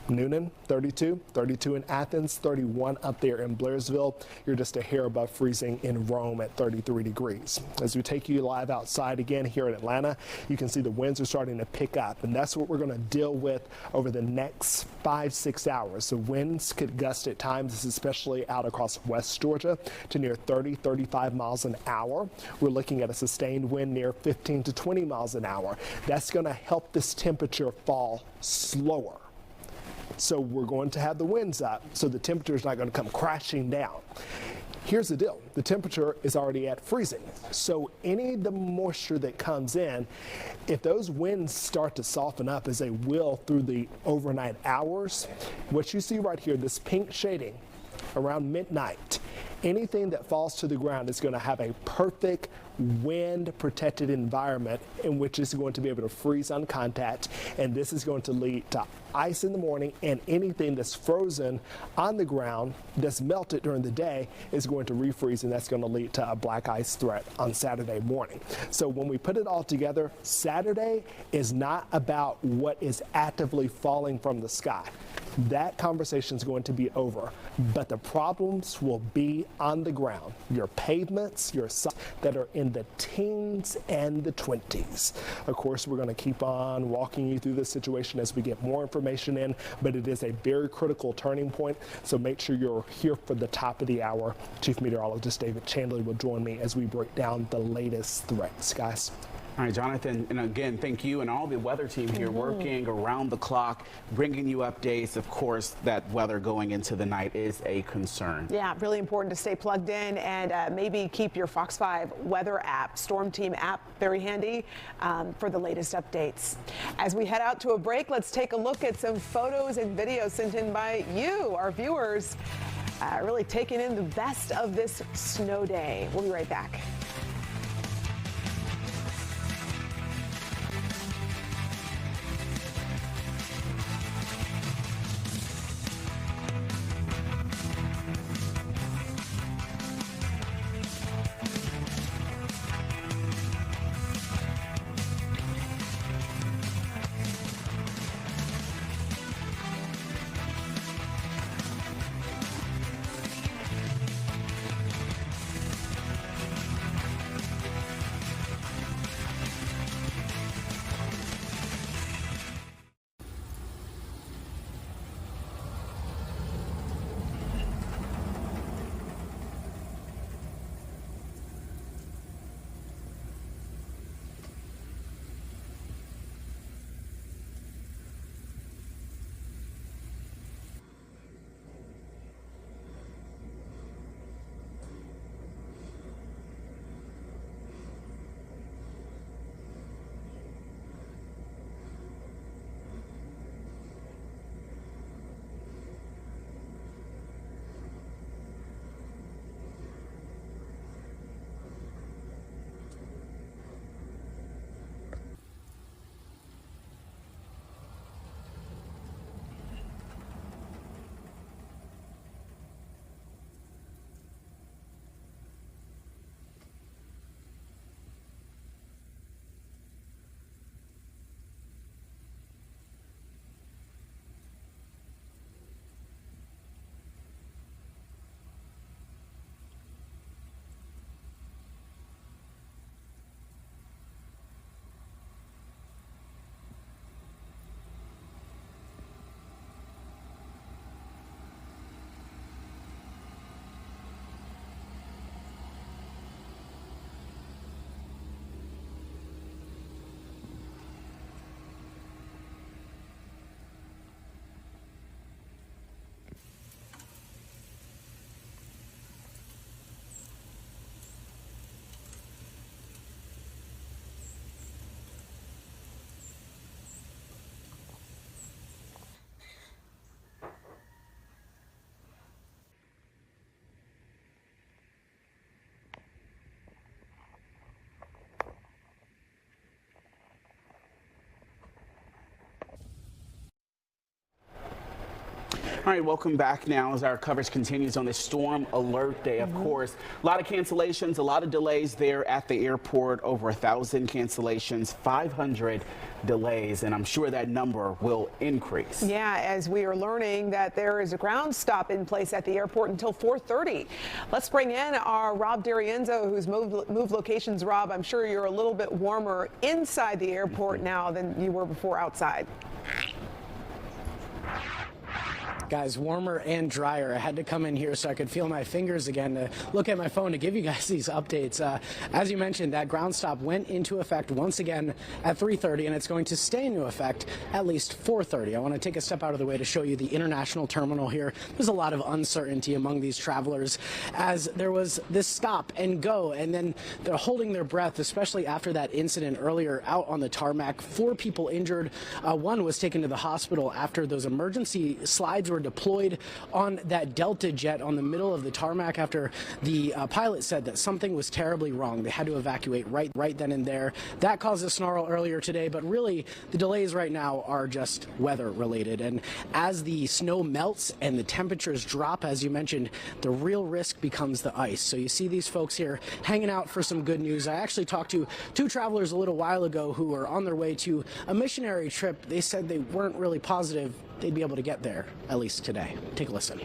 Noonan, 32, 32 in Athens, 31 up there in Blairsville. You're just a hair above freezing in Rome at 33 degrees. As we take you live outside again here in Atlanta, you can see the winds are starting to pick up, and that's what we're going to deal with over the next 5-6 hours. The winds could gust at times, especially out across West Georgia, to near 30-35 miles an hour. We're looking at a sustained wind near 15 to 20 miles an hour. That's going to help this temperature fall slower. So we're going to have the winds up, so the temperature is not going to come crashing down. Here's the deal. The temperature is already at freezing. So any of the moisture that comes in, if those winds start to soften up as they will through the overnight hours, what you see right here, this pink shading around midnight, anything that falls to the ground is going to have a perfect wind protected environment in which it's going to be able to freeze on contact, and this is going to lead to ice in the morning, and anything that's frozen on the ground that's melted during the day is going to refreeze, and that's going to lead to a black ice threat on Saturday morning. So when we put it all together, Saturday is not about what is actively falling from the sky. That conversation is going to be over, but the problems will be on the ground. Your pavements, your sites that are in the teens and the 20s. Of course, we're going to keep on walking you through this situation as we get more information in, but it is a very critical turning point, so make sure you're here for the top of the hour. Chief Meteorologist David Chandler will join me as we break down the latest threats, guys. All right, Jonathan, and again, thank you and all the weather team here working around the clock, bringing you updates. Of course, that weather going into the night is a concern. Yeah, really important to stay plugged in and maybe keep your Fox 5 weather app, Storm Team app, very handy for the latest updates. As we head out to a break, let's take a look at some photos and videos sent in by you, our viewers, really taking in the best of this snow day. We'll be right back. All right, welcome back now as our coverage continues on this storm alert day. Of course, a lot of cancellations, a lot of delays there at the airport, over 1,000 cancellations, 500 delays, and I'm sure that number will increase. Yeah, as we are learning that there is a ground stop in place at the airport until 4:30. Let's bring in our Rob D'Arienzo, who's moved locations. Rob, I'm sure you're a little bit warmer inside the airport now than you were before outside. Guys, warmer and drier. I had to come in here so I could feel my fingers again to look at my phone to give you guys these updates. As you mentioned, that ground stop went into effect once again at 3:30, and it's going to stay into effect at least 4:30. I want to take a step out of the way to show you the international terminal here. There's a lot of uncertainty among these travelers as there was this stop and go, and then they're holding their breath, especially after that incident earlier out on the tarmac. 4 people injured. One was taken to the hospital after those emergency slides were deployed on that Delta jet on the middle of the tarmac after the pilot said that something was terribly wrong. They had to evacuate right then and there. That caused a snarl earlier today, but really the delays right now are just weather related. And as the snow melts and the temperatures drop, as you mentioned, the real risk becomes the ice. So you see these folks here hanging out for some good news. I actually talked to 2 travelers a little while ago who were on their way to a missionary trip. They said they weren't really positive they'd be able to get there, at least today. Take a listen.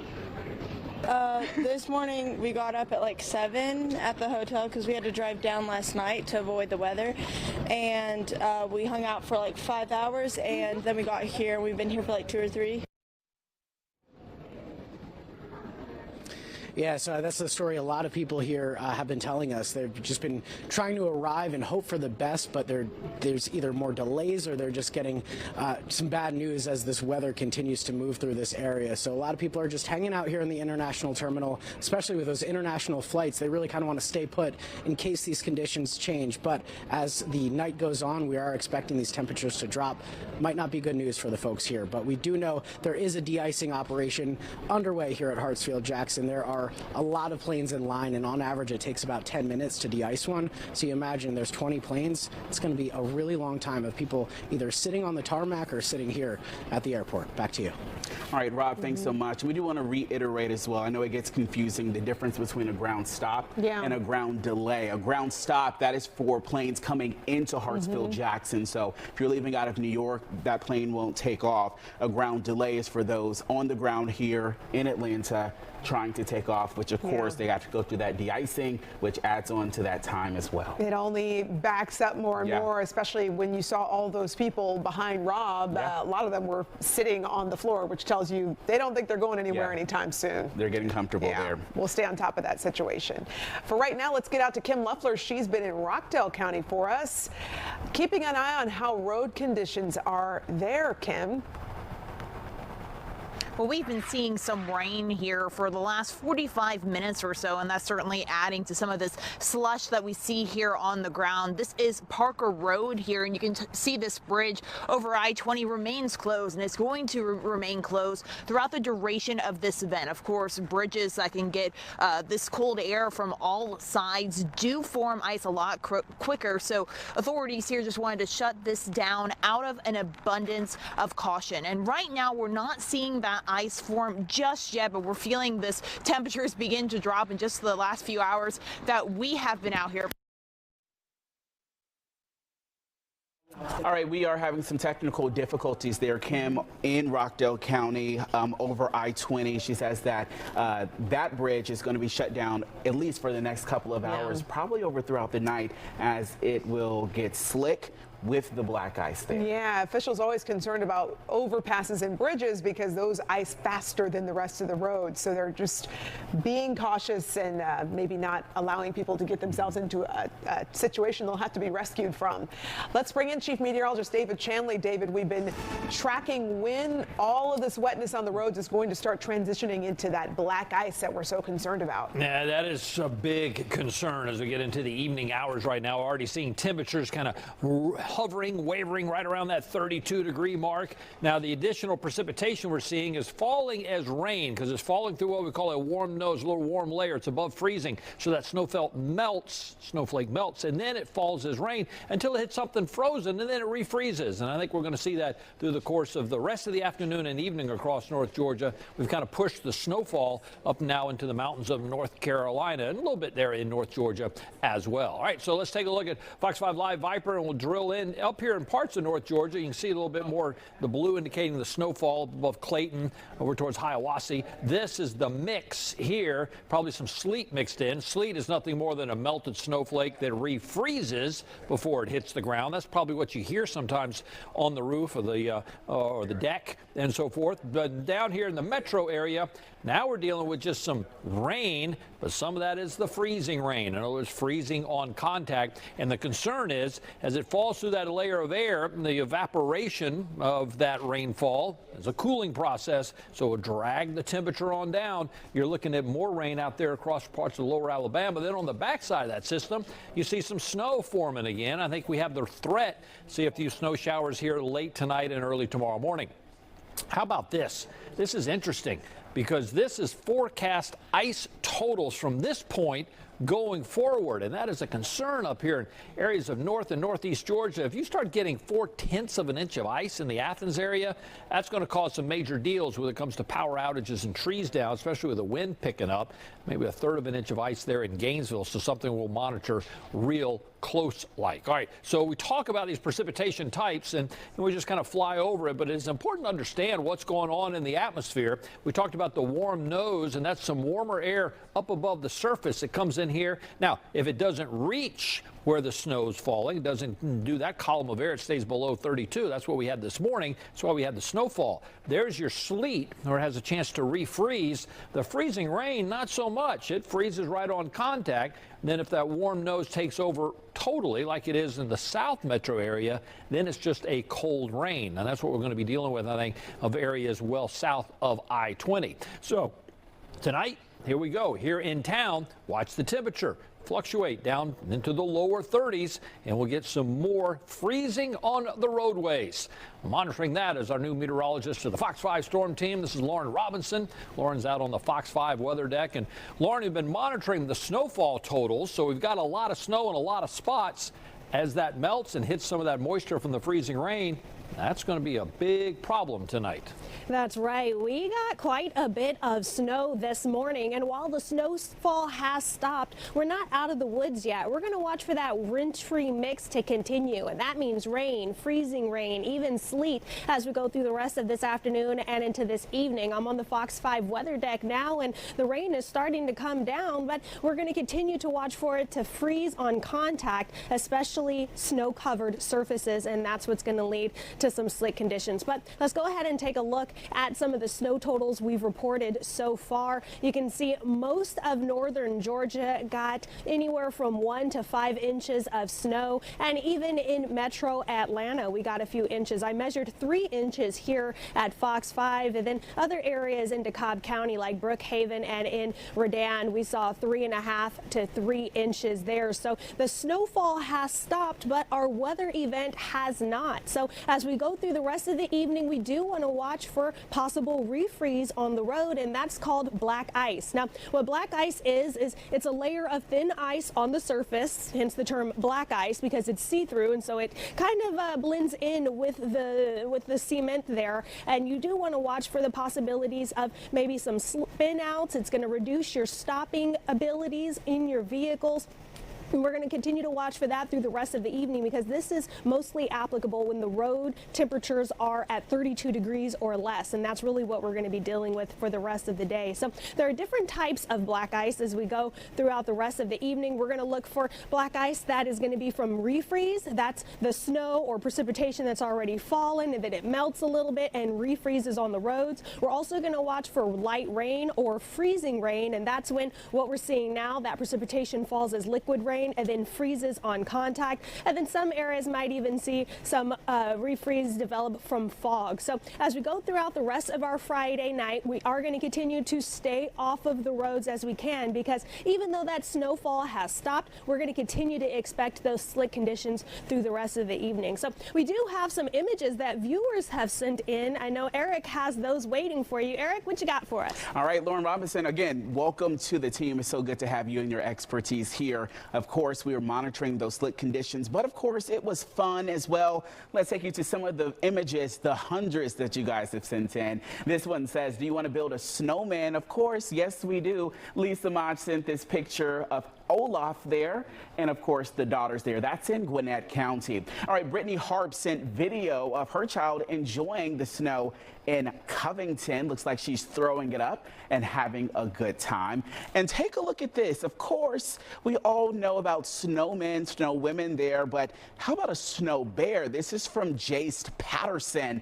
This morning we got up at like 7 at the hotel because we had to drive down last night to avoid the weather, and we hung out for like 5 hours, and then we got here and we've been here for like 2 or 3. Yeah, so that's the story a lot of people here have been telling us. They've just been trying to arrive and hope for the best, but there's either more delays or they're just getting some bad news as this weather continues to move through this area. So a lot of people are just hanging out here in the international terminal, especially with those international flights. They really kind of want to stay put in case these conditions change. But as the night goes on, we are expecting these temperatures to drop. Might not be good news for the folks here, but we do know there is a de-icing operation underway here at Hartsfield-Jackson. There are a lot of planes in line, and on average it takes about 10 minutes to de-ice one. So you imagine there's 20 planes. It's going to be a really long time of people either sitting on the tarmac or sitting here at the airport. Back to you. All right, Rob, thanks so much. We do want to reiterate as well. I know it gets confusing, the difference between a ground stop and a ground delay. A ground stop, that is for planes coming into Hartsfield-Jackson. So if you're leaving out of New York, that plane won't take off. A ground delay is for those on the ground here in Atlanta trying to take off, which of course they have to go through that de-icing, which adds on to that time as well. It only backs up more and more, especially when you saw all those people behind Rob. A lot of them were sitting on the floor, which tells you they don't think they're going anywhere anytime soon. They're getting comfortable there. We'll stay on top of that situation. For right now, let's get out to Kim Luffler. She's been in Rockdale County for us, keeping an eye on how road conditions are there, Kim. Well, we've been seeing some rain here for the last 45 minutes or so, and that's certainly adding to some of this slush that we see here on the ground. This is Parker Road here, and you can see this bridge over I-20 remains closed, and it's going to remain closed throughout the duration of this event. Of course, bridges that can get this cold air from all sides do form ice a lot quicker, so authorities here just wanted to shut this down out of an abundance of caution. And right now, we're not seeing that ice form just yet, but we're feeling this temperatures begin to drop in just the last few hours that we have been out here. All right, we are having some technical difficulties there, Kim, in Rockdale County over I-20. She says that that bridge is going to be shut down at least for the next couple of hours, probably over throughout the night, as it will get slick with the black ice there. Yeah, officials always concerned about overpasses and bridges because those ice faster than the rest of the road. So they're just being cautious and maybe not allowing people to get themselves into a situation they'll have to be rescued from. Let's bring in Chief Meteorologist David Chanley. David, we've been tracking when all of this wetness on the roads is going to start transitioning into that black ice that we're so concerned about. Yeah, that is a big concern as we get into the evening hours right now. Already seeing temperatures kind of hovering, wavering right around that 32-degree mark. Now, the additional precipitation we're seeing is falling as rain because it's falling through what we call a warm nose, a little warm layer. It's above freezing, so that snowflake melts, and then it falls as rain until it hits something frozen, and then it refreezes. And I think we're going to see that through the course of the rest of the afternoon and evening across North Georgia. We've kind of pushed the snowfall up now into the mountains of North Carolina and a little bit there in North Georgia as well. All right, so let's take a look at Fox 5 Live Viper, and we'll drill in up here in parts of North Georgia. You can see a little bit more the blue indicating the snowfall above Clayton over towards Hiawassee. This is the mix here, probably some sleet mixed in. Sleet is nothing more than a melted snowflake that refreezes before it hits the ground. That's probably what you hear sometimes on the roof of the or the deck and so forth. But down here in the metro area, now we're dealing with just some rain, but some of that is the freezing rain. In other words, freezing on contact. And the concern is, as it falls through that layer of air, the evaporation of that rainfall is a cooling process, so it will drag the temperature on down. You're looking at more rain out there across parts of lower Alabama. Then on the backside of that system, you see some snow forming again. I think we have the threat. See a few snow showers here late tonight and early tomorrow morning. How about this? This is interesting because this is forecast ice totals from this point going forward, and that is a concern up here in areas of north and northeast Georgia. If you start getting 4/10 of an inch of ice in the Athens area, that's going to cause some major deals when it comes to power outages and trees down, especially with the wind picking up. Maybe 1/3 of an inch of ice there in Gainesville, so something we'll monitor real close like. All right, so we talk about these precipitation types and we just kind of fly over it, but it's important to understand what's going on in the atmosphere. We talked about the warm nose, and that's some warmer air up above the surface that comes in here. Now, if it doesn't reach where the snow's falling, it doesn't do that column of air, it stays below 32. That's what we had this morning. That's why we had the snowfall. There's your sleet, or it has a chance to refreeze. The freezing rain, not so much. It freezes right on contact. And then if that warm nose takes over totally, like it is in the south metro area, then it's just a cold rain. And that's what we're going to be dealing with, I think, of areas well south of I-20. So tonight, here we go. Here in town, watch the temperature fluctuate down into the lower 30s, and we'll get some more freezing on the roadways. Monitoring that is our new meteorologist to the Fox 5 Storm Team. This is Lauren Robinson. Lauren's out on the Fox 5 weather deck. And Lauren, you've been monitoring the snowfall totals, so we've got a lot of snow in a lot of spots. As that melts and hits some of that moisture from the freezing rain, that's going to be a big problem tonight. That's right. We got quite a bit of snow this morning, and while the snowfall has stopped, we're not out of the woods yet. We're going to watch for that wintry mix to continue, and that means rain, freezing rain, even sleet as we go through the rest of this afternoon and into this evening. I'm on the Fox 5 weather deck now, and the rain is starting to come down, but we're going to continue to watch for it to freeze on contact, especially snow-covered surfaces, and that's what's going to lead to some slick conditions. But let's go ahead and take a look at some of the snow totals we've reported so far. You can see most of northern Georgia got anywhere from 1 to 5 inches of snow, and even in metro Atlanta we got a few inches. I measured 3 inches here at Fox 5, and then other areas in DeKalb County like Brookhaven and in Redan we saw 3.5 to 3 inches there. So the snowfall has stopped, but our weather event has not. So as we go through the rest of the evening, we do want to watch for possible refreeze on the road, and that's called black ice. Now, what black ice is it's a layer of thin ice on the surface, hence the term black ice, because it's see-through, and so it kind of blends in with the cement there. And you do want to watch for the possibilities of maybe some spin outs. It's going to reduce your stopping abilities in your vehicles. And we're going to continue to watch for that through the rest of the evening, because this is mostly applicable when the road temperatures are at 32 degrees or less, and that's really what we're going to be dealing with for the rest of the day. So there are different types of black ice as we go throughout the rest of the evening. We're going to look for black ice that is going to be from refreeze. That's the snow or precipitation that's already fallen and that it melts a little bit and refreezes on the roads. We're also going to watch for light rain or freezing rain, and that's when what we're seeing now, that precipitation falls as liquid rain. rain and then freezes on contact. And then some areas might even see some refreeze develop from fog. So as we go throughout the rest of our Friday night, we are going to continue to stay off of the roads as we can, because even though that snowfall has stopped, we're going to continue to expect those slick conditions through the rest of the evening. So we do have some images that viewers have sent in. I know Eric has those waiting for you. Eric, what you got for us? All right, Lauren Robinson, again, welcome to the team. It's so good to have you and your expertise here. Of course, we were monitoring those slick conditions, but of course, it was fun as well. Let's take you to some of the images, the hundreds that you guys have sent in. This one says, do you want to build a snowman? Of course, yes, we do. Lisa Maj sent this picture of Olaf there, and of course the daughters there. That's in Gwinnett County. All right, Brittany Harp sent video of her child enjoying the snow in Covington. Looks like she's throwing it up and having a good time. And take a look at this. Of course, we all know about snowmen, snow women there, but how about a snow bear? This is from Jace Patterson.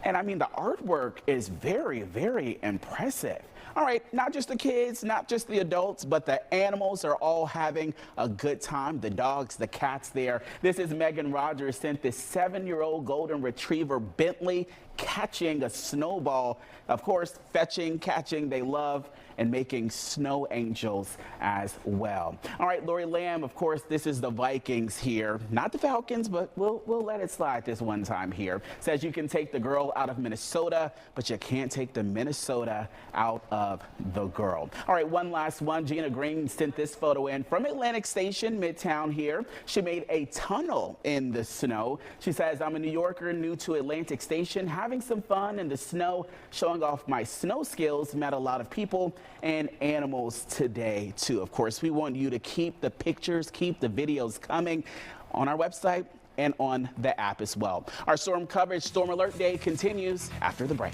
And I mean, the artwork is very, very impressive. All right, not just the kids, not just the adults, but the animals are all having a good time. The dogs, the cats there. This is Megan Rogers sent this 7-year-old golden retriever Bentley catching a snowball. Of course, fetching, catching, they love, and making snow angels as well. All right, Lori Lamb, of course, this is the Vikings here. Not the Falcons, but we'll let it slide this one time here. Says you can take the girl out of Minnesota, but you can't take the Minnesota out of the girl. All right, one last one. Gina Green sent this photo in from Atlantic Station, Midtown here. She made a tunnel in the snow. She says, I'm a New Yorker new to Atlantic Station, having some fun in the snow, showing off my snow skills. Met a lot of people and animals today too. Of course, we want you to keep the pictures, keep the videos coming on our website and on the app as well. Our storm coverage, Storm Alert Day, continues after the break.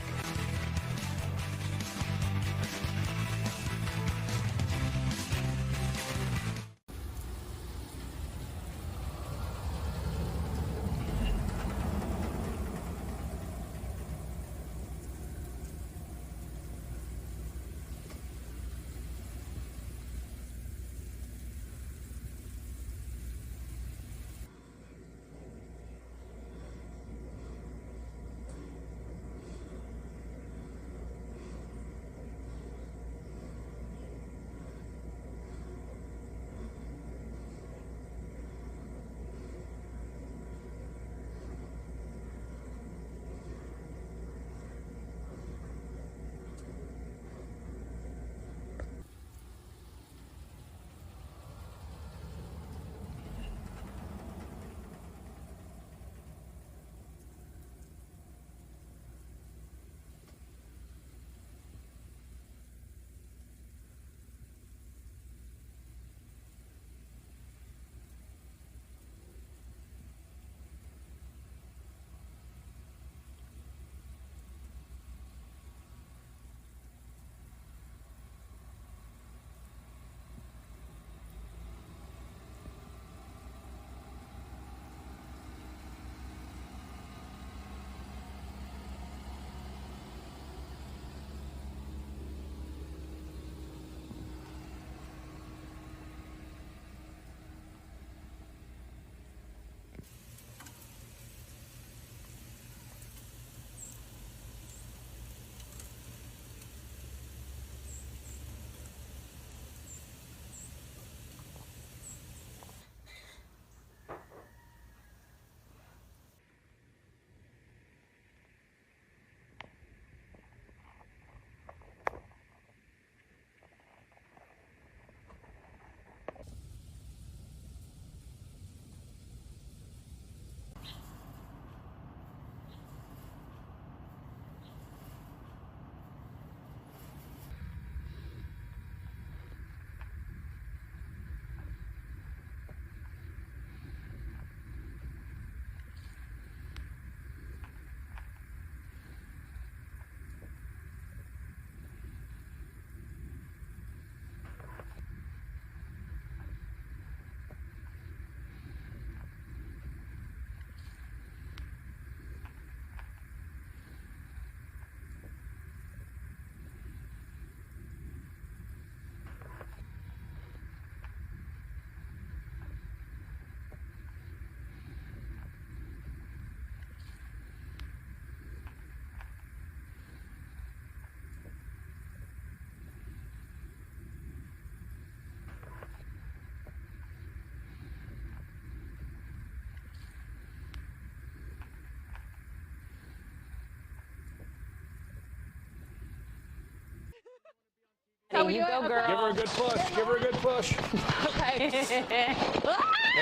You go, girl. Give her a good push. Give her a good push. Okay. There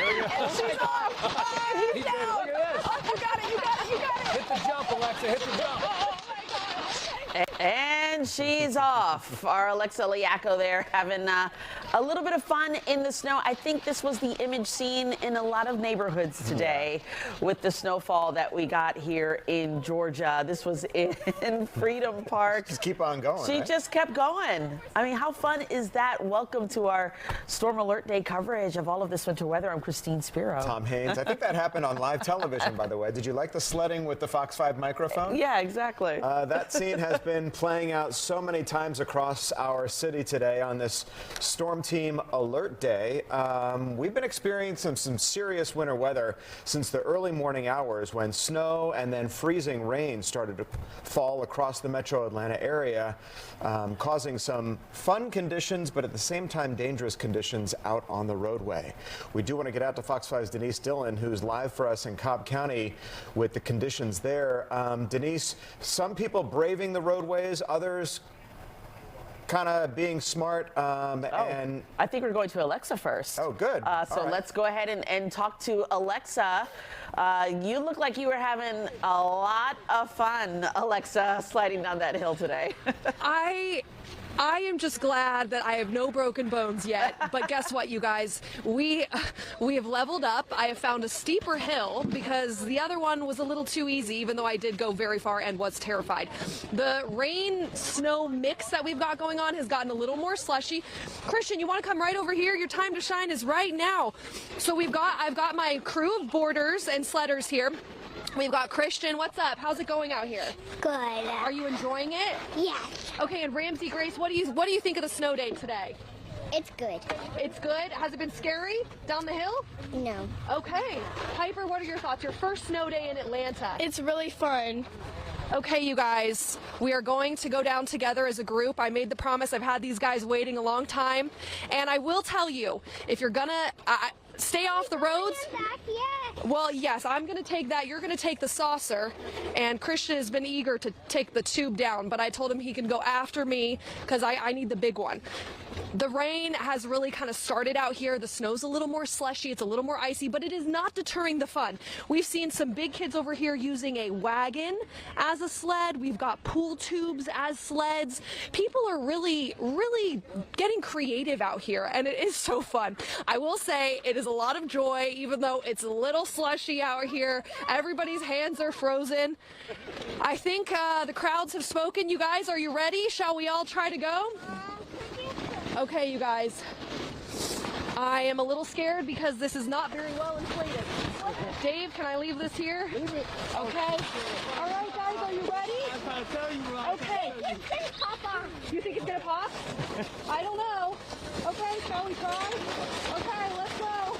we go. She's off. Oh, he's down. Look at this. Oh, you got it. You got it. You got it. Hit the jump, Alexa. Hit the jump. And she's off. Our Alexa Liaco there having a little bit of fun in the snow. I think this was the image seen in a lot of neighborhoods today with the snowfall that we got here in Georgia. This was in Freedom Park. Just keep on going. She right? just kept going. I mean, how fun is that? Welcome to our Storm Alert Day coverage of all of this winter weather. I'm Christine Spiro. Tom Haynes. I think that happened on live television, by the way. Did you like the sledding with the Fox 5 microphone? Yeah, exactly. That scene has been playing out so many times across our city today on this Storm Team Alert Day. We've been experiencing some serious winter weather since the early morning hours when snow and then freezing rain started to fall across the metro Atlanta area, causing some fun conditions, but at the same time dangerous conditions out on the roadway. We do want to get out to Fox 5's Denise Dillon, who's live for us in Cobb County with the conditions there. Denise, some people braving the roadways, others kind of being smart. And I think we're going to Alexa first. Oh, good. So let's go ahead and talk to Alexa. You look like you were having a lot of fun, Alexa, sliding down that hill today. I am just glad that I have no broken bones yet, but guess what, you guys? We have leveled up. I have found a steeper hill because the other one was a little too easy, even though I did go very far and was terrified. The rain-snow mix that we've got going on has gotten a little more slushy. Christian, you want to come right over here? Your time to shine is right now. So I've got my crew of boarders and sledders here. We've got Christian. What's up? How's it going out here? Good. Are you enjoying it? Yes. Okay, and Ramsey Grace, what do you think of the snow day today? It's good. It's good? Has it been scary down the hill? No. Okay. Piper, what are your thoughts? Your first snow day in Atlanta. It's really fun. Okay, you guys, we are going to go down together as a group. I made the promise. I've had these guys waiting a long time. And I will tell you, if you're gonna stay off the roads. Well, yes, I'm going to take that. You're going to take the saucer. And Christian has been eager to take the tube down, but I told him he can go after me because I need the big one. The rain has really kind of started out here. The snow's a little more slushy. It's a little more icy, but it is not deterring the fun. We've seen some big kids over here using a wagon as a sled. We've got pool tubes as sleds. People are really, really getting creative out here, and it is so fun. I will say it is a lot of joy, even though it's a little slushy out here. Everybody's hands are frozen. I think the crowds have spoken. You guys, are you ready? Shall we all try to go? Okay, you guys. I am a little scared because this is not very well inflated. Dave, can I leave this here? Leave it. Okay. All right, guys, are you ready? I'm trying to tell you right. Okay. It's gonna pop off. You think it's gonna pop? I don't know. Okay, shall we try? Okay, let's go.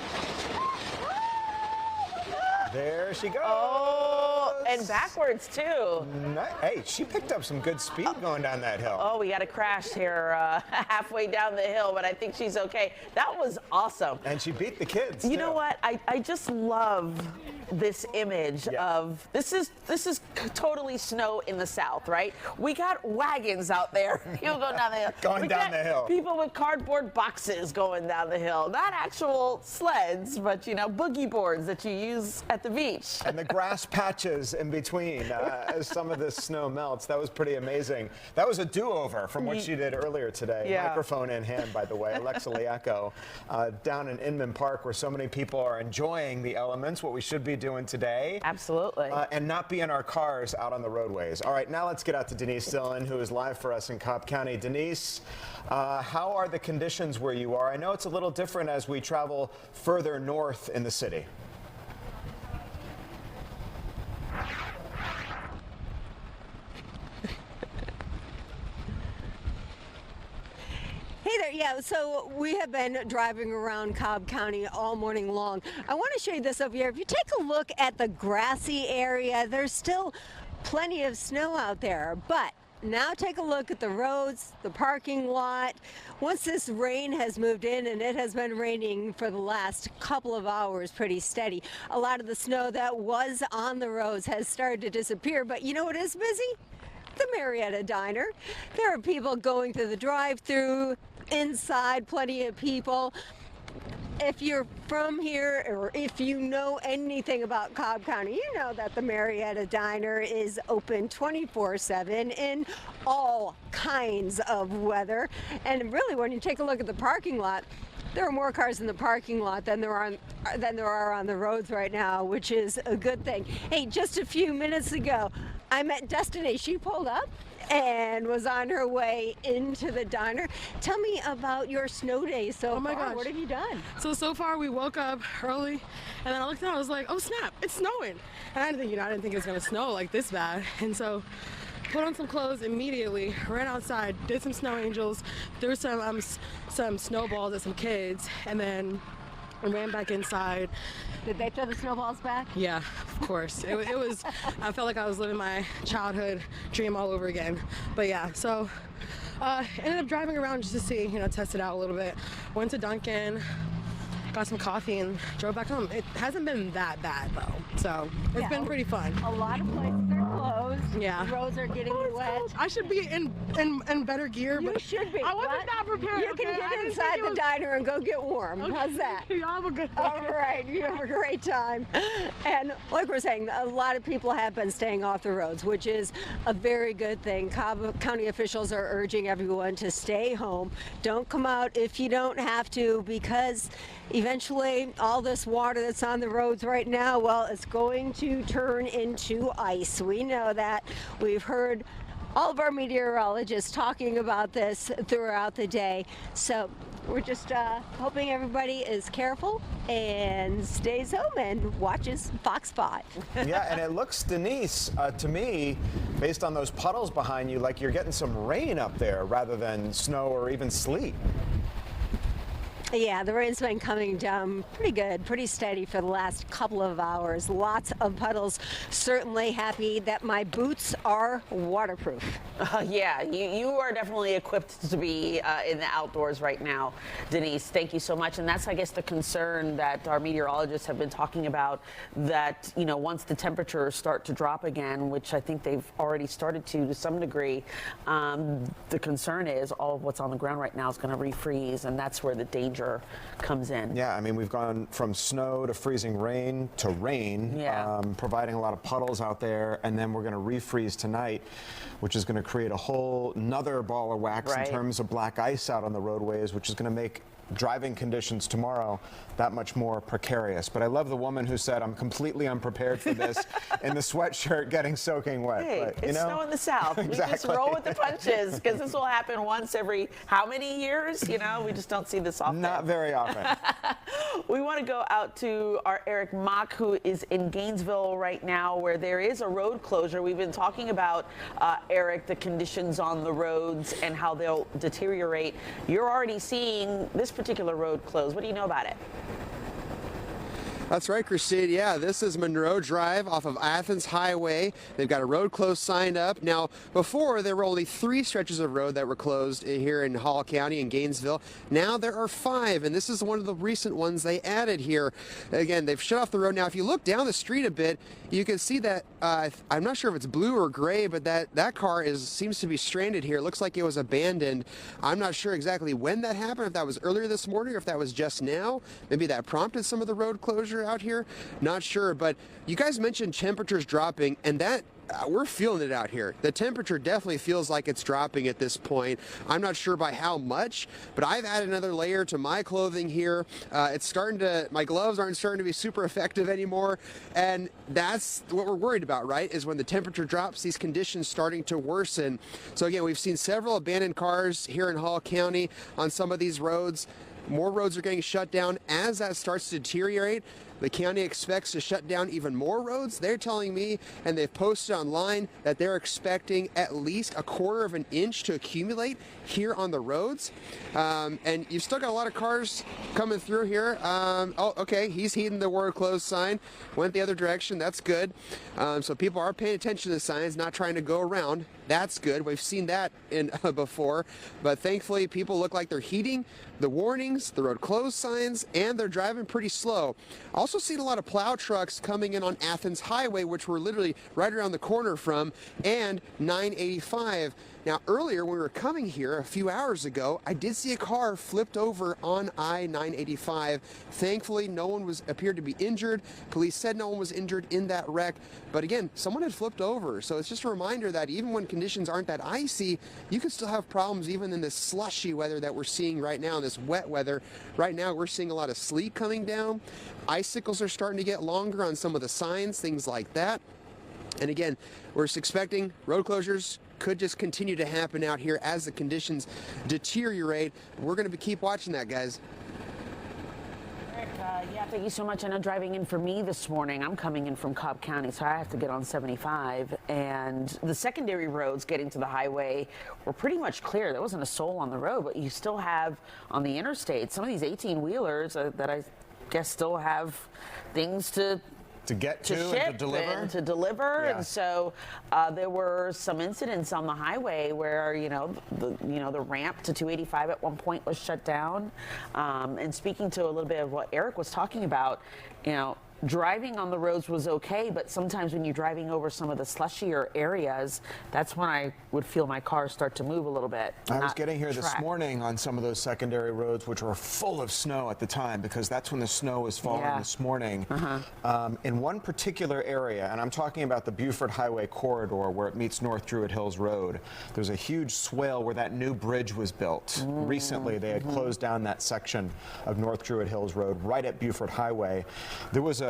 There she goes. Oh, and backwards too. Hey, she picked up some good speed going down that hill. Oh, we got a crash here halfway down the hill, but I think she's okay. That was awesome. And she beat the kids. You know what? I just love this image of this is totally snow in the South, right? We got wagons out there. People going down the hill. Going down the hill. People with cardboard boxes going down the hill. Not actual sleds, but boogie boards that you use at the beach. And the grass patches in between as some of this snow melts. That was pretty amazing. That was a do-over from what she did earlier today. Yeah. Microphone in hand, by the way. Alexa Liaco down in Inman Park, where so many people are enjoying the elements, what we should be doing today. Absolutely. And not be in our cars out on the roadways. All right, now let's get out to Denise Dillon, who is live for us in Cobb County. Denise, how are the conditions where you are? I know it's a little different as we travel further north in the city. Hey there, yeah, so we have been driving around Cobb County all morning long. I want to show you this over here. If you take a look at the grassy area, there's still plenty of snow out there, but now take a look at the roads, the parking lot. Once this rain has moved in, and it has been raining for the last couple of hours pretty steady, a lot of the snow that was on the roads has started to disappear, but you know what is busy? the Marietta Diner. There are people going through the drive-thru, inside, plenty of people. If you're from here or if you know anything about Cobb County, you know that the Marietta Diner is open 24/7 in all kinds of weather. And really, when you take a look at the parking lot, there are more cars in the parking lot than there are on the roads right now, which is a good thing. Hey, just a few minutes ago, I met Destiny. She pulled up and was on her way into the diner. Tell me about your snow day so Oh my far. gosh. What have you done? So far we woke up early and then I looked out, I was like, oh snap, it's snowing. And I didn't think it was gonna snow like this bad. And so put on some clothes immediately, ran outside, did some snow angels, threw some snowballs at some kids, and then ran back inside. Did they throw the snowballs back? Yeah, of course. It was, I felt like I was living my childhood dream all over again. But yeah, so ended up driving around just to see, test it out a little bit. Went to Dunkin', got some coffee, and drove back home. It hasn't been that bad though, so it's been pretty fun. A lot of places are closed. Yeah. The roads are getting wet. I should be in better gear, You but should be. I wasn't that prepared. You can get inside the diner and go get warm. Okay. How's that? Y'all have a good day. All right, you have a great time. And like we're saying, a lot of people have been staying off the roads, which is a very good thing. Cobb County officials are urging everyone to stay home. Don't come out if you don't have to, because eventually all this water that's on the roads right now, well, it's going to turn into ice. We know that. We've heard all of our meteorologists talking about this throughout the day. So we're just hoping everybody is careful and stays home and watches Fox 5. Yeah, and it looks, Denise, to me, based on those puddles behind you, like you're getting some rain up there rather than snow or even sleet. Yeah, the rain's been coming down pretty good, pretty steady for the last couple of hours. Lots of puddles. Certainly happy that my boots are waterproof. Yeah, you are definitely equipped to be in the outdoors right now, Denise. Thank you so much. And that's, I guess, the concern that our meteorologists have been talking about, that, once the temperatures start to drop again, which I think they've already started to some degree, the concern is all of what's on the ground right now is going to refreeze, and that's where the danger comes in. Yeah, I mean, we've gone from snow to freezing rain to rain, providing a lot of puddles out there, and then we're going to refreeze tonight, which is going to create a whole nother ball of wax in terms of black ice out on the roadways, which is going to make driving conditions tomorrow that much more precarious. But I love the woman who said, I'm completely unprepared for this, in the sweatshirt getting soaking wet. Hey, but, it's snow in the South. Exactly. We just roll with the punches, because this will happen once every how many years? We just don't see this often. Not very often. We want to go out to our Eric Mock, who is in Gainesville right now, where there is a road closure. We've been talking about, Eric, the conditions on the roads and how they'll deteriorate. You're already seeing this particular road close. What do you know about it? That's right, Christine. Yeah, this is Monroe Drive off of Athens Highway. They've got a road closed sign up. Now, before, there were only 3 stretches of road that were closed here in Hall County in Gainesville. Now there are 5, and this is one of the recent ones they added here. Again, they've shut off the road. Now, if you look down the street a bit, you can see that, I'm not sure if it's blue or gray, but that car seems to be stranded here. It looks like it was abandoned. I'm not sure exactly when that happened, if that was earlier this morning or if that was just now. Maybe that prompted some of the road closure out here. Not sure, but you guys mentioned temperatures dropping, and that we're feeling it out here. The temperature definitely feels like it's dropping at this point. I'm not sure by how much, but I've added another layer to my clothing here. My gloves aren't starting to be super effective anymore, and that's what we're worried about, right? Is when the temperature drops, these conditions starting to worsen. So again, we've seen several abandoned cars here in Hall County on some of these roads. More roads are getting shut down. As that starts to deteriorate, the county expects to shut down even more roads. They're telling me, and they've posted online, that they're expecting at least 1/4 of an inch to accumulate here on the roads. And you've still got a lot of cars coming through here. Oh, okay, he's heeding the word closed sign. Went the other direction. That's good. So people are paying attention to the signs, not trying to go around. That's good. We've seen that before. But thankfully, people look like they're heeding the warnings, the road closed signs, and they're driving pretty slow. Also, Also seen a lot of plow trucks coming in on Athens Highway, which we're literally right around the corner from, and 985. Now, earlier when we were coming here a few hours ago, I did see a car flipped over on I-985. Thankfully, no one appeared to be injured. Police said no one was injured in that wreck. But again, someone had flipped over. So it's just a reminder that even when conditions aren't that icy, you can still have problems even in this slushy weather that we're seeing right now, this wet weather. Right now, we're seeing a lot of sleet coming down. Icicles are starting to get longer on some of the signs, things like that. And again, we're expecting road closures could just continue to happen out here as the conditions deteriorate. We're going to keep watching that, guys. Eric, yeah, thank you so much. I know driving in for me this morning, I'm coming in from Cobb County, so I have to get on 75. And the secondary roads getting to the highway were pretty much clear. There wasn't a soul on the road, but you still have on the interstate some of these 18-wheelers that I guess still have things to get to ship and to deliver. Yeah. Yeah. And so there were some incidents on the highway where the ramp to 285 at one point was shut down. And speaking to a little bit of what Eric was talking about, driving on the roads was okay, but sometimes when you're driving over some of the slushier areas, that's when I would feel my car start to move a little bit. I was getting here this morning on some of those secondary roads, which were full of snow at the time, because that's when the snow was falling this morning. In one particular area, and I'm talking about the Buford Highway corridor where it meets North Druid Hills Road, there's a huge swale where that new bridge was built. Recently, they had closed down that section of North Druid Hills Road right at Buford Highway. There was a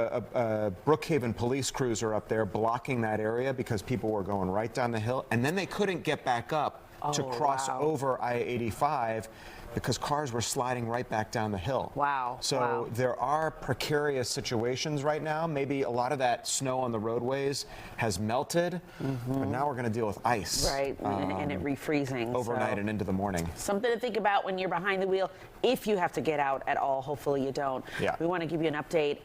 Brookhaven police cruiser up there blocking that area because people were going right down the hill, and then they couldn't get back up to cross over I-85 because cars were sliding right back down the hill. Wow. So there are precarious situations right now. Maybe a lot of that snow on the roadways has melted, but now we're going to deal with ice. Right, and it refreezing. Overnight and into the morning. Something to think about when you're behind the wheel, if you have to get out at all. Hopefully you don't. Yeah. We want to give you an update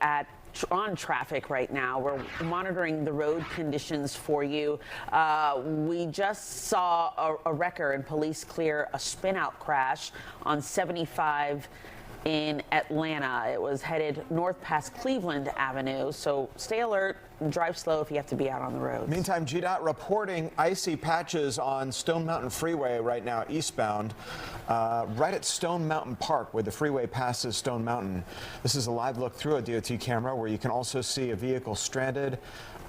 on traffic right now. We're monitoring the road conditions for you. We just saw a wrecker and police clear a spin-out crash on 75 in Atlanta. It was headed north past Cleveland Avenue, so stay alert and drive slow if you have to be out on the road. Meantime, GDOT reporting icy patches on Stone Mountain Freeway right now eastbound, right at Stone Mountain Park where the freeway passes Stone Mountain. This is a live look through a DOT camera where you can also see a vehicle stranded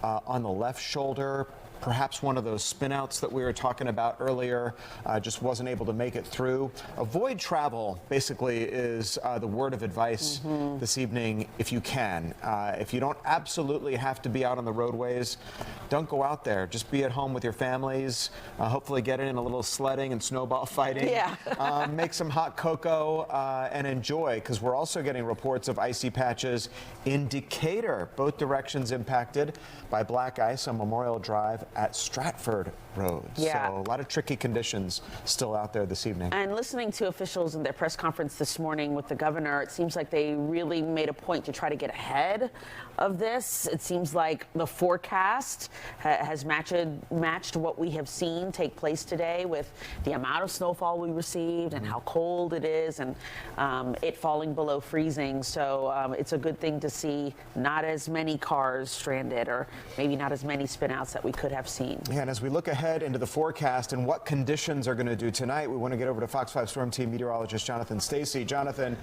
on the left shoulder. Perhaps one of those spinouts that we were talking about earlier just wasn't able to make it through. Avoid travel, basically, is the word of advice this evening if you can. If you don't absolutely have to be out on the roadways, don't go out there. Just be at home with your families. Hopefully get in a little sledding and snowball fighting. Yeah. Make some hot cocoa and enjoy, because we're also getting reports of icy patches in Decatur. Both directions impacted by black ice on Memorial Drive at Stratford Road. Yeah. So a lot of tricky conditions still out there this evening. And listening to officials in their press conference this morning with the governor, it seems like they really made a point to try to get ahead of this. It seems like the forecast has matched what we have seen take place today with the amount of snowfall we received and how cold it is, and it falling below freezing. So it's a good thing to see not as many cars stranded, or maybe not as many spinouts that we could have seen. Yeah, and as we look ahead into the forecast and what conditions are going to do tonight, we want to get over to Fox 5 Storm Team meteorologist Jonathan Stacy. Jonathan,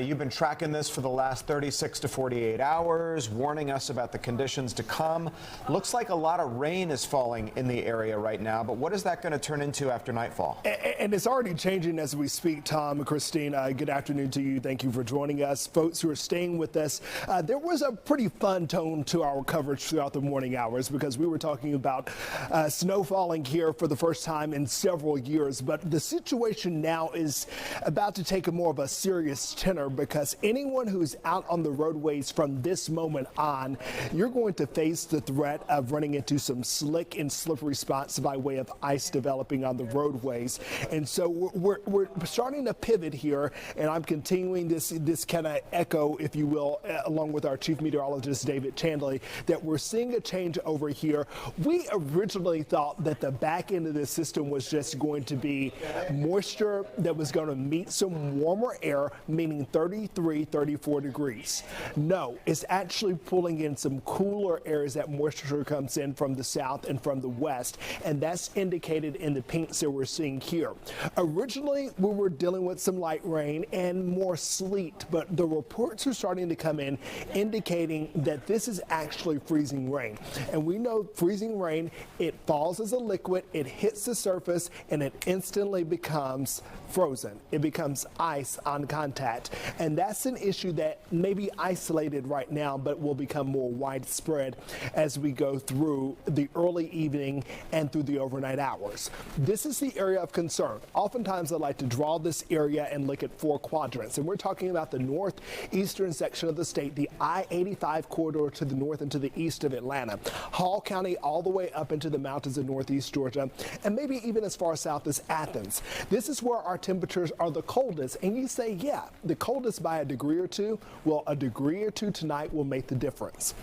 you've been tracking this for the last 36 to 48 hours, warning us about the conditions to come. Looks like a lot of rain is falling in the area right now, but what is that going to turn into after nightfall? And it's already changing as we speak. Tom, Christine, good afternoon to you. Thank you for joining us. Folks who are staying with us, there was a pretty fun tone to our coverage throughout the morning hours because we were talking about snow falling here for the first time in several years. But the situation now is about to take a more of a serious tenor, because anyone who's out on the roadways from this moment on, you're going to face the threat of running into some slick and slippery spots by way of ice developing on the roadways. And so we're starting to pivot here, and I'm continuing this kind of echo, if you will, along with our chief meteorologist David Chandley, that we're seeing a change over here. We originally thought that the back end of this system was just going to be moisture that was going to meet some warmer air, meaning 33, 34 degrees. No, it's actually pulling in some cooler areas that moisture comes in from the south and from the west, and that's indicated in the pinks that we're seeing here. Originally, we were dealing with some light rain and more sleet, but the reports are starting to come in indicating that this is actually freezing rain. And we know freezing rain, it falls as a liquid, it hits the surface, and it instantly becomes frozen. It becomes ice on contact. And that's an issue that may be isolated right now, but will become more widespread as we go through the early evening and through the overnight hours. This is the area of concern. Oftentimes I like to draw this area and look at 4 quadrants. And we're talking about the northeastern section of the state, the I-85 corridor to the north and to the east of Atlanta, Hall County all the way up into the mountains of northeast Georgia, and maybe even as far south as Athens. This is where our temperatures are the coldest. And you say, yeah, the coldest by a degree or two. Well, a degree or two tonight will make the difference.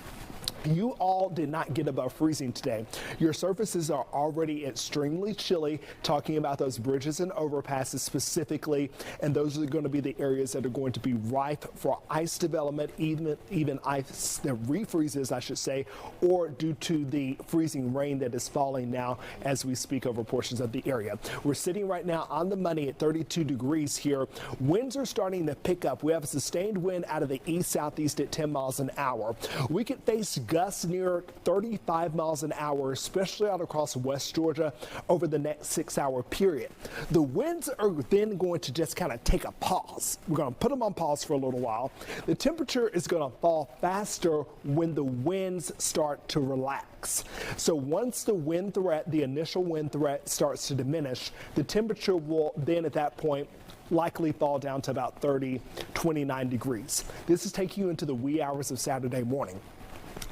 You all did not get above freezing today. Your surfaces are already extremely chilly, talking about those bridges and overpasses specifically, and those are going to be the areas that are going to be ripe for ice development, even ice that refreezes, I should say, or due to the freezing rain that is falling now as we speak over portions of the area. We're sitting right now on the money at 32 degrees here. Winds are starting to pick up. We have a sustained wind out of the east-southeast at 10 miles an hour. We could face gusts near 35 miles an hour, especially out across West Georgia over the next 6-hour period. The winds are then going to just kind of take a pause. We're going to put them on pause for a little while. The temperature is going to fall faster when the winds start to relax. So once the wind threat, the initial wind threat starts to diminish, the temperature will then at that point likely fall down to about 30, 29 degrees. This is taking you into the wee hours of Saturday morning.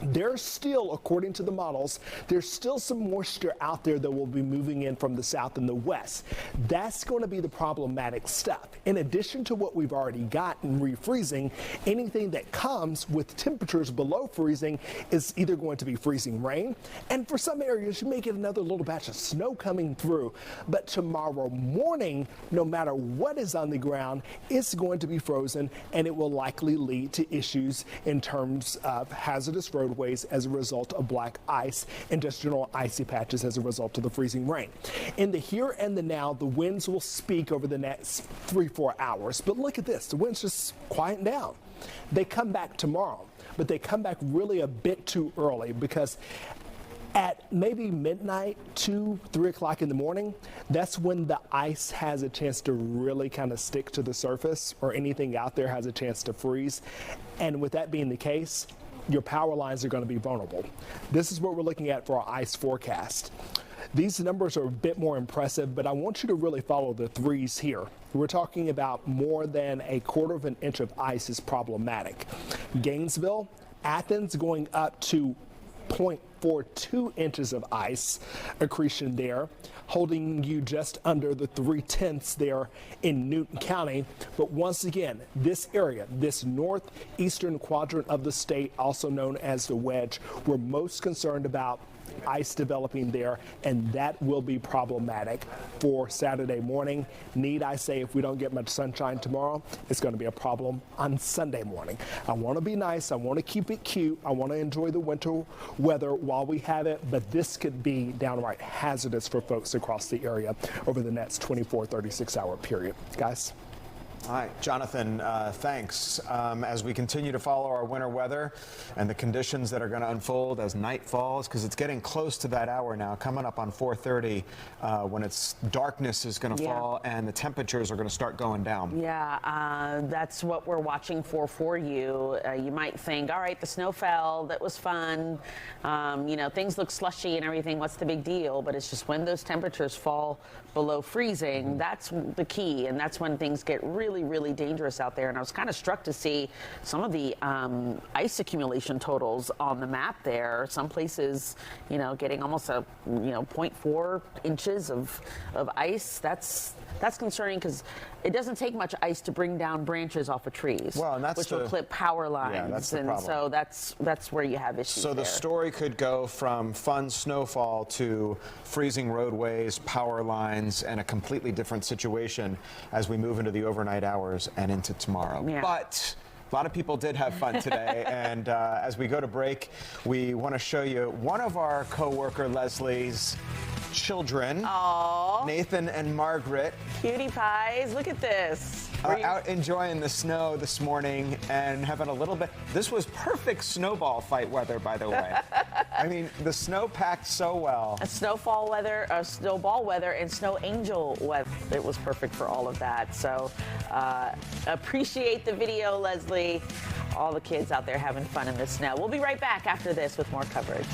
There's still, according to the models, there's still some moisture out there that will be moving in from the south and the west. That's going to be the problematic stuff. In addition to what we've already got in refreezing, anything that comes with temperatures below freezing is either going to be freezing rain, and for some areas you may get another little batch of snow coming through. But tomorrow morning, no matter what is on the ground, it's going to be frozen, and it will likely lead to issues in terms of hazardous roadways as a result of black ice and just general icy patches as a result of the freezing rain. In the here and the now, the winds will speak over the next 3-4 hours. But look at this, the winds just quieten down. They come back tomorrow, but they come back really a bit too early because at maybe midnight, 2, 3 o'clock in the morning, that's when the ice has a chance to really kind of stick to the surface, or anything out there has a chance to freeze. And with that being the case, your power lines are going to be vulnerable. This is what we're looking at for our ice forecast. These numbers are a bit more impressive, but I want you to really follow the threes here. We're talking about more than 1/4 of an inch of ice is problematic. Gainesville, Athens going up to 0.42 inches of ice accretion there, holding you just under the 3/10 there in Newton County. But once again, this area, this northeastern quadrant of the state, also known as the wedge, we're most concerned about ice developing there, and that will be problematic for Saturday morning. Need I say, if we don't get much sunshine tomorrow, it's going to be a problem on Sunday morning. I want to be nice. I want to keep it cute. I want to enjoy the winter weather while we have it, but this could be downright hazardous for folks across the area over the next 24, 36-hour period. Guys? All right, Jonathan, thanks. As we continue to follow our winter weather and the conditions that are going to unfold as night falls, because it's getting close to that hour now, coming up on 4:30, when it's darkness is going to fall and the temperatures are going to start going down. Yeah, that's what we're watching for you. You might think, all right, the snow fell, that was fun. You know, things look slushy and everything. What's the big deal? But it's just when those temperatures fall below freezing, that's the key, and that's when things get really really, really dangerous out there. And I was kind of struck to see some of the ice accumulation totals on the map there. Some places, you know, getting almost a 0.4 inches of ice. That's concerning because it doesn't take much ice to bring down branches off of trees, well, and which will clip power lines. Yeah, that's the and problem. so that's where you have issues. So the there. story could go from fun snowfall to freezing roadways, power lines, and a completely different situation as we move into the overnight hours and into tomorrow. Yeah. But a lot of people did have fun today, and as we go to break, we want to show you one of our co-worker Leslie's children, Aww. Nathan and Margaret. Cutie pies, look at this. Out enjoying the snow this morning and having a little bit. This was perfect snowball fight weather, by the way. I mean, the snow packed so well. A snowfall weather, snowball weather, and snow angel weather. It was perfect for all of that. So appreciate the video, Leslie. All the kids out there having fun in the snow. We'll be right back after this with more coverage.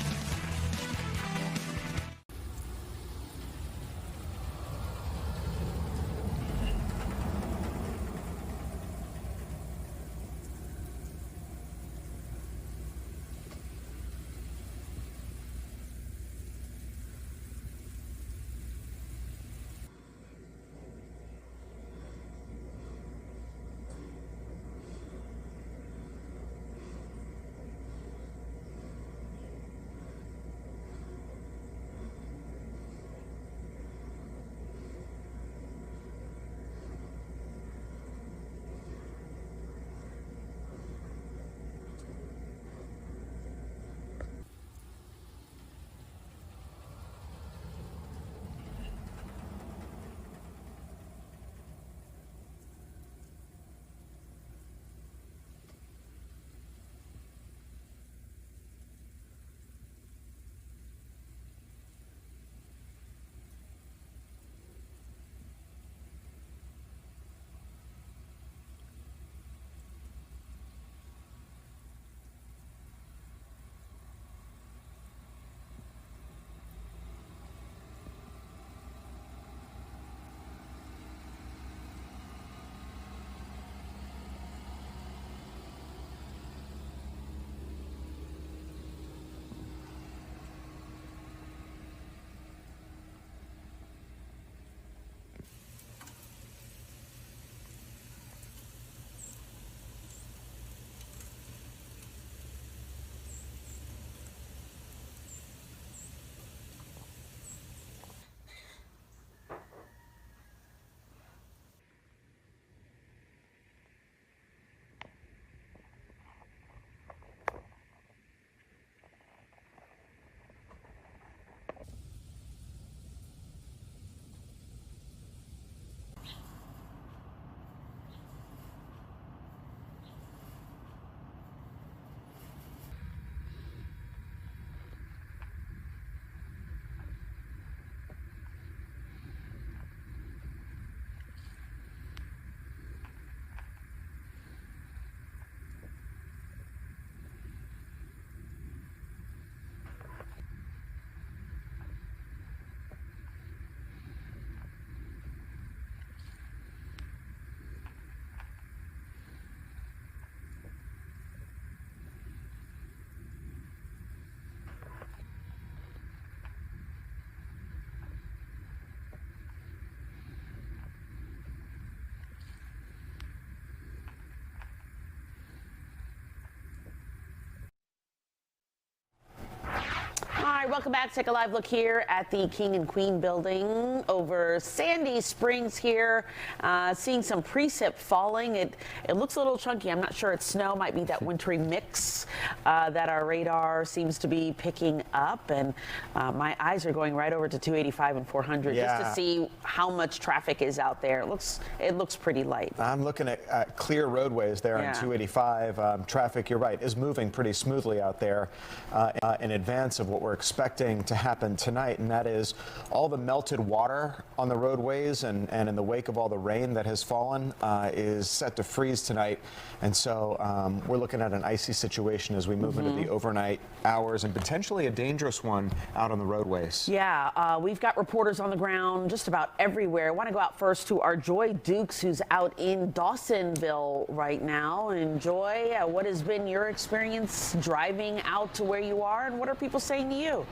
All right, welcome back. Take a live look here at the King and Queen building over Sandy Springs here. Seeing some precip falling. It looks a little chunky. I'm not sure it's snow. Might be that wintry mix that our radar seems to be picking up. And my eyes are going right over to 285 and 400 just to see how much traffic is out there. It looks pretty light. I'm looking at clear roadways there on 285. Traffic, you're right, is moving pretty smoothly out there in advance of what we're expecting expecting to happen tonight, and that is all the melted water on the roadways and in the wake of all the rain that has fallen is set to freeze tonight. And so we're looking at an icy situation as we move into the overnight hours and potentially a dangerous one out on the roadways. Yeah, we've got reporters on the ground just about everywhere. I want to go out first to our Joy Dukes, who's out in Dawsonville right now. And Joy, what has been your experience driving out to where you are, and what are people saying to you?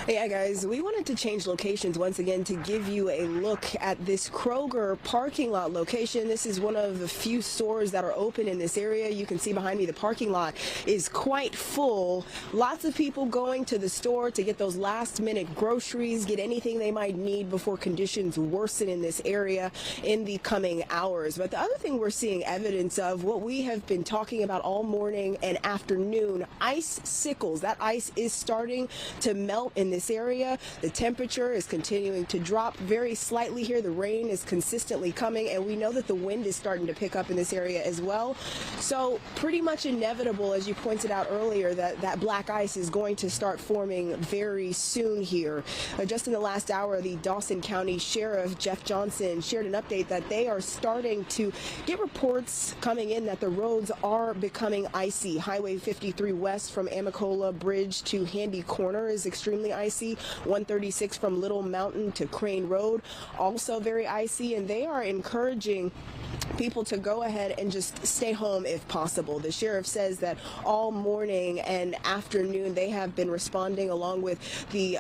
Yeah, guys, we wanted to change locations once again to give you a look at this Kroger parking lot location. This is one of the few stores that are open in this area. You can see behind me the parking lot is quite full. Lots of people going to the store to get those last-minute groceries, get anything they might need before conditions worsen in this area in the coming hours. But the other thing we're seeing evidence of, what we have been talking about all morning and afternoon, ice sickles. That ice is starting to melt in this area. The temperature is continuing to drop very slightly here. The rain is consistently coming, and we know that the wind is starting to pick up in this area as well. So pretty much inevitable, as you pointed out earlier, that black ice is going to start forming very soon here. Just in the last hour, the Dawson County Sheriff Jeff Johnson shared an update that they are starting to get reports coming in that the roads are becoming icy. Highway 53 west from Amicola Bridge to Handy Corner is extremely icy. 136 from Little Mountain to Crane Road, also very icy, and they are encouraging people to go ahead and just stay home if possible. The sheriff says that all morning and afternoon they have been responding along with the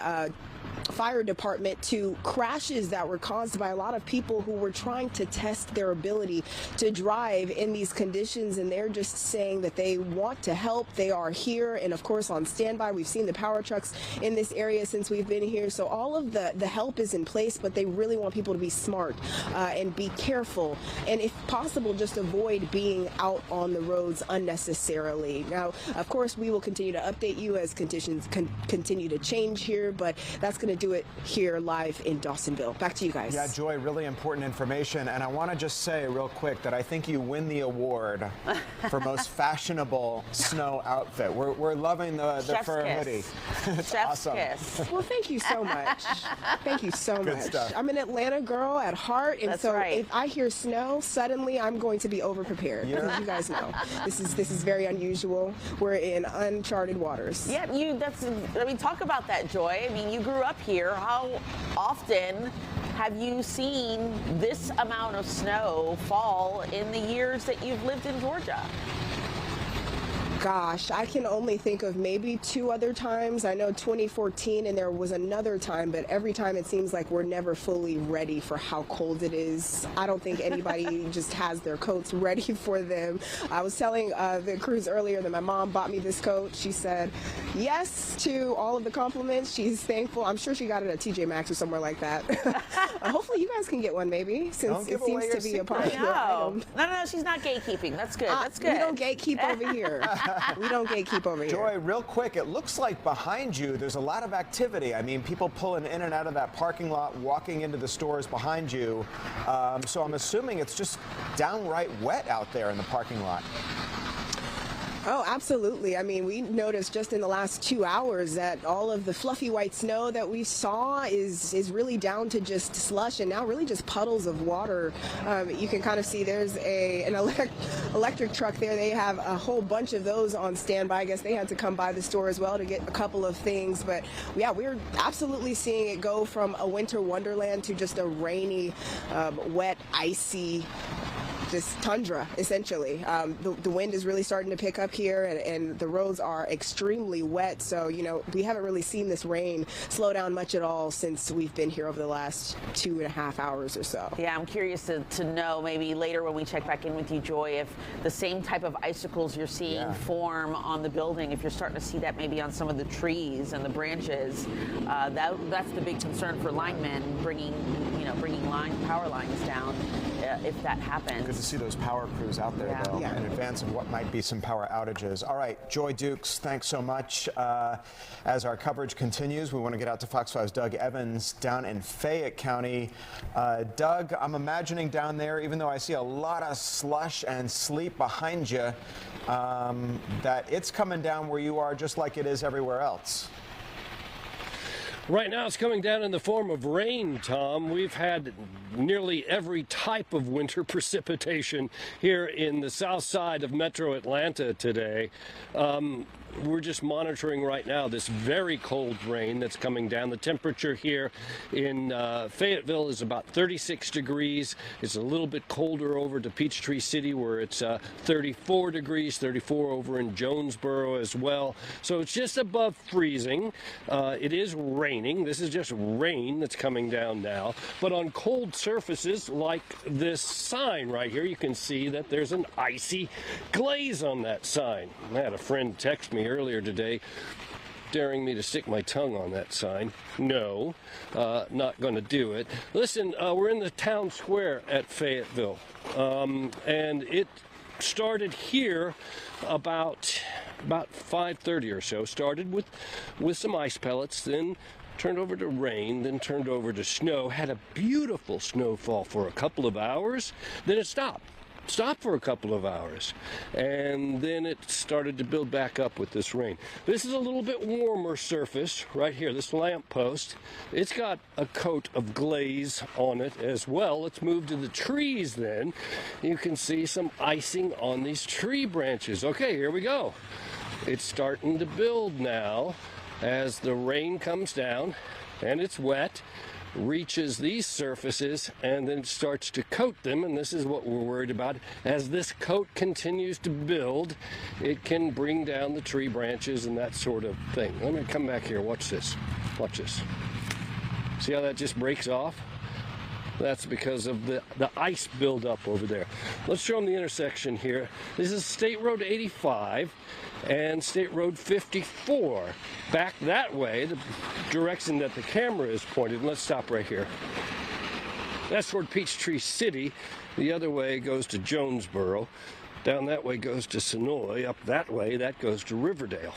fire department to crashes that were caused by a lot of people who were trying to test their ability to drive in these conditions, and they're just saying that they want to help. They are here and of course on standby. We've seen the power trucks in this area since we've been here, so all of the help is in place, but they really want people to be smart and be careful, and if possible just avoid being out on the roads unnecessarily. Now of course we will continue to update you as conditions continue to change here, but that's going to do it here live in Dawsonville. Back to you guys. Yeah, Joy, really important information. And I want to just say real quick that I think you win the award for most fashionable snow outfit. We're loving the fur hoodie. It's Chef's awesome. kiss. Well, thank you so much. Thank you so Good much. stuff. I'm an Atlanta girl at heart, and That's so right. if I hear snow, suddenly I'm going to be over-prepared. Yeah. You guys know this is very unusual. We're in uncharted waters. Yeah, talk about that, Joy. I mean, you grew up here. How often have you seen this amount of snow fall in the years that you've lived in Georgia? Gosh, I can only think of maybe 2 other times. I know 2014 and there was another time, but every time it seems like we're never fully ready for how cold it is. I don't think anybody just has their coats ready for them. I was telling the crews earlier that my mom bought me this coat. She said yes to all of the compliments. She's thankful. I'm sure she got it at TJ Maxx or somewhere like that. Hopefully you guys can get one maybe, since it seems to be a popular item. No, she's not gatekeeping. That's good. That's good. We don't gatekeep over here. We don't gatekeep over here. Joy, real quick, it looks like behind you there's a lot of activity. I mean, people pulling in and out of that parking lot, walking into the stores behind you. So I'm assuming it's just downright wet out there in the parking lot. Oh, absolutely. I mean, we noticed just in the last 2 hours that all of the fluffy white snow that we saw is really down to just slush and now really just puddles of water. You can kind of see there's an electric truck there. They have a whole bunch of those on standby. I guess they had to come by the store as well to get a couple of things. But yeah, we're absolutely seeing it go from a winter wonderland to just a rainy, wet, icy, just tundra, essentially. The wind is really starting to pick up here, and the roads are extremely wet. So, you know, we haven't really seen this rain slow down much at all since we've been here over the last 2.5 hours or so. Yeah, I'm curious to know maybe later when we check back in with you, Joy, if the same type of icicles you're seeing form on the building, if you're starting to see that maybe on some of the trees and the branches. That's the big concern for linemen, bringing power lines down if that happens. to see those power crews out there, though, in advance of what might be some power outages. All right, Joy Dukes, thanks so much. As our coverage continues, we want to get out to Fox 5's Doug Evans down in Fayette County. Doug, I'm imagining down there, even though I see a lot of slush and sleet behind you, that it's coming down where you are just like it is everywhere else. Right now it's coming down in the form of rain, Tom. We've had nearly every type of winter precipitation here in the south side of Metro Atlanta today. We're just monitoring right now this very cold rain that's coming down. The temperature here in Fayetteville is about 36 degrees. It's a little bit colder over to Peachtree City where it's 34 degrees, 34 over in Jonesboro as well. So it's just above freezing. It is raining. This is just rain that's coming down now. But on cold surfaces like this sign right here, you can see that there's an icy glaze on that sign. I had a friend text me earlier today daring me to stick my tongue on that sign. No, not going to do it. Listen, we're in the town square at Fayetteville, and it started here about 5:30 or so. Started with some ice pellets, then turned over to rain, then turned over to snow. Had a beautiful snowfall for a couple of hours, then it stopped for a couple of hours, and then it started to build back up with this rain. This is a little bit warmer surface right here, this lamp post. It's got a coat of glaze on it as well. Let's move to the trees then. You can see some icing on these tree branches. Okay, here we go. It's starting to build now as the rain comes down and it's wet, reaches these surfaces and then starts to coat them, and this is what we're worried about. As this coat continues to build, it can bring down the tree branches and that sort of thing. Let me come back here. Watch this. Watch this. See how that just breaks off? That's because of the ice buildup over there. Let's show them the intersection here. This is State Road 85 and State Road 54. Back that way, the direction that the camera is pointed. And let's stop right here. That's toward Peachtree City. The other way goes to Jonesboro. Down that way goes to Sonoy. Up that way, that goes to Riverdale.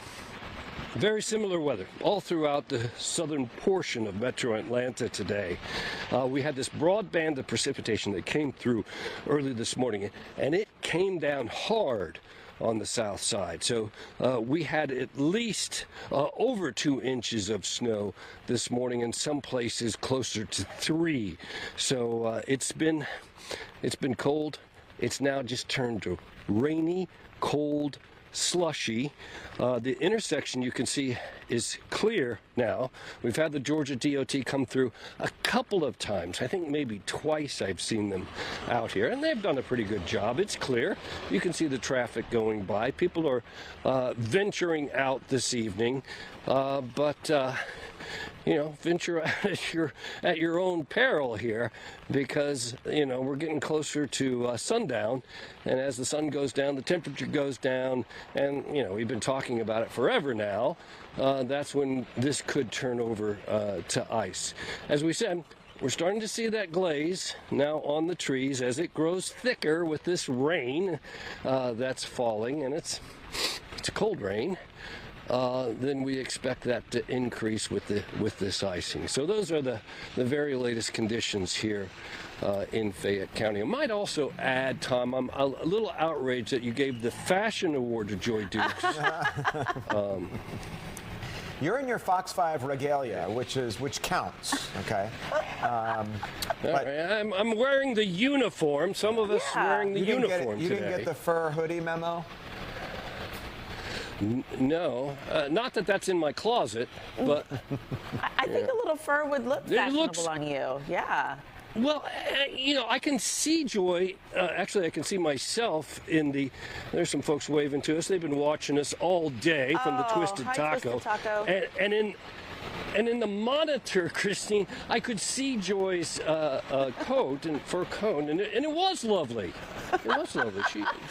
Very similar weather all throughout the southern portion of Metro Atlanta today. We had this broad band of precipitation that came through early this morning, and it came down hard on the south side. So we had at least over 2 inches of snow this morning, in some places closer to 3. So it's been cold. It's now just turned to rainy, cold, slushy. The intersection, you can see, is clear now. We've had the Georgia DOT come through a couple of times. I think maybe twice I've seen them out here, and they've done a pretty good job. It's clear. You can see the traffic going by. People are venturing out this evening, but you know, venture out at your own peril here, because, you know, we're getting closer to sundown, and as the sun goes down, the temperature goes down, and, you know, we've been talking about it forever now. That's when this could turn over to ice. As we said, we're starting to see that glaze now on the trees as it grows thicker with this rain that's falling, and it's a cold rain. Then we expect that to increase with this icing. So those are the very latest conditions here in Fayette County. I might also add, Tom, I'm a little outraged that you gave the fashion award to Joy Dukes. You're in your Fox 5 regalia, which counts, okay? But I'm wearing the uniform. Some of us wearing the uniform today. You didn't get the fur hoodie memo? No, not that that's in my closet, but I think a little fur would look fashionable on you. Yeah. Well, you know, I can see Joy. Actually, I can see myself in the. There's some folks waving to us. They've been watching us all day from the Twisted Taco. Twisted Taco. And in the monitor, Christine, I could see Joy's coat and fur coat, and it was lovely. It was lovely.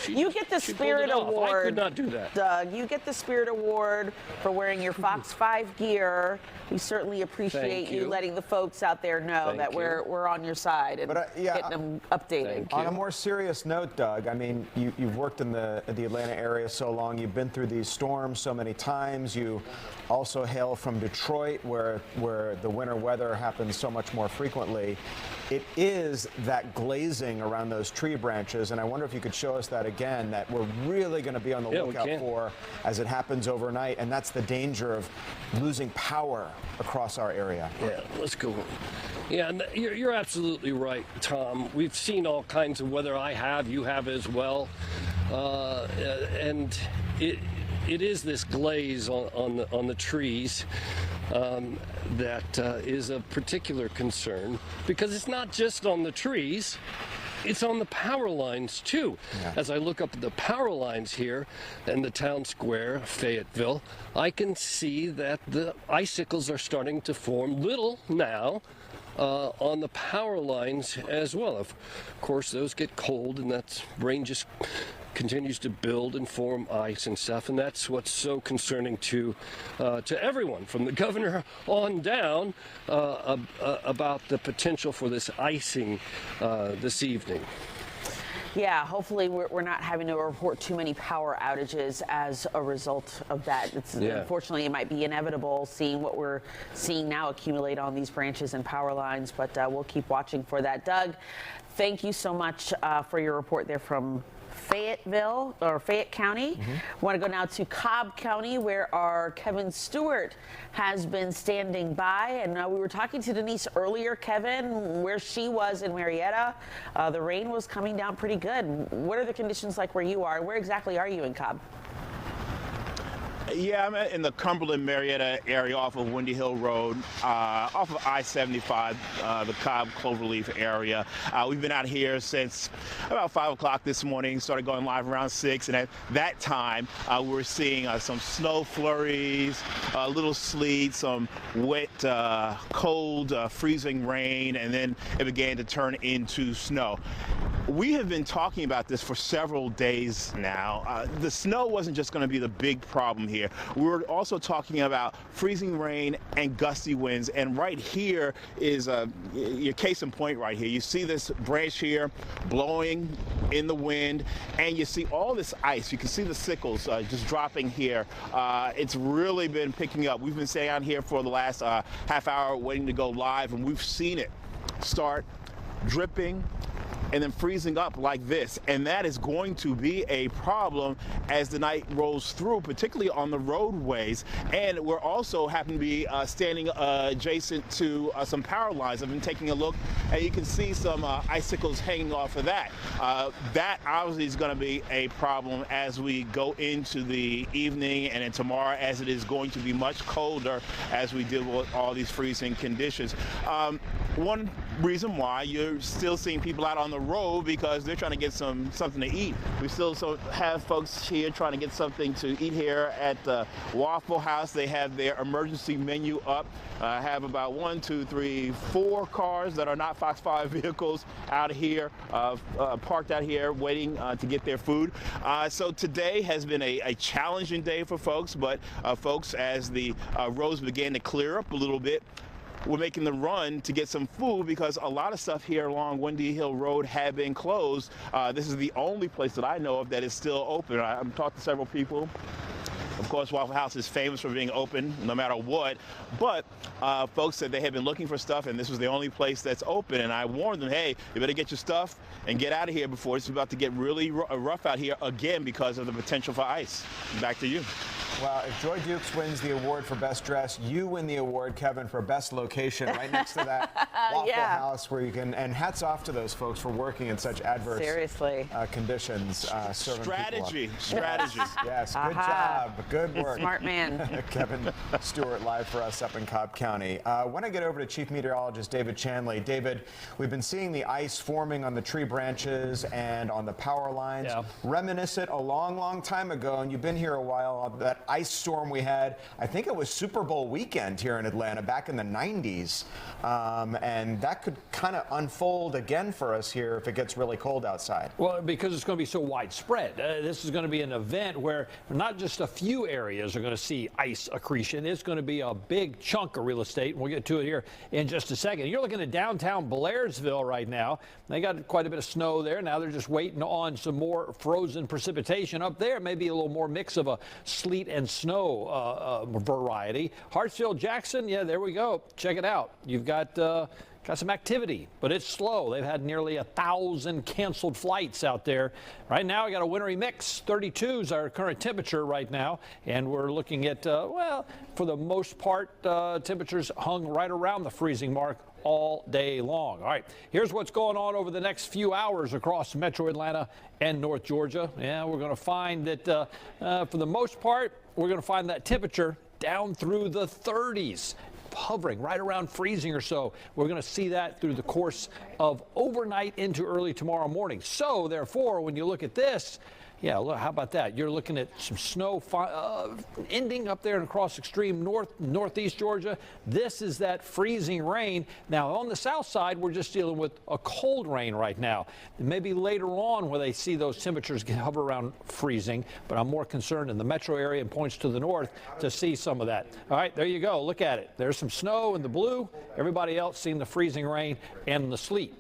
You get the Spirit Award. I could not do that. Doug, you get the Spirit Award for wearing your Fox 5 gear. We certainly appreciate you letting the folks out there know that we're on your side and getting them updated. On a more serious note, Doug, I mean, you've worked in the Atlanta area so long. You've been through these storms so many times. You also hail from Detroit, where the winter weather happens so much more frequently. It is that glazing around those tree branches, and I wonder if you could show us that again, that we're really going to be on the lookout for as it happens overnight, and that's the danger of losing power across our area. Yeah, let's go. Yeah, and you're absolutely right, Tom. We've seen all kinds of weather. You have as well, and it is this glaze on the trees that is a particular concern, because it's not just on the trees, it's on the power lines too. Yeah. As I look up at the power lines here in the town square, Fayetteville, I can see that the icicles are starting to form, little now, on the power lines as well. Of course, those get cold, and that rain just continues to build and form ice and stuff, and that's what's so concerning to everyone, from the governor on down, about the potential for this icing this evening. Yeah, hopefully we're not having to report too many power outages as a result of that. Unfortunately, it might be inevitable, seeing what we're seeing now accumulate on these branches and power lines, but we'll keep watching for that. Doug, thank you so much for your report there from Fayette County. Want to go now to Cobb County, where our Kevin Stewart has been standing by. And we were talking to Denise earlier, Kevin, where she was in Marietta. The rain was coming down pretty good. What are the conditions like where you are? Where exactly are you in Cobb? Yeah, I'm in the Cumberland, Marietta area off of Windy Hill Road, off of I-75, the Cobb Cloverleaf area. We've been out here since about 5 o'clock this morning, started going live around 6, and at that time, we were seeing some snow flurries, a little sleet, some wet, cold, freezing rain, and then it began to turn into snow. We have been talking about this for several days now. The snow wasn't just going to be the big problem here. We were also talking about freezing rain and gusty winds, and right here is your case in point right here. You see this branch here blowing in the wind, and you see all this ice. You can see the sickles just dropping here. It's really been picking up. We've been staying out here for the last half hour waiting to go live, and we've seen it start dripping and then freezing up like this, and that is going to be a problem as the night rolls through, particularly on the roadways. And we're also happen to be standing adjacent to some power lines. I've been taking a look, and you can see some icicles hanging off of that. That obviously is going to be a problem as we go into the evening and then tomorrow, as it is going to be much colder as we deal with all these freezing conditions. One reason why you're still seeing people out on the road, because they're trying to get something to eat. We still have folks here trying to get something to eat here at the Waffle House. They have their emergency menu up. Have about 1, 2, 3, 4 cars that are not Fox 5 vehicles out here, parked out here waiting to get their food. So today has been a challenging day for folks, but folks, as the roads began to clear up a little bit, we're making the run to get some food, because a lot of stuff here along Windy Hill Road had been closed. This is the only place that I know of that is still open. I've talked to several people. Of course, Waffle House is famous for being open no matter what, but folks said they had been looking for stuff, and this was the only place that's open. And I warned them, hey, you better get your stuff and get out of here before it's about to get really rough out here again because of the potential for ice. Back to you. Well, if Joy Dukes wins the award for Best Dress, you win the award, Kevin, for Best Location, right next to that Waffle House, where you can, and hats off to those folks for working in such adverse conditions. Strategy. Yes, good job. Good work. Smart man. Kevin Stewart live for us up in Cobb Cobb County. I want to get over to Chief Meteorologist David Chanley. David, we've been seeing the ice forming on the tree branches and on the power lines. Yeah. Reminiscent a long, long time ago, and you've been here a while, that ice storm we had, I think it was Super Bowl weekend here in Atlanta back in the 90s. And that could kind of unfold again for us here if it gets really cold outside. Well, because it's going to be so widespread. This is going to be an event where not just a few areas are going to see ice accretion. It's going to be a big chunk of real estate, and we'll get to it here in just a second. You're looking at downtown Blairsville right now. They got quite a bit of snow there. Now they're just waiting on some more frozen precipitation. Up there, maybe a little more mix of a sleet and snow variety. Hartsfield, Jackson, yeah, there we go. Check it out. You've got some activity, but it's slow. They've had nearly 1,000 canceled flights out there. Right now, we got a wintry mix. 32 is our current temperature right now, and we're looking at, well, for the most part, temperatures hung right around the freezing mark all day long. All right, here's what's going on over the next few hours across Metro Atlanta and North Georgia. Yeah, we're going to find that, for the most part, we're going to find that temperature down through the 30s. Hovering right around freezing or so. We're going to see that through the course of overnight into early tomorrow morning. So therefore, when you look at this, yeah, look, how about that? You're looking at some snow ending up there and across extreme northeast Georgia. This is that freezing rain. Now, on the south side, we're just dealing with a cold rain right now. Maybe later on where they see those temperatures hover around freezing, but I'm more concerned in the metro area and points to the north to see some of that. All right, there you go. Look at it. There's some snow in the blue. Everybody else seeing the freezing rain and the sleet.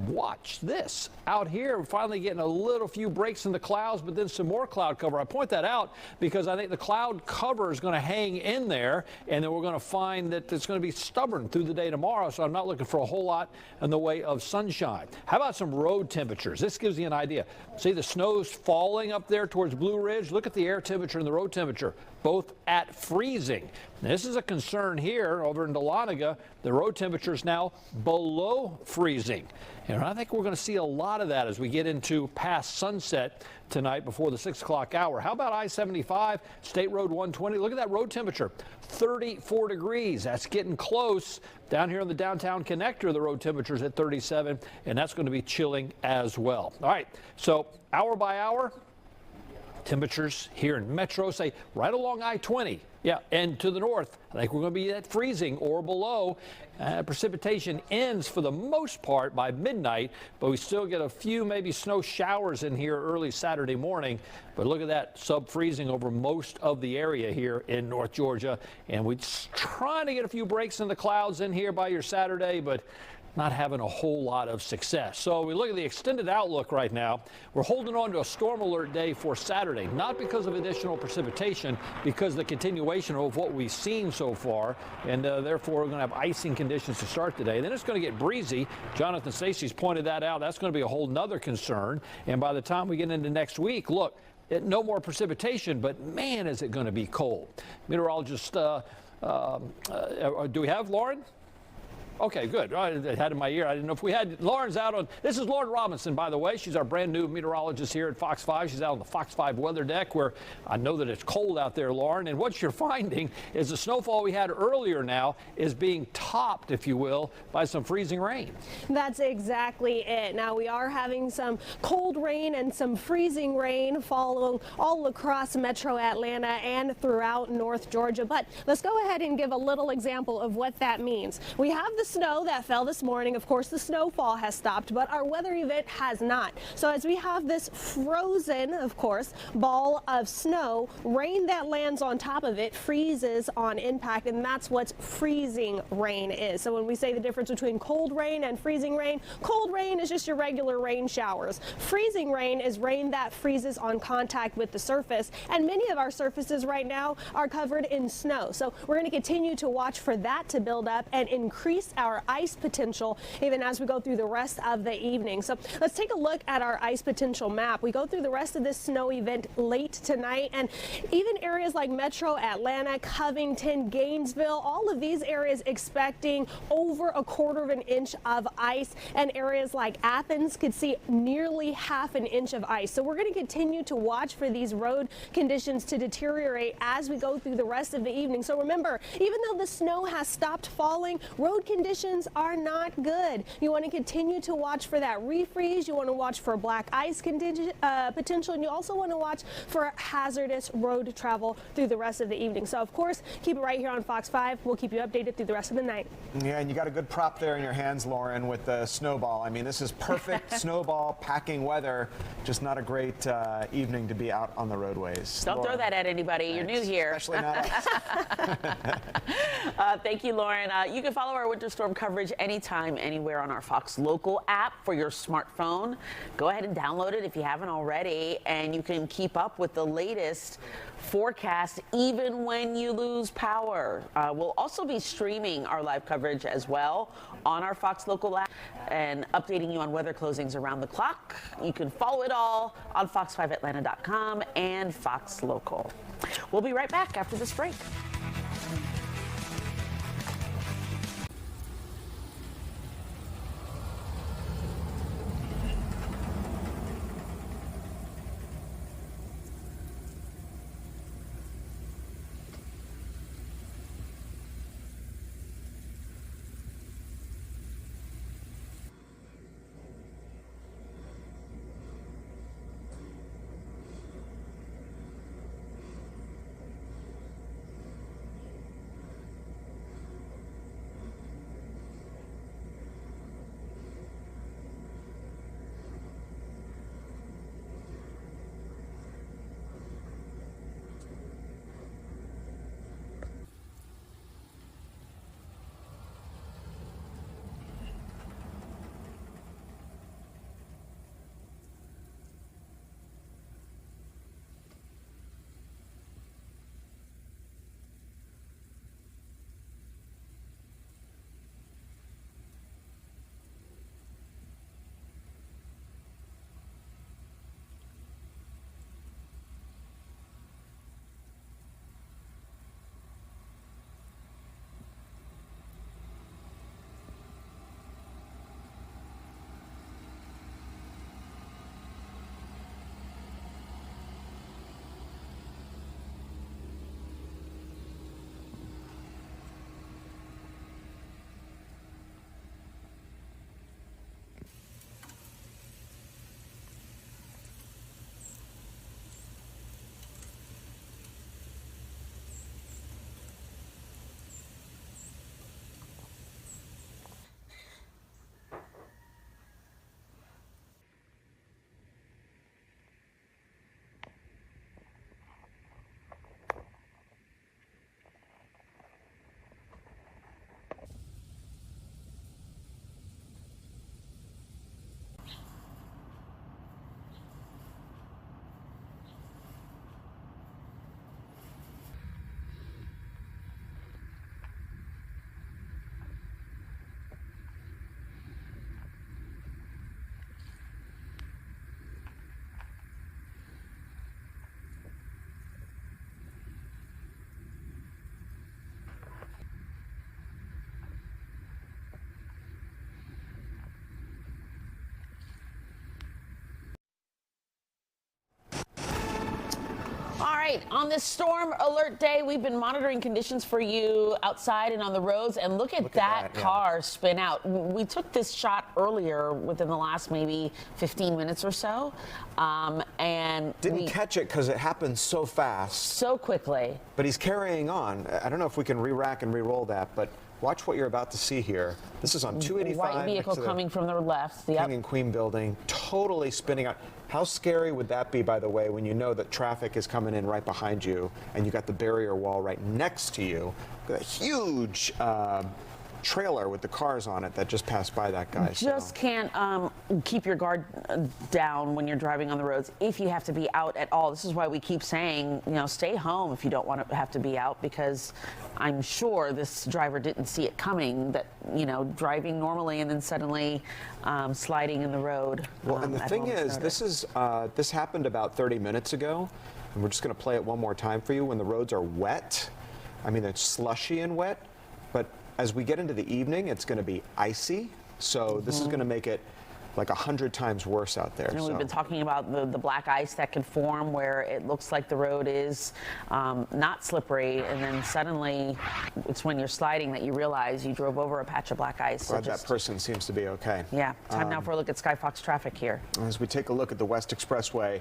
Watch this. Out here, we're finally getting a few breaks in the clouds, but then some more cloud cover. I point that out because I think the cloud cover is going to hang in there, and then we're going to find that it's going to be stubborn through the day tomorrow, so I'm not looking for a whole lot in the way of sunshine. How about some road temperatures? This gives you an idea. See the snow's falling up there towards Blue Ridge? Look at the air temperature and the road temperature, both at freezing. Now, this is a concern here over in Dahlonega. The road temperature is now below freezing. And I think we're going to see a lot of that as we get into past sunset tonight before the 6 o'clock hour. How about I-75, State Road 120? Look at that road temperature, 34 degrees. That's getting close. Down here on the downtown connector, the road temperature is at 37, and that's going to be chilling as well. All right, so hour by hour, temperatures here in Metro, say right along I-20. Yeah, and to the north, I think we're going to be at freezing or below. Precipitation ends for the most part by midnight, but we still get a few maybe snow showers in here early Saturday morning. But look at that, sub-freezing over most of the area here in North Georgia. And we're trying to get a few breaks in the clouds in here by your Saturday, but not having a whole lot of success. So we look at the extended outlook right now. We're holding on to a storm alert day for Saturday, not because of additional precipitation, because the continuation of what we've seen so far, and therefore we're going to have icing conditions to start today. Then it's going to get breezy. Jonathan Stacey's pointed that out. That's going to be a whole nother concern. And by the time we get into next week, look, no more precipitation, but man, is it going to be cold. Meteorologist, do we have Lauren? Okay, good. I had it in my ear. I didn't know if we had. Lauren's out on. This is Lauren Robinson, by the way. She's our brand new meteorologist here at Fox 5. She's out on the Fox 5 weather deck where I know that it's cold out there, Lauren. And what you're finding is the snowfall we had earlier now is being topped, if you will, by some freezing rain. That's exactly it. Now we are having some cold rain and some freezing rain following all across Metro Atlanta and throughout North Georgia. But let's go ahead and give a little example of what that means. We have the snow that fell this morning. Of course, the snowfall has stopped, but our weather event has not. So as we have this frozen, of course, ball of snow, rain that lands on top of it freezes on impact, and that's what freezing rain is. So when we say the difference between cold rain and freezing rain, cold rain is just your regular rain showers. Freezing rain is rain that freezes on contact with the surface, and many of our surfaces right now are covered in snow. So we're going to continue to watch for that to build up and increase our ice potential even as we go through the rest of the evening. So let's take a look at our ice potential map. We go through the rest of this snow event late tonight, and even areas like Metro Atlanta, Covington, Gainesville, all of these areas expecting over 1/4 of an inch of ice, and areas like Athens could see nearly 1/2 an inch of ice. So we're going to continue to watch for these road conditions to deteriorate as we go through the rest of the evening. So remember, even though the snow has stopped falling, road conditions are not good. You want to continue to watch for that refreeze. You want to watch for black ice potential, and you also want to watch for hazardous road travel through the rest of the evening. So of course, keep it right here on Fox 5. We'll keep you updated through the rest of the night. Yeah, and you got a good prop there in your hands, Lauren, with the snowball. I mean, this is perfect snowball packing weather. Just not a great evening to be out on the roadways. Don't throw that at anybody. You're new here. Especially not us. Thank you, Lauren. You can follow our winter storm coverage anytime, anywhere on our Fox Local app for your smartphone. Go ahead and download it if you haven't already, and you can keep up with the latest forecast even when you lose power. We'll also be streaming our live coverage as well on our Fox Local app and updating you on weather closings around the clock. You can follow it all on fox5atlanta.com and Fox Local. We'll be right back after this break. right, on this storm alert day, we've been monitoring conditions for you outside and on the roads, and look at that car spin out. We took this shot earlier within the last maybe 15 minutes or so, and didn't catch it because it happened so fast. So quickly. But he's carrying on. I don't know if we can re-rack and re-roll that, but watch what you're about to see here. This is on 285. White vehicle coming from the left. Yep. King and Queen building, totally spinning out. How scary would that be, by the way, when you know that traffic is coming in right behind you and you got the barrier wall right next to you? That huge trailer with the cars on it that just passed by that guy. Just can't keep your guard down when you're driving on the roads if you have to be out at all. This is why we keep saying, you know, stay home if you don't want to have to be out, because I'm sure this driver didn't see it coming, that, you know, driving normally and then suddenly sliding in the road. Well, and the thing is, this happened about 30 minutes ago, and we're just going to play it one more time for you. When the roads are wet, I mean, it's slushy and wet, but as we get into the evening, it's going to be icy. So this is going to make it like 100 times worse out there. And we've been talking about the black ice that can form where it looks like the road is not slippery, and then suddenly it's when you're sliding that you realize you drove over a patch of black ice. Glad that person seems to be okay. Yeah. Time now for a look at Skyfox traffic here. As we take a look at the West Expressway,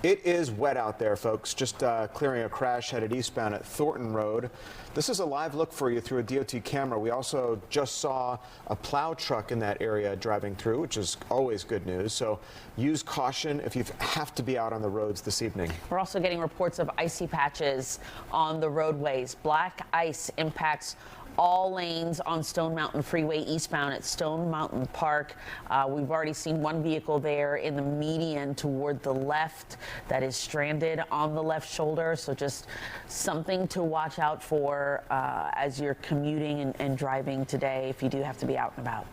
it is wet out there, folks. Just clearing a crash headed eastbound at Thornton Road. This is a live look for you through a DOT camera. We also just saw a plow truck in that area driving through, which is always good news. So use caution if you have to be out on the roads this evening. We're also getting reports of icy patches on the roadways. Black ice impacts all lanes on Stone Mountain Freeway eastbound at Stone Mountain Park. We've already seen one vehicle there in the median toward the left that is stranded on the left shoulder. So just something to watch out for as you're commuting and driving today if you do have to be out and about.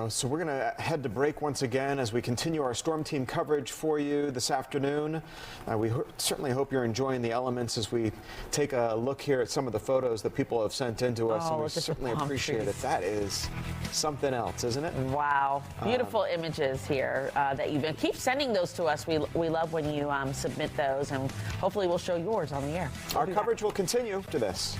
So we're going to head to break once again as we continue our storm team coverage for you this afternoon. We certainly hope you're enjoying the elements as we take a look here at some of the photos that people have sent in to us, and we certainly appreciate it. That is something else, isn't it? Wow. Beautiful images here that you've been. Keep sending those to us. We love when you submit those, and hopefully we'll show yours on the air. Our coverage will continue to this.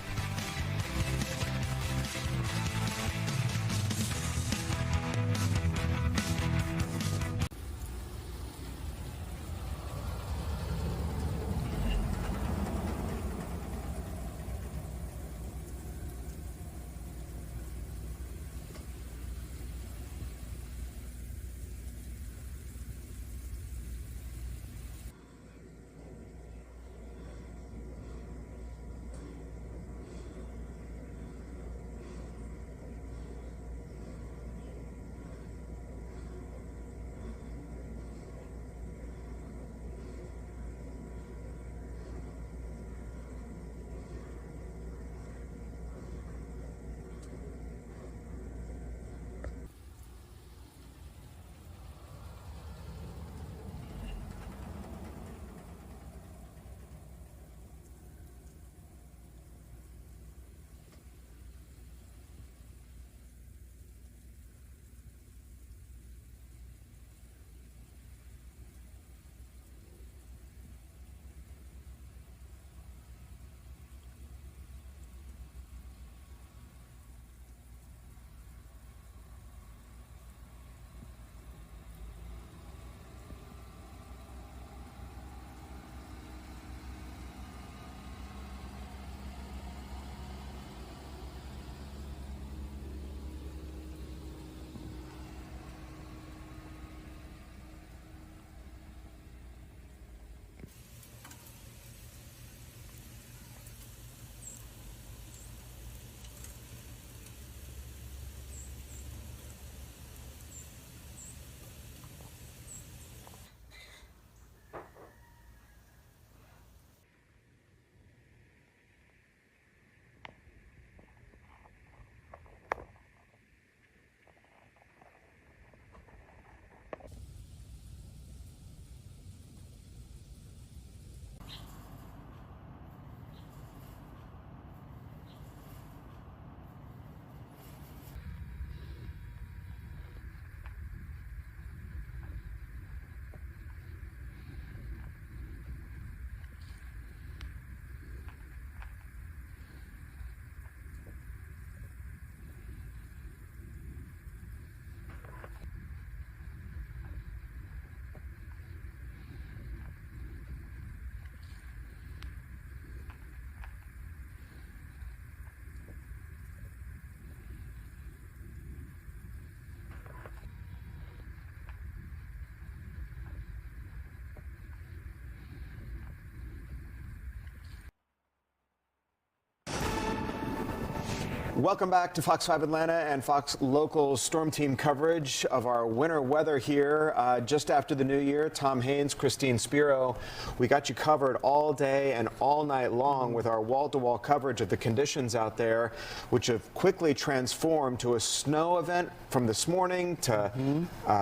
Welcome back to Fox 5 Atlanta and Fox Local Storm Team coverage of our winter weather here just after the new year. Tom Haynes, Christine Spiro, we got you covered all day and all night long with our wall-to-wall coverage of the conditions out there, which have quickly transformed to a snow event from this morning to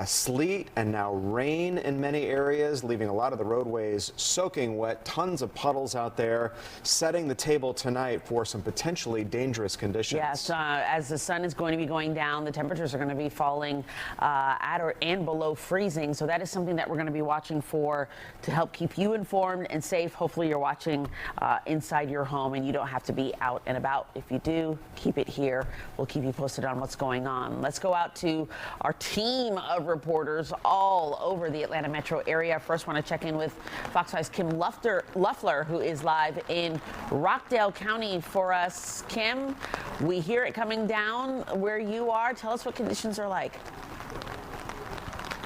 sleet and now rain in many areas, leaving a lot of the roadways soaking wet. Tons of puddles out there, setting the table tonight for some potentially dangerous conditions. Yes, as the sun is going to be going down, the temperatures are going to be falling at or and below freezing. So that is something that we're going to be watching for to help keep you informed and safe. Hopefully you're watching inside your home and you don't have to be out and about. If you do, keep it here. We'll keep you posted on what's going on. Let's go out to our team of reporters all over the Atlanta metro area. First, want to check in with Fox 5's Kim Luffler, who is live in Rockdale County for us. Kim, we hear it coming down where you are. Tell us what conditions are like.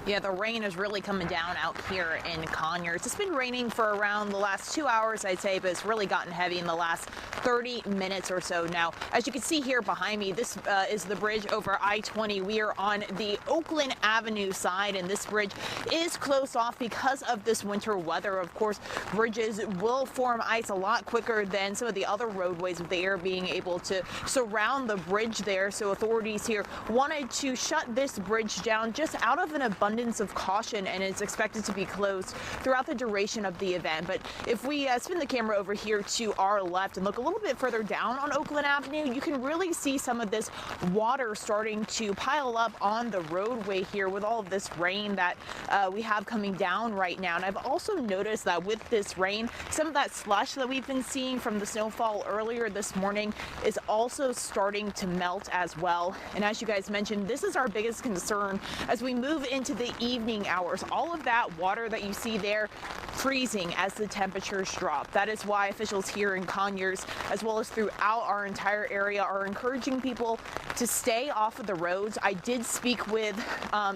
Yeah, the rain is really coming down out here in Conyers. It's been raining for around the last 2 hours, I'd say, but it's really gotten heavy in the last 30 minutes or so now. As you can see here behind me, this is the bridge over I-20. We are on the Oakland Avenue side, and this bridge is closed off because of this winter weather. Of course, bridges will form ice a lot quicker than some of the other roadways, with the air being able to surround the bridge there. So authorities here wanted to shut this bridge down just out of an abundance of caution, and it's expected to be closed throughout the duration of the event. But if we spin the camera over here to our left and look a little bit further down on Oakland Avenue, you can really see some of this water starting to pile up on the roadway here with all of this rain that we have coming down right now. And I've also noticed that with this rain, some of that slush that we've been seeing from the snowfall earlier this morning is also starting to melt as well. And as you guys mentioned, this is our biggest concern as we move into the evening hours. All of that water that you see there freezing as the temperatures drop. That is why officials here in Conyers, as well as throughout our entire area, are encouraging people to stay off of the roads. I did speak with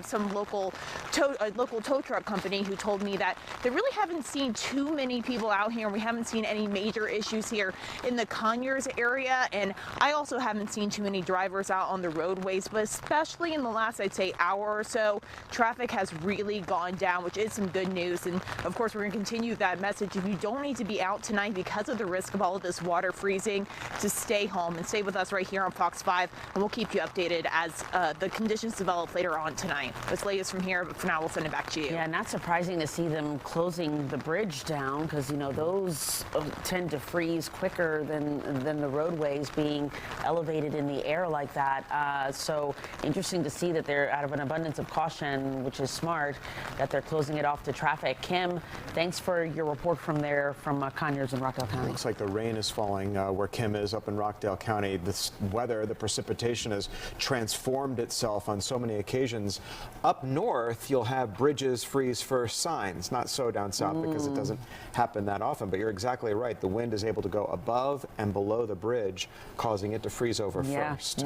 some local tow truck company who told me that they really haven't seen too many people out here. We haven't seen any major issues here in the Conyers area, and I also haven't seen too many drivers out on the roadways, but especially in the last, I'd say, hour or so, traffic has really gone down, which is some good news. And of course, we're going to continue that message. If you don't need to be out tonight because of the risk of all of this water freezing, to stay home and stay with us right here on Fox 5, and we'll keep you updated as the conditions develop later on tonight. That's the latest from here, but for now, we'll send it back to you. Yeah, not surprising to see them closing the bridge down, because, you know, those tend to freeze quicker than the roadways being elevated in the air like that. So interesting to see that they're, out of an abundance of caution, which is smart, that they're closing it off to traffic. Kim, thanks for your report from there, from Conyers and Rockdale County. Looks like the rain is falling where Kim is up in Rockdale County. This weather, the precipitation has transformed itself on so many occasions. Up north, you'll have bridges freeze first signs. Not so down south because it doesn't happen that often, but you're exactly right. The wind is able to go above and below the bridge, causing it to freeze over first.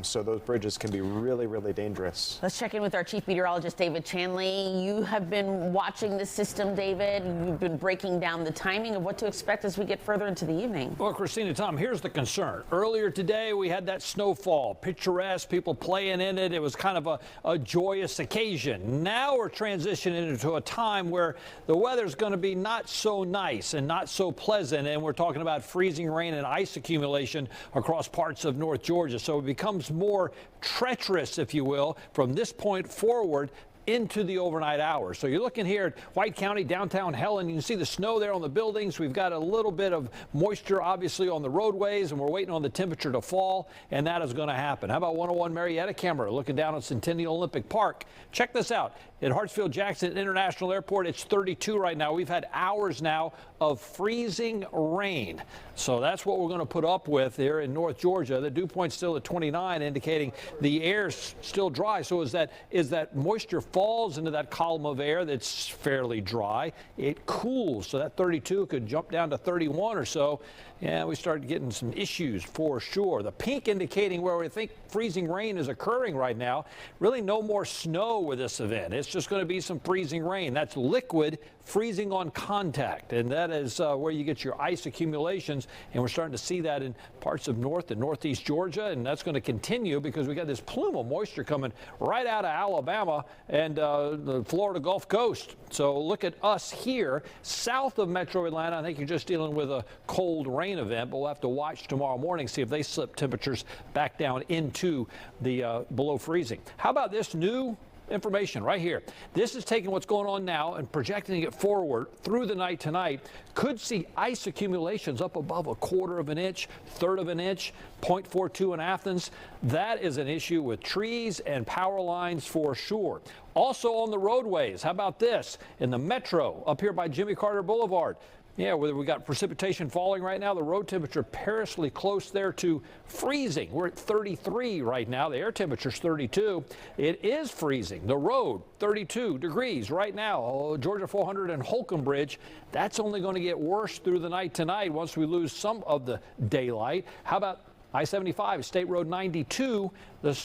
So those bridges can be really, really dangerous. Let's check in with our chief meteorologist, David Chanley. You have been watching the system, David. You've been breaking down the timing of what to expect as we get further into the evening. Well, Christina, Tom, here's the concern. Earlier today, we had that snowfall, picturesque, people playing in it. It was kind of a joyous occasion. Now we're transitioning into a time where the weather's going to be not so nice and not so pleasant, and we're talking about freezing rain and ice accumulation across parts of North Georgia. So it becomes more treacherous, if you will, from this point forward into the overnight hours. So you're looking here at White County, downtown Helen. You can see the snow there on the buildings. We've got a little bit of moisture, obviously, on the roadways, and we're waiting on the temperature to fall, and that is going to happen. How about 101 Marietta camera looking down at Centennial Olympic Park? Check this out. At Hartsfield-Jackson International Airport, it's 32 right now. We've had hours now of freezing rain. So that's what we're going to put up with here in North Georgia. The dew point's still at 29, indicating the air's still dry. So as that moisture falls into that column of air that's fairly dry, it cools. So that 32 could jump down to 31 or so. Yeah, we start getting some issues for sure. The pink indicating where we think freezing rain is occurring right now. Really no more snow with this event. It's it's just going to be some freezing rain. That's liquid freezing on contact, and that is where you get your ice accumulations, and we're starting to see that in parts of north and northeast Georgia, and that's going to continue because we got this plume of moisture coming right out of Alabama and the Florida Gulf Coast. So look at us here south of Metro Atlanta. I think you're just dealing with a cold rain event, but we'll have to watch tomorrow morning, see if they slip temperatures back down into the below freezing. How about this new information right here? This is taking what's going on now and projecting it forward through the night tonight. Could see ice accumulations up above 1/4 of an inch, 1/3 of an inch, 0.42 in Athens. That is an issue with trees and power lines for sure. Also on the roadways, how about this? In the metro up here by Jimmy Carter Boulevard. Yeah, where we got precipitation falling right now, the road temperature perilously close there to freezing. We're at 33 right now. The air temperature's 32. It is freezing. The road, 32 degrees right now. Georgia 400 and Holcomb Bridge, that's only going to get worse through the night tonight once we lose some of the daylight. How about I-75, State Road 92, the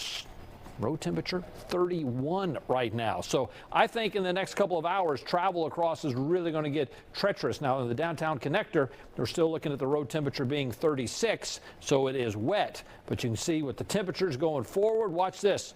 road temperature 31 right now. So I think in the next couple of hours, travel across is really going to get treacherous. Now in the downtown connector, they're still looking at the road temperature being 36, so it is wet. But you can see with the temperatures going forward, watch this,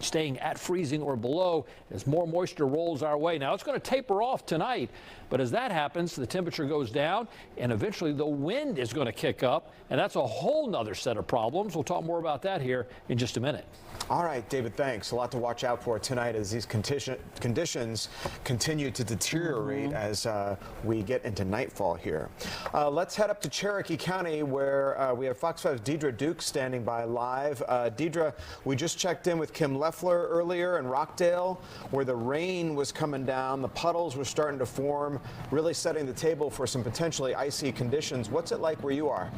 staying at freezing or below as more moisture rolls our way. Now it's going to taper off tonight, but as that happens, the temperature goes down and eventually the wind is going to kick up, and that's a whole nother set of problems. We'll talk more about that here in just a minute. All right, David, thanks. A lot to watch out for tonight as these conditions continue to deteriorate as we get into nightfall here. Let's head up to Cherokee County where we have Fox 5's Deidre Duke standing by live. Deidre, we just checked in with Kim Leffler earlier in Rockdale where the rain was coming down, the puddles were starting to form, really setting the table for some potentially icy conditions. What's it like where you are?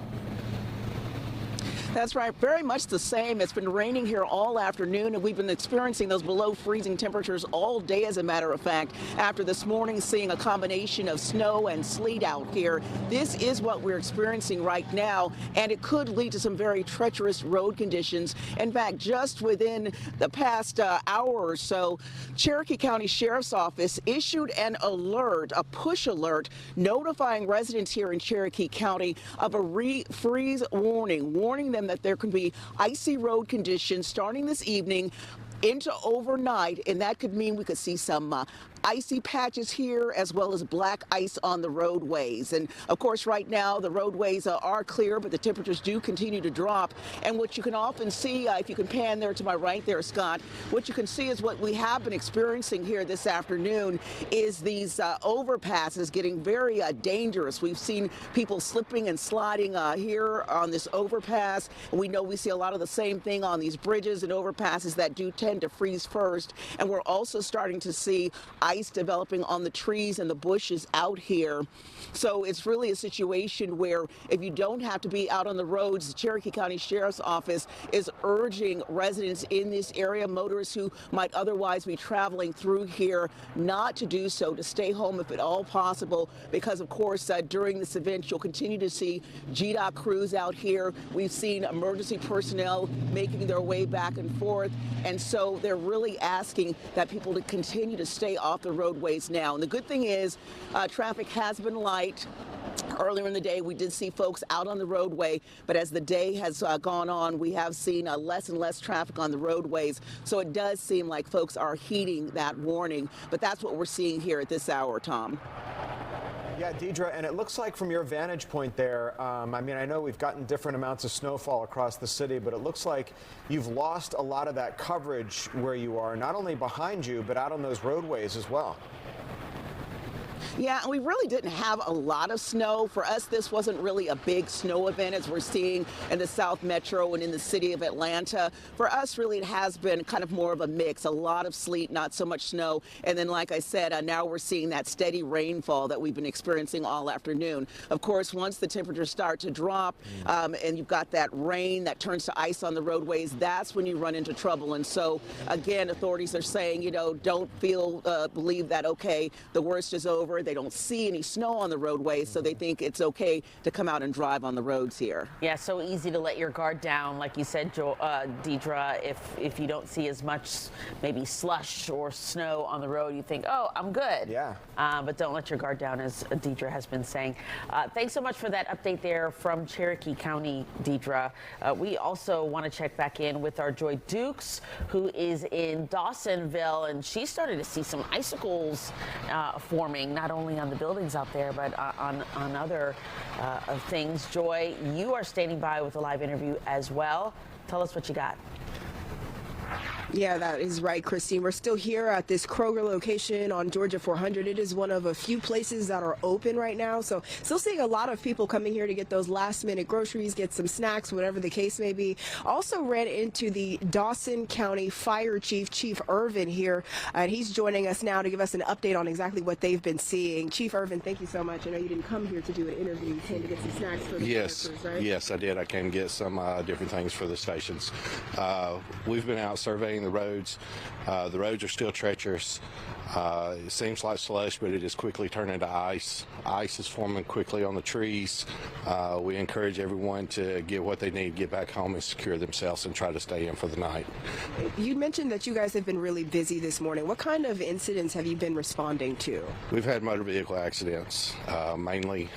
That's right, very much the same. It's been raining here all afternoon, and we've been experiencing those below freezing temperatures all day, as a matter of fact. After this morning, seeing a combination of snow and sleet out here, this is what we're experiencing right now, and it could lead to some very treacherous road conditions. In fact, just within the past hour or so, Cherokee County Sheriff's Office issued an alert, a push alert, notifying residents here in Cherokee County of a freeze warning, warning them that there could be icy road conditions starting this evening into overnight, and that could mean we could see some icy patches here as well as black ice on the roadways. And of course right now the roadways are clear, but the temperatures do continue to drop. And what you can often see, if you can pan there to my right there, Scott, what you can see is what we have been experiencing here this afternoon is these overpasses getting very dangerous. We've seen people slipping and sliding here on this overpass. We know we see a lot of the same thing on these bridges and overpasses that do tend to freeze first. And we're also starting to see ice developing on the trees and the bushes out here. So it's really a situation where if you don't have to be out on the roads, the Cherokee County Sheriff's Office is urging residents in this area, motorists who might otherwise be traveling through here, not to do so, to stay home if at all possible, because of course during this event you'll continue to see GDOT crews out here. We've seen emergency personnel making their way back and forth, and so they're really asking that people to continue to stay off the roadways now. And the good thing is traffic has been light. Earlier in the day, we did see folks out on the roadway, but as the day has gone on, we have seen less and less traffic on the roadways. So it does seem like folks are heeding that warning, but that's what we're seeing here at this hour, Tom. Yeah, Deidre, and it looks like from your vantage point there, I mean, I know we've gotten different amounts of snowfall across the city, but it looks like you've lost a lot of that coverage where you are, not only behind you, but out on those roadways as well. Yeah, we really didn't have a lot of snow. For us, this wasn't really a big snow event as we're seeing in the South Metro and in the city of Atlanta. For us, really, it has been kind of more of a mix. A lot of sleet, not so much snow. And then, like I said, now we're seeing that steady rainfall that we've been experiencing all afternoon. Of course, once the temperatures start to drop and you've got that rain that turns to ice on the roadways, that's when you run into trouble. And so, again, authorities are saying, you know, don't believe that, okay, the worst is over. whatsoever. They don't see any snow on the roadways, so they think it's okay to come out and drive on the roads here. Yeah, so easy to let your guard down, like you said, Deidre. If you don't see as much, maybe slush or snow on the road, you think, oh, I'm good. Yeah. But don't let your guard down, as Deidre has been saying. Thanks so much for that update there from Cherokee County, Deidre. We also want to check back in with our Joy Dukes, who is in Dawsonville, and she started to see some icicles forming, not only on the buildings out there, but on other things. Joy, you are standing by with a live interview as well. Tell us what you got. Yeah, that is right, Christine. We're still here at this Kroger location on Georgia 400. It is one of a few places that are open right now. So still seeing a lot of people coming here to get those last minute groceries, get some snacks, whatever the case may be. Also ran into the Dawson County Fire Chief, Chief Irvin here, and he's joining us now to give us an update on exactly what they've been seeing. Chief Irvin, thank you so much. I know you didn't come here to do an interview. You came to get some snacks for the Yes, workers, right? yes, I did. I came to get some different things for the stations. We've been out surveying the roads. The roads are still treacherous. It seems like slush, but it is quickly turning to ice. Ice is forming quickly on the trees. We encourage everyone to get what they need, get back home and secure themselves and try to stay in for the night. You mentioned that you guys have been really busy this morning. What kind of incidents have you been responding to? We've had motor vehicle accidents, mainly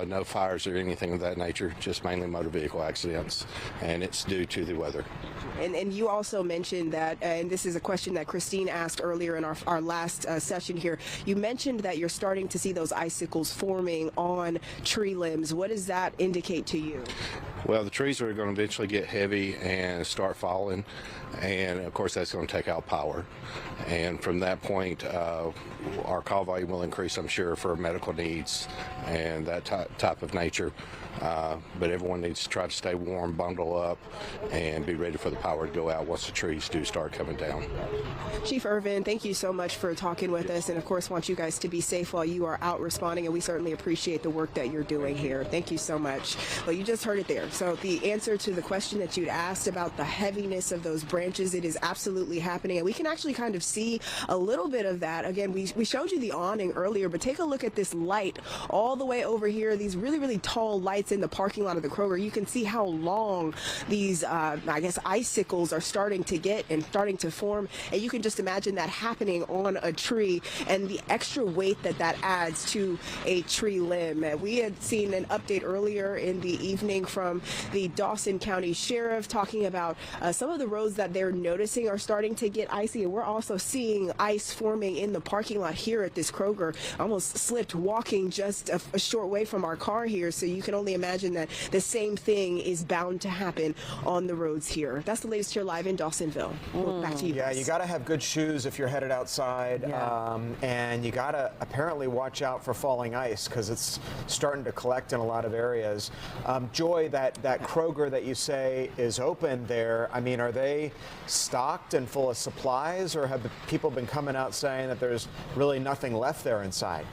no fires or anything of that nature, just mainly motor vehicle accidents, and it's due to the weather. And you also mentioned that, and this is a question that Christine asked earlier in our last session here, you mentioned that you're starting to see those icicles forming on tree limbs. What does that indicate to you? Well, the trees are going to eventually get heavy and start falling, and of course that's going to take out power. And from that point, our call volume will increase, I'm sure, for medical needs and that type of nature. But everyone needs to try to stay warm, bundle up, and be ready for the power to go out once the trees do start coming down. Chief Irvin, thank you so much for talking with us, and of course want you guys to be safe while you are out responding, and we certainly appreciate the work that you're doing here. Thank you so much. Well, you just heard it there. So the answer to the question that you'd asked about the heaviness of those branches, it is absolutely happening, and we can actually kind of see a little bit of that. Again, we showed you the awning earlier, but take a look at this light all the way over here, these really, really tall lights in the parking lot of the Kroger. You can see how long these, I guess, icicles are starting to get and starting to form, and you can just imagine that happening on a tree and the extra weight that that adds to a tree limb. We had seen an update earlier in the evening from the Dawson County Sheriff talking about some of the roads that they're noticing are starting to get icy, and we're also seeing ice forming in the parking lot here at this Kroger. Almost slipped walking just a short way from our car here, so you can only imagine that the same thing is bound to happen on the roads here. That's the latest here live in Dawsonville. Back to you. Yeah, you got to have good shoes if you're headed outside, and you got to apparently watch out for falling ice because it's starting to collect in a lot of areas. Joy, that Kroger that you say is open there, I mean, are they stocked and full of supplies, or have the people been coming out saying that there's really nothing left there inside?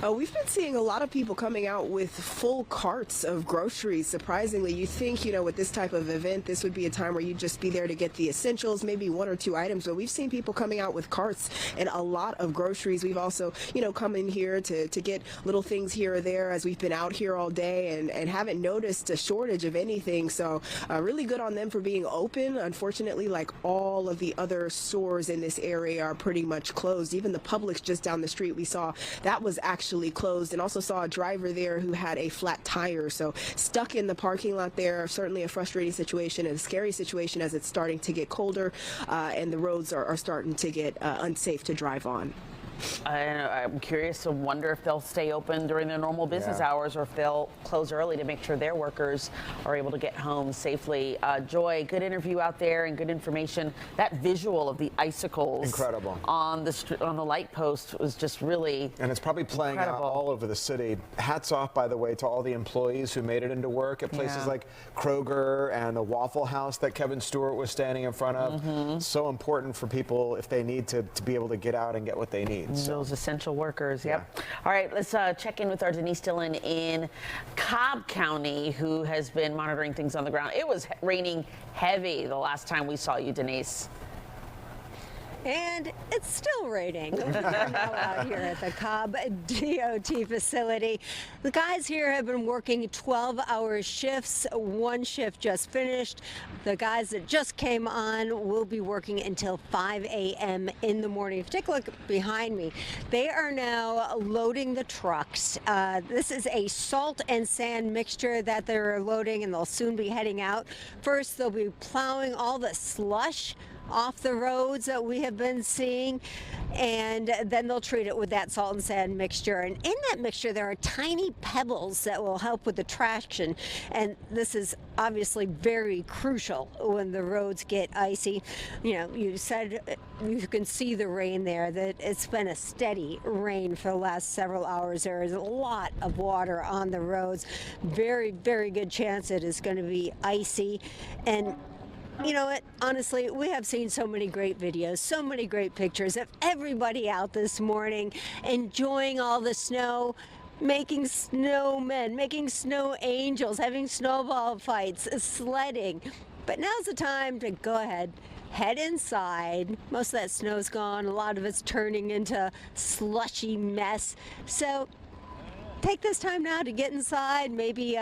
We've been seeing a lot of people coming out with full carts of groceries. Surprisingly, you think, with this type of event, this would be a time where you'd just be there to get the essentials, maybe one or two items. But we've seen people coming out with carts and a lot of groceries. We've also, come in here to get little things here or there as we've been out here all day and haven't noticed a shortage of anything. So really good on them for being open. Unfortunately, like all of the other stores in this area are pretty much closed. Even the Publix just down the street, we saw that was actually closed, and also saw a driver there who had a flat tire. So stuck in the parking lot there. Certainly a frustrating situation and a scary situation as it's starting to get colder and the roads are starting to get unsafe to drive on. I'm curious to wonder if they'll stay open during their normal business hours or if they'll close early to make sure their workers are able to get home safely. Joy, good interview out there and good information. That visual of the icicles incredible on the light post was just really and it's probably playing out all over the city. Hats off, by the way, to all the employees who made it into work at places like Kroger and the Waffle House that Kevin Stewart was standing in front of. So important for people if they need to be able to get out and get what they need. Those essential workers, yep. All right, let's check in with our Denise Dillon in Cobb County, who has been monitoring things on the ground. It was raining heavy the last time we saw you, Denise. And it's still raining. We're now out here at the Cobb DOT facility. The guys here have been working 12-hour shifts. One shift just finished. The guys that just came on will be working until 5 a.m. in the morning. If you take a look behind me, they are now loading the trucks. This is a salt and sand mixture that they're loading, and they'll soon be heading out. First, they'll be plowing all the slush off the roads that we have been seeing, and then they'll treat it with that salt and sand mixture. And in that mixture there are tiny pebbles that will help with the traction, and this is obviously very crucial when the roads get icy. You know, you said you can see the rain there, that it's been a steady rain for the last several hours. There is a lot of water on the roads. Very, very good chance it is going to be icy. And you know what? Honestly, we have seen so many great videos, so many great pictures of everybody out this morning enjoying all the snow, making snowmen, making snow angels, having snowball fights, sledding. But now's the time to go ahead, head inside. Most of that snow's gone. A lot of it's turning into slushy mess. So take this time now to get inside, maybe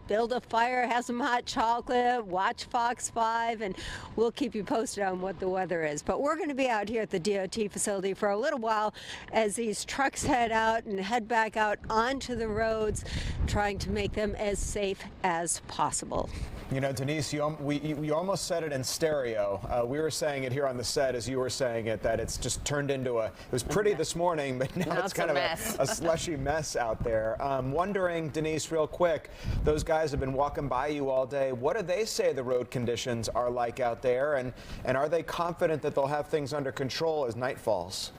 build a fire, have some hot chocolate, watch Fox 5, and we'll keep you posted on what the weather is. But we're going to be out here at the DOT facility for a little while as these trucks head out and head back out onto the roads, trying to make them as safe as possible. You know, Denise, you almost said it in stereo. We were saying it here on the set as you were saying it, that it's just turned into it was pretty this morning, but now it's kind of a slushy mess out there. Wondering, Denise, real quick, those guys have been walking by you all day. What do they say the road conditions are like out there? And are they confident that they'll have things under control as night falls?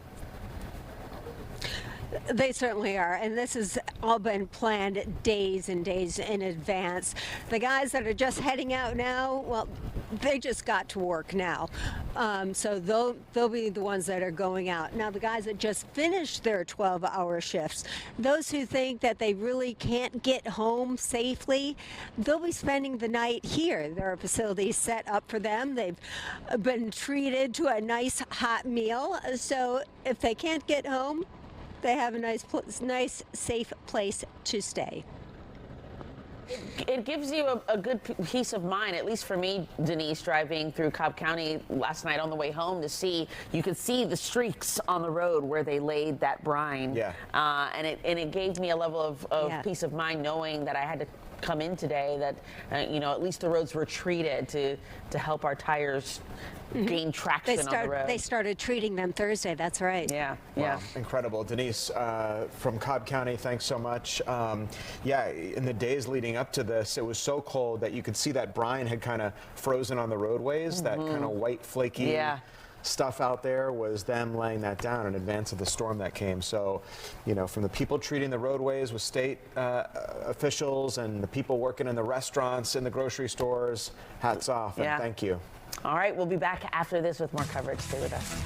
They certainly are, and this has all been planned days and days in advance. The guys that are just heading out now, well, they just got to work now. So they'll be the ones that are going out. Now, the guys that just finished their 12-hour shifts, those who think that they really can't get home safely, they'll be spending the night here. There are facilities set up for them. They've been treated to a nice hot meal. So if they can't get home, they have a nice, safe place to stay. It gives you a good peace of mind, at least for me, Denise, driving through Cobb County last night on the way home, to see, you could see the streaks on the road where they laid that brine. Yeah. And it gave me a level of peace of mind knowing that I had to come in today, that you know, at least the roads were treated to help our tires gain traction on the road. They started treating them Thursday, that's right. Yeah, yeah. Wow, incredible. Denise, from Cobb County, thanks so much. Yeah, in the days leading up to this, it was so cold that you could see that brine had kind of frozen on the roadways, that kind of white, flaky stuff out there was them laying that down in advance of the storm that came. So, you know, from the people treating the roadways with state officials and the people working in the restaurants, in the grocery stores, hats off and thank you. All right, we'll be back after this with more coverage. Stay with us.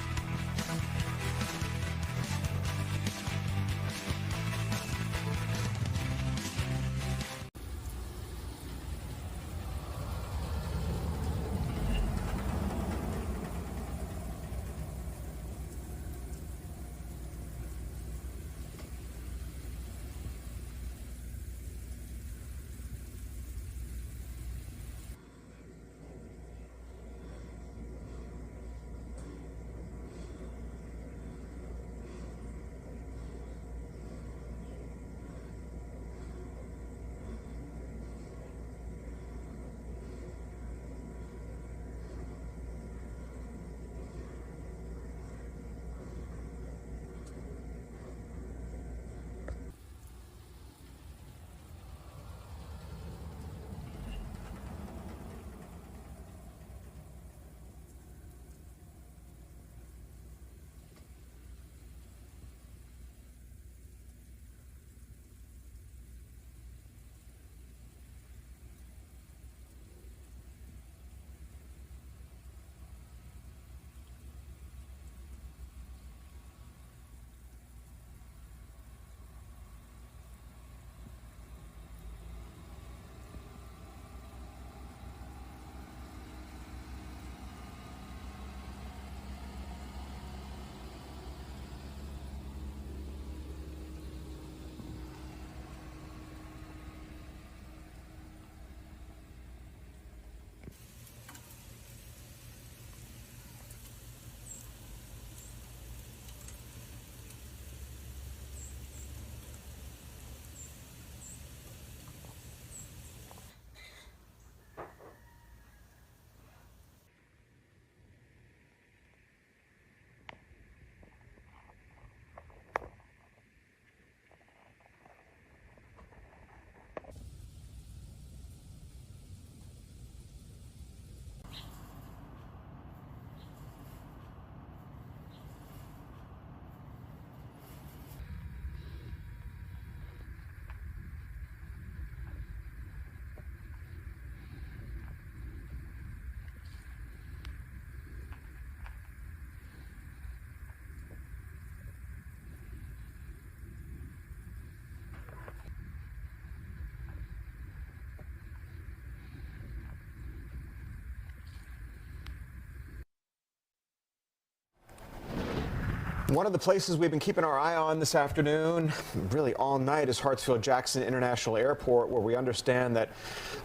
One of the places we've been keeping our eye on this afternoon, really all night, is Hartsfield-Jackson International Airport, where we understand that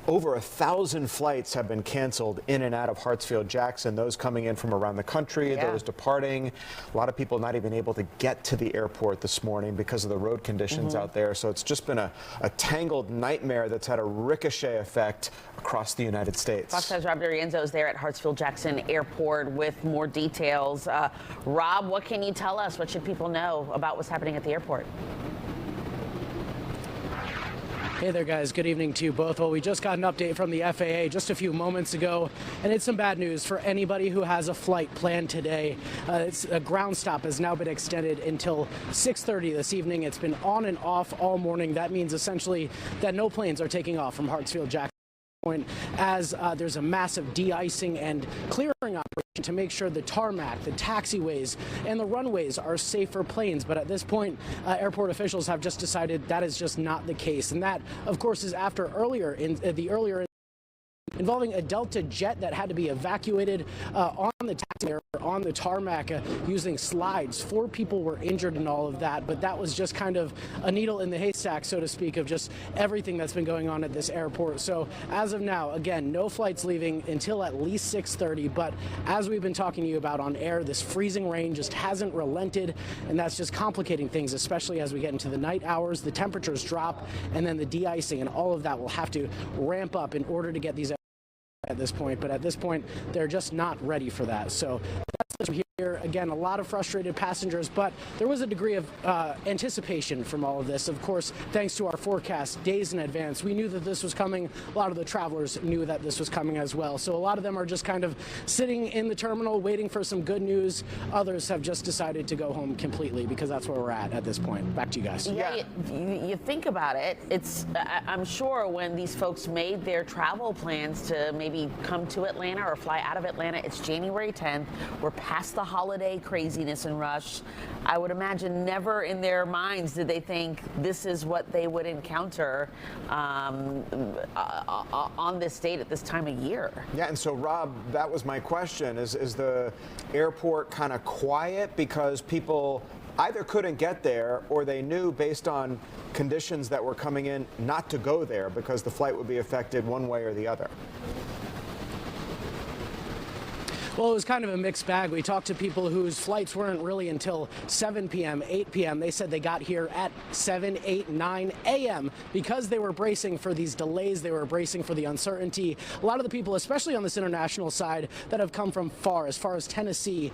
over 1,000 flights have been canceled in and out of Hartsfield-Jackson, those coming in from around the country, those departing. A lot of people not even able to get to the airport this morning because of the road conditions out there. So it's just been a tangled nightmare that's had a ricochet effect across the United States. Fox 5's Rob D'Arienzo is there at Hartsfield-Jackson Airport with more details. Rob, what can you tell us? What should people know about what's happening at the airport? Hey there, guys. Good evening to you both. Well, we just got an update from the FAA just a few moments ago, and it's some bad news for anybody who has a flight planned today. A ground stop has now been extended until 6:30 this evening. It's been on and off all morning. That means essentially that no planes are taking off from Hartsfield-Jackson as there's a massive de-icing and clearing operation to make sure the tarmac, the taxiways, and the runways are safe for planes. But at this point, airport officials have just decided that is just not the case. And that, of course, is after earlier involving a Delta jet that had to be evacuated on the taxiway, on the tarmac using slides. 4 people were injured in all of that, but that was just kind of a needle in the haystack, so to speak, of just everything that's been going on at this airport. So as of now, again, no flights leaving until at least 6:30, but as we've been talking to you about on air, this freezing rain just hasn't relented, and that's just complicating things, especially as we get into the night hours. The temperatures drop, and then the de-icing and all of that will have to ramp up in order to get these at this point, but at this point they're just not ready for that. So that's here. Again, a lot of frustrated passengers, but there was a degree of anticipation from all of this. Of course, thanks to our forecast days in advance, we knew that this was coming. A lot of the travelers knew that this was coming as well. So a lot of them are just kind of sitting in the terminal waiting for some good news. Others have just decided to go home completely because that's where we're at this point. Back to you guys. Yeah, you think about it. I'm sure when these folks made their travel plans to maybe come to Atlanta or fly out of Atlanta, it's January 10th. We're past the holiday craziness and rush. I would imagine never in their minds did they think this is what they would encounter on this date at this time of year. Yeah, and so Rob, that was my question. Is the airport kind of quiet because people either couldn't get there or they knew based on conditions that were coming in not to go there because the flight would be affected one way or the other? Well, it was kind of a mixed bag. We talked to people whose flights weren't really until 7 p.m., 8 p.m. They said they got here at 7, 8, 9 a.m. because they were bracing for these delays. They were bracing for the uncertainty. A lot of the people, especially on this international side, that have come from as far as Tennessee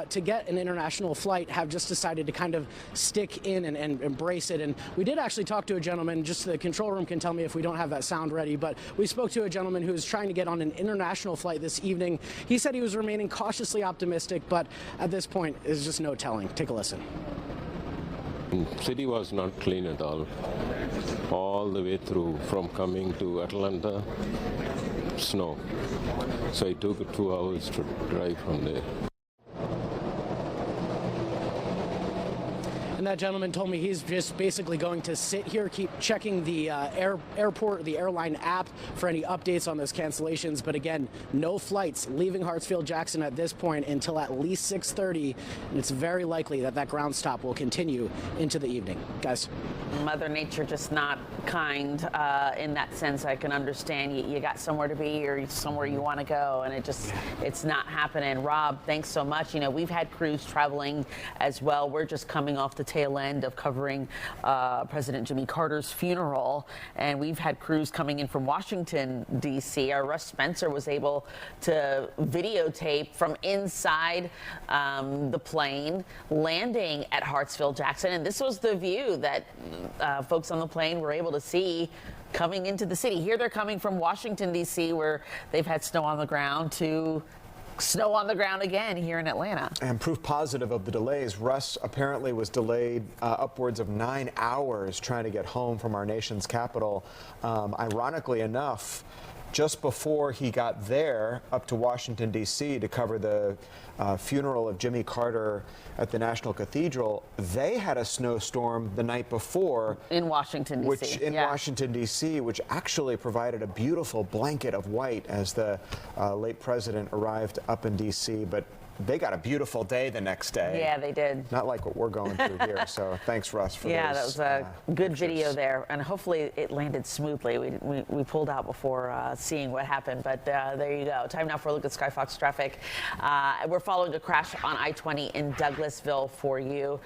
to get an international flight have just decided to kind of stick in and embrace it. And we did actually talk to a gentleman, just the control room can tell me if we don't have that sound ready, but we spoke to a gentleman who was trying to get on an international flight this evening. He said he was remaining cautiously optimistic, but at this point, there's just no telling. Take a listen. City was not clean at all the way through from coming to Atlanta. Snow. So it took 2 hours to drive from there. And that gentleman told me he's just basically going to sit here, keep checking the airline app for any updates on those cancellations. But again, no flights leaving Hartsfield-Jackson at this point until at least 6:30. And it's very likely that that ground stop will continue into the evening. Guys. Mother Nature just not kind in that sense. I can understand you got somewhere to be or somewhere you want to go, and it's not happening. Rob, thanks so much. You know, we've had crews traveling as well. We're just coming off the tail end of covering President Jimmy Carter's funeral, and we've had crews coming in from Washington, D.C. Our Russ Spencer was able to videotape from inside the plane landing at Hartsfield-Jackson, and this was the view that folks on the plane were able to see coming into the city. Here they're coming from Washington, D.C., where they've had snow on the ground, to snow on the ground again here in Atlanta. And proof positive of the delays, Russ apparently was delayed upwards of 9 hours trying to get home from our nation's capital. Ironically enough, just before he got there up to Washington, D.C. to cover the funeral of Jimmy Carter at the National Cathedral, they had a snowstorm the night before. In Washington, D.C. Washington, D.C., which actually provided a beautiful blanket of white as the late president arrived up in D.C., but they got a beautiful day the next day. Yeah, they did. Not like what we're going through here. So thanks, Russ, for yeah, those, that was a good pictures. video there, and hopefully it landed smoothly. We pulled out before seeing what happened, but there you go. Time now for a look at Skyfox traffic. We're following a crash on I-20 in Douglasville for you.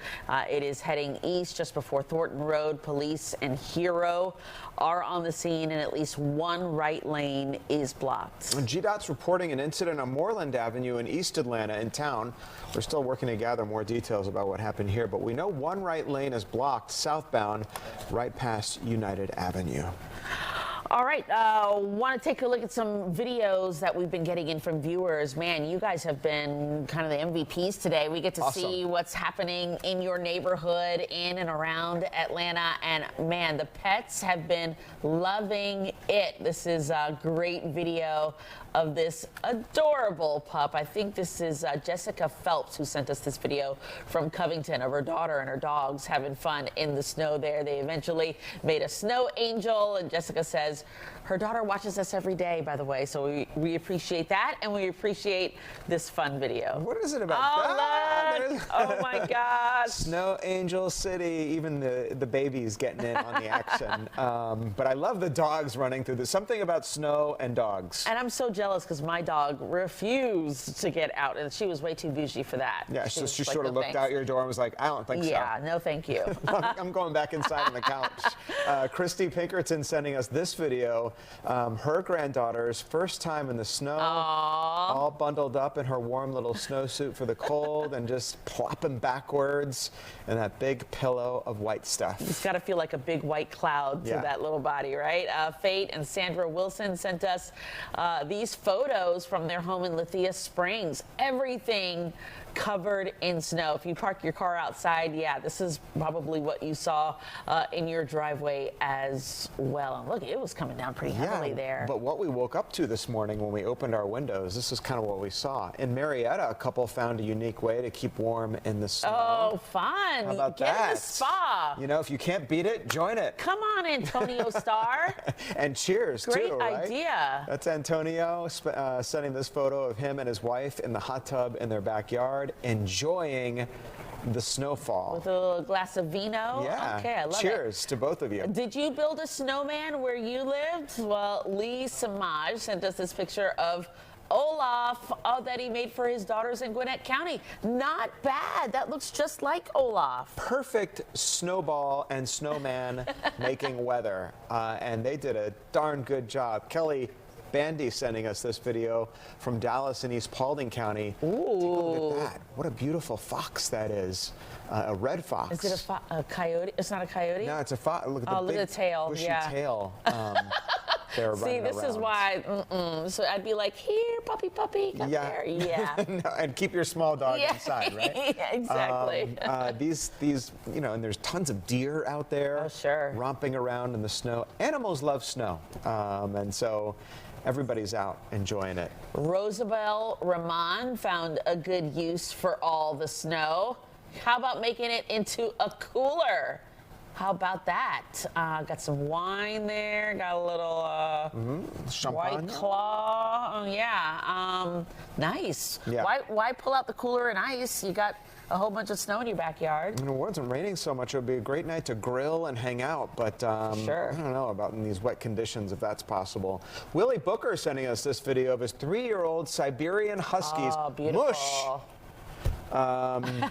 It is heading east just before Thornton Road. Police and Hero are on the scene, and at least one right lane is blocked. GDOT's reporting an incident on Moreland Avenue in East Atlanta in town. We're still working to gather more details about what happened here, but we know one right lane is blocked southbound right past United Avenue. All right, want to take a look at some videos that we've been getting in from viewers. Man, you guys have been kind of the MVPs today. We get to see what's happening in your neighborhood, in and around Atlanta, and man, the pets have been loving it. This is a great video of this adorable pup. I think this is Jessica Phelps who sent us this video from Covington of her daughter and her dogs having fun in the snow there. They eventually made a snow angel, and Jessica says her daughter watches us every day, by the way, so we appreciate that, and we appreciate this fun video. What is it about? Oh my gosh. Snow Angel City, even the baby's getting in on the action. But I love the dogs running through this. Something about snow and dogs. And I'm so jealous because my dog refused to get out, and she was way too bougie for that. Yeah, so she like, sort of no, looked thanks. out your door and was like, I don't think so. Yeah, no thank you. I'm going back inside on the couch. Christy Pinkerton sending us this video. Her granddaughter's first time in the snow, all bundled up in her warm little snowsuit for the cold and just plopping backwards in that big pillow of white stuff. It's got to feel like a big white cloud to that little body, right? Fate and Sandra Wilson sent us these photos from their home in Lithia Springs. Everything covered in snow. If you park your car outside, yeah, this is probably what you saw in your driveway as well. And look, it was coming down pretty heavily there. But what we woke up to this morning when we opened our windows, this is kind of what we saw. In Marietta, a couple found a unique way to keep warm in the snow. Oh, fun. How about Get that? in the spa. You know, if you can't beat it, join it. Come on, Antonio Star. And cheers, Great too, right? idea. That's Antonio sending this photo of him and his wife in the hot tub in their backyard, enjoying the snowfall. With a little glass of vino? Yeah. Okay, I love it. Cheers to both of you. Did you build a snowman where you lived? Well, Lee Samaj sent us this picture of Olaf that he made for his daughters in Gwinnett County. Not bad. That looks just like Olaf. Perfect snowball and snowman making weather. And they did a darn good job. Kelly Bandy sending us this video from Dallas and East Paulding County. Ooh. Take a look at that. What a beautiful fox that is. A red fox. Is it a coyote? It's not a coyote? No, it's a fox. Look at the look big at the tail. bushy Yeah. tail. They're See, running this is around. why, so I'd be like, here, puppy, come there. Yeah. No, and keep your small dog inside, right? Yeah, exactly. These, you know, and there's tons of deer out there. Oh, sure. Romping around in the snow. Animals love snow. And so everybody's out enjoying it. Rosabelle Rahman found a good use for all the snow. How about making it into a cooler? How about that? Got some wine there. Got a little White Claw. Oh, yeah. Nice. Yeah. Why pull out the cooler and ice? You got a whole bunch of snow in your backyard. You know, it wasn't raining so much. It would be a great night to grill and hang out, but Sure. I don't know about in these wet conditions if that's possible. Willie Booker sending us this video of his 3-year-old Siberian Huskies. Oh, beautiful. Mush.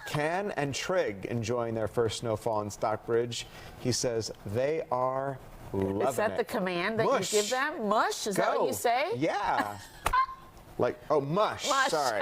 Can and Trigg enjoying their first snowfall in Stockbridge. He says they are loving it. Is that the command that Mush. you give them? Mush? Is that what you say? Yeah. Like, oh, mush. Mush. Sorry.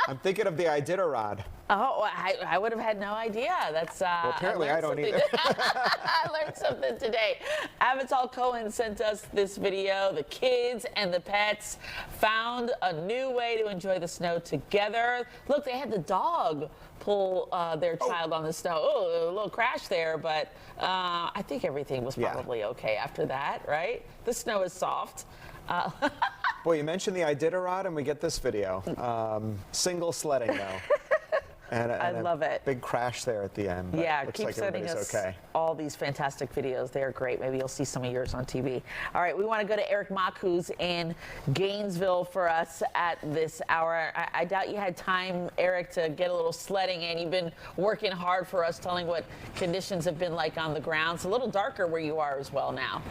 I'm thinking of the Iditarod. Oh, I would have had no idea. That's Well, apparently I don't either. I learned something today. Avatal Cohen sent us this video. The kids and the pets found a new way to enjoy the snow together. Look, they had the dog pull their child on the snow. Oh, a little crash there, but I think everything was probably okay after that, right? The snow is soft. Boy, you mentioned the Iditarod, and we get this video. Single sledding, though. And I love it. Big crash there at the end. But Yeah, looks keep like sending everybody's us okay. all these fantastic videos. They're great. Maybe you'll see some of yours on TV. All right, we want to go to Eric Mock, who's in Gainesville for us at this hour. I doubt you had time, Eric, to get a little sledding in. You've been working hard for us, telling what conditions have been like on the ground. It's a little darker where you are as well now.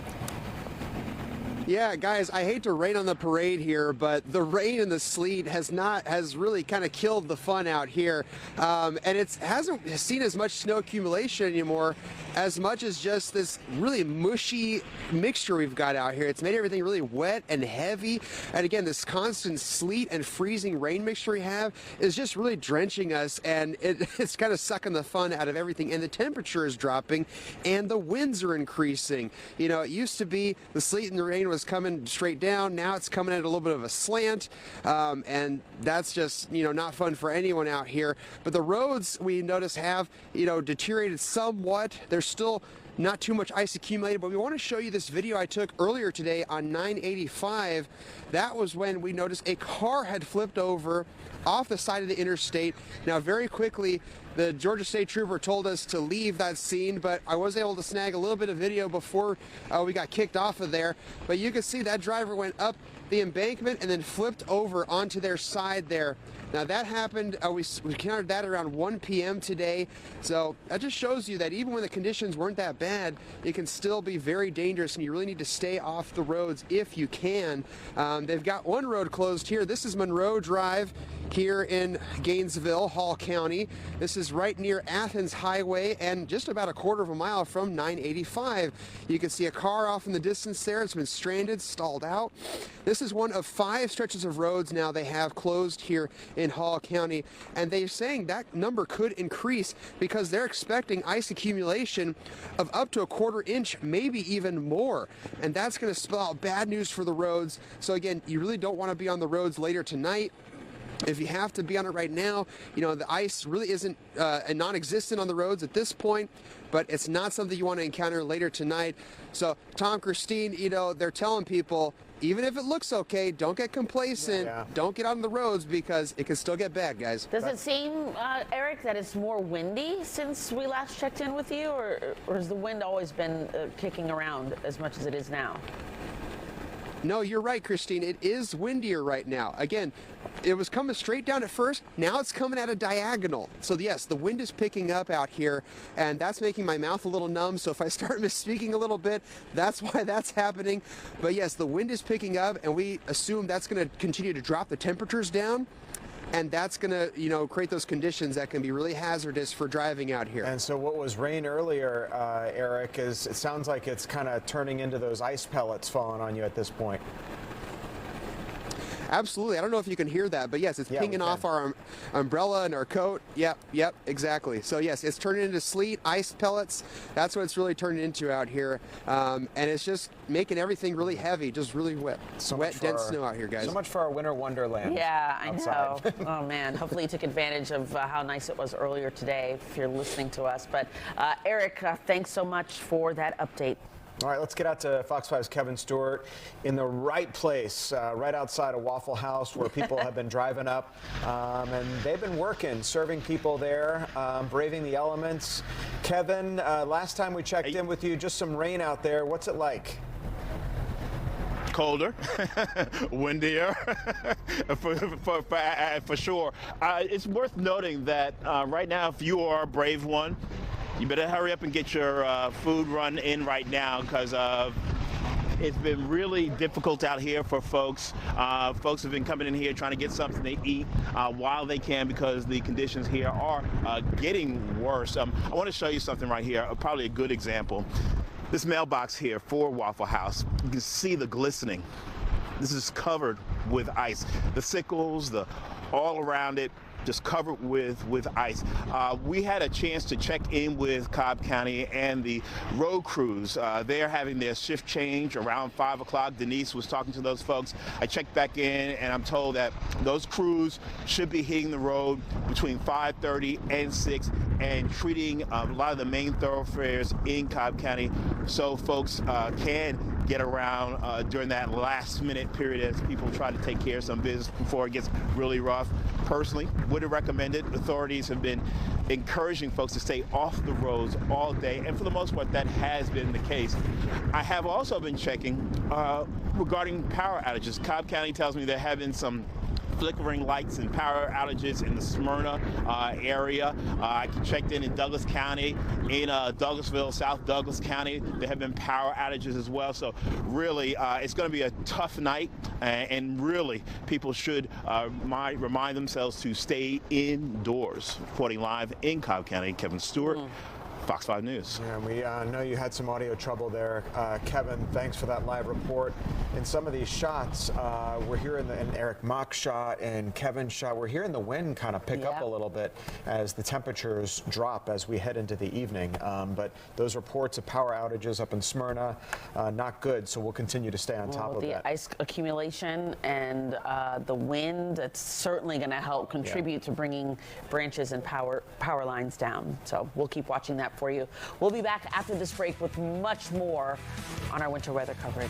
Yeah, guys, I hate to rain on the parade here, but the rain and the sleet has really kind of killed the fun out here. And it hasn't seen as much snow accumulation anymore as much as just this really mushy mixture we've got out here. It's made everything really wet and heavy. And again, this constant sleet and freezing rain mixture we have is just really drenching us, and it's kind of sucking the fun out of everything. And the temperature is dropping and the winds are increasing. You know, it used to be the sleet and the rain was coming straight down. Now it's coming at a little bit of a slant, and that's just, you know, not fun for anyone out here. But the roads, we notice, have, you know, deteriorated somewhat. There's still not too much ice accumulated, but we want to show you this video I took earlier today on 985. That was when we noticed a car had flipped over off the side of the interstate. Now, very quickly, the Georgia State Trooper told us to leave that scene, but I was able to snag a little bit of video before we got kicked off of there. But you can see that driver went up the embankment and then flipped over onto their side there. Now that happened, we counted that around 1 p.m. today. So that just shows you that even when the conditions weren't that bad, it can still be very dangerous, and you really need to stay off the roads if you can. They've got one road closed here. This is Monroe Drive here in Gainesville, Hall County. This is right near Athens Highway and just about a quarter of a mile from 985. You can see a car off in the distance there. It's been stranded, stalled out. This is one of 5 stretches of roads now they have closed here in Hall County, and they're saying that number could increase because they're expecting ice accumulation of up to a quarter inch, maybe even more, and that's going to spell out bad news for the roads. So again, you really don't want to be on the roads later tonight. If you have to be on it right now, you know, the ice really isn't non-existent on the roads at this point, but it's not something you want to encounter later tonight. So Tom, Christine, you know, they're telling people, even if it looks okay, don't get complacent. Yeah. Don't get on the roads because it can still get bad, guys. Does it seem, Eric, that it's more windy since we last checked in with you, or has the wind always been kicking around as much as it is now? No, you're right, Christine. It is windier right now. Again, it was coming straight down at first. Now it's coming at a diagonal. So yes, the wind is picking up out here, and that's making my mouth a little numb. So if I start misspeaking a little bit, that's why that's happening. But yes, the wind is picking up, and we assume that's going to continue to drop the temperatures down. And that's going to, you know, create those conditions that can be really hazardous for driving out here. And so what was rain earlier, Eric, is it sounds like it's kind of turning into those ice pellets falling on you at this point. Absolutely. I don't know if you can hear that, but yes, it's pinging off our umbrella and our coat. Yep, exactly. So yes, it's turning into sleet, ice pellets. That's what it's really turning into out here. And it's just making everything really heavy, just really wet. Dense snow out here, guys. So much for our winter wonderland. Yeah, I know. Oh, man. Hopefully you took advantage of how nice it was earlier today if you're listening to us. But Eric, thanks so much for that update. All right, let's get out to Fox 5's Kevin Stewart in the right place, right outside of Waffle House, where people have been driving up, and they've been working, serving people there, braving the elements. Kevin, last time we checked in with you, just some rain out there. What's it like? Colder, windier, for sure. It's worth noting that right now, if you are a brave one, you better hurry up and get your food run in right now, because it's been really difficult out here for folks. Folks have been coming in here trying to get something to eat while they can, because the conditions here are getting worse. I want to show you something right here, probably a good example. This mailbox here for Waffle House, you can see the glistening. This is covered with ice. The sickles, all around it, just covered with ice. We had a chance to check in with Cobb County and the road crews. They're having their shift change around 5 o'clock. Denise was talking to those folks. I checked back in, and I'm told that those crews should be hitting the road between 5:30 and 6 and treating a lot of the main thoroughfares in Cobb County so folks can get around during that last minute period as people try to take care of some business before it gets really rough. personally would have recommended. Authorities have been encouraging folks to stay off the roads all day, and for the most part, that has been the case. I have also been checking regarding power outages. Cobb County tells me there have been some flickering lights and power outages in the Smyrna area. I checked in Douglas County, in Douglasville, South Douglas County. There have been power outages as well. So really, it's going to be a tough night, and really, people should remind themselves to stay indoors. Reporting live in Cobb County, Kevin Stewart, Fox 5 News. Yeah, we know you had some audio trouble there. Kevin, thanks for that live report. In some of these shots, we're hearing an Eric Mock shot and Kevin's shot. We're hearing the wind kind of pick up a little bit as the temperatures drop as we head into the evening. But those reports of power outages up in Smyrna, not good. So we'll continue to stay on top of that. The ice accumulation and the wind, it's certainly going to help contribute to bringing branches and power lines down. So we'll keep watching that for you. We'll be back after this break with much more on our winter weather coverage.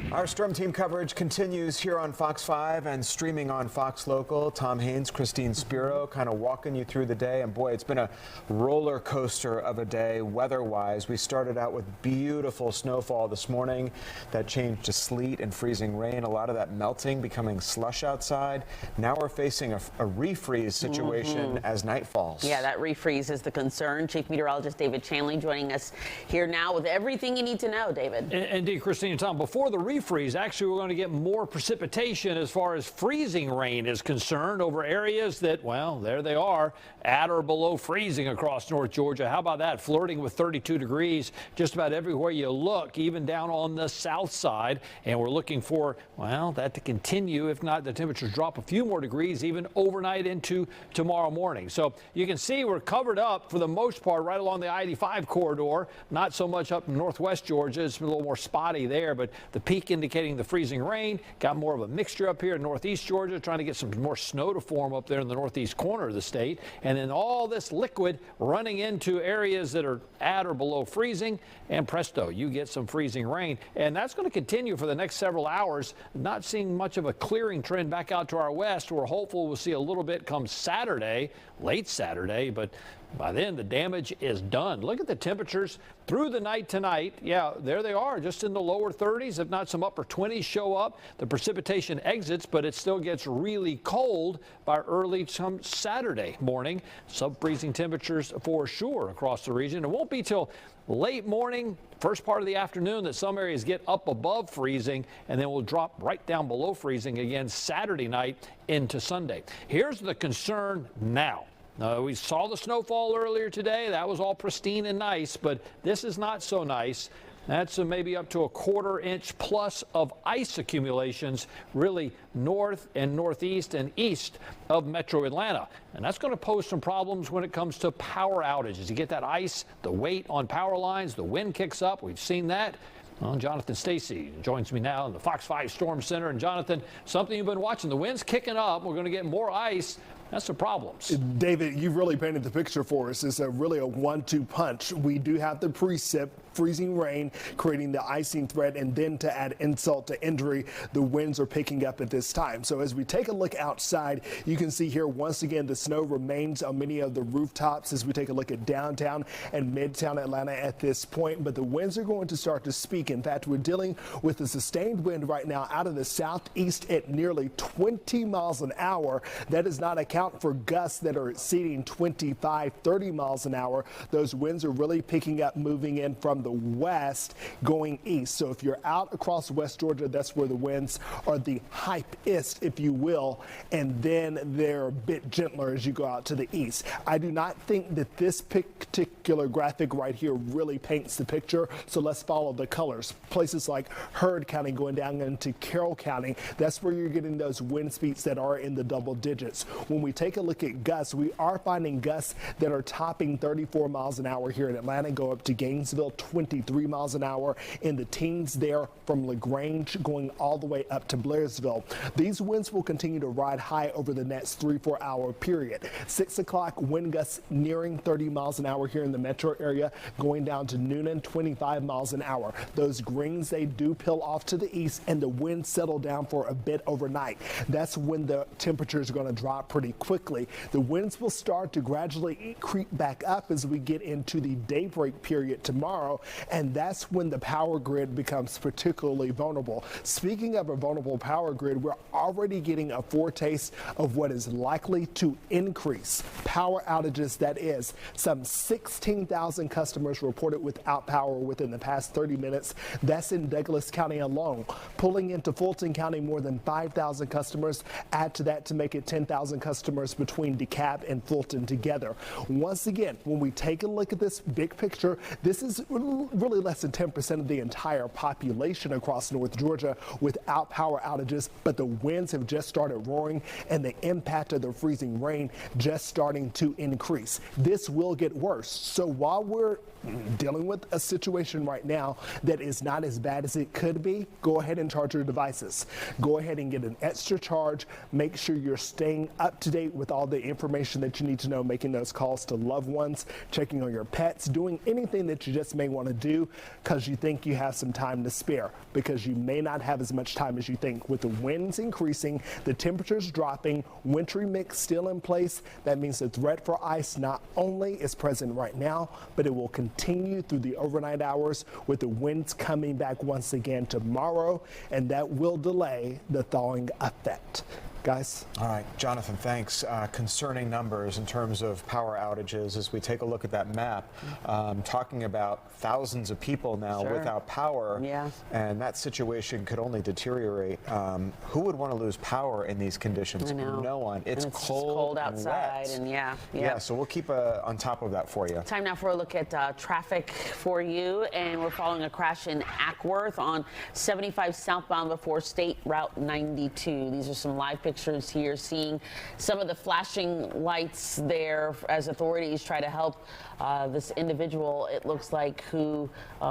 Our Storm Team coverage continues here on Fox 5 and streaming on Fox Local. Tom Haynes, Christine Spiro, kind of walking you through the day. And boy, it's been a roller coaster of a day weather-wise. We started out with beautiful snowfall this morning that changed to sleet and freezing rain. A lot of that melting, becoming slush outside. Now we're facing a refreeze situation as night falls. Yeah, that refreeze is the concern. Chief Meteorologist David Chanley joining us here now with everything you need to know, David. Indeed, Christine and Tom, before the refreeze, actually we're going to get more precipitation as far as freezing rain is concerned over areas that, well, there they are, at or below freezing across North Georgia. How about that? Flirting with 32 degrees just about everywhere you look, even down on the south side. And we're looking for, well, that to continue. If not, the temperatures drop a few more degrees even overnight into tomorrow morning. So you can see we're covered up for the most part right along the I-85 corridor. Not so much up in northwest Georgia. It's a little more spotty there, but the peak in indicating the freezing rain. Got more of a mixture up here in northeast Georgia, trying to get some more snow to form up there in the northeast corner of the state. And then all this liquid running into areas that are at or below freezing, and presto, you get some freezing rain. And that's going to continue for the next several hours. Not seeing much of a clearing trend back out to our west. We're hopeful we'll see a little bit come Saturday, late Saturday, but by then the damage is done. Look at the temperatures through the night tonight. Yeah, there they are, just in the lower 30s, if not some upper 20s show up. The precipitation exits, but it still gets really cold by early some Saturday morning. Sub-freezing temperatures for sure across the region. It won't be till late morning, first part of the afternoon, that some areas get up above freezing, and then we'll drop right down below freezing again Saturday night into Sunday. Here's the concern now. We saw the snowfall earlier today. That was all pristine and nice, but this is not so nice. That's maybe up to a quarter inch plus of ice accumulations, really north and northeast and east of metro Atlanta. And that's going to pose some problems when it comes to power outages. You get that ice, the weight on power lines, the wind kicks up. We've seen that. Well, Jonathan Stacy joins me now in the Fox 5 Storm Center. And Jonathan, something you've been watching, the wind's kicking up. We're going to get more ice. That's the problems. David, you've really painted the picture for us. It's really a 1-2 punch. We do have the precip, freezing rain, creating the icing threat, and then to add insult to injury, the winds are picking up at this time. So as we take a look outside, you can see here once again the snow remains on many of the rooftops as we take a look at downtown and Midtown Atlanta at this point, but the winds are going to start to speak. In fact, we're dealing with a sustained wind right now out of the southeast at nearly 20 miles an hour. That does not account for gusts that are exceeding 25, 30 miles an hour. Those winds are really picking up, moving in from the west, going east. So if you're out across West Georgia, that's where the winds are the hypest, if you will, and then they're a bit gentler as you go out to the east. I do not think that this particular graphic right here really paints the picture, so let's follow the colors. Places like Heard County going down into Carroll County, that's where you're getting those wind speeds that are in the double digits. When we take a look at gusts, we are finding gusts that are topping 34 miles an hour here in Atlanta, go up to Gainesville, 23 miles an hour in the teens there from LaGrange going all the way up to Blairsville. These winds will continue to ride high over the next 3-4 hour period. 6 o'clock, wind gusts nearing 30 miles an hour here in the metro area, going down to Noonan, 25 miles an hour. Those greens, they do peel off to the east, and the winds settle down for a bit overnight. That's when the temperatures are going to drop pretty quickly. The winds will start to gradually creep back up as we get into the daybreak period tomorrow, and that's when the power grid becomes particularly vulnerable. Speaking of a vulnerable power grid, we're already getting a foretaste of what is likely to increase power outages. That is, some 16,000 customers reported without power within the past 30 minutes. That's in Douglas County alone. Pulling into Fulton County, more than 5,000 customers. Add to that to make it 10,000 customers between DeKalb and Fulton together. Once again, when we take a look at this big picture, this is really less than 10% of the entire population across North Georgia without power outages, but the winds have just started roaring and the impact of the freezing rain just starting to increase. This will get worse. So while we're dealing with a situation right now that is not as bad as it could be, go ahead and charge your devices. Go ahead and get an extra charge. Make sure you're staying up to date with all the information that you need to know, making those calls to loved ones, checking on your pets, doing anything that you just may want to do because you think you have some time to spare, because you may not have as much time as you think. With the winds increasing, the temperatures dropping, wintry mix still in place, that means the threat for ice not only is present right now, but it will continue through the overnight hours with the winds coming back once again tomorrow, and that will delay the thawing effect. Guys. All right, Jonathan, thanks. Concerning numbers in terms of power outages, as we take a look at that map, talking about thousands of people now without power, and that situation could only deteriorate. Who would want to lose power in these conditions? No one. It's cold outside, and wet. Yeah, so we'll keep on top of that for you. Time now for a look at traffic for you, and we're following a crash in Ackworth on 75 southbound before State Route 92. These are some live pictures pictures here, seeing some of the flashing lights there as authorities try to help this individual, it looks like, who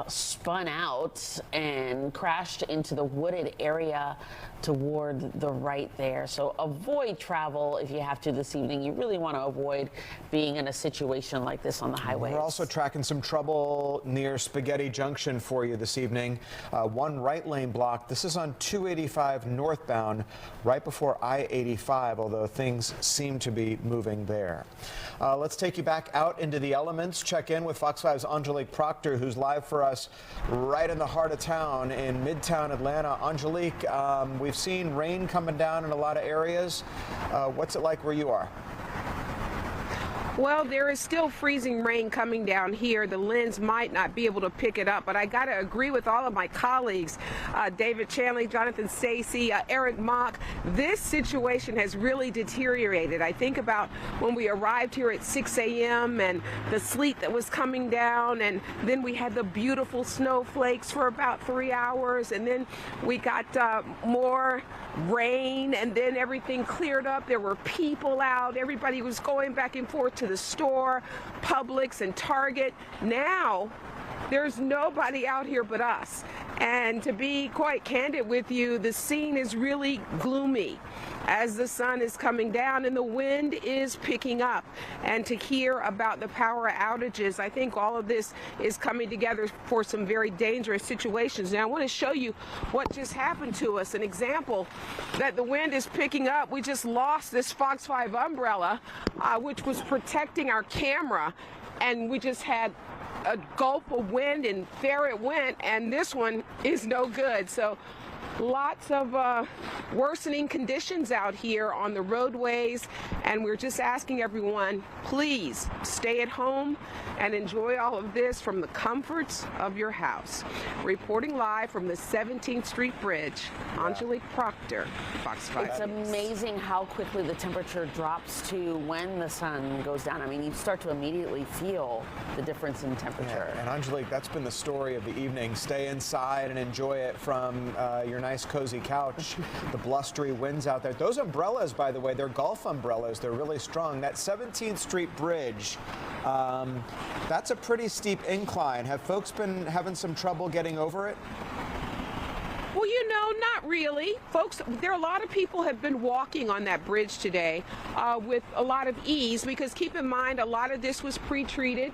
spun out and crashed into the wooded area toward the right there. So avoid travel if you have to this evening. You really want to avoid being in a situation like this on the highways. We're also tracking some trouble near Spaghetti Junction for you this evening. One right lane block. This is on 285 northbound, right before I-85, although things seem to be moving there. Let's take you back out into the elements. Check in with Fox 5's Angelique Proctor, who's live for us right in the heart of town in Midtown Atlanta. Angelique, we've seen rain coming down in a lot of areas. What's it like where you are? Well, there is still freezing rain coming down here. The lens might not be able to pick it up, but I got to agree with all of my colleagues, David Chanley, Jonathan Stacy, Eric Mock. This situation has really deteriorated. I think about when we arrived here at 6 a.m. and the sleet that was coming down, and then we had the beautiful snowflakes for about 3 hours, and then we got more rain, and then everything cleared up. There were people out. Everybody was going back and forth to the store, Publix and Target. Now there's nobody out here but us. And to be quite candid with you, the scene is really gloomy as the sun is coming down and the wind is picking up. And to hear about the power outages, I think all of this is coming together for some very dangerous situations. Now I want to show you what just happened to us. An example that the wind is picking up. We just lost this Fox 5 umbrella, which was protecting our camera, and we just had a gulp of wind and there it went, and this one is no good. So lots of worsening conditions out here on the roadways, and we're just asking everyone, please stay at home and enjoy all of this from the comforts of your house. Reporting live from the 17th Street Bridge, Angelique Proctor, Fox 5. It's amazing how quickly the temperature drops to when the sun goes down. I mean, you start to immediately feel the difference in temperature. Yeah, and Angelique, that's been the story of the evening. Stay inside and enjoy it from your nice cozy couch. The blustery winds out there. Those umbrellas, by the way, they're golf umbrellas. They're really strong. That 17th Street Bridge, that's a pretty steep incline. Have folks been having some trouble getting over it? Well, you know, not really. Folks, there are a lot of people have been walking on that bridge today with a lot of ease, because keep in mind, a lot of this was pre-treated,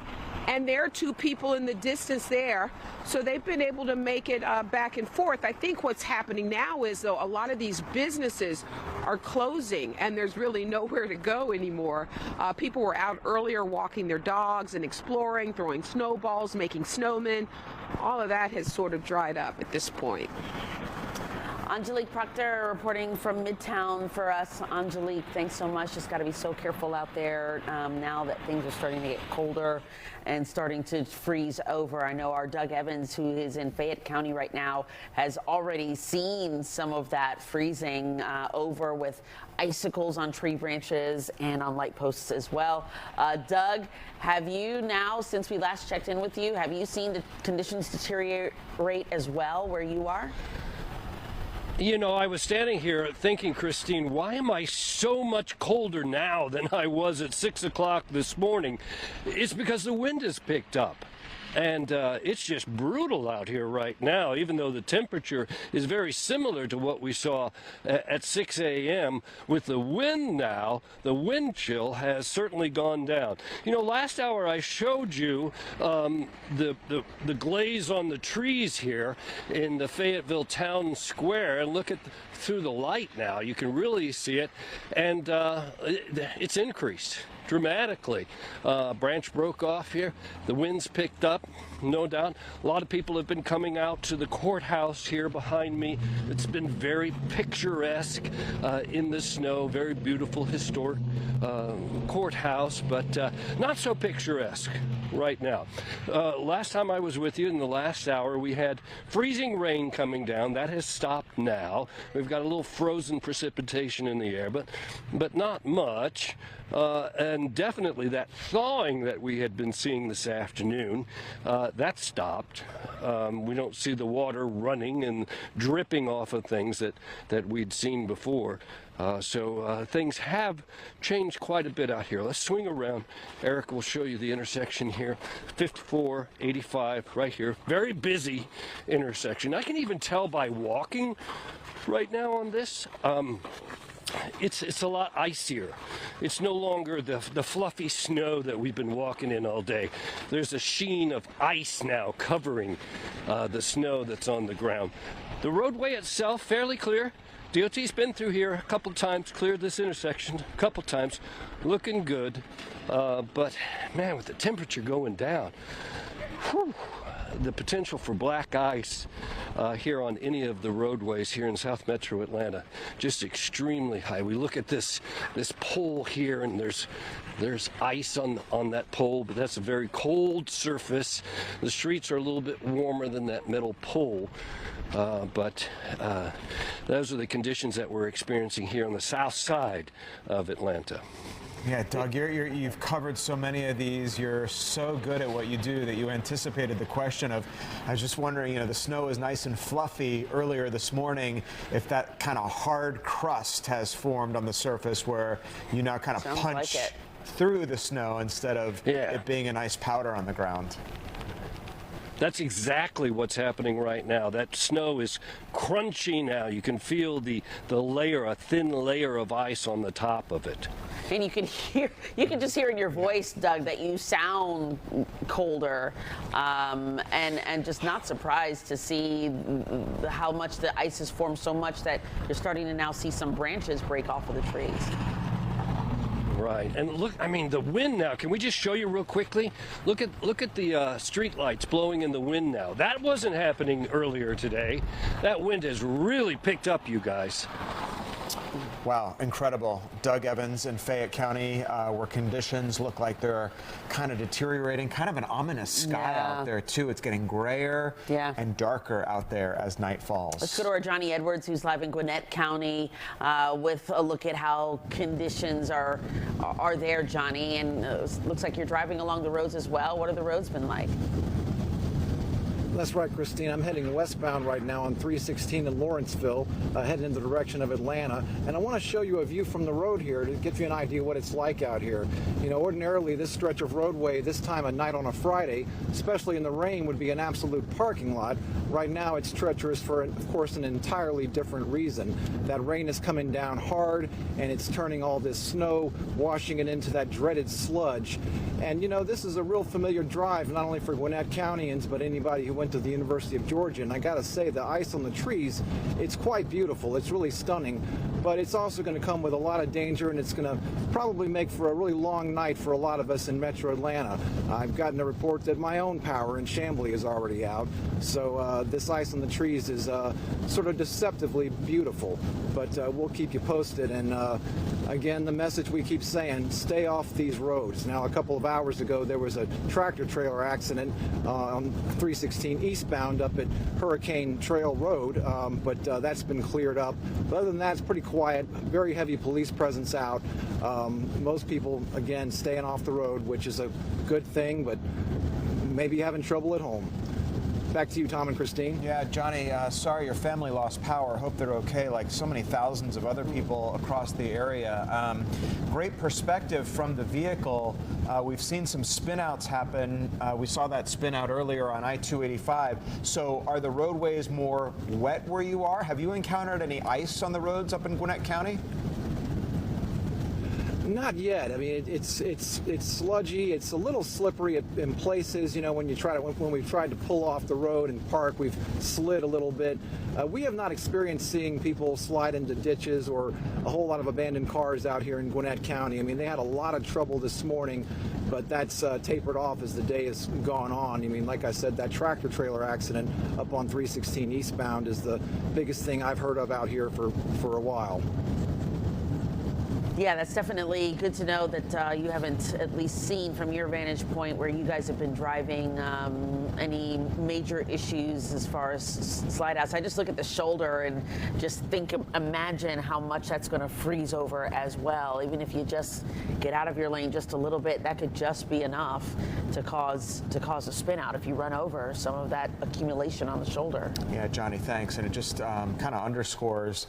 and there are two people in the distance there, so they've been able to make it back and forth. I think what's happening now is, though, a lot of these businesses are closing, and there's really nowhere to go anymore. People were out earlier walking their dogs and exploring, throwing snowballs, making snowmen. All of that has sort of dried up at this point. Angelique Proctor reporting from Midtown for us. Angelique, thanks so much. Just got to be so careful out there now that things are starting to get colder and starting to freeze over. I know our Doug Evans, who is in Fayette County right now, has already seen some of that freezing over with icicles on tree branches and on light posts as well. Doug, have you now, since we last checked in with you, have you seen the conditions deteriorate as well where you are? You know, I was standing here thinking, Christine, why am I so much colder now than I was at 6 o'clock this morning? It's because the wind has picked up. And it's just brutal out here right now, even though the temperature is very similar to what we saw at 6 a.m. With the wind now, the wind chill has certainly gone down. You know, last hour I showed you the glaze on the trees here in the Fayetteville Town Square, and look at through the light now. You can really see it, and it's increased dramatically. Branch broke off here. The winds picked up, no doubt. A lot of people have been coming out to the courthouse here behind me. It's been very picturesque in the snow. Very beautiful, historic courthouse, but not so picturesque right now. Last time I was with you in the last hour, we had freezing rain coming down. That has stopped now. We've got a little frozen precipitation in the air, but not much. and definitely that thawing that we had been seeing this afternoon, that stopped. We don't see the water running and dripping off of things that we'd seen before. So things have changed quite a bit out here. Let's swing around. Eric will show you the intersection here. 54, 85, right here. Very busy intersection. I can even tell by walking right now on this. It's a lot icier. It's no longer the fluffy snow that we've been walking in all day. There's a sheen of ice now covering the snow that's on the ground. The roadway itself, fairly clear. DOT's been through here a couple times, cleared this intersection a couple times, looking good. But man, with the temperature going down, whew, the potential for black ice here on any of the roadways here in South Metro Atlanta, just extremely high. We look at this pole here, and there's ice on that pole, but that's a very cold surface. The streets are a little bit warmer than that metal pole. But those are the conditions that we're experiencing here on the south side of Atlanta. Yeah, Doug, you've covered so many of these. You're so good at what you do that you anticipated the question of, I was just wondering, the snow is nice and fluffy earlier this morning, if that kind of hard crust has formed on the surface where you now kind of punch through the snow instead of it being a nice powder on the ground. That's exactly what's happening right now. That snow is crunchy now. You can feel the layer, a thin layer of ice on the top of it. And you can just hear in your voice, Doug, that you sound colder, and just not surprised to see how much the ice has formed so much that you're starting to now see some branches break off of the trees. Right, and look, I mean, the wind now, can we just show you real quickly? Look at the street lights blowing in the wind now. That wasn't happening earlier today. That wind has really picked up, you guys. Wow, incredible. Doug Evans in Fayette County, where conditions look like they're kind of deteriorating, kind of an ominous sky out there too. It's getting grayer and darker out there as night falls. Let's go to our Johnny Edwards, who's live in Gwinnett County, with a look at how conditions are there, Johnny. And looks like you're driving along the roads as well. What have the roads been like? That's right, Christine. I'm heading westbound right now on 316 in Lawrenceville, heading in the direction of Atlanta. And I want to show you a view from the road here to give you an idea what it's like out here. Ordinarily, this stretch of roadway this time of night on a Friday, especially in the rain, would be an absolute parking lot. Right now, it's treacherous for, of course, an entirely different reason. That rain is coming down hard, and it's turning all this snow, washing it into that dreaded sludge. And, this is a real familiar drive, not only for Gwinnett Countyans, but anybody who went to the University of Georgia. And I got to say, the ice on the trees, it's quite beautiful. It's really stunning. But it's also going to come with a lot of danger, and it's going to probably make for a really long night for a lot of us in Metro Atlanta. I've gotten a report that my own power in Chamblee is already out. So this ice on the trees is sort of deceptively beautiful. But we'll keep you posted. And again, the message we keep saying, stay off these roads. Now, a couple of hours ago, there was a tractor trailer accident on 316 eastbound up at Hurricane Trail Road, but that's been cleared up. But other than that, it's pretty quiet. Very heavy police presence out. Most people, again, staying off the road, which is a good thing, but maybe having trouble at home. Back to you, Tom and Christine. Yeah, Johnny, sorry your family lost power. Hope they're okay, like so many thousands of other people across the area. Great perspective from the vehicle. We've seen some spin-outs happen. We saw that spin-out earlier on I-285. So are the roadways more wet where you are? Have you encountered any ice on the roads up in Gwinnett County? Not yet. I mean, it's sludgy. It's a little slippery in places. When we've tried to pull off the road and park, we've slid a little bit. We have not experienced seeing people slide into ditches or a whole lot of abandoned cars out here in Gwinnett County. I mean, they had a lot of trouble this morning, but that's tapered off as the day has gone on. I mean, like I said, that tractor trailer accident up on 316 eastbound is the biggest thing I've heard of out here for a while. Yeah, that's definitely good to know that you haven't at least seen from your vantage point where you guys have been driving any major issues as far as slide outs. I just look at the shoulder and just imagine how much that's going to freeze over as well. Even if you just get out of your lane just a little bit, that could just be enough to cause a spin out if you run over some of that accumulation on the shoulder. Yeah, Johnny, thanks. And it just kind of underscores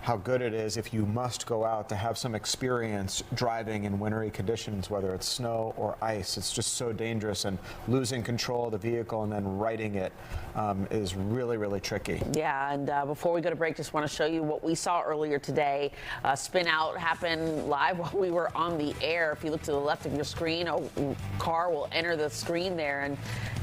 how good it is if you must go out to have some experience driving in wintry conditions, whether it's snow or ice. It's just so dangerous, and losing control of the vehicle and then righting it is really, really tricky. Yeah, and before we go to break, just want to show you what we saw earlier today. Spin out happened live while we were on the air. If you look to the left of your screen, a car will enter the screen there, and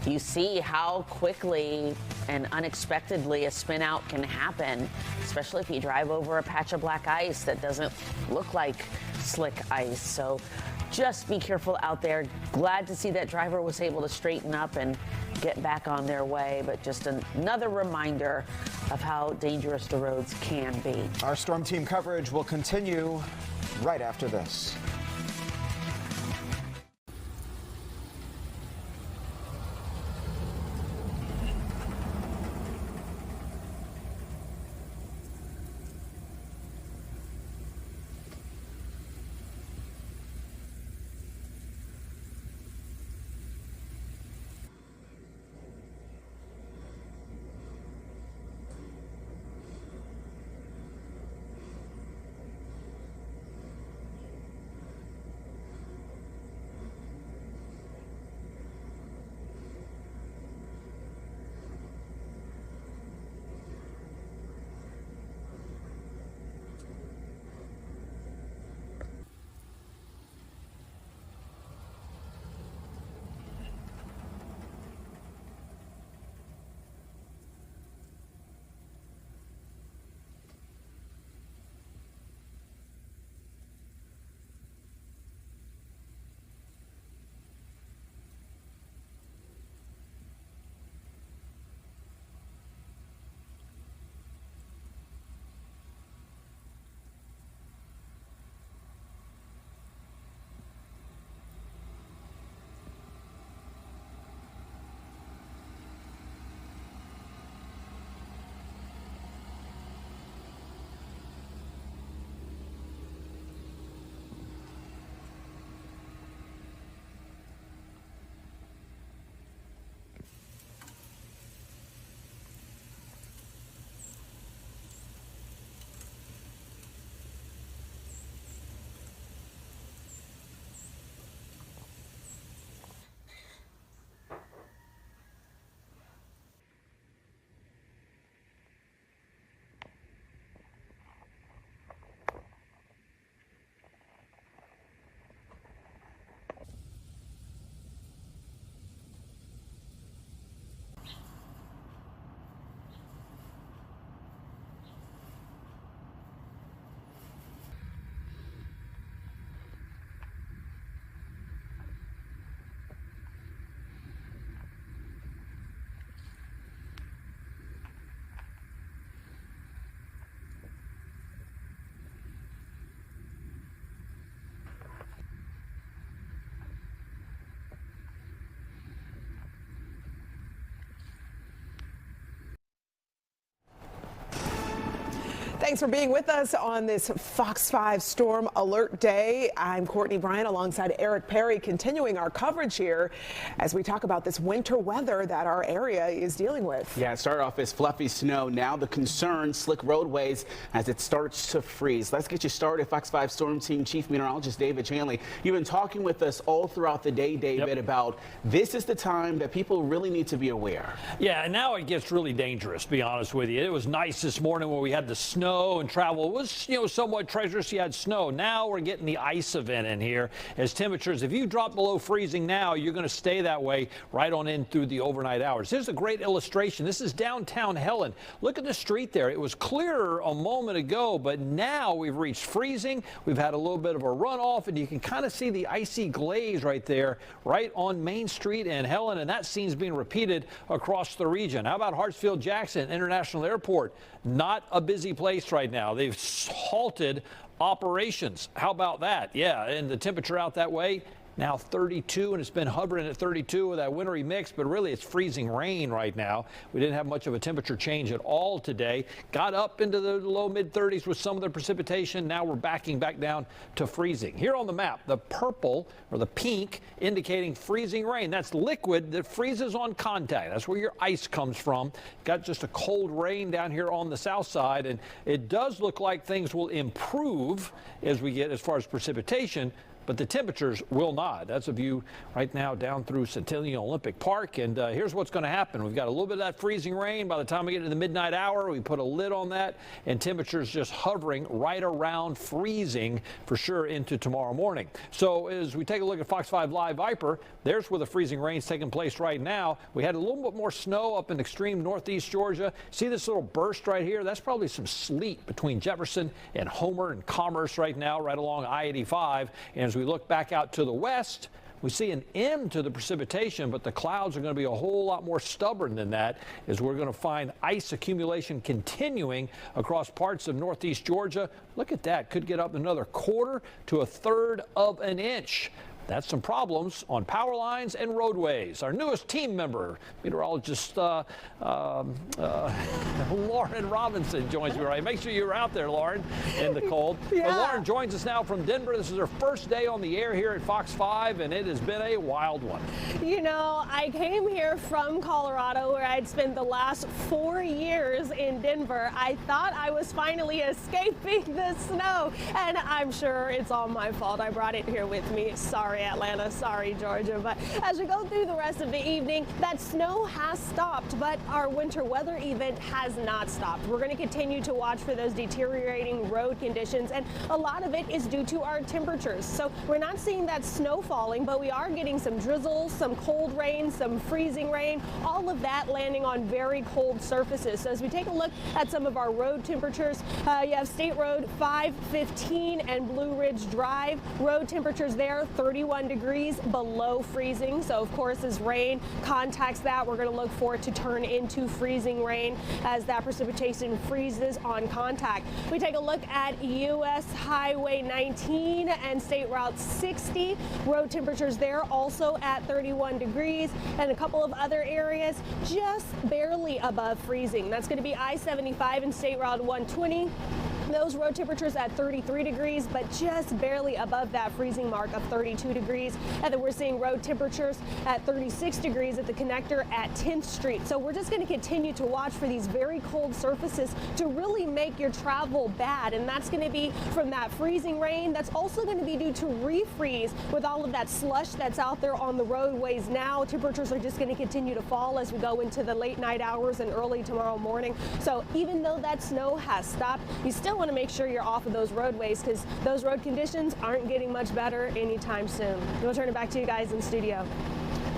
you see how quickly and unexpectedly a spin out can happen, especially if you drive over a patch of black ice that doesn't look like slick ice. So just be careful out there. Glad to see that driver was able to straighten up and get back on their way, but just another reminder of how dangerous the roads can be. Our storm team coverage will continue right after this. Thanks for being with us on this Fox 5 Storm Alert Day. I'm Courtney Bryant alongside Eric Perry, continuing our coverage here as we talk about this winter weather that our area is dealing with. Yeah, it started off as fluffy snow. Now the concern, slick roadways as it starts to freeze. Let's get you started. Fox 5 Storm Team Chief Meteorologist David Chanley. You've been talking with us all throughout the day, David, about this is the time that people really need to be aware. Yeah, and now it gets really dangerous, to be honest with you. It was nice this morning when we had the snow and travel was, somewhat treacherous. You had snow. Now we're getting the ice event in here as temperatures, if you drop below freezing now, you're going to stay that way right on in through the overnight hours. Here's a great illustration. This is downtown Helen. Look at the street there. It was clearer a moment ago, but now we've reached freezing. We've had a little bit of a runoff, and you can kind of see the icy glaze right there, right on Main Street in Helen, and that scene's being repeated across the region. How about Hartsfield-Jackson International Airport? Not a busy place right now. They've halted operations. How about that? Yeah, and the temperature out that way now 32, and it's been hovering at 32 with that wintry mix, but really it's freezing rain right now. We didn't have much of a temperature change at all today. Got up into the low mid 30s with some of the precipitation. Now we're backing back down to freezing. Here on the map, the purple or the pink indicating freezing rain. That's liquid that freezes on contact. That's where your ice comes from. Got just a cold rain down here on the south side, and it does look like things will improve as we get as far as precipitation, but the temperatures will not. That's a view right now down through Centennial Olympic Park. And here's what's going to happen. We've got a little bit of that freezing rain. By the time we get to the midnight hour, we put a lid on that, and temperatures just hovering right around freezing for sure into tomorrow morning. So as we take a look at Fox 5 Live Viper, there's where the freezing rain's taking place right now. We had a little bit more snow up in extreme northeast Georgia. See this little burst right here? That's probably some sleet between Jefferson and Homer and Commerce right now, right along I-85. And as we look back out to the west, we see an end to the precipitation, but the clouds are going to be a whole lot more stubborn than that, as we're going to find ice accumulation continuing across parts of northeast Georgia. Look at that. Could get up another 1/4 to 1/3 of an inch. That's some problems on power lines and roadways. Our newest team member, meteorologist Lauren Robinson, joins me right. Make sure you're out there, Lauren, in the cold. Yeah. But Lauren joins us now from Denver. This is her first day on the air here at Fox 5, and it has been a wild one. You know, I came here from Colorado, where I'd spent the last 4 years in Denver. I thought I was finally escaping the snow, and I'm sure it's all my fault. I brought it here with me. Sorry, Atlanta. Sorry, Georgia. But as we go through the rest of the evening, that snow has stopped, but our winter weather event has not stopped. We're going to continue to watch for those deteriorating road conditions, and a lot of it is due to our temperatures. So we're not seeing that snow falling, but we are getting some drizzle, some cold rain, some freezing rain, all of that landing on very cold surfaces. So as we take a look at some of our road temperatures, you have State Road 515 and Blue Ridge Drive. Road temperatures there, 31 degrees below freezing. So of course, as rain contacts that, we're going to look for it to turn into freezing rain as that precipitation freezes on contact. We take a look at U.S. Highway 19 and State Route 60. Road temperatures there also at 31 degrees, and a couple of other areas just barely above freezing. That's going to be I-75 and State Route 120. Those road temperatures at 33 degrees, but just barely above that freezing mark of 32 degrees. And then we're seeing road temperatures at 36 degrees at the connector at 10th Street. So we're just going to continue to watch for these very cold surfaces to really make your travel bad. And that's going to be from that freezing rain. That's also going to be due to refreeze with all of that slush that's out there on the roadways now. Temperatures are just going to continue to fall as we go into the late night hours and early tomorrow morning. So even though that snow has stopped, you still want to make sure you're off of those roadways, because those road conditions aren't getting much better anytime soon. We'll turn it back to you guys in studio.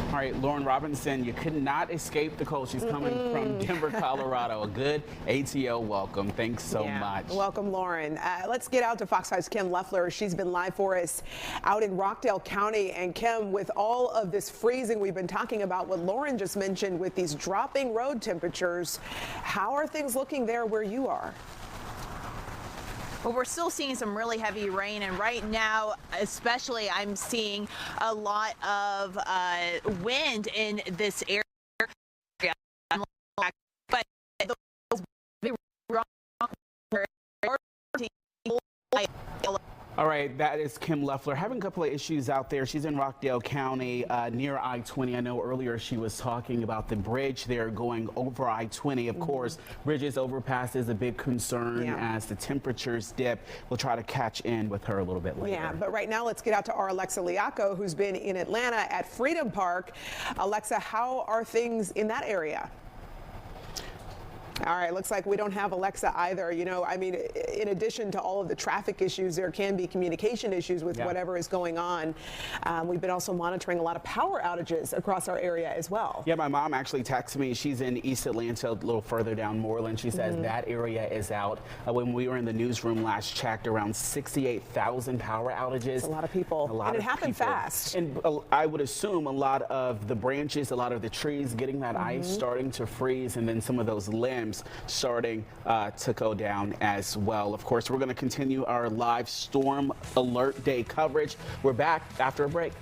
All right, Lauren Robinson, you could not escape the cold. She's coming from Denver, Colorado. A good ATO welcome. Thanks so much. Welcome, Lauren. Let's get out to Fox 5's Kim Leffler. She's been live for us out in Rockdale County. And Kim, with all of this freezing we've been talking about, what Lauren just mentioned with these dropping road temperatures, how are things looking there where you are? Well, we're still seeing some really heavy rain, and right now, especially, I'm seeing a lot of wind in this area. But All right, that is Kim Leffler. Having a couple of issues out there. She's in Rockdale County near I-20. I know earlier she was talking about the bridge there going over I-20. Of course, bridges, overpass is a big concern as the temperatures dip. We'll try to catch in with her a little bit later. Yeah, but right now let's get out to our Alexa Liaco, who's been in Atlanta at Freedom Park. Alexa, how are things in that area? All right, looks like we don't have Alexa either. You know, I mean, in addition to all of the traffic issues, there can be communication issues with whatever is going on. We've been also monitoring a lot of power outages across our area as well. Yeah, my mom actually texted me. She's in East Atlanta, a little further down Moreland. She says that area is out. When we were in the newsroom last checked, around 68,000 power outages. That's a lot of people. And it happened fast. And I would assume a lot of the branches, a lot of the trees getting that ice starting to freeze, and then some of those limbs rims starting to go down as well. Of course, we're going to continue our live storm alert day coverage. We're back after a break.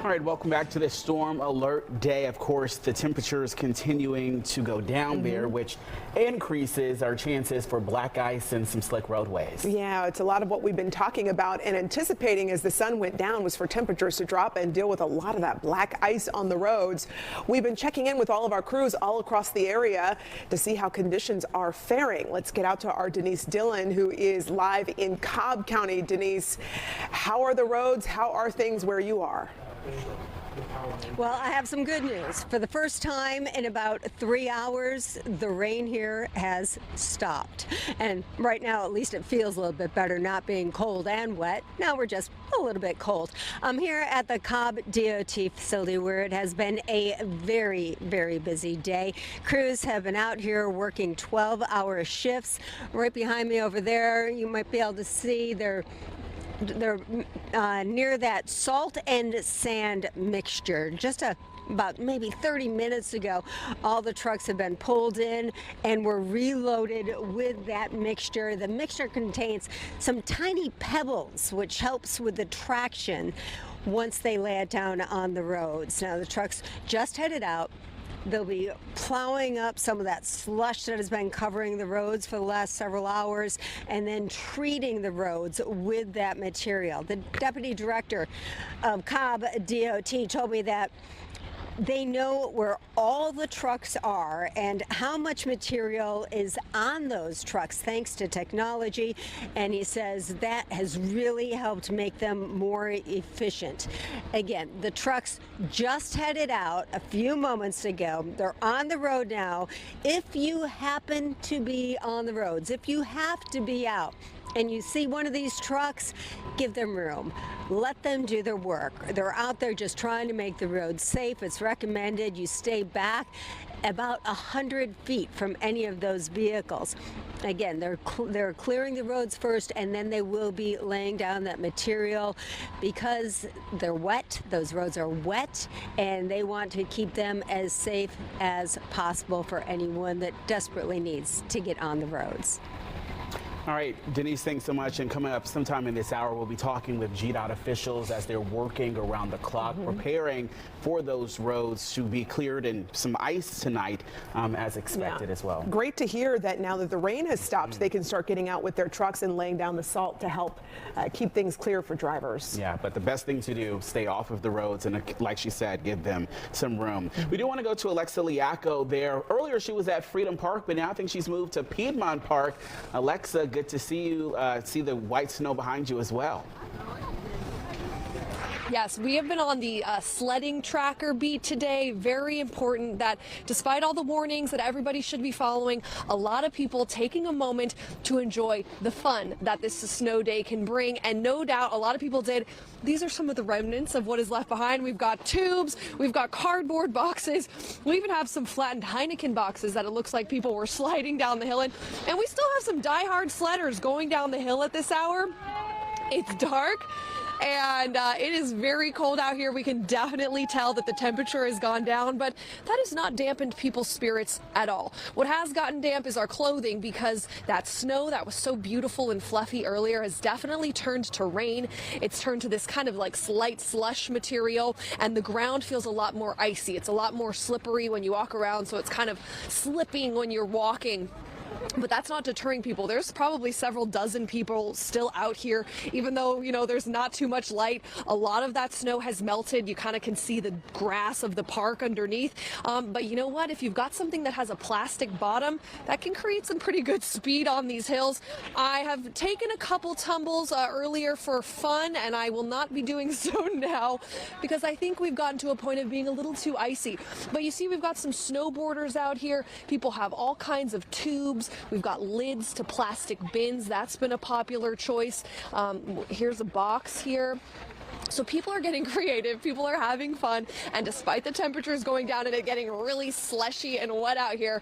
All right, welcome back to this storm alert day. Of course, the temperature is continuing to go down there, which increases our chances for black ice and some slick roadways. Yeah, it's a lot of what we've been talking about and anticipating as the sun went down was for temperatures to drop and deal with a lot of that black ice on the roads. We've been checking in with all of our crews all across the area to see how conditions are faring. Let's get out to our Denise Dillon, who is live in Cobb County. Denise, how are the roads? How are things where you are? Well, I have some good news. For the first time in about 3 hours, the rain here has stopped. And right now, at least it feels a little bit better, not being cold and wet. Now we're just a little bit cold. I'm here at the Cobb DOT facility where it has been a very, very busy day. Crews have been out here working 12-hour shifts. Right behind me over there, you might be able to see they're near that salt and sand mixture. Just about maybe 30 minutes ago, all the trucks have been pulled in and were reloaded with that mixture. The mixture contains some tiny pebbles, which helps with the traction once they lay it down on the roads. Now the trucks just headed out. They'll be plowing up some of that slush that has been covering the roads for the last several hours and then treating the roads with that material. The deputy director of Cobb DOT told me that they know where all the trucks are and how much material is on those trucks thanks to technology, and he says that has really helped make them more efficient. Again, the trucks just headed out a few moments ago. They're on the road now. If you happen to be on the roads, if you have to be out, and you see one of these trucks, give them room. Let them do their work. They're out there just trying to make the road safe. It's recommended you stay back about 100 feet from any of those vehicles. Again, they're clearing the roads first, and then they will be laying down that material because they're wet. Those roads are wet, and they want to keep them as safe as possible for anyone that desperately needs to get on the roads. All right, Denise, thanks so much. And coming up sometime in this hour, we'll be talking with GDOT officials as they're working around the clock, preparing for those roads to be cleared and some ice tonight as expected as well. Great to hear that now that the rain has stopped, they can start getting out with their trucks and laying down the salt to help keep things clear for drivers. Yeah, but the best thing to do, stay off of the roads and, like she said, give them some room. We do want to go to Alexa Liaco there. Earlier, she was at Freedom Park, but now I think she's moved to Piedmont Park. Alexa, good to see you, see the white snow behind you as well. Yes, we have been on the sledding tracker beat today. Very important that despite all the warnings that everybody should be following, a lot of people taking a moment to enjoy the fun that this snow day can bring. And no doubt a lot of people did. These are some of the remnants of what is left behind. We've got tubes, we've got cardboard boxes. We even have some flattened Heineken boxes that it looks like people were sliding down the hill in. And we still have some diehard sledders going down the hill at this hour. It's dark. And it is very cold out here. We can definitely tell that the temperature has gone down, but that has not dampened people's spirits at all. What has gotten damp is our clothing, because that snow that was so beautiful and fluffy earlier has definitely turned to rain. It's turned to this kind of like slight slush material, and the ground feels a lot more icy. It's a lot more slippery when you walk around, so it's kind of slipping when you're walking. But that's not deterring people. There's probably several dozen people still out here, even though, you know, there's not too much light. A lot of that snow has melted. You kind of can see the grass of the park underneath. But you know what? If you've got something that has a plastic bottom, that can create some pretty good speed on these hills. I have taken a couple tumbles earlier for fun, and I will not be doing so now because I think we've gotten to a point of being a little too icy. But you see, we've got some snowboarders out here. People have all kinds of tubes. We've got lids to plastic bins. That's been a popular choice. Here's a box here. So people are getting creative, people are having fun, and despite the temperatures going down and it getting really slushy and wet out here,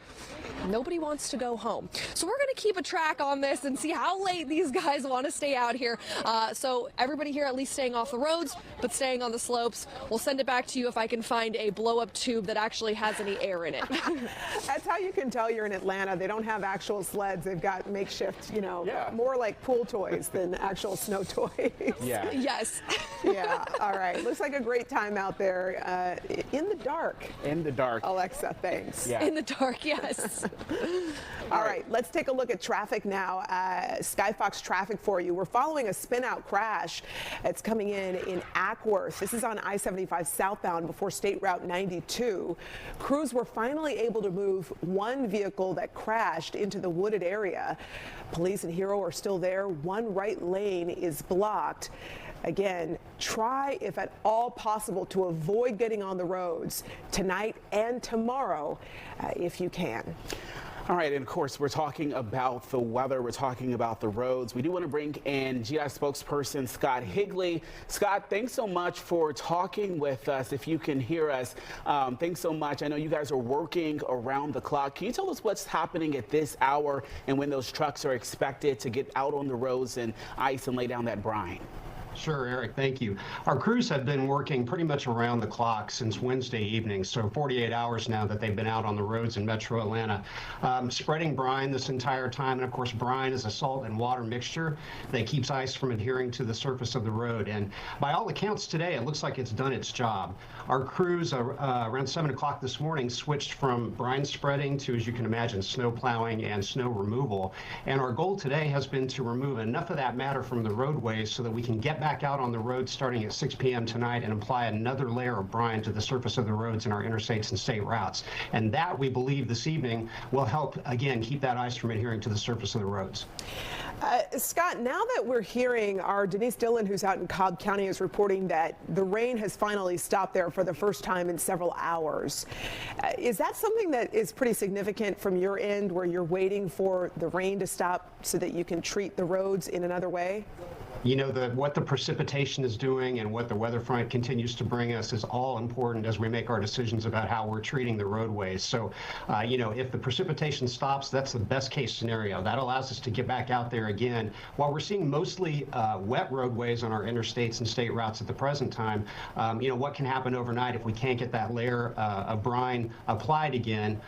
nobody wants to go home. So we're going to keep a track on this and see how late these guys want to stay out here. So everybody here at least staying off the roads, but staying on the slopes. We'll send it back to you if I can find a blow-up tube that actually has any air in it. That's how you can tell you're in Atlanta. They don't have actual sleds. They've got makeshift, you know, more like pool toys than actual snow toys. Yeah. Yes. Yeah, all right. Looks like a great time out there in the dark. In the dark. Alexa, thanks. Yeah. In the dark, yes. All right, let's take a look at traffic now. Skyfox traffic for you. We're following a spin-out crash. It's coming in Ackworth. This is on I-75 southbound before State Route 92. Crews were finally able to move one vehicle that crashed into the wooded area. Police and Hero are still there. One right lane is blocked. Again, try, if at all possible, to avoid getting on the roads tonight and tomorrow if you can. All right, and of course, we're talking about the weather. We're talking about the roads. We do want to bring in GDOT spokesperson Scott Higley. Scott, thanks so much for talking with us. If you can hear us, thanks so much. I know you guys are working around the clock. Can you tell us what's happening at this hour and when those trucks are expected to get out on the roads and ice and lay down that brine? Sure, Eric, thank you. Our crews have been working pretty much around the clock since Wednesday evening, so 48 hours now that they've been out on the roads in Metro Atlanta, spreading brine this entire time. And of course, brine is a salt and water mixture that keeps ice from adhering to the surface of the road. And by all accounts today, it looks like it's done its job. Our crews around 7 o'clock this morning switched from brine spreading to, as you can imagine, snow plowing and snow removal. And our goal today has been to remove enough of that matter from the roadways so that we can get back out on the road starting at 6 p.m. tonight and apply another layer of brine to the surface of the roads in our interstates and state routes. And that, we believe, this evening will help, again, keep that ice from adhering to the surface of the roads. Scott, now that we're hearing, our Denise Dillon, who's out in Cobb County, is reporting that the rain has finally stopped there for the first time in several hours. Is that something that is pretty significant from your end, where you're waiting for the rain to stop so that you can treat the roads in another way? You know, what the precipitation is doing and what the weather front continues to bring us is all important as we make our decisions about how we're treating the roadways. So, you know, if the precipitation stops, that's the best case scenario. That allows us to get back out there again. While we're seeing mostly wet roadways on our interstates and state routes at the present time, you know, what can happen overnight if we can't get that layer of brine applied again,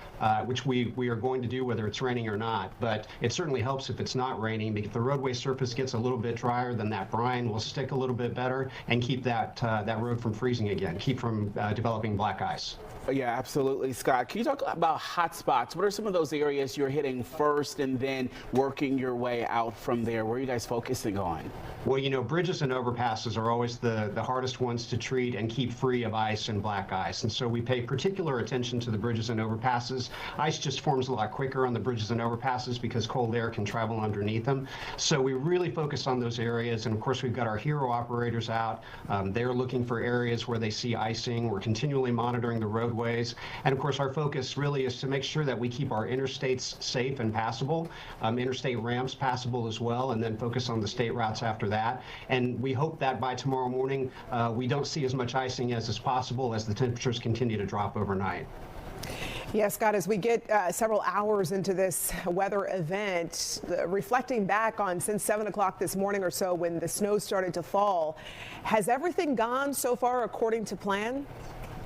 which we are going to do whether it's raining or not. But it certainly helps if it's not raining, because if the roadway surface gets a little bit drier, then that brine will stick a little bit better and keep that road from freezing again, keep from developing black ice. Yeah, absolutely. Scott, can you talk about hot spots? What are some of those areas you're hitting first and then working your way out from there? Where are you guys focusing on? Well, you know, bridges and overpasses are always the hardest ones to treat and keep free of ice and black ice. And so we pay particular attention to the bridges and overpasses. Ice just forms a lot quicker on the bridges and overpasses because cold air can travel underneath them. So we really focus on those areas. And of course, we've got our hero operators out. They're looking for areas where they see icing. We're continually monitoring the roadways. And of course, our focus really is to make sure that we keep our interstates safe and passable, interstate ramps passable as well, and then focus on the state routes after that. And we hope that by tomorrow morning, we don't see as much icing as is possible as the temperatures continue to drop overnight. Yes, Scott, as we get several hours into this weather event, reflecting back on since 7 o'clock this morning or so when the snow started to fall, has everything gone so far according to plan?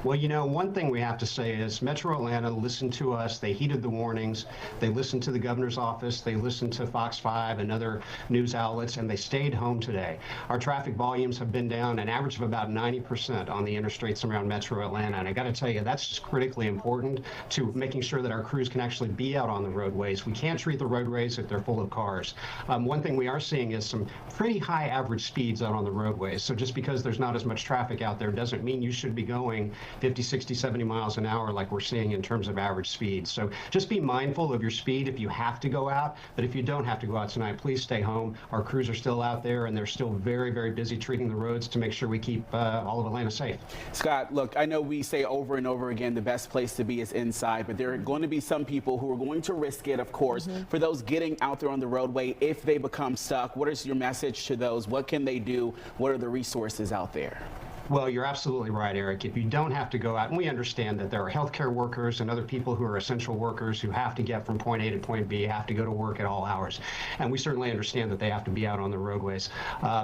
Well, you know, one thing we have to say is Metro Atlanta listened to us. They heeded the warnings. They listened to the governor's office. They listened to Fox 5 and other news outlets, and they stayed home today. Our traffic volumes have been down an average of about 90% on the interstates around Metro Atlanta. And I got to tell you, that's just critically important to making sure that our crews can actually be out on the roadways. We can't treat the roadways if they're full of cars. One thing we are seeing is some pretty high average speeds out on the roadways. So just because there's not as much traffic out there doesn't mean you should be going 50, 60, 70 miles an hour like we're seeing in terms of average speed. So just be mindful of your speed if you have to go out. But if you don't have to go out tonight, please stay home. Our crews are still out there, and they're still very, very busy treating the roads to make sure we keep all of Atlanta safe. Scott, look, I know we say over and over again the best place to be is inside, but there are going to be some people who are going to risk it, of course. For those getting out there on the roadway, if they become stuck, what is your message to those? What can they do? What are the resources out there? Well, you're absolutely right, Eric. If you don't have to go out, and we understand that there are healthcare workers and other people who are essential workers who have to get from point A to point B, have to go to work at all hours. And we certainly understand that they have to be out on the roadways.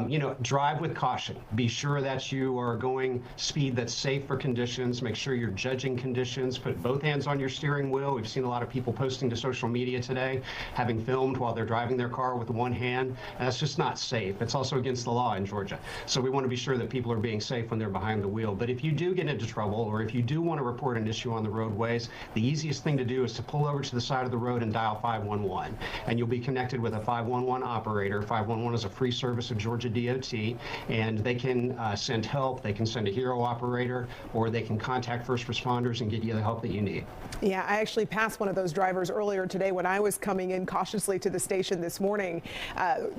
You know, drive with caution. Be sure that you are going speed that's safe for conditions. Make sure you're judging conditions. Put both hands on your steering wheel. We've seen a lot of people posting to social media today, having filmed while they're driving their car with one hand. And that's just not safe. It's also against the law in Georgia. So we want to be sure that people are being safe when they're behind the wheel. But if you do get into trouble, or if you do want to report an issue on the roadways, the easiest thing to do is to pull over to the side of the road and dial 511. And you'll be connected with a 511 operator. 511 is a free service of Georgia DOT, and they can send help. They can send a hero operator, or they can contact first responders and get you the help that you need. Yeah, I actually passed one of those drivers earlier today when I was coming in cautiously to the station this morning,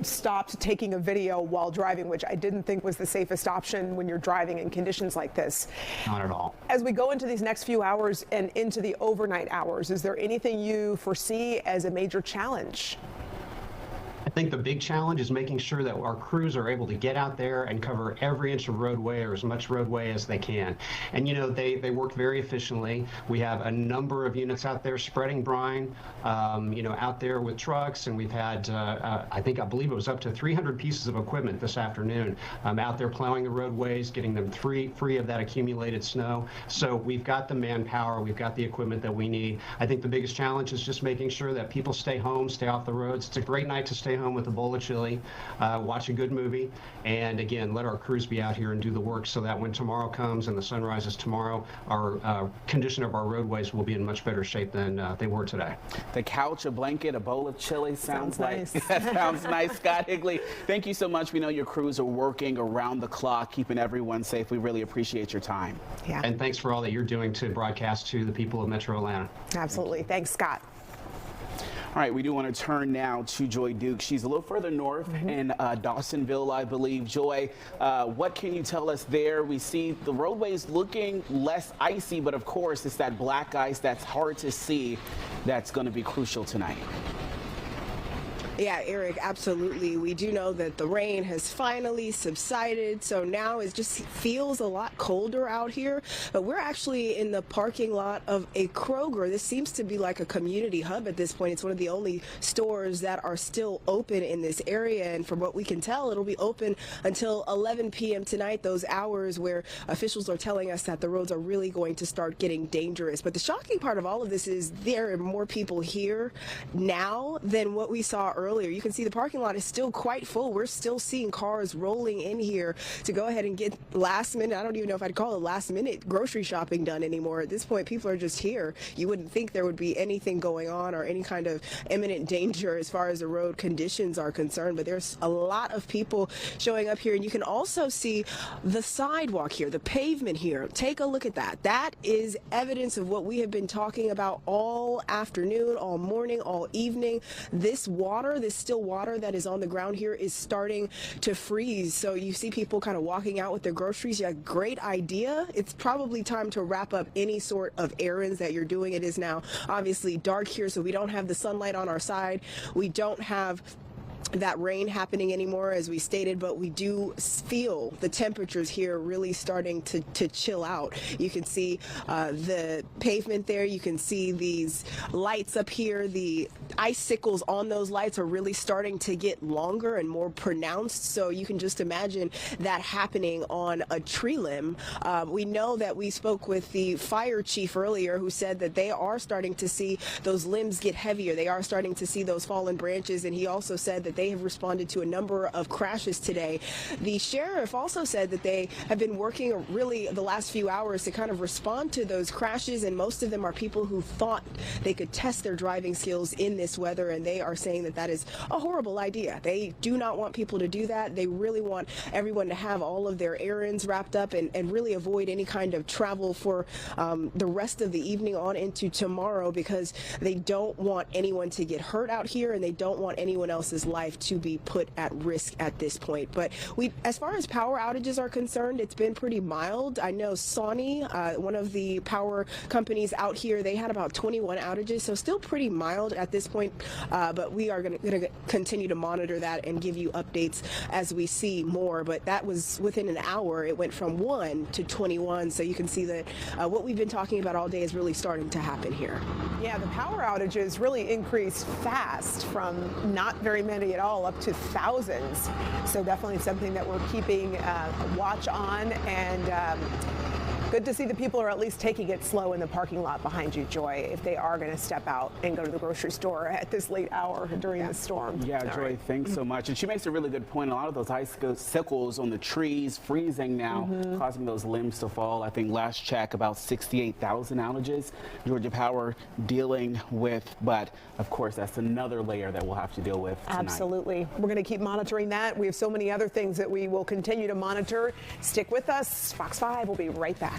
stopped taking a video while driving, which I didn't think was the safest option when you're driving in conditions like this. Not at all. As we go into these next few hours and into the overnight hours, is there anything you foresee as a major challenge? I think the big challenge is making sure that our crews are able to get out there and cover every inch of roadway, or as much roadway as they can. And you know, they work very efficiently. We have a number of units out there spreading brine, you know, out there with trucks, and we've had, I believe it was up to 300 pieces of equipment this afternoon out there plowing the roadways, getting them free of that accumulated snow. So we've got the manpower, we've got the equipment that we need. I think the biggest challenge is just making sure that people stay home, stay off the roads. It's a great night to stay home with a bowl of chili, watch a good movie, and again, let our crews be out here and do the work so that when tomorrow comes and the sun rises tomorrow, our condition of our roadways will be in much better shape than they were today. The couch, a blanket, a bowl of chili sounds like nice. that sounds nice. Scott Higley, thank you so much. We know your crews are working around the clock, keeping everyone safe. We really appreciate your time. Yeah. And thanks for all that you're doing to broadcast to the people of Metro Atlanta. Absolutely. Thanks, Scott. All right, we do want to turn now to Joy Duke. She's a little further north in Dawsonville, I believe. Joy, what can you tell us there? We see the roadways looking less icy, but of course, it's that black ice that's hard to see that's going to be crucial tonight. Yeah, Eric, absolutely. We do know that the rain has finally subsided, so now it just feels a lot colder out here. But we're actually in the parking lot of a Kroger. This seems to be like a community hub at this point. It's one of the only stores that are still open in this area, and from what we can tell, it'll be open until 11 p.m. tonight, those hours where officials are telling us that the roads are really going to start getting dangerous. But the shocking part of all of this is there are more people here now than what we saw earlier. You can see the parking lot is still quite full. We're still seeing cars rolling in here to go ahead and get last minute, I don't even know if I'd call it last minute grocery shopping done anymore. At this point, people are just here. You wouldn't think there would be anything going on or any kind of imminent danger as far as the road conditions are concerned, but there's a lot of people showing up here, and you can also see the sidewalk here, the pavement here. Take a look at that. That is evidence of what we have been talking about all afternoon, all morning, all evening. This still water that is on the ground here is starting to freeze. So you see people kind of walking out with their groceries. Yeah, great idea. It's probably time to wrap up any sort of errands that you're doing. It is now obviously dark here, so we don't have the sunlight on our side. We don't have that rain happening anymore, as we stated, but we do feel the temperatures here really starting to chill out. You can see the pavement there. You can see these lights up here. The icicles on those lights are really starting to get longer and more pronounced, so you can just imagine that happening on a tree limb. We know that we spoke with the fire chief earlier, who said that they are starting to see those limbs get heavier. They are starting to see those fallen branches, and he also said that they have responded to a number of crashes today. The sheriff also said that they have been working really the last few hours to kind of respond to those crashes, and most of them are people who thought they could test their driving skills in this weather, and they are saying that that is a horrible idea. They do not want people to do that. They really want everyone to have all of their errands wrapped up and really avoid any kind of travel for the rest of the evening on into tomorrow, because they don't want anyone to get hurt out here, and they don't want anyone else's life to be put at risk at this point. But as far as power outages are concerned, it's been pretty mild. I know Sony, one of the power companies out here, they had about 21 outages, so still pretty mild at this point. But we are going to continue to monitor that and give you updates as we see more. But that was within an hour. It went from 1 to 21, so you can see that what we've been talking about all day is really starting to happen here. Yeah, the power outages really increased fast from not very many at all up to thousands. So definitely something that we're keeping a watch on, and good to see that people are at least taking it slow in the parking lot behind you, Joy, if they are going to step out and go to the grocery store at this late hour during the storm. Yeah, All Joy, right. thanks so much. And she makes a really good point. A lot of those icicles on the trees freezing now, causing those limbs to fall. I think last check, about 68,000 outages Georgia Power dealing with. But of course, that's another layer that we'll have to deal with tonight. Absolutely. We're going to keep monitoring that. We have so many other things that we will continue to monitor. Stick with us. Fox 5 will be right back.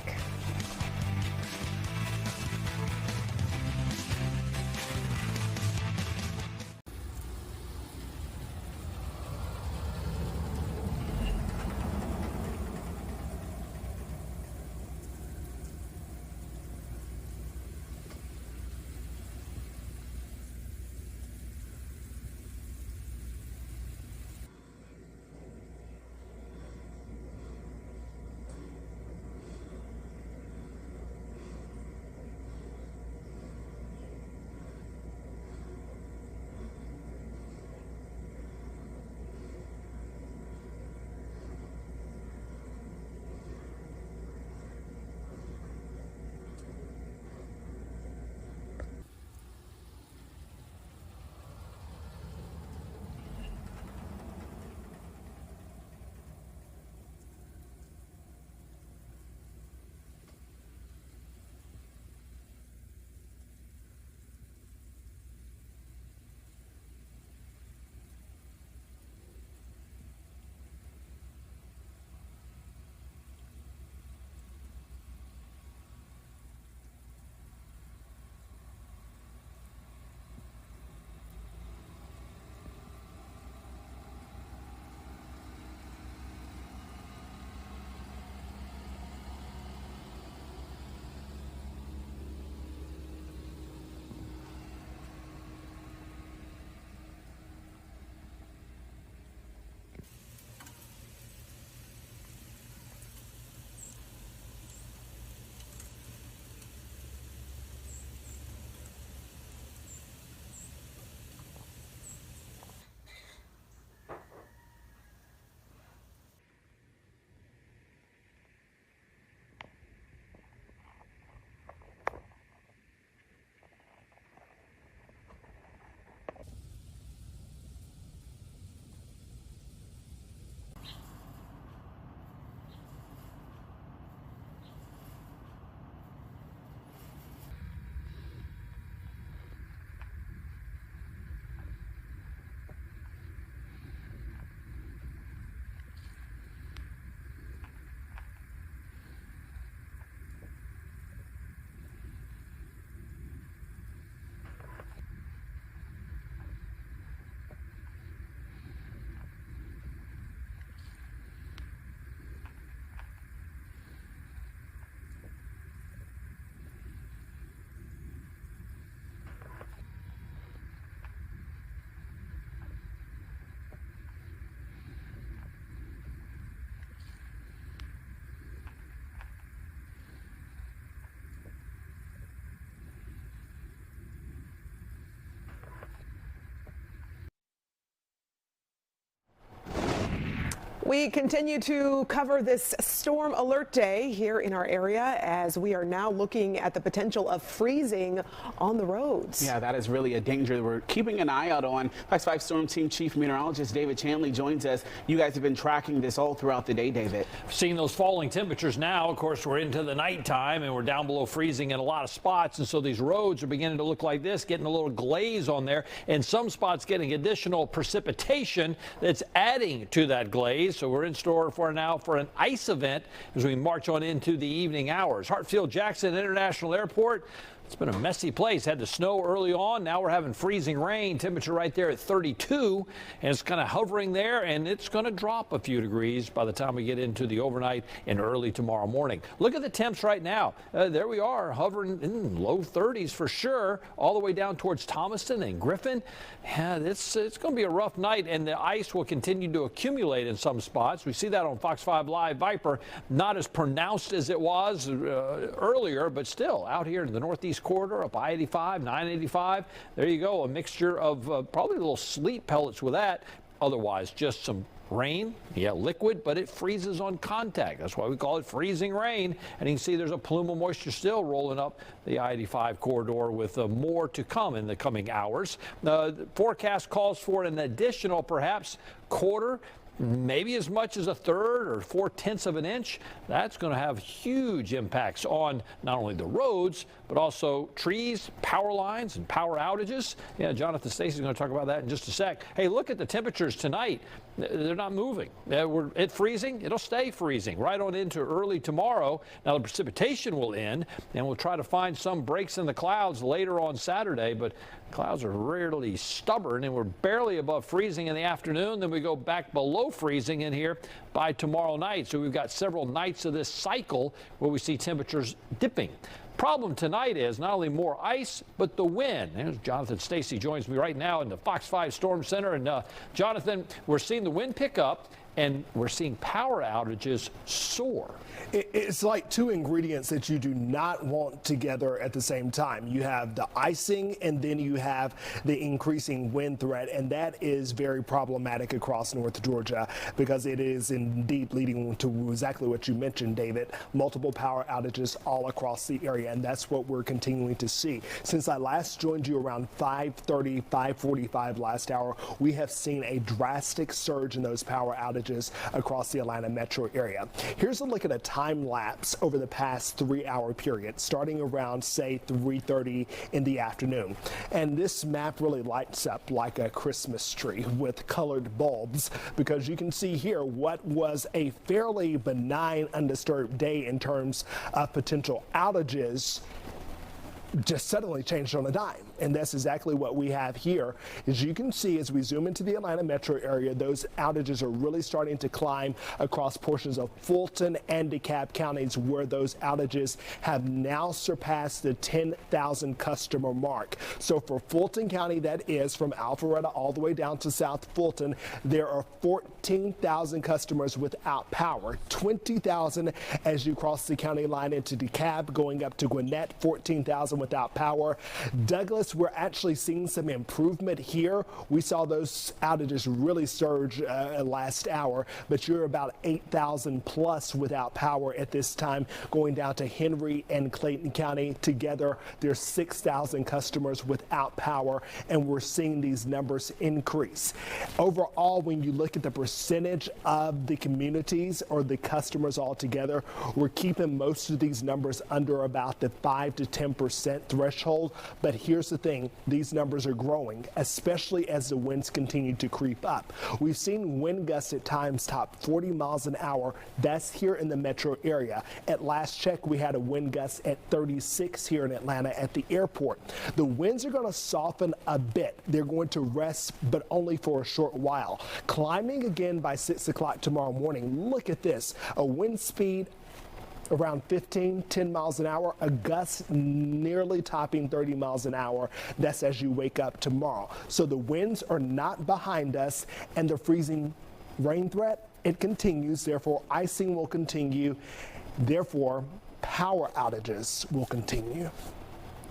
We continue to cover this storm alert day here in our area as we are now looking at the potential of freezing on the roads. Yeah, that is really a danger we're keeping an eye out on. Fox 5 Storm Team Chief Meteorologist David Chanley joins us. You guys have been tracking this all throughout the day, David. Seeing those falling temperatures now, of course, we're into the nighttime and we're down below freezing in a lot of spots. And so these roads are beginning to look like this, getting a little glaze on there, and some spots getting additional precipitation that's adding to that glaze. So we're in store for now for an ice event as we march on into the evening hours. Hartsfield-Jackson International Airport. It's been a messy place. Had to snow early on. Now we're having freezing rain. Temperature right there at 32, and it's kind of hovering there, and it's going to drop a few degrees by the time we get into the overnight and early tomorrow morning. Look at the temps right now. There we are, hovering in low 30s for sure, all the way down towards Thomaston and Griffin. Yeah, it's going to be a rough night, and the ice will continue to accumulate in some spots. We see that on Fox 5 Live Viper. Not as pronounced as it was earlier, but still out here in the northeast corridor, up I-85, 985. There you go, a mixture of probably little sleet pellets with that. Otherwise, just some rain, yeah, liquid, but it freezes on contact. That's why we call it freezing rain. And you can see there's a plume of moisture still rolling up the I-85 corridor with more to come in the coming hours. The forecast calls for an additional, perhaps, quarter, maybe as much as a third or 4/10 of an inch. That's going to have huge impacts on not only the roads, but also trees, power lines, and power outages. Yeah, Jonathan Stacy's going to talk about that in just a sec. Hey, look at the temperatures tonight. They're not moving. It's freezing. It'll stay freezing right on into early tomorrow. Now, the precipitation will end, and we'll try to find some breaks in the clouds later on Saturday, but clouds are rarely stubborn, and we're barely above freezing in the afternoon. Then we go back below freezing in here by tomorrow night. So we've got several nights of this cycle where we see temperatures dipping. Problem tonight is not only more ice, but the wind. There's Jonathan Stacy joins me right now in the Fox 5 Storm Center. And Jonathan, we're seeing the wind pick up, and we're seeing power outages soar. It's like two ingredients that you do not want together at the same time. You have the icing, and then you have the increasing wind threat, and that is very problematic across North Georgia because it is indeed leading to exactly what you mentioned, David, multiple power outages all across the area, and that's what we're continuing to see. Since I last joined you around 5:30, 5:45 last hour, we have seen a drastic surge in those power outages across the Atlanta metro area. Here's a look at a time lapse over the past 3-hour period, starting around, say, 3:30 in the afternoon. And this map really lights up like a Christmas tree with colored bulbs, because you can see here what was a fairly benign, undisturbed day in terms of potential outages just suddenly changed on a dime. And that's exactly what we have here. As you can see, as we zoom into the Atlanta metro area, those outages are really starting to climb across portions of Fulton and DeKalb counties, where those outages have now surpassed the 10,000 customer mark. So for Fulton County, that is from Alpharetta all the way down to South Fulton, there are 14,000 customers without power. 20,000 as you cross the county line into DeKalb, going up to Gwinnett, 14,000 without power. Douglas, we're actually seeing some improvement here. We saw those outages really surge last hour, but you're about 8,000 plus without power at this time, going down to Henry and Clayton County. Together, there's 6,000 customers without power, and we're seeing these numbers increase. Overall, when you look at the percentage of the communities or the customers altogether, we're keeping most of these numbers under about the 5 to 10% threshold. But here's the thing, these numbers are growing, especially as the winds continue to creep up. We've seen wind gusts at times top 40 miles an hour. That's here in the metro area. At last check, we had a wind gust at 36 here in Atlanta at the airport. The winds are going to soften a bit. They're going to rest, but only for a short while. Climbing again by 6 o'clock tomorrow morning. Look at this, a wind speed around 10 miles an hour, a gust nearly topping 30 miles an hour. That's as you wake up tomorrow. So the winds are not behind us, and the freezing rain threat, it continues. Therefore, icing will continue. Therefore, power outages will continue.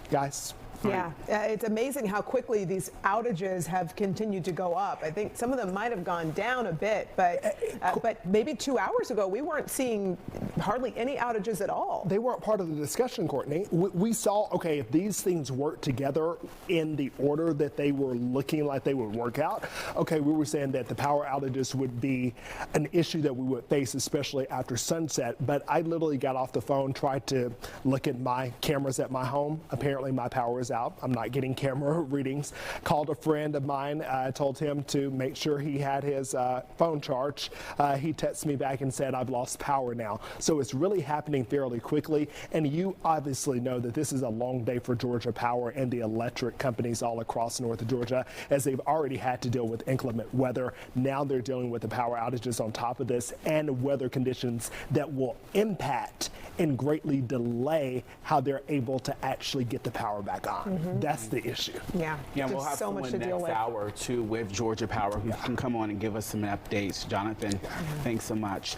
Guys. Yeah, it's amazing how quickly these outages have continued to go up. I think some of them might have gone down a bit, but maybe 2 hours ago we weren't seeing hardly any outages at all. They weren't part of the discussion, Courtney. We saw, okay, if these things work together in the order that they were looking like they would work out, okay, we were saying that the power outages would be an issue that we would face, especially after sunset. But I literally got off the phone, tried to look at my cameras at my home. Apparently my power is out. I'm not getting camera readings. Called a friend of mine, told him to make sure he had his phone charged. He texted me back and said, I've lost power now. So it's really happening fairly quickly. And you obviously know that this is a long day for Georgia Power and the electric companies all across North Georgia, as they've already had to deal with inclement weather. Now they're dealing with the power outages on top of this and weather conditions that will impact and greatly delay how they're able to actually get the power back on. That's the issue. Yeah, we'll have so much someone to deal next with. hour or two with Georgia Power who can come on and give us some updates. Jonathan, thanks so much.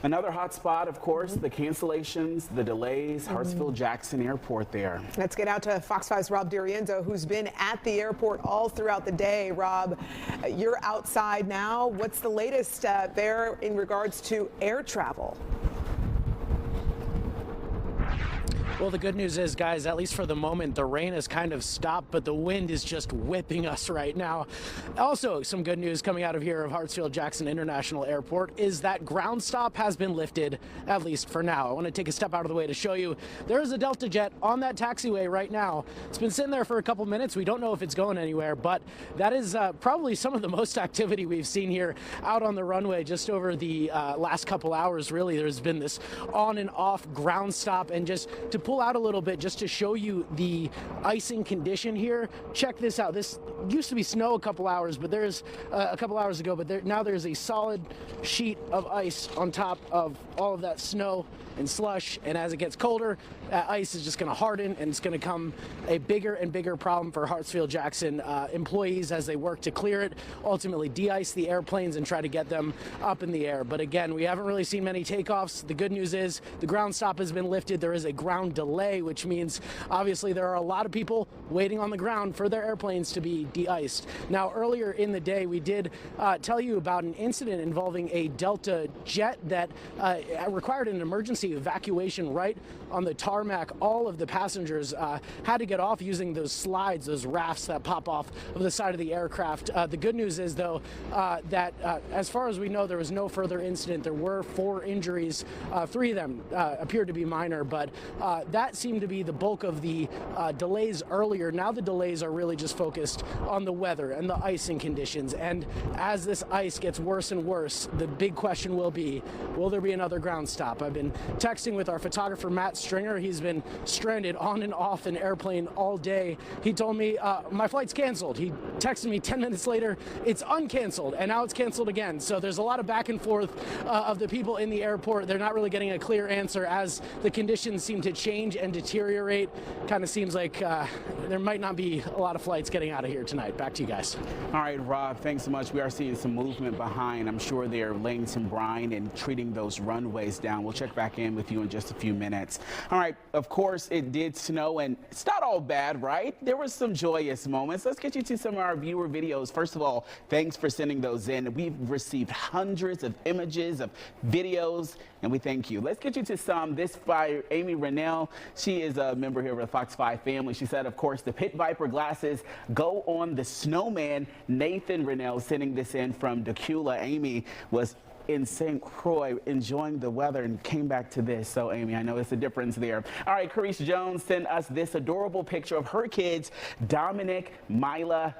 Another hot spot, of course, the cancellations, the delays, Hartsfield-Jackson Airport there. Let's get out to Fox 5's Rob DiRienzo, who's been at the airport all throughout the day. Rob, you're outside now. What's the latest there in regards to air travel? Well, the good news is, guys, at least for the moment, the rain has kind of stopped, but the wind is just whipping us right now. Also, some good news coming out of here of Hartsfield-Jackson International Airport is that ground stop has been lifted, at least for now. I want to take a step out of the way to show you there is a Delta jet on that taxiway right now. It's been sitting there for a couple minutes. We don't know if it's going anywhere, but that is probably some of the most activity we've seen here out on the runway just over the last couple hours. Really, there's been this on and off ground stop, and just to pull out a little bit just to show you the icing condition here. Check this out. This used to be snow a couple hours, but there's a couple hours ago, but now there's a solid sheet of ice on top of all of that snow and slush, and as it gets colder, that ice is just going to harden, and it's going to become a bigger and bigger problem for Hartsfield-Jackson employees as they work to clear it, ultimately de-ice the airplanes and try to get them up in the air. But again, we haven't really seen many takeoffs. The good news is the ground stop has been lifted. There is a ground delay, which means obviously there are a lot of people waiting on the ground for their airplanes to be de-iced. Now, earlier in the day, we did tell you about an incident involving a Delta jet that required an emergency evacuation right on the tarmac. All of the passengers had to get off using those slides, those rafts that pop off of the side of the aircraft. The good news is, though, that as far as we know, there was no further incident. There were 4 injuries. 3 of them appeared to be minor, but that seemed to be the bulk of the delays earlier. Now the delays are really just focused on the weather and the icing conditions. And as this ice gets worse and worse, the big question will be, will there be another ground stop? I've been texting with our photographer, Matt Stringer. He's been stranded on and off an airplane all day. He told me my flight's canceled. He texted me 10 minutes later, it's uncanceled, and now it's canceled again. So there's a lot of back and forth of the people in the airport. They're not really getting a clear answer as the conditions seem to change and deteriorate. Kind of seems like there might not be a lot of flights getting out of here tonight. Back to you guys. All right, Rob, thanks so much. We are seeing some movement behind. I'm sure they're laying some brine and treating those runways down. We'll check back in with you in just a few minutes. All right, of course, it did snow, and it's not all bad, right? There were some joyous moments. Let's get you to some of our viewer videos. First of all, thanks for sending those in. We've received hundreds of images, of videos, and we thank you. Let's get you to some. This by Amy Rennell. She is a member here of the Fox 5 family. She said, of course, the Pit Viper glasses go on the snowman. Nathan Rennell sending this in from Decula. Amy was in St. Croix enjoying the weather and came back to this. So, Amy, I know it's a difference there. All right, Carice Jones sent us this adorable picture of her kids, Dominic, Mila,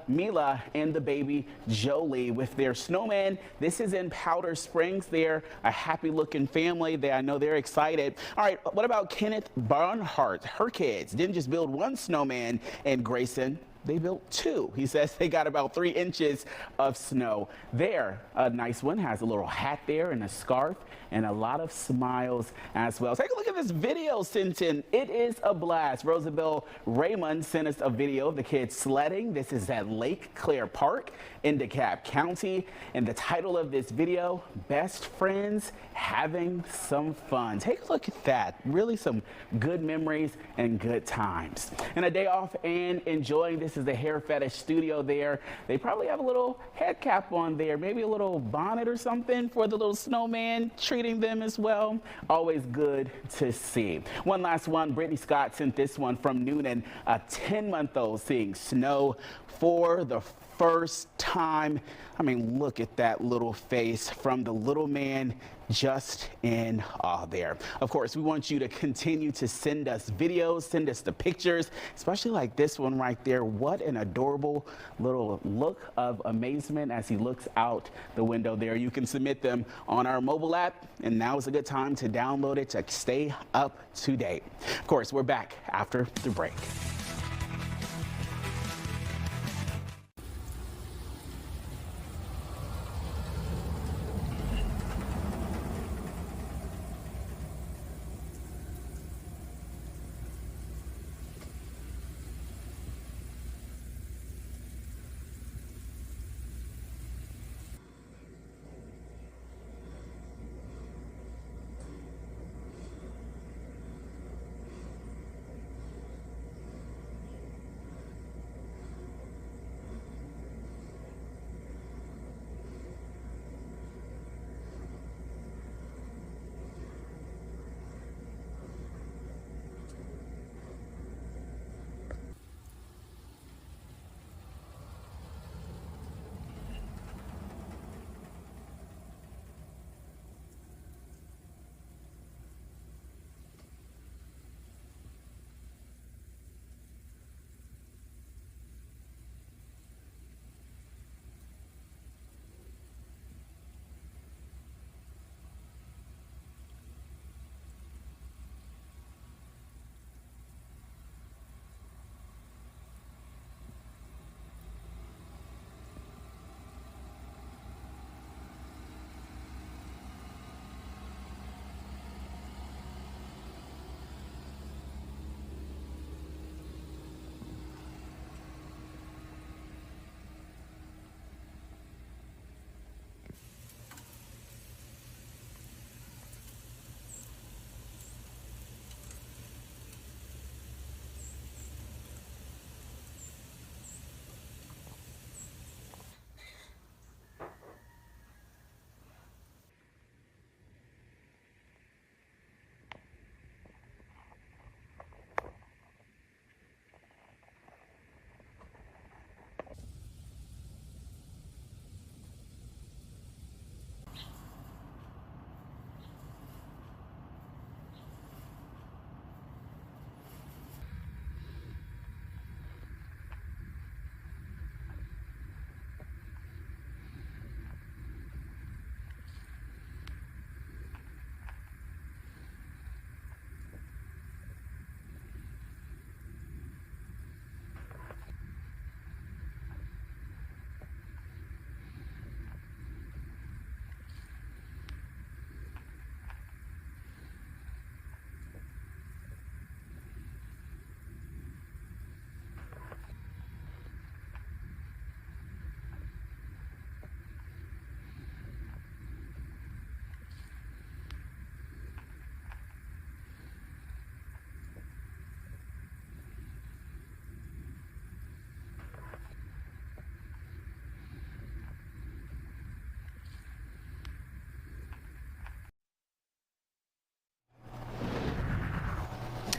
and the baby Jolie with their snowman. This is in Powder Springs. They're a happy-looking family. I know they're excited. All right, what about Kenneth Barnhart? Her kids didn't just build one snowman in Grayson. they built 2. He says they got about 3 inches of snow there. A nice one, has a little hat there and a scarf and a lot of smiles as well. Take a look at this video sent in. It is a blast. Rosabelle Raymond sent us a video of the kids sledding. This is at Lake Claire Park in DeKalb County. And the title of this video, Best Friends Having Some Fun. Take a look at that. Really some good memories and good times. And a day off and enjoying. This is the Hair Fetish studio there. They probably have a little head cap on there, maybe a little bonnet or something for the little snowman, treating them as well. Always good to see. One last one, Brittany Scott sent this one from Noonan, a 10-month-old seeing snow for the first time. I mean, look at that little face from the little man, just in awe there. Of course, we want you to continue to send us videos, send us the pictures, especially like this one right there. What an adorable little look of amazement as he looks out the window there. You can submit them on our mobile app, and now is a good time to download it to stay up to date. Of course, we're back after the break.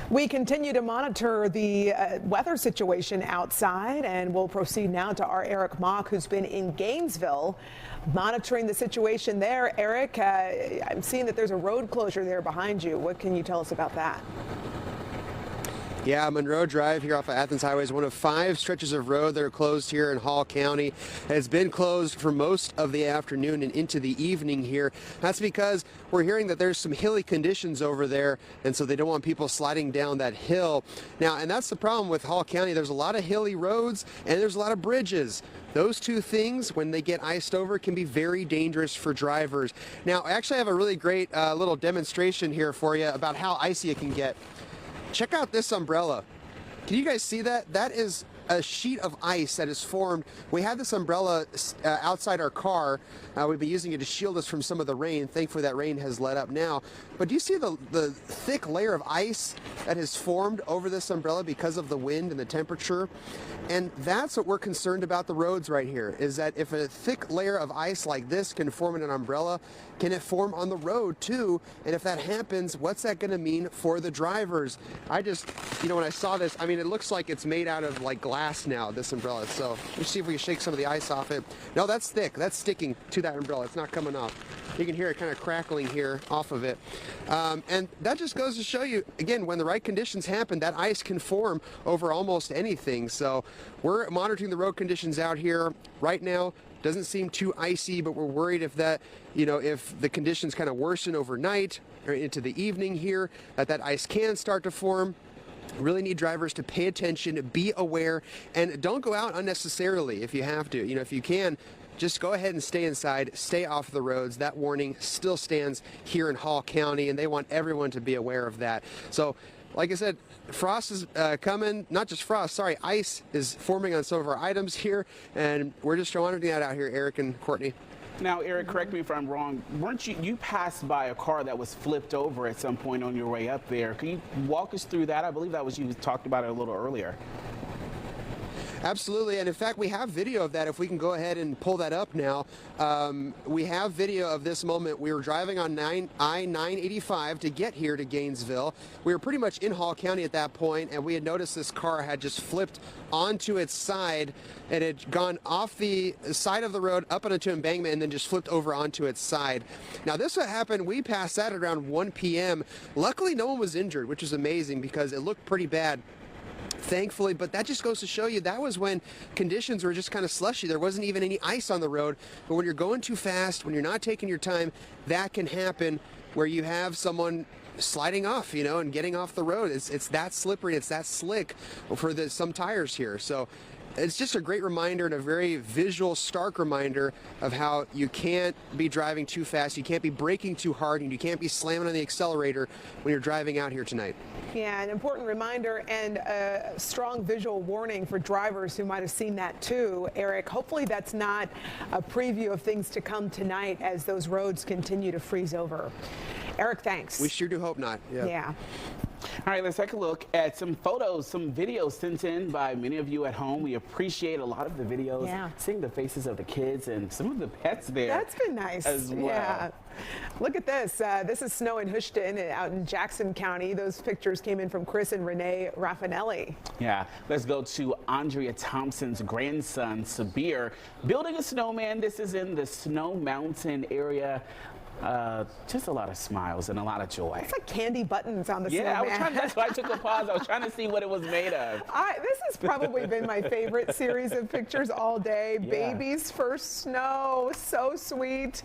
We continue to monitor the weather situation outside, and we'll proceed now to our Eric Mock, who's been in Gainesville monitoring the situation there. Eric, I'm seeing that there's a road closure there behind you. What can you tell us about that? Yeah, Monroe Drive here off of Athens Highway is one of 5 stretches of road that are closed here in Hall County. It's been closed for most of the afternoon and into the evening here. That's because we're hearing that there's some hilly conditions over there, and so they don't want people sliding down that hill. Now, and that's the problem with Hall County. There's a lot of hilly roads and there's a lot of bridges. Those two things, when they get iced over, can be very dangerous for drivers. Now, I actually have a really great little demonstration here for you about how icy it can get. Check out this umbrella. Can you guys see that? That is a sheet of ice that is formed. We had this umbrella outside our car. We've been using it to shield us from some of the rain. Thankfully, that rain has let up now. But do you see the thick layer of ice that has formed over this umbrella because of the wind and the temperature? And that's what we're concerned about the roads right here, is that if a thick layer of ice like this can form in an umbrella, can it form on the road too? And if that happens, what's that going to mean for the drivers? I just, you know, when I saw this, I mean, it looks like it's made out of like glass now, this umbrella. So let's see if we can shake some of the ice off it. No, that's thick. That's sticking to that umbrella. It's not coming off. You can hear it kind of crackling here off of it. And that just goes to show you, again, when the right conditions happen, that ice can form over almost anything. So we're monitoring the road conditions out here right now. Doesn't seem too icy, but we're worried if that, you know, if the conditions kind of worsen overnight or into the evening here, that ice can start to form. Really need drivers to pay attention, be aware, and don't go out unnecessarily if you have to. You know, if you can, just go ahead and stay inside, stay off the roads. That warning still stands here in Hall County, and they want everyone to be aware of that. So, like I said, frost is coming, not just frost, sorry, ice is forming on some of our items here, and we're just monitoring that out here, Eric and Courtney. Now, Eric, correct me if I'm wrong. Weren't you passed by a car that was flipped over at some point on your way up there? Can you walk us through that? I believe that was you talked about it a little earlier. Absolutely, and in fact, we have video of that. If we can go ahead and pull that up now. We have video of this moment. We were driving on I-985 to get here to Gainesville. We were pretty much in Hall County at that point, and we had noticed this car had just flipped onto its side. It had gone off the side of the road, up onto an embankment, and then just flipped over onto its side. Now, this what happened. We passed that at around 1 p.m. Luckily, no one was injured, which is amazing because it looked pretty bad. Thankfully, but that just goes to show you that was when conditions were just kind of slushy. There wasn't even any ice on the road. But when you're going too fast, when you're not taking your time, that can happen where you have someone sliding off, you know, and getting off the road. It's that slippery, it's that slick for some tires here. So it's just a great reminder and a very visual, stark reminder of how you can't be driving too fast, you can't be braking too hard, and you can't be slamming on the accelerator when you're driving out here tonight. Yeah, an important reminder and a strong visual warning for drivers who might have seen that too, Eric. Hopefully that's not a preview of things to come tonight as those roads continue to freeze over. Eric, thanks. We sure do hope not. Yeah. All right, let's take a look at some photos, some videos sent in by many of you at home. We appreciate a lot of the videos, seeing the faces of the kids and some of the pets there. That's been nice as well. Yeah. Look at this. This is snow in Houston out in Jackson County. Those pictures came in from Chris and Renee Raffanelli. Yeah, let's go to Andrea Thompson's grandson, Sabir, building a snowman. This is in the Snow Mountain area. Just a lot of smiles and a lot of joy. It's like candy buttons on the Yeah, snowman. that's why I took a pause. I was trying to see what it was made of. This has probably been my favorite series of pictures all day. Yeah. Baby's first snow, so sweet.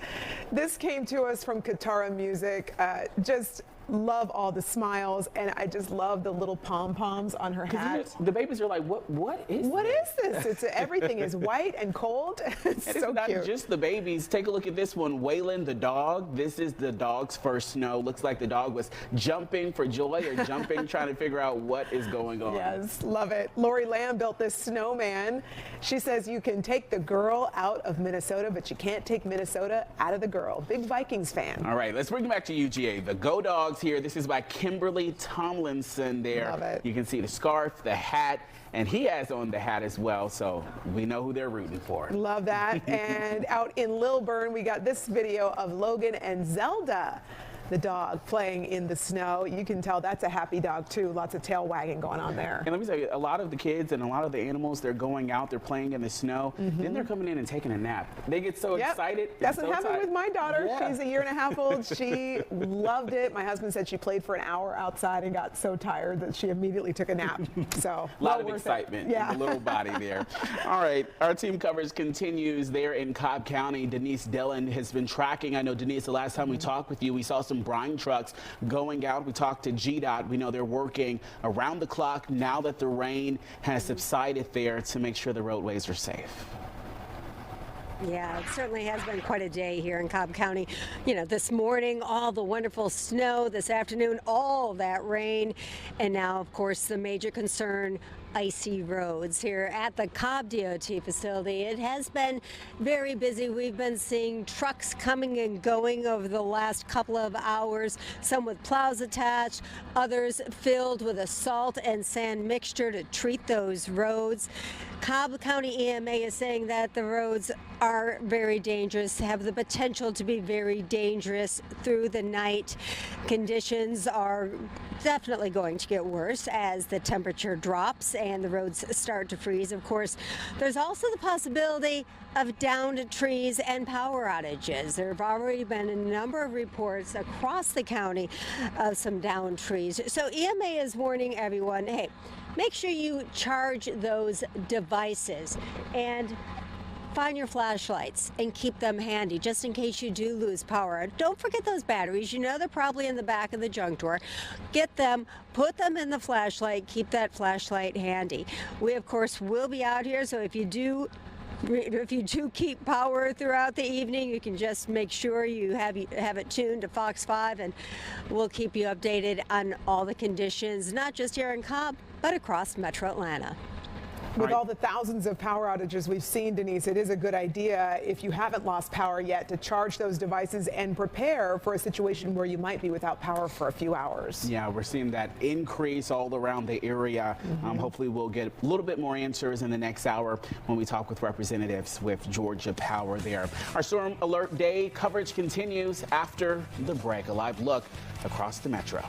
This came to us from Katara Music. Just love all the smiles, and I just love the little pom-poms on her hat. The babies are like, what is this? It's everything is white and cold. It's and so it's not cute. just the babies. Take a look at this one, Waylon the dog. This is the dog's first snow. Looks like the dog was jumping for joy or jumping, trying to figure out what is going on. Yes, love it. Lori Lamb built this snowman. She says you can take the girl out of Minnesota, but you can't take Minnesota out of the girl. Big Vikings fan. All right, let's bring it back to UGA. The Go Dogs here. This is by Kimberly Tomlinson there. Love it. You can see the scarf, the hat, and he has on the hat as well, so we know who they're rooting for. Love that. And out in Lilburn, we got this video of Logan and Zelda. the dog playing in the snow. You can tell that's a happy dog too. Lots of tail wagging going on there. And let me tell you, a lot of the kids and a lot of the animals, they're going out, they're playing in the snow, then they're coming in and taking a nap. They get so excited. That's what happened with my daughter. Yeah. She's a year and a half old. She loved it. My husband said she played for an hour outside and got so tired that she immediately took a nap. So a lot of excitement in the little body there. All right, our team coverage continues there in Cobb County. Denise Dillon has been tracking. I know, Denise, the last time we talked with you, we saw some brine trucks going out. We talked to GDOT. We know they're working around the clock now that the rain has subsided there to make sure the roadways are safe. Yeah, it certainly has been quite a day here in Cobb County. You know, this morning, all the wonderful snow, this afternoon, all that rain, and now, of course, the major concern, icy roads here at the Cobb DOT facility. It has been very busy. We've been seeing trucks coming and going over the last couple of hours, some with plows attached, others filled with a salt and sand mixture to treat those roads. Cobb County EMA is saying that the roads are very dangerous, have the potential to be very dangerous through the night. Conditions are definitely going to get worse as the temperature drops and the roads start to freeze. Of course, there's also the possibility of downed trees and power outages. There have already been a number of reports across the county of some downed trees. So EMA is warning everyone, hey, make sure you charge those devices and find your flashlights and keep them handy just in case you do lose power. Don't forget those batteries. You know they're probably in the back of the junk drawer. Get them, put them in the flashlight, keep that flashlight handy. We, of course, will be out here, so if you do keep power throughout the evening, you can just make sure you have it tuned to Fox 5, and we'll keep you updated on all the conditions, not just here in Cobb, but across Metro Atlanta. With all the thousands of power outages we've seen, Denise, it is a good idea, if you haven't lost power yet, to charge those devices and prepare for a situation where you might be without power for a few hours. Yeah, we're seeing that increase all around the area. Hopefully we'll get a little bit more answers in the next hour when we talk with representatives with Georgia Power there. Our storm alert day coverage continues after the break. A live look across the metro.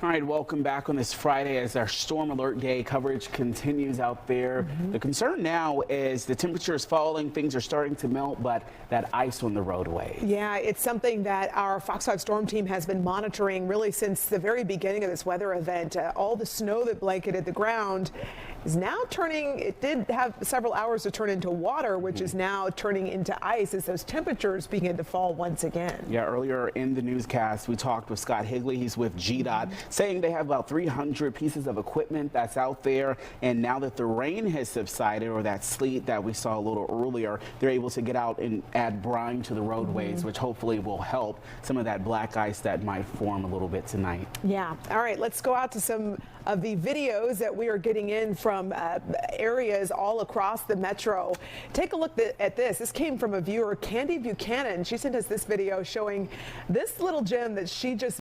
All right, welcome back on this Friday as our storm alert day coverage continues out there. The concern now is the temperature is falling, things are starting to melt, but that ice on the roadway. Yeah, it's something that our Fox 5 storm team has been monitoring really since the very beginning of this weather event. All the snow that blanketed the ground is now turning, it did have several hours to turn into water, which is now turning into ice as those temperatures begin to fall once again. Yeah, earlier in the newscast, we talked with Scott Higley. He's with GDOT, saying they have about 300 pieces of equipment that's out there. And now that the rain has subsided, or that sleet that we saw a little earlier, they're able to get out and add brine to the roadways, which hopefully will help some of that black ice that might form a little bit tonight. Yeah. All right, let's go out to some of the videos that we are getting in from areas all across the metro. Take a look at this. This came from a viewer, Candy Buchanan. She sent us this video showing this little gem that she just